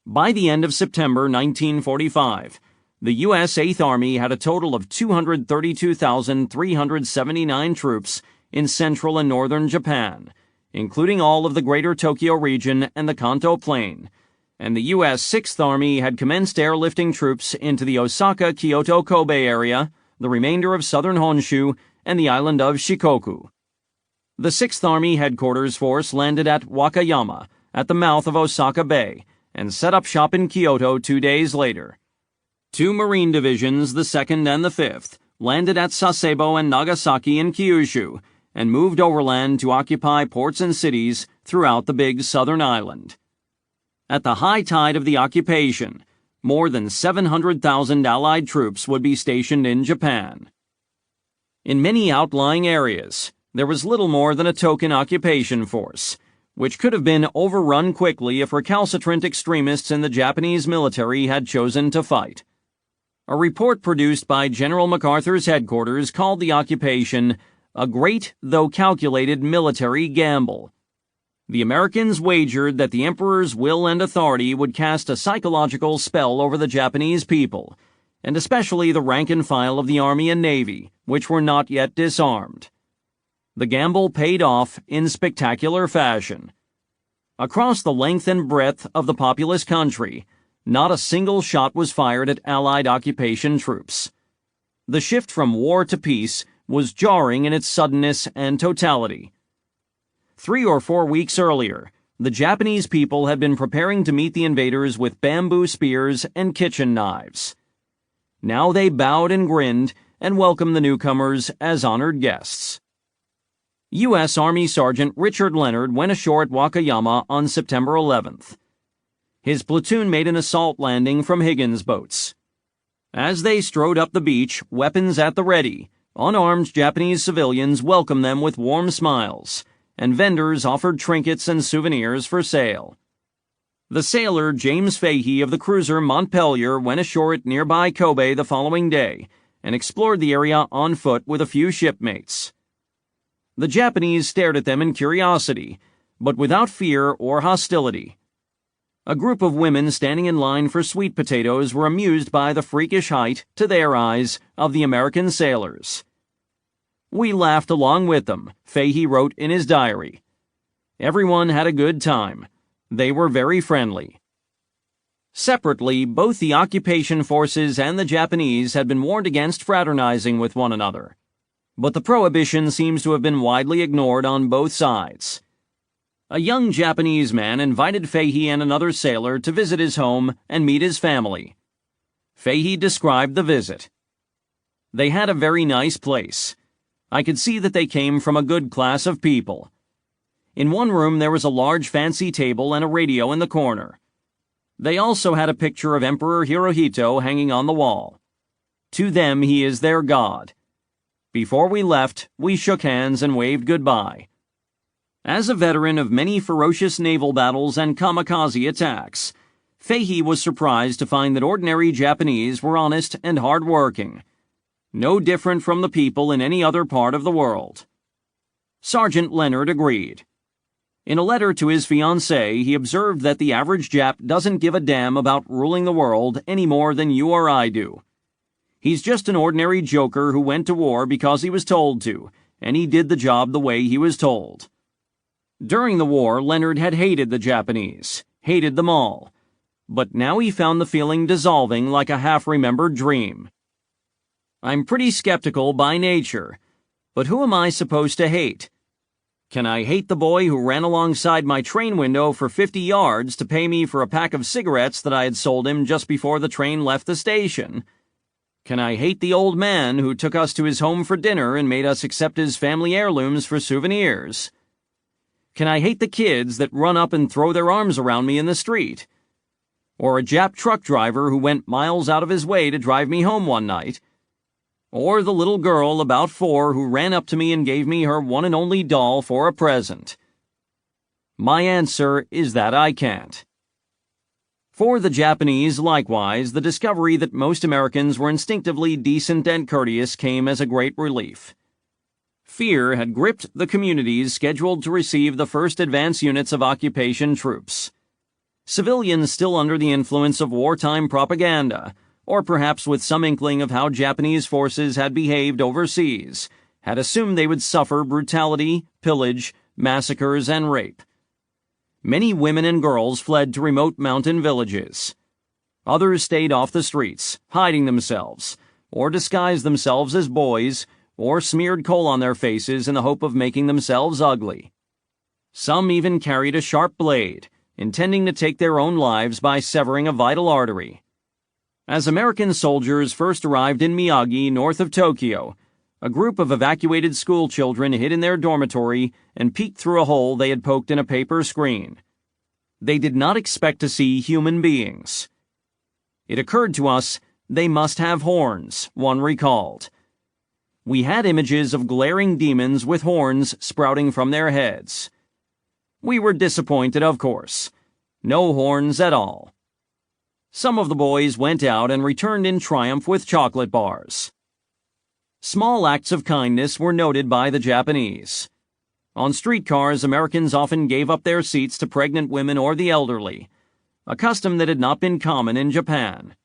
By the end of September 1945, the U.S. 8th Army had a total of 232,379 troops in central and northern Japan, including all of the greater Tokyo region and the Kanto Plain, and the U.S. 6th Army had commenced airlifting troops into the Osaka, Kyoto, Kobe area, the remainder of southern Honshu, and the island of Shikoku. The 6th Army Headquarters Force landed at Wakayama, at the mouth of Osaka Bay, and set up shop in Kyoto 2 days later. 2 Marine divisions, the 2nd and the 5th, landed at Sasebo and Nagasaki in Kyushu, and moved overland to occupy ports and cities throughout the big southern island. At the high tide of the occupation, more than 700,000 Allied troops would be stationed in Japan. In many outlying areas, there was little more than a token occupation force, which could have been overrun quickly if recalcitrant extremists in the Japanese military had chosen to fight. A report produced by General MacArthur's headquarters called the occupation a great though calculated military gamble. The Americans wagered that the Emperor's will and authority would cast a psychological spell over the Japanese people, and especially the rank and file of the Army and Navy, which were not yet disarmed. The gamble paid off in spectacular fashion. Across the length and breadth of the populous country, not a single shot was fired at Allied occupation troops. The shift from war to peace was jarring in its suddenness and totality. 3 or 4 weeks earlier, the Japanese people had been preparing to meet the invaders with bamboo spears and kitchen knives. Now they bowed and grinned and welcomed the newcomers as honored guests. U.S. Army Sergeant Richard Leonard went ashore at Wakayama on September 11th. His platoon made an assault landing from Higgins boats. As they strode up the beach, weapons at the ready, unarmed Japanese civilians welcomed them with warm smiles, and vendors offered trinkets and souvenirs for sale. The sailor James Fahey of the cruiser Montpelier went ashore at nearby Kobe the following day and explored the area on foot with a few shipmates. The Japanese stared at them in curiosity, but without fear or hostility. A group of women standing in line for sweet potatoes were amused by the freakish height, to their eyes, of the American sailors. We laughed along with them, Fahey wrote in his diary. Everyone had a good time. They were very friendly. Separately, both the occupation forces and the Japanese had been warned against fraternizing with one another. But the prohibition seems to have been widely ignored on both sides. A young Japanese man invited Fahey and another sailor to visit his home and meet his family. Fahey described the visit. They had a very nice place. I could see that they came from a good class of people. In one room there was a large fancy table and a radio in the corner. They also had a picture of Emperor Hirohito hanging on the wall. To them he is their god. Before we left, we shook hands and waved goodbye. As a veteran of many ferocious naval battles and kamikaze attacks, Fahey was surprised to find that ordinary Japanese were honest and hard-working, no different from the people in any other part of the world. Sergeant Leonard agreed. In a letter to his fiancée, he observed that the average Jap doesn't give a damn about ruling the world any more than you or I do. He's just an ordinary joker who went to war because he was told to, and he did the job the way he was told. During the war, Leonard had hated the Japanese, hated them all, but now he found the feeling dissolving like a half-remembered dream. I'm pretty skeptical by nature, but who am I supposed to hate? Can I hate the boy who ran alongside my train window for 50 yards to pay me for a pack of cigarettes that I had sold him just before the train left the station? Can I hate the old man who took us to his home for dinner and made us accept his family heirlooms for souvenirs? Can I hate the kids that run up and throw their arms around me in the street? or a Jap truck driver who went miles out of his way to drive me home one night, or the little girl about 4 who ran up to me and gave me her one and only doll for a present. My answer is that I can't. For the Japanese, likewise, the discovery that most Americans were instinctively decent and courteous came as a great relief. Fear had gripped the communities scheduled to receive the first advance units of occupation troops. Civilians still under the influence of wartime propaganda, or perhaps with some inkling of how Japanese forces had behaved overseas, had assumed they would suffer brutality, pillage, massacres, and rape. Many women and girls fled to remote mountain villages. Others stayed off the streets, hiding themselves, or disguised themselves as boys, or smeared coal on their faces in the hope of making themselves ugly. Some even carried a sharp blade, intending to take their own lives by severing a vital artery. As American soldiers first arrived in Miyagi, north of Tokyo, a group of evacuated school children hid in their dormitory and peeked through a hole they had poked in a paper screen. They did not expect to see human beings. It occurred to us they must have horns, one recalled. We had images of glaring demons with horns sprouting from their heads. We were disappointed, of course. No horns at all. Some of the boys went out and returned in triumph with chocolate bars. Small acts of kindness were noted by the Japanese. On streetcars, Americans often gave up their seats to pregnant women or the elderly, a custom that had not been common in Japan.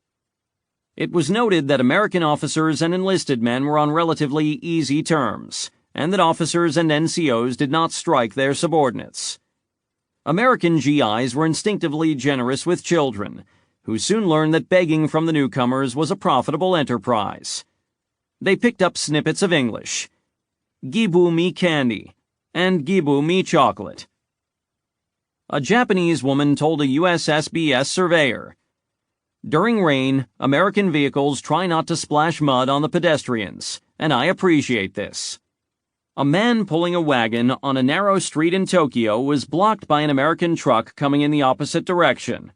It was noted that American officers and enlisted men were on relatively easy terms, and that officers and NCOs did not strike their subordinates. American GIs were instinctively generous with children, who soon learned that begging from the newcomers was a profitable enterprise. They picked up snippets of English. "Gibu me candy," and "Gibu me chocolate." A Japanese woman told a USSBS surveyor, "During rain, American vehicles try not to splash mud on the pedestrians, and I appreciate this." A man pulling a wagon on a narrow street in Tokyo was blocked by an American truck coming in the opposite direction.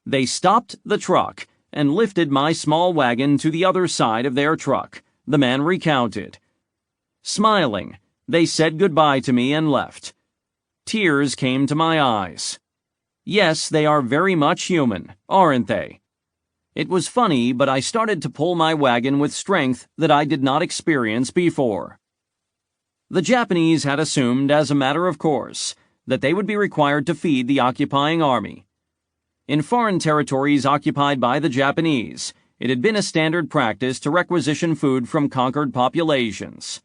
They stopped the truck and lifted my small wagon to the other side of their truck, the man recounted. Smiling, they said goodbye to me and left. Tears came to my eyes. Yes, they are very much human, aren't they? It was funny, but I started to pull my wagon with strength that I did not experience before. The Japanese had assumed, as a matter of course, that they would be required to feed the occupying army. In foreign territories occupied by the Japanese, it had been a standard practice to requisition food from conquered populations.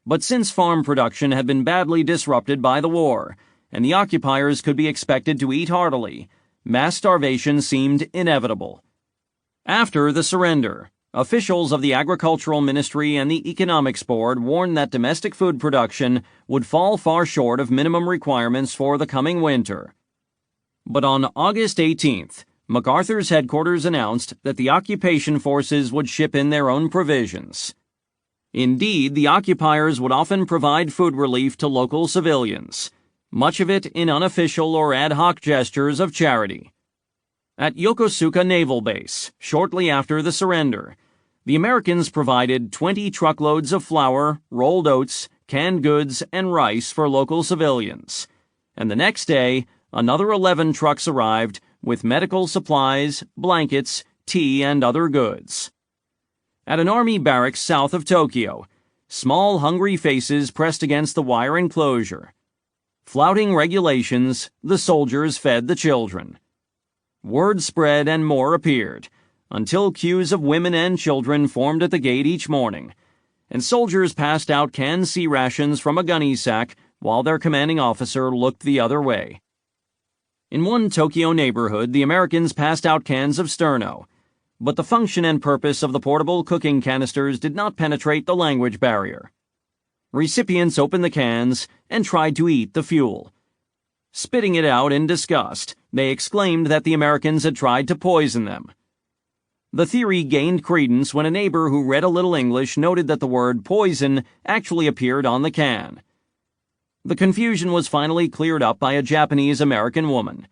But since farm production had been badly disrupted by the war, and the occupiers could be expected to eat heartily, mass starvation seemed inevitable. After the surrender, officials of the Agricultural Ministry and the Economics Board warned that domestic food production would fall far short of minimum requirements for the coming winter. But on August 18th, MacArthur's headquarters announced that the occupation forces would ship in their own provisions. Indeed, the occupiers would often provide food relief to local civilians, much of it in unofficial or ad hoc gestures of charity. At Yokosuka Naval Base, shortly after the surrender, the Americans provided 20 truckloads of flour, rolled oats, canned goods, and rice for local civilians. And the next day, another 11 trucks arrived with medical supplies, blankets, tea, and other goods. At an army barracks south of Tokyo, small hungry faces pressed against the wire enclosure. Flouting regulations, the soldiers fed the children. Word spread and more appeared, until queues of women and children formed at the gate each morning, and soldiers passed out canned sea rations from a gunny sack while their commanding officer looked the other way. In one Tokyo neighborhood, the Americans passed out cans of sterno, but the function and purpose of the portable cooking canisters did not penetrate the language barrier. Recipients opened the cans and tried to eat the fuel. Spitting it out in disgust, they exclaimed that the Americans had tried to poison them. The theory gained credence when a neighbor who read a little English noted that the word poison actually appeared on the can. The confusion was finally cleared up by a Japanese-American woman.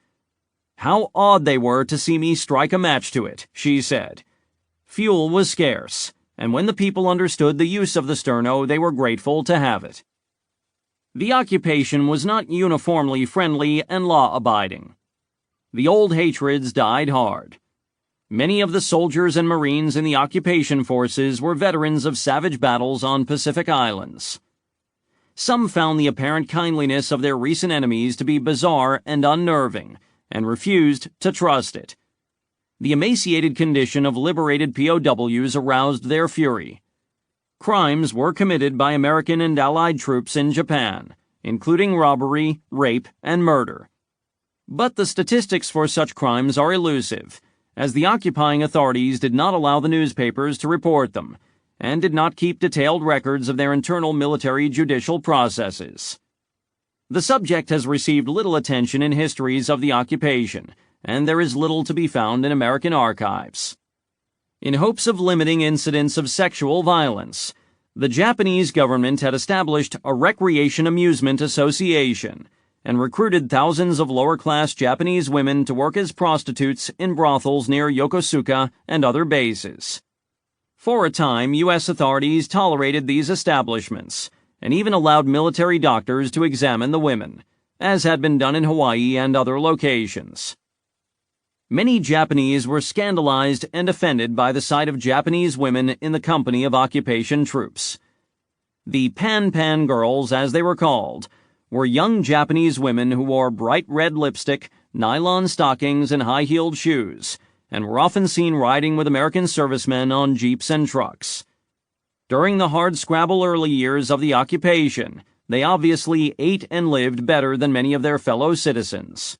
"How odd they were to see me strike a match to it," she said. Fuel was scarce, and when the people understood the use of the sterno, they were grateful to have it. The occupation was not uniformly friendly and law-abiding. The old hatreds died hard. Many of the soldiers and Marines in the occupation forces were veterans of savage battles on Pacific islands. Some found the apparent kindliness of their recent enemies to be bizarre and unnerving, and refused to trust it. The emaciated condition of liberated POWs aroused their fury. Crimes were committed by American and Allied troops in Japan, including robbery, rape, and murder. But the statistics for such crimes are elusive, as the occupying authorities did not allow the newspapers to report them, and did not keep detailed records of their internal military judicial processes. The subject has received little attention in histories of the occupation, and there is little to be found in American archives. In hopes of limiting incidents of sexual violence, the Japanese government had established a recreation amusement association and recruited thousands of lower-class Japanese women to work as prostitutes in brothels near Yokosuka and other bases. For a time, U.S. authorities tolerated these establishments and even allowed military doctors to examine the women, as had been done in Hawaii and other locations. Many Japanese were scandalized and offended by the sight of Japanese women in the company of occupation troops. The Pan-Pan girls, as they were called, were young Japanese women who wore bright red lipstick, nylon stockings, and high-heeled shoes, and were often seen riding with American servicemen on jeeps and trucks. During the hardscrabble early years of the occupation, they obviously ate and lived better than many of their fellow citizens.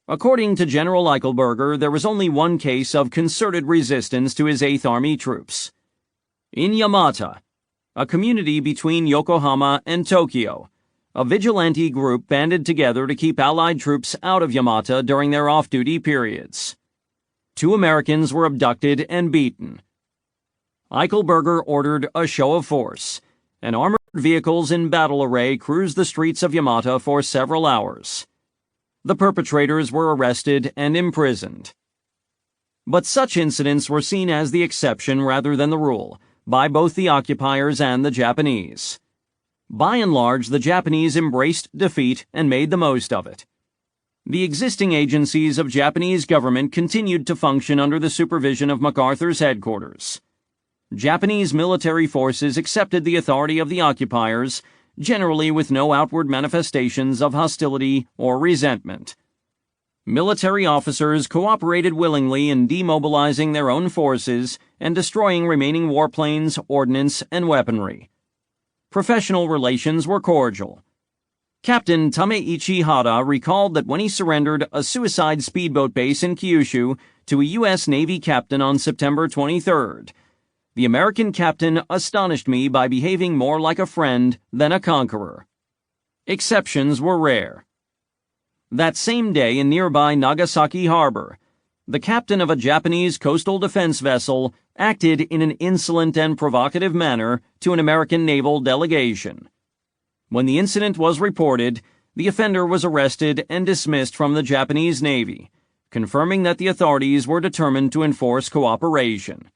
According to General Eichelberger, there was only one case of concerted resistance to his 8th Army troops. In Yamata, a community between Yokohama and Tokyo, a vigilante group banded together to keep Allied troops out of Yamata during their off-duty periods. 2 Americans were abducted and beaten. Eichelberger ordered a show of force, and armored vehicles in battle array cruised the streets of Yamata for several hours. The perpetrators were arrested and imprisoned. But such incidents were seen as the exception rather than the rule by both the occupiers and the Japanese. By and large, the Japanese embraced defeat and made the most of it. The existing agencies of Japanese government continued to function under the supervision of MacArthur's headquarters. Japanese military forces accepted the authority of the occupiers, generally with no outward manifestations of hostility or resentment. Military officers cooperated willingly in demobilizing their own forces and destroying remaining warplanes, ordnance, and weaponry. Professional relations were cordial. Captain Tameichi Hara recalled that when he surrendered a suicide speedboat base in Kyushu to a U.S. Navy captain on September 23rd, "The American captain astonished me by behaving more like a friend than a conqueror." Exceptions were rare. That same day in nearby Nagasaki Harbor, the captain of a Japanese coastal defense vessel acted in an insolent and provocative manner to an American naval delegation. When the incident was reported, the offender was arrested and dismissed from the Japanese Navy, confirming that the authorities were determined to enforce cooperation.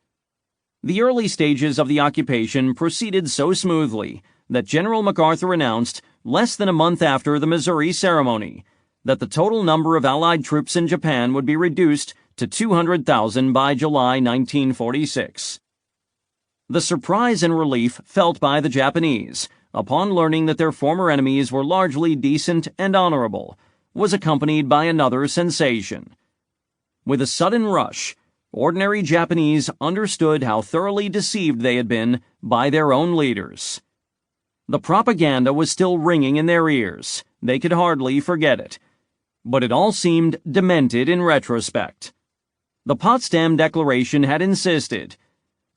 The early stages of the occupation proceeded so smoothly that General MacArthur announced, less than a month after the Missouri ceremony, that the total number of Allied troops in Japan would be reduced to 200,000 by July 1946. The surprise and relief felt by the Japanese, upon learning that their former enemies were largely decent and honorable, was accompanied by another sensation. With a sudden rush, ordinary Japanese understood how thoroughly deceived they had been by their own leaders. The propaganda was still ringing in their ears. They could hardly forget it. But it all seemed demented in retrospect. The Potsdam Declaration had insisted,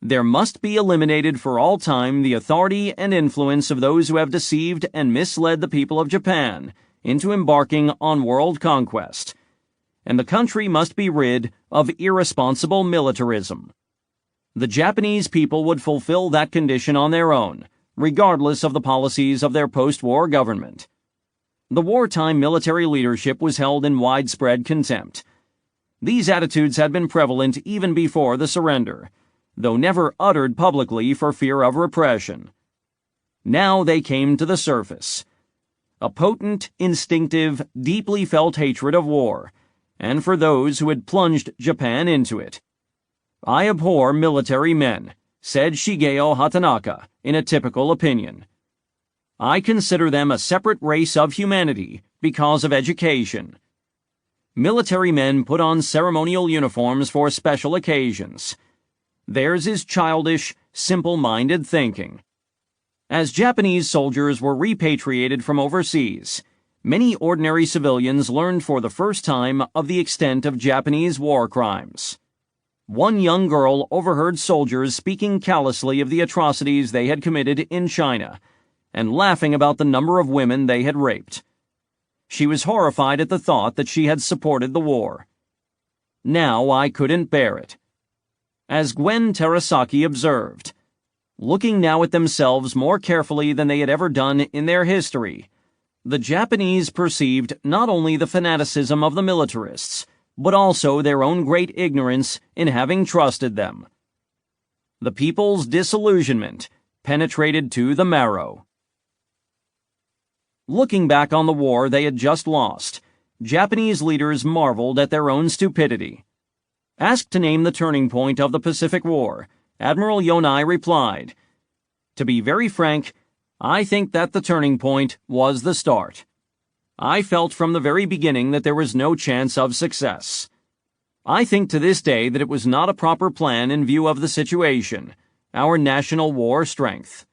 "There must be eliminated for all time the authority and influence of those who have deceived and misled the people of Japan into embarking on world conquest, and the country must be rid of irresponsible militarism." The Japanese people would fulfill that condition on their own, regardless of the policies of their post-war government. The wartime military leadership was held in widespread contempt. These attitudes had been prevalent even before the surrender, though never uttered publicly for fear of repression. Now they came to the surface. A potent, instinctive, deeply felt hatred of war, and for those who had plunged Japan into it. "I abhor military men," said Shigeo Hatanaka in a typical opinion. "I consider them a separate race of humanity because of education. Military men put on ceremonial uniforms for special occasions. Theirs is childish, simple-minded thinking." As Japanese soldiers were repatriated from overseas, many ordinary civilians learned for the first time of the extent of Japanese war crimes. One young girl overheard soldiers speaking callously of the atrocities they had committed in China, and laughing about the number of women they had raped. She was horrified at the thought that she had supported the war. "Now I couldn't bear it." As Gwen Terasaki observed, looking now at themselves more carefully than they had ever done in their history, the Japanese perceived not only the fanaticism of the militarists, but also their own great ignorance in having trusted them. The people's disillusionment penetrated to the marrow. Looking back on the war they had just lost, Japanese leaders marveled at their own stupidity. Asked to name the turning point of the Pacific War, Admiral Yonai replied, "To be very frank, I think that the turning point was the start. I felt from the very beginning that there was no chance of success. I think to this day that it was not a proper plan in view of the situation, our national war strength."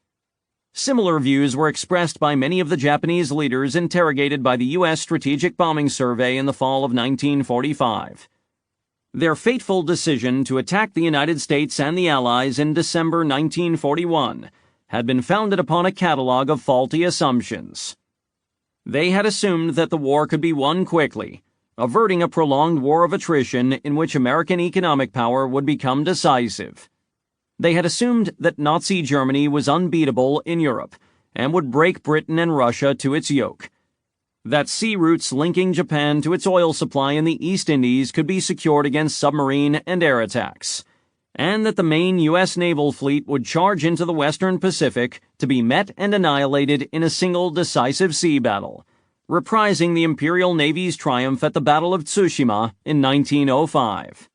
Similar views were expressed by many of the Japanese leaders interrogated by the U.S. Strategic Bombing Survey in the fall of 1945. Their fateful decision to attack the United States and the Allies in December 1941 had been founded upon a catalog of faulty assumptions. They had assumed that the war could be won quickly, averting a prolonged war of attrition in which American economic power would become decisive. They had assumed that Nazi Germany was unbeatable in Europe and would break Britain and Russia to its yoke, that sea routes linking Japan to its oil supply in the East Indies could be secured against submarine and air attacks, and that the main U.S. naval fleet would charge into the Western Pacific to be met and annihilated in a single decisive sea battle, reprising the Imperial Navy's triumph at the Battle of Tsushima in 1905.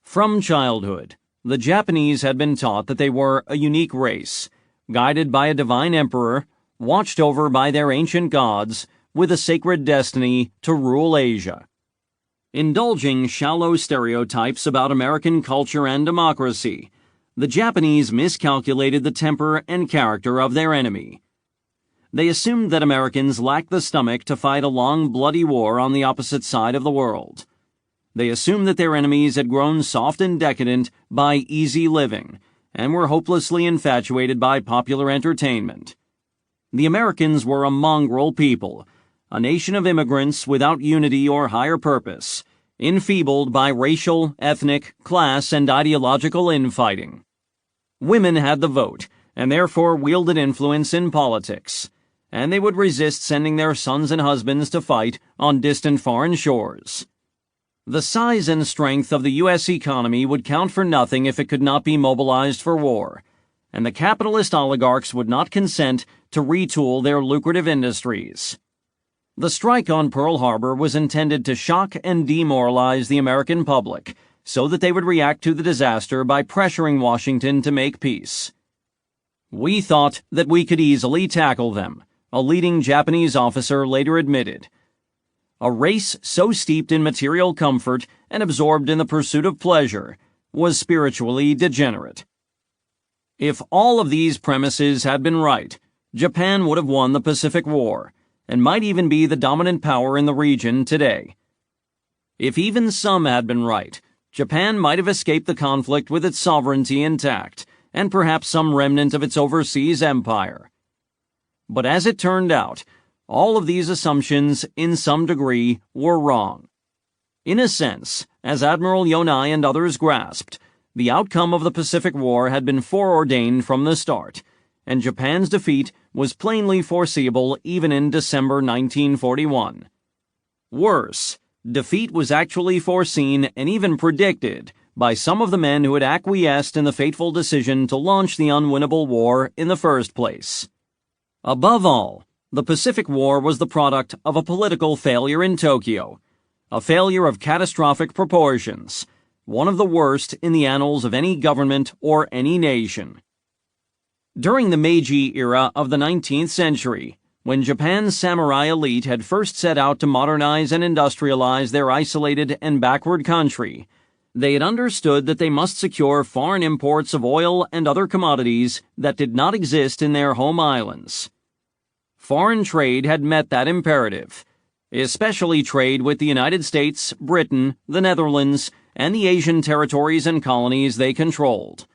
From childhood, the Japanese had been taught that they were a unique race, guided by a divine emperor, watched over by their ancient gods, with a sacred destiny to rule Asia. Indulging shallow stereotypes about American culture and democracy, the Japanese miscalculated the temper and character of their enemy. They assumed that Americans lacked the stomach to fight a long, bloody war on the opposite side of the world. They assumed that their enemies had grown soft and decadent by easy living, and were hopelessly infatuated by popular entertainment. The Americans were a mongrel people, a nation of immigrants without unity or higher purpose, enfeebled by racial, ethnic, class, and ideological infighting. Women had the vote, and therefore wielded influence in politics, and they would resist sending their sons and husbands to fight on distant foreign shores. The size and strength of the U.S. economy would count for nothing if it could not be mobilized for war, and the capitalist oligarchs would not consent to retool their lucrative industries. The strike on Pearl Harbor was intended to shock and demoralize the American public so that they would react to the disaster by pressuring Washington to make peace. "We thought that we could easily tackle them," a leading Japanese officer later admitted. A race so steeped in material comfort and absorbed in the pursuit of pleasure was spiritually degenerate. If all of these premises had been right, Japan would have won the Pacific War, and might even be the dominant power in the region today. If even some had been right, Japan might have escaped the conflict with its sovereignty intact, and perhaps some remnant of its overseas empire. But as it turned out, all of these assumptions, in some degree, were wrong. In a sense, as Admiral Yonai and others grasped, the outcome of the Pacific War had been foreordained from the start, and Japan's defeat was plainly foreseeable even in December 1941. Worse, defeat was actually foreseen and even predicted by some of the men who had acquiesced in the fateful decision to launch the unwinnable war in the first place. Above all, the Pacific War was the product of a political failure in Tokyo, a failure of catastrophic proportions, one of the worst in the annals of any government or any nation. During the Meiji era of the 19th century, when Japan's samurai elite had first set out to modernize and industrialize their isolated and backward country, they had understood that they must secure foreign imports of oil and other commodities that did not exist in their home islands. Foreign trade had met that imperative, especially trade with the United States, Britain, the Netherlands, and the Asian territories and colonies they controlled.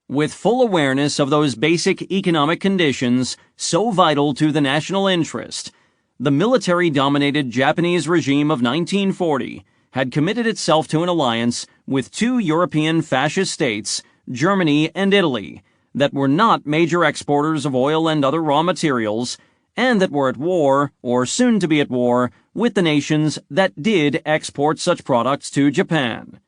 With full awareness of those basic economic conditions so vital to the national interest, the military-dominated Japanese regime of 1940 had committed itself to an alliance with two European fascist states, Germany and Italy, that were not major exporters of oil and other raw materials, and that were at war, or soon to be at war, with the nations that did export such products to Japan.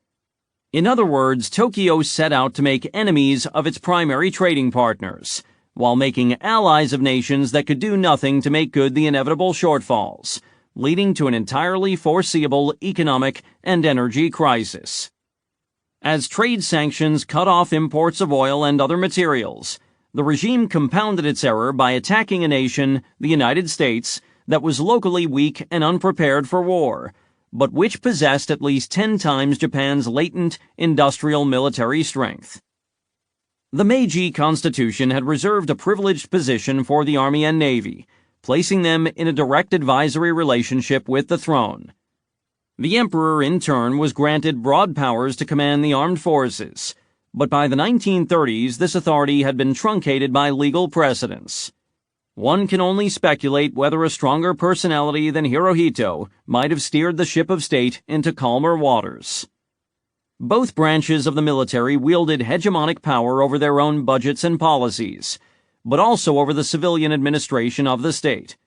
In other words, Tokyo set out to make enemies of its primary trading partners, while making allies of nations that could do nothing to make good the inevitable shortfalls, leading to an entirely foreseeable economic and energy crisis. As trade sanctions cut off imports of oil and other materials, the regime compounded its error by attacking a nation, the United States, that was locally weak and unprepared for war, but which possessed at least 10 times Japan's latent industrial military strength. The Meiji Constitution had reserved a privileged position for the Army and Navy, placing them in a direct advisory relationship with the throne. The emperor, in turn, was granted broad powers to command the armed forces, but by the 1930s this authority had been truncated by legal precedents. One can only speculate whether a stronger personality than Hirohito might have steered the ship of state into calmer waters. Both branches of the military wielded hegemonic power over their own budgets and policies, but also over the civilian administration of the state.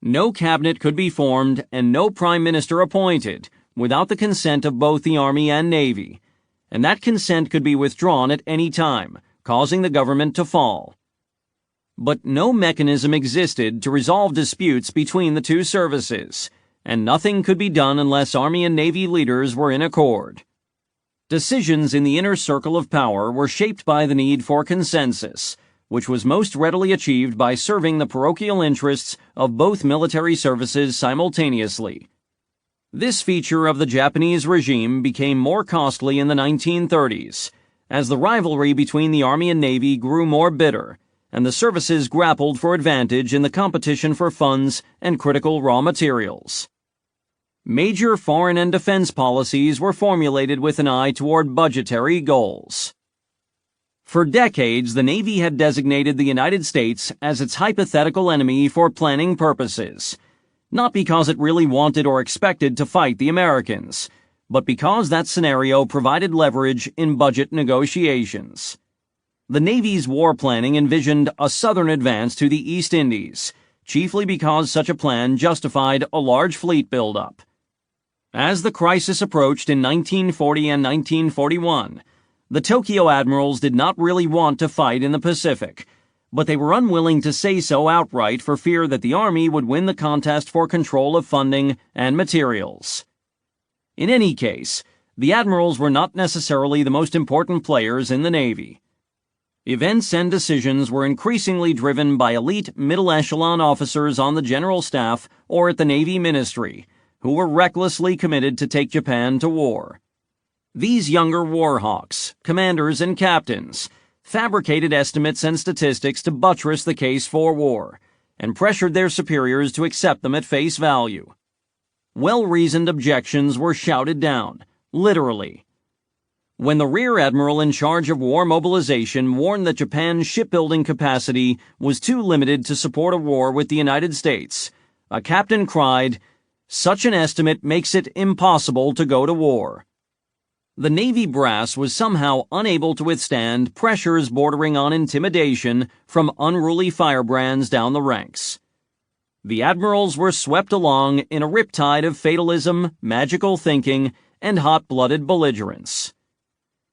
No cabinet could be formed and no prime minister appointed without the consent of both the Army and Navy, and that consent could be withdrawn at any time, causing the government to fall. But no mechanism existed to resolve disputes between the two services, and nothing could be done unless Army and Navy leaders were in accord. Decisions in the inner circle of power were shaped by the need for consensus, which was most readily achieved by serving the parochial interests of both military services simultaneously. This feature of the Japanese regime became more costly in the 1930s, as the rivalry between the Army and Navy grew more bitter, and the services grappled for advantage in the competition for funds and critical raw materials. Major foreign and defense policies were formulated with an eye toward budgetary goals. For decades, the Navy had designated the United States as its hypothetical enemy for planning purposes, not because it really wanted or expected to fight the Americans, but because that scenario provided leverage in budget negotiations. The Navy's war planning envisioned a southern advance to the East Indies, chiefly because such a plan justified a large fleet buildup. As the crisis approached in 1940 and 1941, the Tokyo admirals did not really want to fight in the Pacific, but they were unwilling to say so outright for fear that the Army would win the contest for control of funding and materials. In any case, the admirals were not necessarily the most important players in the Navy. Events and decisions were increasingly driven by elite middle-echelon officers on the general staff or at the Navy Ministry, who were recklessly committed to take Japan to war. These younger war hawks, commanders and captains, fabricated estimates and statistics to buttress the case for war, and pressured their superiors to accept them at face value. Well-reasoned objections were shouted down, literally. When the Rear Admiral in charge of war mobilization warned that Japan's shipbuilding capacity was too limited to support a war with the United States, a captain cried, "Such an estimate makes it impossible to go to war." The Navy brass was somehow unable to withstand pressures bordering on intimidation from unruly firebrands down the ranks. The admirals were swept along in a riptide of fatalism, magical thinking, and hot-blooded belligerence.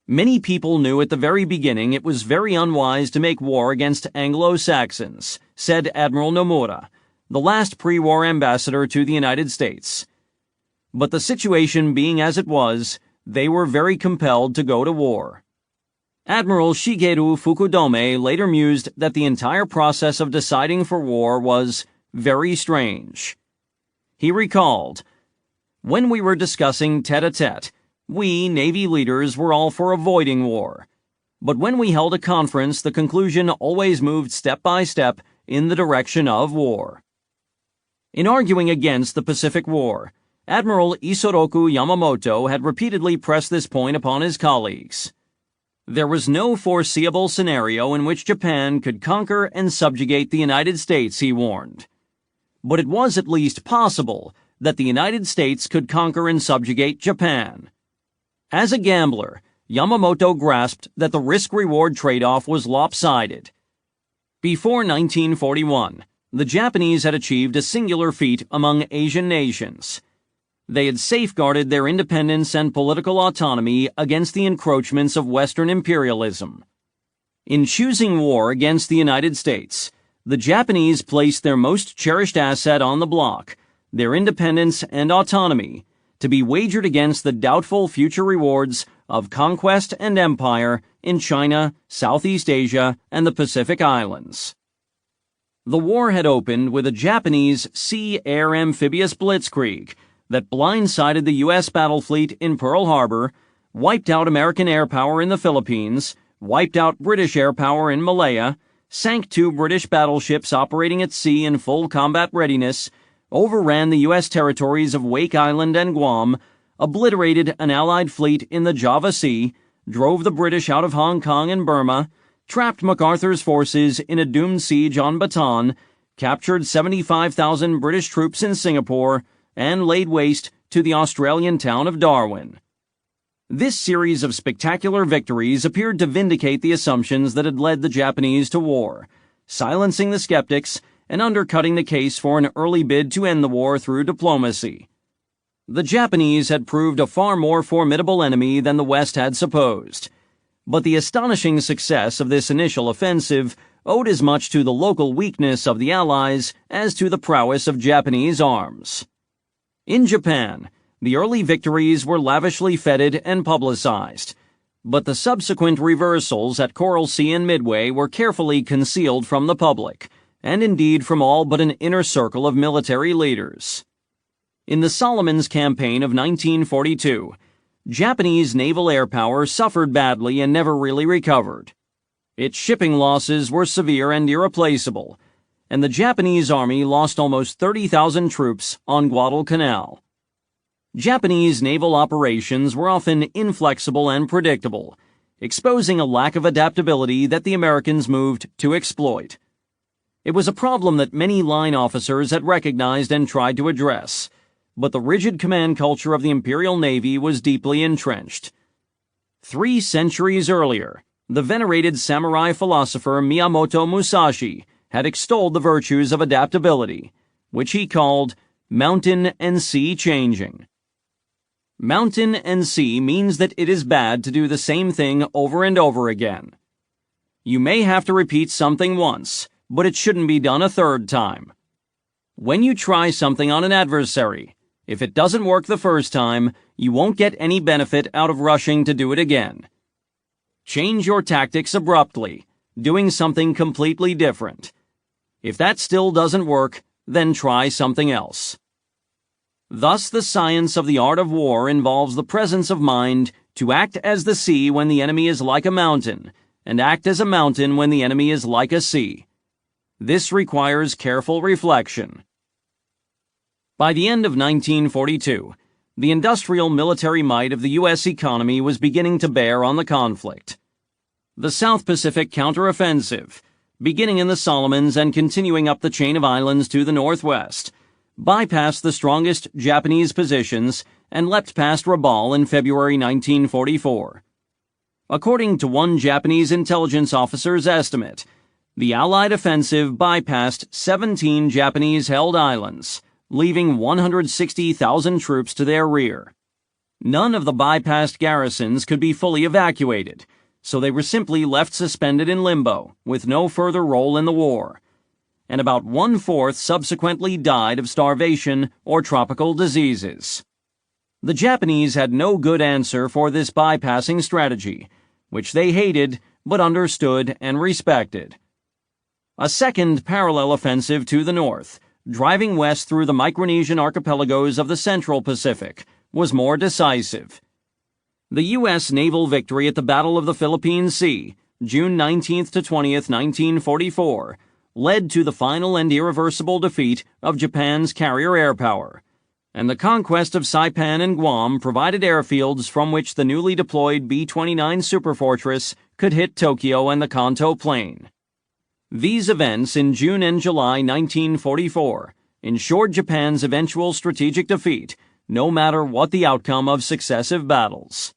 Many people knew at the very beginning it was very unwise to make war against Anglo-Saxons, said Admiral Nomura, the last pre-war ambassador to the United States. But the situation being as it was, they were very compelled to go to war. Admiral Shigeru Fukudome later mused that the entire process of deciding for war was very strange. He recalled, "When we were discussing tete-a-tete, we, Navy leaders, were all for avoiding war. But when we held a conference, the conclusion always moved step by step in the direction of war." In arguing against the Pacific War, Admiral Isoroku Yamamoto had repeatedly pressed this point upon his colleagues. There was no foreseeable scenario in which Japan could conquer and subjugate the United States, he warned. But it was at least possible that the United States could conquer and subjugate Japan. As a gambler, Yamamoto grasped that the risk-reward trade-off was lopsided. Before 1941, the Japanese had achieved a singular feat among Asian nations. They had safeguarded their independence and political autonomy against the encroachments of Western imperialism. In choosing war against the United States, the Japanese placed their most cherished asset on the block, their independence and autonomy, to be wagered against the doubtful future rewards of conquest and empire in China, Southeast Asia, and the Pacific Islands. The war had opened with a Japanese sea-air amphibious blitzkrieg that blindsided the U.S. battle fleet in Pearl Harbor, wiped out American air power in the Philippines, wiped out British air power in Malaya, sank 2 British battleships operating at sea in full combat readiness, overran the U.S. territories of Wake Island and Guam, obliterated an Allied fleet in the Java Sea, drove the British out of Hong Kong and Burma, trapped MacArthur's forces in a doomed siege on Bataan, captured 75,000 British troops in Singapore, and laid waste to the Australian town of Darwin. This series of spectacular victories appeared to vindicate the assumptions that had led the Japanese to war, silencing the skeptics and undercutting the case for an early bid to end the war through diplomacy. The Japanese had proved a far more formidable enemy than the West had supposed, but the astonishing success of this initial offensive owed as much to the local weakness of the Allies as to the prowess of Japanese arms. In Japan, the early victories were lavishly feted and publicized, but the subsequent reversals at Coral Sea and Midway were carefully concealed from the public, and indeed from all but an inner circle of military leaders. In the Solomons Campaign of 1942, Japanese naval air power suffered badly and never really recovered. Its shipping losses were severe and irreplaceable, and the Japanese army lost almost 30,000 troops on Guadalcanal. Japanese naval operations were often inflexible and predictable, exposing a lack of adaptability that the Americans moved to exploit. It was a problem that many line officers had recognized and tried to address, but the rigid command culture of the Imperial Navy was deeply entrenched. 3 centuries earlier, the venerated samurai philosopher Miyamoto Musashi had extolled the virtues of adaptability, which he called mountain and sea changing. Mountain and sea means that it is bad to do the same thing over and over again. You may have to repeat something once, but it shouldn't be done a 3rd time. When you try something on an adversary, if it doesn't work the first time, you won't get any benefit out of rushing to do it again. Change your tactics abruptly, doing something completely different. If that still doesn't work, then try something else. Thus, the science of the art of war involves the presence of mind to act as the sea when the enemy is like a mountain, and act as a mountain when the enemy is like a sea. This requires careful reflection. By the end of 1942, the industrial military might of the U.S. economy was beginning to bear on the conflict. The South Pacific counteroffensive, beginning in the Solomons and continuing up the chain of islands to the northwest, bypassed the strongest Japanese positions and leapt past Rabaul in February 1944. According to one Japanese intelligence officer's estimate, the Allied offensive bypassed 17 Japanese-held islands, leaving 160,000 troops to their rear. None of the bypassed garrisons could be fully evacuated, so they were simply left suspended in limbo, with no further role in the war, and about 1/4 subsequently died of starvation or tropical diseases. The Japanese had no good answer for this bypassing strategy, which they hated but understood and respected. A second parallel offensive to the north, driving west through the Micronesian archipelagos of the Central Pacific, was more decisive. The U.S. naval victory at the Battle of the Philippine Sea, June 19 to 20, 1944, led to the final and irreversible defeat of Japan's carrier air power, and the conquest of Saipan and Guam provided airfields from which the newly deployed B-29 Superfortress could hit Tokyo and the Kanto Plain. These events in June and July 1944 ensured Japan's eventual strategic defeat, no matter what the outcome of successive battles.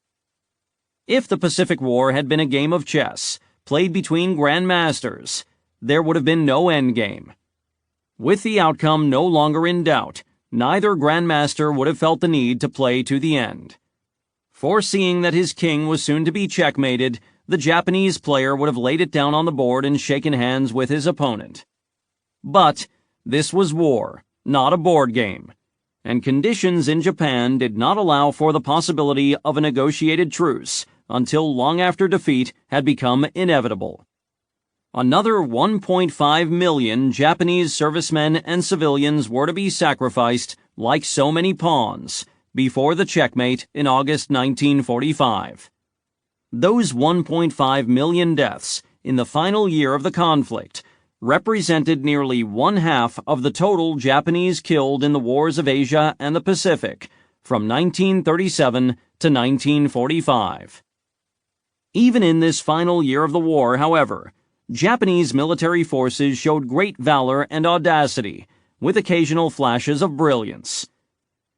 If the Pacific War had been a game of chess, played between grandmasters, there would have been no endgame. With the outcome no longer in doubt, neither grandmaster would have felt the need to play to the end. Foreseeing that his king was soon to be checkmated, the Japanese player would have laid it down on the board and shaken hands with his opponent. But this was war, not a board game, and conditions in Japan did not allow for the possibility of a negotiated truce until long after defeat had become inevitable. Another 1.5 million Japanese servicemen and civilians were to be sacrificed like so many pawns before the checkmate in August 1945. Those 1.5 million deaths in the final year of the conflict represented nearly 1/2 of the total Japanese killed in the wars of Asia and the Pacific from 1937 to 1945. Even in this final year of the war, however, Japanese military forces showed great valor and audacity, with occasional flashes of brilliance.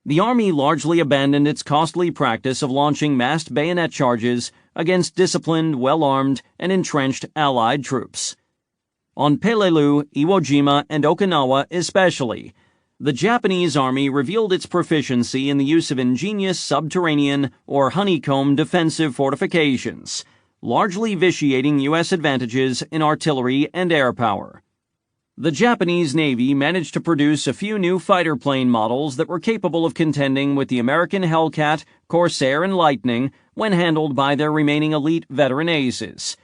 The Army largely abandoned its costly practice of launching massed bayonet charges against disciplined, well-armed, and entrenched Allied troops. On Peleliu, Iwo Jima, and Okinawa especially, the Japanese Army revealed its proficiency in the use of ingenious subterranean or honeycomb defensive fortifications, largely vitiating U.S. advantages in artillery and air power. The Japanese Navy managed to produce a few new fighter plane models that were capable of contending with the American Hellcat, Corsair, and Lightning when handled by their remaining elite veteran aces,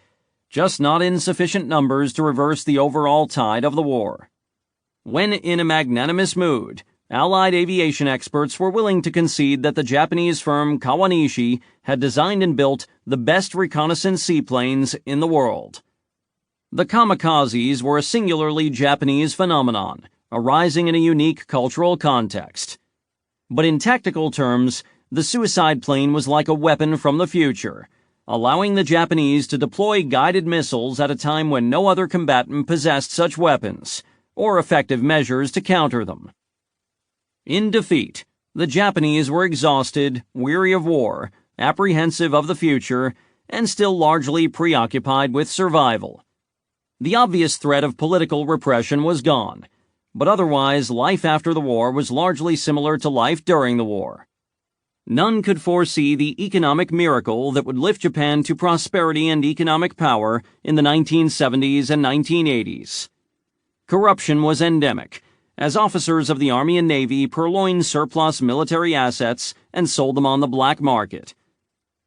just not in sufficient numbers to reverse the overall tide of the war. When in a magnanimous mood, Allied aviation experts were willing to concede that the Japanese firm Kawanishi had designed and built the best reconnaissance seaplanes in the world. The kamikazes were a singularly Japanese phenomenon, arising in a unique cultural context. But in tactical terms, the suicide plane was like a weapon from the future, allowing the Japanese to deploy guided missiles at a time when no other combatant possessed such weapons, or effective measures to counter them. In defeat, the Japanese were exhausted, weary of war, apprehensive of the future, and still largely preoccupied with survival. The obvious threat of political repression was gone, but otherwise life after the war was largely similar to life during the war. None could foresee the economic miracle that would lift Japan to prosperity and economic power in the 1970s and 1980s. Corruption was endemic, as officers of the Army and Navy purloined surplus military assets and sold them on the black market.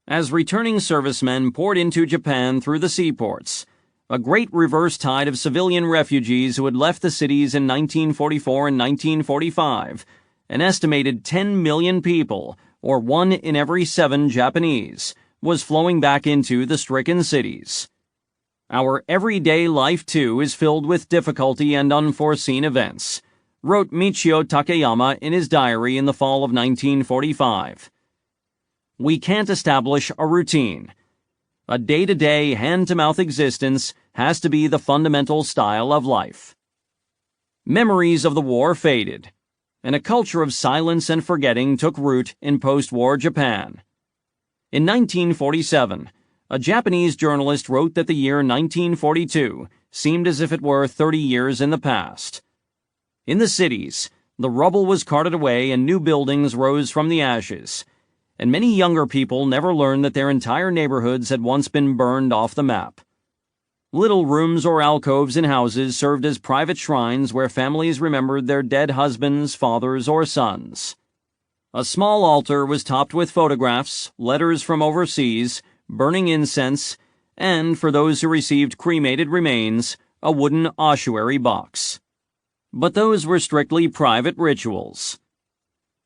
As returning servicemen poured into Japan through the seaports, a great reverse tide of civilian refugees who had left the cities in 1944 and 1945, an estimated 10 million people, or 1 in every 7 Japanese, was flowing back into the stricken cities. Our everyday life, too, is filled with difficulty and unforeseen events, wrote Michio Takeyama in his diary in the fall of 1945. We can't establish a routine. A day-to-day, hand-to-mouth existence has to be the fundamental style of life. Memories of the war faded, and a culture of silence and forgetting took root in post-war Japan. In 1947, a Japanese journalist wrote that the year 1942 seemed as if it were 30 years in the past. In the cities, the rubble was carted away and new buildings rose from the ashes, and many younger people never learned that their entire neighborhoods had once been burned off the map. Little rooms or alcoves in houses served as private shrines where families remembered their dead husbands, fathers, or sons. A small altar was topped with photographs, letters from overseas, burning incense, and, for those who received cremated remains, a wooden ossuary box. But those were strictly private rituals.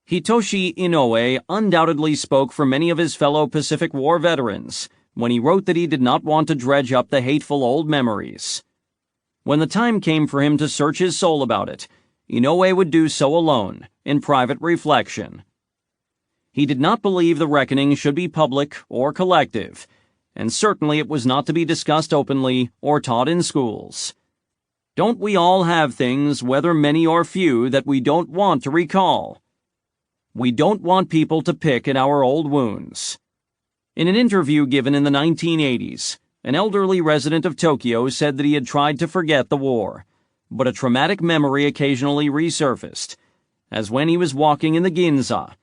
Hitoshi Inoue undoubtedly spoke for many of his fellow Pacific War veterans when he wrote that he did not want to dredge up the hateful old memories. When the time came for him to search his soul about it, Inoue would do so alone, in private reflection. He did not believe the reckoning should be public or collective, and certainly it was not to be discussed openly or taught in schools. Don't we all have things, whether many or few, that we don't want to recall? We don't want people to pick at our old wounds. In an interview given in the 1980s, an elderly resident of Tokyo said that he had tried to forget the war, but a traumatic memory occasionally resurfaced, as when he was walking in the Ginza.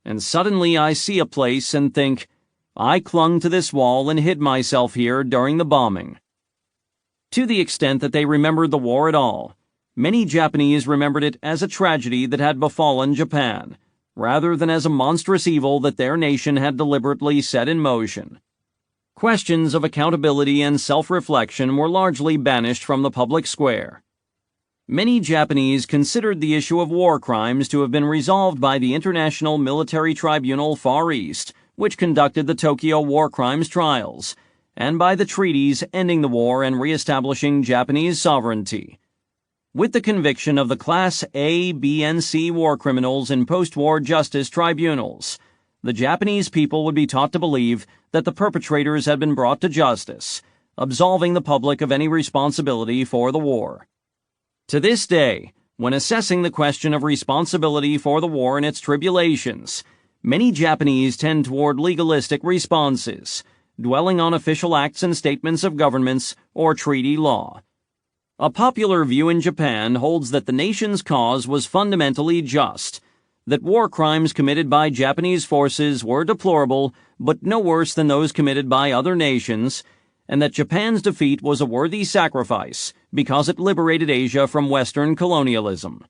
And suddenly I see a place and think, I clung to this wall and hid myself here during the bombing. To the extent that they remembered the war at all, many Japanese remembered it as a tragedy that had befallen Japan, rather than as a monstrous evil that their nation had deliberately set in motion. Questions of accountability and self-reflection were largely banished from the public square. Many Japanese considered the issue of war crimes to have been resolved by the International Military Tribunal Far East, which conducted the Tokyo war crimes trials, and by the treaties ending the war and re-establishing Japanese sovereignty. With the conviction of the Class A, B, and C war criminals in post-war justice tribunals, the Japanese people would be taught to believe that the perpetrators had been brought to justice, absolving the public of any responsibility for the war. To this day, when assessing the question of responsibility for the war and its tribulations, many Japanese tend toward legalistic responses, dwelling on official acts and statements of governments or treaty law. A popular view in Japan holds that the nation's cause was fundamentally just, that war crimes committed by Japanese forces were deplorable but no worse than those committed by other nations, and that Japan's defeat was a worthy sacrifice because it liberated Asia from Western colonialism.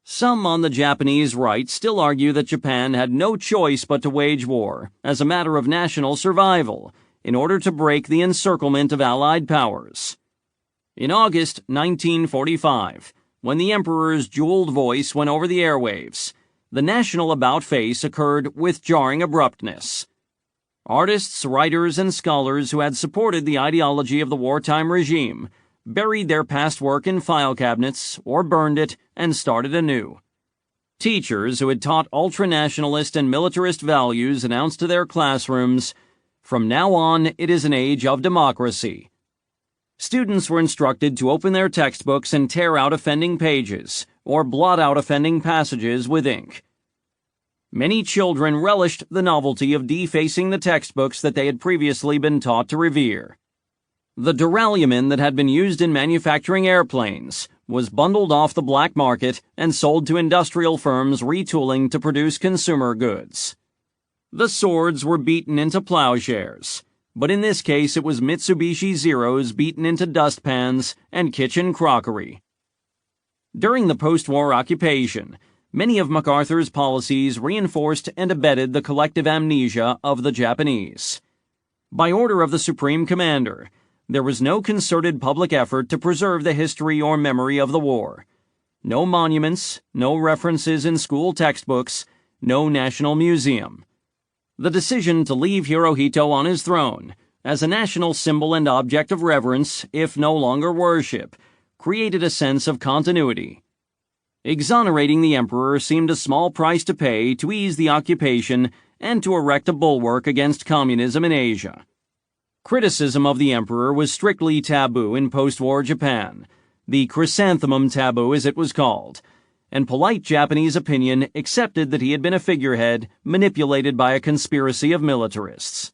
Some on the Japanese right still argue that Japan had no choice but to wage war as a matter of national survival in order to break the encirclement of Allied powers. In August 1945, when the Emperor's jeweled voice went over the airwaves, the national about-face occurred with jarring abruptness. Artists, writers, and scholars who had supported the ideology of the wartime regime buried their past work in file cabinets or burned it and started anew. Teachers who had taught ultranationalist and militarist values announced to their classrooms, "From now on, it is an age of democracy." Students were instructed to open their textbooks and tear out offending pages, or blot out offending passages with ink. Many children relished the novelty of defacing the textbooks that they had previously been taught to revere. The duralumin that had been used in manufacturing airplanes was bundled off the black market and sold to industrial firms retooling to produce consumer goods. The swords were beaten into plowshares, but in this case it was Mitsubishi Zeros beaten into dustpans and kitchen crockery. During the post-war occupation, many of MacArthur's policies reinforced and abetted the collective amnesia of the Japanese. By order of the Supreme Commander, there was no concerted public effort to preserve the history or memory of the war. No monuments, no references in school textbooks, no national museum. The decision to leave Hirohito on his throne, as a national symbol and object of reverence, if no longer worship, created a sense of continuity. Exonerating the emperor seemed a small price to pay to ease the occupation and to erect a bulwark against communism in Asia. Criticism of the emperor was strictly taboo in post-war Japan, the chrysanthemum taboo as it was called, and polite Japanese opinion accepted that he had been a figurehead manipulated by a conspiracy of militarists.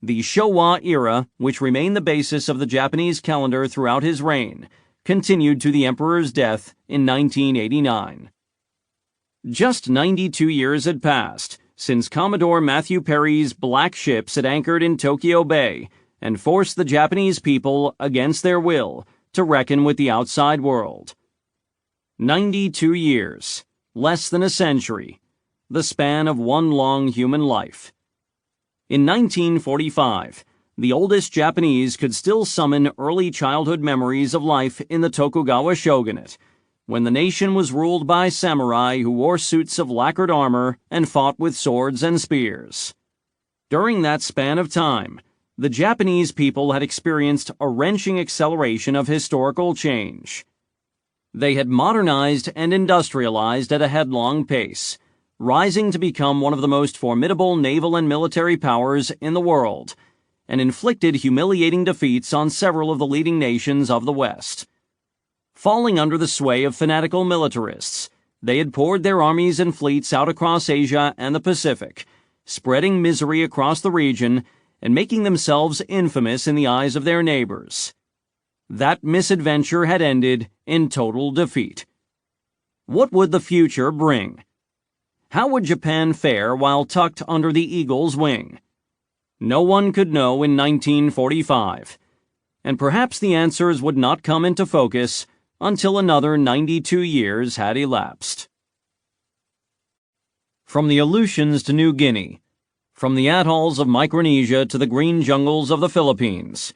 The Showa era, which remained the basis of the Japanese calendar throughout his reign, continued to the emperor's death in 1989. Just 92 years had passed since Commodore Matthew Perry's black ships had anchored in Tokyo Bay and forced the Japanese people, against their will, to reckon with the outside world. 92 years, less than a century, the span of one long human life. In 1945, the oldest Japanese could still summon early childhood memories of life in the Tokugawa shogunate, when the nation was ruled by samurai who wore suits of lacquered armor and fought with swords and spears. During that span of time, the Japanese people had experienced a wrenching acceleration of historical change. They had modernized and industrialized at a headlong pace, rising to become one of the most formidable naval and military powers in the world, and inflicted humiliating defeats on several of the leading nations of the West. Falling under the sway of fanatical militarists, they had poured their armies and fleets out across Asia and the Pacific, spreading misery across the region and making themselves infamous in the eyes of their neighbors. That misadventure had ended in total defeat. What would the future bring? How would Japan fare while tucked under the eagle's wing? No one could know in 1945, and perhaps the answers would not come into focus until another 92 years had elapsed. From the Aleutians to New Guinea, from the atolls of Micronesia to the green jungles of the Philippines,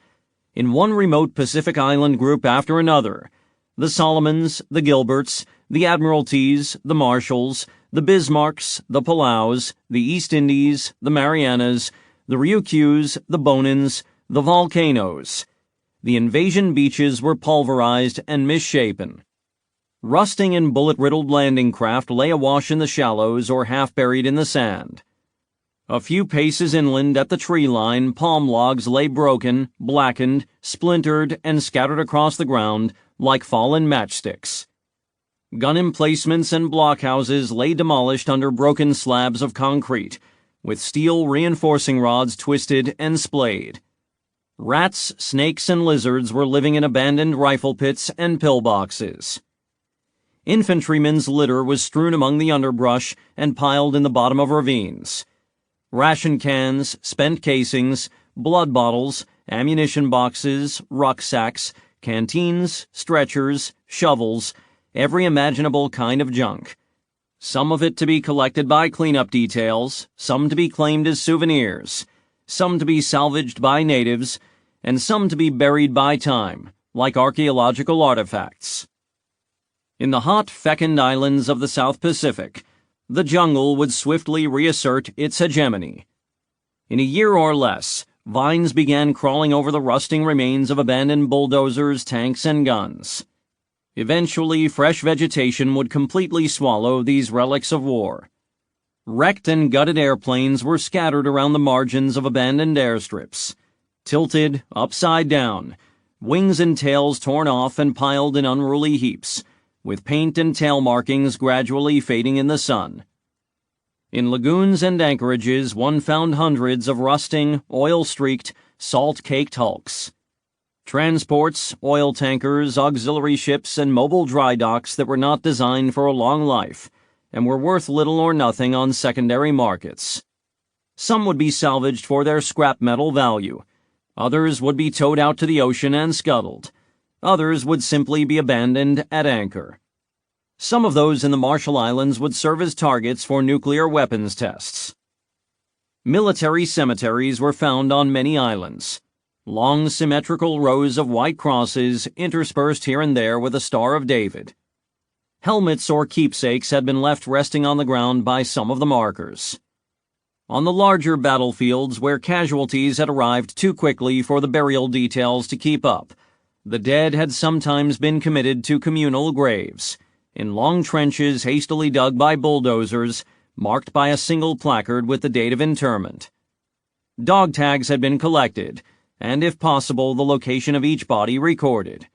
in one remote Pacific island group after another, the Solomons, the Gilberts, the Admiralties, the Marshalls, the Bismarcks, the Palaus, the East Indies, the Marianas, the Ryukyus, the Bonins, the volcanoes. The invasion beaches were pulverized and misshapen. Rusting and bullet-riddled landing craft lay awash in the shallows or half buried in the sand. A few paces inland at the tree line, palm logs lay broken, blackened, splintered, and scattered across the ground like fallen matchsticks. Gun emplacements and blockhouses lay demolished under broken slabs of concrete, with steel reinforcing rods twisted and splayed. Rats, snakes, and lizards were living in abandoned rifle pits and pillboxes. Infantrymen's litter was strewn among the underbrush and piled in the bottom of ravines. Ration cans, spent casings, blood bottles, ammunition boxes, rucksacks, canteens, stretchers, shovels, every imaginable kind of junk. Some of it to be collected by cleanup details, some to be claimed as souvenirs, some to be salvaged by natives, and some to be buried by time, like archaeological artifacts. In the hot, fecund islands of the South Pacific, the jungle would swiftly reassert its hegemony. In a year or less, vines began crawling over the rusting remains of abandoned bulldozers, tanks, and guns. Eventually, fresh vegetation would completely swallow these relics of war. Wrecked and gutted airplanes were scattered around the margins of abandoned airstrips, tilted, upside down, wings and tails torn off and piled in unruly heaps, with paint and tail markings gradually fading in the sun. In lagoons and anchorages, one found hundreds of rusting, oil-streaked, salt-caked hulks. Transports, oil tankers, auxiliary ships, and mobile dry docks that were not designed for a long life and were worth little or nothing on secondary markets. Some would be salvaged for their scrap metal value. Others would be towed out to the ocean and scuttled. Others would simply be abandoned at anchor. Some of those in the Marshall Islands would serve as targets for nuclear weapons tests. Military cemeteries were found on many islands. Long symmetrical rows of white crosses interspersed here and there with a Star of David. Helmets or keepsakes had been left resting on the ground by some of the markers. On the larger battlefields where casualties had arrived too quickly for the burial details to keep up, the dead had sometimes been committed to communal graves, in long trenches hastily dug by bulldozers, marked by a single placard with the date of interment. Dog tags had been collected, and if possible the location of each body recorded.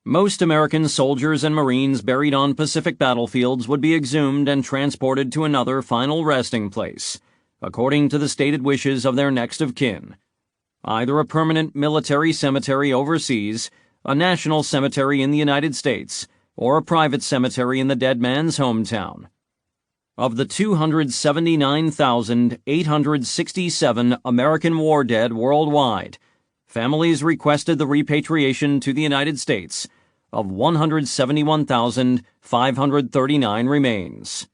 Most American soldiers and Marines buried on Pacific battlefields would be exhumed and transported to another final resting place, according to the stated wishes of their next of kin. Either a permanent military cemetery overseas, a national cemetery in the United States, or a private cemetery in the dead man's hometown. Of the 279,867 American war dead worldwide, families requested the repatriation to the United States of 171,539 remains.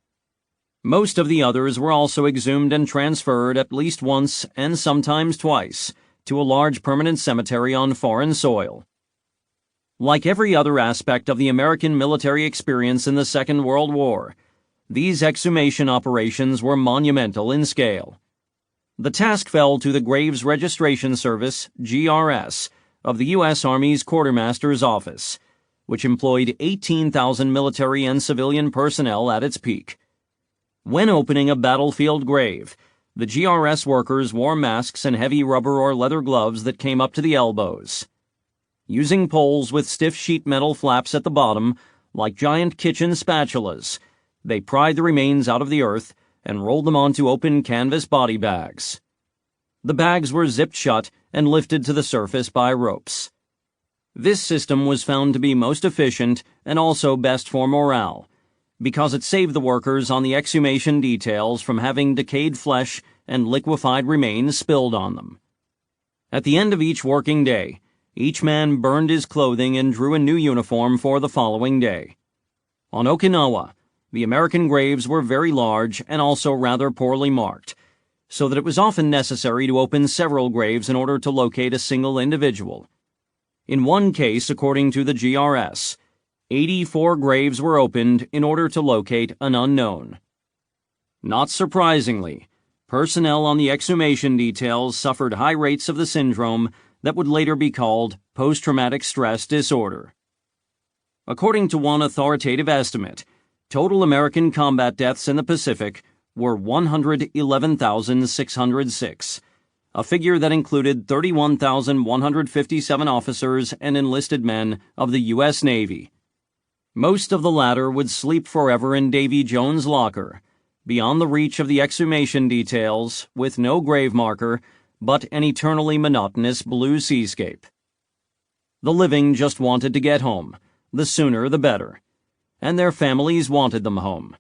Most of the others were also exhumed and transferred at least once and sometimes twice to a large permanent cemetery on foreign soil. Like every other aspect of the American military experience in the Second World War, these exhumation operations were monumental in scale. The task fell to the Graves Registration Service, GRS, of the U.S. Army's Quartermaster's Office, which employed 18,000 military and civilian personnel at its peak. When opening a battlefield grave, the GRS workers wore masks and heavy rubber or leather gloves that came up to the elbows. Using poles with stiff sheet metal flaps at the bottom, like giant kitchen spatulas, they pried the remains out of the earth and rolled them onto open canvas body bags. The bags were zipped shut and lifted to the surface by ropes. This system was found to be most efficient and also best for morale, because it saved the workers on the exhumation details from having decayed flesh and liquefied remains spilled on them. At the end of each working day, each man burned his clothing and drew a new uniform for the following day. On Okinawa, the American graves were very large and also rather poorly marked, so that it was often necessary to open several graves in order to locate a single individual. In one case, according to the GRS, 84 graves were opened in order to locate an unknown. Not surprisingly, personnel on the exhumation details suffered high rates of the syndrome that would later be called post-traumatic stress disorder. According to one authoritative estimate, total American combat deaths in the Pacific were 111,606, a figure that included 31,157 officers and enlisted men of the U.S. Navy. Most of the latter would sleep forever in Davy Jones' locker, beyond the reach of the exhumation details, with no grave marker, but an eternally monotonous blue seascape. The living just wanted to get home, the sooner the better, and their families wanted them home.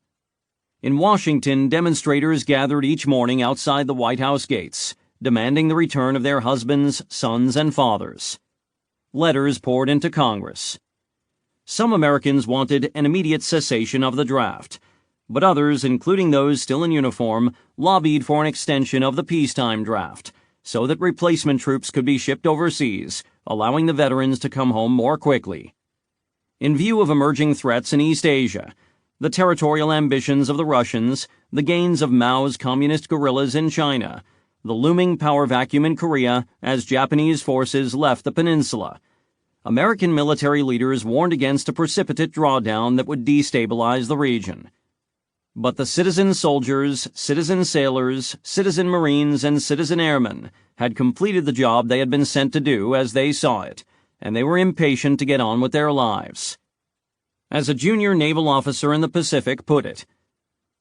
In Washington, demonstrators gathered each morning outside the White House gates, demanding the return of their husbands, sons, and fathers. Letters poured into Congress. Some Americans wanted an immediate cessation of the draft, but others, including those still in uniform, lobbied for an extension of the peacetime draft, so that replacement troops could be shipped overseas, allowing the veterans to come home more quickly. In view of emerging threats in East Asia, the territorial ambitions of the Russians, the gains of Mao's communist guerrillas in China, the looming power vacuum in Korea as Japanese forces left the peninsula, American military leaders warned against a precipitate drawdown that would destabilize the region. But the citizen soldiers, citizen sailors, citizen Marines, and citizen airmen had completed the job they had been sent to do as they saw it, and they were impatient to get on with their lives. As a junior naval officer in the Pacific put it,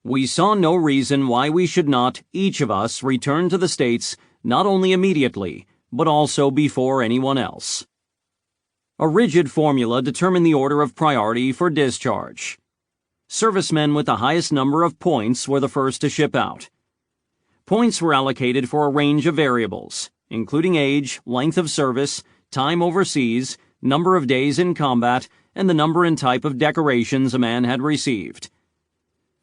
"We saw no reason why we should not, each of us, return to the States not only immediately, but also before anyone else." A rigid formula determined the order of priority for discharge. Servicemen with the highest number of points were the first to ship out. Points were allocated for a range of variables, including age, length of service, time overseas, number of days in combat, and the number and type of decorations a man had received.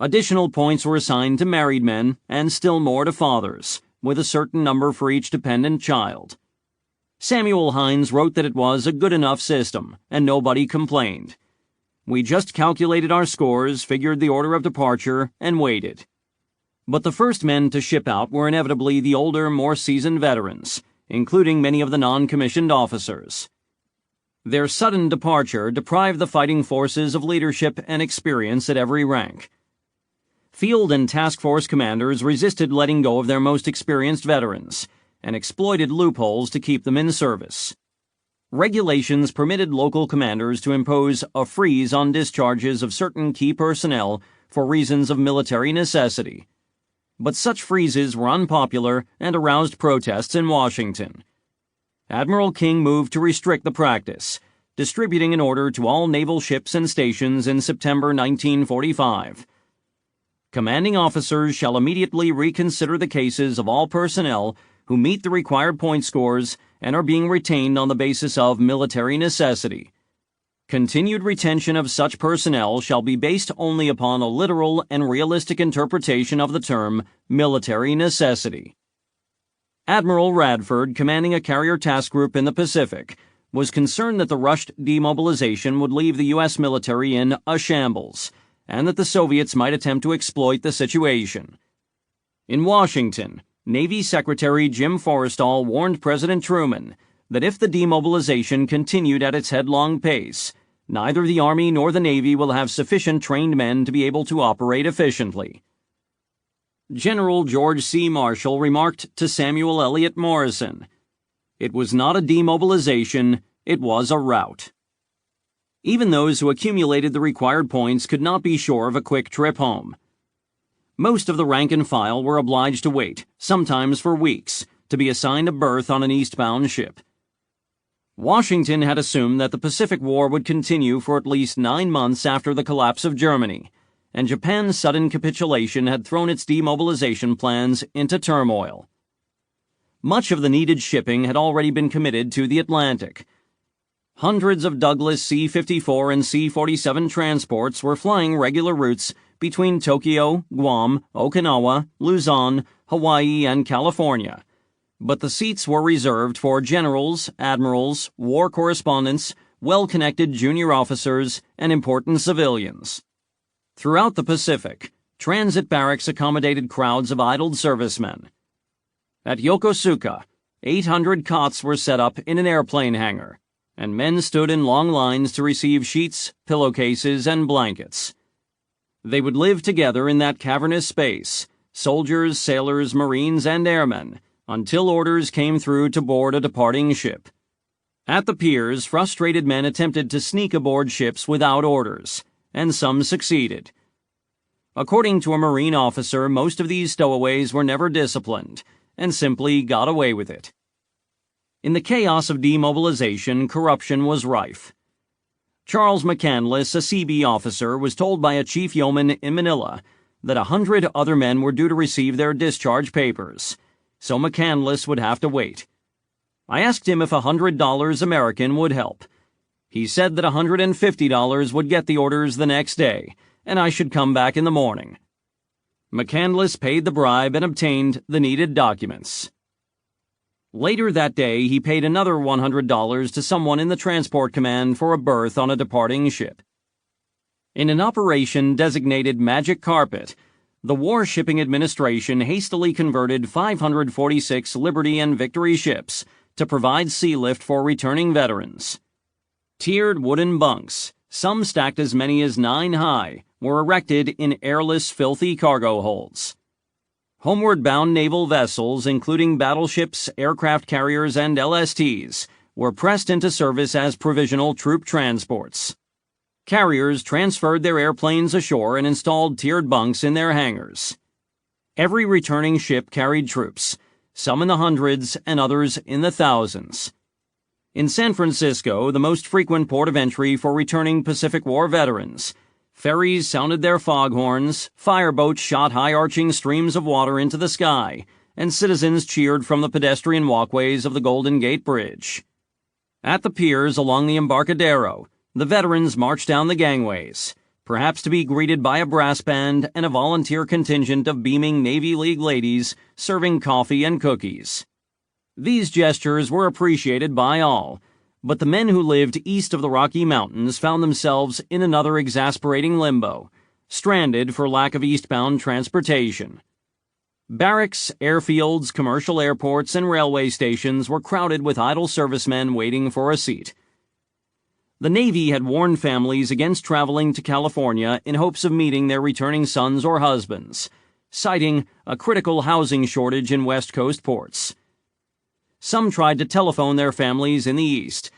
Additional points were assigned to married men, and still more to fathers, with a certain number for each dependent child. Samuel Hines wrote that it was a good enough system, and nobody complained. "We just calculated our scores, figured the order of departure, and waited." But the first men to ship out were inevitably the older, more seasoned veterans, including many of the non-commissioned officers. Their sudden departure deprived the fighting forces of leadership and experience at every rank. Field and task force commanders resisted letting go of their most experienced veterans, and exploited loopholes to keep them in service. Regulations permitted local commanders to impose a freeze on discharges of certain key personnel for reasons of military necessity. But such freezes were unpopular and aroused protests in Washington. Admiral King moved to restrict the practice, distributing an order to all naval ships and stations in September 1945. Commanding officers shall immediately reconsider the cases of all personnel who meet the required point scores and are being retained on the basis of military necessity. Continued retention of such personnel shall be based only upon a literal and realistic interpretation of the term military necessity. Admiral Radford, commanding a carrier task group in the Pacific, was concerned that the rushed demobilization would leave the U.S. military in a shambles, and that the Soviets might attempt to exploit the situation. In Washington, Navy Secretary Jim Forrestal warned President Truman that if the demobilization continued at its headlong pace, neither the Army nor the Navy will have sufficient trained men to be able to operate efficiently. General George C. Marshall remarked to Samuel Eliot Morrison, "It was not a demobilization, it was a rout." Even those who accumulated the required points could not be sure of a quick trip home. Most of the rank and file were obliged to wait, sometimes for weeks, to be assigned a berth on an eastbound ship. Washington had assumed that the Pacific War would continue for at least 9 months after the collapse of Germany, and Japan's sudden capitulation had thrown its demobilization plans into turmoil. Much of the needed shipping had already been committed to the Atlantic. Hundreds of Douglas C-54 and C-47 transports were flying regular routes between Tokyo, Guam, Okinawa, Luzon, Hawaii, and California. But the seats were reserved for generals, admirals, war correspondents, well-connected junior officers, and important civilians. Throughout the Pacific, transit barracks accommodated crowds of idled servicemen. At Yokosuka, 800 cots were set up in an airplane hangar, and men stood in long lines to receive sheets, pillowcases, and blankets. They would live together in that cavernous space, soldiers, sailors, marines, and airmen, until orders came through to board a departing ship. At the piers, frustrated men attempted to sneak aboard ships without orders, and some succeeded. According to a Marine officer, most of these stowaways were never disciplined, and simply got away with it. In the chaos of demobilization, corruption was rife. Charles McCandless, a CB officer, was told by a chief yeoman in Manila that 100 other men were due to receive their discharge papers, so McCandless would have to wait. I asked him if $100 American would help. He said that $150 would get the orders the next day, and I should come back in the morning. McCandless paid the bribe and obtained the needed documents. Later that day, he paid another $100 to someone in the transport command for a berth on a departing ship. In an operation designated Magic Carpet, the War Shipping Administration hastily converted 546 Liberty and Victory ships to provide sea lift for returning veterans. Tiered wooden bunks, some stacked as many as 9 high, were erected in airless, filthy cargo holds. Homeward-bound naval vessels, including battleships, aircraft carriers, and LSTs, were pressed into service as provisional troop transports. Carriers transferred their airplanes ashore and installed tiered bunks in their hangars. Every returning ship carried troops, some in the hundreds and others in the thousands. In San Francisco, the most frequent port of entry for returning Pacific War veterans, ferries sounded their foghorns, fireboats shot high-arching streams of water into the sky, and citizens cheered from the pedestrian walkways of the Golden Gate Bridge. At the piers along the Embarcadero, the veterans marched down the gangways, perhaps to be greeted by a brass band and a volunteer contingent of beaming Navy League ladies serving coffee and cookies. These gestures were appreciated by all, but the men who lived east of the Rocky Mountains found themselves in another exasperating limbo, stranded for lack of eastbound transportation. Barracks, airfields, commercial airports, and railway stations were crowded with idle servicemen waiting for a seat. The Navy had warned families against traveling to California in hopes of meeting their returning sons or husbands, citing a critical housing shortage in West Coast ports. Some tried to telephone their families in the East,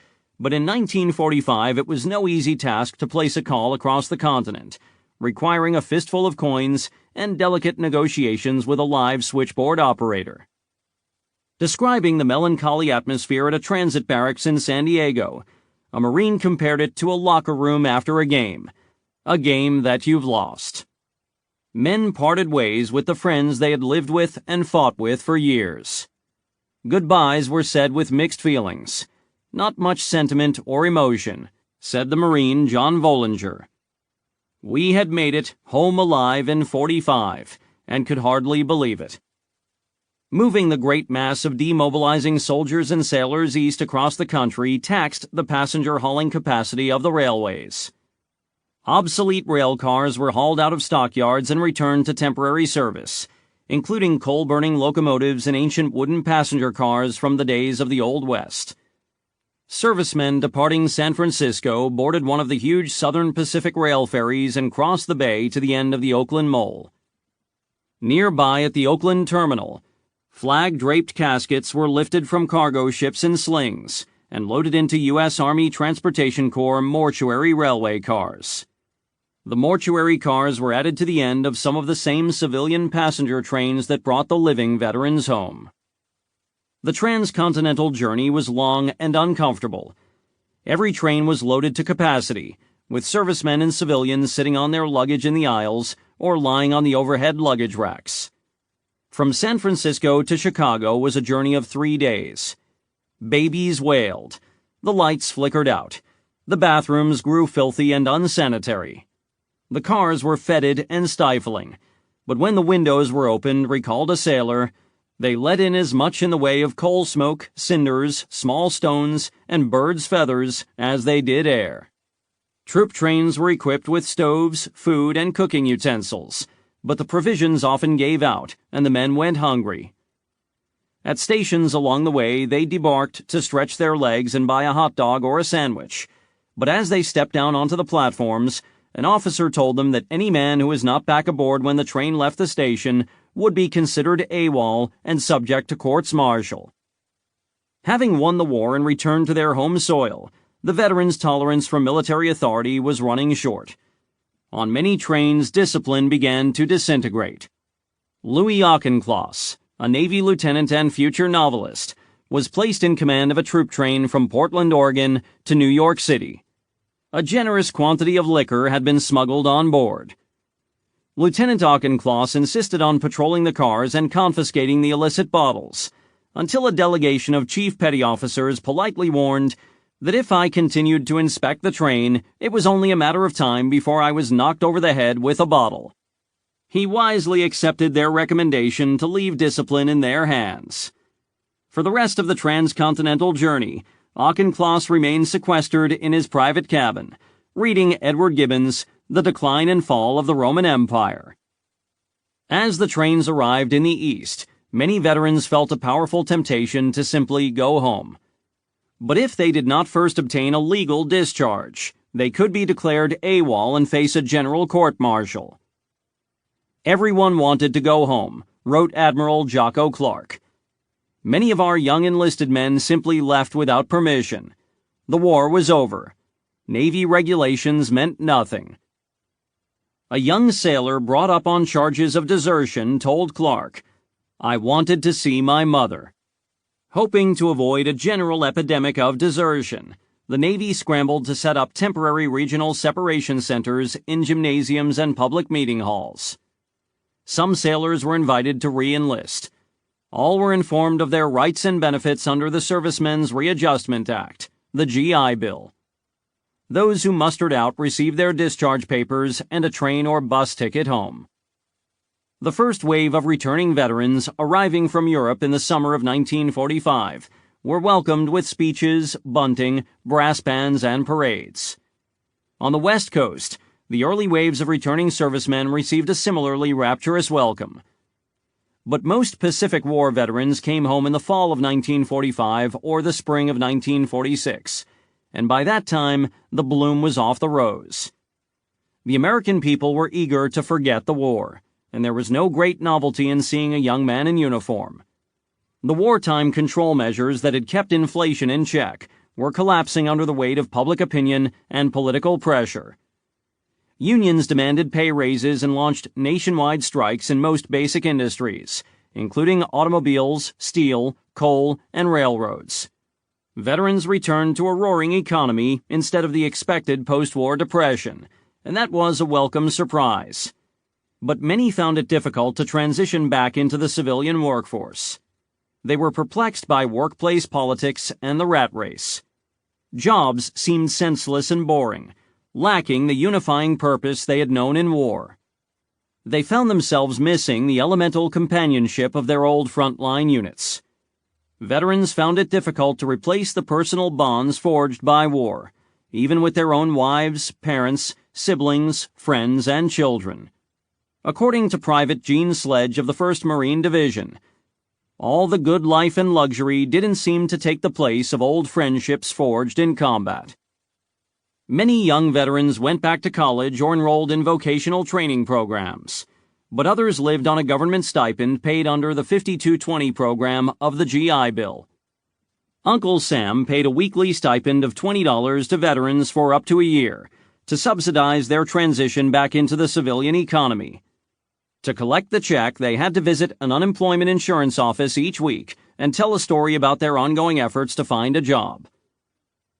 But in 1945, it was no easy task to place a call across the continent, requiring a fistful of coins and delicate negotiations with a live switchboard operator. Describing the melancholy atmosphere at a transit barracks in San Diego, a Marine compared it to a locker room after a game that you've lost. Men parted ways with the friends they had lived with and fought with for years. Goodbyes were said with mixed feelings. Not much sentiment or emotion, said the Marine John Vollinger. We had made it home alive in 45 and could hardly believe it. Moving the great mass of demobilizing soldiers and sailors east across the country taxed the passenger hauling capacity of the railways. Obsolete rail cars were hauled out of stockyards and returned to temporary service, including coal-burning locomotives and ancient wooden passenger cars from the days of the Old West. Servicemen departing San Francisco boarded one of the huge Southern Pacific Rail ferries and crossed the bay to the end of the Oakland Mole. Nearby at the Oakland Terminal, flag-draped caskets were lifted from cargo ships in slings and loaded into U.S. Army Transportation Corps mortuary railway cars. The mortuary cars were added to the end of some of the same civilian passenger trains that brought the living veterans home. The transcontinental journey was long and uncomfortable. Every train was loaded to capacity, with servicemen and civilians sitting on their luggage in the aisles or lying on the overhead luggage racks. From San Francisco to Chicago was a journey of 3 days. Babies wailed. The lights flickered out. The bathrooms grew filthy and unsanitary. The cars were fetid and stifling, but when the windows were opened, recalled a sailor, they let in as much in the way of coal smoke, cinders, small stones, and birds' feathers as they did air. Troop trains were equipped with stoves, food, and cooking utensils, but the provisions often gave out, and the men went hungry. At stations along the way, they debarked to stretch their legs and buy a hot dog or a sandwich, but as they stepped down onto the platforms, an officer told them that any man who was not back aboard when the train left the station would be considered AWOL and subject to courts-martial. Having won the war and returned to their home soil, the veterans' tolerance for military authority was running short. On many trains, discipline began to disintegrate. Louis Auchincloss, a Navy lieutenant and future novelist, was placed in command of a troop train from Portland, Oregon, to New York City. A generous quantity of liquor had been smuggled on board. Lieutenant Auchincloss insisted on patrolling the cars and confiscating the illicit bottles, until a delegation of chief petty officers politely warned that if I continued to inspect the train, it was only a matter of time before I was knocked over the head with a bottle. He wisely accepted their recommendation to leave discipline in their hands. For the rest of the transcontinental journey, Auchincloss remained sequestered in his private cabin, reading Edward Gibbon's The Decline and Fall of the Roman Empire. As the trains arrived in the East, many veterans felt a powerful temptation to simply go home. But if they did not first obtain a legal discharge, they could be declared AWOL and face a general court-martial. Everyone wanted to go home, wrote Admiral Jocko Clark. Many of our young enlisted men simply left without permission. The war was over. Navy regulations meant nothing. A young sailor brought up on charges of desertion told Clark, "I wanted to see my mother." Hoping to avoid a general epidemic of desertion, the Navy scrambled to set up temporary regional separation centers in gymnasiums and public meeting halls. Some sailors were invited to re-enlist. All were informed of their rights and benefits under the Servicemen's Readjustment Act, the GI Bill. Those who mustered out received their discharge papers and a train or bus ticket home. The first wave of returning veterans arriving from Europe in the summer of 1945 were welcomed with speeches, bunting, brass bands, and parades. On the West Coast, the early waves of returning servicemen received a similarly rapturous welcome. But most Pacific War veterans came home in the fall of 1945 or the spring of 1946, and by that time, the bloom was off the rose. The American people were eager to forget the war, and there was no great novelty in seeing a young man in uniform. The wartime control measures that had kept inflation in check were collapsing under the weight of public opinion and political pressure. Unions demanded pay raises and launched nationwide strikes in most basic industries, including automobiles, steel, coal, and railroads. Veterans returned to a roaring economy instead of the expected post-war depression, and that was a welcome surprise. But many found it difficult to transition back into the civilian workforce. They were perplexed by workplace politics and the rat race. Jobs seemed senseless and boring, lacking the unifying purpose they had known in war. They found themselves missing the elemental companionship of their old frontline units. Veterans found it difficult to replace the personal bonds forged by war, even with their own wives, parents, siblings, friends, and children. According to Private Gene Sledge of the 1st Marine Division, all the good life and luxury didn't seem to take the place of old friendships forged in combat. Many young veterans went back to college or enrolled in vocational training programs, but others lived on a government stipend paid under the 5220 program of the GI Bill. Uncle Sam paid a weekly stipend of $20 to veterans for up to a year to subsidize their transition back into the civilian economy. To collect the check, they had to visit an unemployment insurance office each week and tell a story about their ongoing efforts to find a job.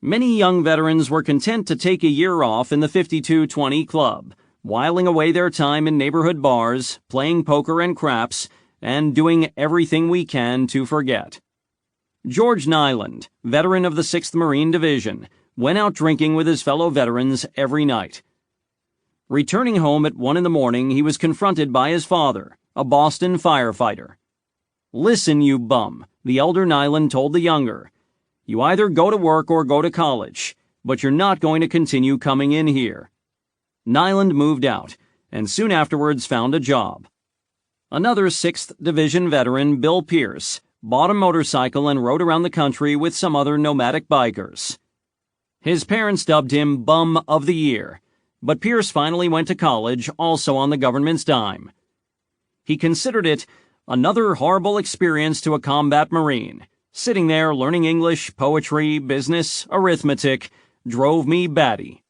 Many young veterans were content to take a year off in the 5220 Club, whiling away their time in neighborhood bars, playing poker and craps, and doing everything we can to forget. George Nyland, veteran of the 6th Marine Division, went out drinking with his fellow veterans every night. Returning home at 1 a.m, he was confronted by his father, a Boston firefighter. "Listen, you bum," the elder Nyland told the younger. "You either go to work or go to college, but you're not going to continue coming in here." Nyland moved out, and soon afterwards found a job. Another 6th Division veteran, Bill Pierce, bought a motorcycle and rode around the country with some other nomadic bikers. His parents dubbed him Bum of the Year, but Pierce finally went to college, also on the government's dime. He considered it another horrible experience to a combat Marine. Sitting there learning English, poetry, business, arithmetic, drove me batty.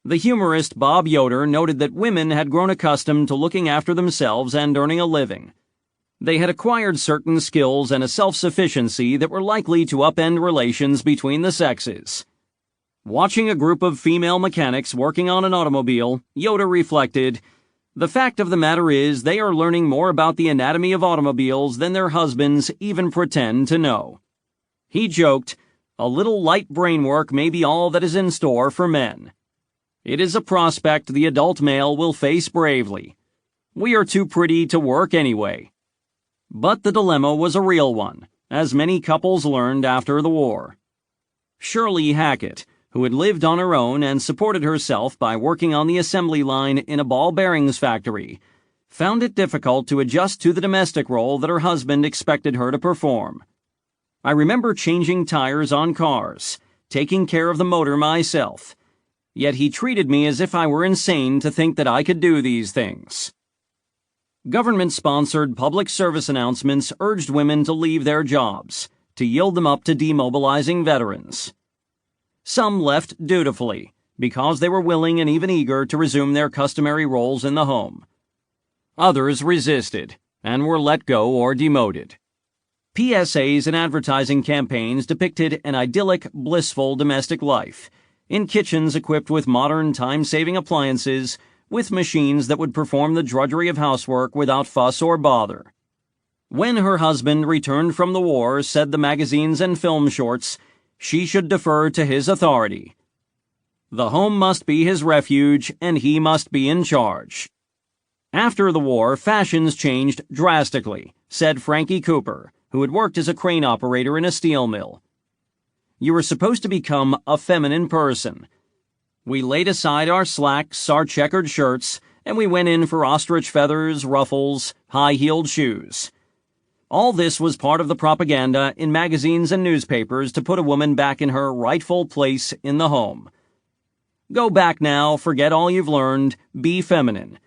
The humorist Bob Yoder noted that women had grown accustomed to looking after themselves and earning a living. They had acquired certain skills and a self-sufficiency that were likely to upend relations between the sexes. Watching a group of female mechanics working on an automobile, Yoder reflected, "The fact of the matter is they are learning more about the anatomy of automobiles than their husbands even pretend to know." He joked, "A little light brain work may be all that is in store for men. It is a prospect the adult male will face bravely. We are too pretty to work anyway." But the dilemma was a real one, as many couples learned after the war. Shirley Hackett, who had lived on her own and supported herself by working on the assembly line in a ball bearings factory, found it difficult to adjust to the domestic role that her husband expected her to perform. "I remember changing tires on cars, taking care of the motor myself, yet he treated me as if I were insane to think that I could do these things." Government-sponsored public service announcements urged women to leave their jobs, to yield them up to demobilizing veterans. Some left dutifully, because they were willing and even eager to resume their customary roles in the home. Others resisted, and were let go or demoted. PSAs and advertising campaigns depicted an idyllic, blissful domestic life, in kitchens equipped with modern time-saving appliances, with machines that would perform the drudgery of housework without fuss or bother. When her husband returned from the war, said the magazines and film shorts, she should defer to his authority. The home must be his refuge, and he must be in charge. After the war, fashions changed drastically, said Frankie Cooper, who had worked as a crane operator in a steel mill. You were supposed to become a feminine person. We laid aside our slacks, our checkered shirts, and we went in for ostrich feathers, ruffles, high-heeled shoes. All this was part of the propaganda in magazines and newspapers to put a woman back in her rightful place in the home. Go back now, forget all you've learned, be feminine.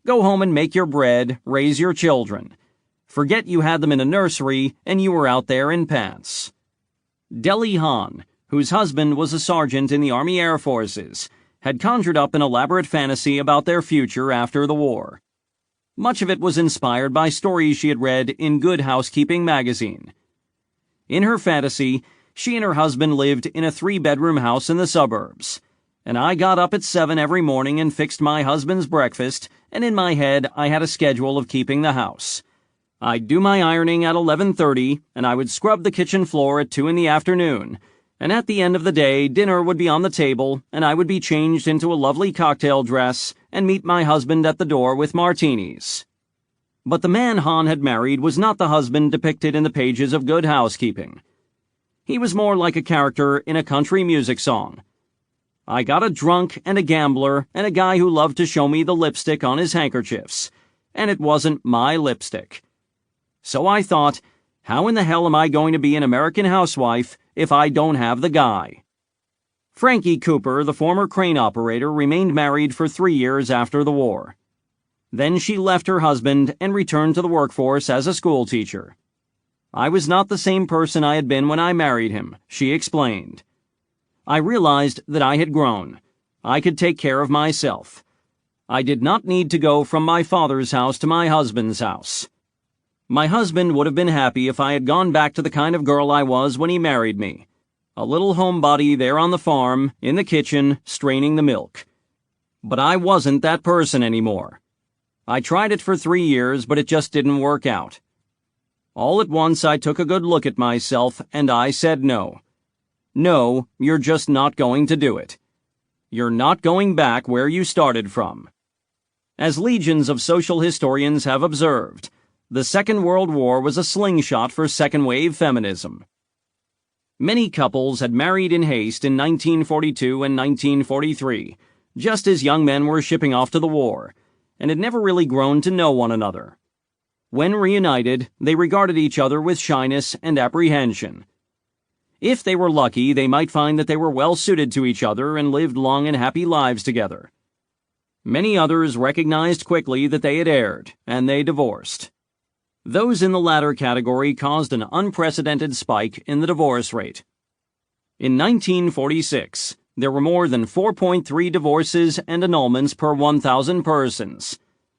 Go home and make your bread, raise your children. Forget you had them in a nursery and you were out there in pants. Deli Hahn, whose husband was a sergeant in the Army Air Forces, had conjured up an elaborate fantasy about their future after the war. Much of it was inspired by stories she had read in Good Housekeeping magazine. In her fantasy, she and her husband lived in a 3-bedroom house in the suburbs, and I got up at 7 every morning and fixed my husband's breakfast, and in my head I had a schedule of keeping the house. I'd do my ironing at 11:30, and I would scrub the kitchen floor at 2 in the afternoon, and at the end of the day, dinner would be on the table, and I would be changed into a lovely cocktail dress and meet my husband at the door with martinis. But the man Han had married was not the husband depicted in the pages of Good Housekeeping. He was more like a character in a country music song. I got a drunk and a gambler and a guy who loved to show me the lipstick on his handkerchiefs, and it wasn't my lipstick. So I thought, how in the hell am I going to be an American housewife if I don't have the guy? Frankie Cooper, the former crane operator, remained married for 3 years after the war. Then she left her husband and returned to the workforce as a school teacher. I was not the same person I had been when I married him, she explained. I realized that I had grown. I could take care of myself. I did not need to go from my father's house to my husband's house. My husband would have been happy if I had gone back to the kind of girl I was when he married me. A little homebody there on the farm, in the kitchen, straining the milk. But I wasn't that person anymore. I tried it for 3 years, but it just didn't work out. All at once I took a good look at myself, and I said no. No, you're just not going to do it. You're not going back where you started from. As legions of social historians have observed, the Second World War was a slingshot for second-wave feminism. Many couples had married in haste in 1942 and 1943, just as young men were shipping off to the war, and had never really grown to know one another. When reunited, they regarded each other with shyness and apprehension. If they were lucky, they might find that they were well suited to each other and lived long and happy lives together. Many others recognized quickly that they had erred, and they divorced. Those in the latter category caused an unprecedented spike in the divorce rate. In 1946, there were more than 4.3 divorces and annulments per 1,000 persons,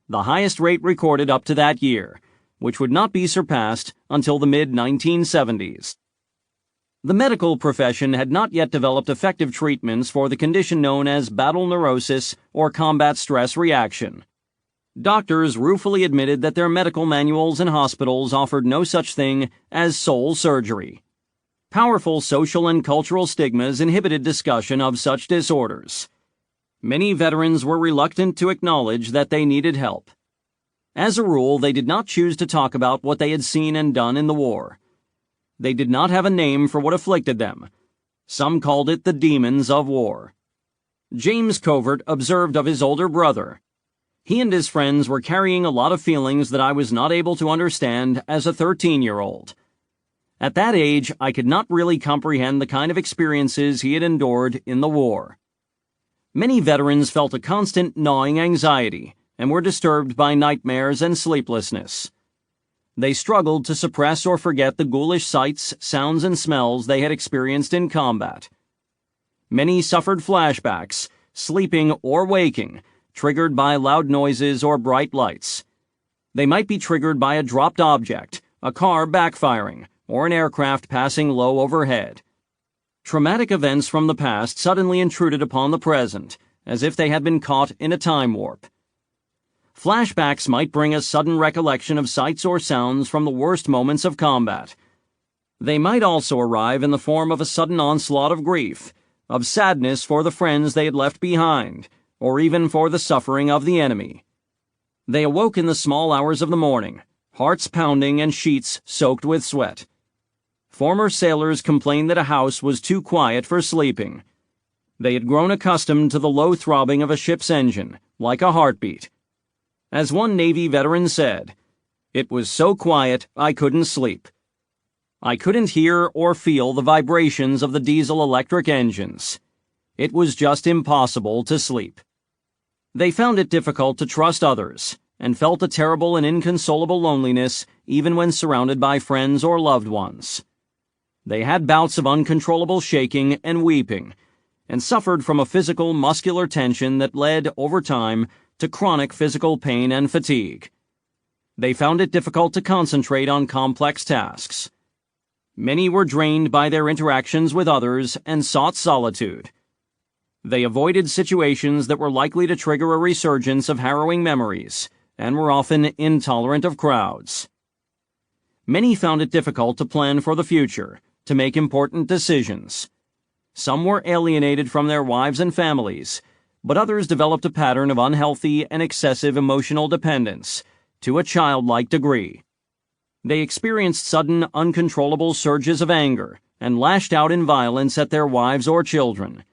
the highest rate recorded up to that year, which would not be surpassed until the mid-1970s. The medical profession had not yet developed effective treatments for the condition known as battle neurosis or combat stress reaction. Doctors ruefully admitted that their medical manuals and hospitals offered no such thing as soul surgery. Powerful social and cultural stigmas inhibited discussion of such disorders. Many veterans were reluctant to acknowledge that they needed help. As a rule, they did not choose to talk about what they had seen and done in the war. They did not have a name for what afflicted them. Some called it the demons of war. James Covert observed of his older brother, "He and his friends were carrying a lot of feelings that I was not able to understand as a 13-year-old. At that age, I could not really comprehend the kind of experiences he had endured in the war." Many veterans felt a constant gnawing anxiety and were disturbed by nightmares and sleeplessness. They struggled to suppress or forget the ghoulish sights, sounds, and smells they had experienced in combat. Many suffered flashbacks, sleeping or waking, triggered by loud noises or bright lights. They might be triggered by a dropped object, a car backfiring, or an aircraft passing low overhead. Traumatic events from the past suddenly intruded upon the present, as if they had been caught in a time warp. Flashbacks might bring a sudden recollection of sights or sounds from the worst moments of combat. They might also arrive in the form of a sudden onslaught of grief, of sadness for the friends they had left behind, or even for the suffering of the enemy. They awoke in the small hours of the morning, hearts pounding and sheets soaked with sweat. Former sailors complained that a house was too quiet for sleeping. They had grown accustomed to the low throbbing of a ship's engine, like a heartbeat. As one Navy veteran said, "It was so quiet I couldn't sleep. I couldn't hear or feel the vibrations of the diesel-electric engines. It was just impossible to sleep." They found it difficult to trust others, and felt a terrible and inconsolable loneliness even when surrounded by friends or loved ones. They had bouts of uncontrollable shaking and weeping, and suffered from a physical muscular tension that led, over time, to chronic physical pain and fatigue. They found it difficult to concentrate on complex tasks. Many were drained by their interactions with others and sought solitude. They avoided situations that were likely to trigger a resurgence of harrowing memories, and were often intolerant of crowds. Many found it difficult to plan for the future, to make important decisions. Some were alienated from their wives and families, but others developed a pattern of unhealthy and excessive emotional dependence, to a childlike degree. They experienced sudden, uncontrollable surges of anger, and lashed out in violence at their wives or children.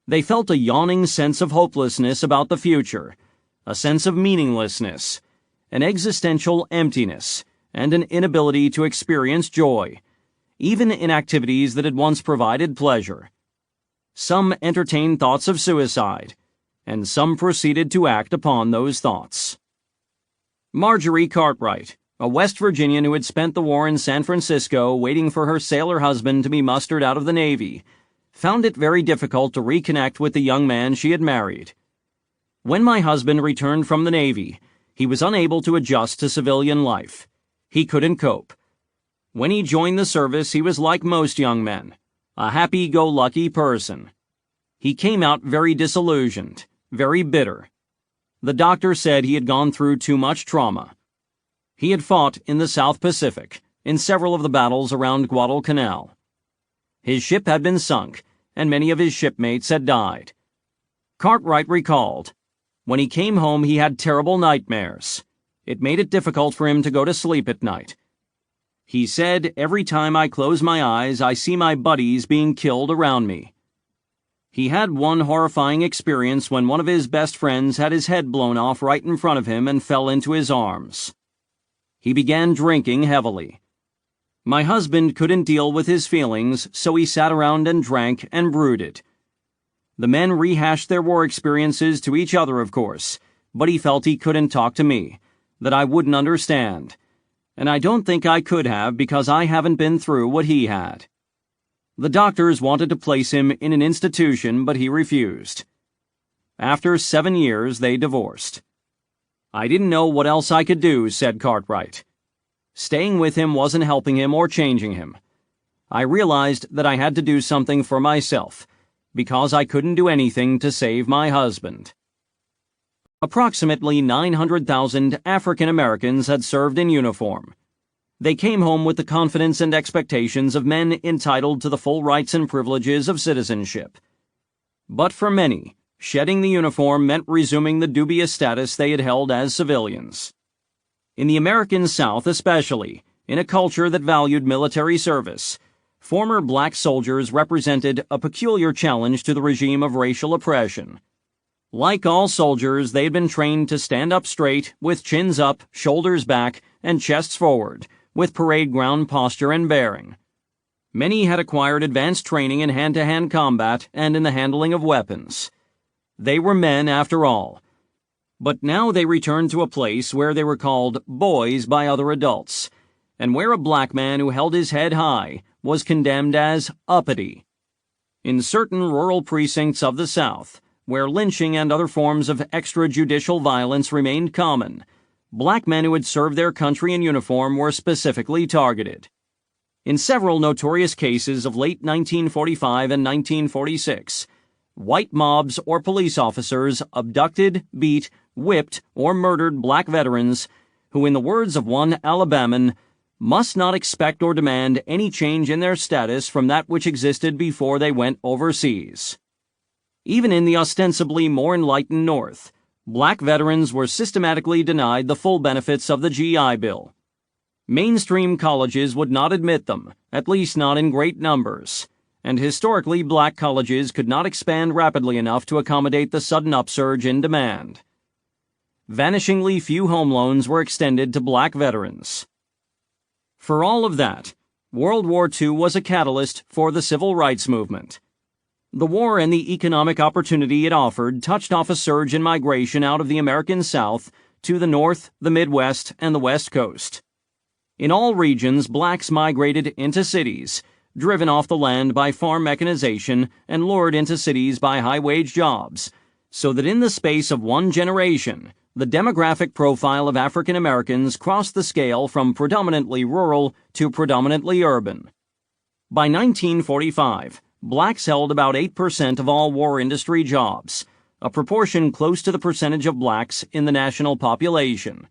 They felt a yawning sense of hopelessness about the future, a sense of meaninglessness, an existential emptiness, and an inability to experience joy, even in activities that had once provided pleasure. Some entertained thoughts of suicide, and some proceeded to act upon those thoughts. Marjorie Cartwright, a West Virginian who had spent the war in San Francisco waiting for her sailor husband to be mustered out of the Navy, found it very difficult to reconnect with the young man she had married. When my husband returned from the Navy, he was unable to adjust to civilian life. He couldn't cope. When he joined the service, he was like most young men, a happy-go-lucky person. He came out very disillusioned, very bitter. The doctor said he had gone through too much trauma. He had fought in the South Pacific, in several of the battles around Guadalcanal. His ship had been sunk, and many of his shipmates had died. Cartwright recalled, when he came home he had terrible nightmares. It made it difficult for him to go to sleep at night. He said, every time I close my eyes I see my buddies being killed around me. He had one horrifying experience when one of his best friends had his head blown off right in front of him and fell into his arms. He began drinking heavily. My husband couldn't deal with his feelings, so he sat around and drank and brooded. The men rehashed their war experiences to each other, of course, but he felt he couldn't talk to me, that I wouldn't understand, and I don't think I could have because I haven't been through what he had. The doctors wanted to place him in an institution, but he refused. After 7 years, they divorced. I didn't know what else I could do, said Cartwright. Staying with him wasn't helping him or changing him. I realized that I had to do something for myself, because I couldn't do anything to save my husband. Approximately 900,000 African Americans had served in uniform. They came home with the confidence and expectations of men entitled to the full rights and privileges of citizenship. But for many, shedding the uniform meant resuming the dubious status they had held as civilians. In the American South especially, in a culture that valued military service, former black soldiers represented a peculiar challenge to the regime of racial oppression. Like all soldiers, they had been trained to stand up straight, with chins up, shoulders back, and chests forward, with parade ground posture and bearing. Many had acquired advanced training in hand-to-hand combat and in the handling of weapons. They were men, after all. But now they returned to a place where they were called boys by other adults, and where a black man who held his head high was condemned as uppity. In certain rural precincts of the South, where lynching and other forms of extrajudicial violence remained common, black men who had served their country in uniform were specifically targeted. In several notorious cases of late 1945 and 1946, white mobs or police officers abducted, beat, whipped, or murdered black veterans who, in the words of one Alabaman, must not expect or demand any change in their status from that which existed before they went overseas. Even in the ostensibly more enlightened North, black veterans were systematically denied the full benefits of the GI Bill. Mainstream colleges would not admit them, at least not in great numbers, and historically black colleges could not expand rapidly enough to accommodate the sudden upsurge in demand. Vanishingly few home loans were extended to black veterans. For all of that, World War II was a catalyst for the civil rights movement. The war and the economic opportunity it offered touched off a surge in migration out of the American South to the North, the Midwest, and the West Coast. In all regions, blacks migrated into cities, driven off the land by farm mechanization and lured into cities by high-wage jobs, so that in the space of one generation, the demographic profile of African Americans crossed the scale from predominantly rural to predominantly urban. By 1945, blacks held about 8% of all war industry jobs, a proportion close to the percentage of blacks in the national population.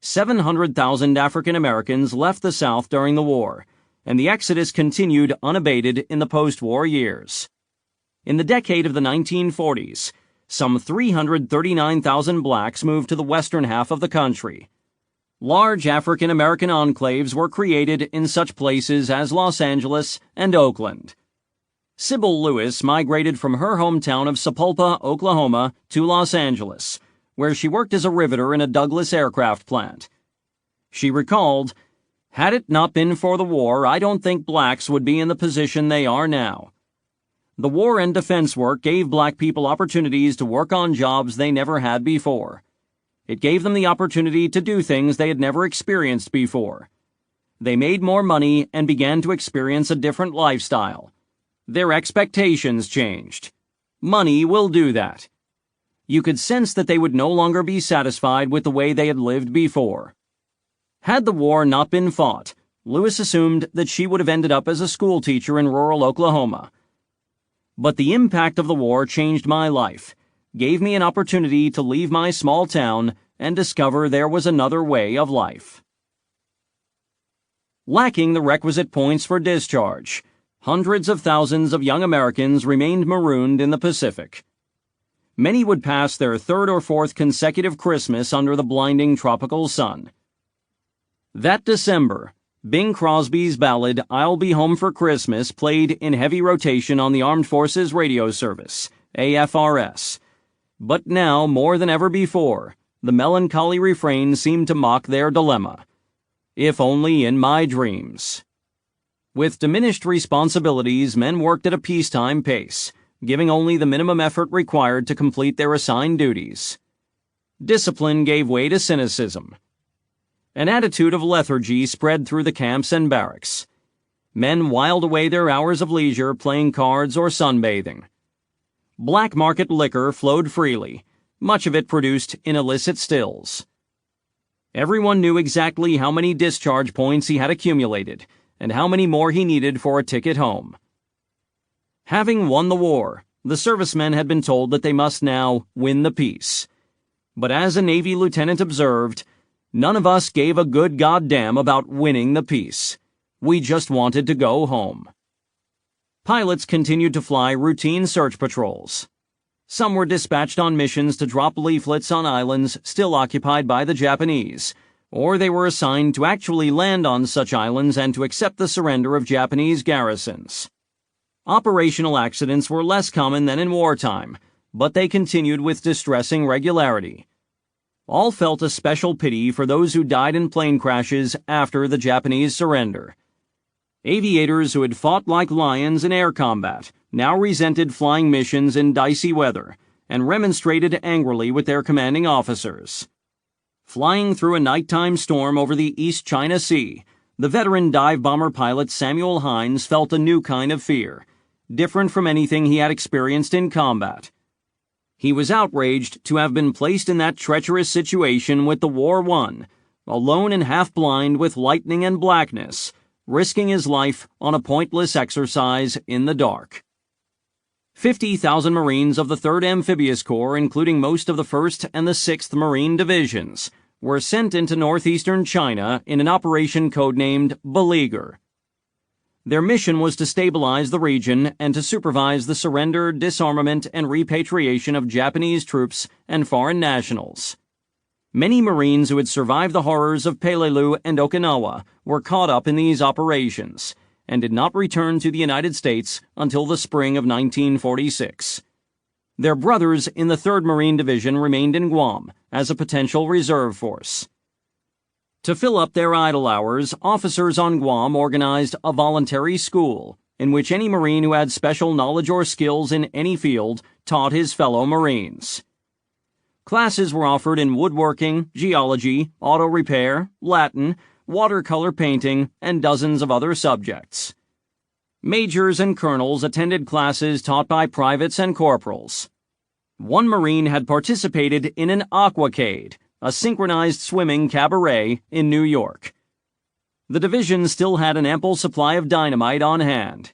700,000 African Americans left the South during the war, and the exodus continued unabated in the post-war years. In the decade of the 1940s, some 339,000 blacks moved to the western half of the country. Large African American enclaves were created in such places as Los Angeles and Oakland. Sybil Lewis migrated from her hometown of Sapulpa, Oklahoma, to Los Angeles, where she worked as a riveter in a Douglas aircraft plant. She recalled, "Had it not been for the war, I don't think blacks would be in the position they are now. The war and defense work gave black people opportunities to work on jobs they never had before. It gave them the opportunity to do things they had never experienced before. They made more money and began to experience a different lifestyle. Their expectations changed. Money will do that." You could sense that they would no longer be satisfied with the way they had lived before. Had the war not been fought, Lewis assumed that she would have ended up as a school teacher in rural Oklahoma. "But the impact of the war changed my life, gave me an opportunity to leave my small town and discover there was another way of life." Lacking the requisite points for discharge, hundreds of thousands of young Americans remained marooned in the Pacific. Many would pass their third or fourth consecutive Christmas under the blinding tropical sun. That December, Bing Crosby's ballad "I'll Be Home for Christmas" played in heavy rotation on the Armed Forces Radio Service, AFRS. But now, more than ever before, the melancholy refrain seemed to mock their dilemma. "If only in my dreams." With diminished responsibilities, men worked at a peacetime pace, giving only the minimum effort required to complete their assigned duties. Discipline gave way to cynicism. An attitude of lethargy spread through the camps and barracks. Men whiled away their hours of leisure playing cards or sunbathing. Black market liquor flowed freely, much of it produced in illicit stills. Everyone knew exactly how many discharge points he had accumulated, and how many more he needed for a ticket home. Having won the war, the servicemen had been told that they must now win the peace. But as a Navy lieutenant observed, "None of us gave a good goddamn about winning the peace. We just wanted to go home." Pilots continued to fly routine search patrols. Some were dispatched on missions to drop leaflets on islands still occupied by the Japanese, or they were assigned to actually land on such islands and to accept the surrender of Japanese garrisons. Operational accidents were less common than in wartime, but they continued with distressing regularity. All felt a special pity for those who died in plane crashes after the Japanese surrender. Aviators who had fought like lions in air combat now resented flying missions in dicey weather and remonstrated angrily with their commanding officers. Flying through a nighttime storm over the East China Sea, the veteran dive bomber pilot Samuel Hines felt a new kind of fear, different from anything he had experienced in combat. He was outraged to have been placed in that treacherous situation with the war won, alone and half-blind with lightning and blackness, risking his life on a pointless exercise in the dark. 50,000 Marines of the 3rd Amphibious Corps, including most of the 1st and the 6th Marine Divisions, were sent into northeastern China in an operation codenamed Beleaguer. Their mission was to stabilize the region and to supervise the surrender, disarmament, and repatriation of Japanese troops and foreign nationals. Many Marines who had survived the horrors of Peleliu and Okinawa were caught up in these operations and did not return to the United States until the spring of 1946. Their brothers in the 3rd Marine Division remained in Guam as a potential reserve force. To fill up their idle hours, officers on Guam organized a voluntary school in which any Marine who had special knowledge or skills in any field taught his fellow Marines. Classes were offered in woodworking, geology, auto repair, Latin, watercolor painting, and dozens of other subjects. Majors and colonels attended classes taught by privates and corporals. One Marine had participated in an aquacade, a synchronized swimming cabaret in New York. The division still had an ample supply of dynamite on hand.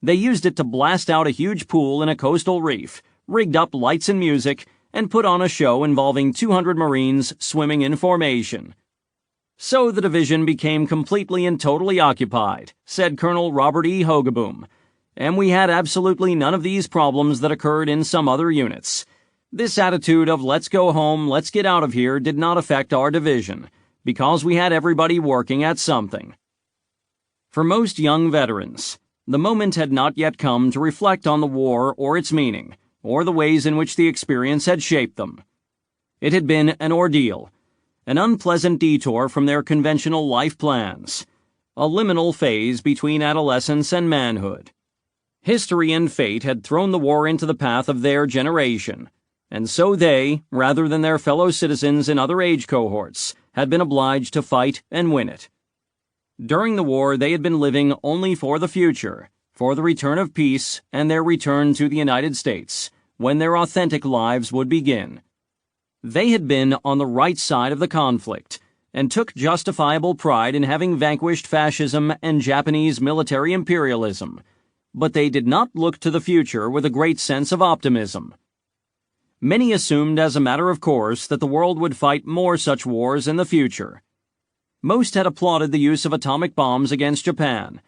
They used it to blast out a huge pool in a coastal reef, rigged up lights and music, and put on a show involving 200 Marines swimming in formation. So the division became completely and totally occupied, said Colonel Robert E. Hogeboom, and we had absolutely none of these problems that occurred in some other units. This attitude of let's go home, let's get out of here did not affect our division, because we had everybody working at something. For most young veterans, the moment had not yet come to reflect on the war or its meaning, or the ways in which the experience had shaped them. It had been an ordeal, an unpleasant detour from their conventional life plans, a liminal phase between adolescence and manhood. History and fate had thrown the war into the path of their generation, and so they, rather than their fellow citizens in other age cohorts, had been obliged to fight and win it. During the war, they had been living only for the future, for the return of peace and their return to the United States, when their authentic lives would begin. They had been on the right side of the conflict, and took justifiable pride in having vanquished fascism and Japanese military imperialism, but they did not look to the future with a great sense of optimism. Many assumed as a matter of course that the world would fight more such wars in the future. Most had applauded the use of atomic bombs against Japan,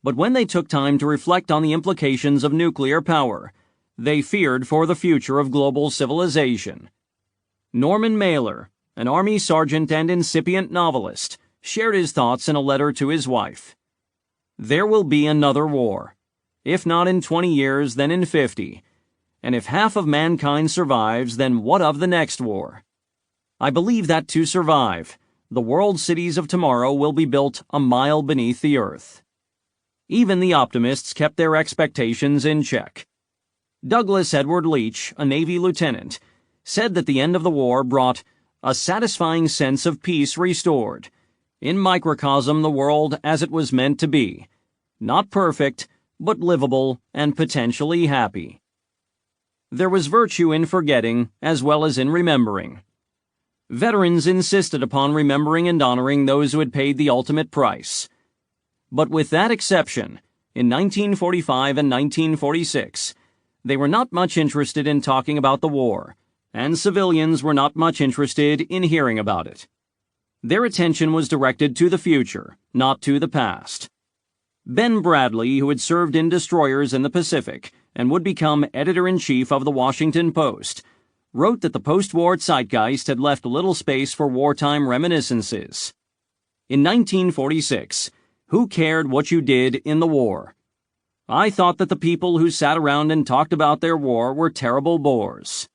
but when they took time to reflect on the implications of nuclear power, they feared for the future of global civilization. Norman Mailer, an Army sergeant and incipient novelist, shared his thoughts in a letter to his wife. There will be another war. If not in 20 years, then in 50. And if half of mankind survives, then what of the next war? I believe that to survive, the world cities of tomorrow will be built a mile beneath the earth. Even the optimists kept their expectations in check. Douglas Edward Leach, a Navy lieutenant, said that the end of the war brought a satisfying sense of peace restored. In microcosm, the world as it was meant to be. Not perfect, but livable and potentially happy. There was virtue in forgetting as well as in remembering. Veterans insisted upon remembering and honoring those who had paid the ultimate price. But with that exception, in 1945 and 1946, they were not much interested in talking about the war, and civilians were not much interested in hearing about it. Their attention was directed to the future, not to the past. Ben Bradley, who had served in destroyers in the Pacific and would become editor-in-chief of the Washington Post, wrote that the post-war zeitgeist had left little space for wartime reminiscences. In 1946, who cared what you did in the war? I thought that the people who sat around and talked about their war were terrible bores.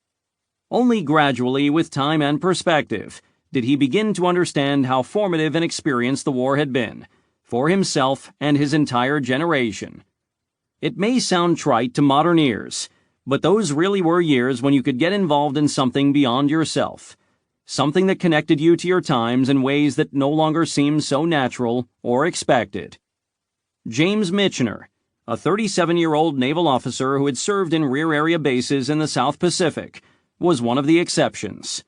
Only gradually, with time and perspective, did he begin to understand how formative an experience the war had been, for himself and his entire generation. It may sound trite to modern ears, but those really were years when you could get involved in something beyond yourself, something that connected you to your times in ways that no longer seemed so natural or expected. James Michener, a 37-year-old naval officer who had served in rear area bases in the South Pacific, was one of the exceptions.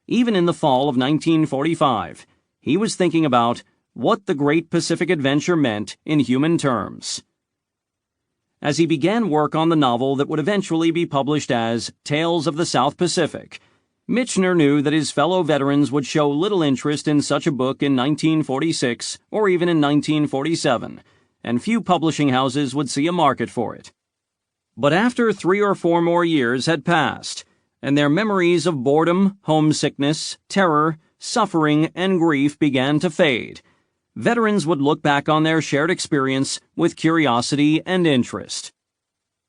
Even in the fall of 1945, he was thinking about what the Great Pacific Adventure meant in human terms. As he began work on the novel that would eventually be published as Tales of the South Pacific, Michener knew that his fellow veterans would show little interest in such a book in 1946 or even in 1947, and few publishing houses would see a market for it. But after 3 or 4 more years had passed, and their memories of boredom, homesickness, terror, suffering, and grief began to fade, veterans would look back on their shared experience with curiosity and interest.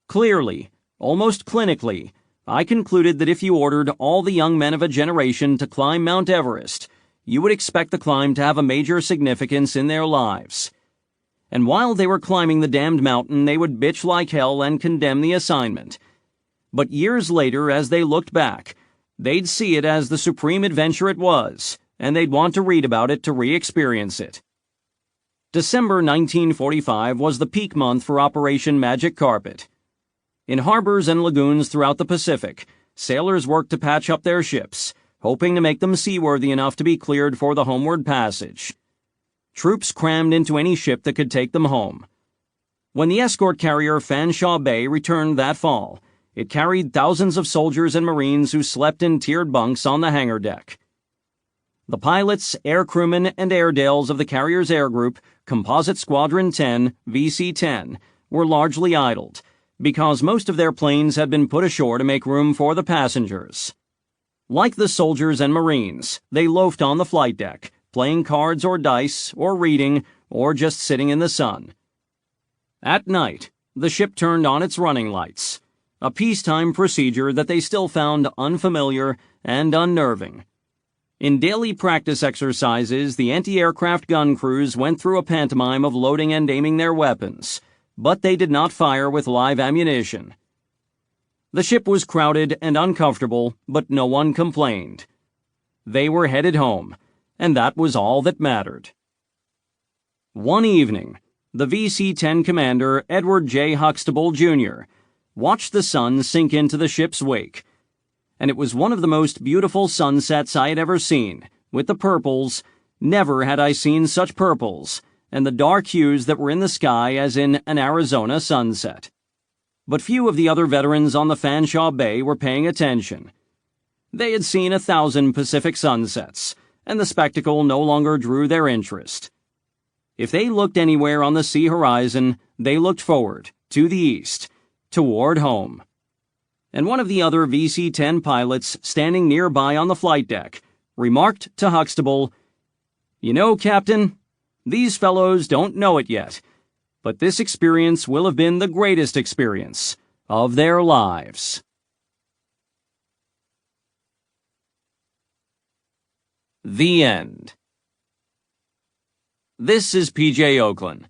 Clearly, almost clinically, I concluded that if you ordered all the young men of a generation to climb Mount Everest, you would expect the climb to have a major significance in their lives. And while they were climbing the damned mountain, they would bitch like hell and condemn the assignment. But years later, as they looked back, they'd see it as the supreme adventure it was, and they'd want to read about it to re-experience it. December 1945 was the peak month for Operation Magic Carpet. In harbors and lagoons throughout the Pacific, sailors worked to patch up their ships, hoping to make them seaworthy enough to be cleared for the homeward passage. Troops crammed into any ship that could take them home. When the escort carrier Fanshawe Bay returned that fall, it carried thousands of soldiers and Marines who slept in tiered bunks on the hangar deck. The pilots, air crewmen, and airedales of the carrier's air group, Composite Squadron 10, VC-10, were largely idled, because most of their planes had been put ashore to make room for the passengers. Like the soldiers and Marines, they loafed on the flight deck, playing cards or dice, or reading, or just sitting in the sun. At night, the ship turned on its running lights, a peacetime procedure that they still found unfamiliar and unnerving. In daily practice exercises, the anti-aircraft gun crews went through a pantomime of loading and aiming their weapons, but they did not fire with live ammunition. The ship was crowded and uncomfortable, but no one complained. They were headed home, and that was all that mattered. One evening, the VC-10 commander, Edward J. Huxtable, Jr., watched the sun sink into the ship's wake, and it was one of the most beautiful sunsets I had ever seen, with the purples. Never had I seen such purples, and the dark hues that were in the sky as in an Arizona sunset. But few of the other veterans on the Fanshawe Bay were paying attention. They had seen 1,000 Pacific sunsets, and the spectacle no longer drew their interest. If they looked anywhere on the sea horizon, they looked forward, to the east, toward home. And one of the other VC-10 pilots, standing nearby on the flight deck, remarked to Huxtable, "You know, Captain, these fellows don't know it yet, but this experience will have been the greatest experience of their lives." The end. This is P.J. Oakland.